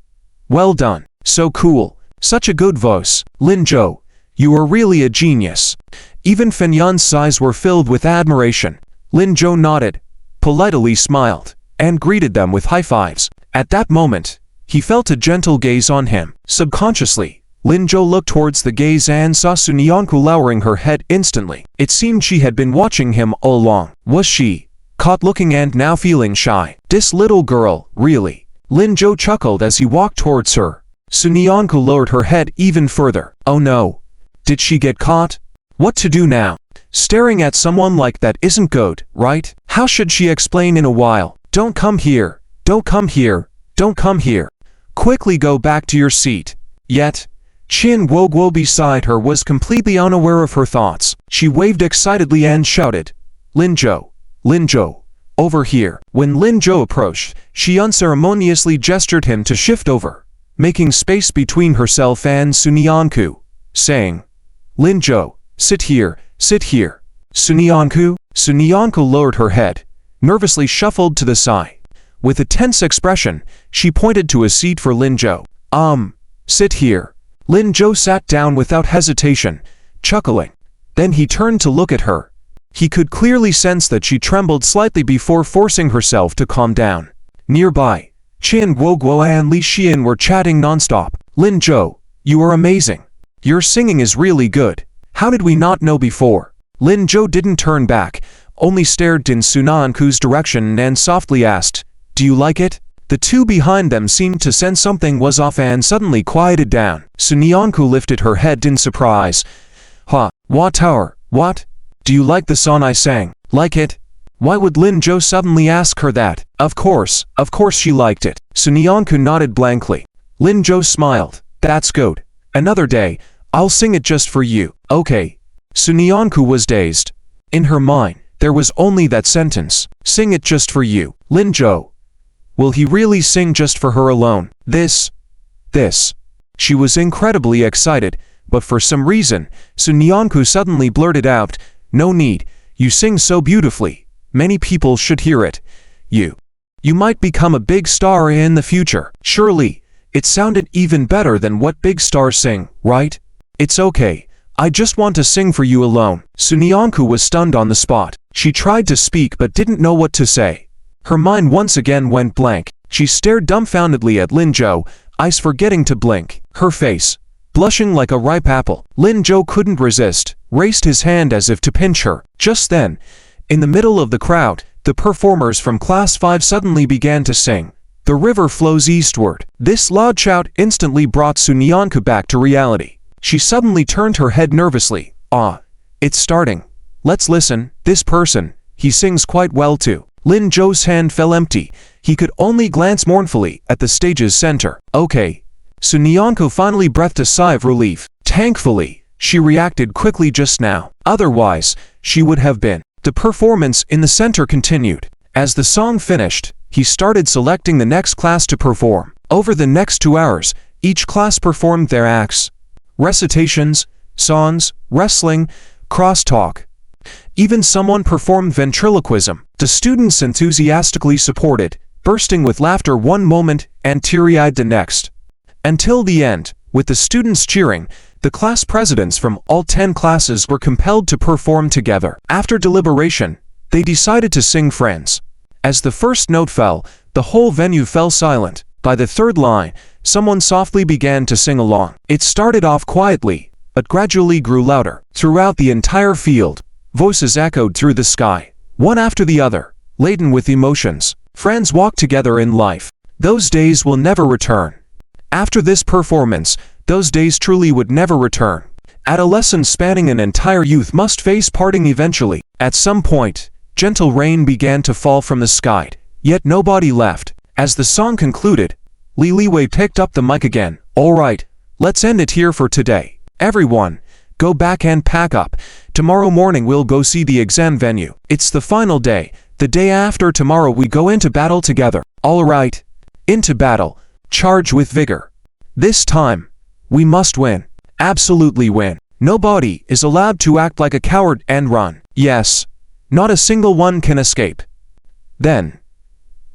well done. So cool. Such a good voice. Lin Zhou, you are really a genius." Even Fenyan's eyes were filled with admiration. Lin Zhou nodded, politely smiled, and greeted them with high fives. At that moment, he felt a gentle gaze on him. Subconsciously, Lin Zhou looked towards the gaze and saw Sun Yanku lowering her head instantly. It seemed she had been watching him all along. Was she caught looking and now feeling shy? This little girl, really? Lin Zhou chuckled as he walked towards her. Sun Yanku lowered her head even further. Oh no. Did she get caught? What to do now? Staring at someone like that isn't good, right? How should she explain in a while? Don't come here. Don't come here. Don't come here. Quickly go back to your seat. Yet, Qin Guoguo beside her was completely unaware of her thoughts. She waved excitedly and shouted, Lin Zhou, over here. When Lin Zhou approached, she unceremoniously gestured him to shift over, making space between herself and Sun Yanku, saying, Lin Zhou, sit here, sit here. Sun Yanku lowered her head, nervously shuffled to the side. With a tense expression, she pointed to a seat for Lin Zhou. Sit here. Lin Zhou sat down without hesitation, chuckling. Then he turned to look at her. He could clearly sense that she trembled slightly before forcing herself to calm down. Nearby, Qin Guoguo and Li Xian were chatting nonstop. Lin Zhou, you are amazing. Your singing is really good. How did we not know before? Lin Zhou didn't turn back, only stared in Sun Yanku's direction and softly asked, Do you like it? The two behind them seemed to sense something was off and suddenly quieted down. Sun Yanku lifted her head in surprise. What tower? What? Do you like the song I sang? Like it? Why would Lin Zhou suddenly ask her that? Of course she liked it. Sun Yanku nodded blankly. Lin Zhou smiled. That's good. Another day, I'll sing it just for you. Okay. Sun Yanku was dazed. In her mind, there was only that sentence. Sing it just for you. Lin Zhou. Will he really sing just for her alone? This. She was incredibly excited, but for some reason, Sun Yanku suddenly blurted out, No need, you sing so beautifully. Many people should hear it. You might become a big star in the future. Surely, it sounded even better than what big stars sing, right? It's okay. I just want to sing for you alone. Sun Yanku was stunned on the spot. She tried to speak but didn't know what to say. Her mind once again went blank. She stared dumbfoundedly at Lin Zhou, eyes forgetting to blink. Her face, blushing like a ripe apple. Lin Zhou couldn't resist, raised his hand as if to pinch her. Just then, in the middle of the crowd, the performers from Class 5 suddenly began to sing. The river flows eastward. This loud shout instantly brought Sun Yanku back to reality. She suddenly turned her head nervously. It's starting. Let's listen. This person, he sings quite well too. Lin Zhou's hand fell empty. He could only glance mournfully at the stage's center. Okay. Sun Yanku finally breathed a sigh of relief. Thankfully, she reacted quickly just now. Otherwise, she would have been. The performance in the center continued. As the song finished, he started selecting the next class to perform. Over the next 2 hours, each class performed their acts. Recitations, songs, wrestling, crosstalk. Even someone performed ventriloquism. The students enthusiastically supported, bursting with laughter one moment and teary-eyed the next. Until the end, with the students cheering, The class presidents from all 10 classes were compelled to perform together. After deliberation, they decided to sing Friends. As the first note fell, the whole venue fell silent. By the third line, someone softly began to sing along. It started off quietly, but gradually grew louder. Throughout the entire field, voices echoed through the sky, one after the other, laden with emotions. Friends walk together in life. Those days will never return. After this performance, those days truly would never return. Adolescence spanning an entire youth must face parting eventually. At some point, gentle rain began to fall from the sky, yet nobody left. As the song concluded, Li Wei picked up the mic again. "All right, let's end it here for today. Everyone, go back and pack up. Tomorrow morning we'll go see the exam venue. It's the final day. The day after tomorrow we go into battle together. All right, into battle. Charge with vigor. This time, we must win. Absolutely win. Nobody is allowed to act like a coward and run. Yes, not a single one can escape. Then,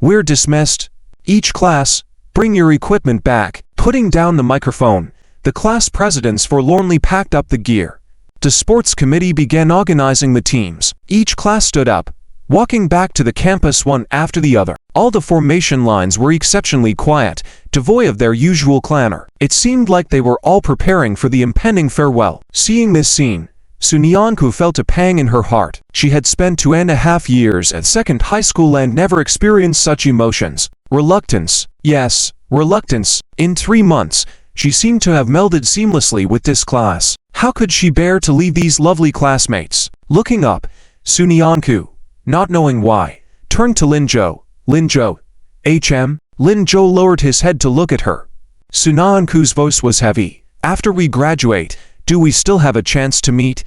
we're dismissed. Each class, bring your equipment back." Putting down the microphone, the class presidents forlornly packed up the gear. The sports committee began organizing the teams. Each class stood up, walking back to the campus one after the other. All the formation lines were exceptionally quiet, devoid of their usual clamor. It seemed like they were all preparing for the impending farewell. Seeing this scene, Sunyanku felt a pang in her heart. She had spent 2.5 years at second high school and never experienced such emotions. Reluctance. Yes, reluctance. In 3 months, she seemed to have melded seamlessly with this class. How could she bear to leave these lovely classmates? Looking up, Sunyanku, not knowing why, turned to Linzhou. "Linzhou, HM?" Linzhou lowered his head to look at her. Sunyanku's voice was heavy. "After we graduate, do we still have a chance to meet?"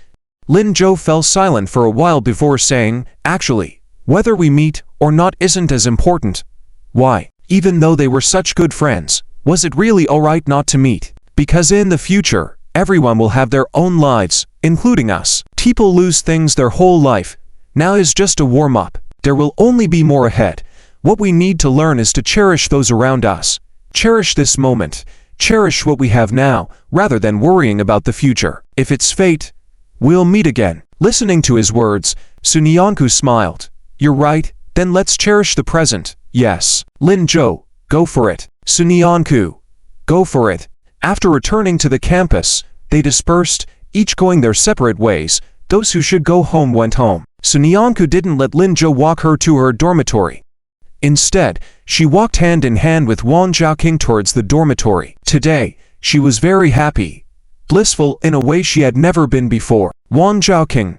Linzhou fell silent for a while before saying, "Actually, whether we meet or not isn't as important." Why? Even though they were such good friends, was it really alright not to meet? Because in the future, everyone will have their own lives, including us. People lose things their whole life. Now is just a warm-up. There will only be more ahead. What we need to learn is to cherish those around us. Cherish this moment. Cherish what we have now, rather than worrying about the future. If it's fate, we'll meet again. Listening to his words, Sunyanku smiled. "You're right, then let's cherish the present." "Yes." "Linzhou, go for it." "Sunyanku, go for it." After returning to the campus, they dispersed, each going their separate ways. Those who should go home went home. Sunyanku didn't let Linzhou walk her to her dormitory. Instead, she walked hand in hand with Wang Zhaoqing towards the dormitory. Today, she was very happy, blissful in a way she had never been before. "Wang Zhaoqing,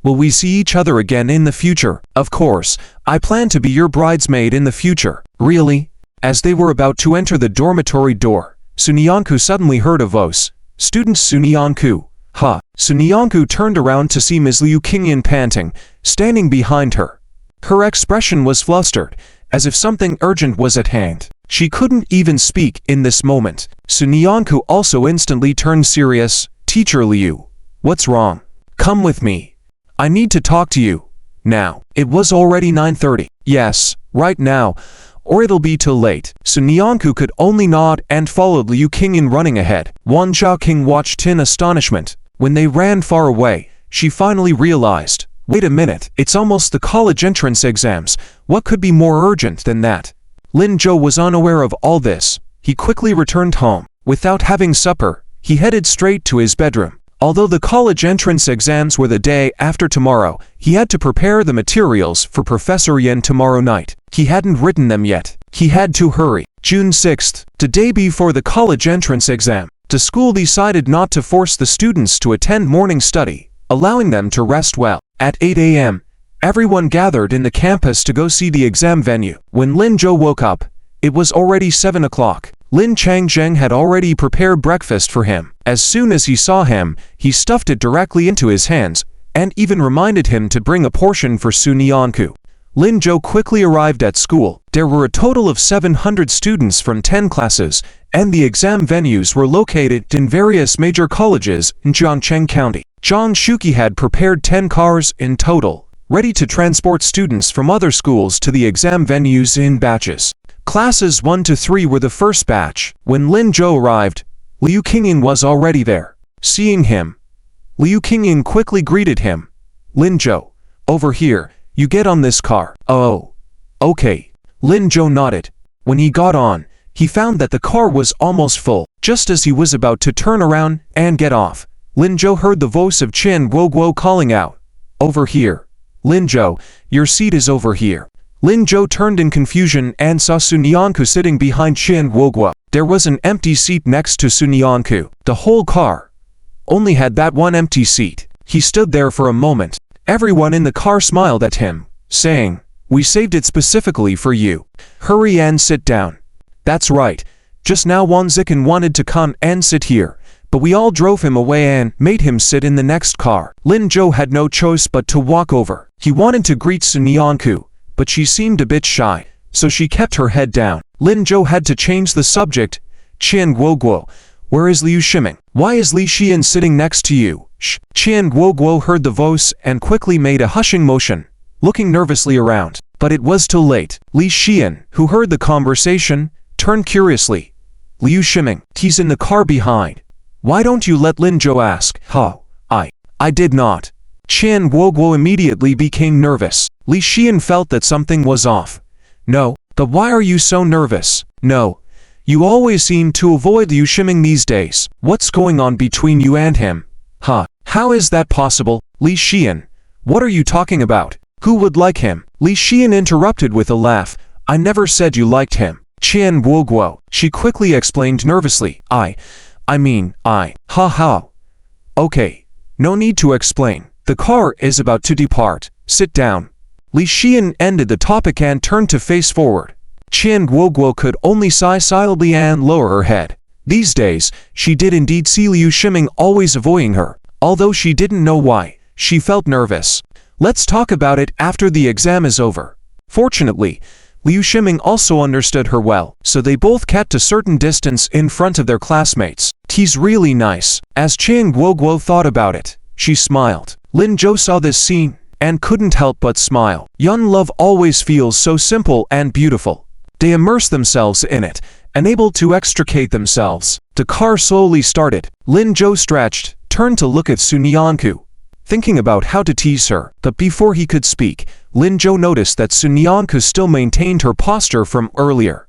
will we see each other again in the future?" "Of course, I plan to be your bridesmaid in the future." "Really?" As they were about to enter the dormitory door, Sunyanku suddenly heard a voice. "Student Sunyanku." "Huh." Sunyanku turned around to see Ms. Liu Qingyan panting, standing behind her. Her expression was flustered, as if something urgent was at hand. She couldn't even speak in this moment. Sunyanku also instantly turned serious. "Teacher Liu, what's wrong? Come with me. I need to talk to you. Now." It was already 9:30. "Yes, right now, or it'll be too late." Sunyanku could only nod and followed Liu Qingyan running ahead. Wang Zhaoqing watched in astonishment. When they ran far away, she finally realized, wait a minute, it's almost the college entrance exams. What could be more urgent than that? Linzhou was unaware of all this. He quickly returned home. Without having supper, he headed straight to his bedroom. Although the college entrance exams were the day after tomorrow, he had to prepare the materials for Professor Yan tomorrow night. He hadn't written them yet. He had to hurry. June 6th, the day before the college entrance exam, the school decided not to force the students to attend morning study, allowing them to rest well. At 8 a.m., everyone gathered in the campus to go see the exam venue. When Linzhou woke up, it was already 7 o'clock. Lin Changzheng had already prepared breakfast for him. As soon as he saw him, he stuffed it directly into his hands, and even reminded him to bring a portion for Sunyanku. Linzhou quickly arrived at school. There were a total of 700 students from 10 classes, and the exam venues were located in various major colleges in Jiangcheng County. Zhang Shuqi had prepared 10 cars in total, ready to transport students from other schools to the exam venues in batches. Classes 1 to 3 were the first batch. When Linzhou arrived, Liu Qingyan was already there. Seeing him, Liu Qingyin quickly greeted him. Lin Zhou, over here, you get on this car. Oh, okay. Lin Zhou nodded. When he got on, he found that the car was almost full. Just as he was about to turn around and get off, Lin Zhou heard the voice of Qian Guoguo calling out, "Over here. Lin Zhou, your seat is over here." Lin Zhou turned in confusion and saw Sun Yanku sitting behind Qian Guoguo. There was an empty seat next to Sun Yanku. The whole car only had that one empty seat. He stood there for a moment. Everyone in the car smiled at him, saying, "We saved it specifically for you. Hurry and sit down." That's right. Just now Wang Zikan wanted to come and sit here, but we all drove him away and made him sit in the next car. Lin Zhou had no choice but to walk over. He wanted to greet Sun Yanku, but she seemed a bit shy, so she kept her head down. Lin Zhou had to change the subject. "Qian Guoguo, where is Liu Shiming? Why is Li Xian sitting next to you?" Qian Guoguo heard the voice and quickly made a hushing motion, looking nervously around. But it was too late. Li Xian, who heard the conversation, turned curiously. "Liu Shiming, he's in the car behind. Why don't you let Lin Zhou ask?" "How? I did not." Qian Guoguo immediately became nervous. Li Xian felt that something was off. "No, but why are you so nervous?" "No. You always seem to avoid Liu Shiming these days. What's going on between you and him?" "Huh, how is that possible?" "Li Xian, what are you talking about? Who would like him?" Li Xian interrupted with a laugh. "I never said you liked him." "Qian Guoguo," she quickly explained nervously. I mean, ha. Okay, no need to explain. The car is about to depart. Sit down." Li Xian ended the topic and turned to face forward. Qian Guoguo could only sigh silently and lower her head. These days, she did indeed see Liu Shiming always avoiding her. Although she didn't know why, she felt nervous. Let's talk about it after the exam is over. Fortunately, Liu Shiming also understood her well, so they both kept a certain distance in front of their classmates. "He's really nice." As Qian Guoguo thought about it, she smiled. Lin Zhou saw this scene and couldn't help but smile. Young love always feels so simple and beautiful. They immerse themselves in it, unable to extricate themselves. The car slowly started. Lin Zhou stretched, turned to look at Sun Yanku, thinking about how to tease her. But before he could speak, Lin Zhou noticed that Sun Yanku still maintained her posture from earlier.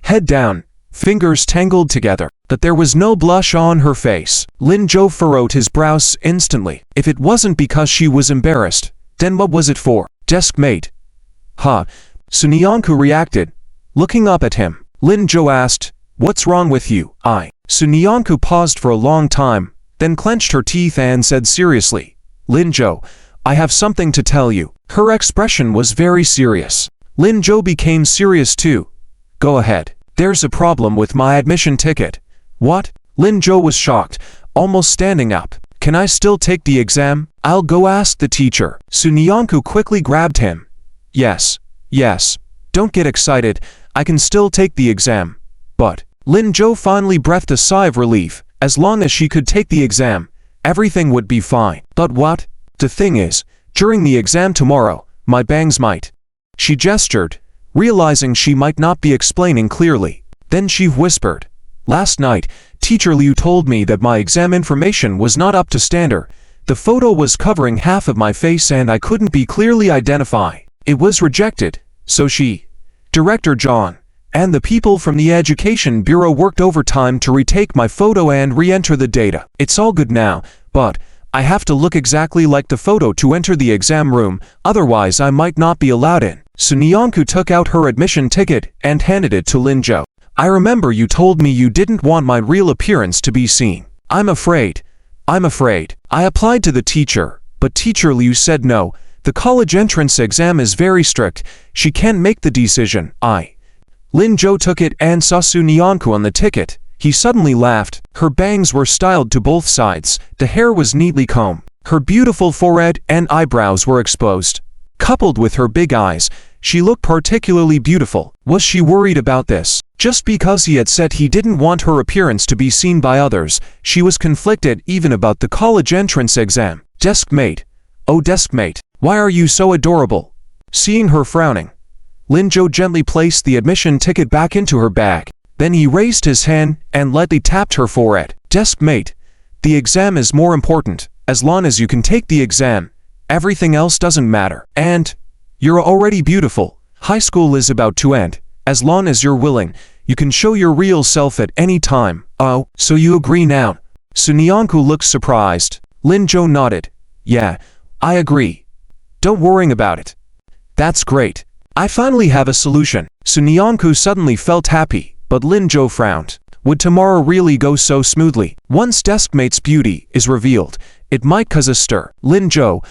Head down, fingers tangled together, but there was no blush on her face. Lin Zhou furrowed his brows instantly. If it wasn't because she was embarrassed, then what was it for? "Deskmate." "Huh?" Sun Yanku reacted, looking up at him. Lin Zhou asked, "What's wrong with you?" Sun Yanku paused for a long time, then clenched her teeth and said seriously, "Lin Zhou, I have something to tell you." Her expression was very serious. Lin Zhou became serious too. "Go ahead. There's a problem with my admission ticket." "What?" Lin Zhou was shocked, almost standing up. "Can I still take the exam? I'll go ask the teacher." Sun Yanku quickly grabbed him. Yes. Don't get excited. I can still take the exam." But Lin Zhou finally breathed a sigh of relief. As long as she could take the exam, everything would be fine. "But what? The thing is, during the exam tomorrow, my bangs might." She gestured, realizing she might not be explaining clearly. Then she whispered, "Last night, Teacher Liu told me that my exam information was not up to standard. The photo was covering half of my face and I couldn't be clearly identified. It was rejected, so she, Director John, and the people from the Education Bureau worked overtime to retake my photo and re-enter the data. It's all good now, but I have to look exactly like the photo to enter the exam room, otherwise I might not be allowed in." Sun Yanku took out her admission ticket and handed it to Lin Zhou. "I remember you told me you didn't want my real appearance to be seen. I'm afraid. I applied to the teacher, but Teacher Liu said no. The college entrance exam is very strict. She can't make the decision." Lin Zhou took it and saw Sun Yanku on the ticket. He suddenly laughed. Her bangs were styled to both sides. The hair was neatly combed. Her beautiful forehead and eyebrows were exposed. Coupled with her big eyes, she looked particularly beautiful. Was she worried about this? Just because he had said he didn't want her appearance to be seen by others, she was conflicted even about the college entrance exam. "Deskmate. Oh, Deskmate, why are you so adorable?" Seeing her frowning, Lin Zhou gently placed the admission ticket back into her bag. Then he raised his hand and lightly tapped her forehead. "Deskmate, The exam is more important. As long as you can take the exam, everything else doesn't matter. And you're already beautiful. High school is about to end. As long as you're willing, you can show your real self at any time. Oh, so you agree now? Sunyanku looked surprised. Lin Zhou nodded. Yeah, I agree. Don't worry about it. That's great. I finally have a solution. Sunyanku suddenly felt happy, but Lin Zhou frowned. Would tomorrow really go so smoothly? Once Deskmate's beauty is revealed, it might cause a stir. Lin Zhou,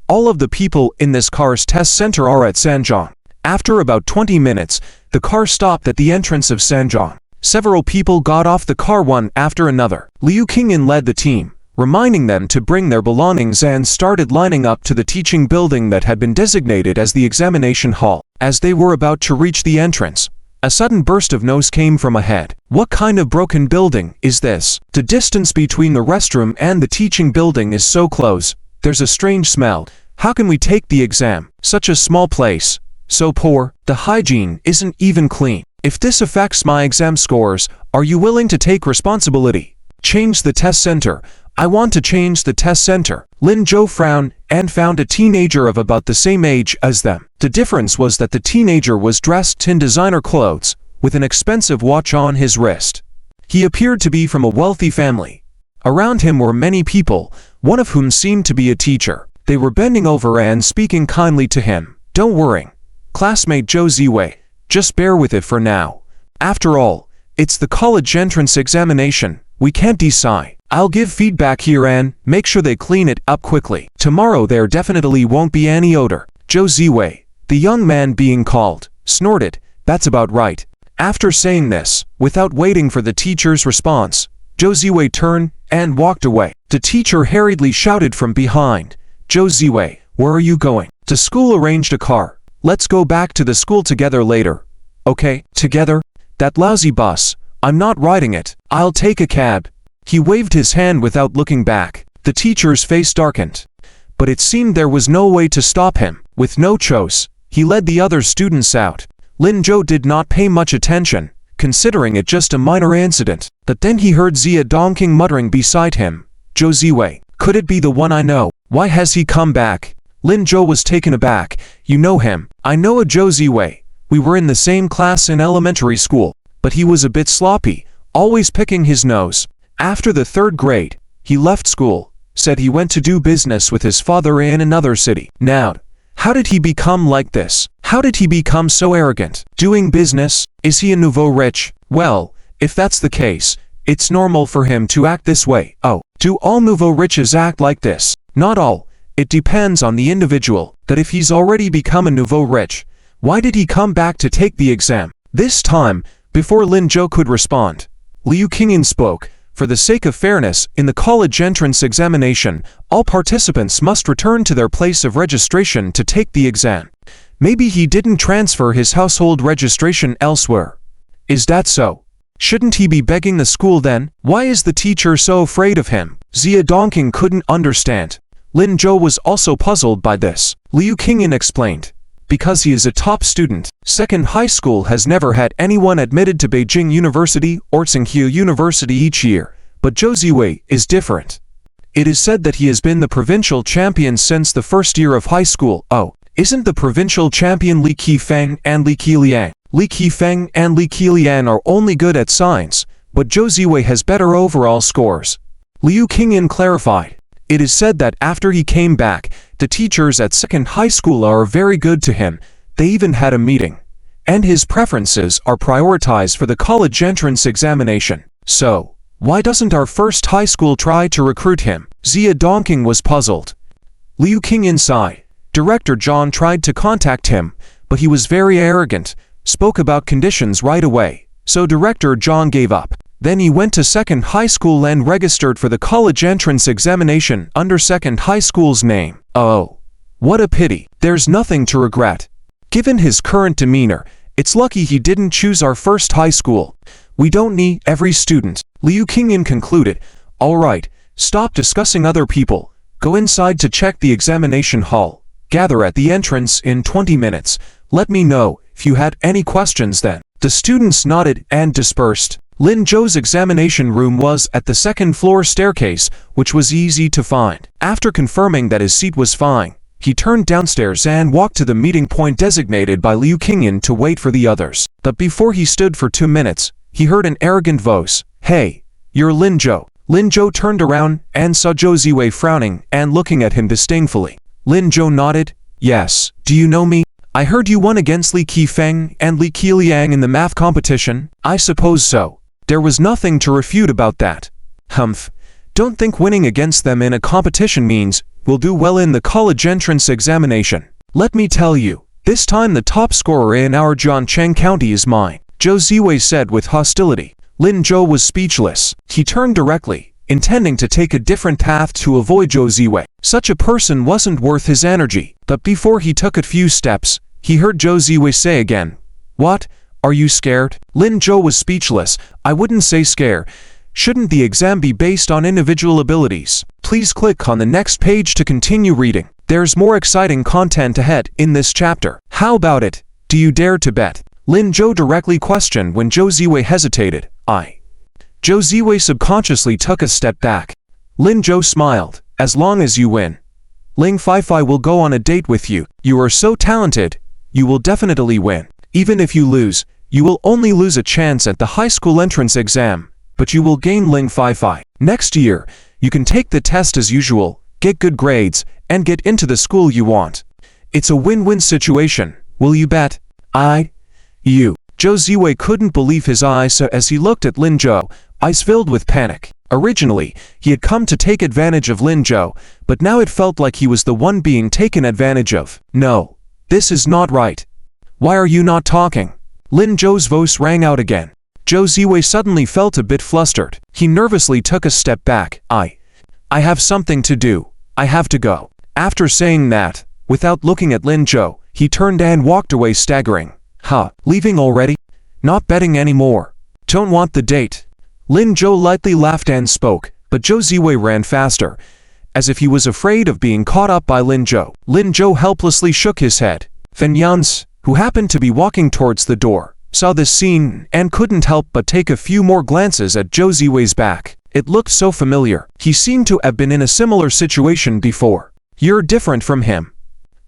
all of the people in this car's test center are at Sanjiang. After about 20 minutes, the car stopped at the entrance of Sanjiang. Several people got off the car one after another. Liu Qingyan led the team, reminding them to bring their belongings, and started lining up to the teaching building that had been designated as the examination hall. As they were about to reach the entrance, a sudden burst of noise came from ahead. What kind of broken building is this? The distance between the restroom and the teaching building is so close. There's a strange smell. How can we take the exam? Such a small place. So poor. The hygiene isn't even clean. If this affects my exam scores, are you willing to take responsibility? Change the test center. I want to change the test center. Lin Zhou frowned and found a teenager of about the same age as them. The difference was that the teenager was dressed in designer clothes, with an expensive watch on his wrist. He appeared to be from a wealthy family. Around him were many people, one of whom seemed to be a teacher. They were bending over and speaking kindly to him. Don't worry, classmate Zhou Ziwei, just bear with it for now. After all, it's the college entrance examination. We can't decide. I'll give feedback here and make sure they clean it up quickly. Tomorrow there definitely won't be any odor. Zhou Ziwei, the young man being called, snorted. That's about right. After saying this, without waiting for the teacher's response, Zhou Ziwei turned and walked away. The teacher hurriedly shouted from behind. Zhou Ziwei, where are you going? The school arranged a car. Let's go back to the school together later. Okay, together? That lousy bus. I'm not riding it. I'll take a cab. He waved his hand without looking back. The teacher's face darkened. But it seemed there was no way to stop him. With no choice, he led the other students out. Lin Zhou did not pay much attention, considering it just a minor incident. But then he heard Zia Dongqing muttering beside him. Zhou Ziwei, could it be the one I know? Why has he come back? Lin Zhou was taken aback. You know him. I know a Zhou Ziwei. We were in the same class in elementary school. But he was a bit sloppy, always picking his nose. After the 3rd grade, he left school, said he went to do business with his father in another city. Now, how did he become like this? How did he become so arrogant? Doing business? Is he a nouveau riche? Well, if that's the case, it's normal for him to act this way. Oh, do all nouveau riches act like this? Not all. It depends on the individual. That if he's already become a nouveau riche, why did he come back to take the exam? This time, before Lin Zhou could respond, Liu Qingyan spoke. For the sake of fairness, in the college entrance examination, all participants must return to their place of registration to take the exam. Maybe he didn't transfer his household registration elsewhere. Is that so? Shouldn't he be begging the school then? Why is the teacher so afraid of him? Zia Dongqing couldn't understand. Lin Zhou was also puzzled by this. Liu Qingyan explained. Because he is a top student, second high school has never had anyone admitted to Beijing University or Tsinghua University each year, but Zhou Ziwei is different. It is said that he has been the provincial champion since the 1st year of high school. Oh, isn't the provincial champion Li Qifeng and Li Qiliang? Li Qifeng and Li Qiliang are only good at science, but Zhou Ziwei has better overall scores. Liu Qingyan clarified. It is said that after he came back, the teachers at second high school are very good to him. They even had a meeting. And his preferences are prioritized for the college entrance examination. So, why doesn't our first high school try to recruit him? Zia Dongqing was puzzled. Liu Qingyan sighed. Director John tried to contact him, but he was very arrogant, spoke about conditions right away. So Director John gave up. Then he went to second high school and registered for the college entrance examination under second high school's name. Oh, what a pity. There's nothing to regret. Given his current demeanor, it's lucky he didn't choose our first high school. We don't need every student. Liu Qingyan concluded. All right, stop discussing other people. Go inside to check the examination hall. Gather at the entrance in 20 minutes. Let me know if you had any questions then. The students nodded and dispersed. Lin Zhou's examination room was at the second-floor staircase, which was easy to find. After confirming that his seat was fine, he turned downstairs and walked to the meeting point designated by Liu Qingyan to wait for the others. But before he stood for 2 minutes, he heard an arrogant voice. "Hey, you're Lin Zhou." Lin Zhou turned around and saw Zhou Ziwei frowning and looking at him disdainfully. Lin Zhou nodded. "Yes, do you know me? I heard you won against Li Qifeng and Li Qiliang in the math competition." "I suppose so." There was nothing to refute about that. "Humph. Don't think winning against them in a competition means we'll do well in the college entrance examination. Let me tell you, this time the top scorer in our Jiancheng County is mine," Zhou Ziwei said with hostility. Lin Zhou was speechless. He turned directly, intending to take a different path to avoid Zhou Ziwei. Such a person wasn't worth his energy. But before he took a few steps, he heard Zhou Ziwei say again, "What? Are you scared?" Lin Zhou was speechless. "I wouldn't say scare. Shouldn't the exam be based on individual abilities?" Please click on the next page to continue reading. There's more exciting content ahead in this chapter. How about it? Do you dare to bet? Lin Zhou directly questioned when Zhou Ziwei hesitated. Zhou Ziwei subconsciously took a step back. Lin Zhou smiled. "As long as you win, Ling Feifei will go on a date with you. You are so talented, you will definitely win. Even if you lose, you will only lose a chance at the high school entrance exam, but you will gain Ling Feifei. Next year, you can take the test as usual, get good grades, and get into the school you want. It's a win-win situation. Will you bet?" "You." Zhou Ziwei couldn't believe his eyes as he looked at Lin Zhou, eyes filled with panic. Originally, he had come to take advantage of Lin Zhou, but now it felt like he was the one being taken advantage of. "No, this is not right. Why are you not talking?" Lin Zhou's voice rang out again. Zhou Ziwei suddenly felt a bit flustered. He nervously took a step back. I have something to do. I have to go." After saying that, without looking at Lin Zhou, he turned and walked away staggering. Leaving already? Not betting anymore. Don't want the date." Lin Zhou lightly laughed and spoke, but Zhou Ziwei ran faster, as if he was afraid of being caught up by Lin Zhou. Lin Zhou helplessly shook his head. Fen Yan's, who happened to be walking towards the door, saw this scene and couldn't help but take a few more glances at Zhou Ziwei's back. It looked so familiar. He seemed to have been in a similar situation before. "You're different from him."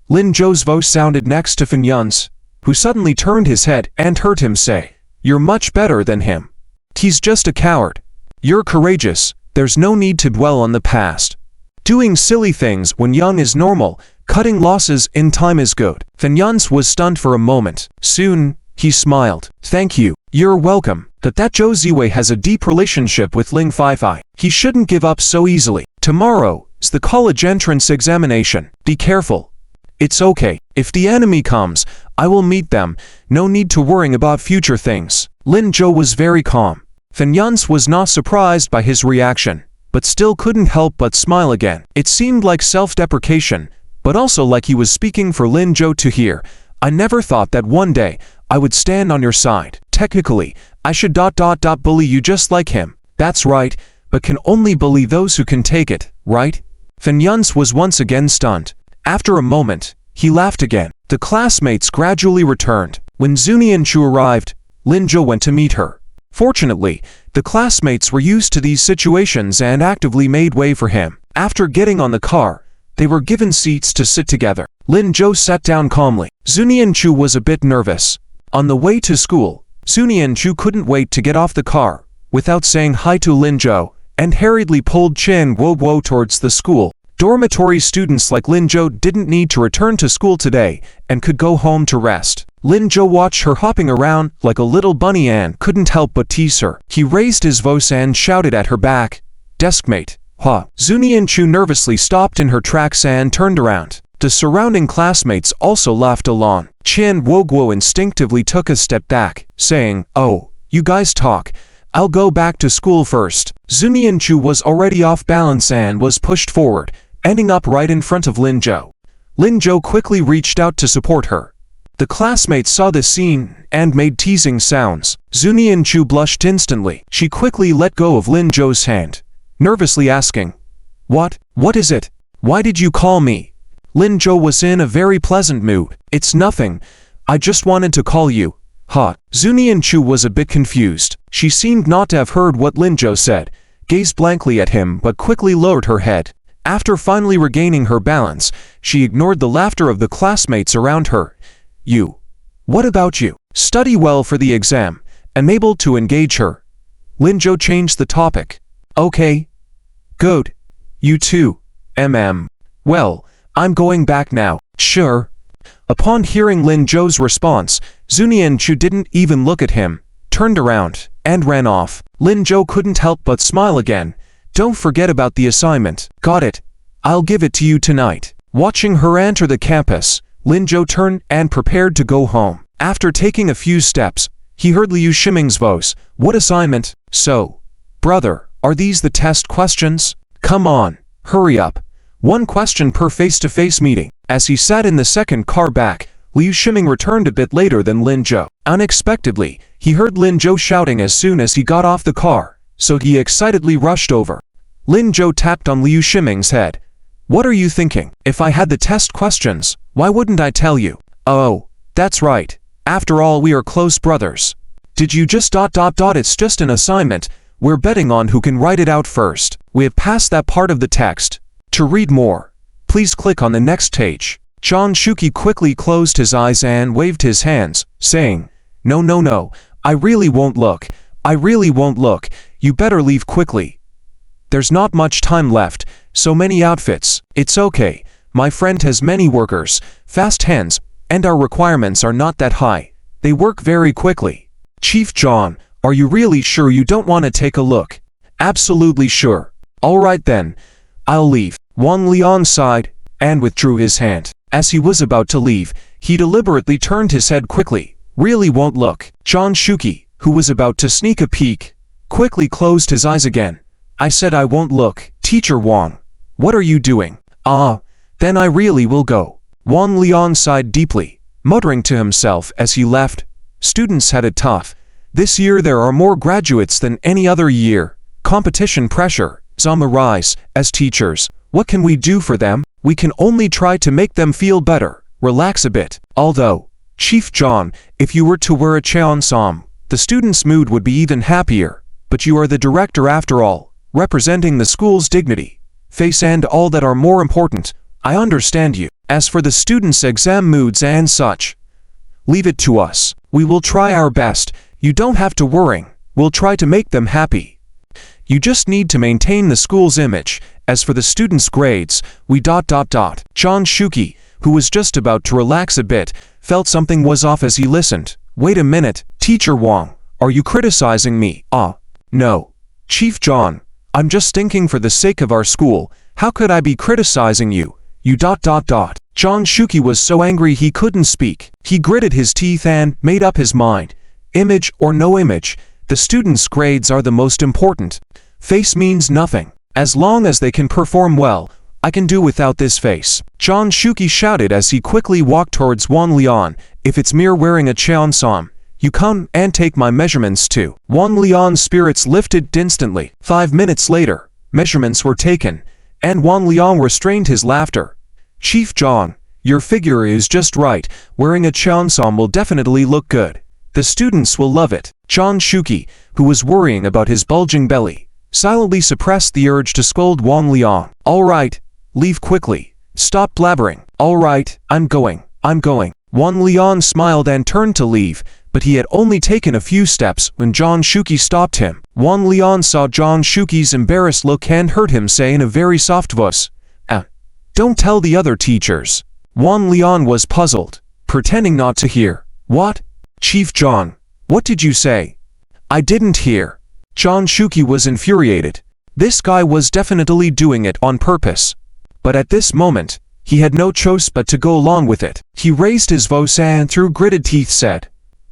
Lin Zhou's voice sounded next to Fen Yan's, who suddenly turned his head and heard him say, "You're much better than him. He's just a coward. You're courageous. There's no need to dwell on the past. Doing silly things when young is normal. Cutting losses in time is good." Fen Yan's was stunned for a moment. Soon, he smiled. "Thank you. You're welcome." That Zhou Ziwei has a deep relationship with Ling Feifei. He shouldn't give up so easily. Tomorrow is the college entrance examination. Be careful. It's okay. If the enemy comes, I will meet them. No need to worrying about future things. Lin Zhou was very calm. Fen Yan's was not surprised by his reaction, but still couldn't help but smile again. It seemed like self-deprecation, but also like he was speaking for Lin Zhou to hear. "I never thought that one day I would stand on your side. Technically, I should bully you just like him." "That's right, but can only bully those who can take it, right?" Fen Yan's was once again stunned. After a moment, he laughed again. The classmates gradually returned. When Zunianchu arrived, Lin Zhou went to meet her. Fortunately, the classmates were used to these situations and actively made way for him. After getting on the car, they were given seats to sit together. Lin Zhou sat down calmly. Zunianchu was a bit nervous. On the way to school, Zunianchu couldn't wait to get off the car without saying hi to Lin Zhou, and hurriedly pulled Chen Guoguo towards the school. Dormitory students like Lin Zhou didn't need to return to school today and could go home to rest. Lin Zhou watched her hopping around like a little bunny and couldn't help but tease her. He raised his voice and shouted at her back, "Deskmate, ha!" Zunianchu nervously stopped in her tracks and turned around. The surrounding classmates also laughed along. Chen Guoguo instinctively took a step back, saying, "Oh, you guys talk. I'll go back to school first." Zunianchu was already off balance and was pushed forward, ending up right in front of Lin Zhou. Lin Zhou quickly reached out to support her. The classmates saw this scene and made teasing sounds. Zunianchu blushed instantly. She quickly let go of Lin Zhou's hand, nervously asking, What is it? Why did you call me?" Lin Zhou was in a very pleasant mood. "It's nothing. I just wanted to call you. Ha! Zunian Chu was a bit confused. She seemed not to have heard what Lin Zhou said, gazed blankly at him but quickly lowered her head. After finally regaining her balance, she ignored the laughter of the classmates around her. You. What about you? Study well for the exam. Unable to engage her, Lin Zhou changed the topic. Okay. Good. You too, Well, I'm going back now. Sure. Upon hearing Lin Zhou's response, Zunian Chu didn't even look at him, turned around, and ran off. Lin Zhou couldn't help but smile again. Don't forget about the assignment. Got it. I'll give it to you tonight. Watching her enter the campus, Lin Zhou turned and prepared to go home. After taking a few steps, he heard Liu Shiming's voice. What assignment? So, brother, are these the test questions? Come on, hurry up. One question per face-to-face meeting. As he sat in the second car back, Liu Shiming returned a bit later than Lin Zhou. Unexpectedly, he heard Lin Zhou shouting as soon as he got off the car, so he excitedly rushed over. Lin Zhou tapped on Liu Shiming's head. What are you thinking? If I had the test questions, why wouldn't I tell you? Oh, that's right. After all, we are close brothers. Did you just ... It's just an assignment. We're betting on who can write it out first. We have passed that part of the text. To read more, please click on the next page. John Shuki quickly closed his eyes and waved his hands, saying, No, I really won't look. You better leave quickly. There's not much time left, so many outfits. It's okay. My friend has many workers, fast hands, and our requirements are not that high. They work very quickly. Chief John, are you really sure you don't want to take a look? Absolutely sure. All right then. I'll leave. Wang Liang sighed and withdrew his hand. As he was about to leave, he deliberately turned his head quickly. Really won't look. John Shuki, who was about to sneak a peek, quickly closed his eyes again. I said I won't look. Teacher Wang, what are you doing? Then I really will go. Wang Liang sighed deeply, muttering to himself as he left. Students had it tough. This year there are more graduates than any other year. Competition pressure some arise. As teachers, what can we do for them? We can only try to make them feel better, relax a bit. Although, Chief John, if you were to wear a cheongsam, the students' mood would be even happier. But you are the director after all, representing the school's dignity, face and all that are more important. I understand you. As for the students' exam moods and such, leave it to us. We will try our best. You don't have to worry. We'll try to make them happy. You just need to maintain the school's image. As for the students' grades, we ... John Shuki, who was just about to relax a bit, felt something was off as he listened. Wait a minute, Teacher Wang, are you criticizing me? No. Chief John, I'm just thinking for the sake of our school, how could I be criticizing you? You ... John Shuki was so angry he couldn't speak. He gritted his teeth and made up his mind. Image or no image, the students' grades are the most important. Face means nothing. As long as they can perform well, I can do without this face. John Shuki shouted as he quickly walked towards Wang Liang. If it's mere wearing a cheongsam, you come and take my measurements too. Wang Liang's spirits lifted instantly. 5 minutes later, measurements were taken, and Wang Liang restrained his laughter. Chief John, your figure is just right. Wearing a cheongsam will definitely look good. The students will love it. John Shuki, who was worrying about his bulging belly, silently suppressed the urge to scold Wang Liang. All right, leave quickly. Stop blabbering. All right, I'm going. Wang Liang smiled and turned to leave, but he had only taken a few steps when John Shuki stopped him. Wang Liang saw John Shuki's embarrassed look and heard him say in a very soft voice, don't tell the other teachers. Wang Liang was puzzled, pretending not to hear. What? Chief John, what did you say? I didn't hear. John Shuki was infuriated. This guy was definitely doing it on purpose. But at this moment, he had no choice but to go along with it. He raised his voice and through gritted teeth said,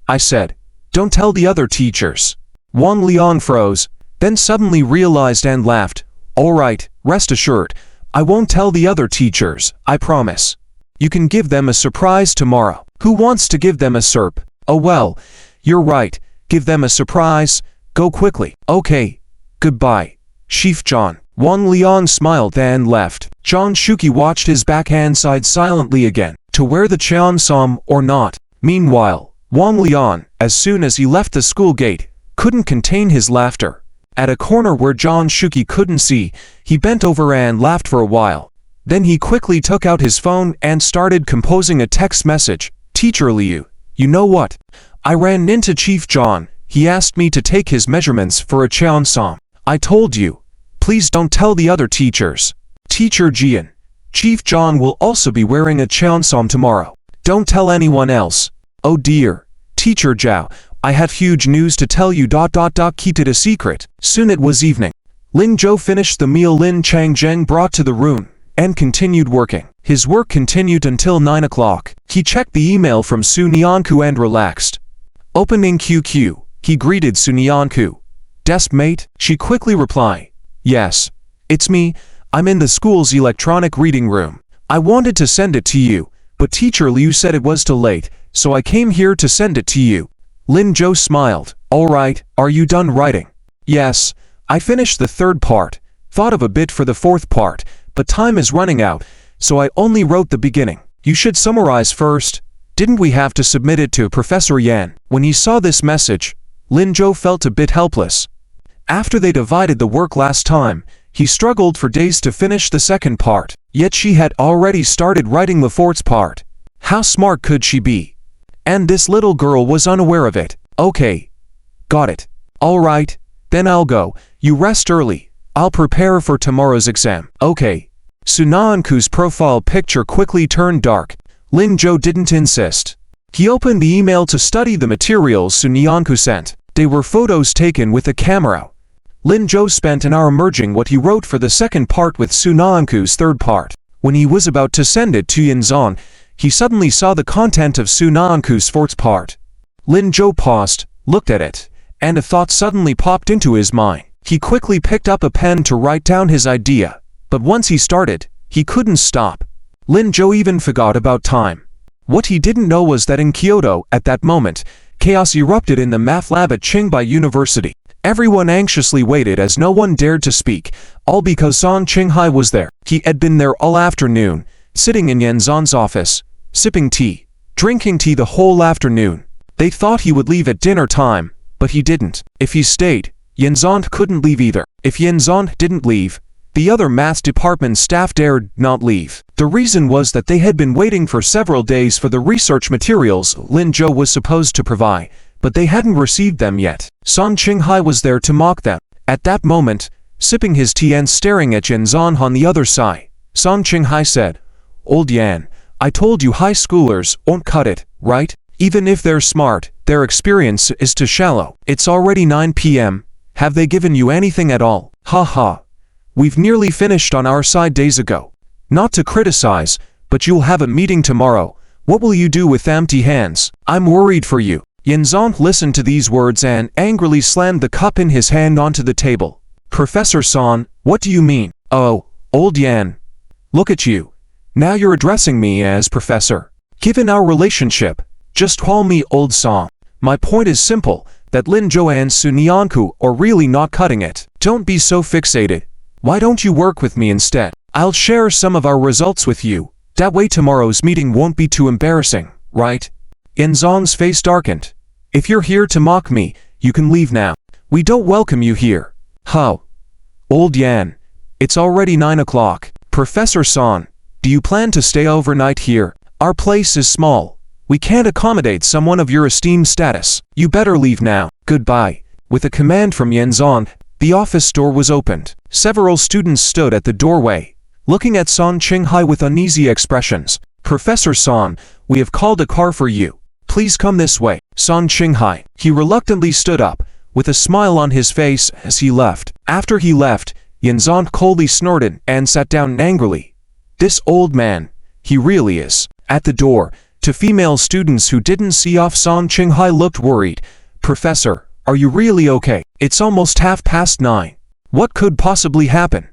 I said, don't tell the other teachers. Wang Liang froze, then suddenly realized and laughed. All right, rest assured, I won't tell the other teachers, I promise. You can give them a surprise tomorrow. Who wants to give them a surp? Oh well, you're right, give them a surprise. Go quickly. Okay. Goodbye, Chief John. Wang Liang smiled and left. John Shuki watched his backhand side silently again. To wear the cheongsam or not. Meanwhile, Wang Lian, as soon as he left the school gate, couldn't contain his laughter. At a corner where Zhang Shuqi couldn't see, he bent over and laughed for a while. Then he quickly took out his phone and started composing a text message. Teacher Liu, you know what? I ran into Chief John. He asked me to take his measurements for a cheongsam. I told you. Please don't tell the other teachers. Teacher Jian, Chief John will also be wearing a cheongsam tomorrow. Don't tell anyone else. Oh dear. Teacher Zhao, I have huge news to tell you. Keep it a secret. Soon it was evening. Lin Zhou finished the meal Lin Changzheng brought to the room and continued working. His work continued until 9 o'clock. He checked the email from Su Nianku and relaxed. Opening QQ, he greeted Su Nianku. Deskmate? She quickly replied. Yes. It's me. I'm in the school's electronic reading room. I wanted to send it to you, but Teacher Liu said it was too late, so I came here to send it to you. Lin Zhou smiled. All right, are you done writing? Yes. I finished the third part. Thought of a bit for the fourth part, but time is running out, so I only wrote the beginning. You should summarize first. Didn't we have to submit it to Professor Yan? When he saw this message, Lin Zhou felt a bit helpless. After they divided the work last time, he struggled for days to finish the second part, yet she had already started writing the fourth part. How smart could she be? And this little girl was unaware of it. Okay. Got it. All right, then I'll go. You rest early. I'll prepare for tomorrow's exam. Okay. Su Nianku's profile picture quickly turned dark. Lin Zhou didn't insist. He opened the email to study the materials Su Nianku sent. They were photos taken with a camera. Lin Zhou spent an hour merging what he wrote for the second part with Su Nianku's third part. When he was about to send it to Yanzan, he suddenly saw the content of Su Nianku's fourth part. Lin Zhou paused, looked at it, and a thought suddenly popped into his mind. He quickly picked up a pen to write down his idea, but once he started, he couldn't stop. Lin Zhou even forgot about time. What he didn't know was that in Kyoto, at that moment, chaos erupted in the math lab at Tsinghua University. Everyone anxiously waited as no one dared to speak, all because Song Qinghai was there. He had been there all afternoon, sitting in Yanzan's office, sipping tea, drinking tea the whole afternoon. They thought he would leave at dinner time, but he didn't. If he stayed, Yanzan couldn't leave either. If Yanzan didn't leave, the other math department staff dared not leave. The reason was that they had been waiting for several days for the research materials Lin Zhou was supposed to provide, but they hadn't received them yet. Song Qinghai was there to mock them. At that moment, sipping his tea and staring at Yanzan on the other side, Song Qinghai said, Old Yan, I told you high schoolers won't cut it, right? Even if they're smart, their experience is too shallow. It's already 9 p.m. Have they given you anything at all? Ha ha. We've nearly finished on our side days ago. Not to criticize, but you'll have a meeting tomorrow. What will you do with empty hands? I'm worried for you. Yanzan listened to these words and angrily slammed the cup in his hand onto the table. Professor San, what do you mean? Oh, old Yan. Look at you. Now you're addressing me as Professor. Given our relationship, just call me Old Song. My point is simple, that Lin Zhou and Su Nianku are really not cutting it. Don't be so fixated. Why don't you work with me instead? I'll share some of our results with you. That way tomorrow's meeting won't be too embarrassing, right? Yanzang's face darkened. If you're here to mock me, you can leave now. We don't welcome you here. How? Old Yan. It's already 9 o'clock. Professor San, do you plan to stay overnight here? Our place is small. We can't accommodate someone of your esteemed status. You better leave now. Goodbye. With a command from Yanzan, the office door was opened. Several students stood at the doorway, looking at Song Qinghai with uneasy expressions. Professor San, we have called a car for you. Please come this way. Song Qinghai. He reluctantly stood up, with a smile on his face as he left. After he left, Yanzan coldly snorted and sat down angrily. This old man, he really is. At the door, to female students who didn't see off, Song Qinghai looked worried. Professor, are you really okay? It's almost 9:30. What could possibly happen?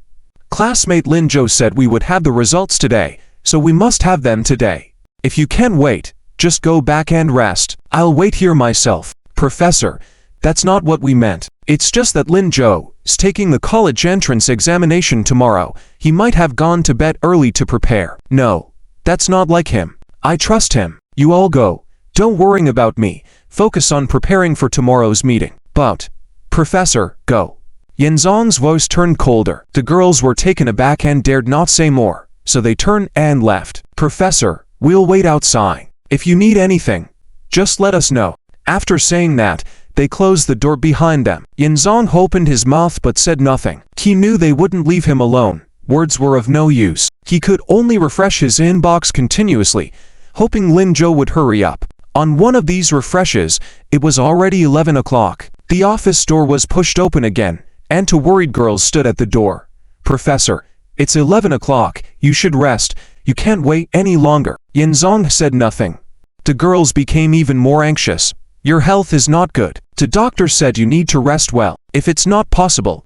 Classmate Lin Zhou said we would have the results today, so we must have them today. If you can wait, just go back and rest. I'll wait here myself. Professor, that's not what we meant. It's just that Lin Zhou is taking the college entrance examination tomorrow. He might have gone to bed early to prepare. No, that's not like him. I trust him. You all go. Don't worry about me. Focus on preparing for tomorrow's meeting. But, Professor, go. Yanzong's voice turned colder. The girls were taken aback and dared not say more, so they turned and left. Professor, we'll wait outside. If you need anything, just let us know. After saying that, they closed the door behind them. Yanzong opened his mouth but said nothing. He knew they wouldn't leave him alone. Words were of no use. He could only refresh his inbox continuously, hoping Lin Zhou would hurry up. On one of these refreshes, it was already 11 o'clock. The office door was pushed open again, and two worried girls stood at the door. Professor, it's 11 o'clock. You should rest. You can't wait any longer. Yanzong said nothing. The girls became even more anxious. Your health is not good. The doctor said you need to rest well. If it's not possible,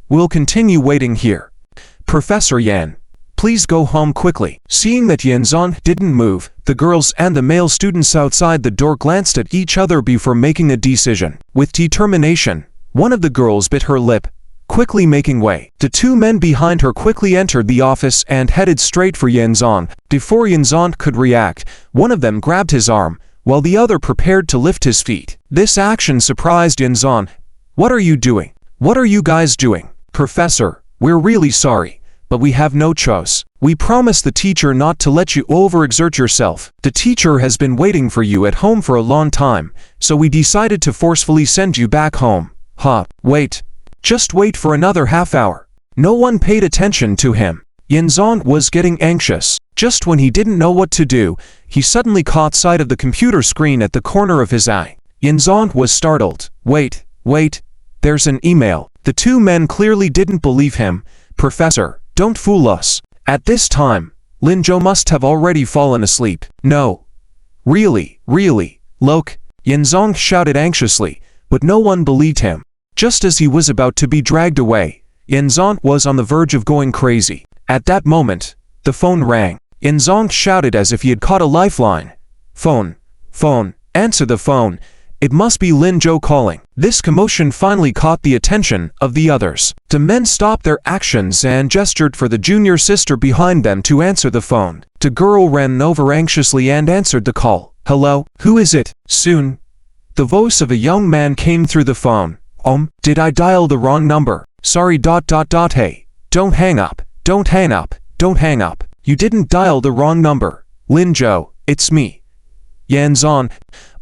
we'll continue waiting here. Professor Yan, please go home quickly. Seeing that Yanzong didn't move, the girls and the male students outside the door glanced at each other before making a decision. With determination, one of the girls bit her lip, quickly making way. The two men behind her quickly entered the office and headed straight for Yanzong. Before Yanzong could react, one of them grabbed his arm, while the other prepared to lift his feet. This action surprised Yanzong. What are you doing? What are you guys doing? Professor, we're really sorry, but we have no choice. We promised the teacher not to let you overexert yourself. The teacher has been waiting for you at home for a long time, so we decided to forcefully send you back home. Huh, wait. Just wait for another half hour. No one paid attention to him. Yanzong was getting anxious. Just when he didn't know what to do, he suddenly caught sight of the computer screen at the corner of his eye. Yanzong was startled. Wait, there's an email. The two men clearly didn't believe him. Professor, don't fool us. At this time, Lin Zhou must have already fallen asleep. No. Really, look, Yanzong shouted anxiously, but no one believed him. Just as he was about to be dragged away, Yanzong was on the verge of going crazy. At that moment, the phone rang. Yanzong shouted as if he had caught a lifeline. Phone, answer the phone. It must be Lin Zhou calling. This commotion finally caught the attention of the others. The men stopped their actions and gestured for the junior sister behind them to answer the phone. The girl ran over anxiously and answered the call. Hello, who is it? Soon, the voice of a young man came through the phone. Did I dial the wrong number? Sorry. Hey, don't hang up. You didn't dial the wrong number. Lin Zhou, it's me. Yanzong.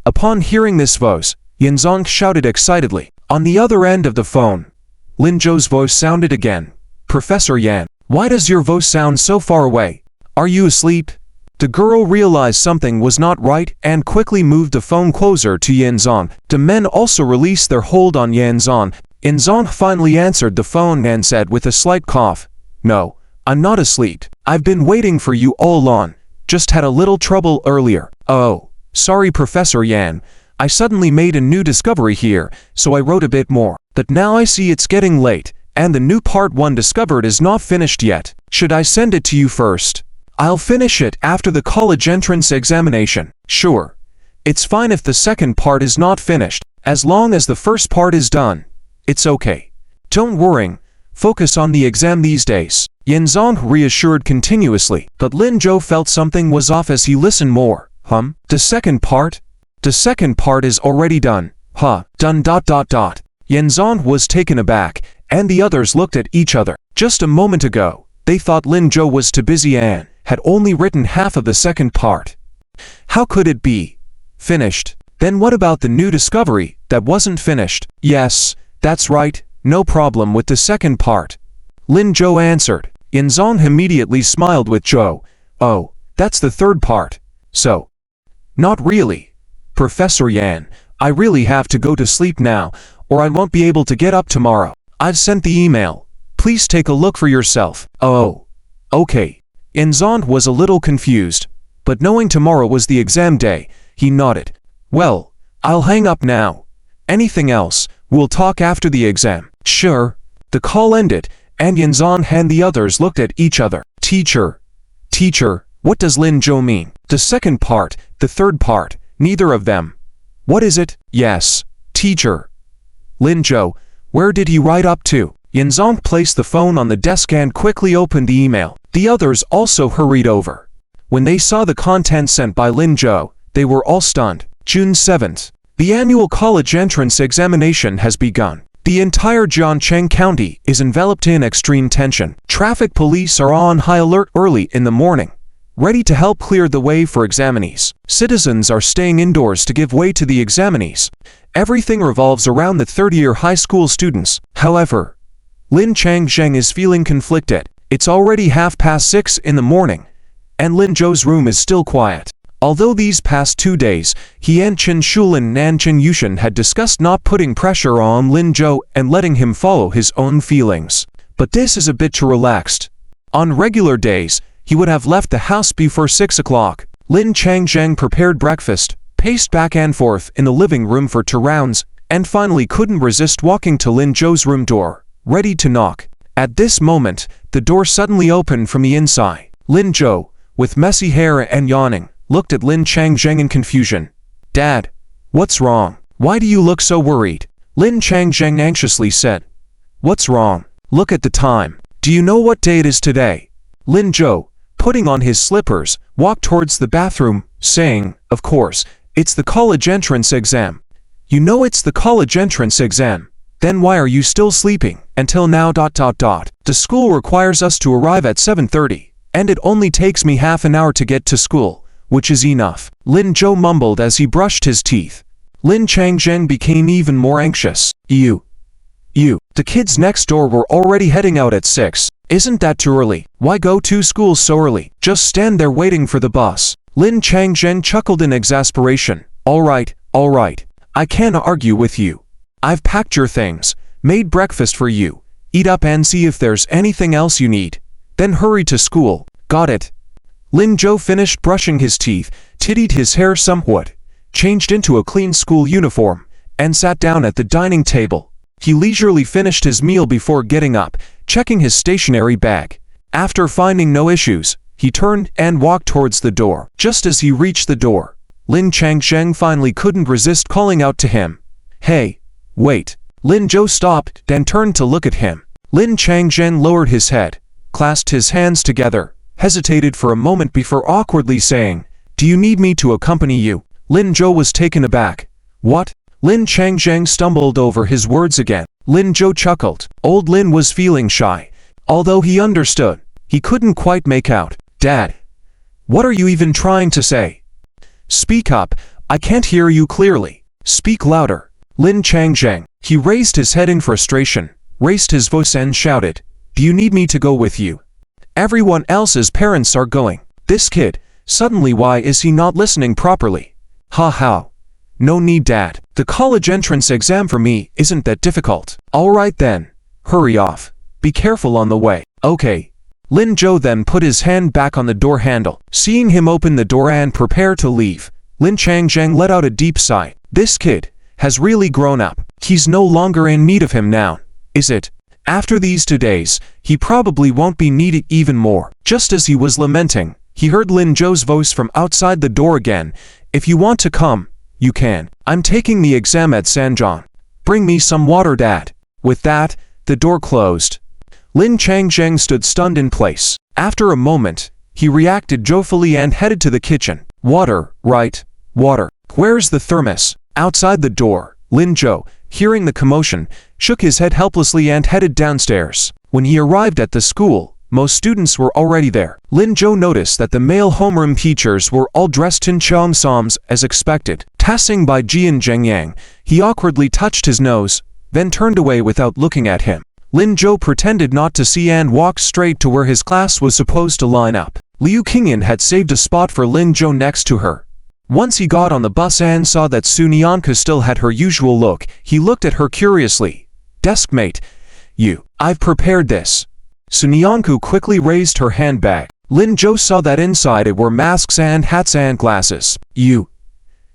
Upon hearing this voice, Yanzong shouted excitedly. On the other end of the phone, Lin Zhou's voice sounded again. Professor Yan, why does your voice sound so far away? Are you asleep? The girl realized something was not right and quickly moved the phone closer to Yanzong. The men also released their hold on Yanzong. Yanzong finally answered the phone and said with a slight cough, No, I'm not asleep. I've been waiting for you all along. Just had a little trouble earlier. Oh, sorry Professor Yan. I suddenly made a new discovery here, so I wrote a bit more. But now I see it's getting late, and the new part 1 discovered is not finished yet. Should I send it to you first? I'll finish it after the college entrance examination. Sure. It's fine if the second part is not finished, as long as the first part is done. It's okay. Don't worry. Focus on the exam these days. Yanzong reassured continuously, but Lin Zhou felt something was off as he listened more. The second part? The second part is already done. Done. Yanzong was taken aback, and the others looked at each other. Just a moment ago, they thought Lin Zhou was too busy and had only written half of the second part. How could it be finished? Then what about the new discovery that wasn't finished? Yes, that's right, no problem with the second part. Lin Zhou answered. Yanzong immediately smiled with Zhou. Oh, that's the third part. So, not really. Professor Yan, I really have to go to sleep now, or I won't be able to get up tomorrow. I've sent the email. Please take a look for yourself. Oh, okay. Yanzong was a little confused, but knowing tomorrow was the exam day, he nodded. Well, I'll hang up now. Anything else, we'll talk after the exam. Sure. The call ended, and Yanzong and the others looked at each other. Teacher, what does Lin Zhou mean? The second part, the third part, neither of them. What is it? Yes, teacher. Lin Zhou, where did he write up to? Yanzong placed the phone on the desk and quickly opened the email. The others also hurried over. When they saw the content sent by Lin Zhou, They were all stunned. June 7th. The annual college entrance examination has begun. The entire Jiangcheng County is enveloped in extreme tension. Traffic police are on high alert early in the morning, ready to help clear the way for examinees. Citizens are staying indoors to give way to the examinees. Everything revolves around the third-year high school students. However, Lin Changzheng is feeling conflicted. It's already 6:30 in the morning, and Lin Zhou's room is still quiet. Although these past 2 days, he and Chen Shulin and Chen Yushan had discussed not putting pressure on Lin Zhou and letting him follow his own feelings. But this is a bit too relaxed. On regular days, he would have left the house before 6 o'clock. Lin Changzheng prepared breakfast, paced back and forth in the living room for 2 rounds, and finally couldn't resist walking to Lin Zhou's room door, ready to knock. At this moment, the door suddenly opened from the inside. Lin Zhou, with messy hair and yawning, looked at Lin Changzheng in confusion. "Dad, what's wrong? Why do you look so worried?" Lin Changzheng anxiously said. "What's wrong? Look at the time. Do you know what day it is today?" Lin Zhou, putting on his slippers, walked towards the bathroom, saying, "Of course, it's the college entrance exam." "You know it's the college entrance exam. Then why are you still sleeping until now? The school requires us to arrive at 7:30, and it only takes me half an hour to get to school, which is enough." Lin Zhou mumbled as he brushed his teeth. Lin Changzheng became even more anxious. You. The kids next door were already heading out at 6. Isn't that too early? Why go to school so early? Just stand there waiting for the bus." Lin Changzheng chuckled in exasperation. All right. I can't argue with you. I've packed your things, made breakfast for you. Eat up and see if there's anything else you need. Then hurry to school. Got it?" Lin Zhou finished brushing his teeth, tidied his hair somewhat, changed into a clean school uniform, and sat down at the dining table. He leisurely finished his meal before getting up, checking his stationery bag. After finding no issues, he turned and walked towards the door. Just as he reached the door, Lin Changzheng finally couldn't resist calling out to him. "Hey, wait." Lin Zhou stopped, then turned to look at him. Lin Changzheng lowered his head, clasped his hands together, hesitated for a moment before awkwardly saying, "Do you need me to accompany you?" Lin Zhou was taken aback. "What?" Lin Changzheng stumbled over his words again. Lin Zhou chuckled. Old Lin was feeling shy. Although he understood, he couldn't quite make out. "Dad, what are you even trying to say? Speak up, I can't hear you clearly. Speak louder." Lin Changzheng. He raised his head in frustration, raised his voice and shouted, "Do you need me to go with you? Everyone else's parents are going. This kid, suddenly why is he not listening properly? How? No need, Dad. The college entrance exam for me isn't that difficult." "All right then. Hurry off. Be careful on the way." "Okay." Lin Zhou then put his hand back on the door handle. Seeing him open the door and prepare to leave, Lin Changzheng let out a deep sigh. This kid has really grown up. He's no longer in need of him now, is it? After these 2 days, he probably won't be needed even more. Just as he was lamenting, he heard Lin Zhou's voice from outside the door again. "If you want to come, you can. I'm taking the exam at Sanjiang. Bring me some water, Dad." With that, the door closed. Lin Changzheng stood stunned in place. After a moment, he reacted joyfully and headed to the kitchen. "Water, right? Water. Where's the thermos?" Outside the door, Lin Zhou, hearing the commotion, shook his head helplessly and headed downstairs. When he arrived at the school, most students were already there. Lin Zhou noticed that the male homeroom teachers were all dressed in cheongsams as expected. Passing by Jian Zhengyang, he awkwardly touched his nose, then turned away without looking at him. Lin Zhou pretended not to see and walked straight to where his class was supposed to line up. Liu Qingyan had saved a spot for Lin Zhou next to her. Once he got on the bus and saw that Sunyanka still had her usual look, he looked at her curiously. "Deskmate, I've prepared this." Sunyanku quickly raised her handbag. Lin Zhou saw that inside it were masks and hats and glasses. You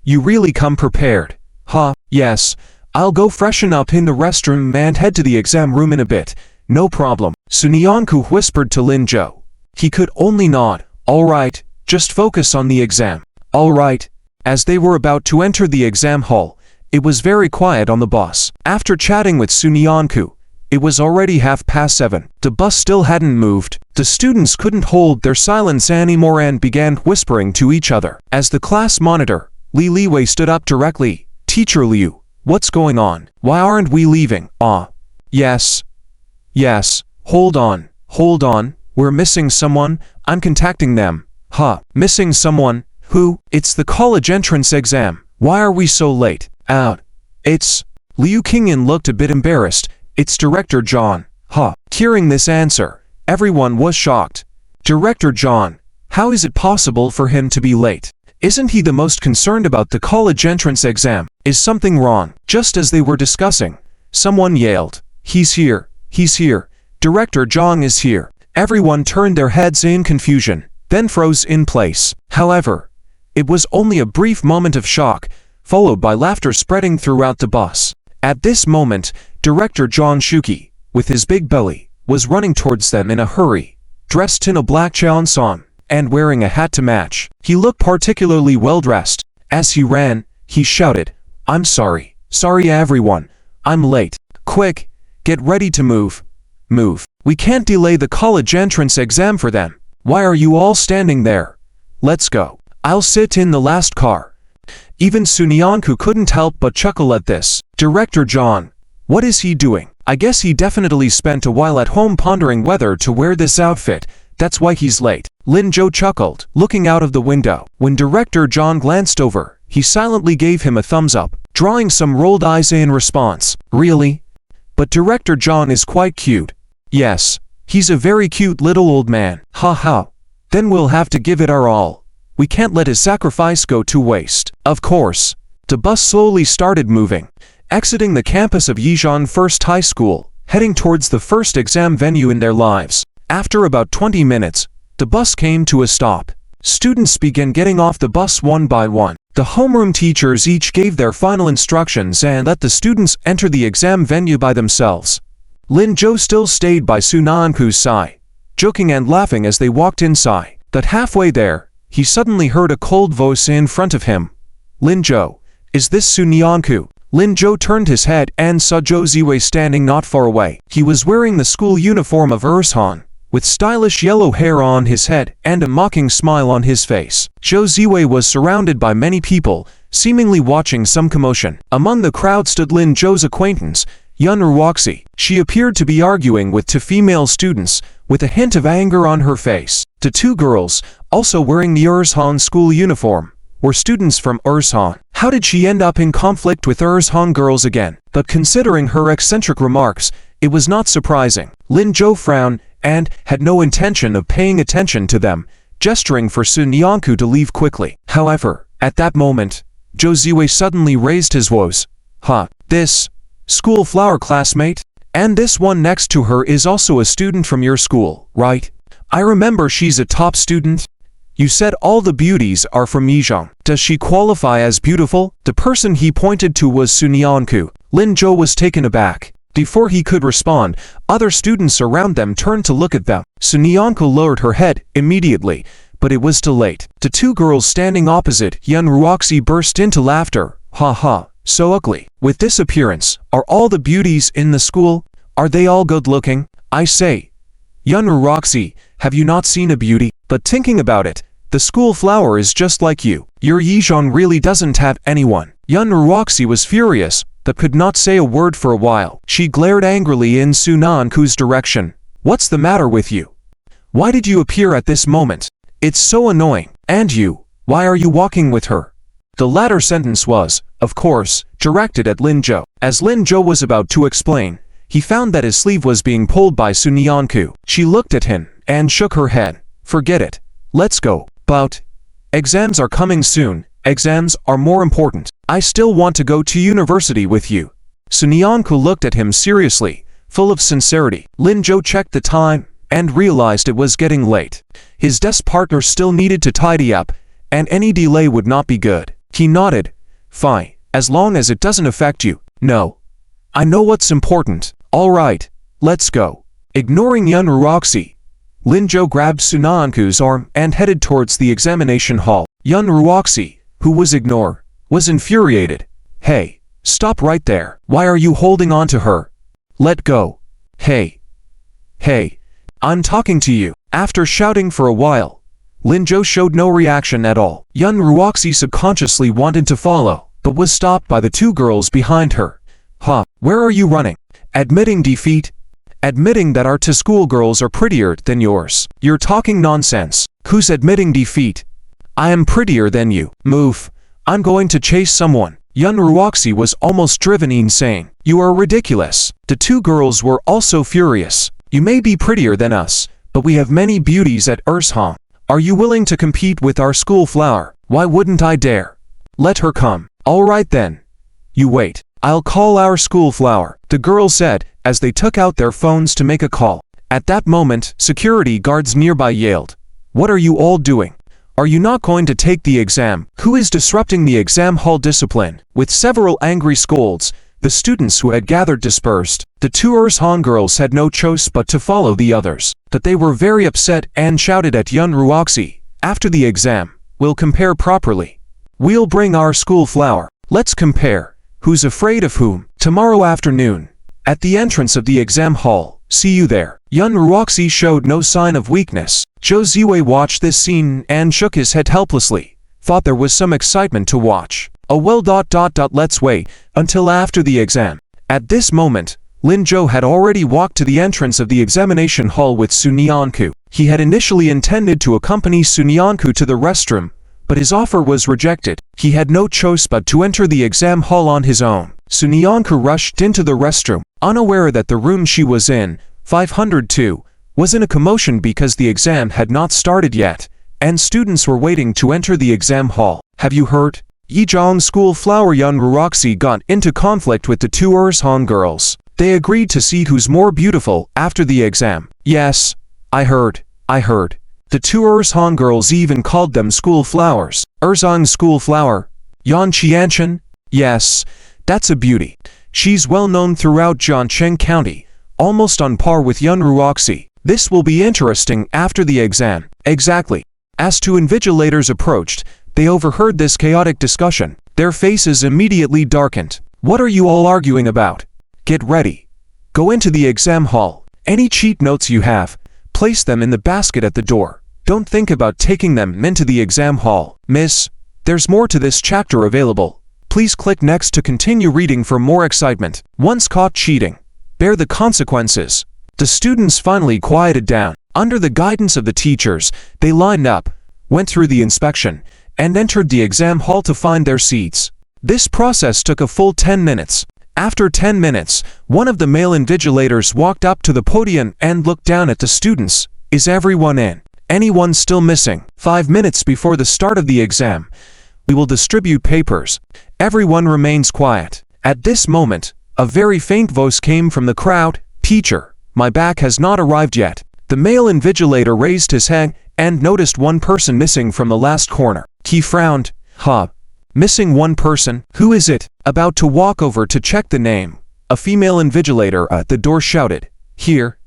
really come prepared. Huh, yes. I'll go freshen up in the restroom and head to the exam room in a bit. No problem. Sunyanku whispered to Lin Zhou. He could only nod. All right, just focus on the exam. All right. As they were about to enter the exam hall, it was very quiet on the bus. After chatting with Sunyanku, it was already 7:30. The bus still hadn't moved. The students couldn't hold their silence anymore and began whispering to each other. As the class monitor, Li Liwei stood up directly. Teacher Liu, what's going on? Why aren't we leaving? Yes. Hold on. We're missing someone. I'm contacting them. Missing someone? Who? It's the college entrance exam. Why are we so late? It's... Liu Qingyan looked a bit embarrassed. It's Director John. Hearing this answer, everyone was shocked. Director John, how is it possible for him to be late? Isn't he the most concerned about the college entrance exam? Is something wrong? Just as they were discussing, someone yelled, He's here. Director John is here. Everyone turned their heads in confusion, then froze in place. However, it was only a brief moment of shock, followed by laughter spreading throughout the bus. At this moment, Director John Shuki, with his big belly, was running towards them in a hurry, dressed in a black cheongsong, and wearing a hat to match. He looked particularly well-dressed. As he ran, he shouted, I'm sorry. Sorry everyone. I'm late. Quick, get ready to move. We can't delay the college entrance exam for them. Why are you all standing there? Let's go. I'll sit in the last car. Even Sunyanku couldn't help but chuckle at this. Director John, what is he doing? I guess he definitely spent a while at home pondering whether to wear this outfit. That's why he's late. Lin Zhou chuckled, looking out of the window. When Director John glanced over, he silently gave him a thumbs up, drawing some rolled eyes in response. Really? But Director John is quite cute. Yes, he's a very cute little old man. Then we'll have to give it our all. We can't let his sacrifice go to waste. Of course. The bus slowly started moving, exiting the campus of Yizhan First High School, heading towards the first exam venue in their lives. After about 20 minutes, the bus came to a stop. Students began getting off the bus one by one. The homeroom teachers each gave their final instructions and let the students enter the exam venue by themselves. Lin Zhou still stayed by Sunyanku's side, joking and laughing as they walked inside. But halfway there, he suddenly heard a cold voice in front of him. Lin Zhou, is this Sunyanku? Lin Zhou turned his head and saw Zhou Ziwei standing not far away. He was wearing the school uniform of Erzhan, with stylish yellow hair on his head and a mocking smile on his face. Zhou Ziwei was surrounded by many people, seemingly watching some commotion. Among the crowd stood Lin Zhou's acquaintance, Yun Ruoxi. She appeared to be arguing with two female students, with a hint of anger on her face. The two girls, also wearing the Erzhan school uniform, were students from Erzhan. How did she end up in conflict with Erzhan girls again? But considering her eccentric remarks, it was not surprising. Lin Zhou frowned and had no intention of paying attention to them, gesturing for Sunyanku to leave quickly. However, at that moment, Zhou Ziwei suddenly raised his voice. This school flower classmate? And this one next to her is also a student from your school, right? I remember she's a top student. You said all the beauties are from Yizhang. Does she qualify as beautiful? The person he pointed to was Sunyanku. Lin Zhou was taken aback. Before he could respond, other students around them turned to look at them. Sunyanku lowered her head immediately, but it was too late. The two girls standing opposite Yun Ruoxi burst into laughter. So ugly. With this appearance, are all the beauties in the school? Are they all good-looking? I say, Yun Ruoxi, have you not seen a beauty? But thinking about it, the school flower is just like you. Your Yizhang really doesn't have anyone. Yun Ruoxi was furious, but could not say a word for a while. She glared angrily in Sunyanku's direction. What's the matter with you? Why did you appear at this moment? It's so annoying. And you, why are you walking with her? The latter sentence was, of course, directed at Lin Zhou. As Lin Zhou was about to explain, he found that his sleeve was being pulled by Sunyanku. She looked at him and shook her head. Forget it. Let's go. But exams are coming soon. Exams are more important. I still want to go to university with you. Sunyanku looked at him seriously, full of sincerity. Lin Zhou checked the time and realized it was getting late. His desk partner still needed to tidy up, and any delay would not be good. He nodded. Fine, as long as it doesn't affect you. No. I know what's important. All right, let's go. Ignoring Yun Ruoxi, Lin Zhou grabbed Sunyanku's arm and headed towards the examination hall. Yun Ruoxi, who was ignored, was infuriated. Hey, stop right there. Why are you holding on to her? Let go. Hey, I'm talking to you. After shouting for a while, Lin Zhou showed no reaction at all. Yun Ruoxi subconsciously wanted to follow, but was stopped by the two girls behind her. Huh, where are you running? Admitting defeat? Admitting that our two schoolgirls are prettier than yours. You're talking nonsense. Who's admitting defeat? I am prettier than you. Move. I'm going to chase someone. Yun Ruoxi was almost driven insane. You are ridiculous. The two girls were also furious. You may be prettier than us, but we have many beauties at Urshang. Are you willing to compete with our school flower? Why wouldn't I dare? Let her come. All right then. You wait. I'll call our school flower, the girls said, as they took out their phones to make a call. At that moment, security guards nearby yelled, "What are you all doing? Are you not going to take the exam? Who is disrupting the exam hall discipline?" With several angry scolds, the students who had gathered dispersed. The two Urshang girls had no choice but to follow the others. But they were very upset and shouted at Yun Ruoxi, "After the exam, we'll compare properly. We'll bring our school flower. Let's compare. Who's afraid of whom? Tomorrow afternoon, at the entrance of the exam hall. See you there." Yun Ruoxi showed no sign of weakness. Zhou Ziwei watched this scene and shook his head helplessly, thought there was some excitement to watch. Oh well, let's wait until after the exam. At this moment, Lin Zhou had already walked to the entrance of the examination hall with Su Nianku. He had initially intended to accompany Su Nianku to the restroom, but his offer was rejected. He had no choice but to enter the exam hall on his own. Su Nianku rushed into the restroom, unaware that the room she was in, 502, was in a commotion because the exam had not started yet, and students were waiting to enter the exam hall. Have you heard? Yizhong's school flower Yun Ruoxi got into conflict with the two Urshang girls. They agreed to see who's more beautiful after the exam. Yes, I heard. The two Urshang girls even called them school flowers. Urshang school flower? Yan Qianchen? Yes, that's a beauty. She's well known throughout Jiancheng County, almost on par with Yun Ruoxi. This will be interesting after the exam. Exactly. As two invigilators approached, they overheard this chaotic discussion. Their faces immediately darkened. What are you all arguing about? Get ready. Go into the exam hall. Any cheat notes you have, place them in the basket at the door. Don't think about taking them into the exam hall. Miss, there's more to this chapter available. Please click next to continue reading for more excitement. Once caught cheating, bear the consequences. The students finally quieted down. Under the guidance of the teachers, they lined up, went through the inspection, and entered the exam hall to find their seats. This process took a full 10 minutes. After 10 minutes, one of the male invigilators walked up to the podium and looked down at the students. Is everyone in? Anyone still missing? 5 minutes before the start of the exam, we will distribute papers. Everyone remains quiet. At this moment, a very faint voice came from the crowd. Teacher, my bag has not arrived yet. The male invigilator raised his head and noticed one person missing from the last corner. He frowned. Huh? Missing one person? Who is it? About to walk over to check the name, a female invigilator at the door shouted. Here,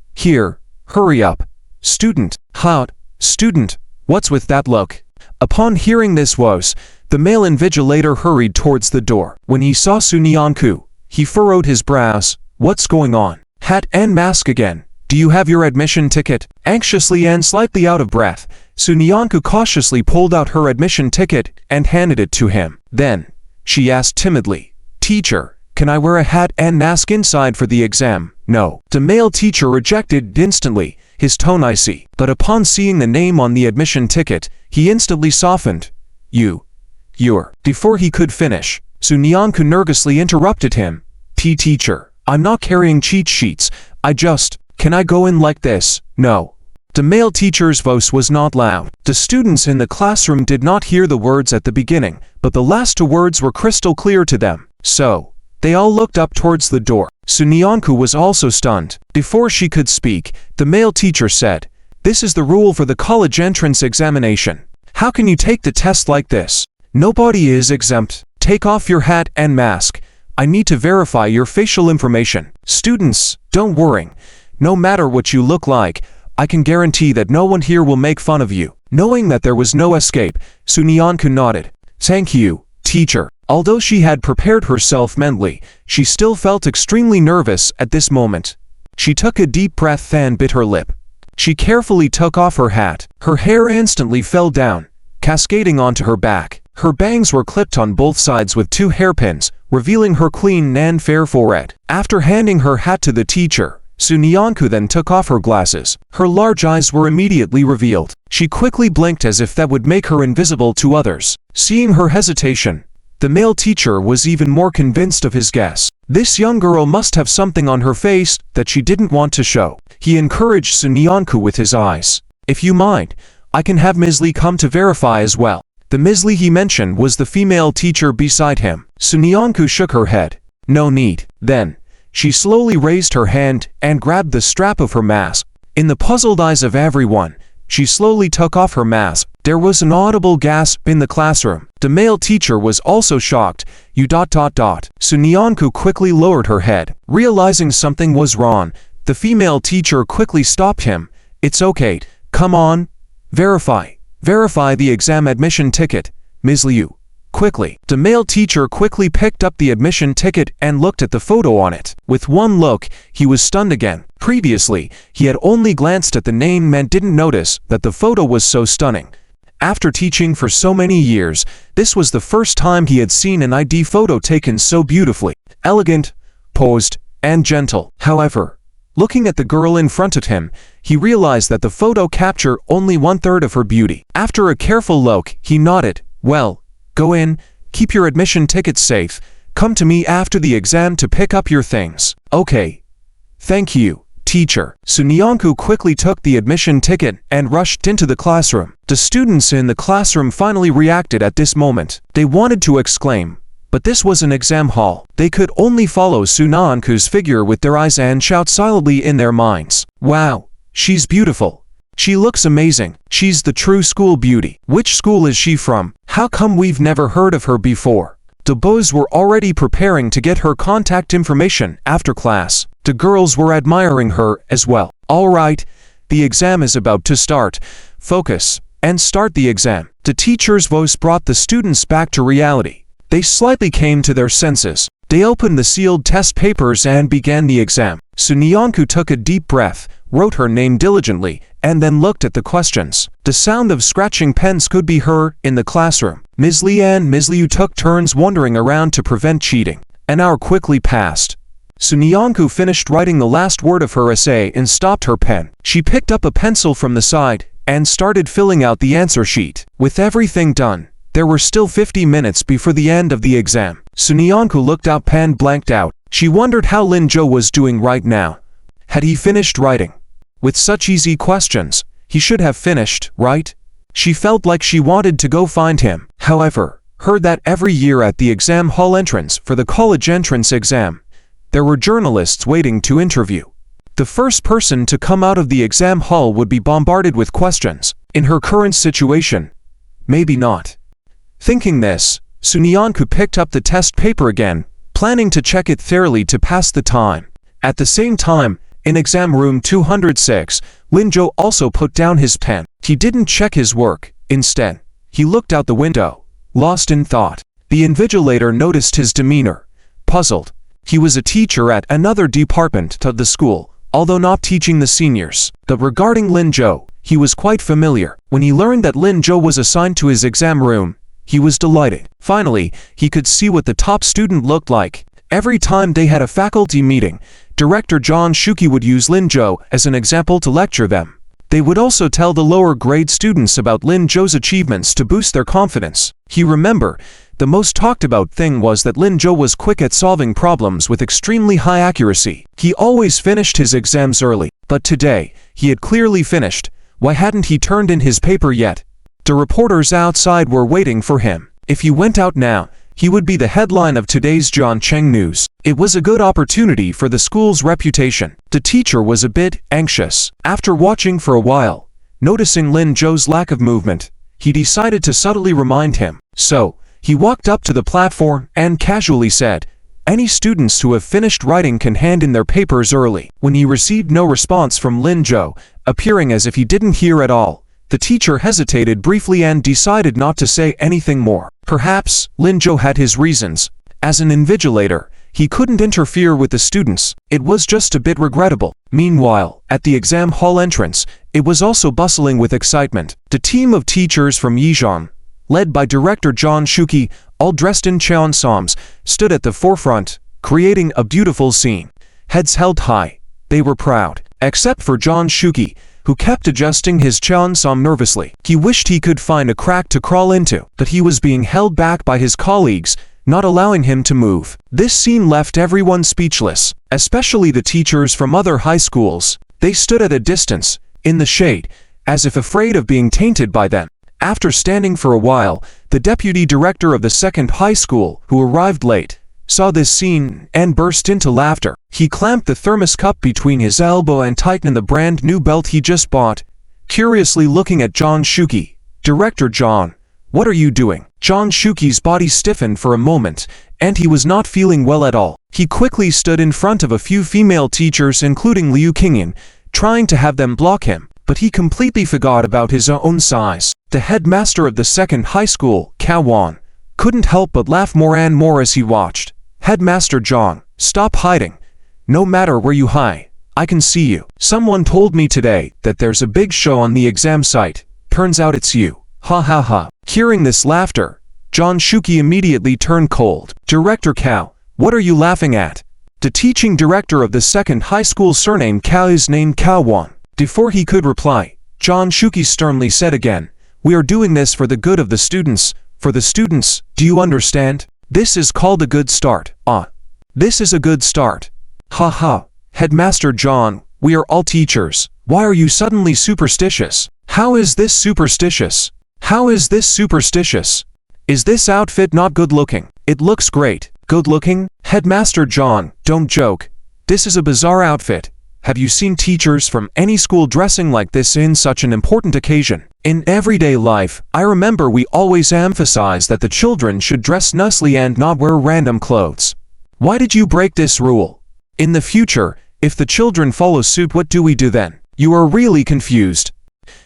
hurry up. Student, hot, student, what's with that look? Upon hearing this woes, the male invigilator hurried towards the door. When he saw Su Nianku, he furrowed his brows. What's going on? Hat and mask again. Do you have your admission ticket? Anxiously and slightly out of breath, Su Nianku cautiously pulled out her admission ticket and handed it to him. Then, she asked timidly, Teacher, can I wear a hat and mask inside for the exam? No. The male teacher rejected instantly, his tone icy. But upon seeing the name on the admission ticket, he instantly softened. You're. Before he could finish, Su Nianku nervously interrupted him. Teacher, I'm not carrying cheat sheets. Can I go in like this? No. The male teacher's voice was not loud. The students in the classroom did not hear the words at the beginning, but the last two words were crystal clear to them. So, they all looked up towards the door. Su Nianku was also stunned. Before she could speak, the male teacher said, This is the rule for the college entrance examination. How can you take the test like this? Nobody is exempt. Take off your hat and mask. I need to verify your facial information. Students, don't worry. No matter what you look like, I can guarantee that no one here will make fun of you. Knowing that there was no escape, Su Nianku nodded. Thank you, teacher. Although she had prepared herself mentally, she still felt extremely nervous at this moment. She took a deep breath and bit her lip. She carefully took off her hat. Her hair instantly fell down, cascading onto her back. Her bangs were clipped on both sides with 2 hairpins, revealing her clean and fair forehead. After handing her hat to the teacher, Sunyanku then took off her glasses. Her large eyes were immediately revealed. She quickly blinked as if that would make her invisible to others. Seeing her hesitation, the male teacher was even more convinced of his guess. This young girl must have something on her face that she didn't want to show. He encouraged Sunyanku with his eyes. "If you mind, I can have Ms. Lee come to verify as well." The Ms. Lee he mentioned was the female teacher beside him. Sunyanku shook her head. "No need." Then, she slowly raised her hand and grabbed the strap of her mask. In the puzzled eyes of everyone, she slowly took off her mask. There was an audible gasp in the classroom. The male teacher was also shocked. Sunyanku quickly lowered her head. Realizing something was wrong, the female teacher quickly stopped him. "It's okay. Come on. Verify the exam admission ticket, Ms. Liu. Quickly." The male teacher quickly picked up the admission ticket and looked at the photo on it. With one look, he was stunned again. Previously, he had only glanced at the name and didn't notice that the photo was so stunning. After teaching for so many years, this was the first time he had seen an ID photo taken so beautifully, elegant, posed, and gentle. However, looking at the girl in front of him, he realized that the photo captured only 1/3 of her beauty. After a careful look, he nodded. "Well, go in, keep your admission tickets safe. Come to me after the exam to pick up your things." "Okay. Thank you, teacher." Sunyanku quickly took the admission ticket and rushed into the classroom. The students in the classroom finally reacted at this moment. They wanted to exclaim, but this was an exam hall. They could only follow Sunyanku's figure with their eyes and shout silently in their minds. "Wow, she's beautiful. She looks amazing. She's the true school beauty. Which school is she from? How come we've never heard of her before?" The boys were already preparing to get her contact information after class. The girls were admiring her as well. "All right, the exam is about to start. Focus, and start the exam." The teacher's voice brought the students back to reality. They slightly came to their senses. They opened the sealed test papers and began the exam. Sunyanku took a deep breath, wrote her name diligently, and then looked at the questions. The sound of scratching pens could be heard in the classroom. Ms. Lee and Ms. Liu took turns wandering around to prevent cheating. An hour quickly passed. Sunyanku finished writing the last word of her essay and stopped her pen. She picked up a pencil from the side and started filling out the answer sheet. With everything done, there were still 50 minutes before the end of the exam. Sunyanku looked out, pen blanked out. She wondered how Lin Zhou was doing right now. Had he finished writing? With such easy questions, he should have finished, right? She felt like she wanted to go find him. However, heard that every year at the exam hall entrance for the college entrance exam, there were journalists waiting to interview. The first person to come out of the exam hall would be bombarded with questions. In her current situation, maybe not. Thinking this, Sunyanku picked up the test paper again, planning to check it thoroughly to pass the time. At the same time, in exam room 206, Lin Zhou also put down his pen. He didn't check his work. Instead, he looked out the window, lost in thought. The invigilator noticed his demeanor, puzzled. He was a teacher at another department of the school, although not teaching the seniors. But regarding Lin Zhou, he was quite familiar. When he learned that Lin Zhou was assigned to his exam room, he was delighted. Finally, he could see what the top student looked like. Every time they had a faculty meeting, Director John Shuki would use Lin Zhou as an example to lecture them. They would also tell the lower grade students about Lin Zhou's achievements to boost their confidence. He remembered, the most talked about thing was that Lin Zhou was quick at solving problems with extremely high accuracy. He always finished his exams early, but today, he had clearly finished. Why hadn't he turned in his paper yet? The reporters outside were waiting for him. If he went out now, he would be the headline of today's John Cheng News. It was a good opportunity for the school's reputation. The teacher was a bit anxious. After watching for a while, noticing Lin Zhou's lack of movement, he decided to subtly remind him. So, he walked up to the platform and casually said, "Any students who have finished writing can hand in their papers early." When he received no response from Lin Zhou, appearing as if he didn't hear at all, the teacher hesitated briefly and decided not to say anything more. Perhaps Lin Zhou had his reasons. As an invigilator, he couldn't interfere with the students. It was just a bit regrettable. Meanwhile, at the exam hall entrance, It was also bustling with excitement. The team of teachers from Yijian, led by Director John Shuki, all dressed in cheonsoms, stood at the forefront, creating a beautiful scene. Heads held high, they were proud, except for John Shuki, who kept adjusting his cheonsom nervously. He wished he could find a crack to crawl into, but he was being held back by his colleagues, not allowing him to move. This scene left everyone speechless, especially the teachers from other high schools. They stood at a distance, in the shade, as if afraid of being tainted by them. After standing for a while, the deputy director of the second high school, who arrived late, saw this scene and burst into laughter. He clamped the thermos cup between his elbow and tightened the brand new belt he just bought, curiously looking at John Shuki. "Director John, what are you doing?" John Shuki's body stiffened for a moment, and he was not feeling well at all. He quickly stood in front of a few female teachers, including Liu Qingyan, trying to have them block him, but he completely forgot about his own size. The headmaster of the second high school, Cao Wan, couldn't help but laugh more and more as he watched. "Headmaster John, stop hiding. No matter where you hide, I can see you. Someone told me today that there's a big show on the exam site. Turns out it's you. Ha ha ha." Hearing this laughter, John Shuki immediately turned cold. "Director Cao, what are you laughing at?" The teaching director of the second high school, surnamed Cao, is named Cao Wan. Before he could reply, John Shuki sternly said again, "We are doing this for the good of the students. For the students, do you understand? This is called a good start. This is a good start." "Ha ha, Headmaster John, we are all teachers. Why are you suddenly superstitious?" "How is this superstitious? How is this superstitious? Is this outfit not good looking?" "It looks great." "Good looking? Headmaster John, don't joke. This is a bizarre outfit. Have you seen teachers from any school dressing like this in such an important occasion?" "In everyday life, I remember we always emphasize that the children should dress nicely and not wear random clothes. Why did you break this rule? In the future, if the children follow suit, what do we do then?" "You are really confused.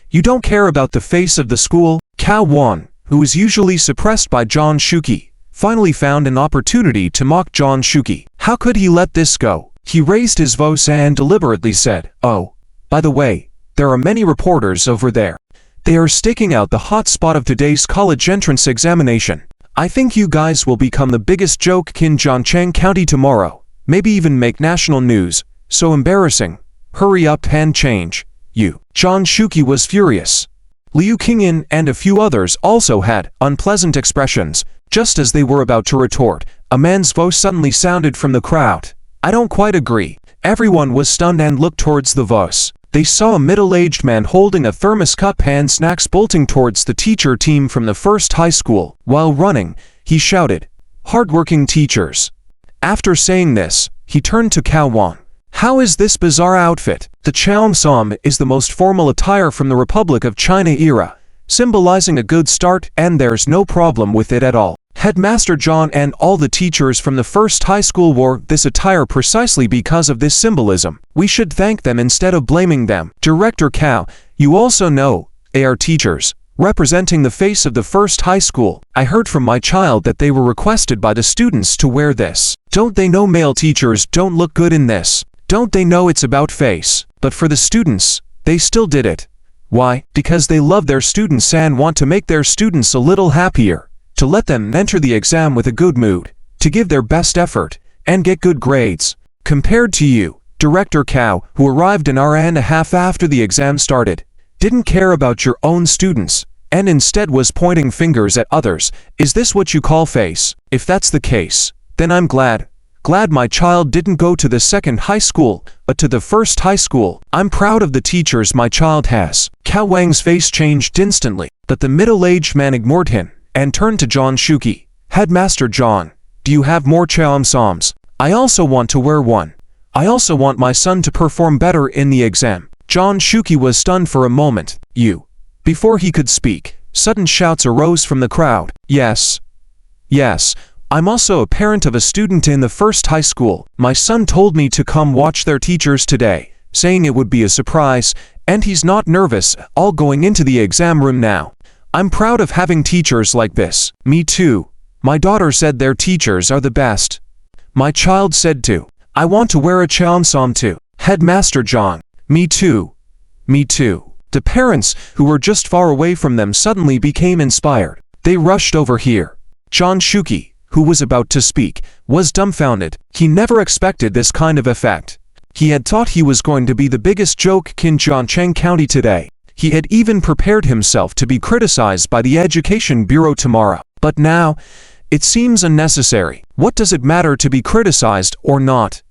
You don't care about the face of the school?" Cao Wan, who was usually suppressed by John Shuki, finally found an opportunity to mock John Shuki. How could he let this go? He raised his voice and deliberately said, "Oh, by the way, there are many reporters over there. They are staking out the hot spot of today's college entrance examination. I think you guys will become the biggest joke in Jiangcheng County tomorrow, maybe even make national news. So embarrassing. Hurry up and change, you." John Shuki was furious. Liu Qingyan and a few others also had unpleasant expressions. Just as they were about to retort, a man's voice suddenly sounded from the crowd. "I don't quite agree." Everyone was stunned and looked towards the voice. They saw a middle-aged man holding a thermos cup and snacks bolting towards the teacher team from the first high school. While running, he shouted, "Hardworking teachers." After saying this, he turned to Cao Wan. "How is this bizarre outfit?" The cheonsom is the most formal attire from the Republic of China era, symbolizing a good start, and there's no problem with it at all. Headmaster John and all the teachers from the first high school wore this attire precisely because of this symbolism. We should thank them instead of blaming them. "Director Cao, you also know, they are teachers, representing the face of the first high school. I heard from my child that they were requested by the students to wear this. Don't they know male teachers don't look good in this? Don't they know it's about face? But for the students, they still did it. Why? Because they love their students and want to make their students a little happier, to let them enter the exam with a good mood, to give their best effort, and get good grades. Compared to you, Director Cao, who arrived an hour and a half after the exam started, didn't care about your own students, and instead was pointing fingers at others. Is this what you call face? If that's the case, then I'm glad my child didn't go to the second high school, but to the first high school. I'm proud of the teachers my child has." Cao Wang's face changed instantly, but the middle-aged man ignored him and turned to John Shuki. "Headmaster John, do you have more cheonsoms? I also want to wear one. I also want my son to perform better in the exam." John Shuki was stunned for a moment. Before he could speak, sudden shouts arose from the crowd. Yes, I'm also a parent of a student in the first high school. My son told me to come watch their teachers today, saying it would be a surprise, and he's not nervous at all going into the exam room now. I'm proud of having teachers like this." "Me too. My daughter said their teachers are the best." My child said too. "I want to wear a cheonsom too." "Headmaster John, me too. Me too." The parents, who were just far away from them, suddenly became inspired. They rushed over here. John Shuki, who was about to speak, was dumbfounded. He never expected this kind of effect. He had thought he was going to be the biggest joke in Jiancheng County today. He had even prepared himself to be criticized by the Education Bureau tomorrow. But now, it seems unnecessary. What does it matter to be criticized or not?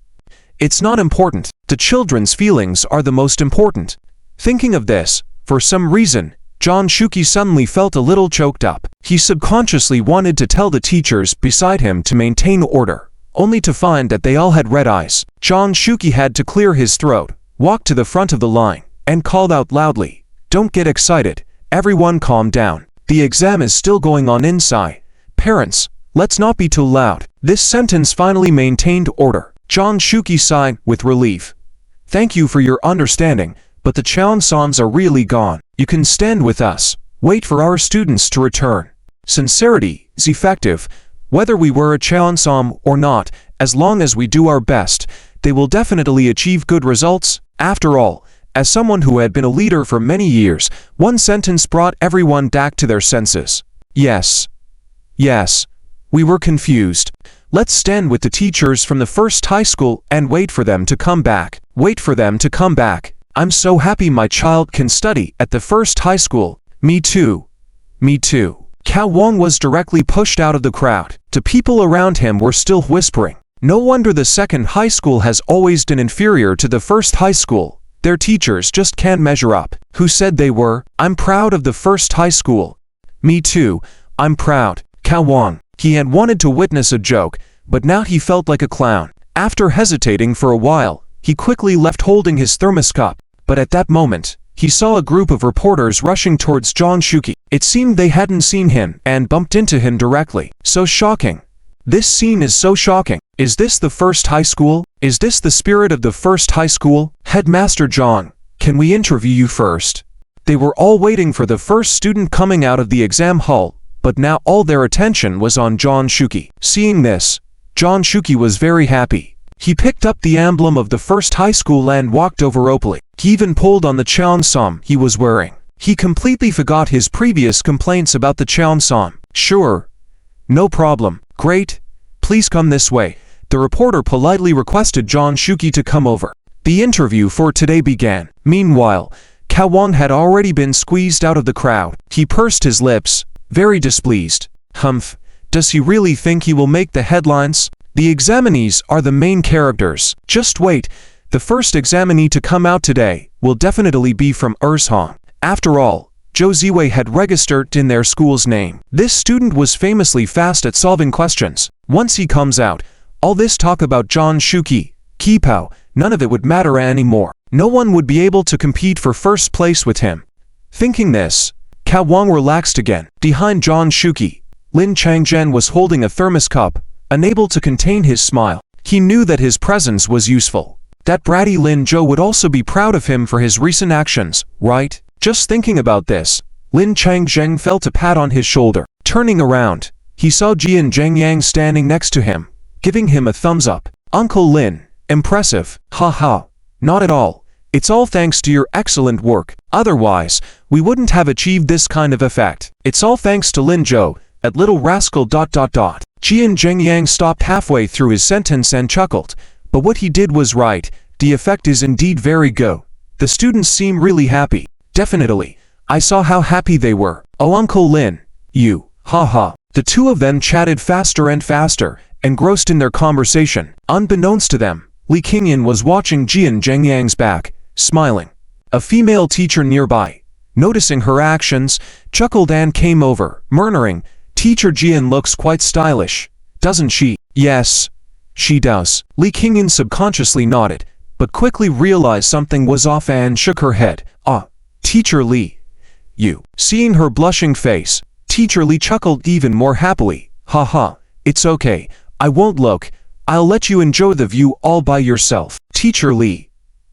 It's not important. The children's feelings are the most important. Thinking of this, for some reason, John Shuki suddenly felt a little choked up. He subconsciously wanted to tell the teachers beside him to maintain order, only to find that they all had red eyes. John Shuki had to clear his throat, walked to the front of the line, and called out loudly, "Don't get excited. Everyone calm down. The exam is still going on inside. Parents, let's not be too loud." This sentence finally maintained order. John Shuki sighed with relief. "Thank you for your understanding, but the Cheonsoms are really gone. You can stand with us. Wait for our students to return." Sincerity is effective. Whether we were a Cheonsom or not, as long as we do our best, they will definitely achieve good results. After all, as someone who had been a leader for many years, one sentence brought everyone back to their senses. Yes. Yes. We were confused. Let's stand with the teachers from the first high school and wait for them to come back. Wait for them to come back. I'm so happy my child can study at the first high school. Me too. Me too. Cao Wang was directly pushed out of the crowd. The people around him were still whispering. No wonder the second high school has always been inferior to the first high school. Their teachers just can't measure up. Who said they were? I'm proud of the first high school. Me too. I'm proud. Cao Wang. He had wanted to witness a joke, but now he felt like a clown. After hesitating for a while, he quickly left holding his thermos cup. But at that moment, he saw a group of reporters rushing towards John Shuki. It seemed they hadn't seen him and bumped into him directly. So shocking. This scene is so shocking. Is this the first high school? Is this the spirit of the first high school? Headmaster John, can we interview you first? They were all waiting for the first student coming out of the exam hall, but now all their attention was on John Shuki. Seeing this, John Shuki was very happy. He picked up the emblem of the first high school and walked over openly. He even pulled on the Cheonsom he was wearing. He completely forgot his previous complaints about the Cheonsom. Sure. No problem. Great. Please come this way. The reporter politely requested John Shuki to come over. The interview for today began. Meanwhile, Cao Wang had already been squeezed out of the crowd. He pursed his lips, very displeased. Humph. Does he really think he will make the headlines? The examinees are the main characters. Just wait. The first examinee to come out today will definitely be from Ershong. After all, Zhou Ziwei had registered in their school's name. This student was famously fast at solving questions. Once he comes out, all this talk about John Shuki, Kipao, none of it would matter anymore. No one would be able to compete for first place with him. Thinking this, Cao Wang relaxed again. Behind John Shuki, Lin Changzhen was holding a thermos cup, unable to contain his smile. He knew that his presence was useful. That bratty Lin Zhou would also be proud of him for his recent actions, right? Just thinking about this, Lin Changzhen felt a pat on his shoulder. Turning around, he saw Jian Zhengyang standing next to him, giving him a thumbs up. Uncle Lin, impressive. Haha. Not at all. It's all thanks to your excellent work. Otherwise, we wouldn't have achieved this kind of effect. It's all thanks to Lin Zhou, at little rascal ... Jian Zhengyang stopped halfway through his sentence and chuckled. But what he did was right. The effect is indeed very good. The students seem really happy. Definitely. I saw how happy they were. Oh, Uncle Lin. You. Haha. The two of them chatted faster and faster, engrossed in their conversation. Unbeknownst to them, Li Qingyan was watching Jian Zhengyang's back, smiling. A female teacher nearby, noticing her actions, chuckled and came over, murmuring, "Teacher Jian looks quite stylish, doesn't she?" "Yes, she does." Li Qingyan subconsciously nodded, but quickly realized something was off and shook her head. "Ah, Teacher Li. You." Seeing her blushing face, Teacher Li chuckled even more happily. "Haha, it's okay. I won't look. I'll let you enjoy the view all by yourself." Teacher Li.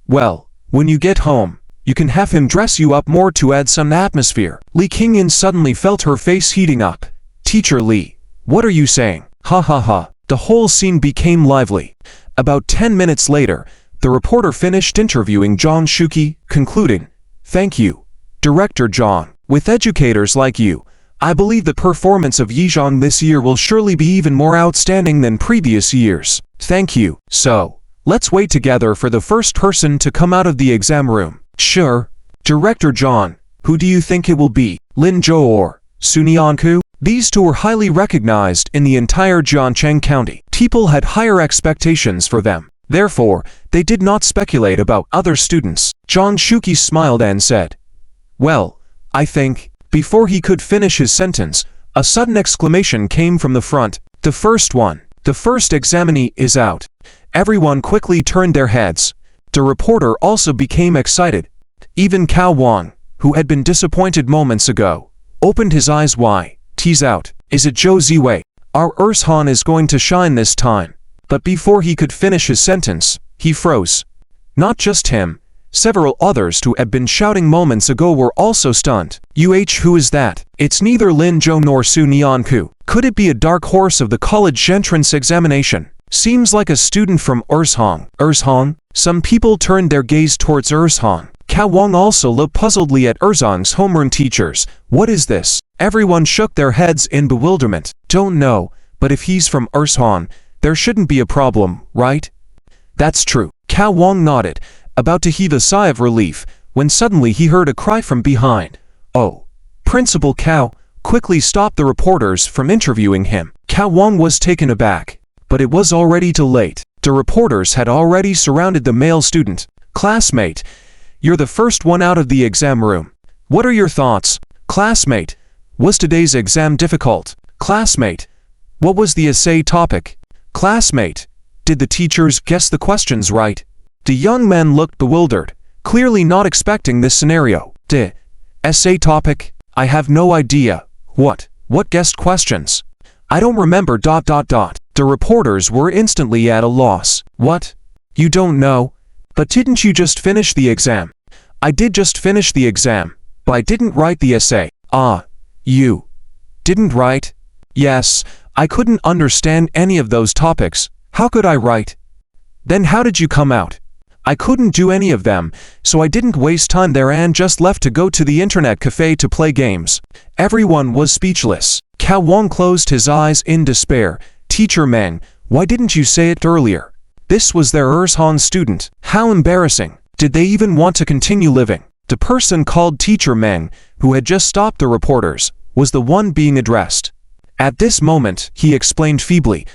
"Well, when you get home, you can have him dress you up more to add some atmosphere." Li Qingyan suddenly felt her face heating up. "Teacher Li, what are you saying?" "Ha ha ha." The whole scene became lively. About 10 minutes later, the reporter finished interviewing John Shuki, concluding, "Thank you, Director John, with educators like you, I believe the performance of Yizhong this year will surely be even more outstanding than previous years. Thank you. So, let's wait together for the first person to come out of the exam room. Sure. Director John, who do you think it will be, Lin Zhou or Sunyanku? These two were highly recognized in the entire Jiancheng County. People had higher expectations for them. Therefore, they did not speculate about other students. Zhang Shuqi smiled and said, "Well, I think..." Before he could finish his sentence, a sudden exclamation came from the front. The first examinee is out. Everyone quickly turned their heads. The reporter also became excited. Even Cao Wang, who had been disappointed moments ago, opened his eyes wide. Tease out. Is it Zhou Ziwei? Our Ershan is going to shine this time. But before he could finish his sentence, he froze. Not just him. Several others who had been shouting moments ago were also stunned. Who is that? It's neither Lin Zhou nor Su Nianku. Could it be a dark horse of the college entrance examination? Seems like a student from Ershan. Ershan? Some people turned their gaze towards Ershan. Cao Wang also looked puzzledly at Erzhang's homeroom teachers. What is this? Everyone shook their heads in bewilderment. Don't know, but if he's from Ershan, there shouldn't be a problem, right? That's true. Cao Wang nodded, about to heave a sigh of relief, when suddenly he heard a cry from behind. Oh! Principal Cao quickly stopped the reporters from interviewing him. Cao Wang was taken aback, but it was already too late. The reporters had already surrounded the male student. Classmate, you're the first one out of the exam room. What are your thoughts? Classmate, was today's exam difficult? Classmate, what was the essay topic? Classmate, did the teachers guess the questions right? The young man looked bewildered, clearly not expecting this scenario. Essay topic? I have no idea. What guessed questions? I don't remember ... The reporters were instantly at a loss. What? You don't know? But didn't you just finish the exam? I did just finish the exam, but I didn't write the essay. Ah, you didn't write? Yes, I couldn't understand any of those topics. How could I write? Then how did you come out? I couldn't do any of them, so I didn't waste time there and just left to go to the internet cafe to play games. Everyone was speechless. Cao Wang closed his eyes in despair. Teacher Meng, why didn't you say it earlier? This was their Ershan student. How embarrassing. Did they even want to continue living? The person called Teacher Meng, who had just stopped the reporters, was the one being addressed. At this moment, he explained feebly,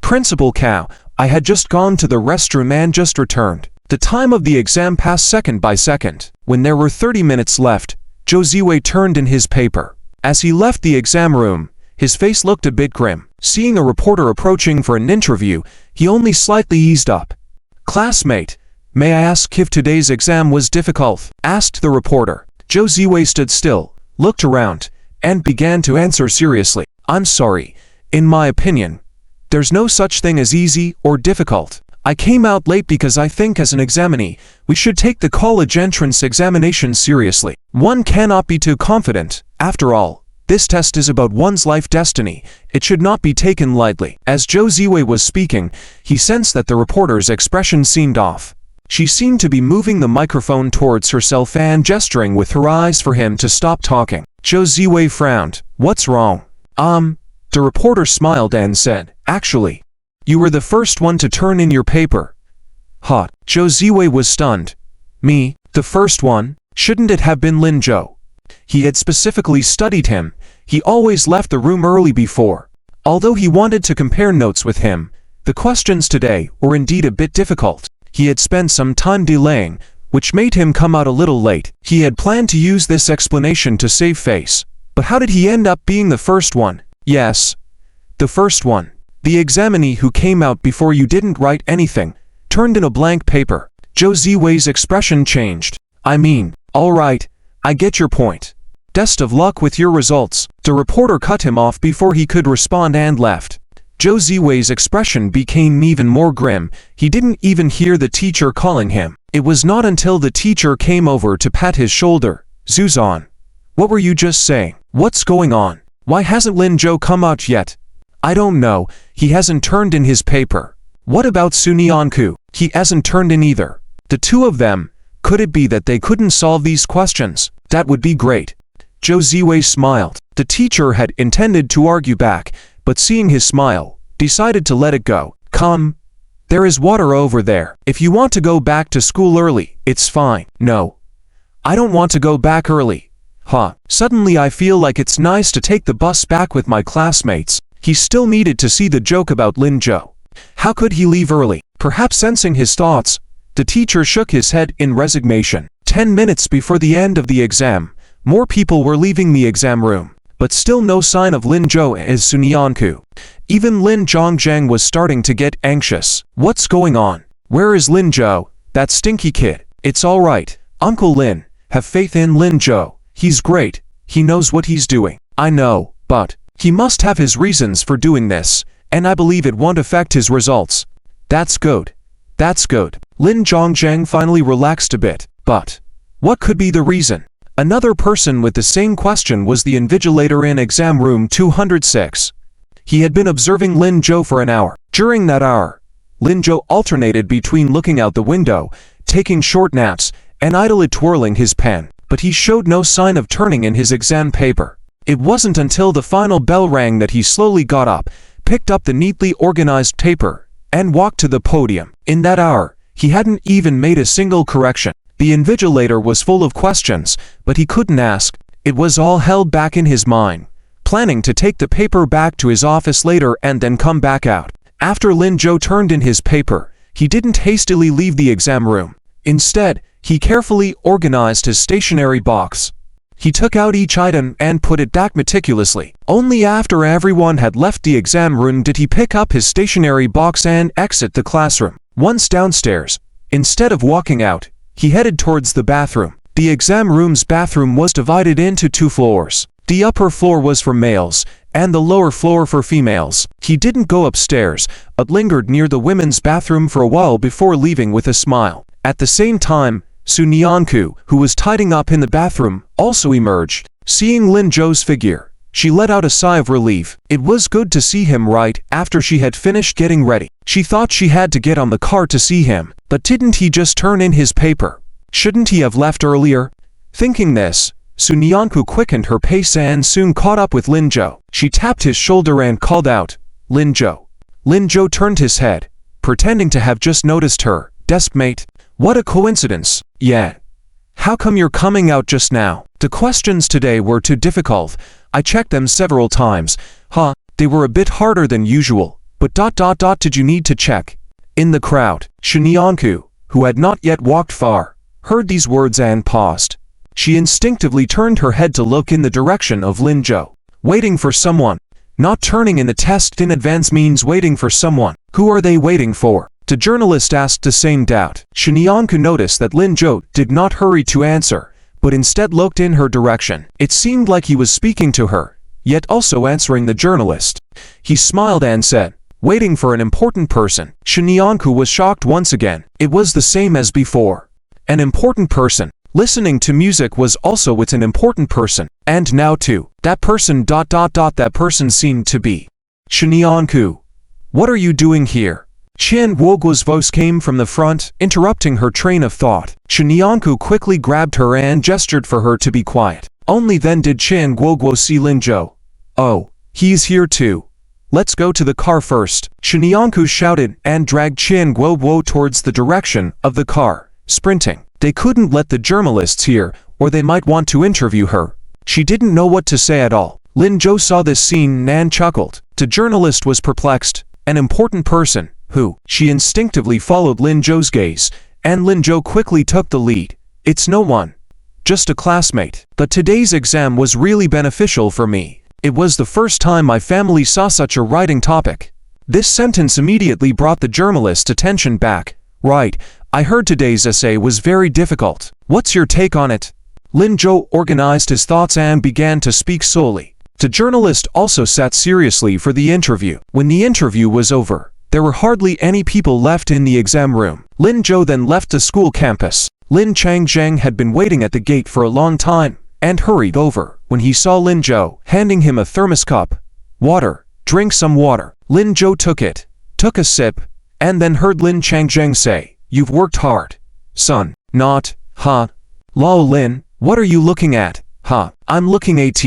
Principal Cao, I had just gone to the restroom and just returned. The time of the exam passed second by second. When there were 30 minutes left, Zhou Ziwei turned in his paper. As he left the exam room, his face looked a bit grim. Seeing a reporter approaching for an interview, he only slightly eased up. Classmate, may I ask if today's exam was difficult? Asked the reporter. Zhou Ziwei stood still, looked around, and began to answer seriously. I'm sorry. In my opinion, there's no such thing as easy or difficult. I came out late because I think as an examinee, we should take the college entrance examination seriously. One cannot be too confident. After all, this test is about one's life destiny. It should not be taken lightly. As Zhou Ziwei was speaking, he sensed that the reporter's expression seemed off. She seemed to be moving the microphone towards herself and gesturing with her eyes for him to stop talking. Zhou Ziwei frowned. What's wrong? The reporter smiled and said, Actually, you were the first one to turn in your paper. Hot. Zhou Ziwei was stunned. Me, the first one? Shouldn't it have been Lin Zhou? He had specifically studied him. He always left the room early before. Although he wanted to compare notes with him, the questions today were indeed a bit difficult. He had spent some time delaying, which made him come out a little late. He had planned to use this explanation to save face. But how did he end up being the first one? Yes, the first one. The examinee who came out before you didn't write anything, turned in a blank paper. Zhou Ziwei's expression changed. I mean, all right, I get your point. Best of luck with your results. The reporter cut him off before he could respond and left. Zhou Ziwei's expression became even more grim. He didn't even hear the teacher calling him. It was not until the teacher came over to pat his shoulder. Zuzan, what were you just saying? What's going on? Why hasn't Lin Zhou come out yet? I don't know, he hasn't turned in his paper. What about Sun Yanku? He hasn't turned in either. The two of them, could it be that they couldn't solve these questions? That would be great. Zhou Ziwei smiled. The teacher had intended to argue back, but seeing his smile, decided to let it go. Come. There is water over there. If you want to go back to school early, it's fine. No. I don't want to go back early. Suddenly I feel like it's nice to take the bus back with my classmates. He still needed to see the joke about Lin Zhou. How could he leave early? Perhaps sensing his thoughts, the teacher shook his head in resignation. 10 minutes before the end of the exam, more people were leaving the exam room, but still no sign of Lin Zhou as Sunyanku. Even Lin Zhongzheng was starting to get anxious. What's going on? Where is Lin Zhou? That stinky kid. It's all right, Uncle Lin. Have faith in Lin Zhou. He's great. He knows what he's doing. I know, but he must have his reasons for doing this, and I believe it won't affect his results. That's good. That's good. Lin Zhongzheng finally relaxed a bit. But what could be the reason? Another person with the same question was the invigilator in exam room 206. He had been observing Lin Zhou for an hour. During that hour, Lin Zhou alternated between looking out the window, taking short naps, and idly twirling his pen, but he showed no sign of turning in his exam paper. It wasn't until the final bell rang that he slowly got up, picked up the neatly organized paper, and walked to the podium. In that hour, he hadn't even made a single correction. The invigilator was full of questions, but he couldn't ask. It was all held back in his mind, planning to take the paper back to his office later and then come back out. After Lin Zhou turned in his paper, he didn't hastily leave the exam room. Instead, he carefully organized his stationery box. He took out each item and put it back meticulously. Only after everyone had left the exam room did he pick up his stationery box and exit the classroom. Once downstairs, instead of walking out, he headed towards the bathroom. The exam room's bathroom was divided into 2 floors. The upper floor was for males, and the lower floor for females. He didn't go upstairs, but lingered near the women's bathroom for a while before leaving with a smile. At the same time, Sunyanku, who was tidying up in the bathroom, also emerged. Seeing Lin Zhou's figure, she let out a sigh of relief. It was good to see him right after she had finished getting ready. She thought she had to get on the car to see him, but didn't he just turn in his paper? Shouldn't he have left earlier? Thinking this, Sunyanku quickened her pace and soon caught up with Lin Zhou. She tapped his shoulder and called out, Lin Zhou. Lin Zhou turned his head, pretending to have just noticed her. Deskmate. What a coincidence. Yeah. How come you're coming out just now? The questions today were too difficult. I checked them several times. They were a bit harder than usual. But did you need to check? In the crowd, Sunyanku, who had not yet walked far, heard these words and paused. She instinctively turned her head to look in the direction of Lin Zhou. Waiting for someone. Not turning in the test in advance means waiting for someone. Who are they waiting for? The journalist asked the same doubt. Sunyanku noticed that Lin Zhou did not hurry to answer, but instead looked in her direction. It seemed like he was speaking to her, yet also answering the journalist. He smiled and said, waiting for an important person. Sunyanku was shocked once again. It was the same as before. An important person. Listening to music was also with an important person. And now too. That person ... that person seemed to be Sunyanku. What are you doing here? Qian Guoguo's voice came from the front, interrupting her train of thought. Sunyanku quickly grabbed her and gestured for her to be quiet. Only then did Qian Guoguo see Lin Zhou. Oh, he's here too. Let's go to the car first. Sunyanku shouted and dragged Qian Guoguo towards the direction of the car, sprinting. They couldn't let the journalists hear, or they might want to interview her. She didn't know what to say at all. Lin Zhou saw this scene and chuckled. The journalist was perplexed. An important person. Who? She instinctively followed Lin Zhou's gaze, and Lin Zhou quickly took the lead. It's no one. Just a classmate. But today's exam was really beneficial for me. It was the first time my family saw such a writing topic. This sentence immediately brought the journalist's attention back. Right, I heard today's essay was very difficult. What's your take on it? Lin Zhou organized his thoughts and began to speak slowly. The journalist also sat seriously for the interview. When the interview was over, there were hardly any people left in the exam room. Lin Zhou then left the school campus. Lin Changzheng had been waiting at the gate for a long time, and hurried over when he saw Lin Zhou, handing him a thermos cup. Water, drink some water. Lin Zhou took it, took a sip, and then heard Lin Changzheng say, You've worked hard, son. Not, Lao Lin, What are you looking at? Huh, I'm looking at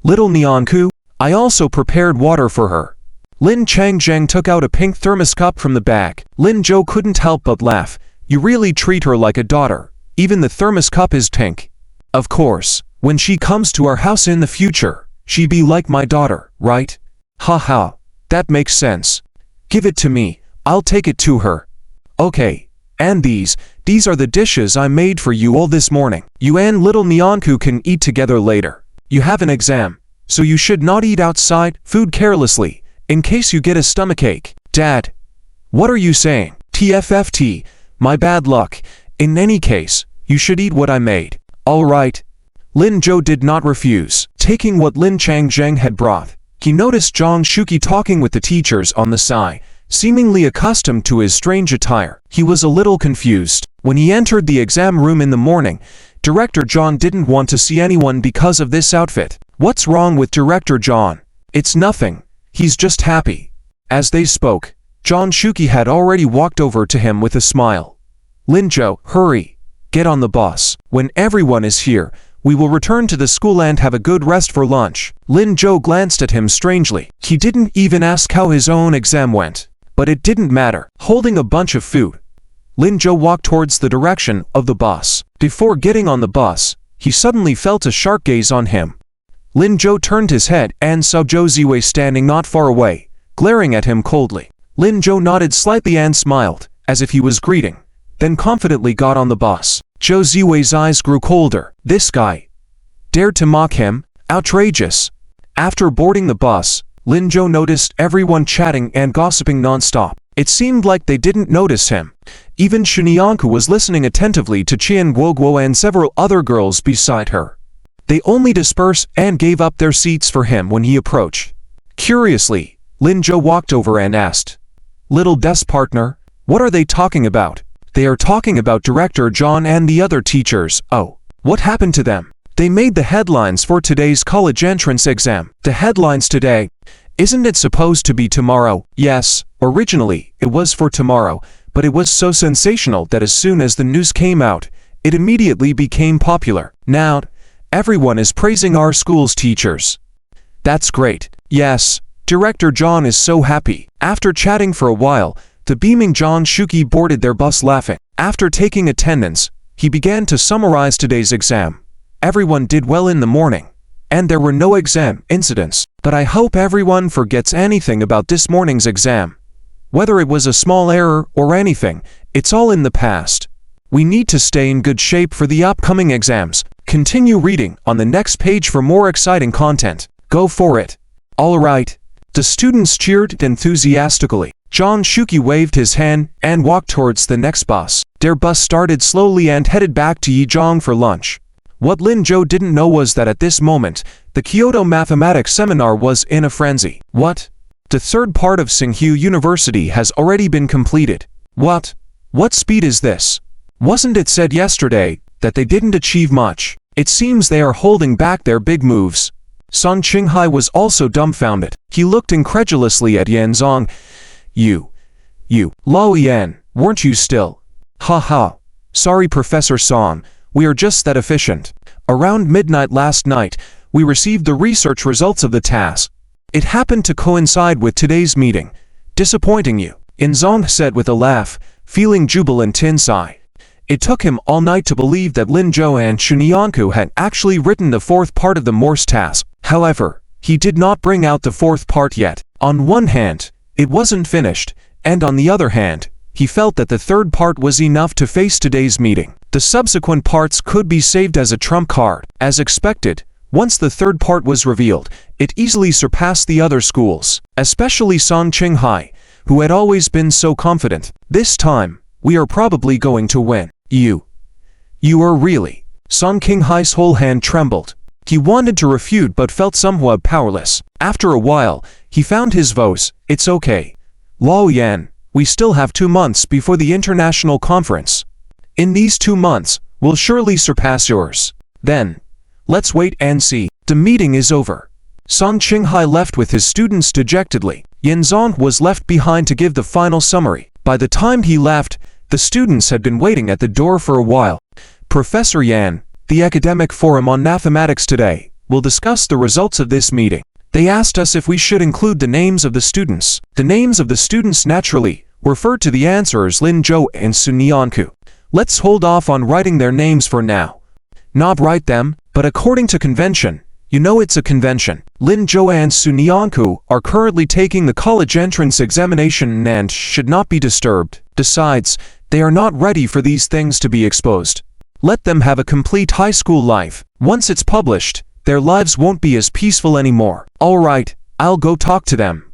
little Nyanku. I also prepared water for her. Lin Changjeng took out a pink thermos cup from the bag. Lin Zhou couldn't help but laugh. You really treat her like a daughter. Even the thermos cup is pink. Of course, when she comes to our house in the future, she be like my daughter, right? Ha ha, that makes sense. Give it to me, I'll take it to her. Okay, and these are the dishes I made for you all this morning. You and little Nyanku can eat together later. You have an exam, so you should not eat outside food carelessly, in case you get a stomachache. Dad, what are you saying? TFFT, my bad luck. In any case, you should eat what I made. All right. Lin Zhou did not refuse, taking what Lin Changjeng had brought. He noticed Zhang Shuqi talking with the teachers on the side, seemingly accustomed to his strange attire. He was a little confused. When he entered the exam room in the morning, Director John didn't want to see anyone because of this outfit. What's wrong with Director John? It's nothing. He's just happy. As they spoke, Zhang Shuqi had already walked over to him with a smile. Lin Zhou, hurry. Get on the bus. When everyone is here, we will return to the school and have a good rest for lunch. Lin Zhou glanced at him strangely. He didn't even ask how his own exam went. But it didn't matter. Holding a bunch of food, Lin Zhou walked towards the direction of the bus. Before getting on the bus, he suddenly felt a sharp gaze on him. Lin Zhou turned his head and saw Zhou Ziwei standing not far away, glaring at him coldly. Lin Zhou nodded slightly and smiled, as if he was greeting, then confidently got on the bus. Zhou Ziwei's eyes grew colder. This guy dared to mock him? Outrageous. After boarding the bus, Lin Zhou noticed everyone chatting and gossiping non-stop. It seemed like they didn't notice him. Even Shunyanku was listening attentively to Qian Guoguo and several other girls beside her. They only dispersed and gave up their seats for him when he approached. Curiously, Lin Zhou walked over and asked, "Little desk partner, what are they talking about?" "They are talking about Director John and the other teachers." "Oh, what happened to them?" "They made the headlines for today's college entrance exam." "The headlines today? Isn't it supposed to be tomorrow?" "Yes, originally it was for tomorrow, but it was so sensational that as soon as the news came out, it immediately became popular. Now, everyone is praising our school's teachers." "That's great." "Yes, Director John is so happy." After chatting for a while, the beaming Zhang Shuqi boarded their bus laughing. After taking attendance, he began to summarize today's exam. Everyone did well in the morning, and there were no exam incidents. But I hope everyone forgets anything about this morning's exam. Whether it was a small error or anything, it's all in the past. We need to stay in good shape for the upcoming exams. Continue reading on the next page for more exciting content. Go for it. All right. The students cheered enthusiastically. Zhang Shuqi waved his hand and walked towards the next bus. Their bus started slowly and headed back to Yizhong for lunch. What Lin Zhou didn't know was that at this moment, the Kyoto Mathematics Seminar was in a frenzy. What? The third part of Tsinghua University has already been completed. What? What speed is this? Wasn't it said yesterday that they didn't achieve much? It seems they are holding back their big moves. Song Qinghai was also dumbfounded. He looked incredulously at Yan Zong. You, Lao Yan, weren't you still? Ha ha. Sorry Professor Song, we are just that efficient. Around midnight last night, we received the research results of the task. It happened to coincide with today's meeting. Disappointing you, In Zong said with a laugh, feeling jubilant inside. It took him all night to believe that Lin Zhou and Shunyanku had actually written the fourth part of the Morse task. However, he did not bring out the fourth part yet. On one hand, it wasn't finished, and on the other hand, he felt that the third part was enough to face today's meeting. The subsequent parts could be saved as a trump card. As expected, once the third part was revealed, it easily surpassed the other schools, especially Song Qinghai, who had always been so confident. This time, we are probably going to win. You are really. Song Qinghai's whole hand trembled. He wanted to refute but felt somewhat powerless. After a while, he found his voice. It's okay. Lao Yan, we still have 2 months before the international conference. In these 2 months, we'll surely surpass yours. Then, let's wait and see. The meeting is over. Song Qinghai left with his students dejectedly. Yan Zong was left behind to give the final summary. By the time he left, the students had been waiting at the door for a while. Professor Yan, The academic forum on mathematics today will discuss the results of this meeting. They asked us if we should include the names of the students. The names of the students naturally refer to the answerers Lin Zhou and Sun Yanku. Let's hold off on writing their names for now. Not write them, but according to convention, you know it's a convention. Lin Zhou and Sun Yanku are currently taking the college entrance examination and should not be disturbed. Besides, they are not ready for these things to be exposed. Let them have a complete high school life. Once it's published, their lives won't be as peaceful anymore. Alright, I'll go talk to them.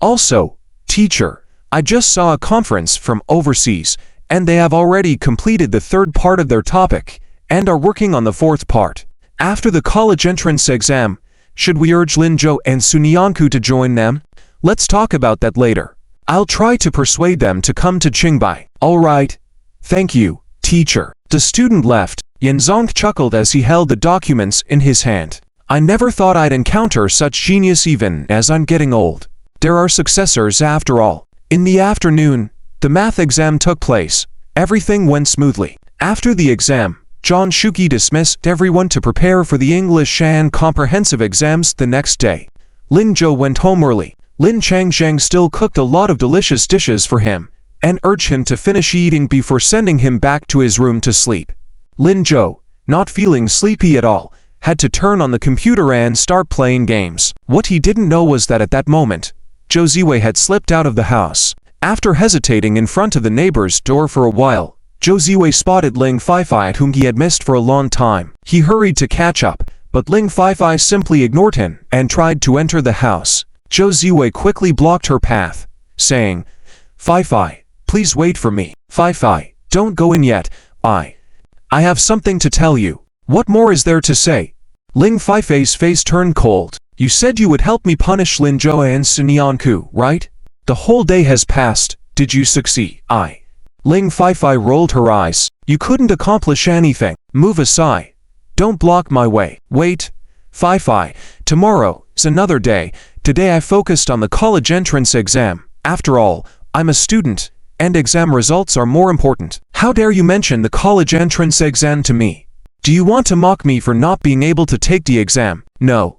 Also, teacher, I just saw a conference from overseas, and they have already completed the third part of their topic, and are working on the fourth part. After the college entrance exam, should we urge Lin Zhou and Sun Yanku to join them? Let's talk about that later. I'll try to persuade them to come to Qingbai. Alright. Thank you, teacher. The student left. Yanzong chuckled as he held the documents in his hand. I never thought I'd encounter such genius even as I'm getting old. There are successors after all. In the afternoon, the math exam took place. Everything went smoothly. After the exam, John Shuki dismissed everyone to prepare for the English and comprehensive exams the next day. Lin Zhou went home early. Lin Changsheng still cooked a lot of delicious dishes for him, and urged him to finish eating before sending him back to his room to sleep. Lin Zhou, not feeling sleepy at all, had to turn on the computer and start playing games. What he didn't know was that at that moment, Zhou Ziwei had slipped out of the house. After hesitating in front of the neighbor's door for a while, Zhou Ziwei spotted Ling Feifei, whom he had missed for a long time. He hurried to catch up, but Ling Feifei simply ignored him and tried to enter the house. Zhou Ziwei quickly blocked her path, saying, "Feifei, please wait for me. Feifei, don't go in yet. I have something to tell you." What more is there to say? Ling Feifei's face turned cold. You said you would help me punish Lin Zhou and Sun Yanku, right? The whole day has passed. Did you succeed? Ling Feifei rolled her eyes. You couldn't accomplish anything. Move aside. Don't block my way. Wait. Feifei, tomorrow is another day. Today I focused on the college entrance exam. After all, I'm a student, and exam results are more important. How dare you mention the college entrance exam to me? Do you want to mock me for not being able to take the exam? No,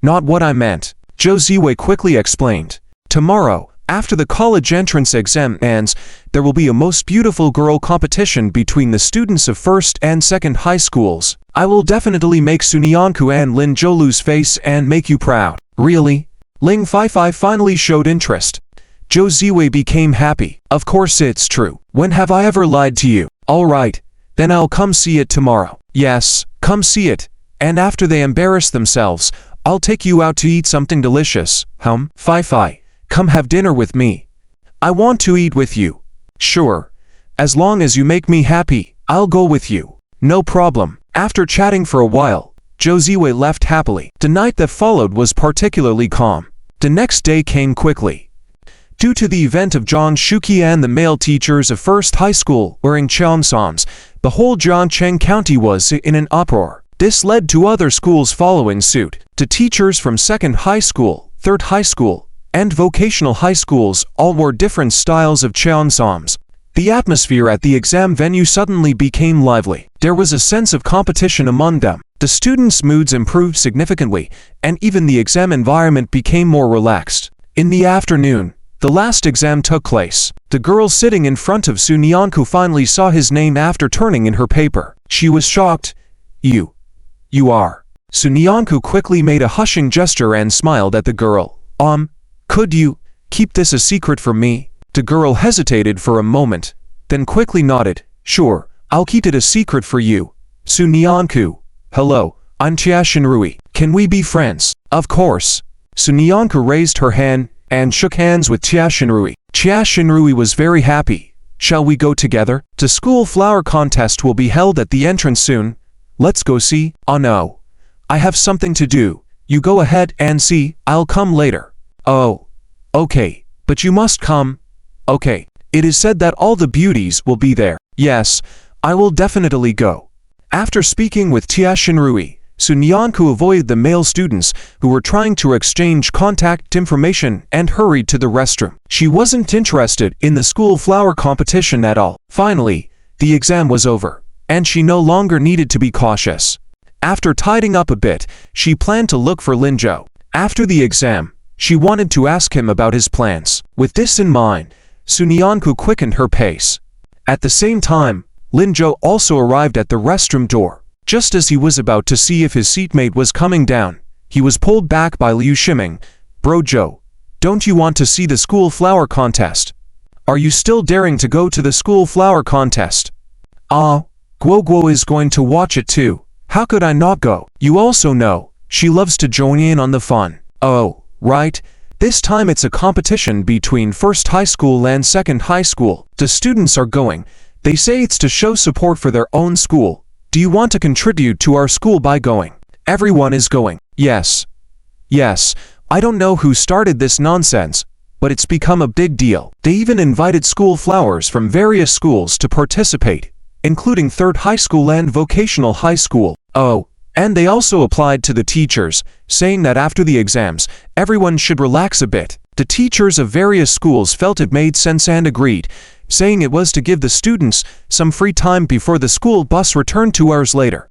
not what I meant. Zhou Ziwei quickly explained. Tomorrow, after the college entrance exam ends, there will be a most beautiful girl competition between the students of first and second high schools. I will definitely make Sun Yanku and Lin Zhou lose face and make you proud. Really? Ling Feifei finally showed interest. Zhou Ziwei became happy. Of course it's true. When have I ever lied to you? Alright, then I'll come see it tomorrow. Yes, come see it. And after they embarrass themselves, I'll take you out to eat something delicious. Feifei, come have dinner with me. I want to eat with you. Sure. As long as you make me happy, I'll go with you. No problem. After chatting for a while, Zhou Ziwei left happily. The night that followed was particularly calm. The next day came quickly. Due to the event of Zhang Shuqi and the male teachers of First High School wearing cheongsams, the whole Jiangcheng County was in an uproar. This led to other schools following suit. The teachers from Second High School, Third High School, and vocational high schools all wore different styles of cheongsams. The atmosphere at the exam venue suddenly became lively. There was a sense of competition among them. The students' moods improved significantly, and even the exam environment became more relaxed. In the afternoon, the last exam took place. The girl sitting in front of Sun Yanku finally saw his name after turning in her paper. She was shocked. You are. Sun Yanku quickly made a hushing gesture and smiled at the girl. Could you keep this a secret from me? The girl hesitated for a moment, then quickly nodded. Sure, I'll keep it a secret for you. Sun Yanku. Hello, I'm Tia Shinrui. Can we be friends? Of course. Sun Yanku raised her hand and shook hands with Tia Shinrui. Tia Shinrui was very happy. Shall we go together? The school flower contest will be held at the entrance soon. Let's go see. Oh no. I have something to do. You go ahead and see. I'll come later. Oh. Okay. But you must come. Okay. It is said that all the beauties will be there. Yes. I will definitely go. After speaking with Tia Shinrui, Sun Yanku avoided the male students who were trying to exchange contact information and hurried to the restroom. She wasn't interested in the school flower competition at all. Finally, the exam was over, and she no longer needed to be cautious. After tidying up a bit, she planned to look for Lin Zhou. After the exam, she wanted to ask him about his plans. With this in mind, Sunyanku quickened her pace. At the same time, Lin Zhou also arrived at the restroom door. Just as he was about to see if his seatmate was coming down, he was pulled back by Liu Shiming. "Bro Zhou, don't you want to see the school flower contest? Are you still daring to go to the school flower contest?" "Ah, Guo Guo is going to watch it too. How could I not go? You also know, she loves to join in on the fun." "Oh, right. This time it's a competition between first high school and second high school. The students are going. They say it's to show support for their own school. Do you want to contribute to our school by going?" "Everyone is going." "Yes. Yes, I don't know who started this nonsense, but it's become a big deal. They even invited school flowers from various schools to participate, including third high school and vocational high school. Oh, and they also applied to the teachers, saying that after the exams, everyone should relax a bit. The teachers of various schools felt it made sense and agreed, saying it was to give the students some free time before the school bus returned 2 hours later.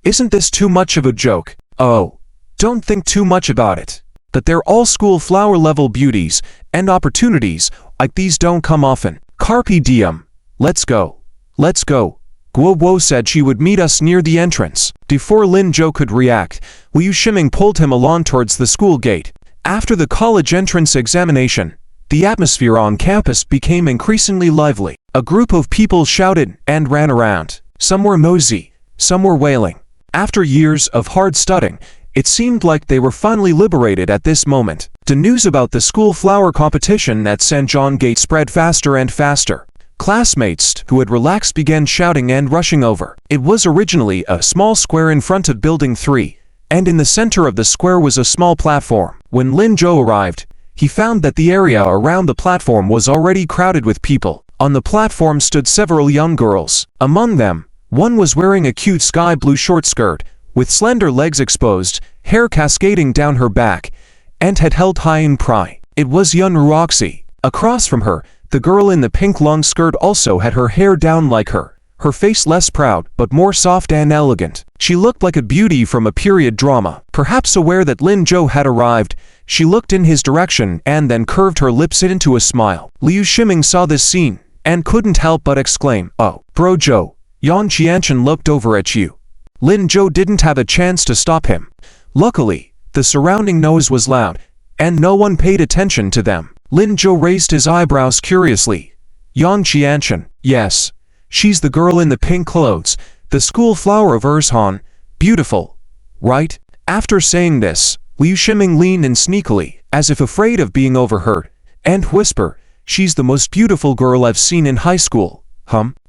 Isn't this too much of a joke? Oh, don't think too much about it. That they're all school flower level beauties, and opportunities like these don't come often. Carpe diem. Let's go. Let's go. Guo Guo said she would meet us near the entrance. Before Lin Zhou could react, Liu Shiming pulled him along towards the school gate. After the college entrance examination, the atmosphere on campus became increasingly lively. A group of people shouted and ran around. Some were mosey, some were wailing. After years of hard studying, it seemed like they were finally liberated at this moment. The news about the school flower competition at Sanjiang Gate spread faster and faster. Classmates who had relaxed began shouting and rushing over. It was originally a small square in front of Building 3, and in the center of the square was a small platform. When Lin Zhou arrived, he found that the area around the platform was already crowded with people. On the platform stood several young girls. Among them, one was wearing a cute sky blue short skirt, with slender legs exposed, hair cascading down her back, and had held high in pride. It was Yun Ruoxi. Across from her, the girl in the pink long skirt also had her hair down like her face less proud but more soft and elegant. She looked like a beauty from a period drama. Perhaps aware that Lin Zhou had arrived, she looked in his direction and then curved her lips into a smile. Liu Shiming saw this scene and couldn't help but exclaim, "Oh, Bro Zhou, Yan Qianchen looked over at you." Lin Zhou didn't have a chance to stop him. Luckily, the surrounding noise was loud, and no one paid attention to them. Lin Zhou raised his eyebrows curiously. "Yan Qianchen, yes. She's the girl in the pink clothes, the school flower of Erzhan. Beautiful, right?" After saying this, Liu Shiming leaned in sneakily, as if afraid of being overheard, and whispered, "She's the most beautiful girl I've seen in high school."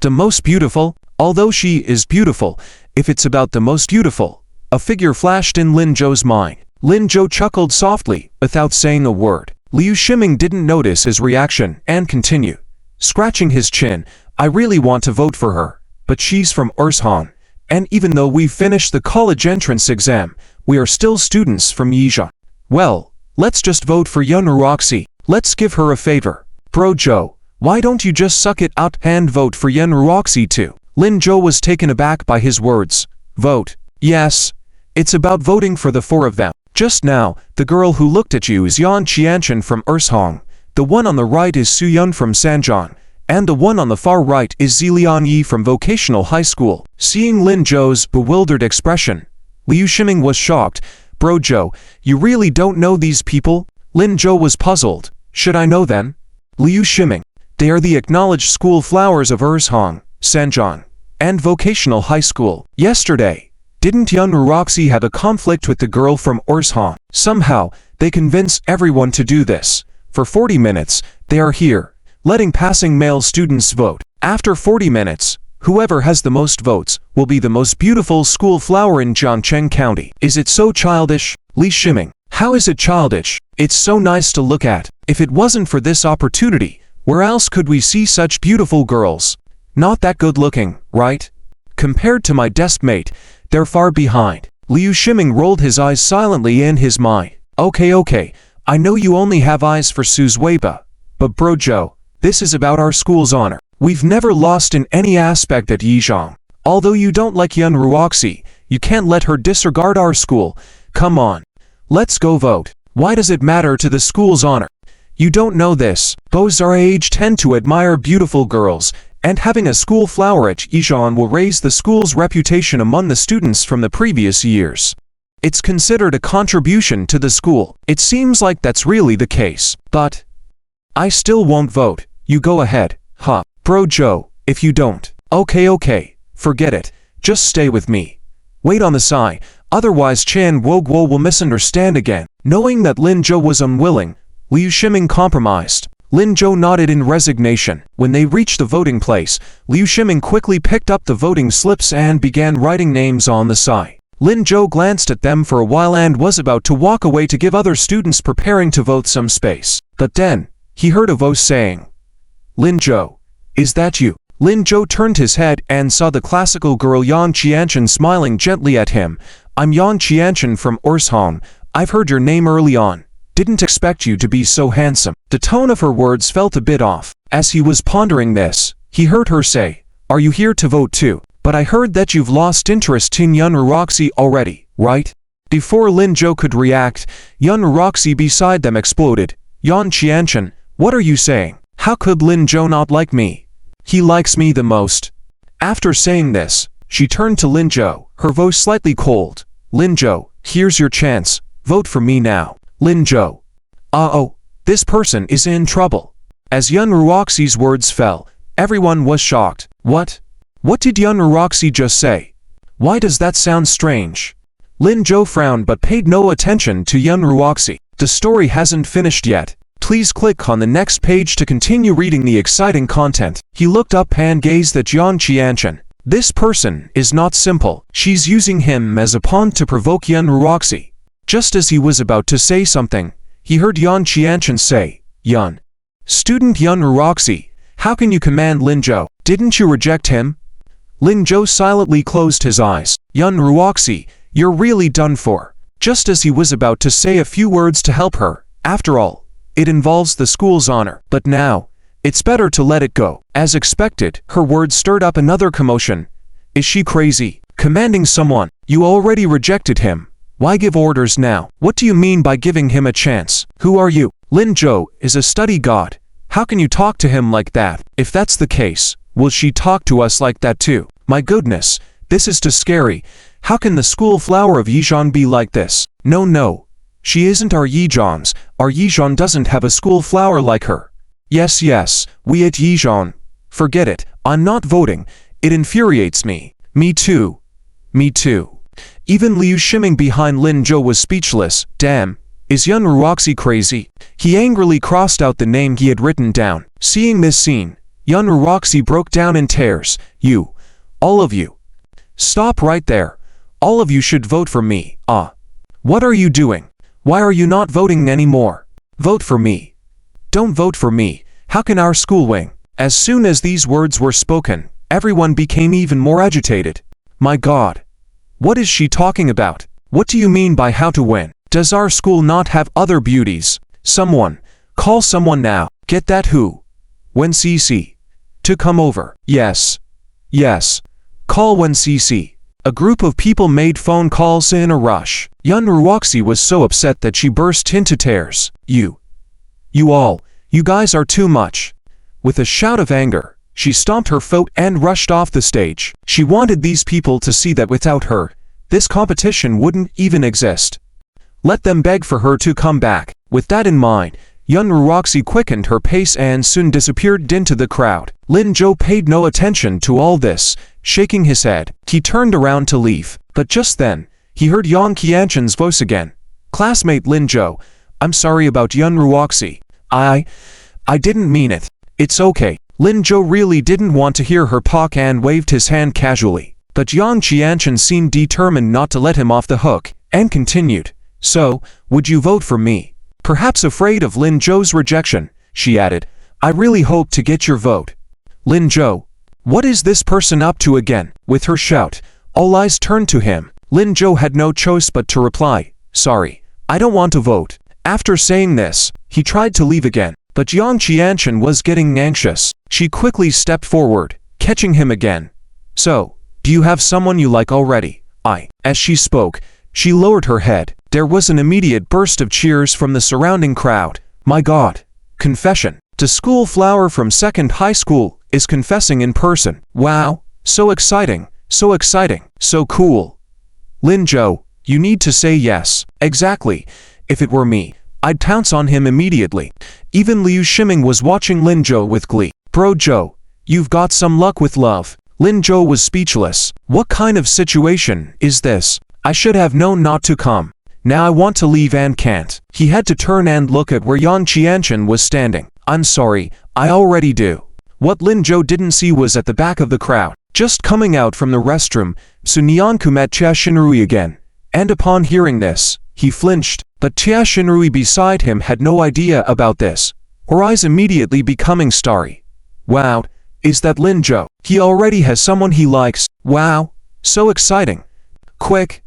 The most beautiful? Although she is beautiful, if it's about the most beautiful, a figure flashed in Lin Zhou's mind. Lin Zhou chuckled softly, without saying a word. Liu Shiming didn't notice his reaction and continued, scratching his chin, "I really want to vote for her, but she's from Erzhan, and even though we've finished the college entrance exam, we are still students from Yizhang. Well, let's just vote for Yun Ruoxi. Let's give her a favor. Bro Zhou, why don't you just suck it out and vote for Yun Ruoxi too?" Lin Zhou was taken aback by his words. "Vote? Yes. It's about voting for the 4 of them. Just now, the girl who looked at you is Yan Qianchen from Erzhan, the one on the right is Su Yun from Sanjiang, and the one on the far right is Zilian Yi from Vocational High School." Seeing Lin Zhou's bewildered expression, Liu Shiming was shocked. "Bro Zhou, you really don't know these people?" Lin Zhou was puzzled. "Should I know them?" Liu Shiming, "They are the acknowledged school flowers of Erzhan, Sanjiang, and Vocational High School. Yesterday, didn't Yun Ruoxi have a conflict with the girl from Erzhan? Somehow, they convince everyone to do this. For 40 minutes, they are here, letting passing male students vote. After 40 minutes, whoever has the most votes will be the most beautiful school flower in Jiangcheng County. Is it so childish?" Li Shiming, "How is it childish? It's so nice to look at. If it wasn't for this opportunity, where else could we see such beautiful girls? Not that good looking, right? Compared to my deskmate, they're far behind." Liu Shiming rolled his eyes silently in his mind. Okay, I know you only have eyes for Su's Weiba, but Bro Zhou, this is about our school's honor. We've never lost in any aspect at Yizhang. Although you don't like Yun Ruoxi, you can't let her disregard our school. Come on. Let's go vote. Why does it matter to the school's honor? You don't know this. Boys our age tend to admire beautiful girls, and having a school flower at Yijeon will raise the school's reputation among the students from the previous years. It's considered a contribution to the school. It seems like that's really the case. But I still won't vote. You go ahead. Huh. Bro Joe, if you don't. Okay. Forget it. Just stay with me. Wait on the side, otherwise Chan Wogwo will misunderstand again. Knowing that Lin Zhou was unwilling, Liu Shiming compromised. Lin Zhou nodded in resignation. When they reached the voting place, Liu Shiming quickly picked up the voting slips and began writing names on the side. Lin Zhou glanced at them for a while and was about to walk away to give other students preparing to vote some space. But then, he heard a voice saying, Lin Zhou, is that you? Lin Zhou turned his head and saw the classical girl Yan Qianchen smiling gently at him. I'm Yan Qianchen from Orshong. I've heard your name early on. Didn't expect you to be so handsome. The tone of her words felt a bit off. As he was pondering this, he heard her say, Are you here to vote too? But I heard that you've lost interest in Yun Ruoxi already, right? Before Lin Zhou could react, Yun Ruoxi beside them exploded. Yan Qianchen, what are you saying? How could Lin Zhou not like me? He likes me the most. After saying this, she turned to Lin Zhou, her voice slightly cold. Lin Zhou, here's your chance. Vote for me now. Lin Zhou. Uh-oh, this person is in trouble. As Yun Ruoxi's words fell, everyone was shocked. What? What did Yun Ruoxi just say? Why does that sound strange? Lin Zhou frowned but paid no attention to Yun Ruoxi. The story hasn't finished yet. Please click on the next page to continue reading the exciting content. He looked up and gazed at Yan Qianchen. This person is not simple. She's using him as a pawn to provoke Yun Ruoxi. Just as he was about to say something, he heard Yan Qianchen say, Yun. Student Yun Ruoxi, how can you command Lin Zhou? Didn't you reject him? Lin Zhou silently closed his eyes. Yun Ruoxi, you're really done for. Just as he was about to say a few words to help her, after all, it involves the school's honor. But now, it's better to let it go. As expected, her words stirred up another commotion. Is she crazy? Commanding someone? You already rejected him. Why give orders now? What do you mean by giving him a chance? Who are you? Lin Zhou is a study god. How can you talk to him like that? If that's the case, will she talk to us like that too? My goodness, this is too scary. How can the school flower of Yijeon be like this? No. She isn't our Yijeon's. Our Yijeon doesn't have a school flower like her. Yes, we at Yijeon. Forget it. I'm not voting. It infuriates me. Me too. Even Liu Shiming behind Lin Zhou was speechless. Damn, is Yun Ruoxi crazy? He angrily crossed out the name he had written down. Seeing this scene, Yun Ruoxi broke down in tears. You, all of you. Stop right there. All of you should vote for me. What are you doing? Why are you not voting anymore? Vote for me. Don't vote for me. How can our school win? As soon as these words were spoken, everyone became even more agitated. My God. What is she talking about? What do you mean by how to win? Does our school not have other beauties? Someone. Call someone now. Get that who? When CC. To come over. Yes. Call when CC. A group of people made phone calls in a rush. Yun Ruoxi was so upset that she burst into tears. You guys are too much. With a shout of anger, she stomped her foot and rushed off the stage. She wanted these people to see that without her, this competition wouldn't even exist. Let them beg for her to come back. With that in mind, Yun Ruoxi quickened her pace and soon disappeared into the crowd. Lin Zhou paid no attention to all this. Shaking his head, he turned around to leave. But just then, he heard Yan Qianchen's voice again. Classmate Lin Zhou, I'm sorry about Yun Ruoxi. I didn't mean it. It's okay. Lin Zhou really didn't want to hear her talk and waved his hand casually. But Yan Qianchen seemed determined not to let him off the hook, and continued. So, would you vote for me? Perhaps afraid of Lin Zhou's rejection, she added. I really hope to get your vote. Lin Zhou. What is this person up to again? With her shout, all eyes turned to him. Lin Zhou had no choice but to reply. Sorry, I don't want to vote. After saying this, he tried to leave again. But Yan Qianchen was getting anxious. She quickly stepped forward, catching him again. So, Do you have someone you like already? As she spoke, she lowered her head. There was an immediate burst of cheers from the surrounding crowd. My God. Confession. The school flower from second high school is confessing in person. Wow. So exciting. So exciting. So cool. Lin Jo, you need to say yes. Exactly. If it were me, I'd pounce on him immediately. Even Liu Shiming was watching Lin Jo with glee. Bro Jo, you've got some luck with love. Lin Jo was speechless. What kind of situation is this? I should have known not to come. Now I want to leave and can't. He had to turn and look at where Yang Qianchen was standing. I'm sorry, I already do. What Lin Jo didn't see was at the back of the crowd. Just coming out from the restroom, Sun Yanku met Tia Xinrui again. And upon hearing this, he flinched. But Tia Xinrui beside him had no idea about this. Her eyes immediately becoming starry. Wow, is that Lin Jo? He already has someone he likes. Wow, so exciting. Quick,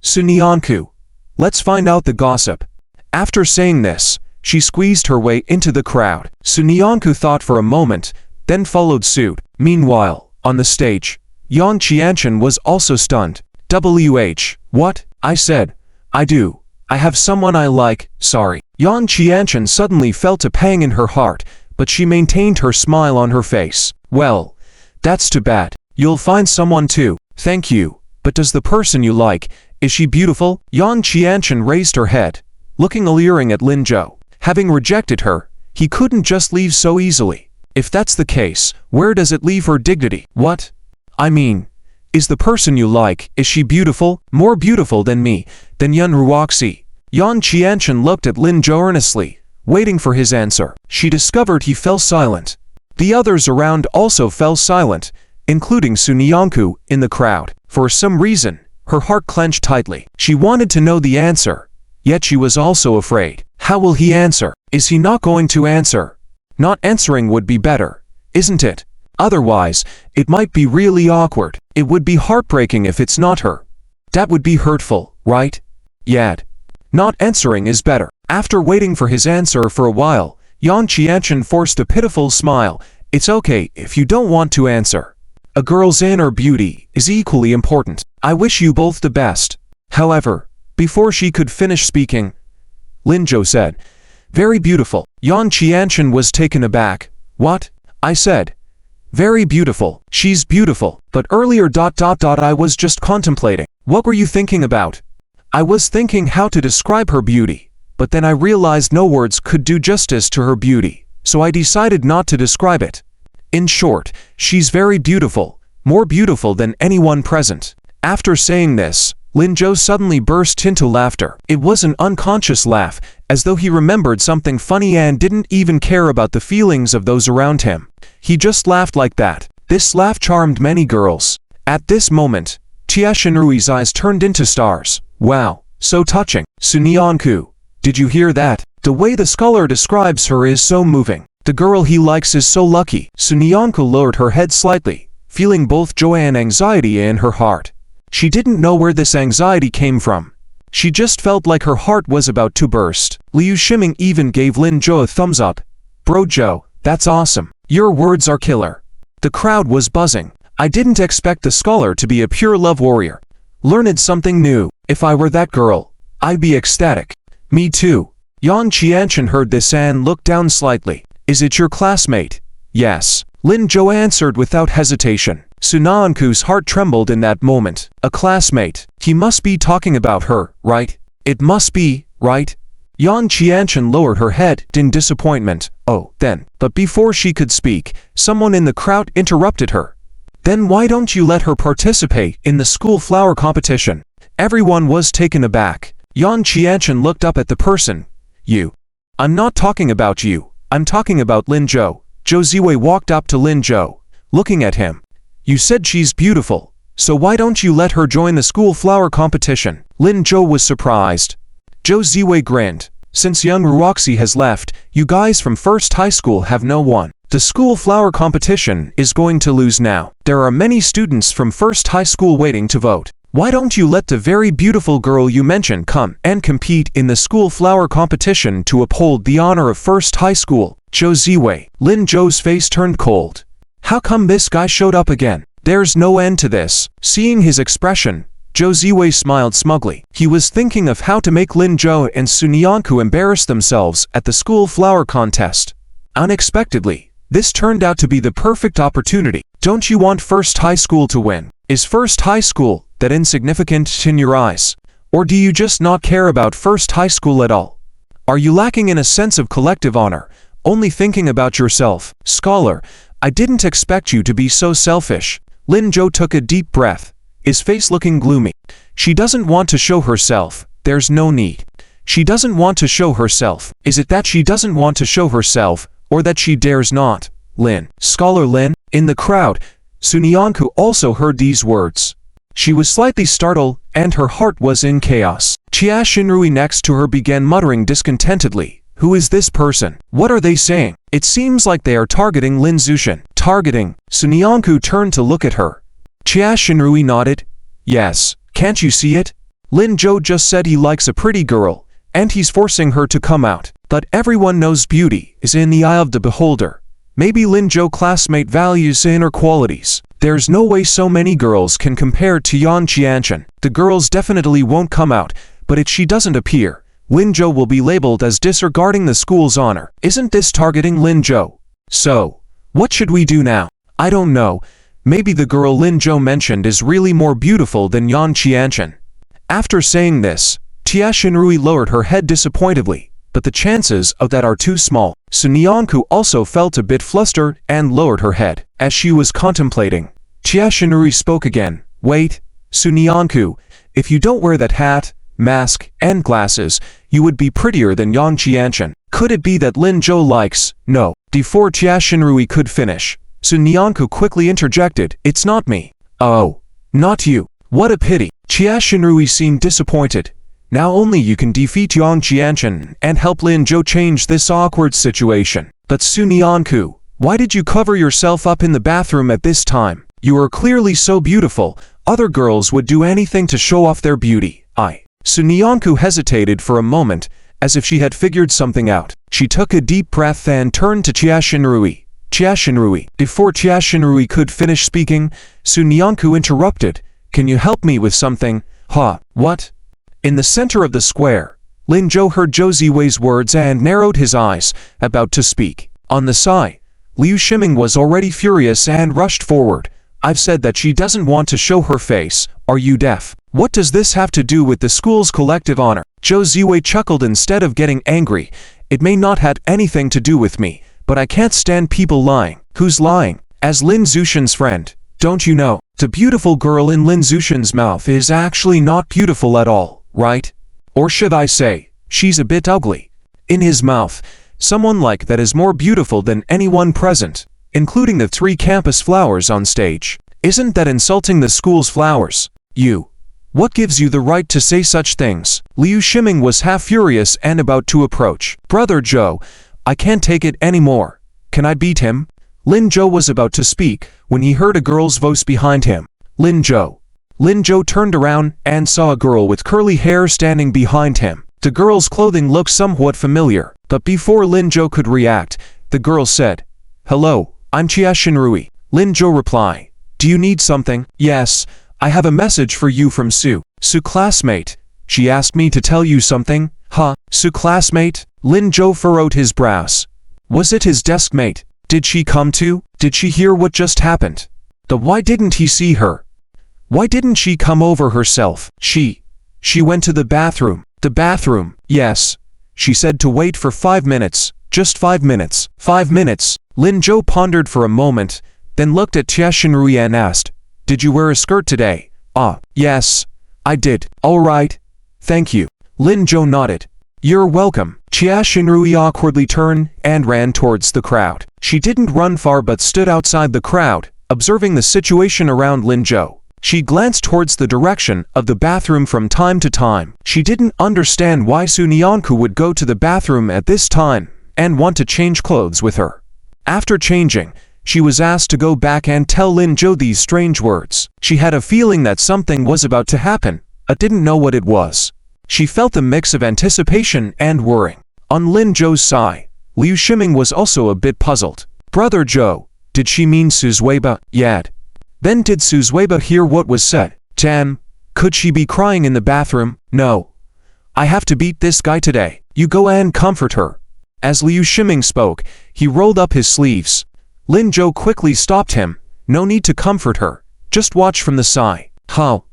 Sun Yanku. Let's find out the gossip. After saying this, she squeezed her way into the crowd. Sun Yanku thought for a moment, then followed suit. Meanwhile, on the stage, Yang Qianchen was also stunned. What? I said. I do. I have someone I like, sorry. Yang Qianchen suddenly felt a pang in her heart, but she maintained her smile on her face. Well, that's too bad. You'll find someone too. Thank you. But does the person you like, is she beautiful? Yang Qianchen raised her head, looking alluring at Lin Jo. Having rejected her, he couldn't just leave so easily. If that's the case, where does it leave her dignity? What? I mean, is the person you like, is she beautiful? More beautiful than me, than Yun Ruoxi? Yang Qianchen looked at Lin Jo earnestly, waiting for his answer. She discovered he fell silent. The others around also fell silent, including Sun Yanku in the crowd. For some reason, her heart clenched tightly. She wanted to know the answer, yet she was also afraid. How will he answer? Is he not going to answer? Not answering would be better, isn't it? Otherwise, it might be really awkward. It would be heartbreaking if it's not her. That would be hurtful, right? Yet, not answering is better. After waiting for his answer for a while, Yang Qianchen forced a pitiful smile. It's okay if you don't want to answer. A girl's inner beauty is equally important. I wish you both the best. However, before she could finish speaking, Lin Jo said, very beautiful. Yang Qianchen was taken aback. What? I said. Very beautiful. She's beautiful. But earlier ... I was just contemplating. What were you thinking about? I was thinking how to describe her beauty. But then I realized no words could do justice to her beauty. So I decided not to describe it. In short, she's very beautiful. More beautiful than anyone present. After saying this, Lin Jo suddenly burst into laughter. It was an unconscious laugh, as though he remembered something funny and didn't even care about the feelings of those around him. He just laughed like that. This laugh charmed many girls. At this moment, Tia Xinrui's eyes turned into stars. Wow, so touching. Sun Yanku, did you hear that? The way the scholar describes her is so moving. The girl he likes is so lucky. Sun Yanku lowered her head slightly, feeling both joy and anxiety in her heart. She didn't know where this anxiety came from. She just felt like her heart was about to burst. Liu Shiming even gave Lin Jo a thumbs up. Bro Jo, that's awesome. Your words are killer. The crowd was buzzing. I didn't expect the scholar to be a pure love warrior. Learned something new. If I were that girl, I'd be ecstatic. Me too. Yang Qianchen heard this and looked down slightly. Is it your classmate? Yes. Lin Jo answered without hesitation. Sun Yanku's heart trembled in that moment. A classmate. He must be talking about her, right? It must be, right? Yang Qianchen lowered her head in disappointment. Oh, then. But before she could speak, someone in the crowd interrupted her. Then why don't you let her participate in the school flower competition? Everyone was taken aback. Yang Qianchen looked up at the person. You. I'm not talking about you. I'm talking about Lin Jo. Zhou Ziwei walked up to Lin Jo, looking at him. You said she's beautiful, so why don't you let her join the school flower competition? Lin Jo was surprised. Zhou Ziwei grinned. Since young Ruoxi has left, you guys from first high school have no one. The school flower competition is going to lose now. There are many students from first high school waiting to vote. Why don't you let the very beautiful girl you mentioned come and compete in the school flower competition to uphold the honor of first high school? Zhou Ziwei. Lin Zhou's face turned cold. How come this guy showed up again? There's no end to this. Seeing his expression, Zhou Ziwei smiled smugly. He was thinking of how to make Lin Zhou and Su Nianku embarrass themselves at the school flower contest. Unexpectedly, this turned out to be the perfect opportunity. Don't you want First High School to win? Is First High School that insignificant in your eyes? Or do you just not care about First High School at all? Are you lacking in a sense of collective honor, only thinking about yourself? Scholar, I didn't expect you to be so selfish. Lin Zhou took a deep breath, his face looking gloomy. She doesn't want to show herself. There's no need. She doesn't want to show herself. Is it that she doesn't want to show herself, or that she dares not? Lin. Scholar Lin. In the crowd, Su Nianku also heard these words. She was slightly startled, and her heart was in chaos. Jia Xinrui next to her began muttering discontentedly. Who is this person? What are they saying? It seems like they are targeting Lin Zushan. Targeting? Su Nianku turned to look at her. Jia Xinrui nodded. Yes, can't you see it? Lin Zhou just said he likes a pretty girl, and he's forcing her to come out. But everyone knows beauty is in the eye of the beholder. Maybe Lin Zhou classmate values inner qualities. There's no way so many girls can compare to Yan Qianchen. The girls definitely won't come out, but if she doesn't appear, Lin Zhou will be labeled as disregarding the school's honor. Isn't this targeting Lin Zhou? So, what should we do now? I don't know. Maybe the girl Lin Zhou mentioned is really more beautiful than Yan Qianchen. After saying this, Jia Xinrui lowered her head disappointedly, but the chances of that are too small. Su Nianku also felt a bit flustered and lowered her head. As she was contemplating, Jia Xinrui spoke again. Wait, Su Nianku, if you don't wear that hat, mask, and glasses, you would be prettier than Yan Qianchen. Could it be that Lin Zhou likes? No. Before Jia Xinrui could finish, Su Nianku quickly interjected. It's not me. Oh, not you. What a pity. Jia Xinrui seemed disappointed. Now only you can defeat Yan Qianchen and help Lin Zhou change this awkward situation. But Su Nianku, why did you cover yourself up in the bathroom at this time? You are clearly so beautiful, other girls would do anything to show off their beauty. Su Nianku hesitated for a moment, as if she had figured something out. She took a deep breath and turned to Jia Xinrui. Jia Xinrui. Before Jia Xinrui could finish speaking, Su Nianku interrupted. Can you help me with something? What? In the center of the square, Lin Zhou heard Zhou Ziwei's words and narrowed his eyes, about to speak. On the side, Liu Shiming was already furious and rushed forward. I've said that she doesn't want to show her face. Are you deaf? What does this have to do with the school's collective honor? Zhou Ziwei chuckled instead of getting angry. It may not have anything to do with me, but I can't stand people lying. Who's lying? As Lin Zushan's friend, don't you know? The beautiful girl in Lin Zushan's mouth is actually not beautiful at all, right? Or should I say, she's a bit ugly. In his mouth, someone like that is more beautiful than anyone present, including the 3 campus flowers on stage. Isn't that insulting the school's flowers? You. What gives you the right to say such things? Liu Shiming was half furious and about to approach. Brother Zhou, I can't take it anymore. Can I beat him? Lin Zhou was about to speak when he heard a girl's voice behind him. Lin Zhou. Lin Zhou turned around and saw a girl with curly hair standing behind him. The girl's clothing looked somewhat familiar, but before Lin Zhou could react, the girl said, Hello, I'm Jia Xinrui. Lin Zhou replied, Do you need something? Yes, I have a message for you from Su. Su classmate. She asked me to tell you something. Su classmate? Lin Zhou furrowed his brows. Was it his desk mate? Did she come too? Did she hear what just happened? Why didn't he see her? Why didn't she come over herself? She went to the bathroom. The bathroom? Yes. She said to wait for 5 minutes. Just 5 minutes. 5 minutes. Lin Zhou pondered for a moment, then looked at Jia Xinrui and asked, Did you wear a skirt today? Yes. I did. All right. Thank you. Lin Zhou nodded. You're welcome. Jia Xinrui awkwardly turned and ran towards the crowd. She didn't run far but stood outside the crowd, observing the situation around Lin Zhou. She glanced towards the direction of the bathroom from time to time. She didn't understand why Su Nianku would go to the bathroom at this time and want to change clothes with her. After changing, she was asked to go back and tell Lin Zhou these strange words. She had a feeling that something was about to happen, but didn't know what it was. She felt a mix of anticipation and worrying. On Lin Zhou's side, Liu Shiming was also a bit puzzled. Brother Zhou, did she mean Su's Weiba? Yad? Then did Suzueba hear what was said? Damn, could she be crying in the bathroom? No. I have to beat this guy today. You go and comfort her. As Liu Shiming spoke, he rolled up his sleeves. Lin Zhou quickly stopped him. No need to comfort her. Just watch from the side. How?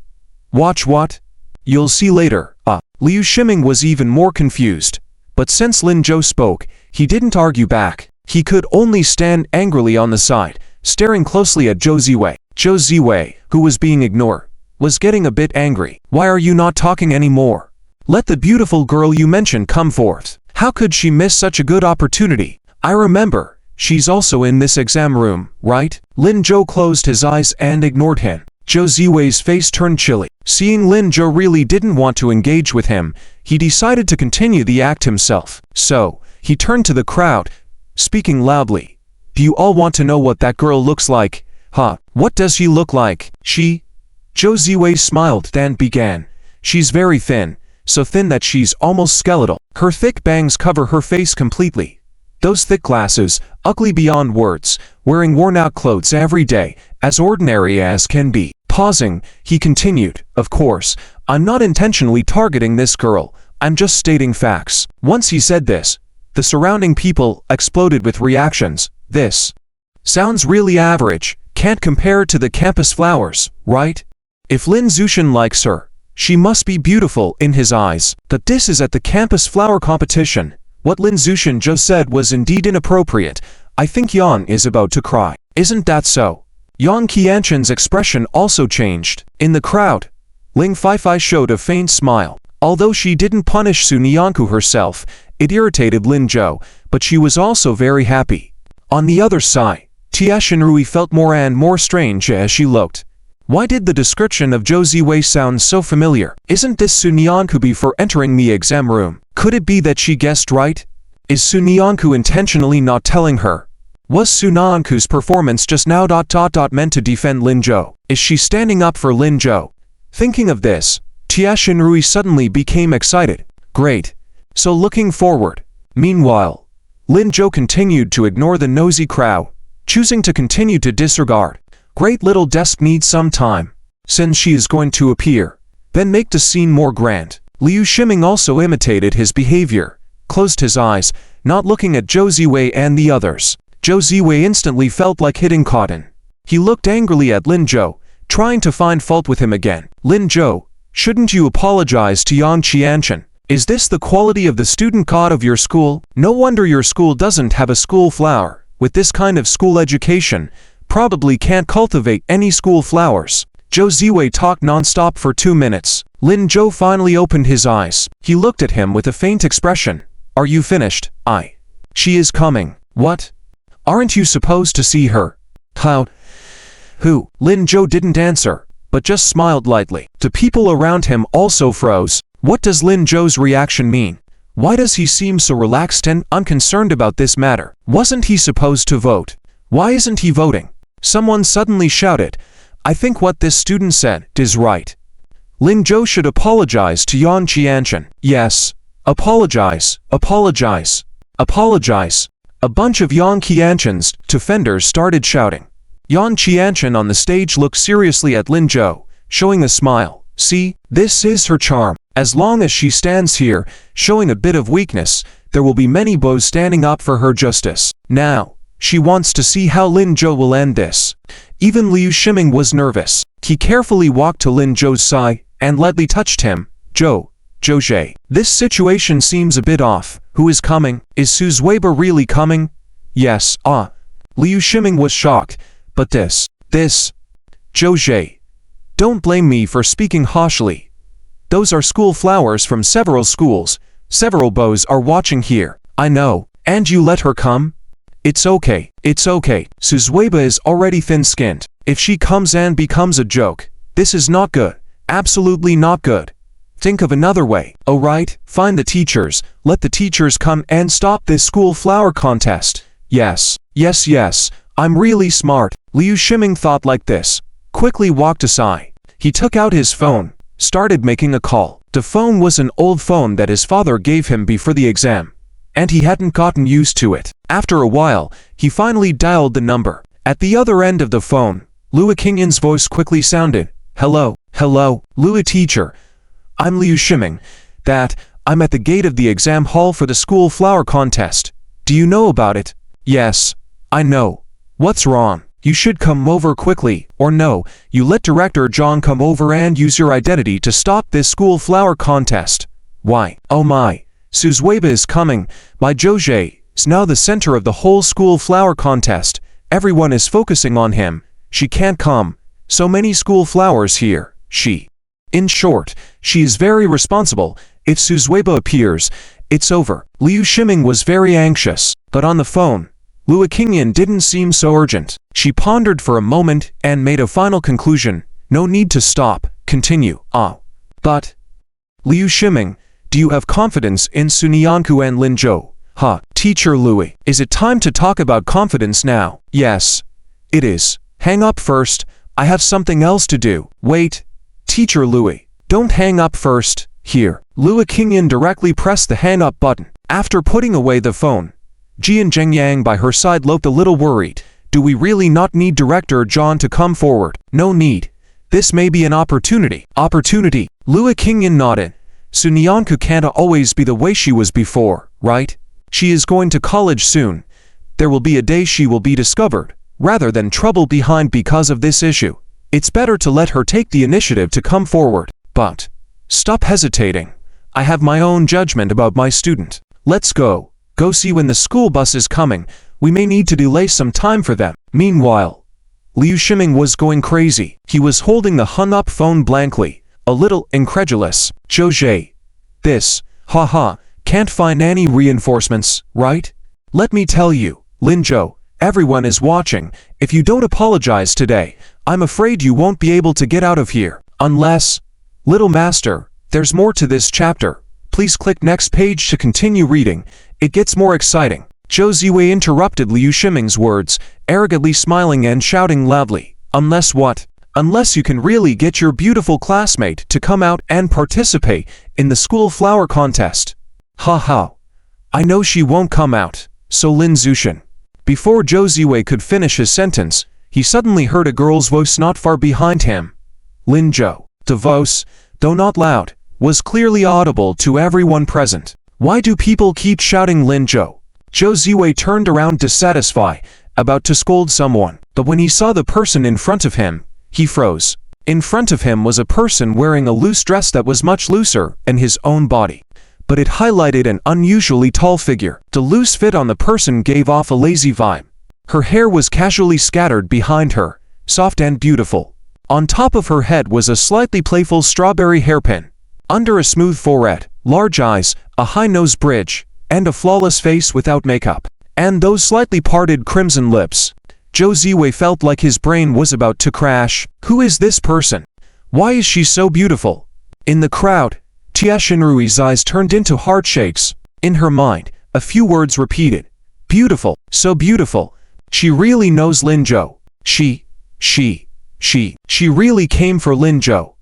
Watch what? You'll see later. Liu Shiming was even more confused. But since Lin Zhou spoke, he didn't argue back. He could only stand angrily on the side, staring closely at Zhou Ziwei. Zhou Ziwei, who was being ignored, was getting a bit angry. Why are you not talking anymore? Let the beautiful girl you mentioned come forth. How could she miss such a good opportunity? I remember, she's also in this exam room, right? Lin Zhou closed his eyes and ignored him. Zhou Ziwei's face turned chilly. Seeing Lin Zhou really didn't want to engage with him, he decided to continue the act himself. So, he turned to the crowd, speaking loudly. Do you all want to know what that girl looks like? What does she look like? She? Zhou Ziwei smiled then began. She's very thin, so thin that she's almost skeletal. Her thick bangs cover her face completely. Those thick glasses, ugly beyond words, wearing worn-out clothes every day, as ordinary as can be. Pausing, he continued, of course, I'm not intentionally targeting this girl, I'm just stating facts. Once he said this, the surrounding people exploded with reactions. This sounds really average, can't compare to the campus flowers, right? If Lin Zushan likes her, she must be beautiful in his eyes. But this is at the campus flower competition. What Lin Zushan just said was indeed inappropriate. I think Yang is about to cry. Isn't that so? Yang Qianshan's expression also changed. In the crowd, Ling Feifei showed a faint smile. Although she didn't punish Su Nianku herself, it irritated Lin Zhou, but she was also very happy. On the other side, Tia Shinrui felt more and more strange as she looked. Why did the description of Zhou Ziwei sound so familiar? Isn't this Su Nianku before entering the exam room? Could it be that she guessed right? Is Su Nianku intentionally not telling her? Was Su Nianku's performance just now meant to defend Lin Zhou? Is she standing up for Lin Zhou? Thinking of this, Tia Shinrui suddenly became excited. Great. So looking forward. Meanwhile, Lin Zhou continued to ignore the nosy crowd, choosing to continue to disregard. Great little desk needs some time. Since she is going to appear, then make the scene more grand. Liu Shiming also imitated his behavior, closed his eyes, not looking at Zhou Ziwei and the others. Zhou Ziwei instantly felt like hitting cotton. He looked angrily at Lin Zhou, trying to find fault with him again. Lin Zhou, shouldn't you apologize to Yang Qianshan? Is this the quality of the student god of your school? No wonder your school doesn't have a school flower. With this kind of school education, probably can't cultivate any school flowers. Zhou Ziwei talked non-stop for 2 minutes. Lin Zhou finally opened his eyes. He looked at him with a faint expression. Are you finished? She is coming. What? Aren't you supposed to see her? How? Who? Lin Zhou didn't answer, but just smiled lightly. The people around him also froze. What does Lin Zhou's reaction mean? Why does he seem so relaxed and unconcerned about this matter? Wasn't he supposed to vote? Why isn't he voting? Someone suddenly shouted, I think what this student said is right. Lin Zhou should apologize to Yang Qianshan. Yes. Apologize, apologize, apologize. A bunch of Yang Qianshan's defenders started shouting. Yang Qianshan on the stage looked seriously at Lin Zhou, showing a smile. See, this is her charm. As long as she stands here, showing a bit of weakness, there will be many bows standing up for her justice. Now, she wants to see how Lin Zhou will end this. Even Liu Shiming was nervous. He carefully walked to Lin Zhou's side and lightly touched him. Zhou Zhe. This situation seems a bit off. Who is coming? Is Suzueba really coming? Yes. Liu Shiming was shocked. But this. Zhou Zhe. Don't blame me for speaking harshly. Those are school flowers from several schools. Several bows are watching here. I know. And you let her come? It's okay. It's okay. Suzueba is already thin-skinned. If she comes and becomes a joke, this is not good. Absolutely not good. Think of another way. Oh right, find the teachers, let the teachers come and stop this school flower contest. Yes, I'm really smart. Liu Shiming thought like this, quickly walked aside. He took out his phone, started making a call. The phone was an old phone that his father gave him before the exam, and he hadn't gotten used to it. After a while, he finally dialed the number. At the other end of the phone, Liu Qingyan's voice quickly sounded. Hello, Liu teacher. I'm Liu Shiming. I'm at the gate of the exam hall for the school flower contest. Do you know about it? Yes, I know. What's wrong? You should come over quickly, or no, you let Director John come over and use your identity to stop this school flower contest. Why? Oh my, Suzueba is coming. My Jose is now the center of the whole school flower contest. Everyone is focusing on him. She can't come. So many school flowers here. In short, she is very responsible. If Suzueba appears, it's over. Liu Shiming was very anxious, but on the phone, Liu Qingyan didn't seem so urgent. She pondered for a moment and made a final conclusion. No need to stop. Continue. But Liu Shiming, do you have confidence in Sunyanku and Lin Zhou? Teacher Louis. Is it time to talk about confidence now? Yes, it is. Hang up first. I have something else to do. Wait. Teacher Louis. Don't hang up first. Here. Liu Qingyan directly pressed the hang up button. After putting away the phone, Jian Zhengyang by her side looked a little worried. Do we really not need Director John to come forward? No need. This may be an opportunity. Opportunity. Liu Qingyan nodded. Sunyanku can't always be the way she was before, right? She is going to college soon. There will be a day she will be discovered, rather than trouble behind because of this issue. It's better to let her take the initiative to come forward. But stop hesitating. I have my own judgment about my student. Let's go. Go see when the school bus is coming. We may need to delay some time for them. Meanwhile, Liu Shiming was going crazy. He was holding the hung-up phone blankly, a little incredulous. Jose. This, can't find any reinforcements, right? Let me tell you, Lin Zhou, everyone is watching. If you don't apologize today, I'm afraid you won't be able to get out of here. Unless, little master, there's more to this chapter. Please click next page to continue reading. It gets more exciting. Zhou Ziwei interrupted Liu Shiming's words, arrogantly smiling and shouting loudly. Unless what? Unless you can really get your beautiful classmate to come out and participate in the school flower contest. I know she won't come out. So Lin Zushin. Before Zhou Ziwei could finish his sentence, he suddenly heard a girl's voice not far behind him. Lin Zhou. The voice, though not loud, was clearly audible to everyone present. Why do people keep shouting Lin Zhou? Zhou Ziwei turned around dissatisfied, about to scold someone, but when he saw the person in front of him, he froze. In front of him was a person wearing a loose dress that was much looser than his own body, but it highlighted an unusually tall figure. The loose fit on the person gave off a lazy vibe. Her hair was casually scattered behind her, soft and beautiful. On top of her head was a slightly playful strawberry hairpin. Under a smooth forehead, large eyes, a high nose bridge, and a flawless face without makeup, and those slightly parted crimson lips. Zhou Ziwei felt like his brain was about to crash. Who is this person? Why is she so beautiful? In the crowd, Tia Shinrui's eyes turned into heart shakes. In her mind, a few words repeated. Beautiful, so beautiful. She really knows Lin Zhou. She really came for Lin Zhou.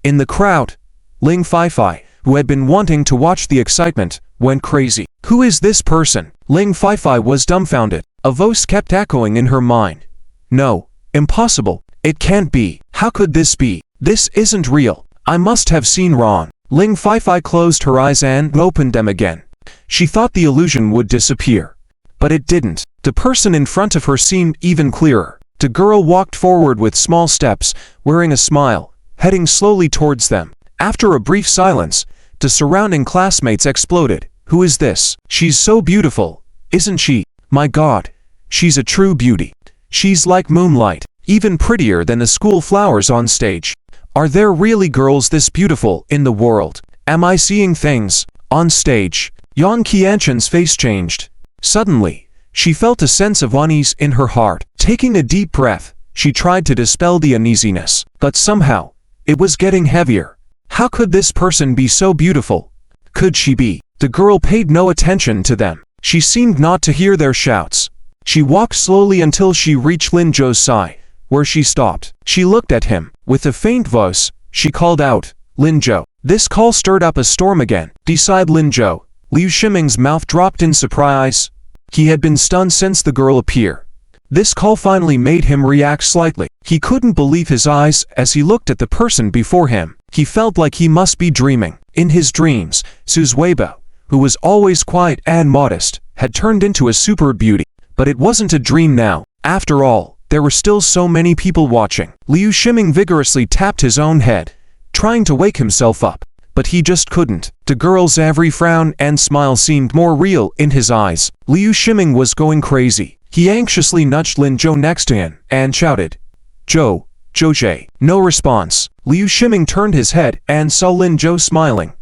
In the crowd, Ling Feifei, who had been wanting to watch the excitement, went crazy. Who is this person? Ling Feifei was dumbfounded. A voice kept echoing in her mind. No, impossible. It can't be. How could this be? This isn't real. I must have seen wrong. Ling Feifei closed her eyes and opened them again. She thought the illusion would disappear. But it didn't. The person in front of her seemed even clearer. The girl walked forward with small steps, wearing a smile, heading slowly towards them. After a brief silence, the surrounding classmates exploded. Who is this? She's so beautiful, isn't she? My God, she's a true beauty. She's like moonlight, even prettier than the school flowers on stage. Are there really girls this beautiful in the world? Am I seeing things? On stage, Yang Qianshan's face changed. Suddenly, she felt a sense of unease in her heart. Taking a deep breath, she tried to dispel the uneasiness, but somehow, it was getting heavier. How could this person be so beautiful? Could she be? The girl paid no attention to them. She seemed not to hear their shouts. She walked slowly until she reached Lin Zhou's side, where she stopped. She looked at him. With a faint voice, she called out, Lin Zhou. This call stirred up a storm again. Beside Lin Zhou, Liu Shiming's mouth dropped in surprise. He had been stunned since the girl appeared. This call finally made him react slightly. He couldn't believe his eyes as he looked at the person before him. He felt like he must be dreaming. In his dreams, Suzueba, who was always quiet and modest, had turned into a super beauty. But it wasn't a dream now. After all, there were still so many people watching. Liu Shiming vigorously tapped his own head, trying to wake himself up. But he just couldn't. The girl's every frown and smile seemed more real in his eyes. Liu Shiming was going crazy. He anxiously nudged Lin Zhou next to him and shouted, "Zhou, Zhou." No response. Liu Shiming turned his head and saw Lin Zhou smiling,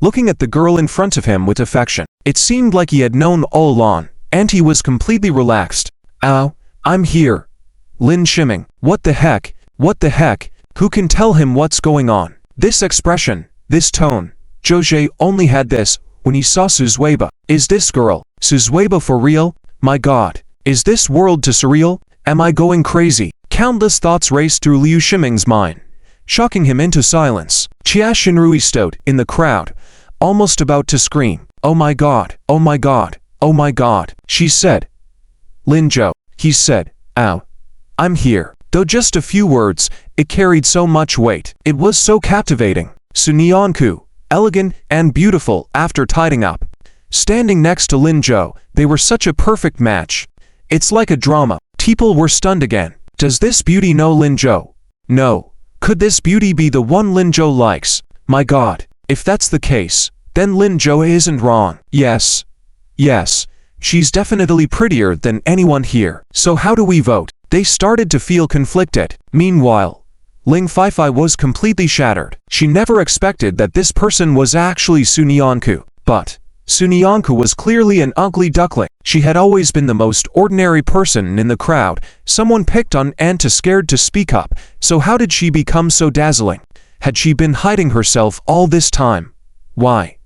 looking at the girl in front of him with affection. It seemed like he had known all along, and he was completely relaxed. "Ow, I'm here." Lin Shiming. What the heck? What the heck? Who can tell him what's going on? This expression, this tone. Zhou only had this when he saw Suzueba. Is this girl Suzueba for real? My god. Is this world too surreal? Am I going crazy? Countless thoughts raced through Liu Shiming's mind, shocking him into silence. Jia Xinrui stood in the crowd, almost about to scream. "Oh my god, oh my god, oh my god," she said. "Lin Zhou," he said. "Ow. I'm here." Though just a few words, it carried so much weight. It was so captivating. Sunyanku, elegant and beautiful after tidying up. Standing next to Lin Zhou, they were such a perfect match. It's like a drama. People were stunned again. Does this beauty know Lin Zhou? No. Could this beauty be the one Lin Zhou likes? My god. If that's the case, then Lin Zhou isn't wrong. Yes. Yes. She's definitely prettier than anyone here. So how do we vote? They started to feel conflicted. Meanwhile, Ling Feifei was completely shattered. She never expected that this person was actually Sunyanku. But Sunyanku was clearly an ugly duckling. She had always been the most ordinary person in the crowd, someone picked on and too scared to speak up. So how did she become so dazzling? Had she been hiding herself all this time? Why?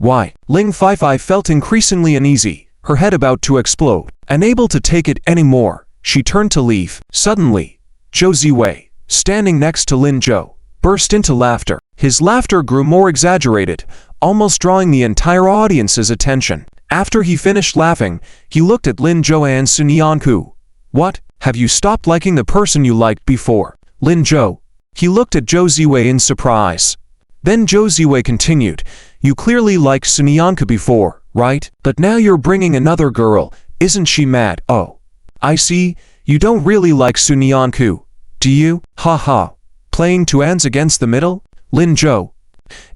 Ling Feifei felt increasingly uneasy, her head about to explode. Unable to take it anymore, she turned to leave. Suddenly, Zhou Ziwei, standing next to Lin Zhou, burst into laughter. His laughter grew more exaggerated, almost drawing the entire audience's attention. After he finished laughing, he looked at Lin Zhou and Sunyanku. "What? Have you stopped liking the person you liked before?" Lin Zhou. He looked at Zhou Ziwei in surprise. Then Zhou Ziwei continued, "You clearly liked Sunyanku before, right? But now you're bringing another girl. Isn't she mad? Oh, I see. You don't really like Sunyanku, do you? Ha ha. Playing two ends against the middle?" Lin Zhou.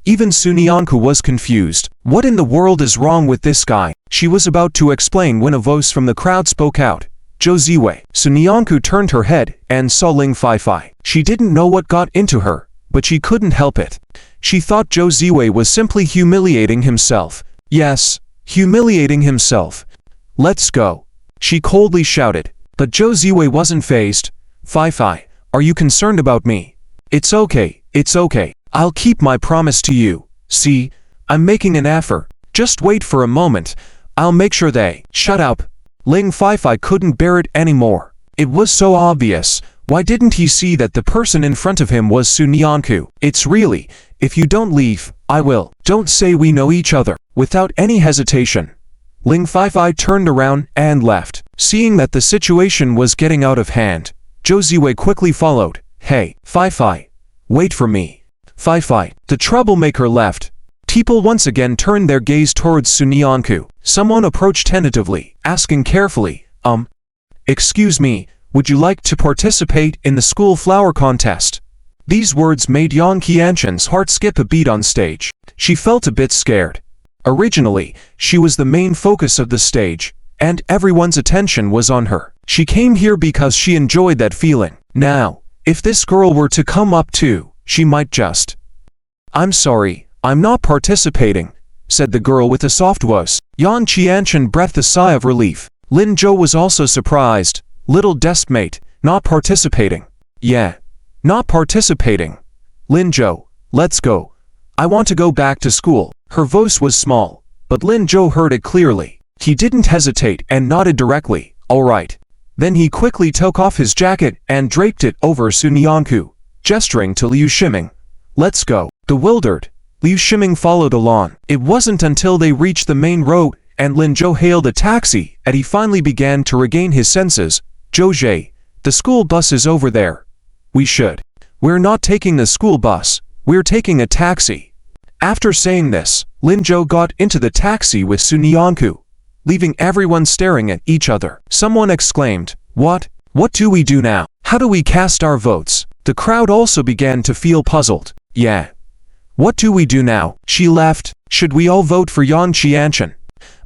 Even Sunyanku was confused. What in the world is wrong with this guy? She was about to explain when a voice from the crowd spoke out. "Zhou Ziwei." Sunyanku turned her head and saw Ling Feifei. She didn't know what got into her, but she couldn't help it. She thought Zhou Ziwei was simply humiliating himself. Yes, humiliating himself. "Let's go," she coldly shouted. But Zhou Ziwei wasn't fazed. "Feifei, are you concerned about me?" It's okay. I'll keep my promise to you. See, I'm making an effort. Just wait for a moment. I'll make sure they shut up. Ling Feifei couldn't bear it anymore. It was so obvious. Why didn't he see that the person in front of him was Sunyanku? It's really, if you don't leave, I will. Don't say we know each other. Without any hesitation, Ling Feifei turned around and left. Seeing that the situation was getting out of hand, Zhou Ziwei quickly followed. "Hey, Feifei, wait for me." Feifei, the troublemaker, left. People once again turned their gaze towards Sunyanku. Someone approached tentatively, asking carefully, "Excuse me, would you like to participate in the school flower contest?" These words made Yang Qianshan's heart skip a beat on stage. She felt a bit scared. Originally, she was the main focus of the stage, and everyone's attention was on her. She came here because she enjoyed that feeling. Now, if this girl were to come up too, she might just... "I'm sorry, I'm not participating," said the girl with a soft voice. Yang Qianshan breathed a sigh of relief. Lin Zhou was also surprised. "Little Deskmate, not participating." "Yeah, not participating. Lin Zhou, let's go. I want to go back to school." Her voice was small, but Lin Zhou heard it clearly. He didn't hesitate and nodded directly. "All right." Then he quickly took off his jacket and draped it over Sunyanku, gesturing to Liu Shiming. "Let's go." Bewildered, Liu Shiming followed along. It wasn't until they reached the main road and Lin Zhou hailed a taxi that he finally began to regain his senses. Zhou, the school bus is over there. We should. We're not taking the school bus, we're taking a taxi. After saying this, Lin Zhou got into the taxi with Sun Yanku, leaving everyone staring at each other. Someone exclaimed, "What? What do we do now? How do we cast our votes?" The crowd also began to feel puzzled. Yeah. What do we do now? She left. Should we all vote for Yang Qianchen?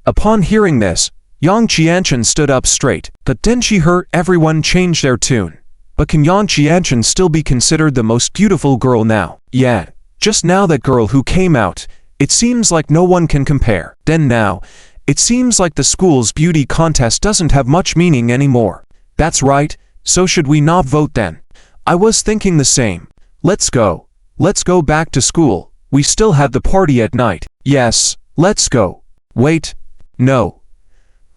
Upon hearing this, Yang Qianchen stood up straight, but then she heard everyone change their tune. But can Yang Qianchen still be considered the most beautiful girl now? Yeah. Just now that girl who came out, it seems like no one can compare. Then now, it seems like the school's beauty contest doesn't have much meaning anymore. That's right, so should we not vote then? I was thinking the same. Let's go. Let's go back to school. We still have the party at night. Yes, let's go. Wait. No.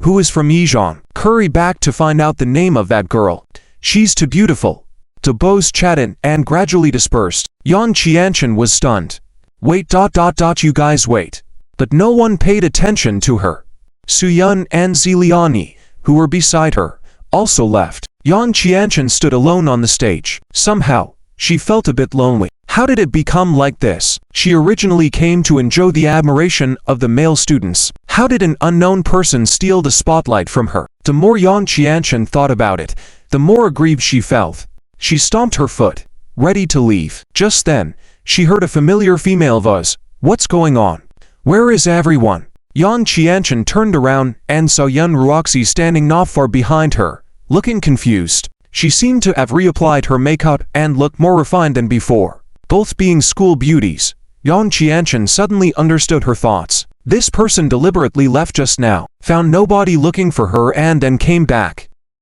Who is from Yijian? Hurry back to find out the name of that girl. She's too beautiful. The bows chatted and gradually dispersed. Yang Qianchen was stunned. Wait. You guys wait. But no one paid attention to her. Su Yun and Ziliani, who were beside her, also left. Yang Qianchen stood alone on the stage. Somehow, she felt a bit lonely. How did it become like this? She originally came to enjoy the admiration of the male students. How did an unknown person steal the spotlight from her? The more Yang Qianchen thought about it, the more aggrieved she felt. She stomped her foot, ready to leave. Just then, she heard a familiar female voice. What's going on? Where is everyone? Yang Qianchen turned around and saw Yun Ruoxi standing not far behind her, looking confused. She seemed to have reapplied her makeup and looked more refined than before. Both being school beauties, Yang Qianchen suddenly understood her thoughts. This person deliberately left just now, found nobody looking for her and then came back.